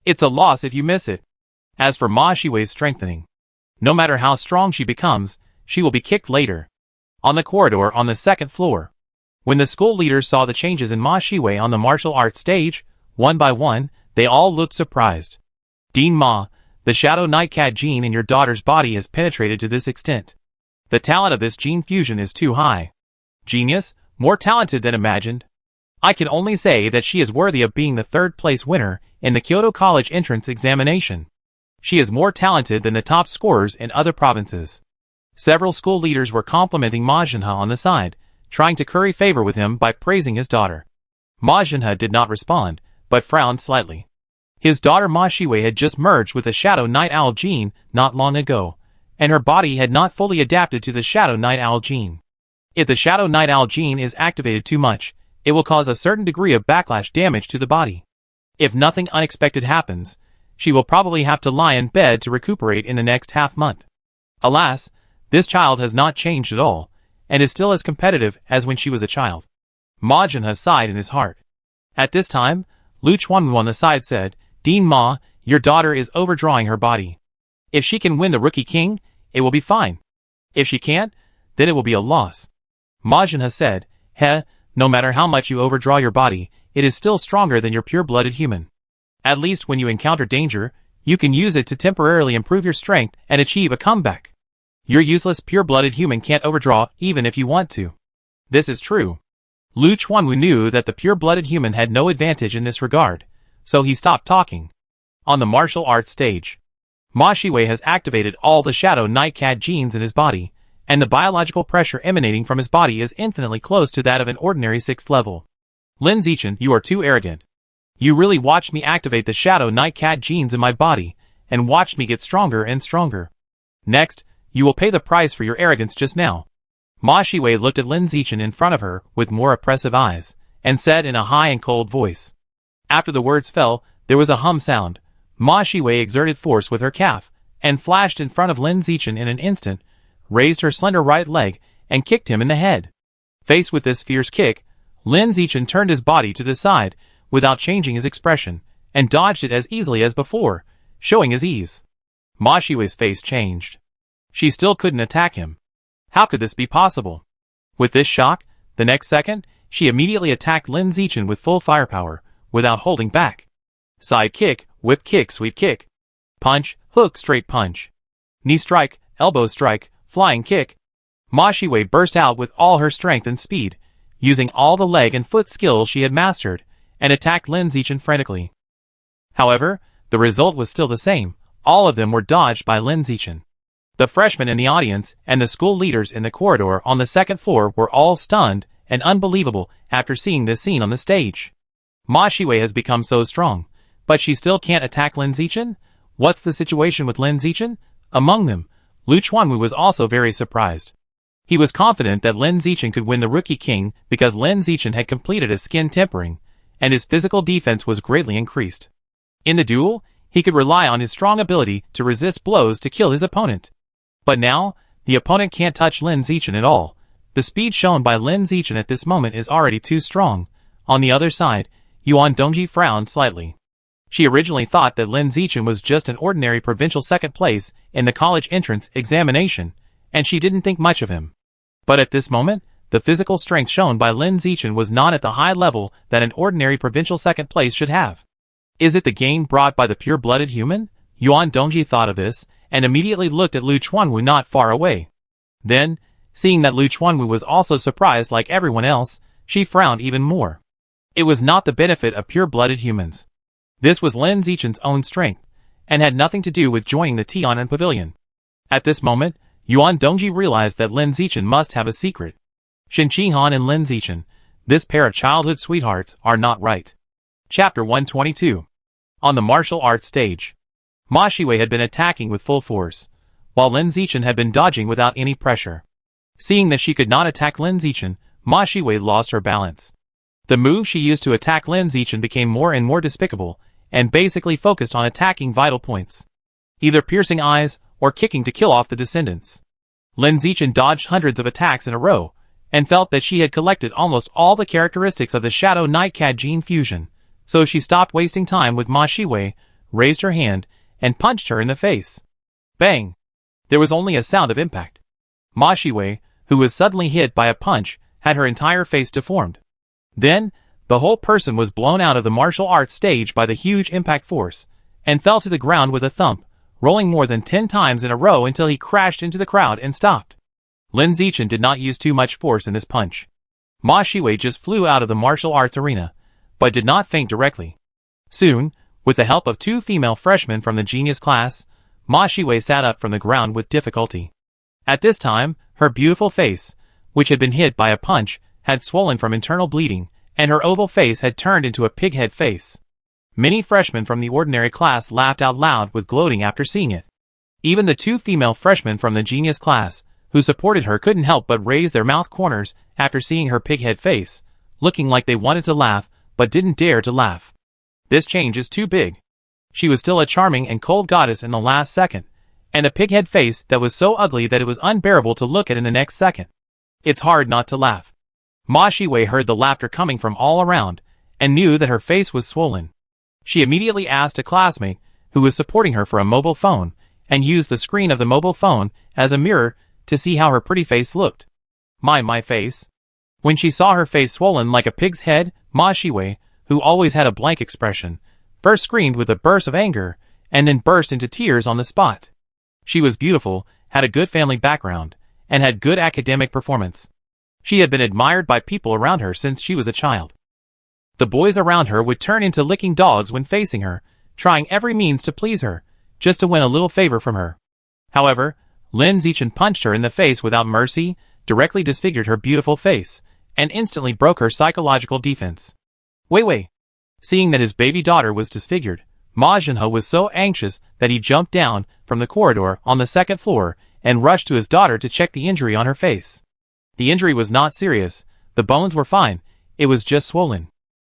It's a loss if you miss it. As for Ma Shiwei's strengthening, no matter how strong she becomes, she will be kicked later. On the corridor on the second floor, when the school leaders saw the changes in Ma Shiwei on the martial arts stage, one by one, they all looked surprised. Dean Ma, the Shadow Night Cat gene in your daughter's body has penetrated to this extent. The talent of this gene fusion is too high. Genius, more talented than imagined. I can only say that she is worthy of being the third-place winner in the Kyoto College entrance examination. She is more talented than the top scorers in other provinces. Several school leaders were complimenting Ma Jinhe on the side, trying to curry favor with him by praising his daughter. Ma Jinhe did not respond, but frowned slightly. His daughter Ma Shiwei had just merged with the Shadow Night Owl gene not long ago, and her body had not fully adapted to the Shadow Night Owl gene. If the Shadow Night Owl gene is activated too much, it will cause a certain degree of backlash damage to the body. If nothing unexpected happens, she will probably have to lie in bed to recuperate in the next half-month. Alas, this child has not changed at all, and is still as competitive as when she was a child. Ma Jinhe sighed in his heart. At this time, Lu Chuanwu on the side said, Dean Ma, your daughter is overdrawing her body. If she can win the Rookie King, it will be fine. If she can't, then it will be a loss. Ma Jinhe said, no matter how much you overdraw your body, it is still stronger than your pure-blooded human. At least when you encounter danger, you can use it to temporarily improve your strength and achieve a comeback. Your useless pure-blooded human can't overdraw even if you want to. This is true. Lu Chuanwu knew that the pure-blooded human had no advantage in this regard, so he stopped talking. On the martial arts stage, Ma Shiwei has activated all the Shadow Night Cat genes in his body, and the biological pressure emanating from his body is infinitely close to that of an ordinary 6th level. Lin Zichen, you are too arrogant. You really watched me activate the Shadow Night Cat genes in my body, and watched me get stronger and stronger. Next, you will pay the price for your arrogance just now. Ma Shiwei looked at Lin Zichen in front of her with more oppressive eyes, and said in a high and cold voice. After the words fell, there was a hum sound. Ma Shiwei exerted force with her calf, and flashed in front of Lin Zichen in an instant, raised her slender right leg, and kicked him in the head. Faced with this fierce kick, Lin Zichen turned his body to the side, without changing his expression, and dodged it as easily as before, showing his ease. Ma Shiwei's face changed. She still couldn't attack him. How could this be possible? With this shock, the next second, she immediately attacked Lin Zichen with full firepower, without holding back. Side kick, whip kick, sweep kick. Punch, hook, straight punch. Knee strike, elbow strike, flying kick. Ma Shiwei burst out with all her strength and speed, using all the leg and foot skills she had mastered, and attacked Lin Zichen frantically. However, the result was still the same. All of them were dodged by Lin Zichen. The freshmen in the audience and the school leaders in the corridor on the second floor were all stunned and unbelievable after seeing this scene on the stage. Ma Shiwei has become so strong, but she still can't attack Lin Zichen? What's the situation with Lin Zichen? Among them, Lu Chuanwu was also very surprised. He was confident that Lin Zichen could win the Rookie King because Lin Zichen had completed his skin tempering, and his physical defense was greatly increased. In the duel, he could rely on his strong ability to resist blows to kill his opponent. But now, the opponent can't touch Lin Zichen at all. The speed shown by Lin Zichen at this moment is already too strong. On the other side, Yuan Dongji frowned slightly. She originally thought that Lin Zichen was just an ordinary provincial second place in the college entrance examination, and she didn't think much of him. But at this moment, the physical strength shown by Lin Zichen was not at the high level that an ordinary provincial second place should have. Is it the gain brought by the pure-blooded human? Yuan Dongji thought of this, and immediately looked at Lu Chuanwu not far away. Then, seeing that Lu Chuanwu was also surprised like everyone else, she frowned even more. It was not the benefit of pure-blooded humans. This was Lin Zichen's own strength, and had nothing to do with joining the Tianan Pavilion. At this moment, Yuan Dongji realized that Lin Zichen must have a secret. Shin Qihan and Lin Zichen, this pair of childhood sweethearts, are not right. Chapter 122. On the martial arts stage, Ma Shiwei had been attacking with full force, while Lin Zichen had been dodging without any pressure. Seeing that she could not attack Lin Zichen, Ma Shiwei lost her balance. The move she used to attack Lin Zichen became more and more despicable, and basically focused on attacking vital points. Either piercing eyes, or kicking to kill off the descendants. Lin Zichen dodged hundreds of attacks in a row, and felt that she had collected almost all the characteristics of the Shadow Knight Cat gene fusion, so she stopped wasting time with Ma Shiwei, raised her hand, and punched her in the face. Bang! There was only a sound of impact. Ma Shiwei, who was suddenly hit by a punch, had her entire face deformed. Then, the whole person was blown out of the martial arts stage by the huge impact force, and fell to the ground with a thump, rolling more than 10 times in a row until he crashed into the crowd and stopped. Lin Zichen did not use too much force in this punch. Ma Shiwei just flew out of the martial arts arena, but did not faint directly. Soon, with the help of 2 female freshmen from the genius class, Ma Shiwei sat up from the ground with difficulty. At this time, her beautiful face, which had been hit by a punch, had swollen from internal bleeding, and her oval face had turned into a pighead face. Many freshmen from the ordinary class laughed out loud with gloating after seeing it. Even the 2 female freshmen from the genius class, who supported her, couldn't help but raise their mouth corners after seeing her pighead face, looking like they wanted to laugh, but didn't dare to laugh. This change is too big. She was still a charming and cold goddess in the last second, and a pighead face that was so ugly that it was unbearable to look at in the next second. It's hard not to laugh. Ma Shiwei heard the laughter coming from all around, and knew that her face was swollen. She immediately asked a classmate, who was supporting her, for a mobile phone, and used the screen of the mobile phone as a mirror to see how her pretty face looked. My face. When she saw her face swollen like a pig's head, Ma Shiwei, who always had a blank expression, first screamed with a burst of anger, and then burst into tears on the spot. She was beautiful, had a good family background, and had good academic performance. She had been admired by people around her since she was a child. The boys around her would turn into licking dogs when facing her, trying every means to please her, just to win a little favor from her. However, Lin Zichen punched her in the face without mercy, directly disfigured her beautiful face, and instantly broke her psychological defense. Wei. Seeing that his baby daughter was disfigured, Ma Jinhe was so anxious that he jumped down from the corridor on the 2nd floor and rushed to his daughter to check the injury on her face. The injury was not serious, the bones were fine, it was just swollen.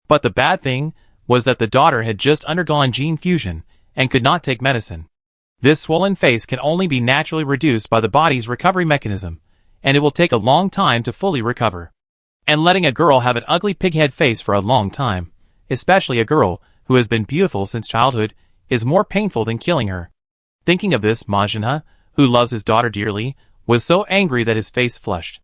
But the bad thing was that the daughter had just undergone gene fusion and could not take medicine. This swollen face can only be naturally reduced by the body's recovery mechanism, and it will take a long time to fully recover. And letting a girl have an ugly pighead face for a long time, especially a girl who has been beautiful since childhood, is more painful than killing her. Thinking of this, Ma Jinhe, who loves his daughter dearly, was so angry that his face flushed.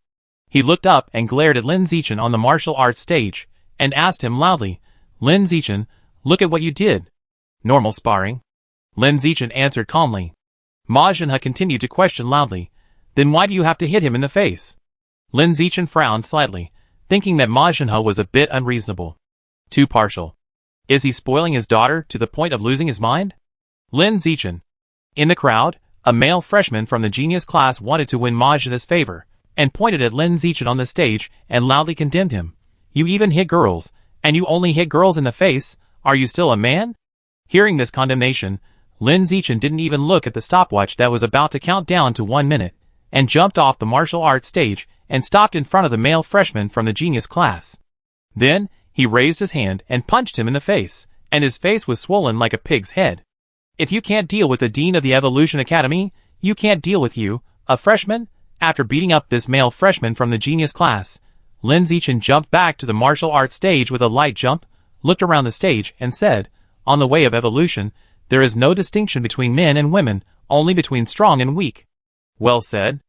He looked up and glared at Lin Zichen on the martial arts stage, and asked him loudly, "Lin Zichen, look at what you did." "Normal sparring." Lin Zichen answered calmly. Ma Jinhe continued to question loudly, "Then why do you have to hit him in the face?" Lin Zichen frowned slightly, thinking that Ma Jinhe was a bit unreasonable. Too partial. Is he spoiling his daughter to the point of losing his mind? Lin Zichen. In the crowd, a male freshman from the genius class wanted to win Ma Jinhe's favor, and pointed at Lin Zichen on the stage and loudly condemned him. "You even hit girls, and you only hit girls in the face, are you still a man?" Hearing this condemnation, Lin Zichen didn't even look at the stopwatch that was about to count down to 1 minute, and jumped off the martial arts stage and stopped in front of the male freshman from the genius class. Then, he raised his hand and punched him in the face, and his face was swollen like a pig's head. "If you can't deal with the dean of the Evolution Academy, you can't deal with you, a freshman?" After beating up this male freshman from the genius class, Lin Zichen jumped back to the martial arts stage with a light jump, looked around the stage, and said, "On the way of evolution, there is no distinction between men and women, only between strong and weak." Well said.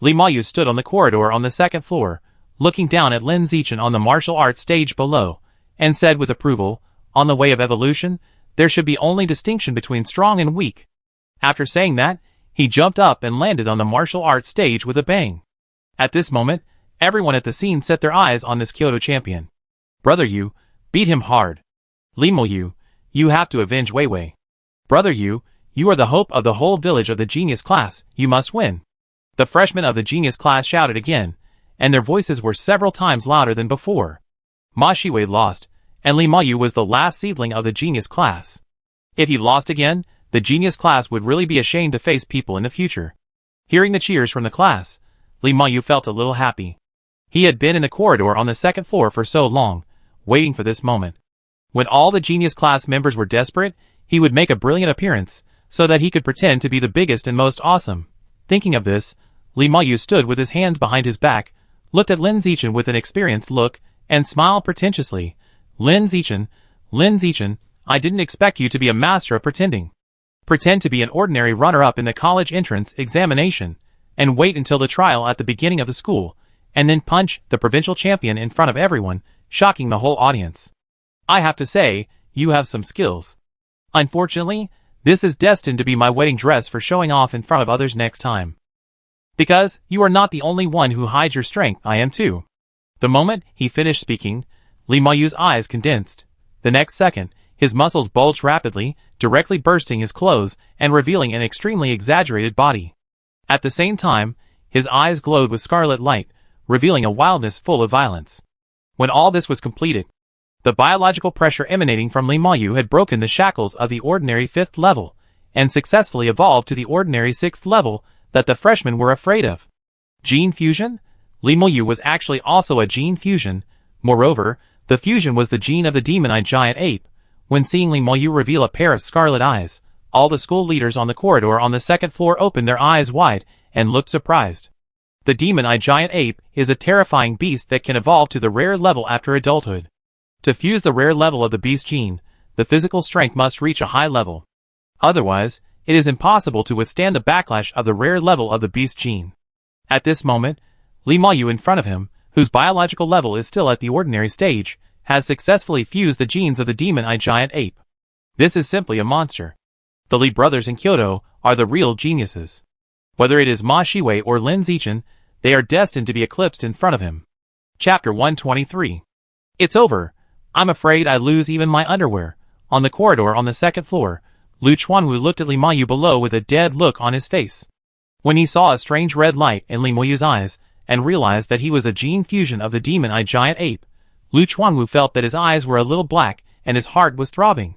Li Mayu stood on the corridor on the 2nd floor, looking down at Lin Zichen on the martial arts stage below, and said with approval, "On the way of evolution, there should be only distinction between strong and weak." After saying that, he jumped up and landed on the martial arts stage with a bang. At this moment, everyone at the scene set their eyes on this Kyoto champion. "Brother Yu, beat him hard. Li Mayu, you have to avenge Wei Wei. Brother Yu, you are the hope of the whole village of the genius class, you must win." The freshmen of the genius class shouted again, and their voices were several times louder than before. Ma Shiwei lost, and Li Mayu was the last seedling of the genius class. If he lost again, the genius class would really be ashamed to face people in the future. Hearing the cheers from the class, Li Mayu felt a little happy. He had been in the corridor on the second floor for so long, waiting for this moment. When all the genius class members were desperate, he would make a brilliant appearance, so that he could pretend to be the biggest and most awesome. Thinking of this, Li Mayu stood with his hands behind his back, looked at Lin Zichen with an experienced look, and smiled pretentiously. Lin Zichen, I didn't expect you to be a master of pretending. Pretend to be an ordinary runner-up in the college entrance examination, and wait until the trial at the beginning of the school, and then punch the provincial champion in front of everyone, shocking the whole audience. I have to say, you have some skills. Unfortunately, this is destined to be my wedding dress for showing off in front of others next time. Because you are not the only one who hides your strength, I am too. The moment he finished speaking, Li Mayu's eyes condensed. The next second, his muscles bulged rapidly, directly bursting his clothes and revealing an extremely exaggerated body. At the same time, his eyes glowed with scarlet light, revealing a wildness full of violence. When all this was completed, the biological pressure emanating from Li Mayu had broken the shackles of the ordinary 5th level, and successfully evolved to the ordinary 6th level that the freshmen were afraid of. Gene fusion? Li Mayu was actually also a gene fusion. Moreover, the fusion was the gene of the demon-eyed giant ape. When seeing Li Mayu reveal a pair of scarlet eyes, all the school leaders on the corridor on the second floor opened their eyes wide and looked surprised. The demon-eyed giant ape is a terrifying beast that can evolve to the rare level after adulthood. To fuse the rare level of the beast gene, the physical strength must reach a high level. Otherwise, it is impossible to withstand the backlash of the rare level of the beast gene. At this moment, Li Mayu in front of him, whose biological level is still at the ordinary stage, has successfully fused the genes of the demon-eyed giant ape. This is simply a monster. The Li brothers in Kyoto are the real geniuses. Whether it is Ma Shiwei or Lin Zichen, they are destined to be eclipsed in front of him. Chapter 123. It's over. I'm afraid I lose even my underwear. On the corridor on the second floor, Lu Chuanwu looked at Li Mayu below with a dead look on his face. When he saw a strange red light in Li Mayu's eyes, and realized that he was a gene fusion of the demon-eyed giant ape, Lu Chuanwu felt that his eyes were a little black, and his heart was throbbing.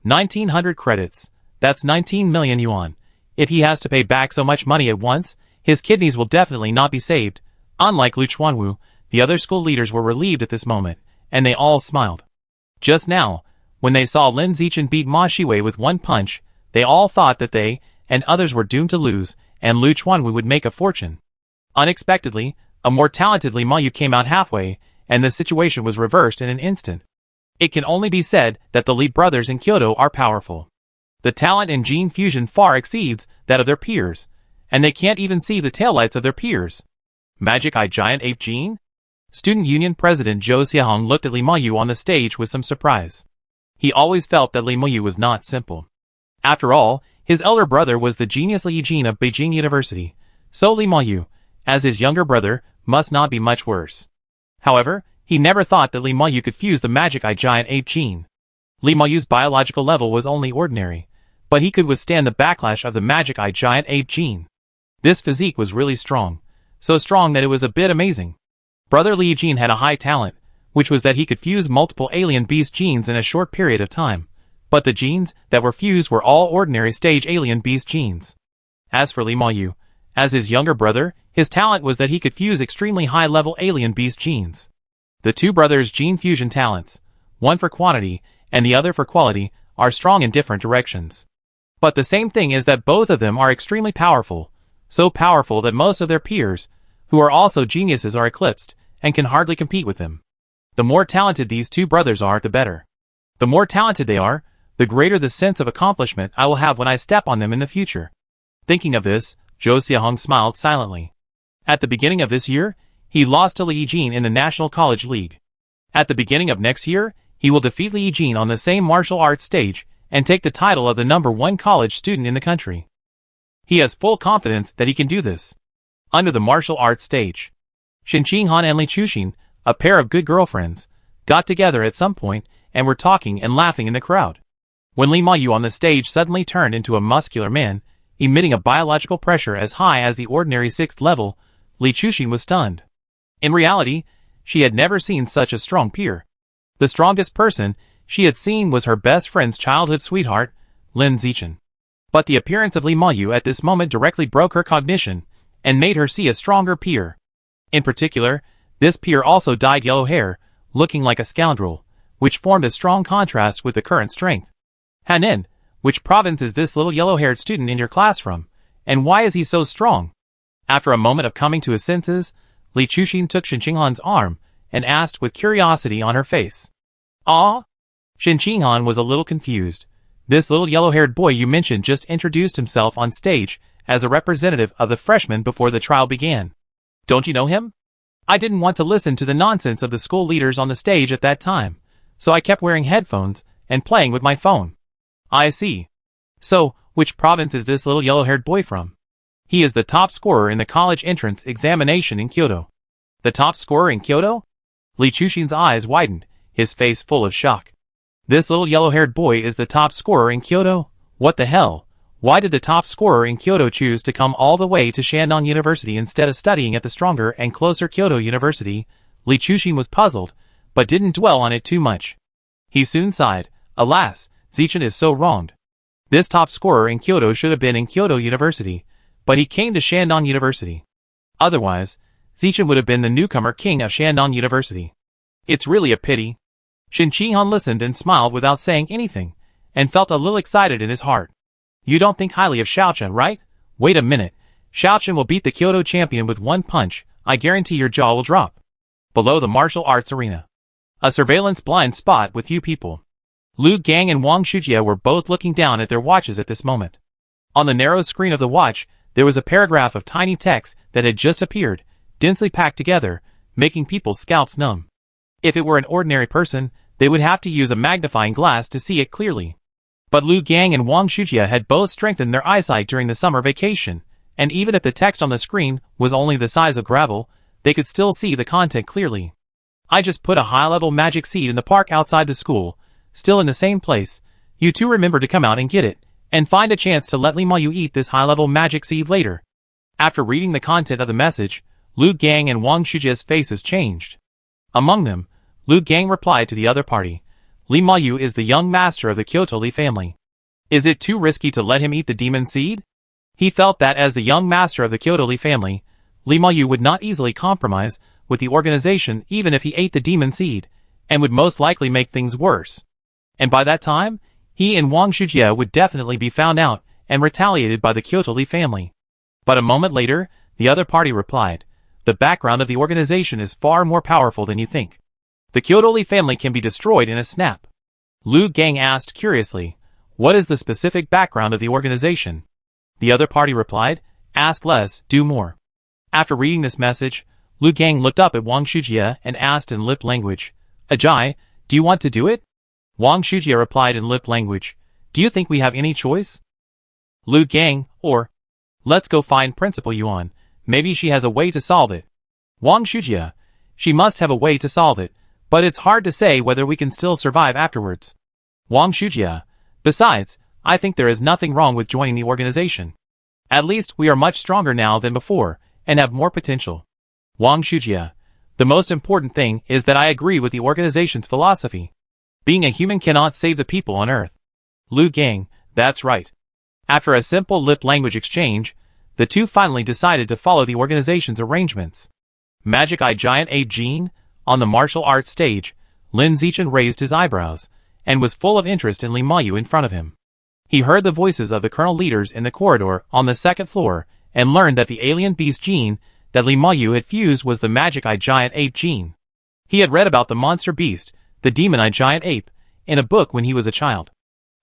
1,900 credits. That's 19 million yuan. If he has to pay back so much money at once, his kidneys will definitely not be saved. Unlike Lu Chuanwu, the other school leaders were relieved at this moment, and they all smiled. Just now, when they saw Lin Zichen beat Ma Shiwei with one punch, they all thought that they and others were doomed to lose, and Lu Chuanwu would make a fortune. Unexpectedly, a more talented Li Mayu came out halfway, and the situation was reversed in an instant. It can only be said that the Li brothers in Kyoto are powerful. The talent in gene fusion far exceeds that of their peers, and they can't even see the taillights of their peers. Magic-eyed giant ape gene? Student Union President Zhou Xiahong looked at Li Mayu on the stage with some surprise. He always felt that Li Mayu was not simple. After all, his elder brother was the genius Li Yijin of Beijing University, so Li Mayu, as his younger brother, must not be much worse. However, he never thought that Li Mayu could fuse the magic-eyed giant ape gene. Li Mayu's biological level was only ordinary, but he could withstand the backlash of the magic-eyed giant ape gene. This physique was really strong, so strong that it was a bit amazing. Brother Li Yijin had a high talent, which was that he could fuse multiple alien beast genes in a short period of time, but the genes that were fused were all ordinary stage alien beast genes. As for Li Mayu, as his younger brother, his talent was that he could fuse extremely high-level alien beast genes. The two brothers' gene fusion talents, one for quantity and the other for quality, are strong in different directions. But the same thing is that both of them are extremely powerful, so powerful that most of their peers, who are also geniuses, are eclipsed, and can hardly compete with them. The more talented these two brothers are, the better. The more talented they are, the greater the sense of accomplishment I will have when I step on them in the future. Thinking of this, Zhou Xiahong smiled silently. At the beginning of this year, he lost to Li Yijin in the National College League. At the beginning of next year, he will defeat Li Yijin on the same martial arts stage, and take the title of the #1 college student in the country. He has full confidence that he can do this. Under the martial arts stage, Shen Qinghan and Li Chuxin, a pair of good girlfriends, got together at some point and were talking and laughing in the crowd. When Li Mayu on the stage suddenly turned into a muscular man, emitting a biological pressure as high as the ordinary 6th level, Li Chuxin was stunned. In reality, she had never seen such a strong peer. The strongest person she had seen was her best friend's childhood sweetheart, Lin Zichen. But the appearance of Li Mayu at this moment directly broke her cognition, and made her see a stronger peer. In particular, This peer also dyed yellow hair, looking like a scoundrel, which formed a strong contrast with the current strength. Hanin, which province is this little yellow-haired student in your class from, and why is he so strong? After a moment of coming to his senses, Li Chuxin took Shen Qinghan's arm and asked with curiosity on her face. Ah? Shen Qinghan was a little confused. This little yellow-haired boy you mentioned just introduced himself on stage as a representative of the freshmen before the trial began. Don't you know him? I didn't want to listen to the nonsense of the school leaders on the stage at that time, so I kept wearing headphones and playing with my phone. I see. So, which province is this little yellow-haired boy from? He is the top scorer in the college entrance examination in Kyoto. The top scorer in Kyoto? Li Chuxin's eyes widened, his face full of shock. This little yellow-haired boy is the top scorer in Kyoto? What the hell? Why did the top scorer in Kyoto choose to come all the way to Shandong University instead of studying at the stronger and closer Kyoto University? Li Chuxin was puzzled, but didn't dwell on it too much. He soon sighed. Alas, Zichen is so wronged. This top scorer in Kyoto should have been in Kyoto University, but he came to Shandong University. Otherwise, Zichen would have been the newcomer king of Shandong University. It's really a pity. Shen Qinghan listened and smiled without saying anything, and felt a little excited in his heart. You don't think highly of Xiaochen, right? Wait a minute. Xiaochen will beat the Kyoto champion with one punch. I guarantee your jaw will drop. Below the martial arts arena. A surveillance blind spot with few people. Lu Gang and Wang Shujie were both looking down at their watches at this moment. On the narrow screen of the watch, there was a paragraph of tiny text that had just appeared, densely packed together, making people's scalps numb. If it were an ordinary person, they would have to use a magnifying glass to see it clearly. But Lu Gang and Wang Shujie had both strengthened their eyesight during the summer vacation, and even if the text on the screen was only the size of gravel, they could still see the content clearly. I just put a high-level magic seed in the park outside the school, still in the same place. You two remember to come out and get it, and find a chance to let Li Mayu eat this high-level magic seed later. After reading the content of the message, Lu Gang and Wang Shujie's faces changed. Among them, Lu Gang replied to the other party. Li Mayu is the young master of the Kyoto Li family. Is it too risky to let him eat the demon seed? He felt that as the young master of the Kyoto Li family, Li Mayu would not easily compromise with the organization even if he ate the demon seed, and would most likely make things worse. And by that time, he and Wang Shujie would definitely be found out and retaliated by the Kyoto Li family. But a moment later, the other party replied, the background of the organization is far more powerful than you think. The Kyoto Li family can be destroyed in a snap. Lu Gang asked curiously, what is the specific background of the organization? The other party replied, ask less, do more. After reading this message, Lu Gang looked up at Wang Shujie and asked in lip language, Ajai, do you want to do it? Wang Shujie replied in lip language, do you think we have any choice? Lu Gang, or, let's go find Principal Yuan, maybe she has a way to solve it. Wang Shujie, she must have a way to solve it, but it's hard to say whether we can still survive afterwards. Wang Shujie, besides, I think there is nothing wrong with joining the organization. At least we are much stronger now than before, and have more potential. Wang Shujie, the most important thing is that I agree with the organization's philosophy. Being a human cannot save the people on Earth. Lu Gang, that's right. After a simple lip language exchange, the two finally decided to follow the organization's arrangements. Magic Eye Giant Ape Gene? On the martial arts stage, Lin Zichen raised his eyebrows, and was full of interest in Li Mayu in front of him. He heard the voices of the colonel leaders in the corridor on the second floor, and learned that the alien beast gene that Li Mayu had fused was the Magic Eye Giant Ape gene. He had read about the monster beast, the Demon Eye Giant Ape, in a book when he was a child.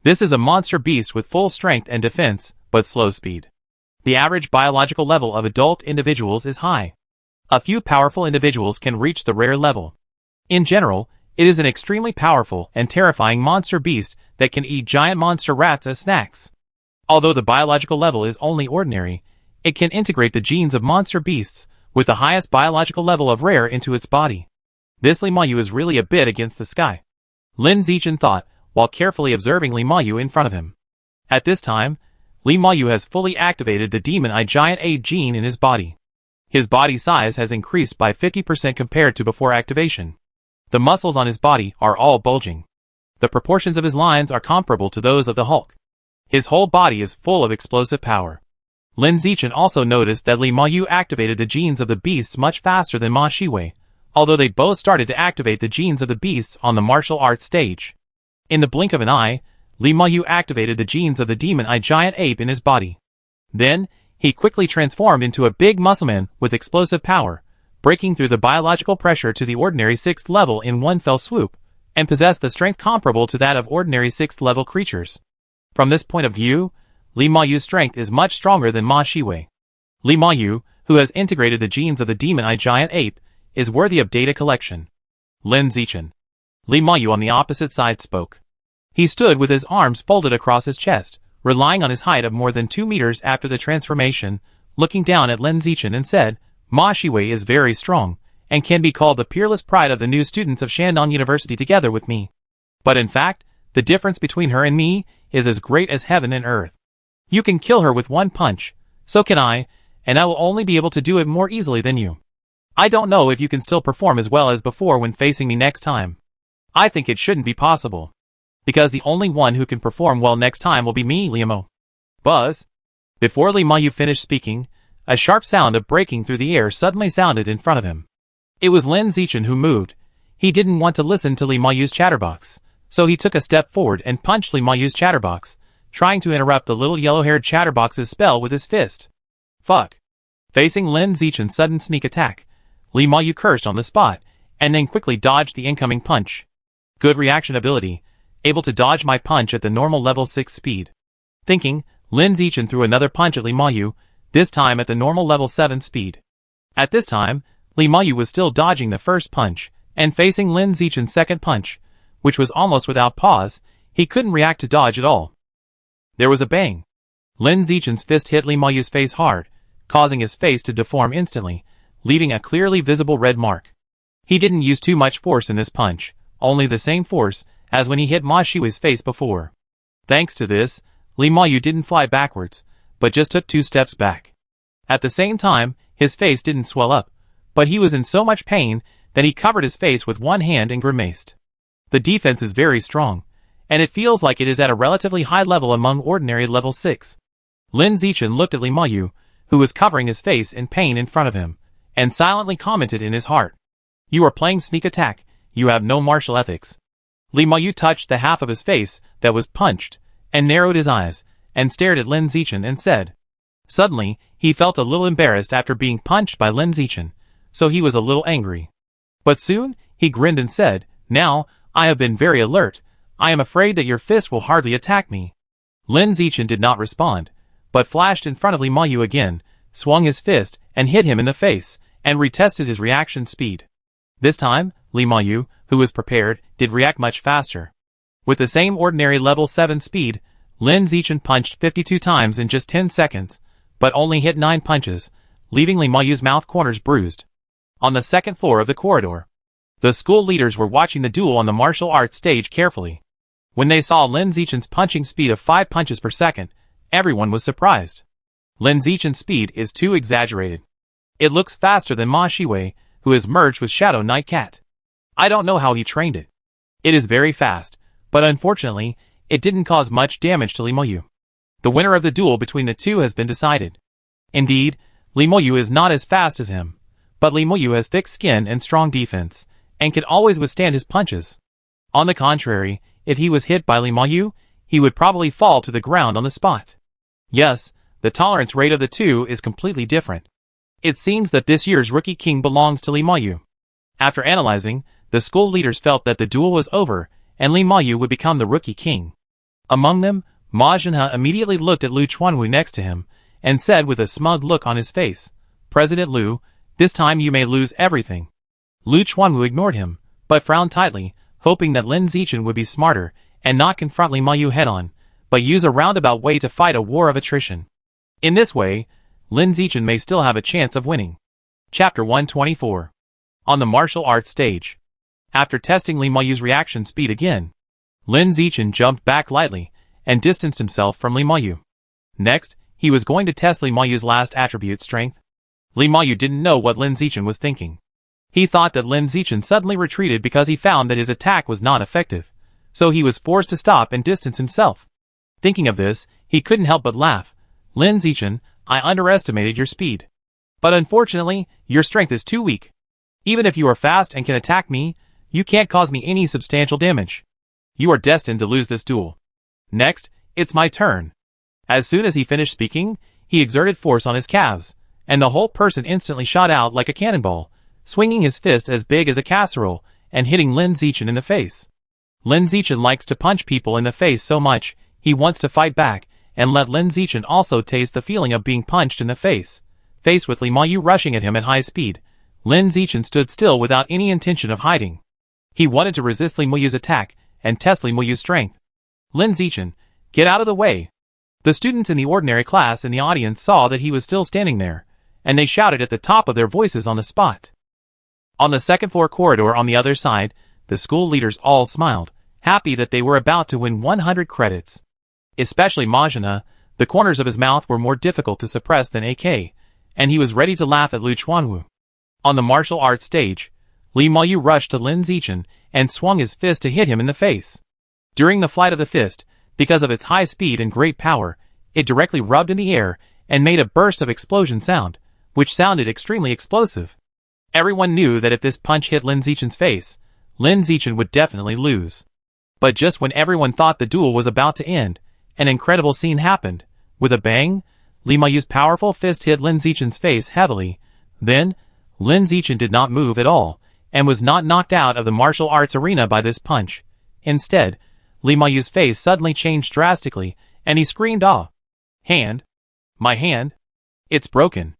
This is a monster beast with full strength and defense, but slow speed. The average biological level of adult individuals is high. A few powerful individuals can reach the rare level. In general, it is an extremely powerful and terrifying monster beast that can eat giant monster rats as snacks. Although the biological level is only ordinary, it can integrate the genes of monster beasts with the highest biological level of rare into its body. This Li Mayu is really a bit against the sky. Lin Zichen thought, while carefully observing Li Mayu in front of him. At this time, Li Mayu has fully activated the Demon Eye Giant Ape gene in his body. His body size has increased by 50% compared to before activation. The muscles on his body are all bulging. The proportions of his lines are comparable to those of the Hulk. His whole body is full of explosive power. Lin Zichen also noticed that Li Mayu activated the genes of the beasts much faster than Ma Shiwei, although they both started to activate the genes of the beasts on the martial arts stage. In the blink of an eye, Li Mayu activated the genes of the demon-eye giant ape in his body. Then, he quickly transformed into a big muscleman with explosive power, breaking through the biological pressure to the ordinary 6th level in one fell swoop, and possessed the strength comparable to that of ordinary 6th level creatures. From this point of view, Li Mayu's strength is much stronger than Ma Shiwei. Li Mayu, who has integrated the genes of the demon-eye giant ape, is worthy of data collection. Lin Zichen. Li Mayu on the opposite side spoke. He stood with his arms folded across his chest, relying on his height of more than 2 meters after the transformation, looking down at Lin Zichen and said, Ma Shiwei is very strong, and can be called the peerless pride of the new students of Shandong University together with me. But in fact, the difference between her and me is as great as heaven and earth. You can kill her with one punch, so can I, and I will only be able to do it more easily than you. I don't know if you can still perform as well as before when facing me next time. I think it shouldn't be possible. Because the only one who can perform well next time will be me, Liamo. Buzz. Before Li Mayu finished speaking, a sharp sound of breaking through the air suddenly sounded in front of him. It was Lin Zichen who moved. He didn't want to listen to Li Mayu's chatterbox, so he took a step forward and punched Li Mayu's chatterbox, trying to interrupt the little yellow-haired chatterbox's spell with his fist. Fuck. Facing Lin Zichen's sudden sneak attack, Li Mayu cursed on the spot, and then quickly dodged the incoming punch. Good reaction ability, able to dodge my punch at the normal level 6 speed. Thinking, Lin Zichen threw another punch at Li Mayu, this time at the normal level 7 speed. At this time, Li Mayu was still dodging the first punch, and facing Lin Zichen's second punch, which was almost without pause, he couldn't react to dodge at all. There was a bang. Lin Zichen's fist hit Li Mayu's face hard, causing his face to deform instantly, leaving a clearly visible red mark. He didn't use too much force in this punch, only the same force as when he hit Ma Shiwei's face before. Thanks to this, Li Mayu didn't fly backwards, but just took 2 steps back. At the same time, his face didn't swell up, but he was in so much pain that he covered his face with one hand and grimaced. The defense is very strong, and it feels like it is at a relatively high level among ordinary level 6. Lin Zichen looked at Li Mayu, who was covering his face in pain in front of him, and silently commented in his heart. You are playing sneak attack, you have no martial ethics. Li Mayu touched the half of his face that was punched, and narrowed his eyes, and stared at Lin Zichen and said. Suddenly, he felt a little embarrassed after being punched by Lin Zichen, so he was a little angry. But soon, he grinned and said, Now, I have been very alert, I am afraid that your fist will hardly attack me. Lin Zichen did not respond, but flashed in front of Li Mayu again, swung his fist, and hit him in the face, and retested his reaction speed. This time, Li Mayu, who was prepared, did react much faster. With the same ordinary level 7 speed, Lin Zichen punched 52 times in just 10 seconds, but only hit 9 punches, leaving Li Mayu's mouth corners bruised. On the second floor of the corridor, the school leaders were watching the duel on the martial arts stage carefully. When they saw Lin Zichen's punching speed of 5 punches per second, everyone was surprised. Lin Zichen's speed is too exaggerated. It looks faster than Ma Shiwei, who has merged with Shadow Knight Cat. I don't know how he trained it. It is very fast, but unfortunately, it didn't cause much damage to Li Mayu. The winner of the duel between the two has been decided. Indeed, Li Mayu is not as fast as him, but Li Mayu has thick skin and strong defense, and can always withstand his punches. On the contrary, if he was hit by Li Mayu, he would probably fall to the ground on the spot. Yes, the tolerance rate of the two is completely different. It seems that this year's Rookie King belongs to Li Mayu. After analyzing, the school leaders felt that the duel was over, and Li Mayu would become the Rookie King. Among them, Ma Zhenhe immediately looked at Lu Chuanwu next to him, and said with a smug look on his face, President Lu, this time you may lose everything. Lu Chuanwu ignored him, but frowned tightly, hoping that Lin Zichen would be smarter, and not confront Li Mayu head-on, but use a roundabout way to fight a war of attrition. In this way, Lin Zichen may still have a chance of winning. Chapter 124. On the martial arts stage. After testing Li Mayu's reaction speed again, Lin Zichen jumped back lightly, and distanced himself from Li Mayu. Next, he was going to test Li Mayu's last attribute, strength. Li Mayu didn't know what Lin Zichen was thinking. He thought that Lin Zichen suddenly retreated because he found that his attack was not effective, so he was forced to stop and distance himself. Thinking of this, he couldn't help but laugh. Lin Zichen, I underestimated your speed. But unfortunately, your strength is too weak. Even if you are fast and can attack me, you can't cause me any substantial damage. You are destined to lose this duel. Next, it's my turn. As soon as he finished speaking, he exerted force on his calves, and the whole person instantly shot out like a cannonball, swinging his fist as big as a casserole and hitting Lin Zichen in the face. Lin Zichen likes to punch people in the face so much, he wants to fight back and let Lin Zichen also taste the feeling of being punched in the face. Faced with Li Mayu rushing at him at high speed, Lin Zichen stood still without any intention of hiding. He wanted to resist Li Mayu's attack and test Li Mayu's strength. Lin Zichen, get out of the way. The students in the ordinary class in the audience saw that he was still standing there, and they shouted at the top of their voices on the spot. On the second floor corridor on the other side, the school leaders all smiled, happy that they were about to win 100 credits. Especially Majina, the corners of his mouth were more difficult to suppress than AK, and he was ready to laugh at Lu Chuanwu. On the martial arts stage, Li Mayu rushed to Lin Zichen and swung his fist to hit him in the face. During the flight of the fist, because of its high speed and great power, it directly rubbed in the air and made a burst of explosion sound, which sounded extremely explosive. Everyone knew that if this punch hit Lin Zichen's face, Lin Zichen would definitely lose. But just when everyone thought the duel was about to end, an incredible scene happened. With a bang, Li Mayu's powerful fist hit Lin Zichen's face heavily. Then, Lin Zichen did not move at all, and was not knocked out of the martial arts arena by this punch. Instead, Li Mayu's face suddenly changed drastically, and he screamed, "Ah! Hand! My hand! It's broken!"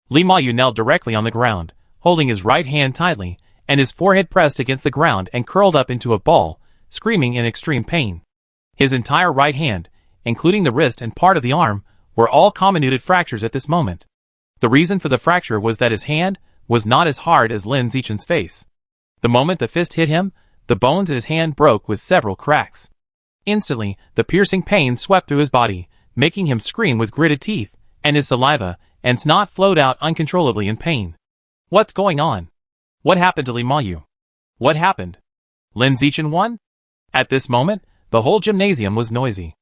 Li Mayu knelt directly on the ground, holding his right hand tightly, and his forehead pressed against the ground and curled up into a ball, screaming in extreme pain. His entire right hand, including the wrist and part of the arm, were all comminuted fractures at this moment. The reason for the fracture was that his hand was not as hard as Lin Zichen's face. The moment the fist hit him, the bones in his hand broke with several cracks. Instantly, the piercing pain swept through his body, making him scream with gritted teeth, and his saliva and snot flowed out uncontrollably in pain. What's going on? What happened to Li Mayu? What happened? Lin Zichen won? At this moment, the whole gymnasium was noisy.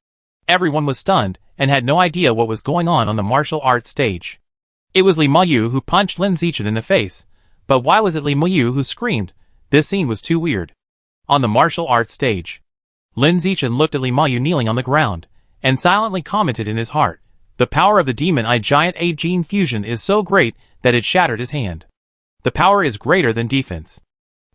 Everyone was stunned and had no idea what was going on the martial arts stage. It was Li Mayu who punched Lin Zichen in the face, but why was it Li Mayu who screamed? This scene was too weird. On the martial arts stage, Lin Zichen looked at Li Mayu kneeling on the ground, and silently commented in his heart, "The power of the Demon Eye Giant A Gene Fusion is so great that it shattered his hand. The power is greater than defense."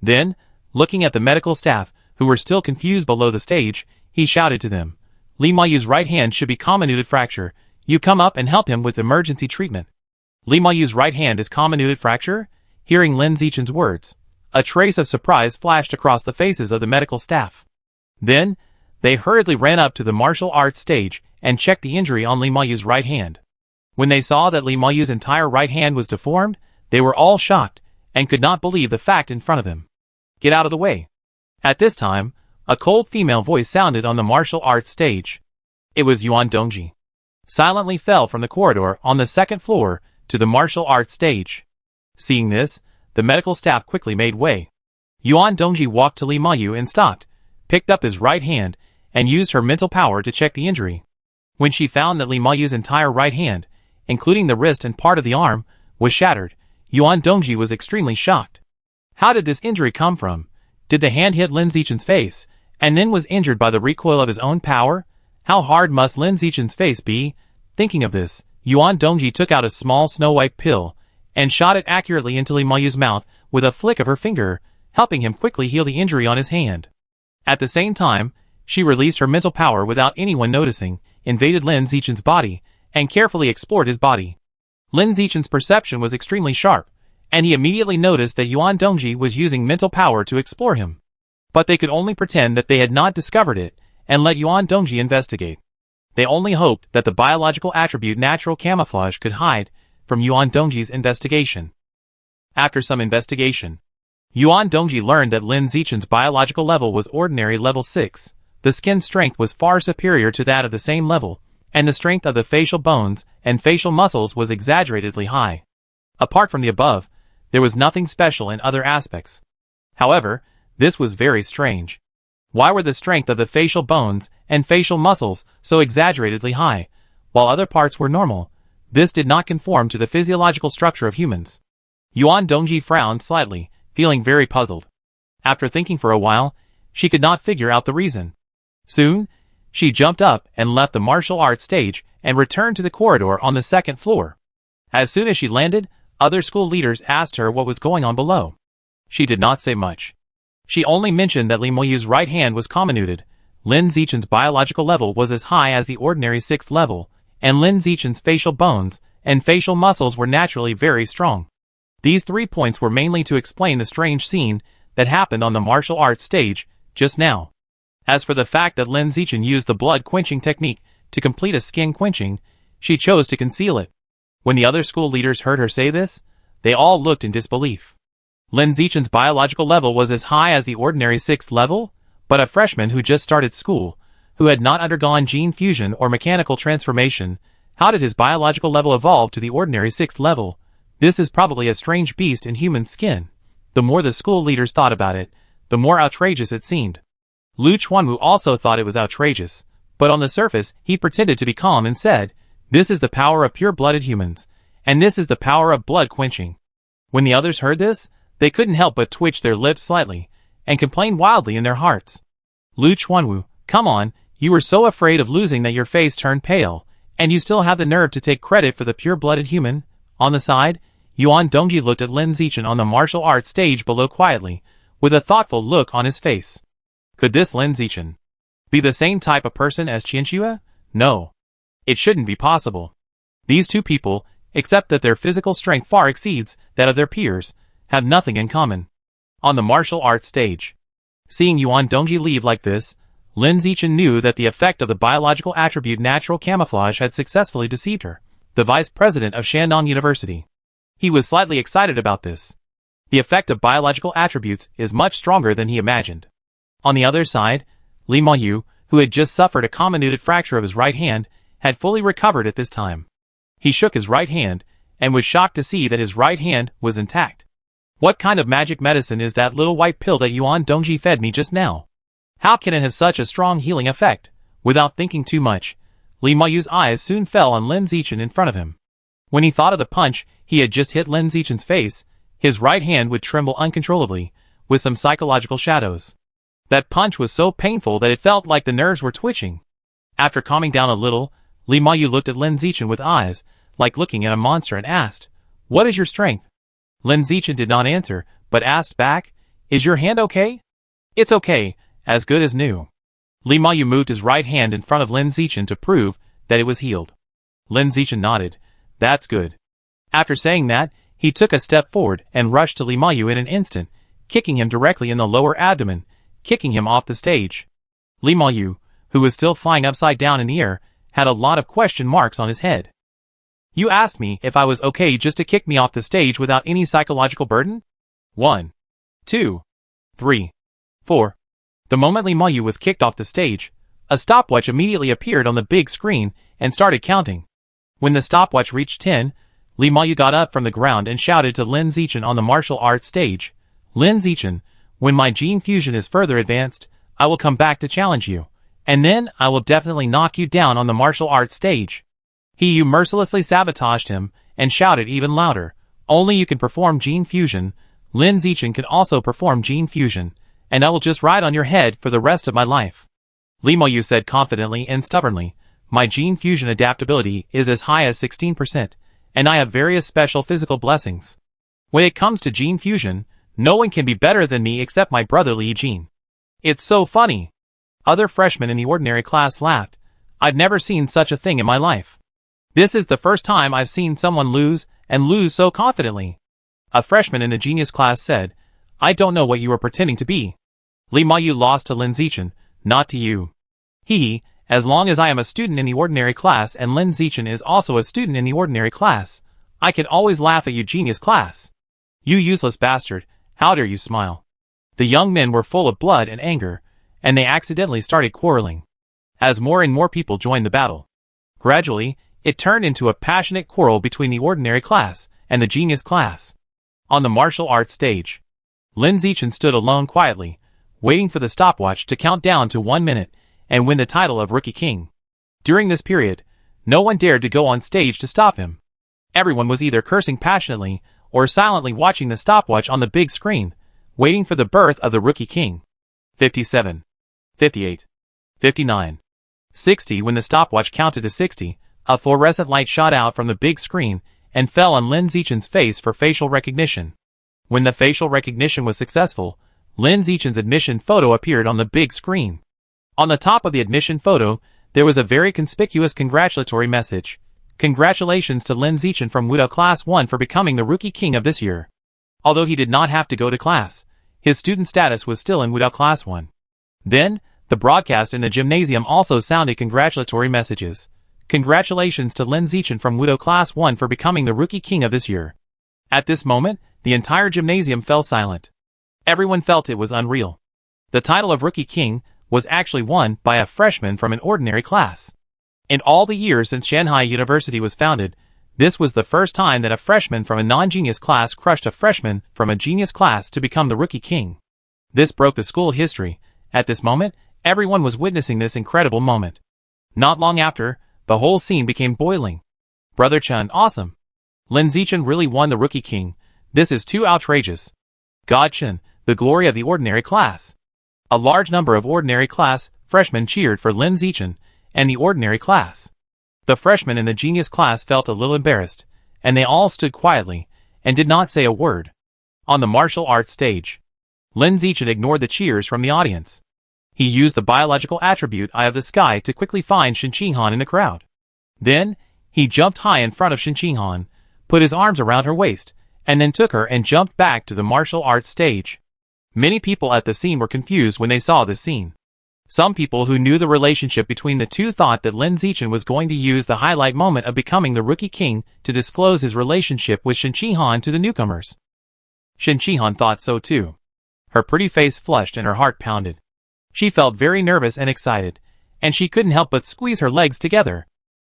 Then, looking at the medical staff, who were still confused below the stage, he shouted to them, "Li Mayu's right hand should be comminuted fracture. You come up and help him with emergency treatment." Li Mayu's right hand is comminuted fracture? Hearing Lin Zichen's words, a trace of surprise flashed across the faces of the medical staff. Then, they hurriedly ran up to the martial arts stage and checked the injury on Li Mayu's right hand. When they saw that Li Mayu's entire right hand was deformed, they were all shocked and could not believe the fact in front of them. "Get out of the way." At this time, a cold female voice sounded on the martial arts stage. It was Yuan Dongji. Silently fell from the corridor on the second floor to the martial arts stage. Seeing this, the medical staff quickly made way. Yuan Dongji walked to Li Mayu and stopped, picked up his right hand, and used her mental power to check the injury. When she found that Li Mayu's entire right hand, including the wrist and part of the arm, was shattered, Yuan Dongji was extremely shocked. How did this injury come from? Did the hand hit Lin Zichen's face, and then was injured by the recoil of his own power? How hard must Lin Zichen's face be? Thinking of this, Yuan Dongji took out a small snow-white pill, and shot it accurately into Li Mayu's mouth with a flick of her finger, helping him quickly heal the injury on his hand. At the same time, she released her mental power without anyone noticing, invaded Lin Zichen's body, and carefully explored his body. Lin Zichen's perception was extremely sharp, and he immediately noticed that Yuan Dongji was using mental power to explore him. But they could only pretend that they had not discovered it, and let Yuan Dongji investigate. They only hoped that the biological attribute natural camouflage could hide from Yuan Dongji's investigation. After some investigation, Yuan Dongji learned that Lin Zichen's biological level was ordinary level 6. The skin strength was far superior to that of the same level, and the strength of the facial bones and facial muscles was exaggeratedly high. Apart from the above, there was nothing special in other aspects. However, this was very strange. Why were the strength of the facial bones and facial muscles so exaggeratedly high, while other parts were normal? This did not conform to the physiological structure of humans. Yuan Dongji frowned slightly, feeling very puzzled. After thinking for a while, she could not figure out the reason. Soon, she jumped up and left the martial arts stage and returned to the corridor on the second floor. As soon as she landed, other school leaders asked her what was going on below. She did not say much. She only mentioned that Li Moyu's right hand was comminuted, Lin Zichen's biological level was as high as the ordinary 6th level, and Lin Zichen's facial bones and facial muscles were naturally very strong. These 3 points were mainly to explain the strange scene that happened on the martial arts stage just now. As for the fact that Lin Zichen used the blood quenching technique to complete a skin quenching, she chose to conceal it. When the other school leaders heard her say this, they all looked in disbelief. Lin Zichen's biological level was as high as the ordinary 6th level, but a freshman who just started school, who had not undergone gene fusion or mechanical transformation, how did his biological level evolve to the ordinary 6th level? This is probably a strange beast in human skin. The more the school leaders thought about it, the more outrageous it seemed. Lu Chuanwu also thought it was outrageous, but on the surface he pretended to be calm and said, "This is the power of pure-blooded humans, and this is the power of blood quenching." When the others heard this, they couldn't help but twitch their lips slightly, and complain wildly in their hearts. "Lu Chuanwu, come on, you were so afraid of losing that your face turned pale, and you still have the nerve to take credit for the pure-blooded human?" On the side, Yuan Dongji looked at Lin Zichen on the martial arts stage below quietly, with a thoughtful look on his face. Could this Lin Zichen be the same type of person as Qianxue? No. It shouldn't be possible. These two people, except that their physical strength far exceeds that of their peers, have nothing in common. On the martial arts stage, seeing Yuan Dongji leave like this, Lin Zichen knew that the effect of the biological attribute natural camouflage had successfully deceived her, the vice president of Shandong University. He was slightly excited about this. The effect of biological attributes is much stronger than he imagined. On the other side, Li Moyu, who had just suffered a comminuted fracture of his right hand, had fully recovered at this time. He shook his right hand, and was shocked to see that his right hand was intact. What kind of magic medicine is that little white pill that Yuan Dongji fed me just now? How can it have such a strong healing effect? Without thinking too much, Li Moyu's eyes soon fell on Lin Zichen in front of him. When he thought of the punch he had just hit Lin Zichen's face, his right hand would tremble uncontrollably, with some psychological shadows. That punch was so painful that it felt like the nerves were twitching. After calming down a little, Li Moyu looked at Lin Zichen with eyes like looking at a monster and asked, "What is your strength?" Lin Zichen did not answer, but asked back, "Is your hand okay?" "It's okay, as good as new." Li Moyu moved his right hand in front of Lin Zichen to prove that it was healed. Lin Zichen nodded. "That's good." After saying that, he took a step forward and rushed to Li Moyu in an instant, kicking him directly in the lower abdomen, kicking him off the stage. Li Moyu, who was still flying upside down in the air, had a lot of question marks on his head. "You asked me if I was okay just to kick me off the stage without any psychological burden? 1, 2, 3, 4. The moment Li Moyu was kicked off the stage, a stopwatch immediately appeared on the big screen and started counting. When the stopwatch reached 10, Li Moyu got up from the ground and shouted to Lin Zichen on the martial arts stage, "Lin Zichen, when my gene fusion is further advanced, I will come back to challenge you, and then I will definitely knock you down on the martial arts stage." You mercilessly sabotaged him and shouted even louder, "Only you can perform gene fusion. Lin Zichen can also perform gene fusion, and I will just ride on your head for the rest of my life." Li Moyu said confidently and stubbornly, "My gene fusion adaptability is as high as 16%, and I have various special physical blessings. When it comes to gene fusion, no one can be better than me except my brother Li Jin." "It's so funny." Other freshmen in the ordinary class laughed. "I've never seen such a thing in my life. This is the first time I've seen someone lose so confidently." A freshman in the genius class said, "I don't know what you are pretending to be." Li Moyu lost to Lin Zichen, "Not to you." As long as I am a student in the ordinary class and Lin Zichen is also a student in the ordinary class, I can always laugh at you genius class. You useless bastard, how dare you smile." The young men were full of blood and anger, and they accidentally started quarreling. As more and more people joined the battle, gradually, it turned into a passionate quarrel between the ordinary class and the genius class. On the martial arts stage, Lin Zichen stood alone quietly, waiting for the stopwatch to count down to 1 minute and win the title of Rookie King. During this period, no one dared to go on stage to stop him. Everyone was either cursing passionately or silently watching the stopwatch on the big screen, waiting for the birth of the Rookie King. 57. 58. 59. 60. When the stopwatch counted to 60, a fluorescent light shot out from the big screen and fell on Lin Zichen's face for facial recognition. When the facial recognition was successful, Lin Zichen's admission photo appeared on the big screen. On the top of the admission photo, there was a very conspicuous congratulatory message. Congratulations to Lin Zichen from Wudo Class 1 for becoming the Rookie King of this year. Although he did not have to go to class, his student status was still in Wudo Class 1. Then, the broadcast in the gymnasium also sounded congratulatory messages. Congratulations to Lin Zichen from Wudo Class 1 for becoming the Rookie King of this year. At this moment, the entire gymnasium fell silent. Everyone felt it was unreal. The title of Rookie King was actually won by a freshman from an ordinary class. In all the years since Shanghai University was founded, this was the first time that a freshman from a non-genius class crushed a freshman from a genius class to become the Rookie King. This broke the school history. At this moment, everyone was witnessing this incredible moment. Not long after, the whole scene became boiling. Brother Chen, awesome. Lin Zichen really won the Rookie King. This is too outrageous. God Chen, the glory of the ordinary class. A large number of ordinary class freshmen cheered for Lin Zichen and the ordinary class. The freshmen in the genius class felt a little embarrassed, and they all stood quietly and did not say a word. On the martial arts stage, Lin Zichen ignored the cheers from the audience. He used the biological attribute Eye of the Sky to quickly find Shen Qinghan in the crowd. Then, he jumped high in front of Shen Qinghan, put his arms around her waist, and then took her and jumped back to the martial arts stage. Many people at the scene were confused when they saw this scene. Some people who knew the relationship between the two thought that Lin Zichen was going to use the highlight moment of becoming the Rookie King to disclose his relationship with Shen Qinghan to the newcomers. Shen Qinghan thought so too. Her pretty face flushed and her heart pounded. She felt very nervous and excited, and she couldn't help but squeeze her legs together.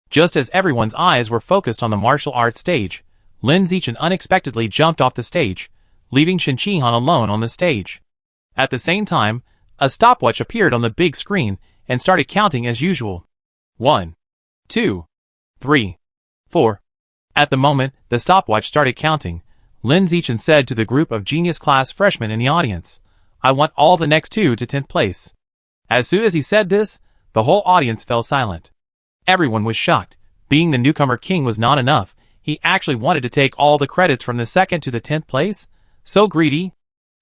Just as everyone's eyes were focused on the martial arts stage, Lin Zichen unexpectedly jumped off the stage, leaving Shen Qinghan alone on the stage. At the same time, a stopwatch appeared on the big screen and started counting as usual. 1, 2, 3, 4. At the moment the stopwatch started counting, Lin Zichen said to the group of genius class freshmen in the audience, "I want all the next 2 to 10th place." As soon as he said this, the whole audience fell silent. Everyone was shocked. Being the newcomer king was not enough. He actually wanted to take all the credits from the 2nd to the 10th place? So greedy.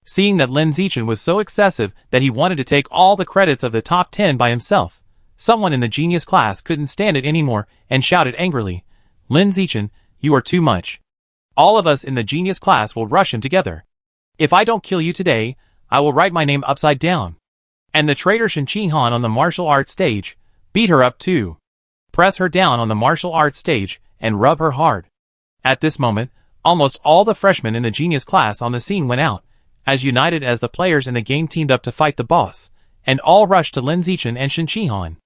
Seeing that Lin Zichen was so excessive that he wanted to take all the credits of the top 10 by himself, someone in the genius class couldn't stand it anymore and shouted angrily, "Lin Zichen, you are too much. All of us in the genius class will rush him together. If I don't kill you today, I will write my name upside down." And the traitor Shen Qinghan on the martial arts stage, beat her up too. Press her down on the martial arts stage and rub her hard. At this moment, almost all the freshmen in the genius class on the scene went out, as united as the players in the game teamed up to fight the boss, and all rushed to Lin Zichen and Shen Qinghan.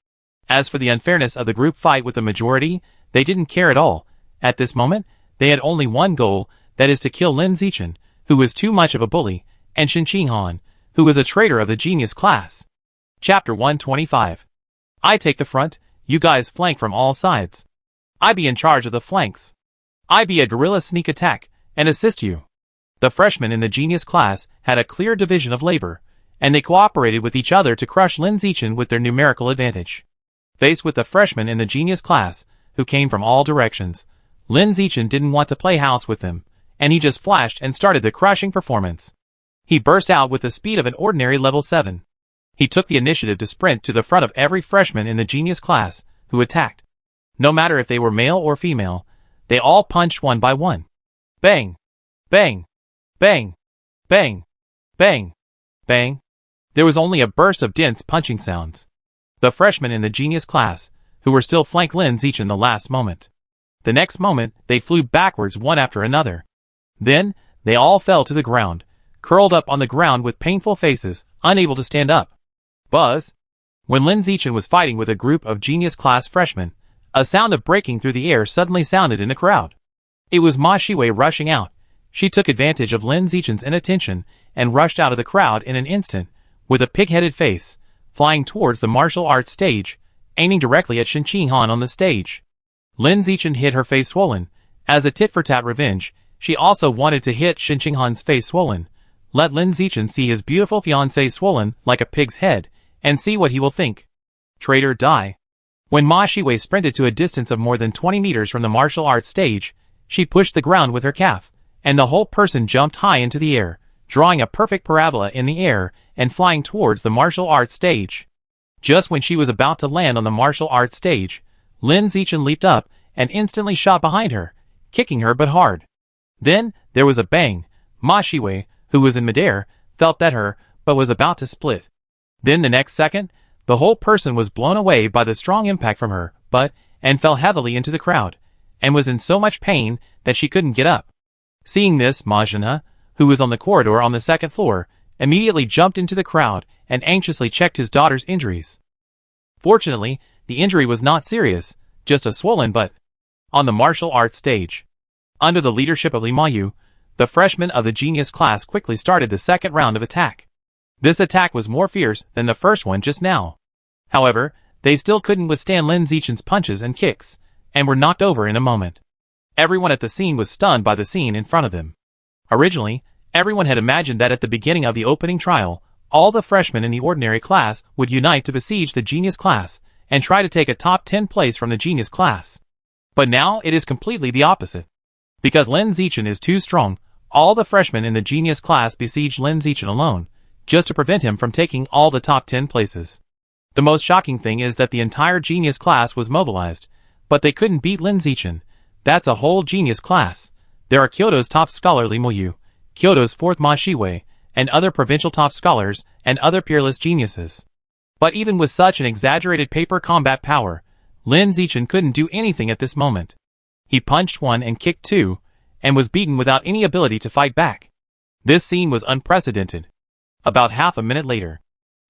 As for the unfairness of the group fight with the majority, they didn't care at all. At this moment, they had only one goal, that is to kill Lin Zichen, who was too much of a bully, and Shen Qinghan, who was a traitor of the genius class. Chapter 125. I take the front, you guys flank from all sides. I be in charge of the flanks. I be a guerrilla sneak attack, and assist you. The freshmen in the genius class had a clear division of labor, and they cooperated with each other to crush Lin Zichen with their numerical advantage. Faced with the freshmen in the genius class, who came from all directions, Lin Zichen didn't want to play house with them, and he just flashed and started the crushing performance. He burst out with the speed of an ordinary level 7. He took the initiative to sprint to the front of every freshman in the genius class, who attacked. No matter if they were male or female, they all punched one by one. Bang! Bang! Bang! Bang! Bang! Bang! There was only a burst of dense punching sounds. The freshmen in the genius class, who were still flanked Lin Zichen the last moment. The next moment, they flew backwards one after another. Then, they all fell to the ground, curled up on the ground with painful faces, unable to stand up. Buzz! When Lin Zichen was fighting with a group of genius class freshmen, a sound of breaking through the air suddenly sounded in the crowd. It was Ma Shiwei rushing out. She took advantage of Lin Zichen's inattention and rushed out of the crowd in an instant, with a pig-headed face, flying towards the martial arts stage, aiming directly at Shen Qinghan on the stage. Lin Zichen hid her face swollen. As a tit-for-tat revenge, she also wanted to hit Shen Qinghan's face swollen, let Lin Zichen see his beautiful fiancée swollen like a pig's head, and see what he will think. Traitor die. When Ma Shiwei sprinted to a distance of more than 20 meters from the martial arts stage, she pushed the ground with her calf, and the whole person jumped high into the air, drawing a perfect parabola in the air and flying towards the martial arts stage. Just when she was about to land on the martial arts stage, Lin Zichen leaped up and instantly shot behind her, kicking her but hard. Then, there was a bang. Ma Shiwei, who was in midair, felt that her butt was about to split. Then the next second, the whole person was blown away by the strong impact from her butt and fell heavily into the crowd, and was in so much pain that she couldn't get up. Seeing this, Ma Zhenhe, who was on the corridor on the second floor, immediately jumped into the crowd and anxiously checked his daughter's injuries. Fortunately, the injury was not serious, just a swollen butt. On the martial arts stage, under the leadership of Li Mayu, the freshmen of the genius class quickly started the second round of attack. This attack was more fierce than the first one just now. However, they still couldn't withstand Lin Zichen's punches and kicks, and were knocked over in a moment. Everyone at the scene was stunned by the scene in front of them. Originally, everyone had imagined that at the beginning of the opening trial, all the freshmen in the ordinary class would unite to besiege the genius class and try to take a top 10 place from the genius class. But now it is completely the opposite. Because Lin Zichen is too strong, all the freshmen in the genius class besieged Lin Zichen alone, just to prevent him from taking all the top 10 places. The most shocking thing is that the entire genius class was mobilized, but they couldn't beat Lin Zichen. That's a whole genius class. There are Kyoto's top scholar Li Mayu, Kyoto's fourth Ma Shiwei, and other provincial top scholars, and other peerless geniuses. But even with such an exaggerated paper combat power, Lin Zichen couldn't do anything at this moment. He punched one and kicked two, and was beaten without any ability to fight back. This scene was unprecedented. About half a minute later,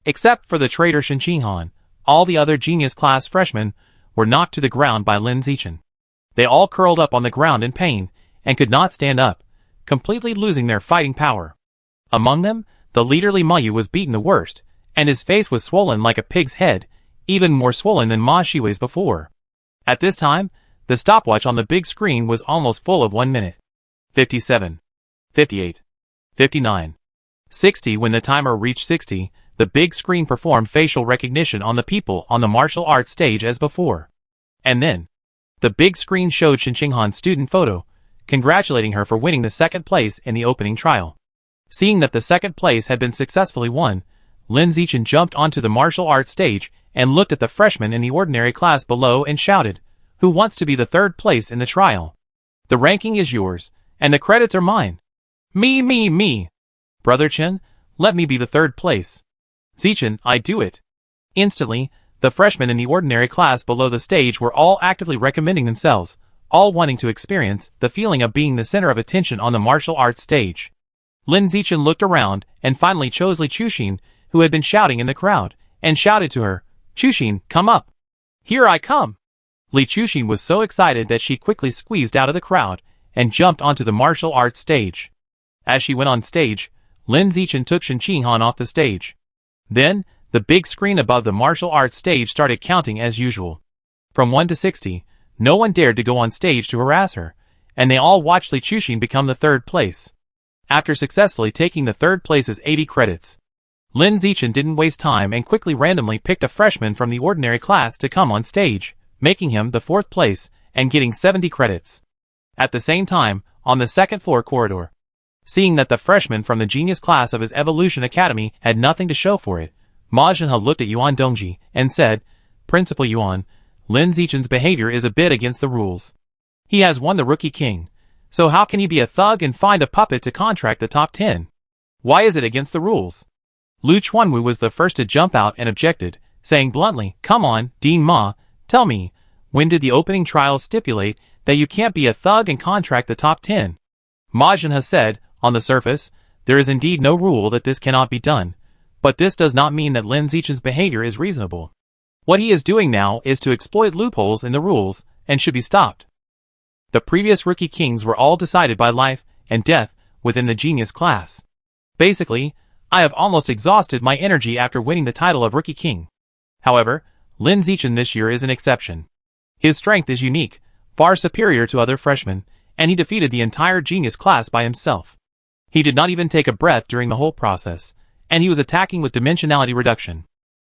except for the traitor Shen Qinghan, all the other genius class freshmen were knocked to the ground by Lin Zichen. They all curled up on the ground in pain, and could not stand up, completely losing their fighting power. Among them, the leader Li Mayu was beaten the worst, and his face was swollen like a pig's head, even more swollen than Ma Shiwei's before. At this time, the stopwatch on the big screen was almost full of 1 minute. 57. 58. 59. 60. When the timer reached 60, the big screen performed facial recognition on the people on the martial arts stage as before. And then, the big screen showed Shen Qinghan's student photo, congratulating her for winning the second place in the opening trial. Seeing that the second place had been successfully won, Lin Zichen jumped onto the martial arts stage and looked at the freshmen in the ordinary class below and shouted, "Who wants to be the third place in the trial? The ranking is yours, and the credits are mine. Me. Brother Chen, let me be the third place. Zichen, I do it." Instantly, the freshmen in the ordinary class below the stage were all actively recommending themselves, all wanting to experience the feeling of being the center of attention on the martial arts stage. Lin Zichen looked around and finally chose Li Chuxin, who had been shouting in the crowd, and shouted to her, "Chuxin, come up." "Here I come." Li Chuxin was so excited that she quickly squeezed out of the crowd and jumped onto the martial arts stage. As she went on stage, Lin Zichen took Shen Qinghan off the stage. Then, the big screen above the martial arts stage started counting as usual. From 1 to 60, no one dared to go on stage to harass her, and they all watched Li Chuxin become the third place. After successfully taking the third place's 80 credits, Lin Zichen didn't waste time and quickly randomly picked a freshman from the ordinary class to come on stage, making him the fourth place and getting 70 credits. At the same time, on the second floor corridor, seeing that the freshman from the genius class of his Evolution Academy had nothing to show for it, Ma Zhenhe looked at Yuan Dongji and said, "Principal Yuan, Lin Zichen's behavior is a bit against the rules. He has won the Rookie King, so how can he be a thug and find a puppet to contract the top 10? Why is it against the rules?" Lu Chuanwu was the first to jump out and objected, saying bluntly, "Come on, Dean Ma, tell me, when did the opening trials stipulate that you can't be a thug and contract the top 10? Ma Zhenhe said, "On the surface, there is indeed no rule that this cannot be done, but this does not mean that Lin Zichen's behavior is reasonable. What he is doing now is to exploit loopholes in the rules and should be stopped. The previous Rookie Kings were all decided by life and death within the genius class. Basically, I have almost exhausted my energy after winning the title of Rookie King. However, Lin Zichen this year is an exception. His strength is unique, far superior to other freshmen, and he defeated the entire genius class by himself. He did not even take a breath during the whole process, and he was attacking with dimensionality reduction.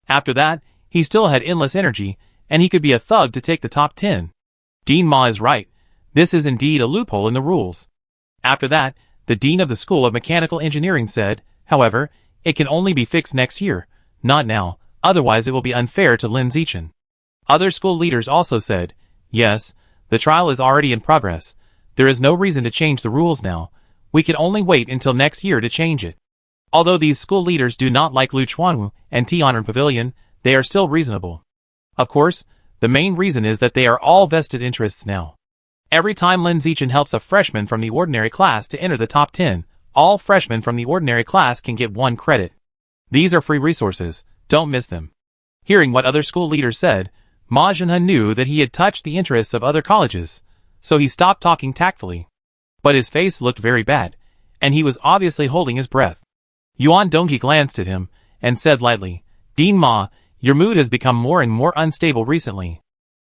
After that, he still had endless energy, and he could be a thug to take the top 10. Dean Ma is right. This is indeed a loophole in the rules. After that, the dean of the School of Mechanical Engineering said, however, it can only be fixed next year, not now, otherwise it will be unfair to Lin Zichen. Other school leaders also said, yes, the trial is already in progress. There is no reason to change the rules now. We can only wait until next year to change it. Although these school leaders do not like Lu Chuanwu and Tianren Pavilion, they are still reasonable. Of course, the main reason is that they are all vested interests now. Every time Lin Zichen helps a freshman from the ordinary class to enter the top 10, all freshmen from the ordinary class can get 1 credit. These are free resources, don't miss them. Hearing what other school leaders said, Ma Zhenhe knew that he had touched the interests of other colleges, so he stopped talking tactfully. But his face looked very bad, and he was obviously holding his breath. Yuan Dongyi glanced at him, and said lightly, Dean Ma, your mood has become more and more unstable recently.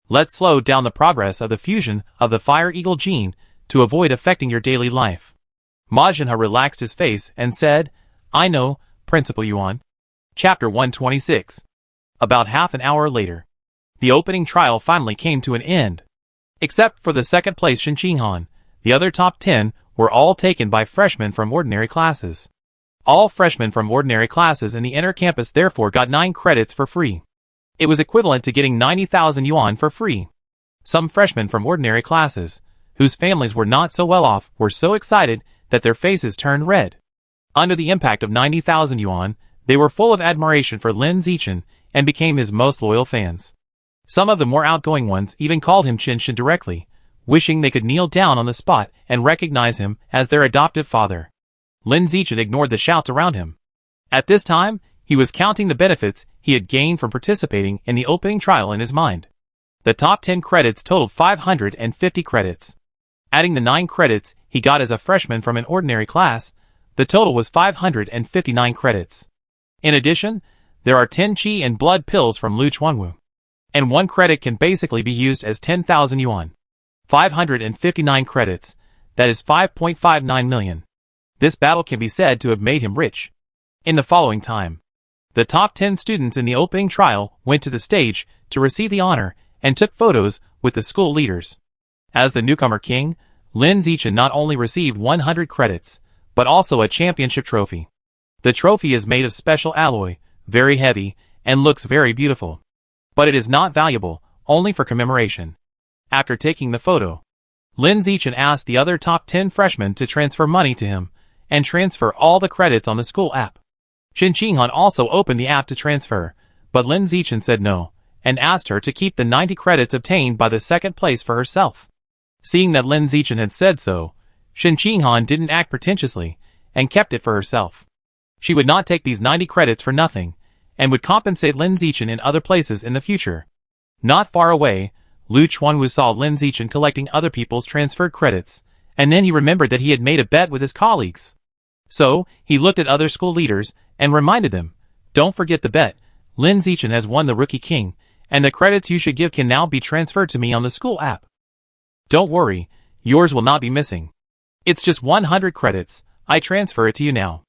Let's slow down the progress of the fusion of the Fire Eagle gene to avoid affecting your daily life. Ma Zhenhe relaxed his face and said, I know, Principal Yuan. Chapter 126. About half an hour later, the opening trial finally came to an end. Except for the second place Shen Qinghan, the other top 10 were all taken by freshmen from ordinary classes. All freshmen from ordinary classes in the inner campus therefore got 9 credits for free. It was equivalent to getting 90,000 yuan for free. Some freshmen from ordinary classes, whose families were not so well off, were so excited that their faces turned red. Under the impact of 90,000 yuan, they were full of admiration for Lin Zichen and became his most loyal fans. Some of the more outgoing ones even called him Chin Shin directly, wishing they could kneel down on the spot and recognize him as their adoptive father. Lin Zichen ignored the shouts around him. At this time, he was counting the benefits he had gained from participating in the opening trial in his mind. The top 10 credits totaled 550 credits. Adding the 9 credits he got as a freshman from an ordinary class, the total was 559 credits. In addition, there are 10 qi and blood pills from Lu Chuanwu. And 1 credit can basically be used as 10,000 yuan. 559 credits, that is 5.59 million. This battle can be said to have made him rich. In the following time, the top 10 students in the opening trial went to the stage to receive the honor and took photos with the school leaders. As the newcomer king, Lin Zichen not only received 100 credits, but also a championship trophy. The trophy is made of special alloy, very heavy, and looks very beautiful. But it is not valuable, only for commemoration. After taking the photo, Lin Zichen asked the other top 10 freshmen to transfer money to him, and transfer all the credits on the school app. Shen Qinghan also opened the app to transfer, but Lin Zichen said no, and asked her to keep the 90 credits obtained by the second place for herself. Seeing that Lin Zichen had said so, Shen Qinghan didn't act pretentiously, and kept it for herself. She would not take these 90 credits for nothing, and would compensate Lin Zichen in other places in the future. Not far away, Lu Chuanwu saw Lin Zichen collecting other people's transferred credits, and then he remembered that he had made a bet with his colleagues. So, he looked at other school leaders, and reminded them, don't forget the bet, Lin Zichen has won the Rookie King, and the credits you should give can now be transferred to me on the school app. Don't worry, yours will not be missing. It's just 100 credits, I transfer it to you now.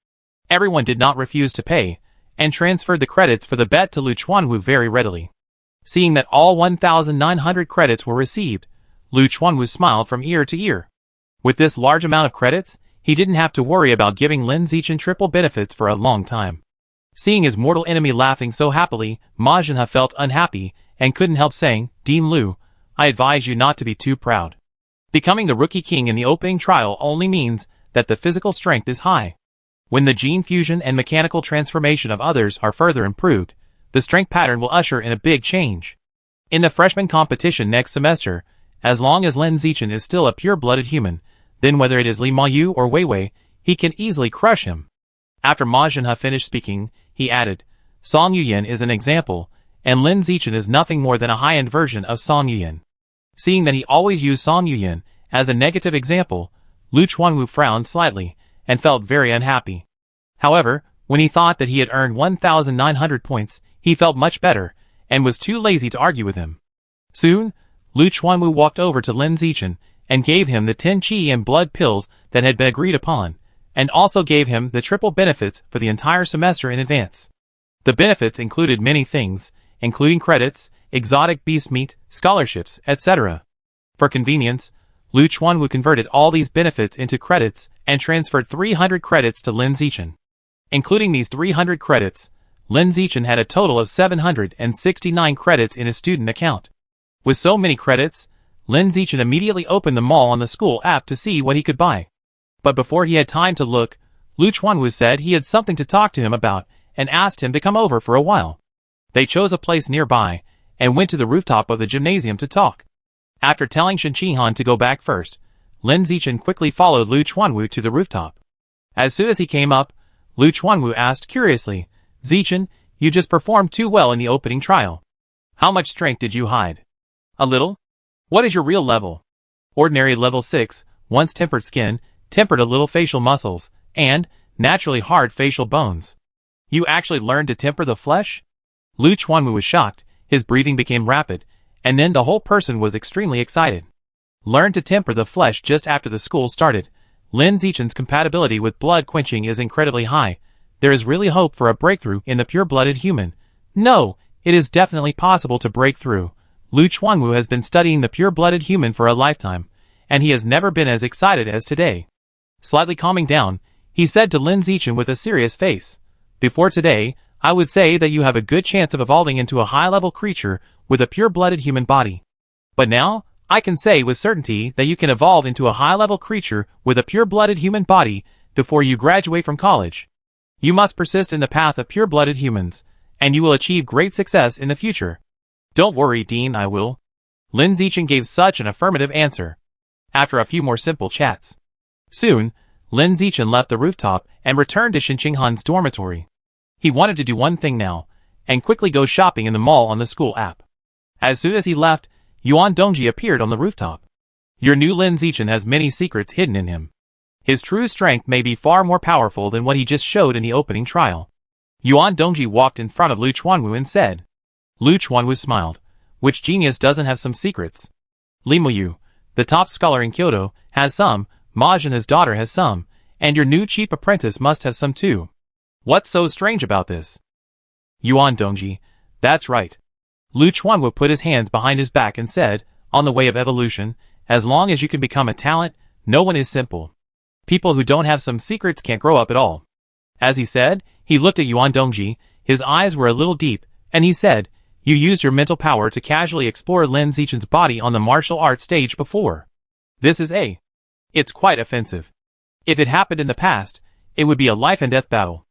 Everyone did not refuse to pay, and transferred the credits for the bet to Lu Chuanwu very readily. Seeing that all 1,900 credits were received, Lu Chuanwu smiled from ear to ear. With this large amount of credits, he didn't have to worry about giving Lin Zichen triple benefits for a long time. Seeing his mortal enemy laughing so happily, Ma Zhenhe felt unhappy, and couldn't help saying, Dean Lu, I advise you not to be too proud. Becoming the Rookie King in the opening trial only means that the physical strength is high. When the gene fusion and mechanical transformation of others are further improved, the strength pattern will usher in a big change. In the freshman competition next semester, as long as Lin Zichen is still a pure-blooded human, then whether it is Li Mayu or Wei Wei, he can easily crush him. After Ma Zhenhe finished speaking, he added, Song Yuyan is an example, and Lin Zichen is nothing more than a high-end version of Song Yuyan. Seeing that he always used Song Yuyan as a negative example, Lu Chuanwu frowned slightly, and felt very unhappy. However, when he thought that he had earned 1,900 points, he felt much better, and was too lazy to argue with him. Soon, Lu Chuanwu walked over to Lin Zichen, and gave him the 10 qi and blood pills that had been agreed upon, and also gave him the triple benefits for the entire semester in advance. The benefits included many things, including credits, exotic beast meat, scholarships, etc. For convenience, Lu Chuanwu converted all these benefits into credits and transferred 300 credits to Lin Zichen. Including these 300 credits, Lin Zichen had a total of 769 credits in his student account. With so many credits, Lin Zichen immediately opened the mall on the school app to see what he could buy. But before he had time to look, Lu Chuanwu said he had something to talk to him about and asked him to come over for a while. They chose a place nearby and went to the rooftop of the gymnasium to talk. After telling Shen Qinghan to go back first, Lin Zichen quickly followed Lu Chuanwu to the rooftop. As soon as he came up, Lu Chuanwu asked curiously, "Zichen, you just performed too well in the opening trial. How much strength did you hide?" "A little." "What is your real level?" "Ordinary level 6, once tempered skin, tempered a little facial muscles, and naturally hard facial bones." "You actually learned to temper the flesh?" Lu Chuanwu was shocked, his breathing became rapid, and then the whole person was extremely excited. Learned to temper the flesh just after the school started. Lin Zichen's compatibility with blood quenching is incredibly high. There is really hope for a breakthrough in the pure-blooded human. No, it is definitely possible to break through. Lu Chuanwu has been studying the pure-blooded human for a lifetime, and he has never been as excited as today. Slightly calming down, he said to Lin Zichen with a serious face, "Before today, I would say that you have a good chance of evolving into a high-level creature with a pure-blooded human body. But now, I can say with certainty that you can evolve into a high-level creature with a pure-blooded human body before you graduate from college. You must persist in the path of pure-blooded humans, and you will achieve great success in the future." "Don't worry, Dean, I will." Lin Zichen gave such an affirmative answer. After a few more simple chats. Soon, Lin Zichen left the rooftop and returned to Shen Qinghan's dormitory. He wanted to do one thing now, and quickly go shopping in the mall on the school app. As soon as he left, Yuan Dongji appeared on the rooftop. "Your new Lin Zichen has many secrets hidden in him. His true strength may be far more powerful than what he just showed in the opening trial." Yuan Dongji walked in front of Lu Chuanwu and said. Lu Chuanwu smiled. "Which genius doesn't have some secrets?" "Li Muyu, the top scholar in Kyoto, has some, Ma Zhen his daughter has some, and your new chief apprentice must have some too. What's so strange about this?" Yuan Dongji, "That's right." Lu Chuanwu put his hands behind his back and said, "On the way of evolution, as long as you can become a talent, no one is simple. People who don't have some secrets can't grow up at all." As he said, he looked at Yuan Dongji, his eyes were a little deep, and he said, "You used your mental power to casually explore Lin Zichen's body on the martial arts stage before. It's quite offensive. If it happened in the past, it would be a life and death battle."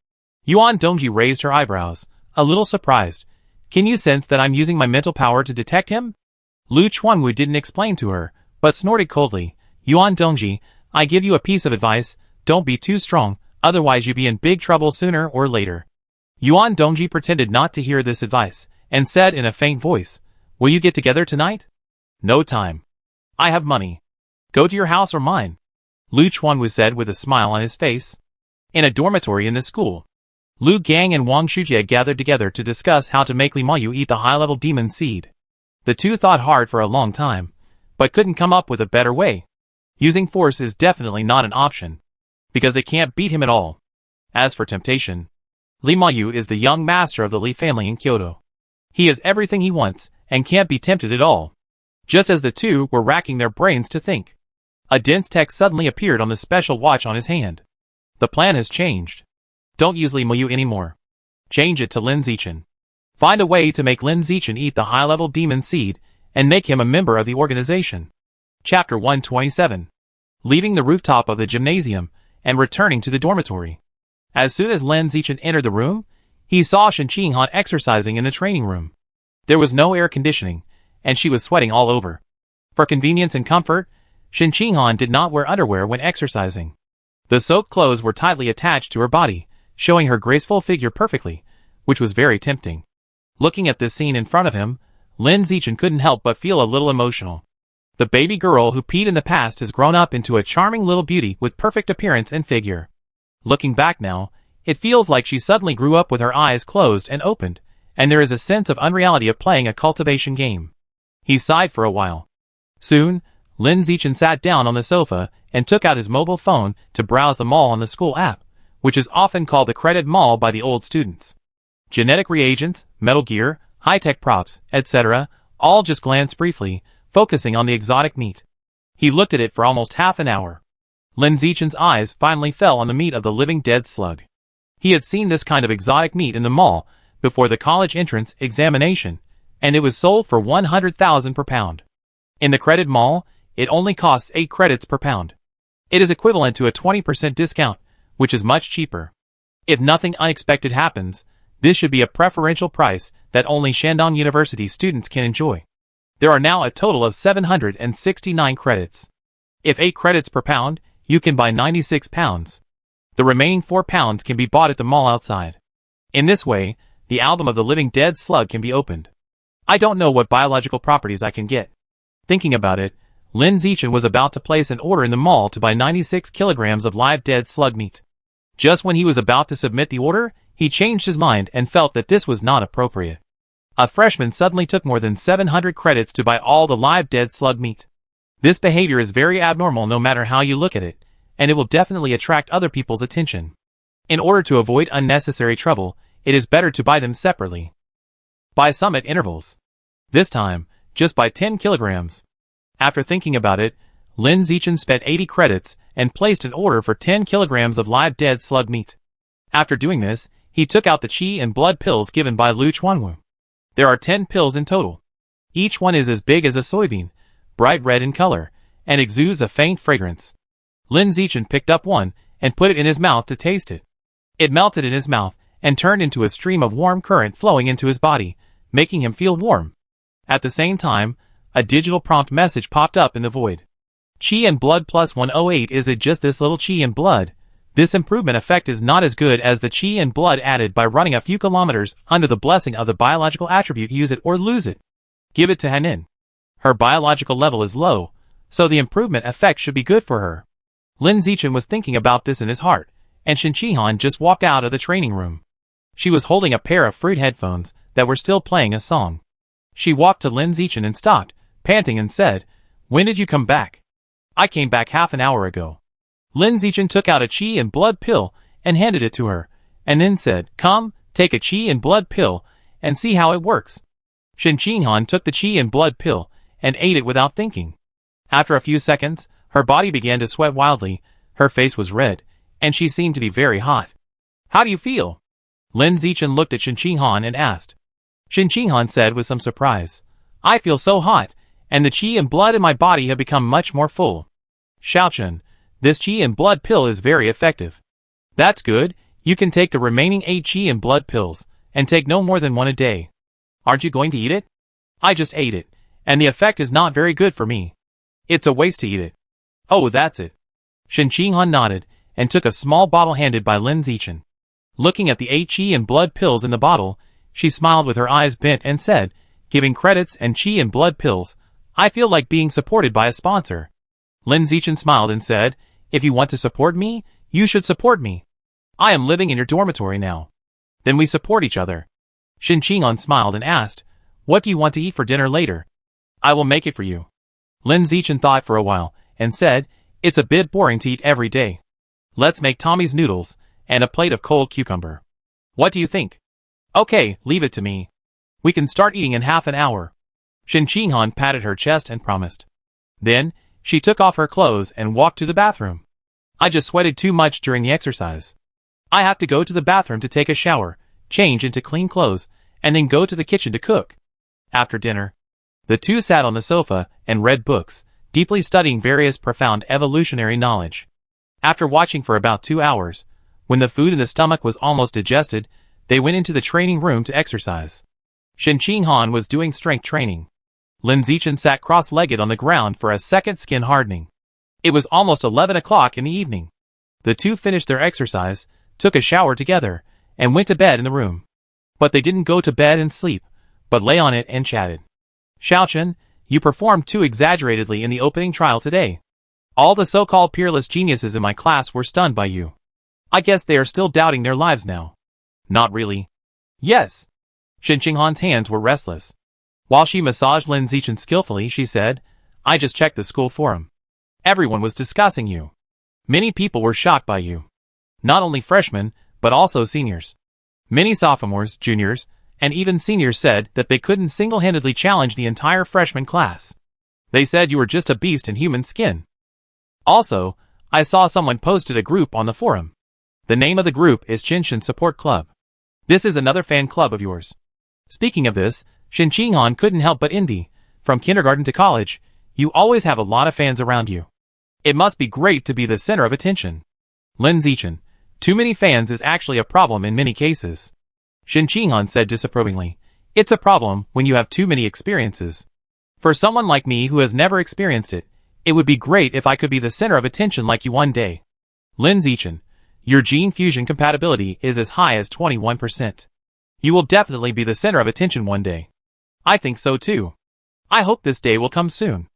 Yuan Dongji raised her eyebrows, a little surprised. "Can you sense that I'm using my mental power to detect him?" Lu Chuanwu didn't explain to her, but snorted coldly. "Yuan Dongji, I give you a piece of advice, don't be too strong, otherwise you'll be in big trouble sooner or later." Yuan Dongji pretended not to hear this advice, and said in a faint voice, "Will you get together tonight?" "No time. I have money. Go to your house or mine," Lu Chuanwu said with a smile on his face. In a dormitory in the school, Lu Gang and Wang Shujie gathered together to discuss how to make Li Mayu eat the high-level demon seed. The two thought hard for a long time, but couldn't come up with a better way. Using force is definitely not an option, because they can't beat him at all. As for temptation, Li Mayu is the young master of the Li family in Kyoto. He has everything he wants, and can't be tempted at all. Just as the two were racking their brains to think, a dense text suddenly appeared on the special watch on his hand. "The plan has changed. Don't use Li Muyu anymore. Change it to Lin Zichen. Find a way to make Lin Zichen eat the high-level demon seed, and make him a member of the organization." Chapter 127. Leaving the rooftop of the gymnasium, and returning to the dormitory. As soon as Lin Zichen entered the room, he saw Shen Qinghan exercising in the training room. There was no air conditioning, and she was sweating all over. For convenience and comfort, Shen Qinghan did not wear underwear when exercising. The soaked clothes were tightly attached to her body, showing her graceful figure perfectly, which was very tempting. Looking at this scene in front of him, Lin Zichen couldn't help but feel a little emotional. The baby girl who peed in the past has grown up into a charming little beauty with perfect appearance and figure. Looking back now, it feels like she suddenly grew up with her eyes closed and opened, and there is a sense of unreality of playing a cultivation game. He sighed for a while. Soon, Lin Zichen sat down on the sofa and took out his mobile phone to browse the mall on the school app, which is often called the credit mall by the old students. Genetic reagents, Metal Gear, high-tech props, etc., all just glanced briefly, focusing on the exotic meat. He looked at it for almost half an hour. Lin Zichen's eyes finally fell on the meat of the living dead slug. He had seen this kind of exotic meat in the mall before the college entrance examination, and it was sold for 100,000 per pound. In the credit mall, it only costs 8 credits per pound. It is equivalent to a 20% discount, which is much cheaper. If nothing unexpected happens, this should be a preferential price that only Shandong University students can enjoy. There are now a total of 769 credits. If 8 credits per pound, you can buy 96 pounds. The remaining 4 pounds can be bought at the mall outside. In this way, the album of the living dead slug can be opened. I don't know what biological properties I can get. Thinking about it, Lin Zichen was about to place an order in the mall to buy 96 kilograms of live dead slug meat. Just when he was about to submit the order, he changed his mind and felt that this was not appropriate. A freshman suddenly took more than 700 credits to buy all the live dead slug meat. This behavior is very abnormal no matter how you look at it, and it will definitely attract other people's attention. In order to avoid unnecessary trouble, it is better to buy them separately. Buy some at intervals. This time, just buy 10 kilograms. After thinking about it, Lin Zichen spent 80 credits and placed an order for 10 kilograms of live dead slug meat. After doing this, he took out the qi and blood pills given by Lu Chuanwu. There are 10 pills in total. Each one is as big as a soybean, bright red in color, and exudes a faint fragrance. Lin Zichen picked up one and put it in his mouth to taste it. It melted in his mouth and turned into a stream of warm current flowing into his body, making him feel warm. At the same time, a digital prompt message popped up in the void. Qi and blood plus 108. Is it just this little qi and blood? This improvement effect is not as good as the qi and blood added by running a few kilometers under the blessing of the biological attribute use it or lose it. Give it to Hanin. Her biological level is low, so the improvement effect should be good for her. Lin Zichen was thinking about this in his heart, and Shen Qihan just walked out of the training room. She was holding a pair of fruit headphones that were still playing a song. She walked to Lin Zichen and stopped, panting, and said, "When did you come back?" "I came back half an hour ago." Lin Zichen took out a qi and blood pill and handed it to her, and then said, "Come, take a qi and blood pill and see how it works." Shen Qihan took the qi and blood pill and ate it without thinking. After a few seconds, her body began to sweat wildly, her face was red, and she seemed to be very hot. "How do you feel?" Lin Zichen looked at Shen Qihan and asked. Shen Qihan said with some surprise, "I feel so hot, and the qi and blood in my body have become much more full." "Xiaochen, this qi and blood pill is very effective." "That's good, you can take the remaining 8 qi and blood pills, and take no more than 1 a day." "Aren't you going to eat it?" "I just ate it, and the effect is not very good for me." "It's a waste to eat it." "Oh, that's it." Shen Qihan nodded, and took a small bottle handed by Lin Zichen. Looking at the 8 qi and blood pills in the bottle, she smiled with her eyes bent and said, "Giving credits and qi and blood pills, I feel like being supported by a sponsor." Lin Zichen smiled and said, "If you want to support me, you should support me. I am living in your dormitory now. Then we support each other." Shen Qihan smiled and asked, "What do you want to eat for dinner later?" "I will make it for you." Lin Zichen thought for a while, and said, "It's a bit boring to eat every day. Let's make Tommy's noodles, and a plate of cold cucumber. What do you think?" "Okay, leave it to me. We can start eating in half an hour." Shen Qihan patted her chest and promised. Then, she took off her clothes and walked to the bathroom. "I just sweated too much during the exercise. I have to go to the bathroom to take a shower, change into clean clothes, and then go to the kitchen to cook." After dinner, the two sat on the sofa and read books, deeply studying various profound evolutionary knowledge. After watching for about 2 hours, when the food in the stomach was almost digested, they went into the training room to exercise. Shen Qihan was doing strength training. Lin Zichen sat cross-legged on the ground for a second skin hardening. It was almost 11 o'clock in the evening. The two finished their exercise, took a shower together, and went to bed in the room. But they didn't go to bed and sleep, but lay on it and chatted. "Xiaochen, you performed too exaggeratedly in the opening trial today. All the so-called peerless geniuses in my class were stunned by you. I guess they are still doubting their lives now." "Not really." "Yes." Shen Qinghan's hands were restless. While she massaged Lin Zichen skillfully, she said, I just checked the school forum. Everyone was discussing you. Many people were shocked by you. Not only freshmen, but also seniors. Many sophomores, juniors, and even seniors said that they couldn't single-handedly challenge the entire freshman class. They said you were just a beast in human skin. Also, I saw someone posted a group on the forum. The name of the group is Shinshin Support Club. This is another fan club of yours. Speaking of this, Shin Qinghan couldn't help but envy. From kindergarten to college, you always have a lot of fans around you. It must be great to be the center of attention. Lin Zichen, too many fans is actually a problem in many cases. Shin Qinghan said disapprovingly. It's a problem when you have too many experiences. For someone like me who has never experienced it, it would be great if I could be the center of attention like you one day. Lin Zichen, your gene fusion compatibility is as high as 21%. You will definitely be the center of attention one day. I think so too. I hope this day will come soon,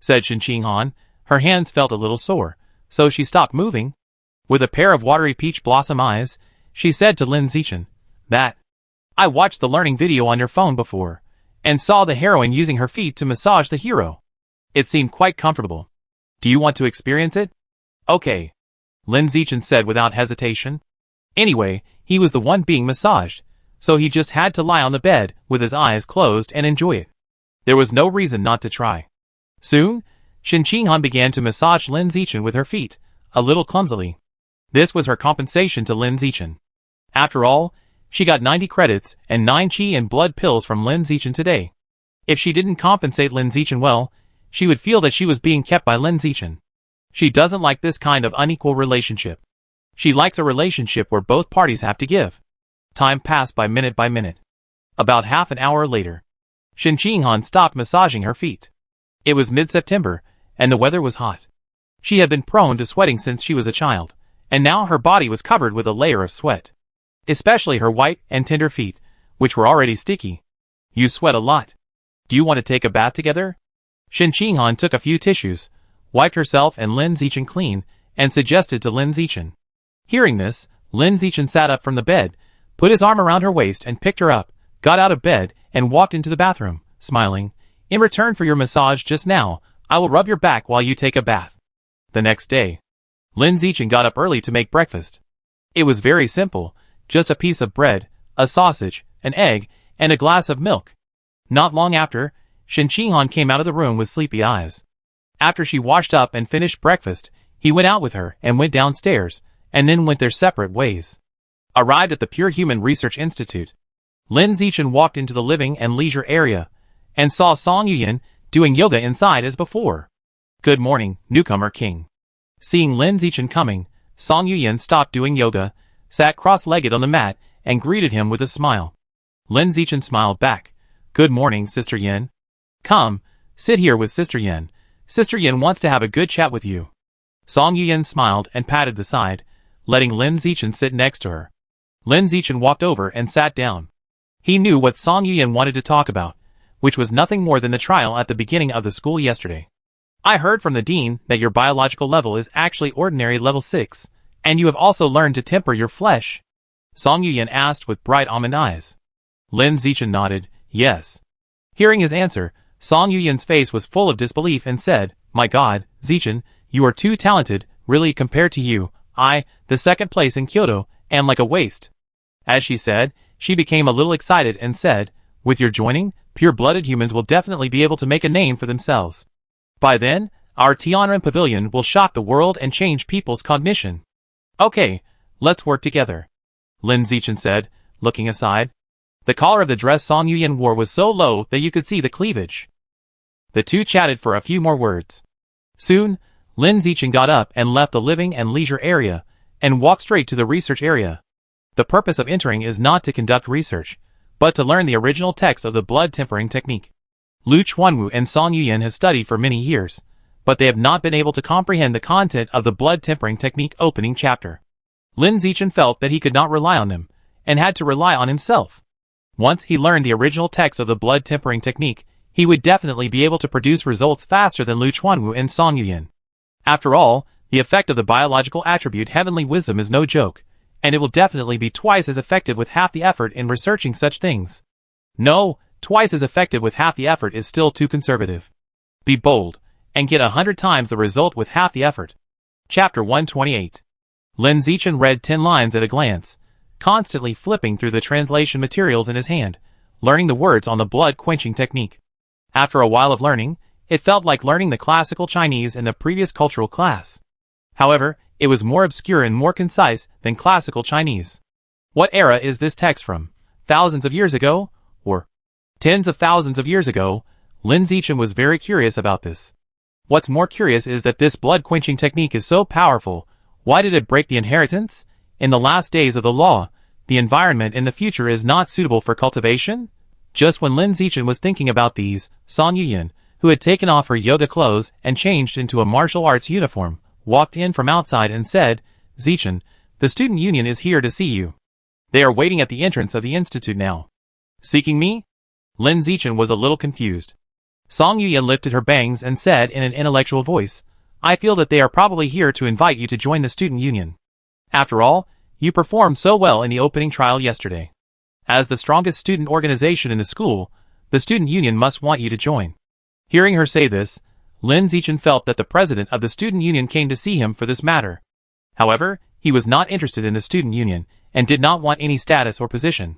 said Shin Qinghan. Her hands felt a little sore, so she stopped moving. With a pair of watery peach blossom eyes, she said to Lin Zichen, "That. I watched the learning video on your phone before, and saw the heroine using her feet to massage the hero. It seemed quite comfortable. Do you want to experience it?" "Okay," Lin Zichen said without hesitation. Anyway, he was the one being massaged, so he just had to lie on the bed with his eyes closed and enjoy it. There was no reason not to try. Soon, Shin Qinghan began to massage Lin Zichen with her feet, a little clumsily. This was her compensation to Lin Zichen. After all, she got 90 credits and 9 chi and blood pills from Lin Zichen today. If she didn't compensate Lin Zichen well, she would feel that she was being kept by Lin Zichen. She doesn't like this kind of unequal relationship. She likes a relationship where both parties have to give. Time passed by minute. About half an hour later, Shin Qinghan stopped massaging her feet. It was mid-September, and the weather was hot. She had been prone to sweating since she was a child, and now her body was covered with a layer of sweat. Especially her white and tender feet, which were already sticky. "You sweat a lot. Do you want to take a bath together?" Shin Qinghan took a few tissues, wiped herself and Lin Zichen clean, and suggested to Lin Zichen. Hearing this, Lin Zichen sat up from the bed, put his arm around her waist and picked her up, got out of bed, and walked into the bathroom, smiling. "In return for your massage just now, I will rub your back while you take a bath." The next day, Lin Zichen got up early to make breakfast. It was very simple, just a piece of bread, a sausage, an egg, and a glass of milk. Not long after, Shin Qinghan came out of the room with sleepy eyes. After she washed up and finished breakfast, he went out with her and went downstairs, and then went their separate ways. Arrived at the Pure Human Research Institute, Lin Zichen walked into the living and leisure area, and saw Song Yuyan doing yoga inside as before. "Good morning, newcomer king." Seeing Lin Zichen coming, Song Yuyan stopped doing yoga, sat cross-legged on the mat, and greeted him with a smile. Lin Zichen smiled back. "Good morning, Sister Yin. Come, sit here with Sister Yin. Sister Yin wants to have a good chat with you." Song Yuyan smiled and patted the side, letting Lin Zichen sit next to her. Lin Zichen walked over and sat down. He knew what Song Yuyan wanted to talk about, which was nothing more than the trial at the beginning of the school yesterday. "I heard from the dean that your biological level is actually ordinary level 6, and you have also learned to temper your flesh?" Song Yuyan asked with bright almond eyes. Lin Zichen nodded, "Yes." Hearing his answer, Song Yuyan's face was full of disbelief and said, "My God, Zichen, you are too talented, really compared to you, I, the second place in Kyoto, am like a waste." As she said, she became a little excited and said, "With your joining, pure-blooded humans will definitely be able to make a name for themselves. By then, our Tianren Pavilion will shock the world and change people's cognition." "Okay, let's work together," Lin Zichen said, looking aside. The collar of the dress Song Yuyan wore was so low that you could see the cleavage. The two chatted for a few more words. Soon, Lin Zichen got up and left the living and leisure area, and walked straight to the research area. The purpose of entering is not to conduct research, but to learn the original text of the blood tempering technique. Lu Chuanwu and Song Yuyan have studied for many years, but they have not been able to comprehend the content of the blood tempering technique opening chapter. Lin Zichen felt that he could not rely on them, and had to rely on himself. Once he learned the original text of the blood tempering technique, he would definitely be able to produce results faster than Lu Chuanwu and Song Yuyan. After all, the effect of the biological attribute heavenly wisdom is no joke, and it will definitely be twice as effective with half the effort in researching such things. No, twice as effective with half the effort is still too conservative. Be bold, and get 100 times the result with half the effort. Chapter 128. Lin Zichen read 10 lines at a glance, constantly flipping through the translation materials in his hand, learning the words on the blood-quenching technique. After a while of learning, it felt like learning the classical Chinese in the previous cultural class. However, it was more obscure and more concise than classical Chinese. What era is this text from? Thousands of years ago? Or tens of thousands of years ago? Lin Zichen was very curious about this. What's more curious is that this blood-quenching technique is so powerful. Why did it break the inheritance? In the last days of the law, the environment in the future is not suitable for cultivation? Just when Lin Zichen was thinking about these, Song Yuyan, who had taken off her yoga clothes and changed into a martial arts uniform, walked in from outside and said, "Zichen, the student union is here to see you. They are waiting at the entrance of the institute now." "Seeking me?" Lin Zichen was a little confused. Song Yuyan lifted her bangs and said in an intellectual voice, "I feel that they are probably here to invite you to join the student union. After all, you performed so well in the opening trial yesterday. As the strongest student organization in the school, the student union must want you to join." Hearing her say this, Lin Zichen felt that the president of the student union came to see him for this matter. However, he was not interested in the student union, and did not want any status or position.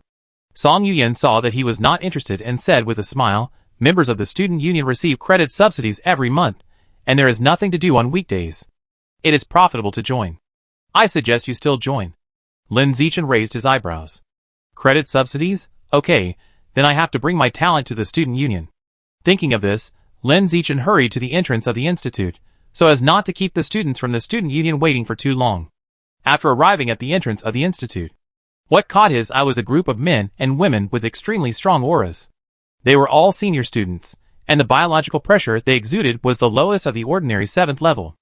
Song Yuyan saw that he was not interested and said with a smile, "Members of the student union receive credit subsidies every month, and there is nothing to do on weekdays. It is profitable to join. I suggest you still join." Lin Zichen raised his eyebrows. "Credit subsidies? Okay, then I have to bring my talent to the student union." Thinking of this, Lin Zichen hurried to the entrance of the institute, so as not to keep the students from the student union waiting for too long. After arriving at the entrance of the institute, what caught his eye was a group of men and women with extremely strong auras. They were all senior students, and the biological pressure they exuded was the lowest of the ordinary 7th level.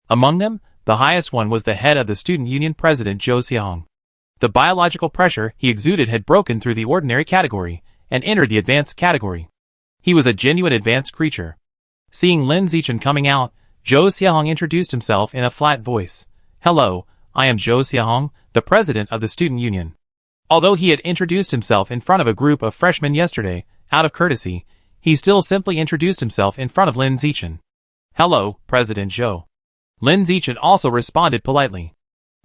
Among them, the highest one was the head of the student union president Zhou Xiaong. The biological pressure he exuded had broken through the ordinary category, and entered the advanced category. He was a genuine advanced creature. Seeing Lin Zichen coming out, Zhou Xiaong introduced himself in a flat voice. "Hello, I am Zhou Xiaong, the president of the student union." Although he had introduced himself in front of a group of freshmen yesterday, out of courtesy, he still simply introduced himself in front of Lin Zichen. "Hello, President Zhou." Lin Zichen also responded politely.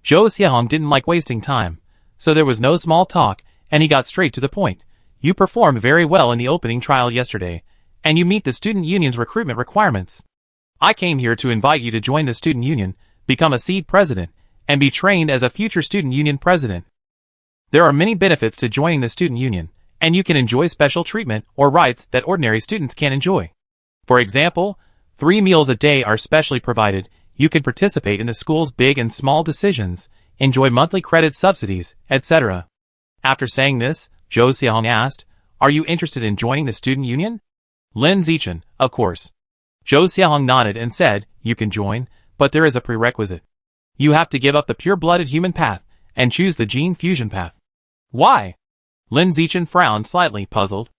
Zhou Xiaong didn't like wasting time, so there was no small talk, and he got straight to the point. "You performed very well in the opening trial yesterday, and you meet the student union's recruitment requirements. I came here to invite you to join the student union, become a seed president, and be trained as a future student union president. There are many benefits to joining the student union, and you can enjoy special treatment or rights that ordinary students can't enjoy. For example, 3 meals a day are specially provided, you can participate in the school's big and small decisions, enjoy monthly credit subsidies, etc." After saying this, Zhou Xiaong asked, "Are you interested in joining the student union?" Lin Zichen, "Of course." Zhou Xiaong nodded and said, "You can join, but there is a prerequisite. You have to give up the pure-blooded human path, and choose the gene fusion path." "Why?" Lin Zichen frowned slightly, puzzled.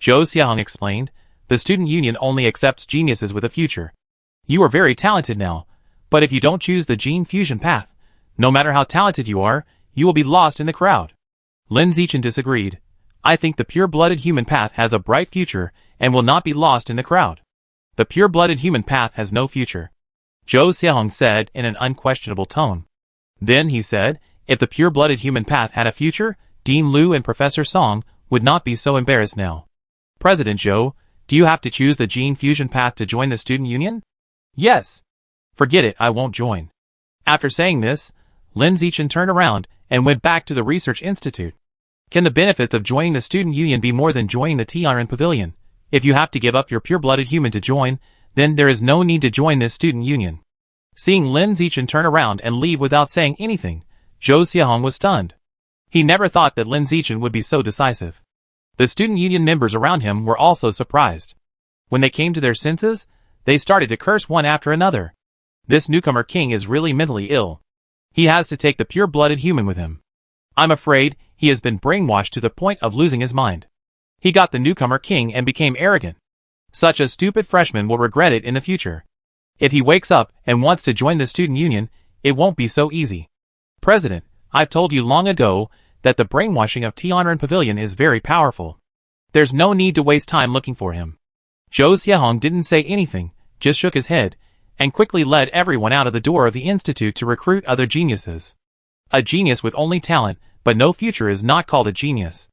Zhou Xiaong explained, "The student union only accepts geniuses with a future. You are very talented now, but if you don't choose the gene fusion path, no matter how talented you are, you will be lost in the crowd." Lin Zichen disagreed. "I think the pure-blooded human path has a bright future and will not be lost in the crowd." "The pure-blooded human path has no future," Zhou Xiaong said in an unquestionable tone. Then he said, "If the pure-blooded human path had a future, Dean Liu and Professor Song would not be so embarrassed now." "President Zhou, do you have to choose the gene fusion path to join the student union?" "Yes." "Forget it, I won't join." After saying this, Lin Zichen turned around and went back to the research institute. Can the benefits of joining the student union be more than joining the Tianren Pavilion? If you have to give up your pure-blooded human to join, then there is no need to join this student union. Seeing Lin Zichen turn around and leave without saying anything, Zhou Xiaong was stunned. He never thought that Lin Zichen would be so decisive. The student union members around him were also surprised. When they came to their senses, they started to curse one after another. This newcomer king is really mentally ill. He has to take the pure-blooded human with him. I'm afraid he has been brainwashed to the point of losing his mind. He got the newcomer king and became arrogant. Such a stupid freshman will regret it in the future. If he wakes up and wants to join the student union, it won't be so easy. President, I've told you long ago that the brainwashing of Tianren Pavilion is very powerful. There's no need to waste time looking for him. Zhou Xiaong didn't say anything, just shook his head, and quickly led everyone out of the door of the institute to recruit other geniuses. A genius with only talent, but no future is not called a genius.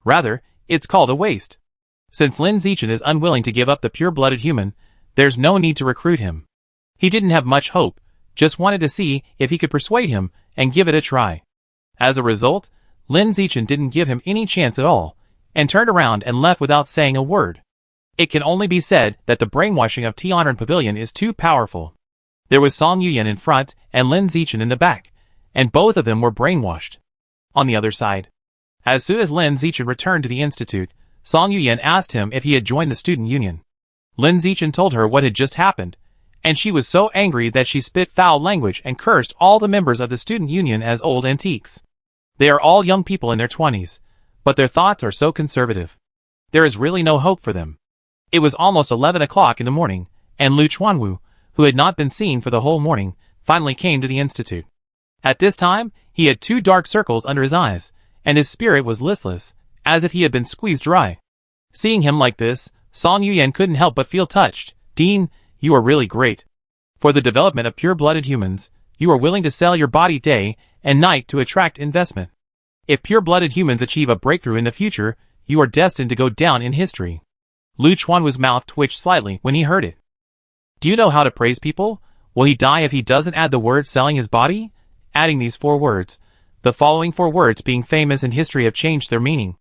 Rather, it's called a waste. Since Lin Zichen is unwilling to give up the pure-blooded human, there's no need to recruit him. He didn't have much hope, just wanted to see if he could persuade him and give it a try. As a result, Lin Zichen didn't give him any chance at all, and turned around and left without saying a word. It can only be said that the brainwashing of Tianren Pavilion is too powerful. There was Song Yuyan in front and Lin Zichen in the back, and both of them were brainwashed. On the other side, as soon as Lin Zichen returned to the institute, Song Yuyan asked him if he had joined the student union. Lin Zichen told her what had just happened, and she was so angry that she spit foul language and cursed all the members of the student union as old antiques. They are all young people in their 20s, but their thoughts are so conservative. There is really no hope for them. It was almost 11 o'clock in the morning, and Lu Chuanwu, who had not been seen for the whole morning, finally came to the institute. At this time, he had 2 dark circles under his eyes, and his spirit was listless, as if he had been squeezed dry. Seeing him like this, Song Yuyan couldn't help but feel touched. "Dean, you are really great. For the development of pure-blooded humans, you are willing to sell your body day and night to attract investment. If pure-blooded humans achieve a breakthrough in the future, you are destined to go down in history." Lu Chuanwu's mouth twitched slightly when he heard it. Do you know how to praise people? Will he die if he doesn't add the word selling his body? Adding these 4 words, the following 4 words being famous in history have changed their meaning.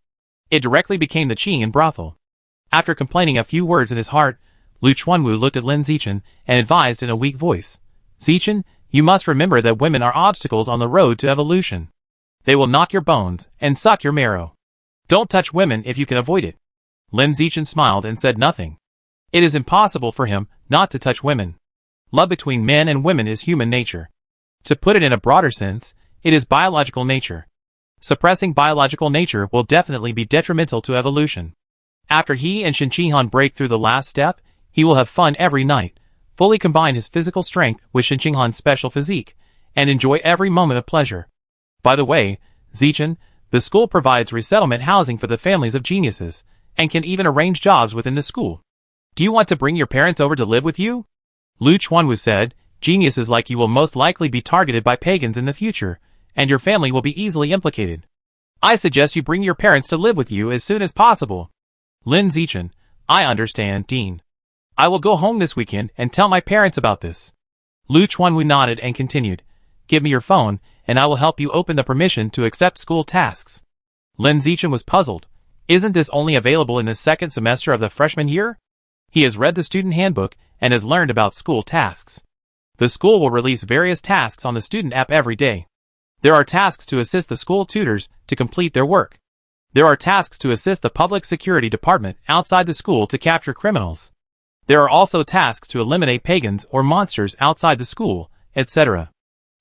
It directly became the Qing and brothel. After complaining a few words in his heart, Lu Chuanwu looked at Lin Zichen and advised in a weak voice, "Zichen, you must remember that women are obstacles on the road to evolution. They will knock your bones and suck your marrow. Don't touch women if you can avoid it." Lin Zichen smiled and said nothing. It is impossible for him not to touch women. Love between men and women is human nature. To put it in a broader sense, it is biological nature. Suppressing biological nature will definitely be detrimental to evolution. After he and Shen Qinghan break through the last step, he will have fun every night, fully combine his physical strength with Shen Qinghan's special physique, and enjoy every moment of pleasure. By the way, Zichen, the school provides resettlement housing for the families of geniuses, and can even arrange jobs within the school. Do you want to bring your parents over to live with you? Lu Chuanwu said, "Geniuses like you will most likely be targeted by pagans in the future, and your family will be easily implicated. I suggest you bring your parents to live with you as soon as possible." Lin Zichen, "I understand, Dean. I will go home this weekend and tell my parents about this." Lu Chuanwu nodded and continued, "Give me your phone, and I will help you open the permission to accept school tasks." Lin Zichen was puzzled. Isn't this only available in the 2nd semester of the freshman year? He has read the student handbook and has learned about school tasks. The school will release various tasks on the student app every day. There are tasks to assist the school tutors to complete their work. There are tasks to assist the public security department outside the school to capture criminals. There are also tasks to eliminate pagans or monsters outside the school, etc.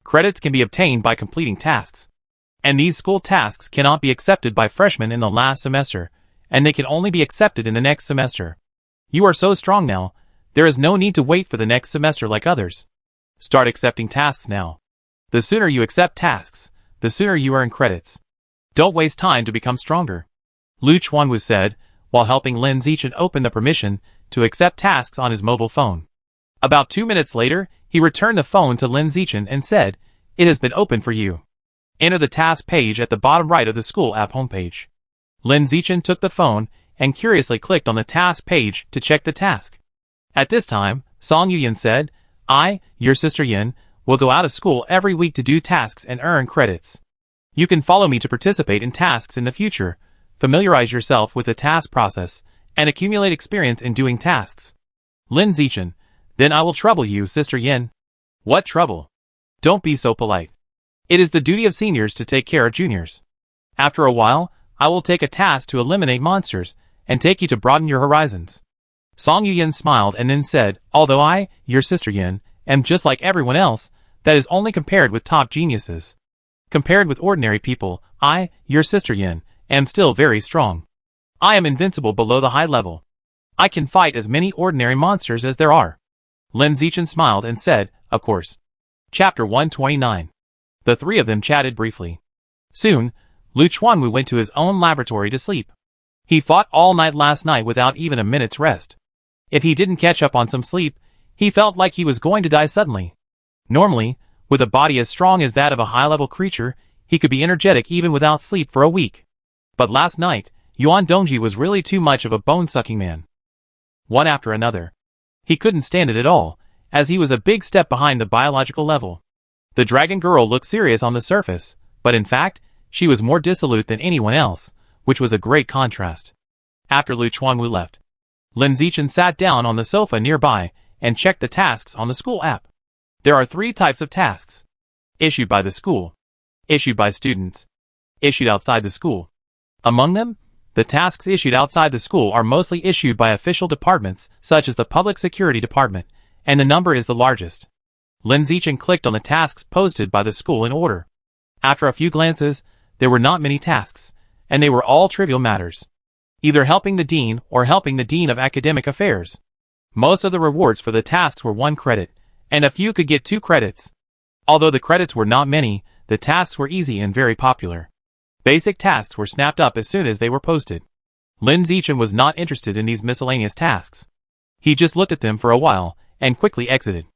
Credits can be obtained by completing tasks. And these school tasks cannot be accepted by freshmen in the last semester, and they can only be accepted in the next semester. You are so strong now, there is no need to wait for the next semester like others. Start accepting tasks now. The sooner you accept tasks, the sooner you earn credits. Don't waste time to become stronger. Lu Chuanwu said, while helping Lin Zichen open the permission to accept tasks on his mobile phone. About 2 minutes later, he returned the phone to Lin Zichen and said, "It has been opened for you. Enter the task page at the bottom right of the school app homepage." Lin Zichen took the phone and curiously clicked on the task page to check the task. At this time, Song Yuyan said, "I, your sister Yin, will go out of school every week to do tasks and earn credits. You can follow me to participate in tasks in the future, familiarize yourself with the task process, and accumulate experience in doing tasks." Lin Zichen, "Then I will trouble you, Sister Yin." "What trouble? Don't be so polite. It is the duty of seniors to take care of juniors. After a while, I will take a task to eliminate monsters, and take you to broaden your horizons." Song Yuyan smiled and then said, "Although I, your sister Yin, am just like everyone else, that is only compared with top geniuses. Compared with ordinary people, I, your sister Yin, am still very strong. I am invincible below the high level. I can fight as many ordinary monsters as there are." Lin Zichen smiled and said, "Of course." Chapter 129. The 3 of them chatted briefly. Soon, Lu Chuanwu went to his own laboratory to sleep. He fought all night last night without even a minute's rest. If he didn't catch up on some sleep, He felt like he was going to die suddenly. Normally, with a body as strong as that of a high-level creature, he could be energetic even without sleep for a week. But last night, Yuan Dongji was really too much of a bone-sucking man. One after another. He couldn't stand it at all, as he was a big step behind the biological level. The dragon girl looked serious on the surface, but in fact, she was more dissolute than anyone else, which was a great contrast. After Lu Chuanwu left, Lin Zichen sat down on the sofa nearby and checked the tasks on the school app. There are 3 types of tasks. Issued by the school. Issued by students. Issued outside the school. Among them, the tasks issued outside the school are mostly issued by official departments such as the Public Security Department, and the number is the largest. Lin Zichen clicked on the tasks posted by the school in order. After a few glances, there were not many tasks, and they were all trivial matters. Either helping the dean or helping the dean of academic affairs. Most of the rewards for the tasks were 1 credit, and a few could get 2 credits. Although the credits were not many, the tasks were easy and very popular. Basic tasks were snapped up as soon as they were posted. Lin Zichen was not interested in these miscellaneous tasks. He just looked at them for a while, and quickly exited.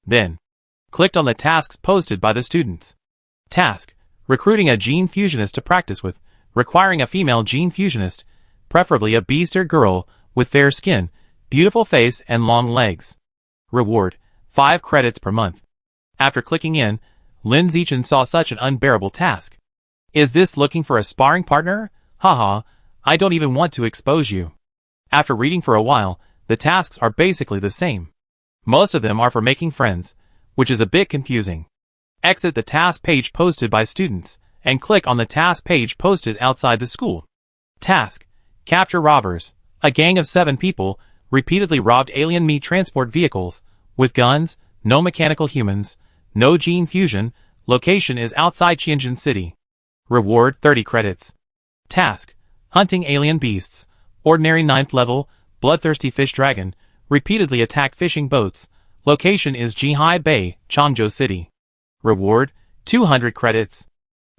Then, clicked on the tasks posted by the students. Task: recruiting a gene fusionist to practice with, requiring a female gene fusionist, preferably a beast-eared girl, with fair skin, beautiful face and long legs. Reward: 5 credits per month. After clicking in, Lin Zichen saw such an unbearable task. Is this looking for a sparring partner? Haha, I don't even want to expose you. After reading for a while, the tasks are basically the same. Most of them are for making friends, which is a bit confusing. Exit the task page posted by students, and click on the task page posted outside the school. Task: capture robbers. A gang of 7 people repeatedly robbed alien meat transport vehicles, with guns, no mechanical humans, no gene fusion. Location is outside Tianjin City. Reward: 30 credits. Task: hunting alien beasts. Ordinary 9th level, bloodthirsty fish dragon, repeatedly attack fishing boats. Location is Jihai Bay, Changzhou City. Reward: 200 credits.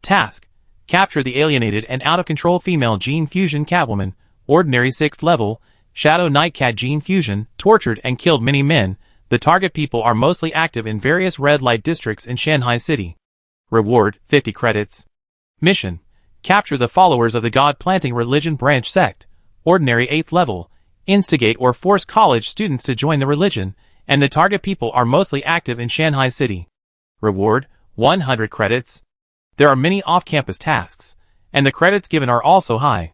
Task: capture the alienated and out-of-control female gene fusion catwoman. Ordinary 6th level, Shadow Night Cat gene fusion, tortured and killed many men. The target people are mostly active in various red light districts in Shanghai City. Reward: 50 credits. Mission: capture the followers of the God-planting religion branch sect. Ordinary 8th level, instigate or force college students to join the religion, and the target people are mostly active in Shanghai City. Reward: 100 credits. There are many off-campus tasks, and the credits given are also high.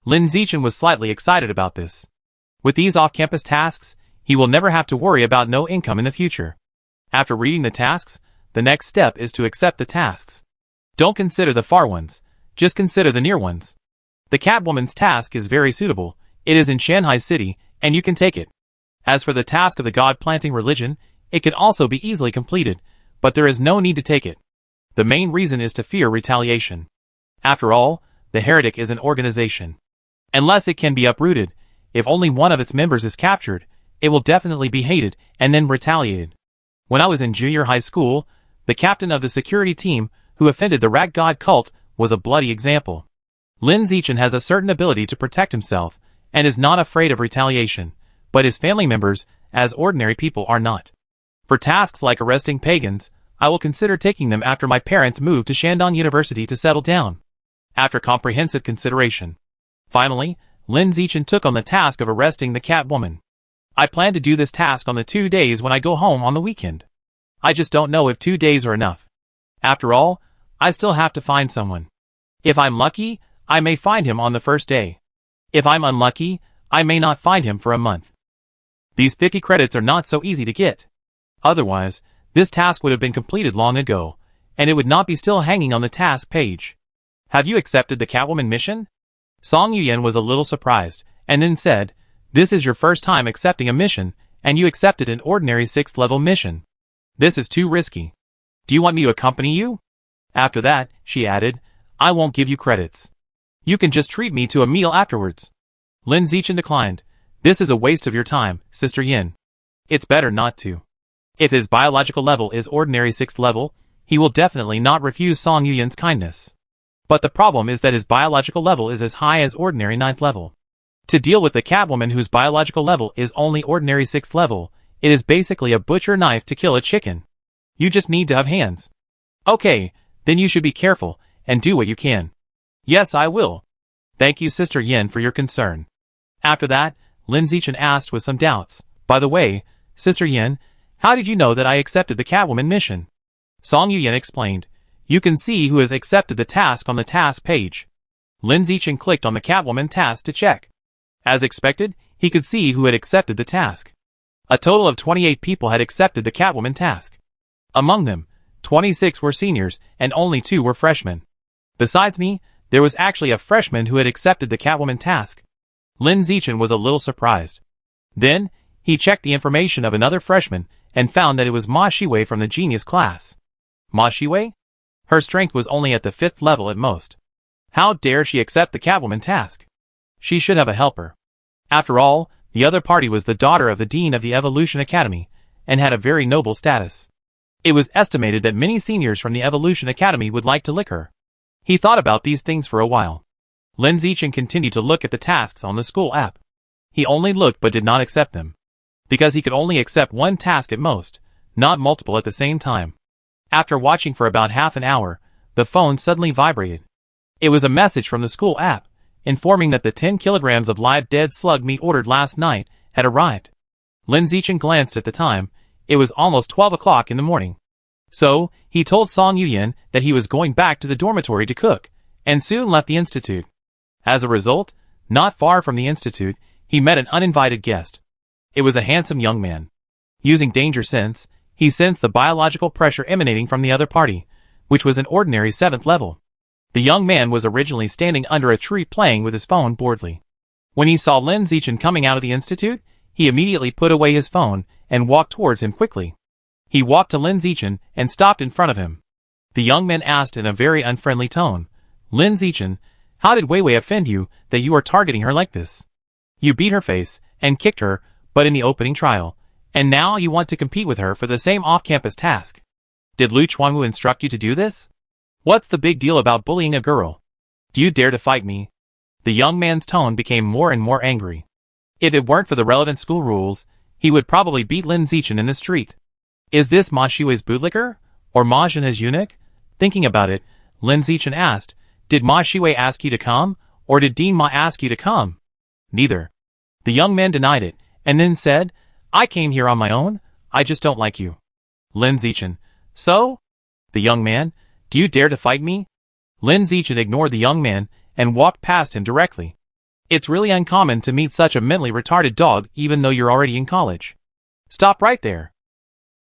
Lin Zichen was slightly excited about this. With these off-campus tasks, he will never have to worry about no income in the future. After reading the tasks, the next step is to accept the tasks. Don't consider the far ones, just consider the near ones. The Catwoman's task is very suitable. It is in Shanghai City, and you can take it. As for the task of the God-planting religion, it can also be easily completed, but there is no need to take it. The main reason is to fear retaliation. After all, the heretic is an organization. Unless it can be uprooted, if only one of its members is captured, it will definitely be hated and then retaliated. When I was in junior high school, the captain of the security team, who offended the rat god cult, was a bloody example. Lin Zichen has a certain ability to protect himself, and is not afraid of retaliation, but his family members, as ordinary people, are not. For tasks like arresting pagans, I will consider taking them after my parents move to Shandong University to settle down. After comprehensive consideration. Finally, Lin Zichen took on the task of arresting the Catwoman. I plan to do this task on the 2 days when I go home on the weekend. I just don't know if 2 days are enough. After all, I still have to find someone. If I'm lucky, I may find him on the first day. If I'm unlucky, I may not find him for a month. These 50 credits are not so easy to get. Otherwise, this task would have been completed long ago, and it would not be still hanging on the task page. Have you accepted the Catwoman mission? Song Yuyan was a little surprised, and then said, "This is your first time accepting a mission, and you accepted an ordinary 6th level mission. This is too risky. Do you want me to accompany you?" After that, she added, "I won't give you credits. You can just treat me to a meal afterwards." Lin Zichen declined. "This is a waste of your time, Sister Yin. It's better not to." If his biological level is ordinary 6th level, he will definitely not refuse Song Yuyan's kindness. But the problem is that his biological level is as high as ordinary 9th level. To deal with the Catwoman whose biological level is only ordinary 6th level, It is basically a butcher knife to kill a chicken. You just need to have hands. Okay, then you should be careful, and do what you can. Yes, I will. Thank you, Sister Yin, for your concern. After that, Lin Zichen asked with some doubts, by the way, Sister Yin, how did you know that I accepted the Catwoman mission? Song Yuyen explained, you can see who has accepted the task on the task page. Lin Zichen clicked on the Catwoman task to check. As expected, he could see who had accepted the task. A total of 28 people had accepted the Catwoman task. Among them, 26 were seniors and only 2 were freshmen. Besides me, there was actually a freshman who had accepted the Catwoman task. Lin Zichen was a little surprised. Then, he checked the information of another freshman and found that it was Ma Shiwei from the genius class. Ma Shiwei? Her strength was only at the 5th level at most. How dare she accept the Catwoman task? She should have a helper. After all, the other party was the daughter of the Dean of the Evolution Academy, and had a very noble status. It was estimated that many seniors from the Evolution Academy would like to lick her. He thought about these things for a while. Lin Zichen continued to look at the tasks on the school app. He only looked but did not accept them. Because he could only accept one task at most, not multiple at the same time. After watching for about half an hour, the phone suddenly vibrated. It was a message from the school app, informing that the 10 kilograms of live dead slug meat ordered last night had arrived. Lin Zichen glanced at the time. It was almost 12 o'clock in the morning. So, he told Song Yuyen that he was going back to the dormitory to cook, and soon left the institute. As a result, not far from the institute, he met an uninvited guest. It was a handsome young man. Using danger sense, he sensed the biological pressure emanating from the other party, which was an ordinary 7th level. The young man was originally standing under a tree playing with his phone boredly. When he saw Lin Zichen coming out of the institute, he immediately put away his phone and walked towards him quickly. He walked to Lin Zichen and stopped in front of him. The young man asked in a very unfriendly tone, Lin Zichen, how did Wei Wei offend you that you are targeting her like this? You beat her face and kicked her, but in the opening trial, and now you want to compete with her for the same off-campus task. Did Lu Chuanwu instruct you to do this? What's the big deal about bullying a girl? Do you dare to fight me? The young man's tone became more and more angry. If it weren't for the relevant school rules, he would probably beat Lin Zichen in the street. Is this Ma Shiwei's bootlicker? Or Ma Zhenhe's eunuch? Thinking about it, Lin Zichen asked, did Ma Shiwei ask you to come, or did Dean Ma ask you to come? Neither. The young man denied it, and then said, I came here on my own, I just don't like you. Lin Zichen, so? The young man, do you dare to fight me? Lin Zichen ignored the young man and walked past him directly. It's really uncommon to meet such a mentally retarded dog even though you're already in college. Stop right there.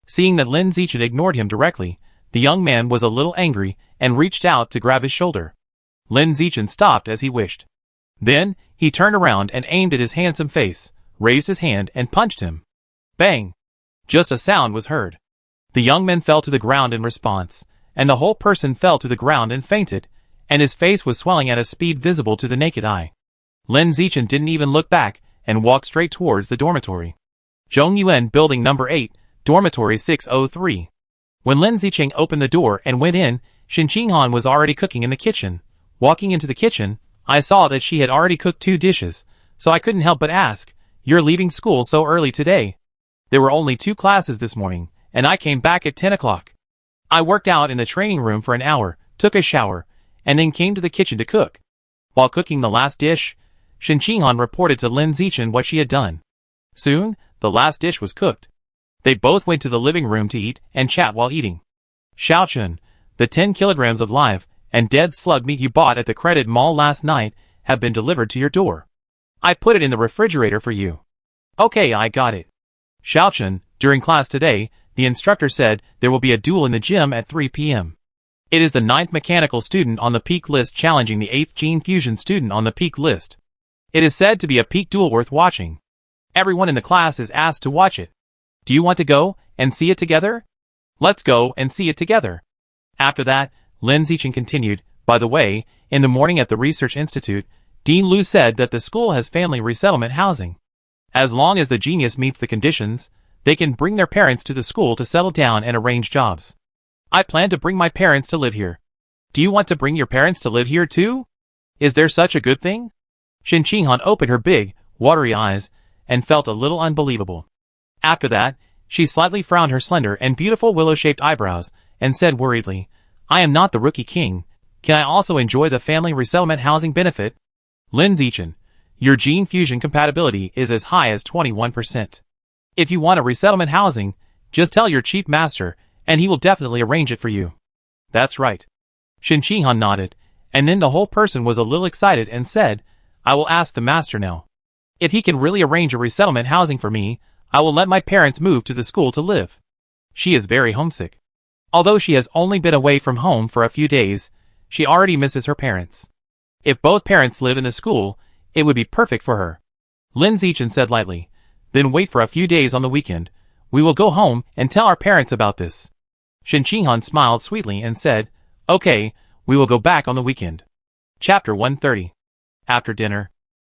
Seeing that Lin Zichen ignored him directly, the young man was a little angry and reached out to grab his shoulder. Lin Zichen stopped as he wished. Then, he turned around and aimed at his handsome face, raised his hand and punched him. Bang! Just a sound was heard. The young man fell to the ground in response, and the whole person fell to the ground and fainted, and his face was swelling at a speed visible to the naked eye. Lin Zichen didn't even look back and walked straight towards the dormitory. Zhongyuan Building Number 8, Dormitory 603. When Lin Zichen opened the door and went in, Shin Qinghan was already cooking in the kitchen. Walking into the kitchen, I saw that she had already cooked 2 dishes, so I couldn't help but ask, you're leaving school so early today? There were only 2 classes this morning, and I came back at 10 o'clock. I worked out in the training room for an hour, took a shower, and then came to the kitchen to cook. While cooking the last dish, Shin Qinghan reported to Lin Zichen what she had done. Soon, the last dish was cooked. They both went to the living room to eat and chat while eating. Xiaochun, the 10 kilograms of live and dead slug meat you bought at the credit mall last night have been delivered to your door. I put it in the refrigerator for you. Okay, I got it. Xiaochun, during class today, the instructor said there will be a duel in the gym at 3 p.m. It is the 9th mechanical student on the peak list challenging the 8th gene fusion student on the peak list. It is said to be a peak duel worth watching. Everyone in the class is asked to watch it. Do you want to go and see it together? Let's go and see it together. After that, Lin Zichen continued, by the way, in the morning at the Research Institute, Dean Lu said that the school has family resettlement housing. As long as the genius meets the conditions, they can bring their parents to the school to settle down and arrange jobs. I plan to bring my parents to live here. Do you want to bring your parents to live here too? Is there such a good thing? Shin Qinghan opened her big, watery eyes, and felt a little unbelievable. After that, she slightly frowned her slender and beautiful willow-shaped eyebrows, and said worriedly, I am not the rookie king. Can I also enjoy the family resettlement housing benefit? Lin Zichen, your gene fusion compatibility is as high as 21%. If you want a resettlement housing, just tell your chief master, and he will definitely arrange it for you. That's right. Shen Qinghan nodded, and then the whole person was a little excited and said, I will ask the master now. If he can really arrange a resettlement housing for me, I will let my parents move to the school to live. She is very homesick. Although she has only been away from home for a few days, she already misses her parents. If both parents live in the school, it would be perfect for her. Lin Zichen said lightly, then wait for a few days on the weekend. We will go home and tell our parents about this. Shen Qinghan smiled sweetly and said, okay, we will go back on the weekend. Chapter 130. After dinner,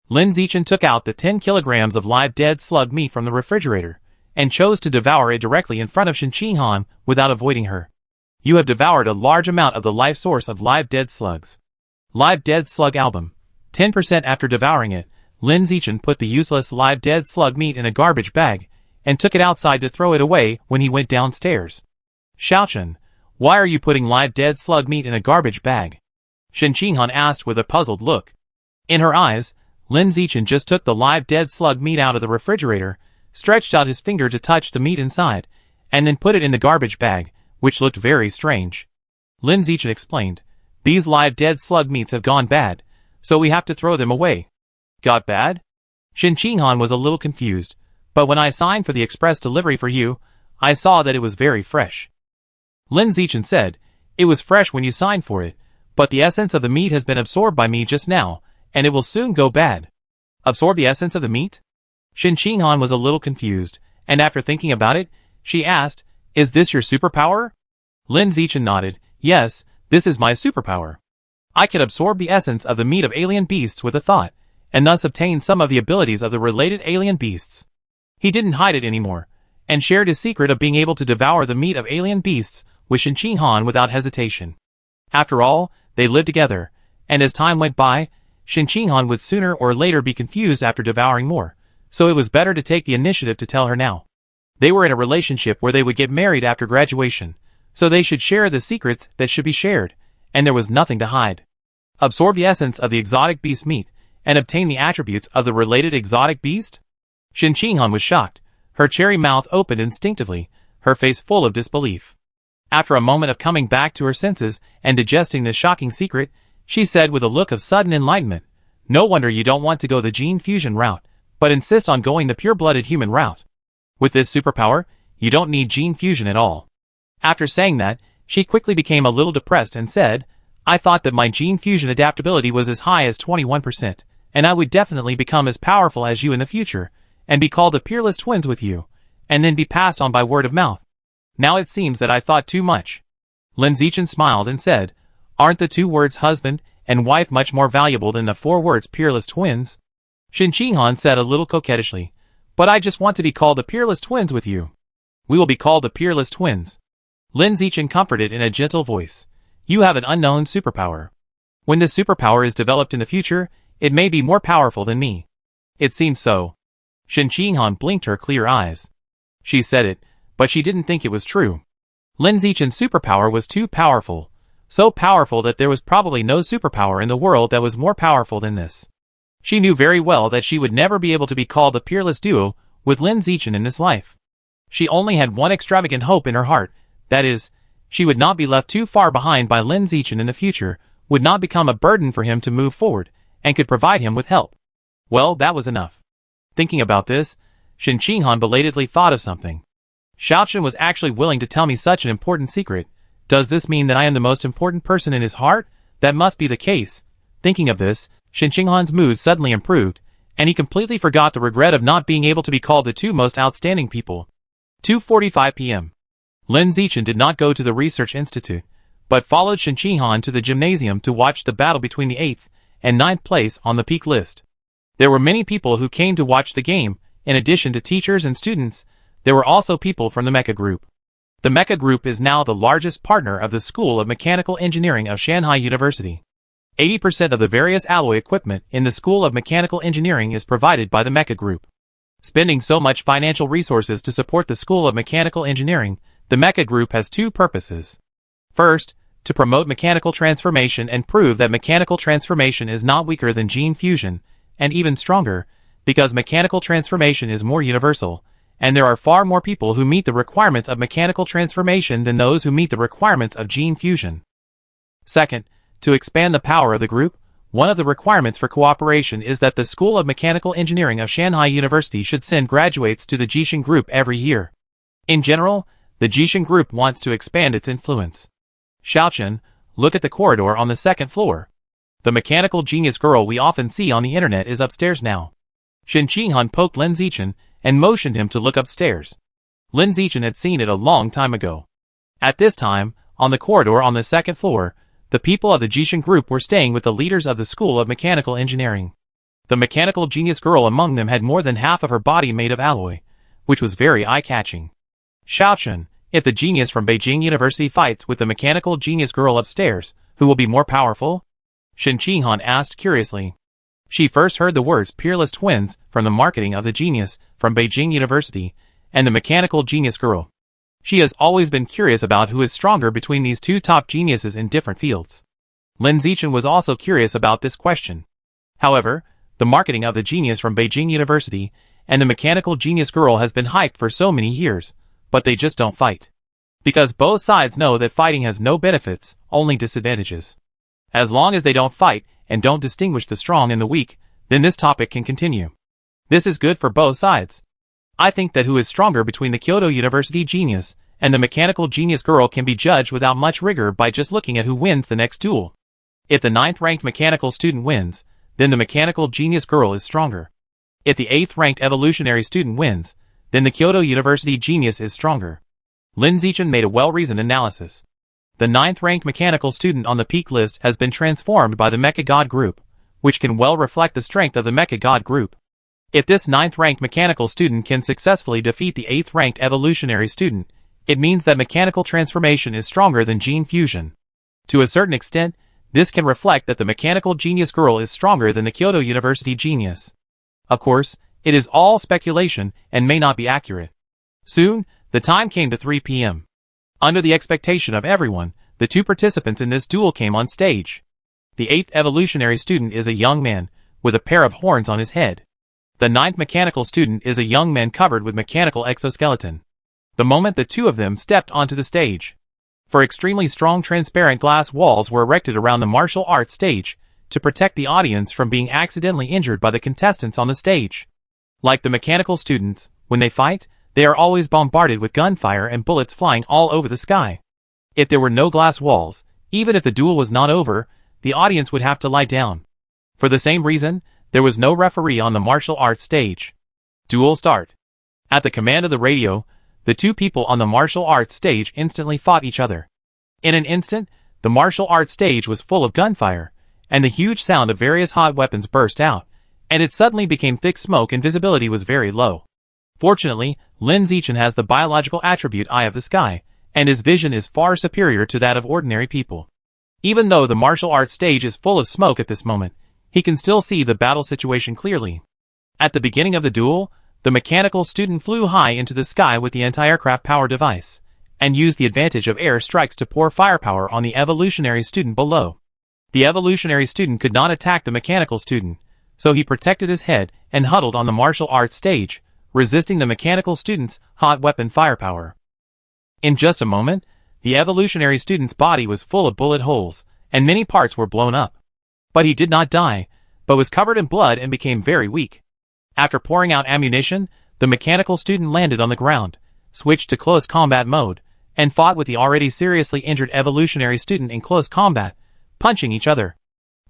Lin Zichen took out the 10 kilograms of live dead slug meat from the refrigerator, and chose to devour it directly in front of Shen Qinghan without avoiding her. You have devoured a large amount of the life source of live dead slugs. Live dead slug album. 10% after devouring it, Lin Zichen put the useless live dead slug meat in a garbage bag, and took it outside to throw it away when he went downstairs. Xiaochen, why are you putting live dead slug meat in a garbage bag? Shen Qinghan asked with a puzzled look. In her eyes, Lin Zichen just took the live dead slug meat out of the refrigerator, stretched out his finger to touch the meat inside, and then put it in the garbage bag, which looked very strange. Lin Zichen explained, these live dead slug meats have gone bad, so we have to throw them away. Got bad? Shen Qinghan was a little confused, but when I signed for the express delivery for you, I saw that it was very fresh. Lin Zichen said, it was fresh when you signed for it, but the essence of the meat has been absorbed by me just now, and it will soon go bad. Absorb the essence of the meat? Shen Qinghan was a little confused, and after thinking about it, she asked, is this your superpower? Lin Zichen nodded, yes, this is my superpower. I can absorb the essence of the meat of alien beasts with a thought, and thus obtain some of the abilities of the related alien beasts. He didn't hide it anymore, and shared his secret of being able to devour the meat of alien beasts with Shen Qinghan without hesitation. After all, they lived together, and as time went by, Shen Qinghan would sooner or later be confused after devouring more, so it was better to take the initiative to tell her now. They were in a relationship where they would get married after graduation, so they should share the secrets that should be shared, and there was nothing to hide. Absorb the essence of the exotic beast meat, and obtain the attributes of the related exotic beast? Shen Qinghan was shocked. Her cherry mouth opened instinctively, her face full of disbelief. After a moment of coming back to her senses and digesting this shocking secret, she said with a look of sudden enlightenment, no wonder you don't want to go the gene fusion route, but insist on going the pure-blooded human route. With this superpower, you don't need gene fusion at all. After saying that, she quickly became a little depressed and said, I thought that my gene fusion adaptability was as high as 21%, and I would definitely become as powerful as you in the future, and be called the peerless twins with you, and then be passed on by word of mouth. Now it seems that I thought too much. Lin Zichen smiled and said, aren't the 2 words husband and wife much more valuable than the 4 words peerless twins? Shen Qinghan said a little coquettishly, but I just want to be called the peerless twins with you. We will be called the peerless twins. Lin Zichen comforted in a gentle voice, you have an unknown superpower. When this superpower is developed in the future, it may be more powerful than me. It seems so. Shen Qinghan blinked her clear eyes. She said it, but she didn't think it was true. Lin Zichen's superpower was too powerful, so powerful that there was probably no superpower in the world that was more powerful than this. She knew very well that she would never be able to be called a peerless duo with Lin Zichen in this life. She only had one extravagant hope in her heart, that is, she would not be left too far behind by Lin Zichen in the future, would not become a burden for him to move forward, and could provide him with help. Well, that was enough. Thinking about this, Shen Qinghan belatedly thought of something. Xiaochen was actually willing to tell me such an important secret. Does this mean that I am the most important person in his heart? That must be the case. Thinking of this, Shen Qinghan's mood suddenly improved, and he completely forgot the regret of not being able to be called the 2 most outstanding people. 2:45 p.m. Lin Zichen did not go to the research institute, but followed Shen Qinghan to the gymnasium to watch the battle between the 8th and 9th place on the peak list. There were many people who came to watch the game. In addition to teachers and students, there were also people from the Mecha Group. The Mecha Group is now the largest partner of the School of Mechanical Engineering of Shanghai University. 80% of the various alloy equipment in the School of Mechanical Engineering is provided by the Mecha Group. Spending so much financial resources to support the School of Mechanical Engineering, the Mecha Group has two purposes. First, to promote mechanical transformation and prove that mechanical transformation is not weaker than gene fusion, and even stronger, because mechanical transformation is more universal, and there are far more people who meet the requirements of mechanical transformation than those who meet the requirements of gene fusion. Second, to expand the power of the group, one of the requirements for cooperation is that the School of Mechanical Engineering of Shanghai University should send graduates to the Jishan Group every year. In general, the Jishan Group wants to expand its influence. Xiaochen, look at the corridor on the second floor. The mechanical genius girl we often see on the internet is upstairs now. Shen Qinghan poked Lin Zichen and motioned him to look upstairs. Lin Zichen had seen it a long time ago. At this time, on the corridor on the second floor, the people of the Jishan Group were staying with the leaders of the School of Mechanical Engineering. The mechanical genius girl among them had more than half of her body made of alloy, which was very eye-catching. Xiaochen, if the genius from Beijing University fights with the mechanical genius girl upstairs, who will be more powerful? Shen Qinghan asked curiously. She first heard the words peerless twins from the marketing of the genius from Beijing University and the mechanical genius girl. She has always been curious about who is stronger between these two top geniuses in different fields. Lin Zichen was also curious about this question. However, the marketing of the genius from Beijing University and the mechanical genius girl has been hyped for so many years, but they just don't fight. Because both sides know that fighting has no benefits, only disadvantages. As long as they don't fight and don't distinguish the strong and the weak, then this topic can continue. This is good for both sides. I think that who is stronger between the Kyoto University genius and the mechanical genius girl can be judged without much rigor by just looking at who wins the next duel. If the 9th-ranked mechanical student wins, then the mechanical genius girl is stronger. If the 8th-ranked evolutionary student wins, then the Kyoto University genius is stronger. Lin Zichen made a well-reasoned analysis. The 9th-ranked mechanical student on the peak list has been transformed by the Mecha God Group, which can well reflect the strength of the Mecha God Group. If this 9th-ranked mechanical student can successfully defeat the 8th-ranked evolutionary student, it means that mechanical transformation is stronger than gene fusion. To a certain extent, this can reflect that the mechanical genius girl is stronger than the Kyoto University genius. Of course, it is all speculation and may not be accurate. Soon, the time came to 3 p.m. Under the expectation of everyone, the two participants in this duel came on stage. The 8th evolutionary student is a young man, with a pair of horns on his head. The 9th mechanical student is a young man covered with mechanical exoskeleton. The moment the two of them stepped onto the stage, for extremely strong transparent glass walls were erected around the martial arts stage to protect the audience from being accidentally injured by the contestants on the stage. Like the mechanical students, when they fight, they are always bombarded with gunfire and bullets flying all over the sky. If there were no glass walls, even if the duel was not over, the audience would have to lie down. For the same reason, there was no referee on the martial arts stage. Duel start. At the command of the radio, the two people on the martial arts stage instantly fought each other. In an instant, the martial arts stage was full of gunfire, and the huge sound of various hot weapons burst out, and it suddenly became thick smoke and visibility was very low. Fortunately, Lin Zichen has the biological attribute Eye of the Sky, and his vision is far superior to that of ordinary people. Even though the martial arts stage is full of smoke at this moment, he can still see the battle situation clearly. At the beginning of the duel, the mechanical student flew high into the sky with the anti-aircraft power device, and used the advantage of air strikes to pour firepower on the evolutionary student below. The evolutionary student could not attack the mechanical student, so he protected his head and huddled on the martial arts stage, resisting the mechanical student's hot weapon firepower. In just a moment, the evolutionary student's body was full of bullet holes, and many parts were blown up. But he did not die, but was covered in blood and became very weak. After pouring out ammunition, the mechanical student landed on the ground, switched to close combat mode, and fought with the already seriously injured evolutionary student in close combat, punching each other.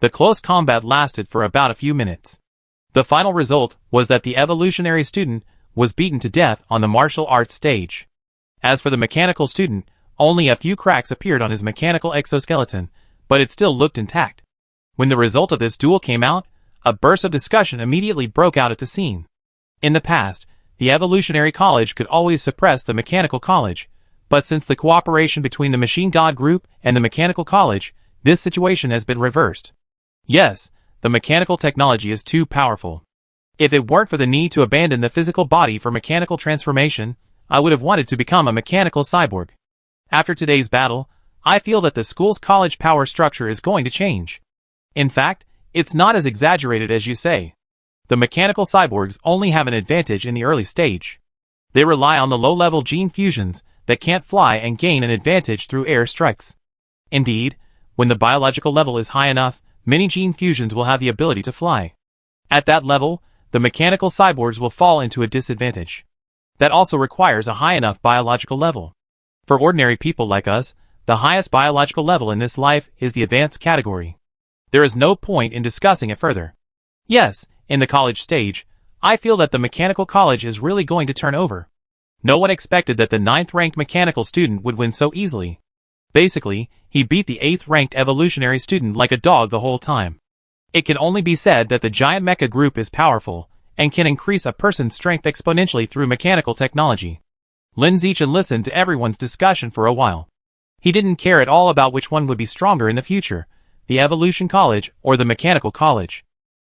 The close combat lasted for about a few minutes. The final result was that the evolutionary student was beaten to death on the martial arts stage. As for the mechanical student, only a few cracks appeared on his mechanical exoskeleton, but it still looked intact. When the result of this duel came out, a burst of discussion immediately broke out at the scene. In the past, the evolutionary college could always suppress the mechanical college, but since the cooperation between the Machine God Group and the mechanical college, this situation has been reversed. Yes, the mechanical technology is too powerful. If it weren't for the need to abandon the physical body for mechanical transformation, I would have wanted to become a mechanical cyborg. After today's battle, I feel that the school's college power structure is going to change. In fact, it's not as exaggerated as you say. The mechanical cyborgs only have an advantage in the early stage. They rely on the low-level gene fusions that can't fly and gain an advantage through air strikes. Indeed, when the biological level is high enough, many gene fusions will have the ability to fly. At that level, the mechanical cyborgs will fall into a disadvantage. That also requires a high enough biological level. For ordinary people like us, the highest biological level in this life is the advanced category. There is no point in discussing it further. Yes, in the college stage, I feel that the mechanical college is really going to turn over. No one expected that the 9th-ranked mechanical student would win so easily. Basically, he beat the 8th-ranked evolutionary student like a dog the whole time. It can only be said that the giant mecha group is powerful, and can increase a person's strength exponentially through mechanical technology. Lin Zichen listened to everyone's discussion for a while. He didn't care at all about which one would be stronger in the future, the Evolution College or the Mechanical College.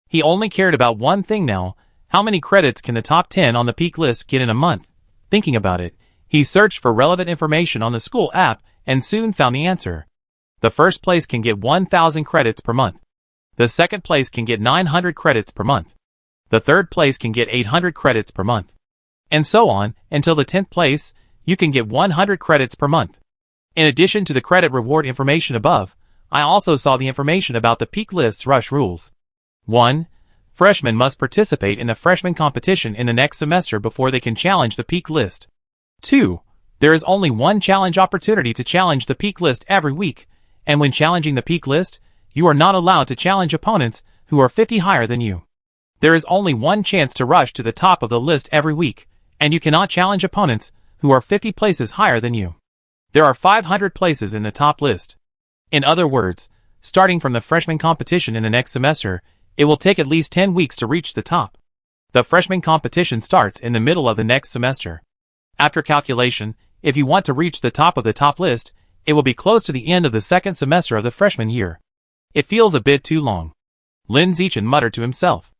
He only cared about one thing now: how many credits can the top 10 on the peak list get in a month? Thinking about it, he searched for relevant information on the school app and soon found the answer. The first place can get 1,000 credits per month. The second place can get 900 credits per month. The third place can get 800 credits per month. And so on, until the 10th place, you can get 100 credits per month. In addition to the credit reward information above, I also saw the information about the peak list's rush rules. 1. Freshmen must participate in the freshman competition in the next semester before they can challenge the peak list. 2. There is only one challenge opportunity to challenge the peak list every week, and when challenging the peak list, you are not allowed to challenge opponents who are 50 higher than you. There is only one chance to rush to the top of the list every week, and you cannot challenge opponents who are 50 places higher than you. There are 500 places in the top list. In other words, starting from the freshman competition in the next semester, it will take at least 10 weeks to reach the top. The freshman competition starts in the middle of the next semester. After calculation, if you want to reach the top of the top list, it will be close to the end of the second semester of the freshman year. It feels a bit too long. Lin Zichen muttered to himself.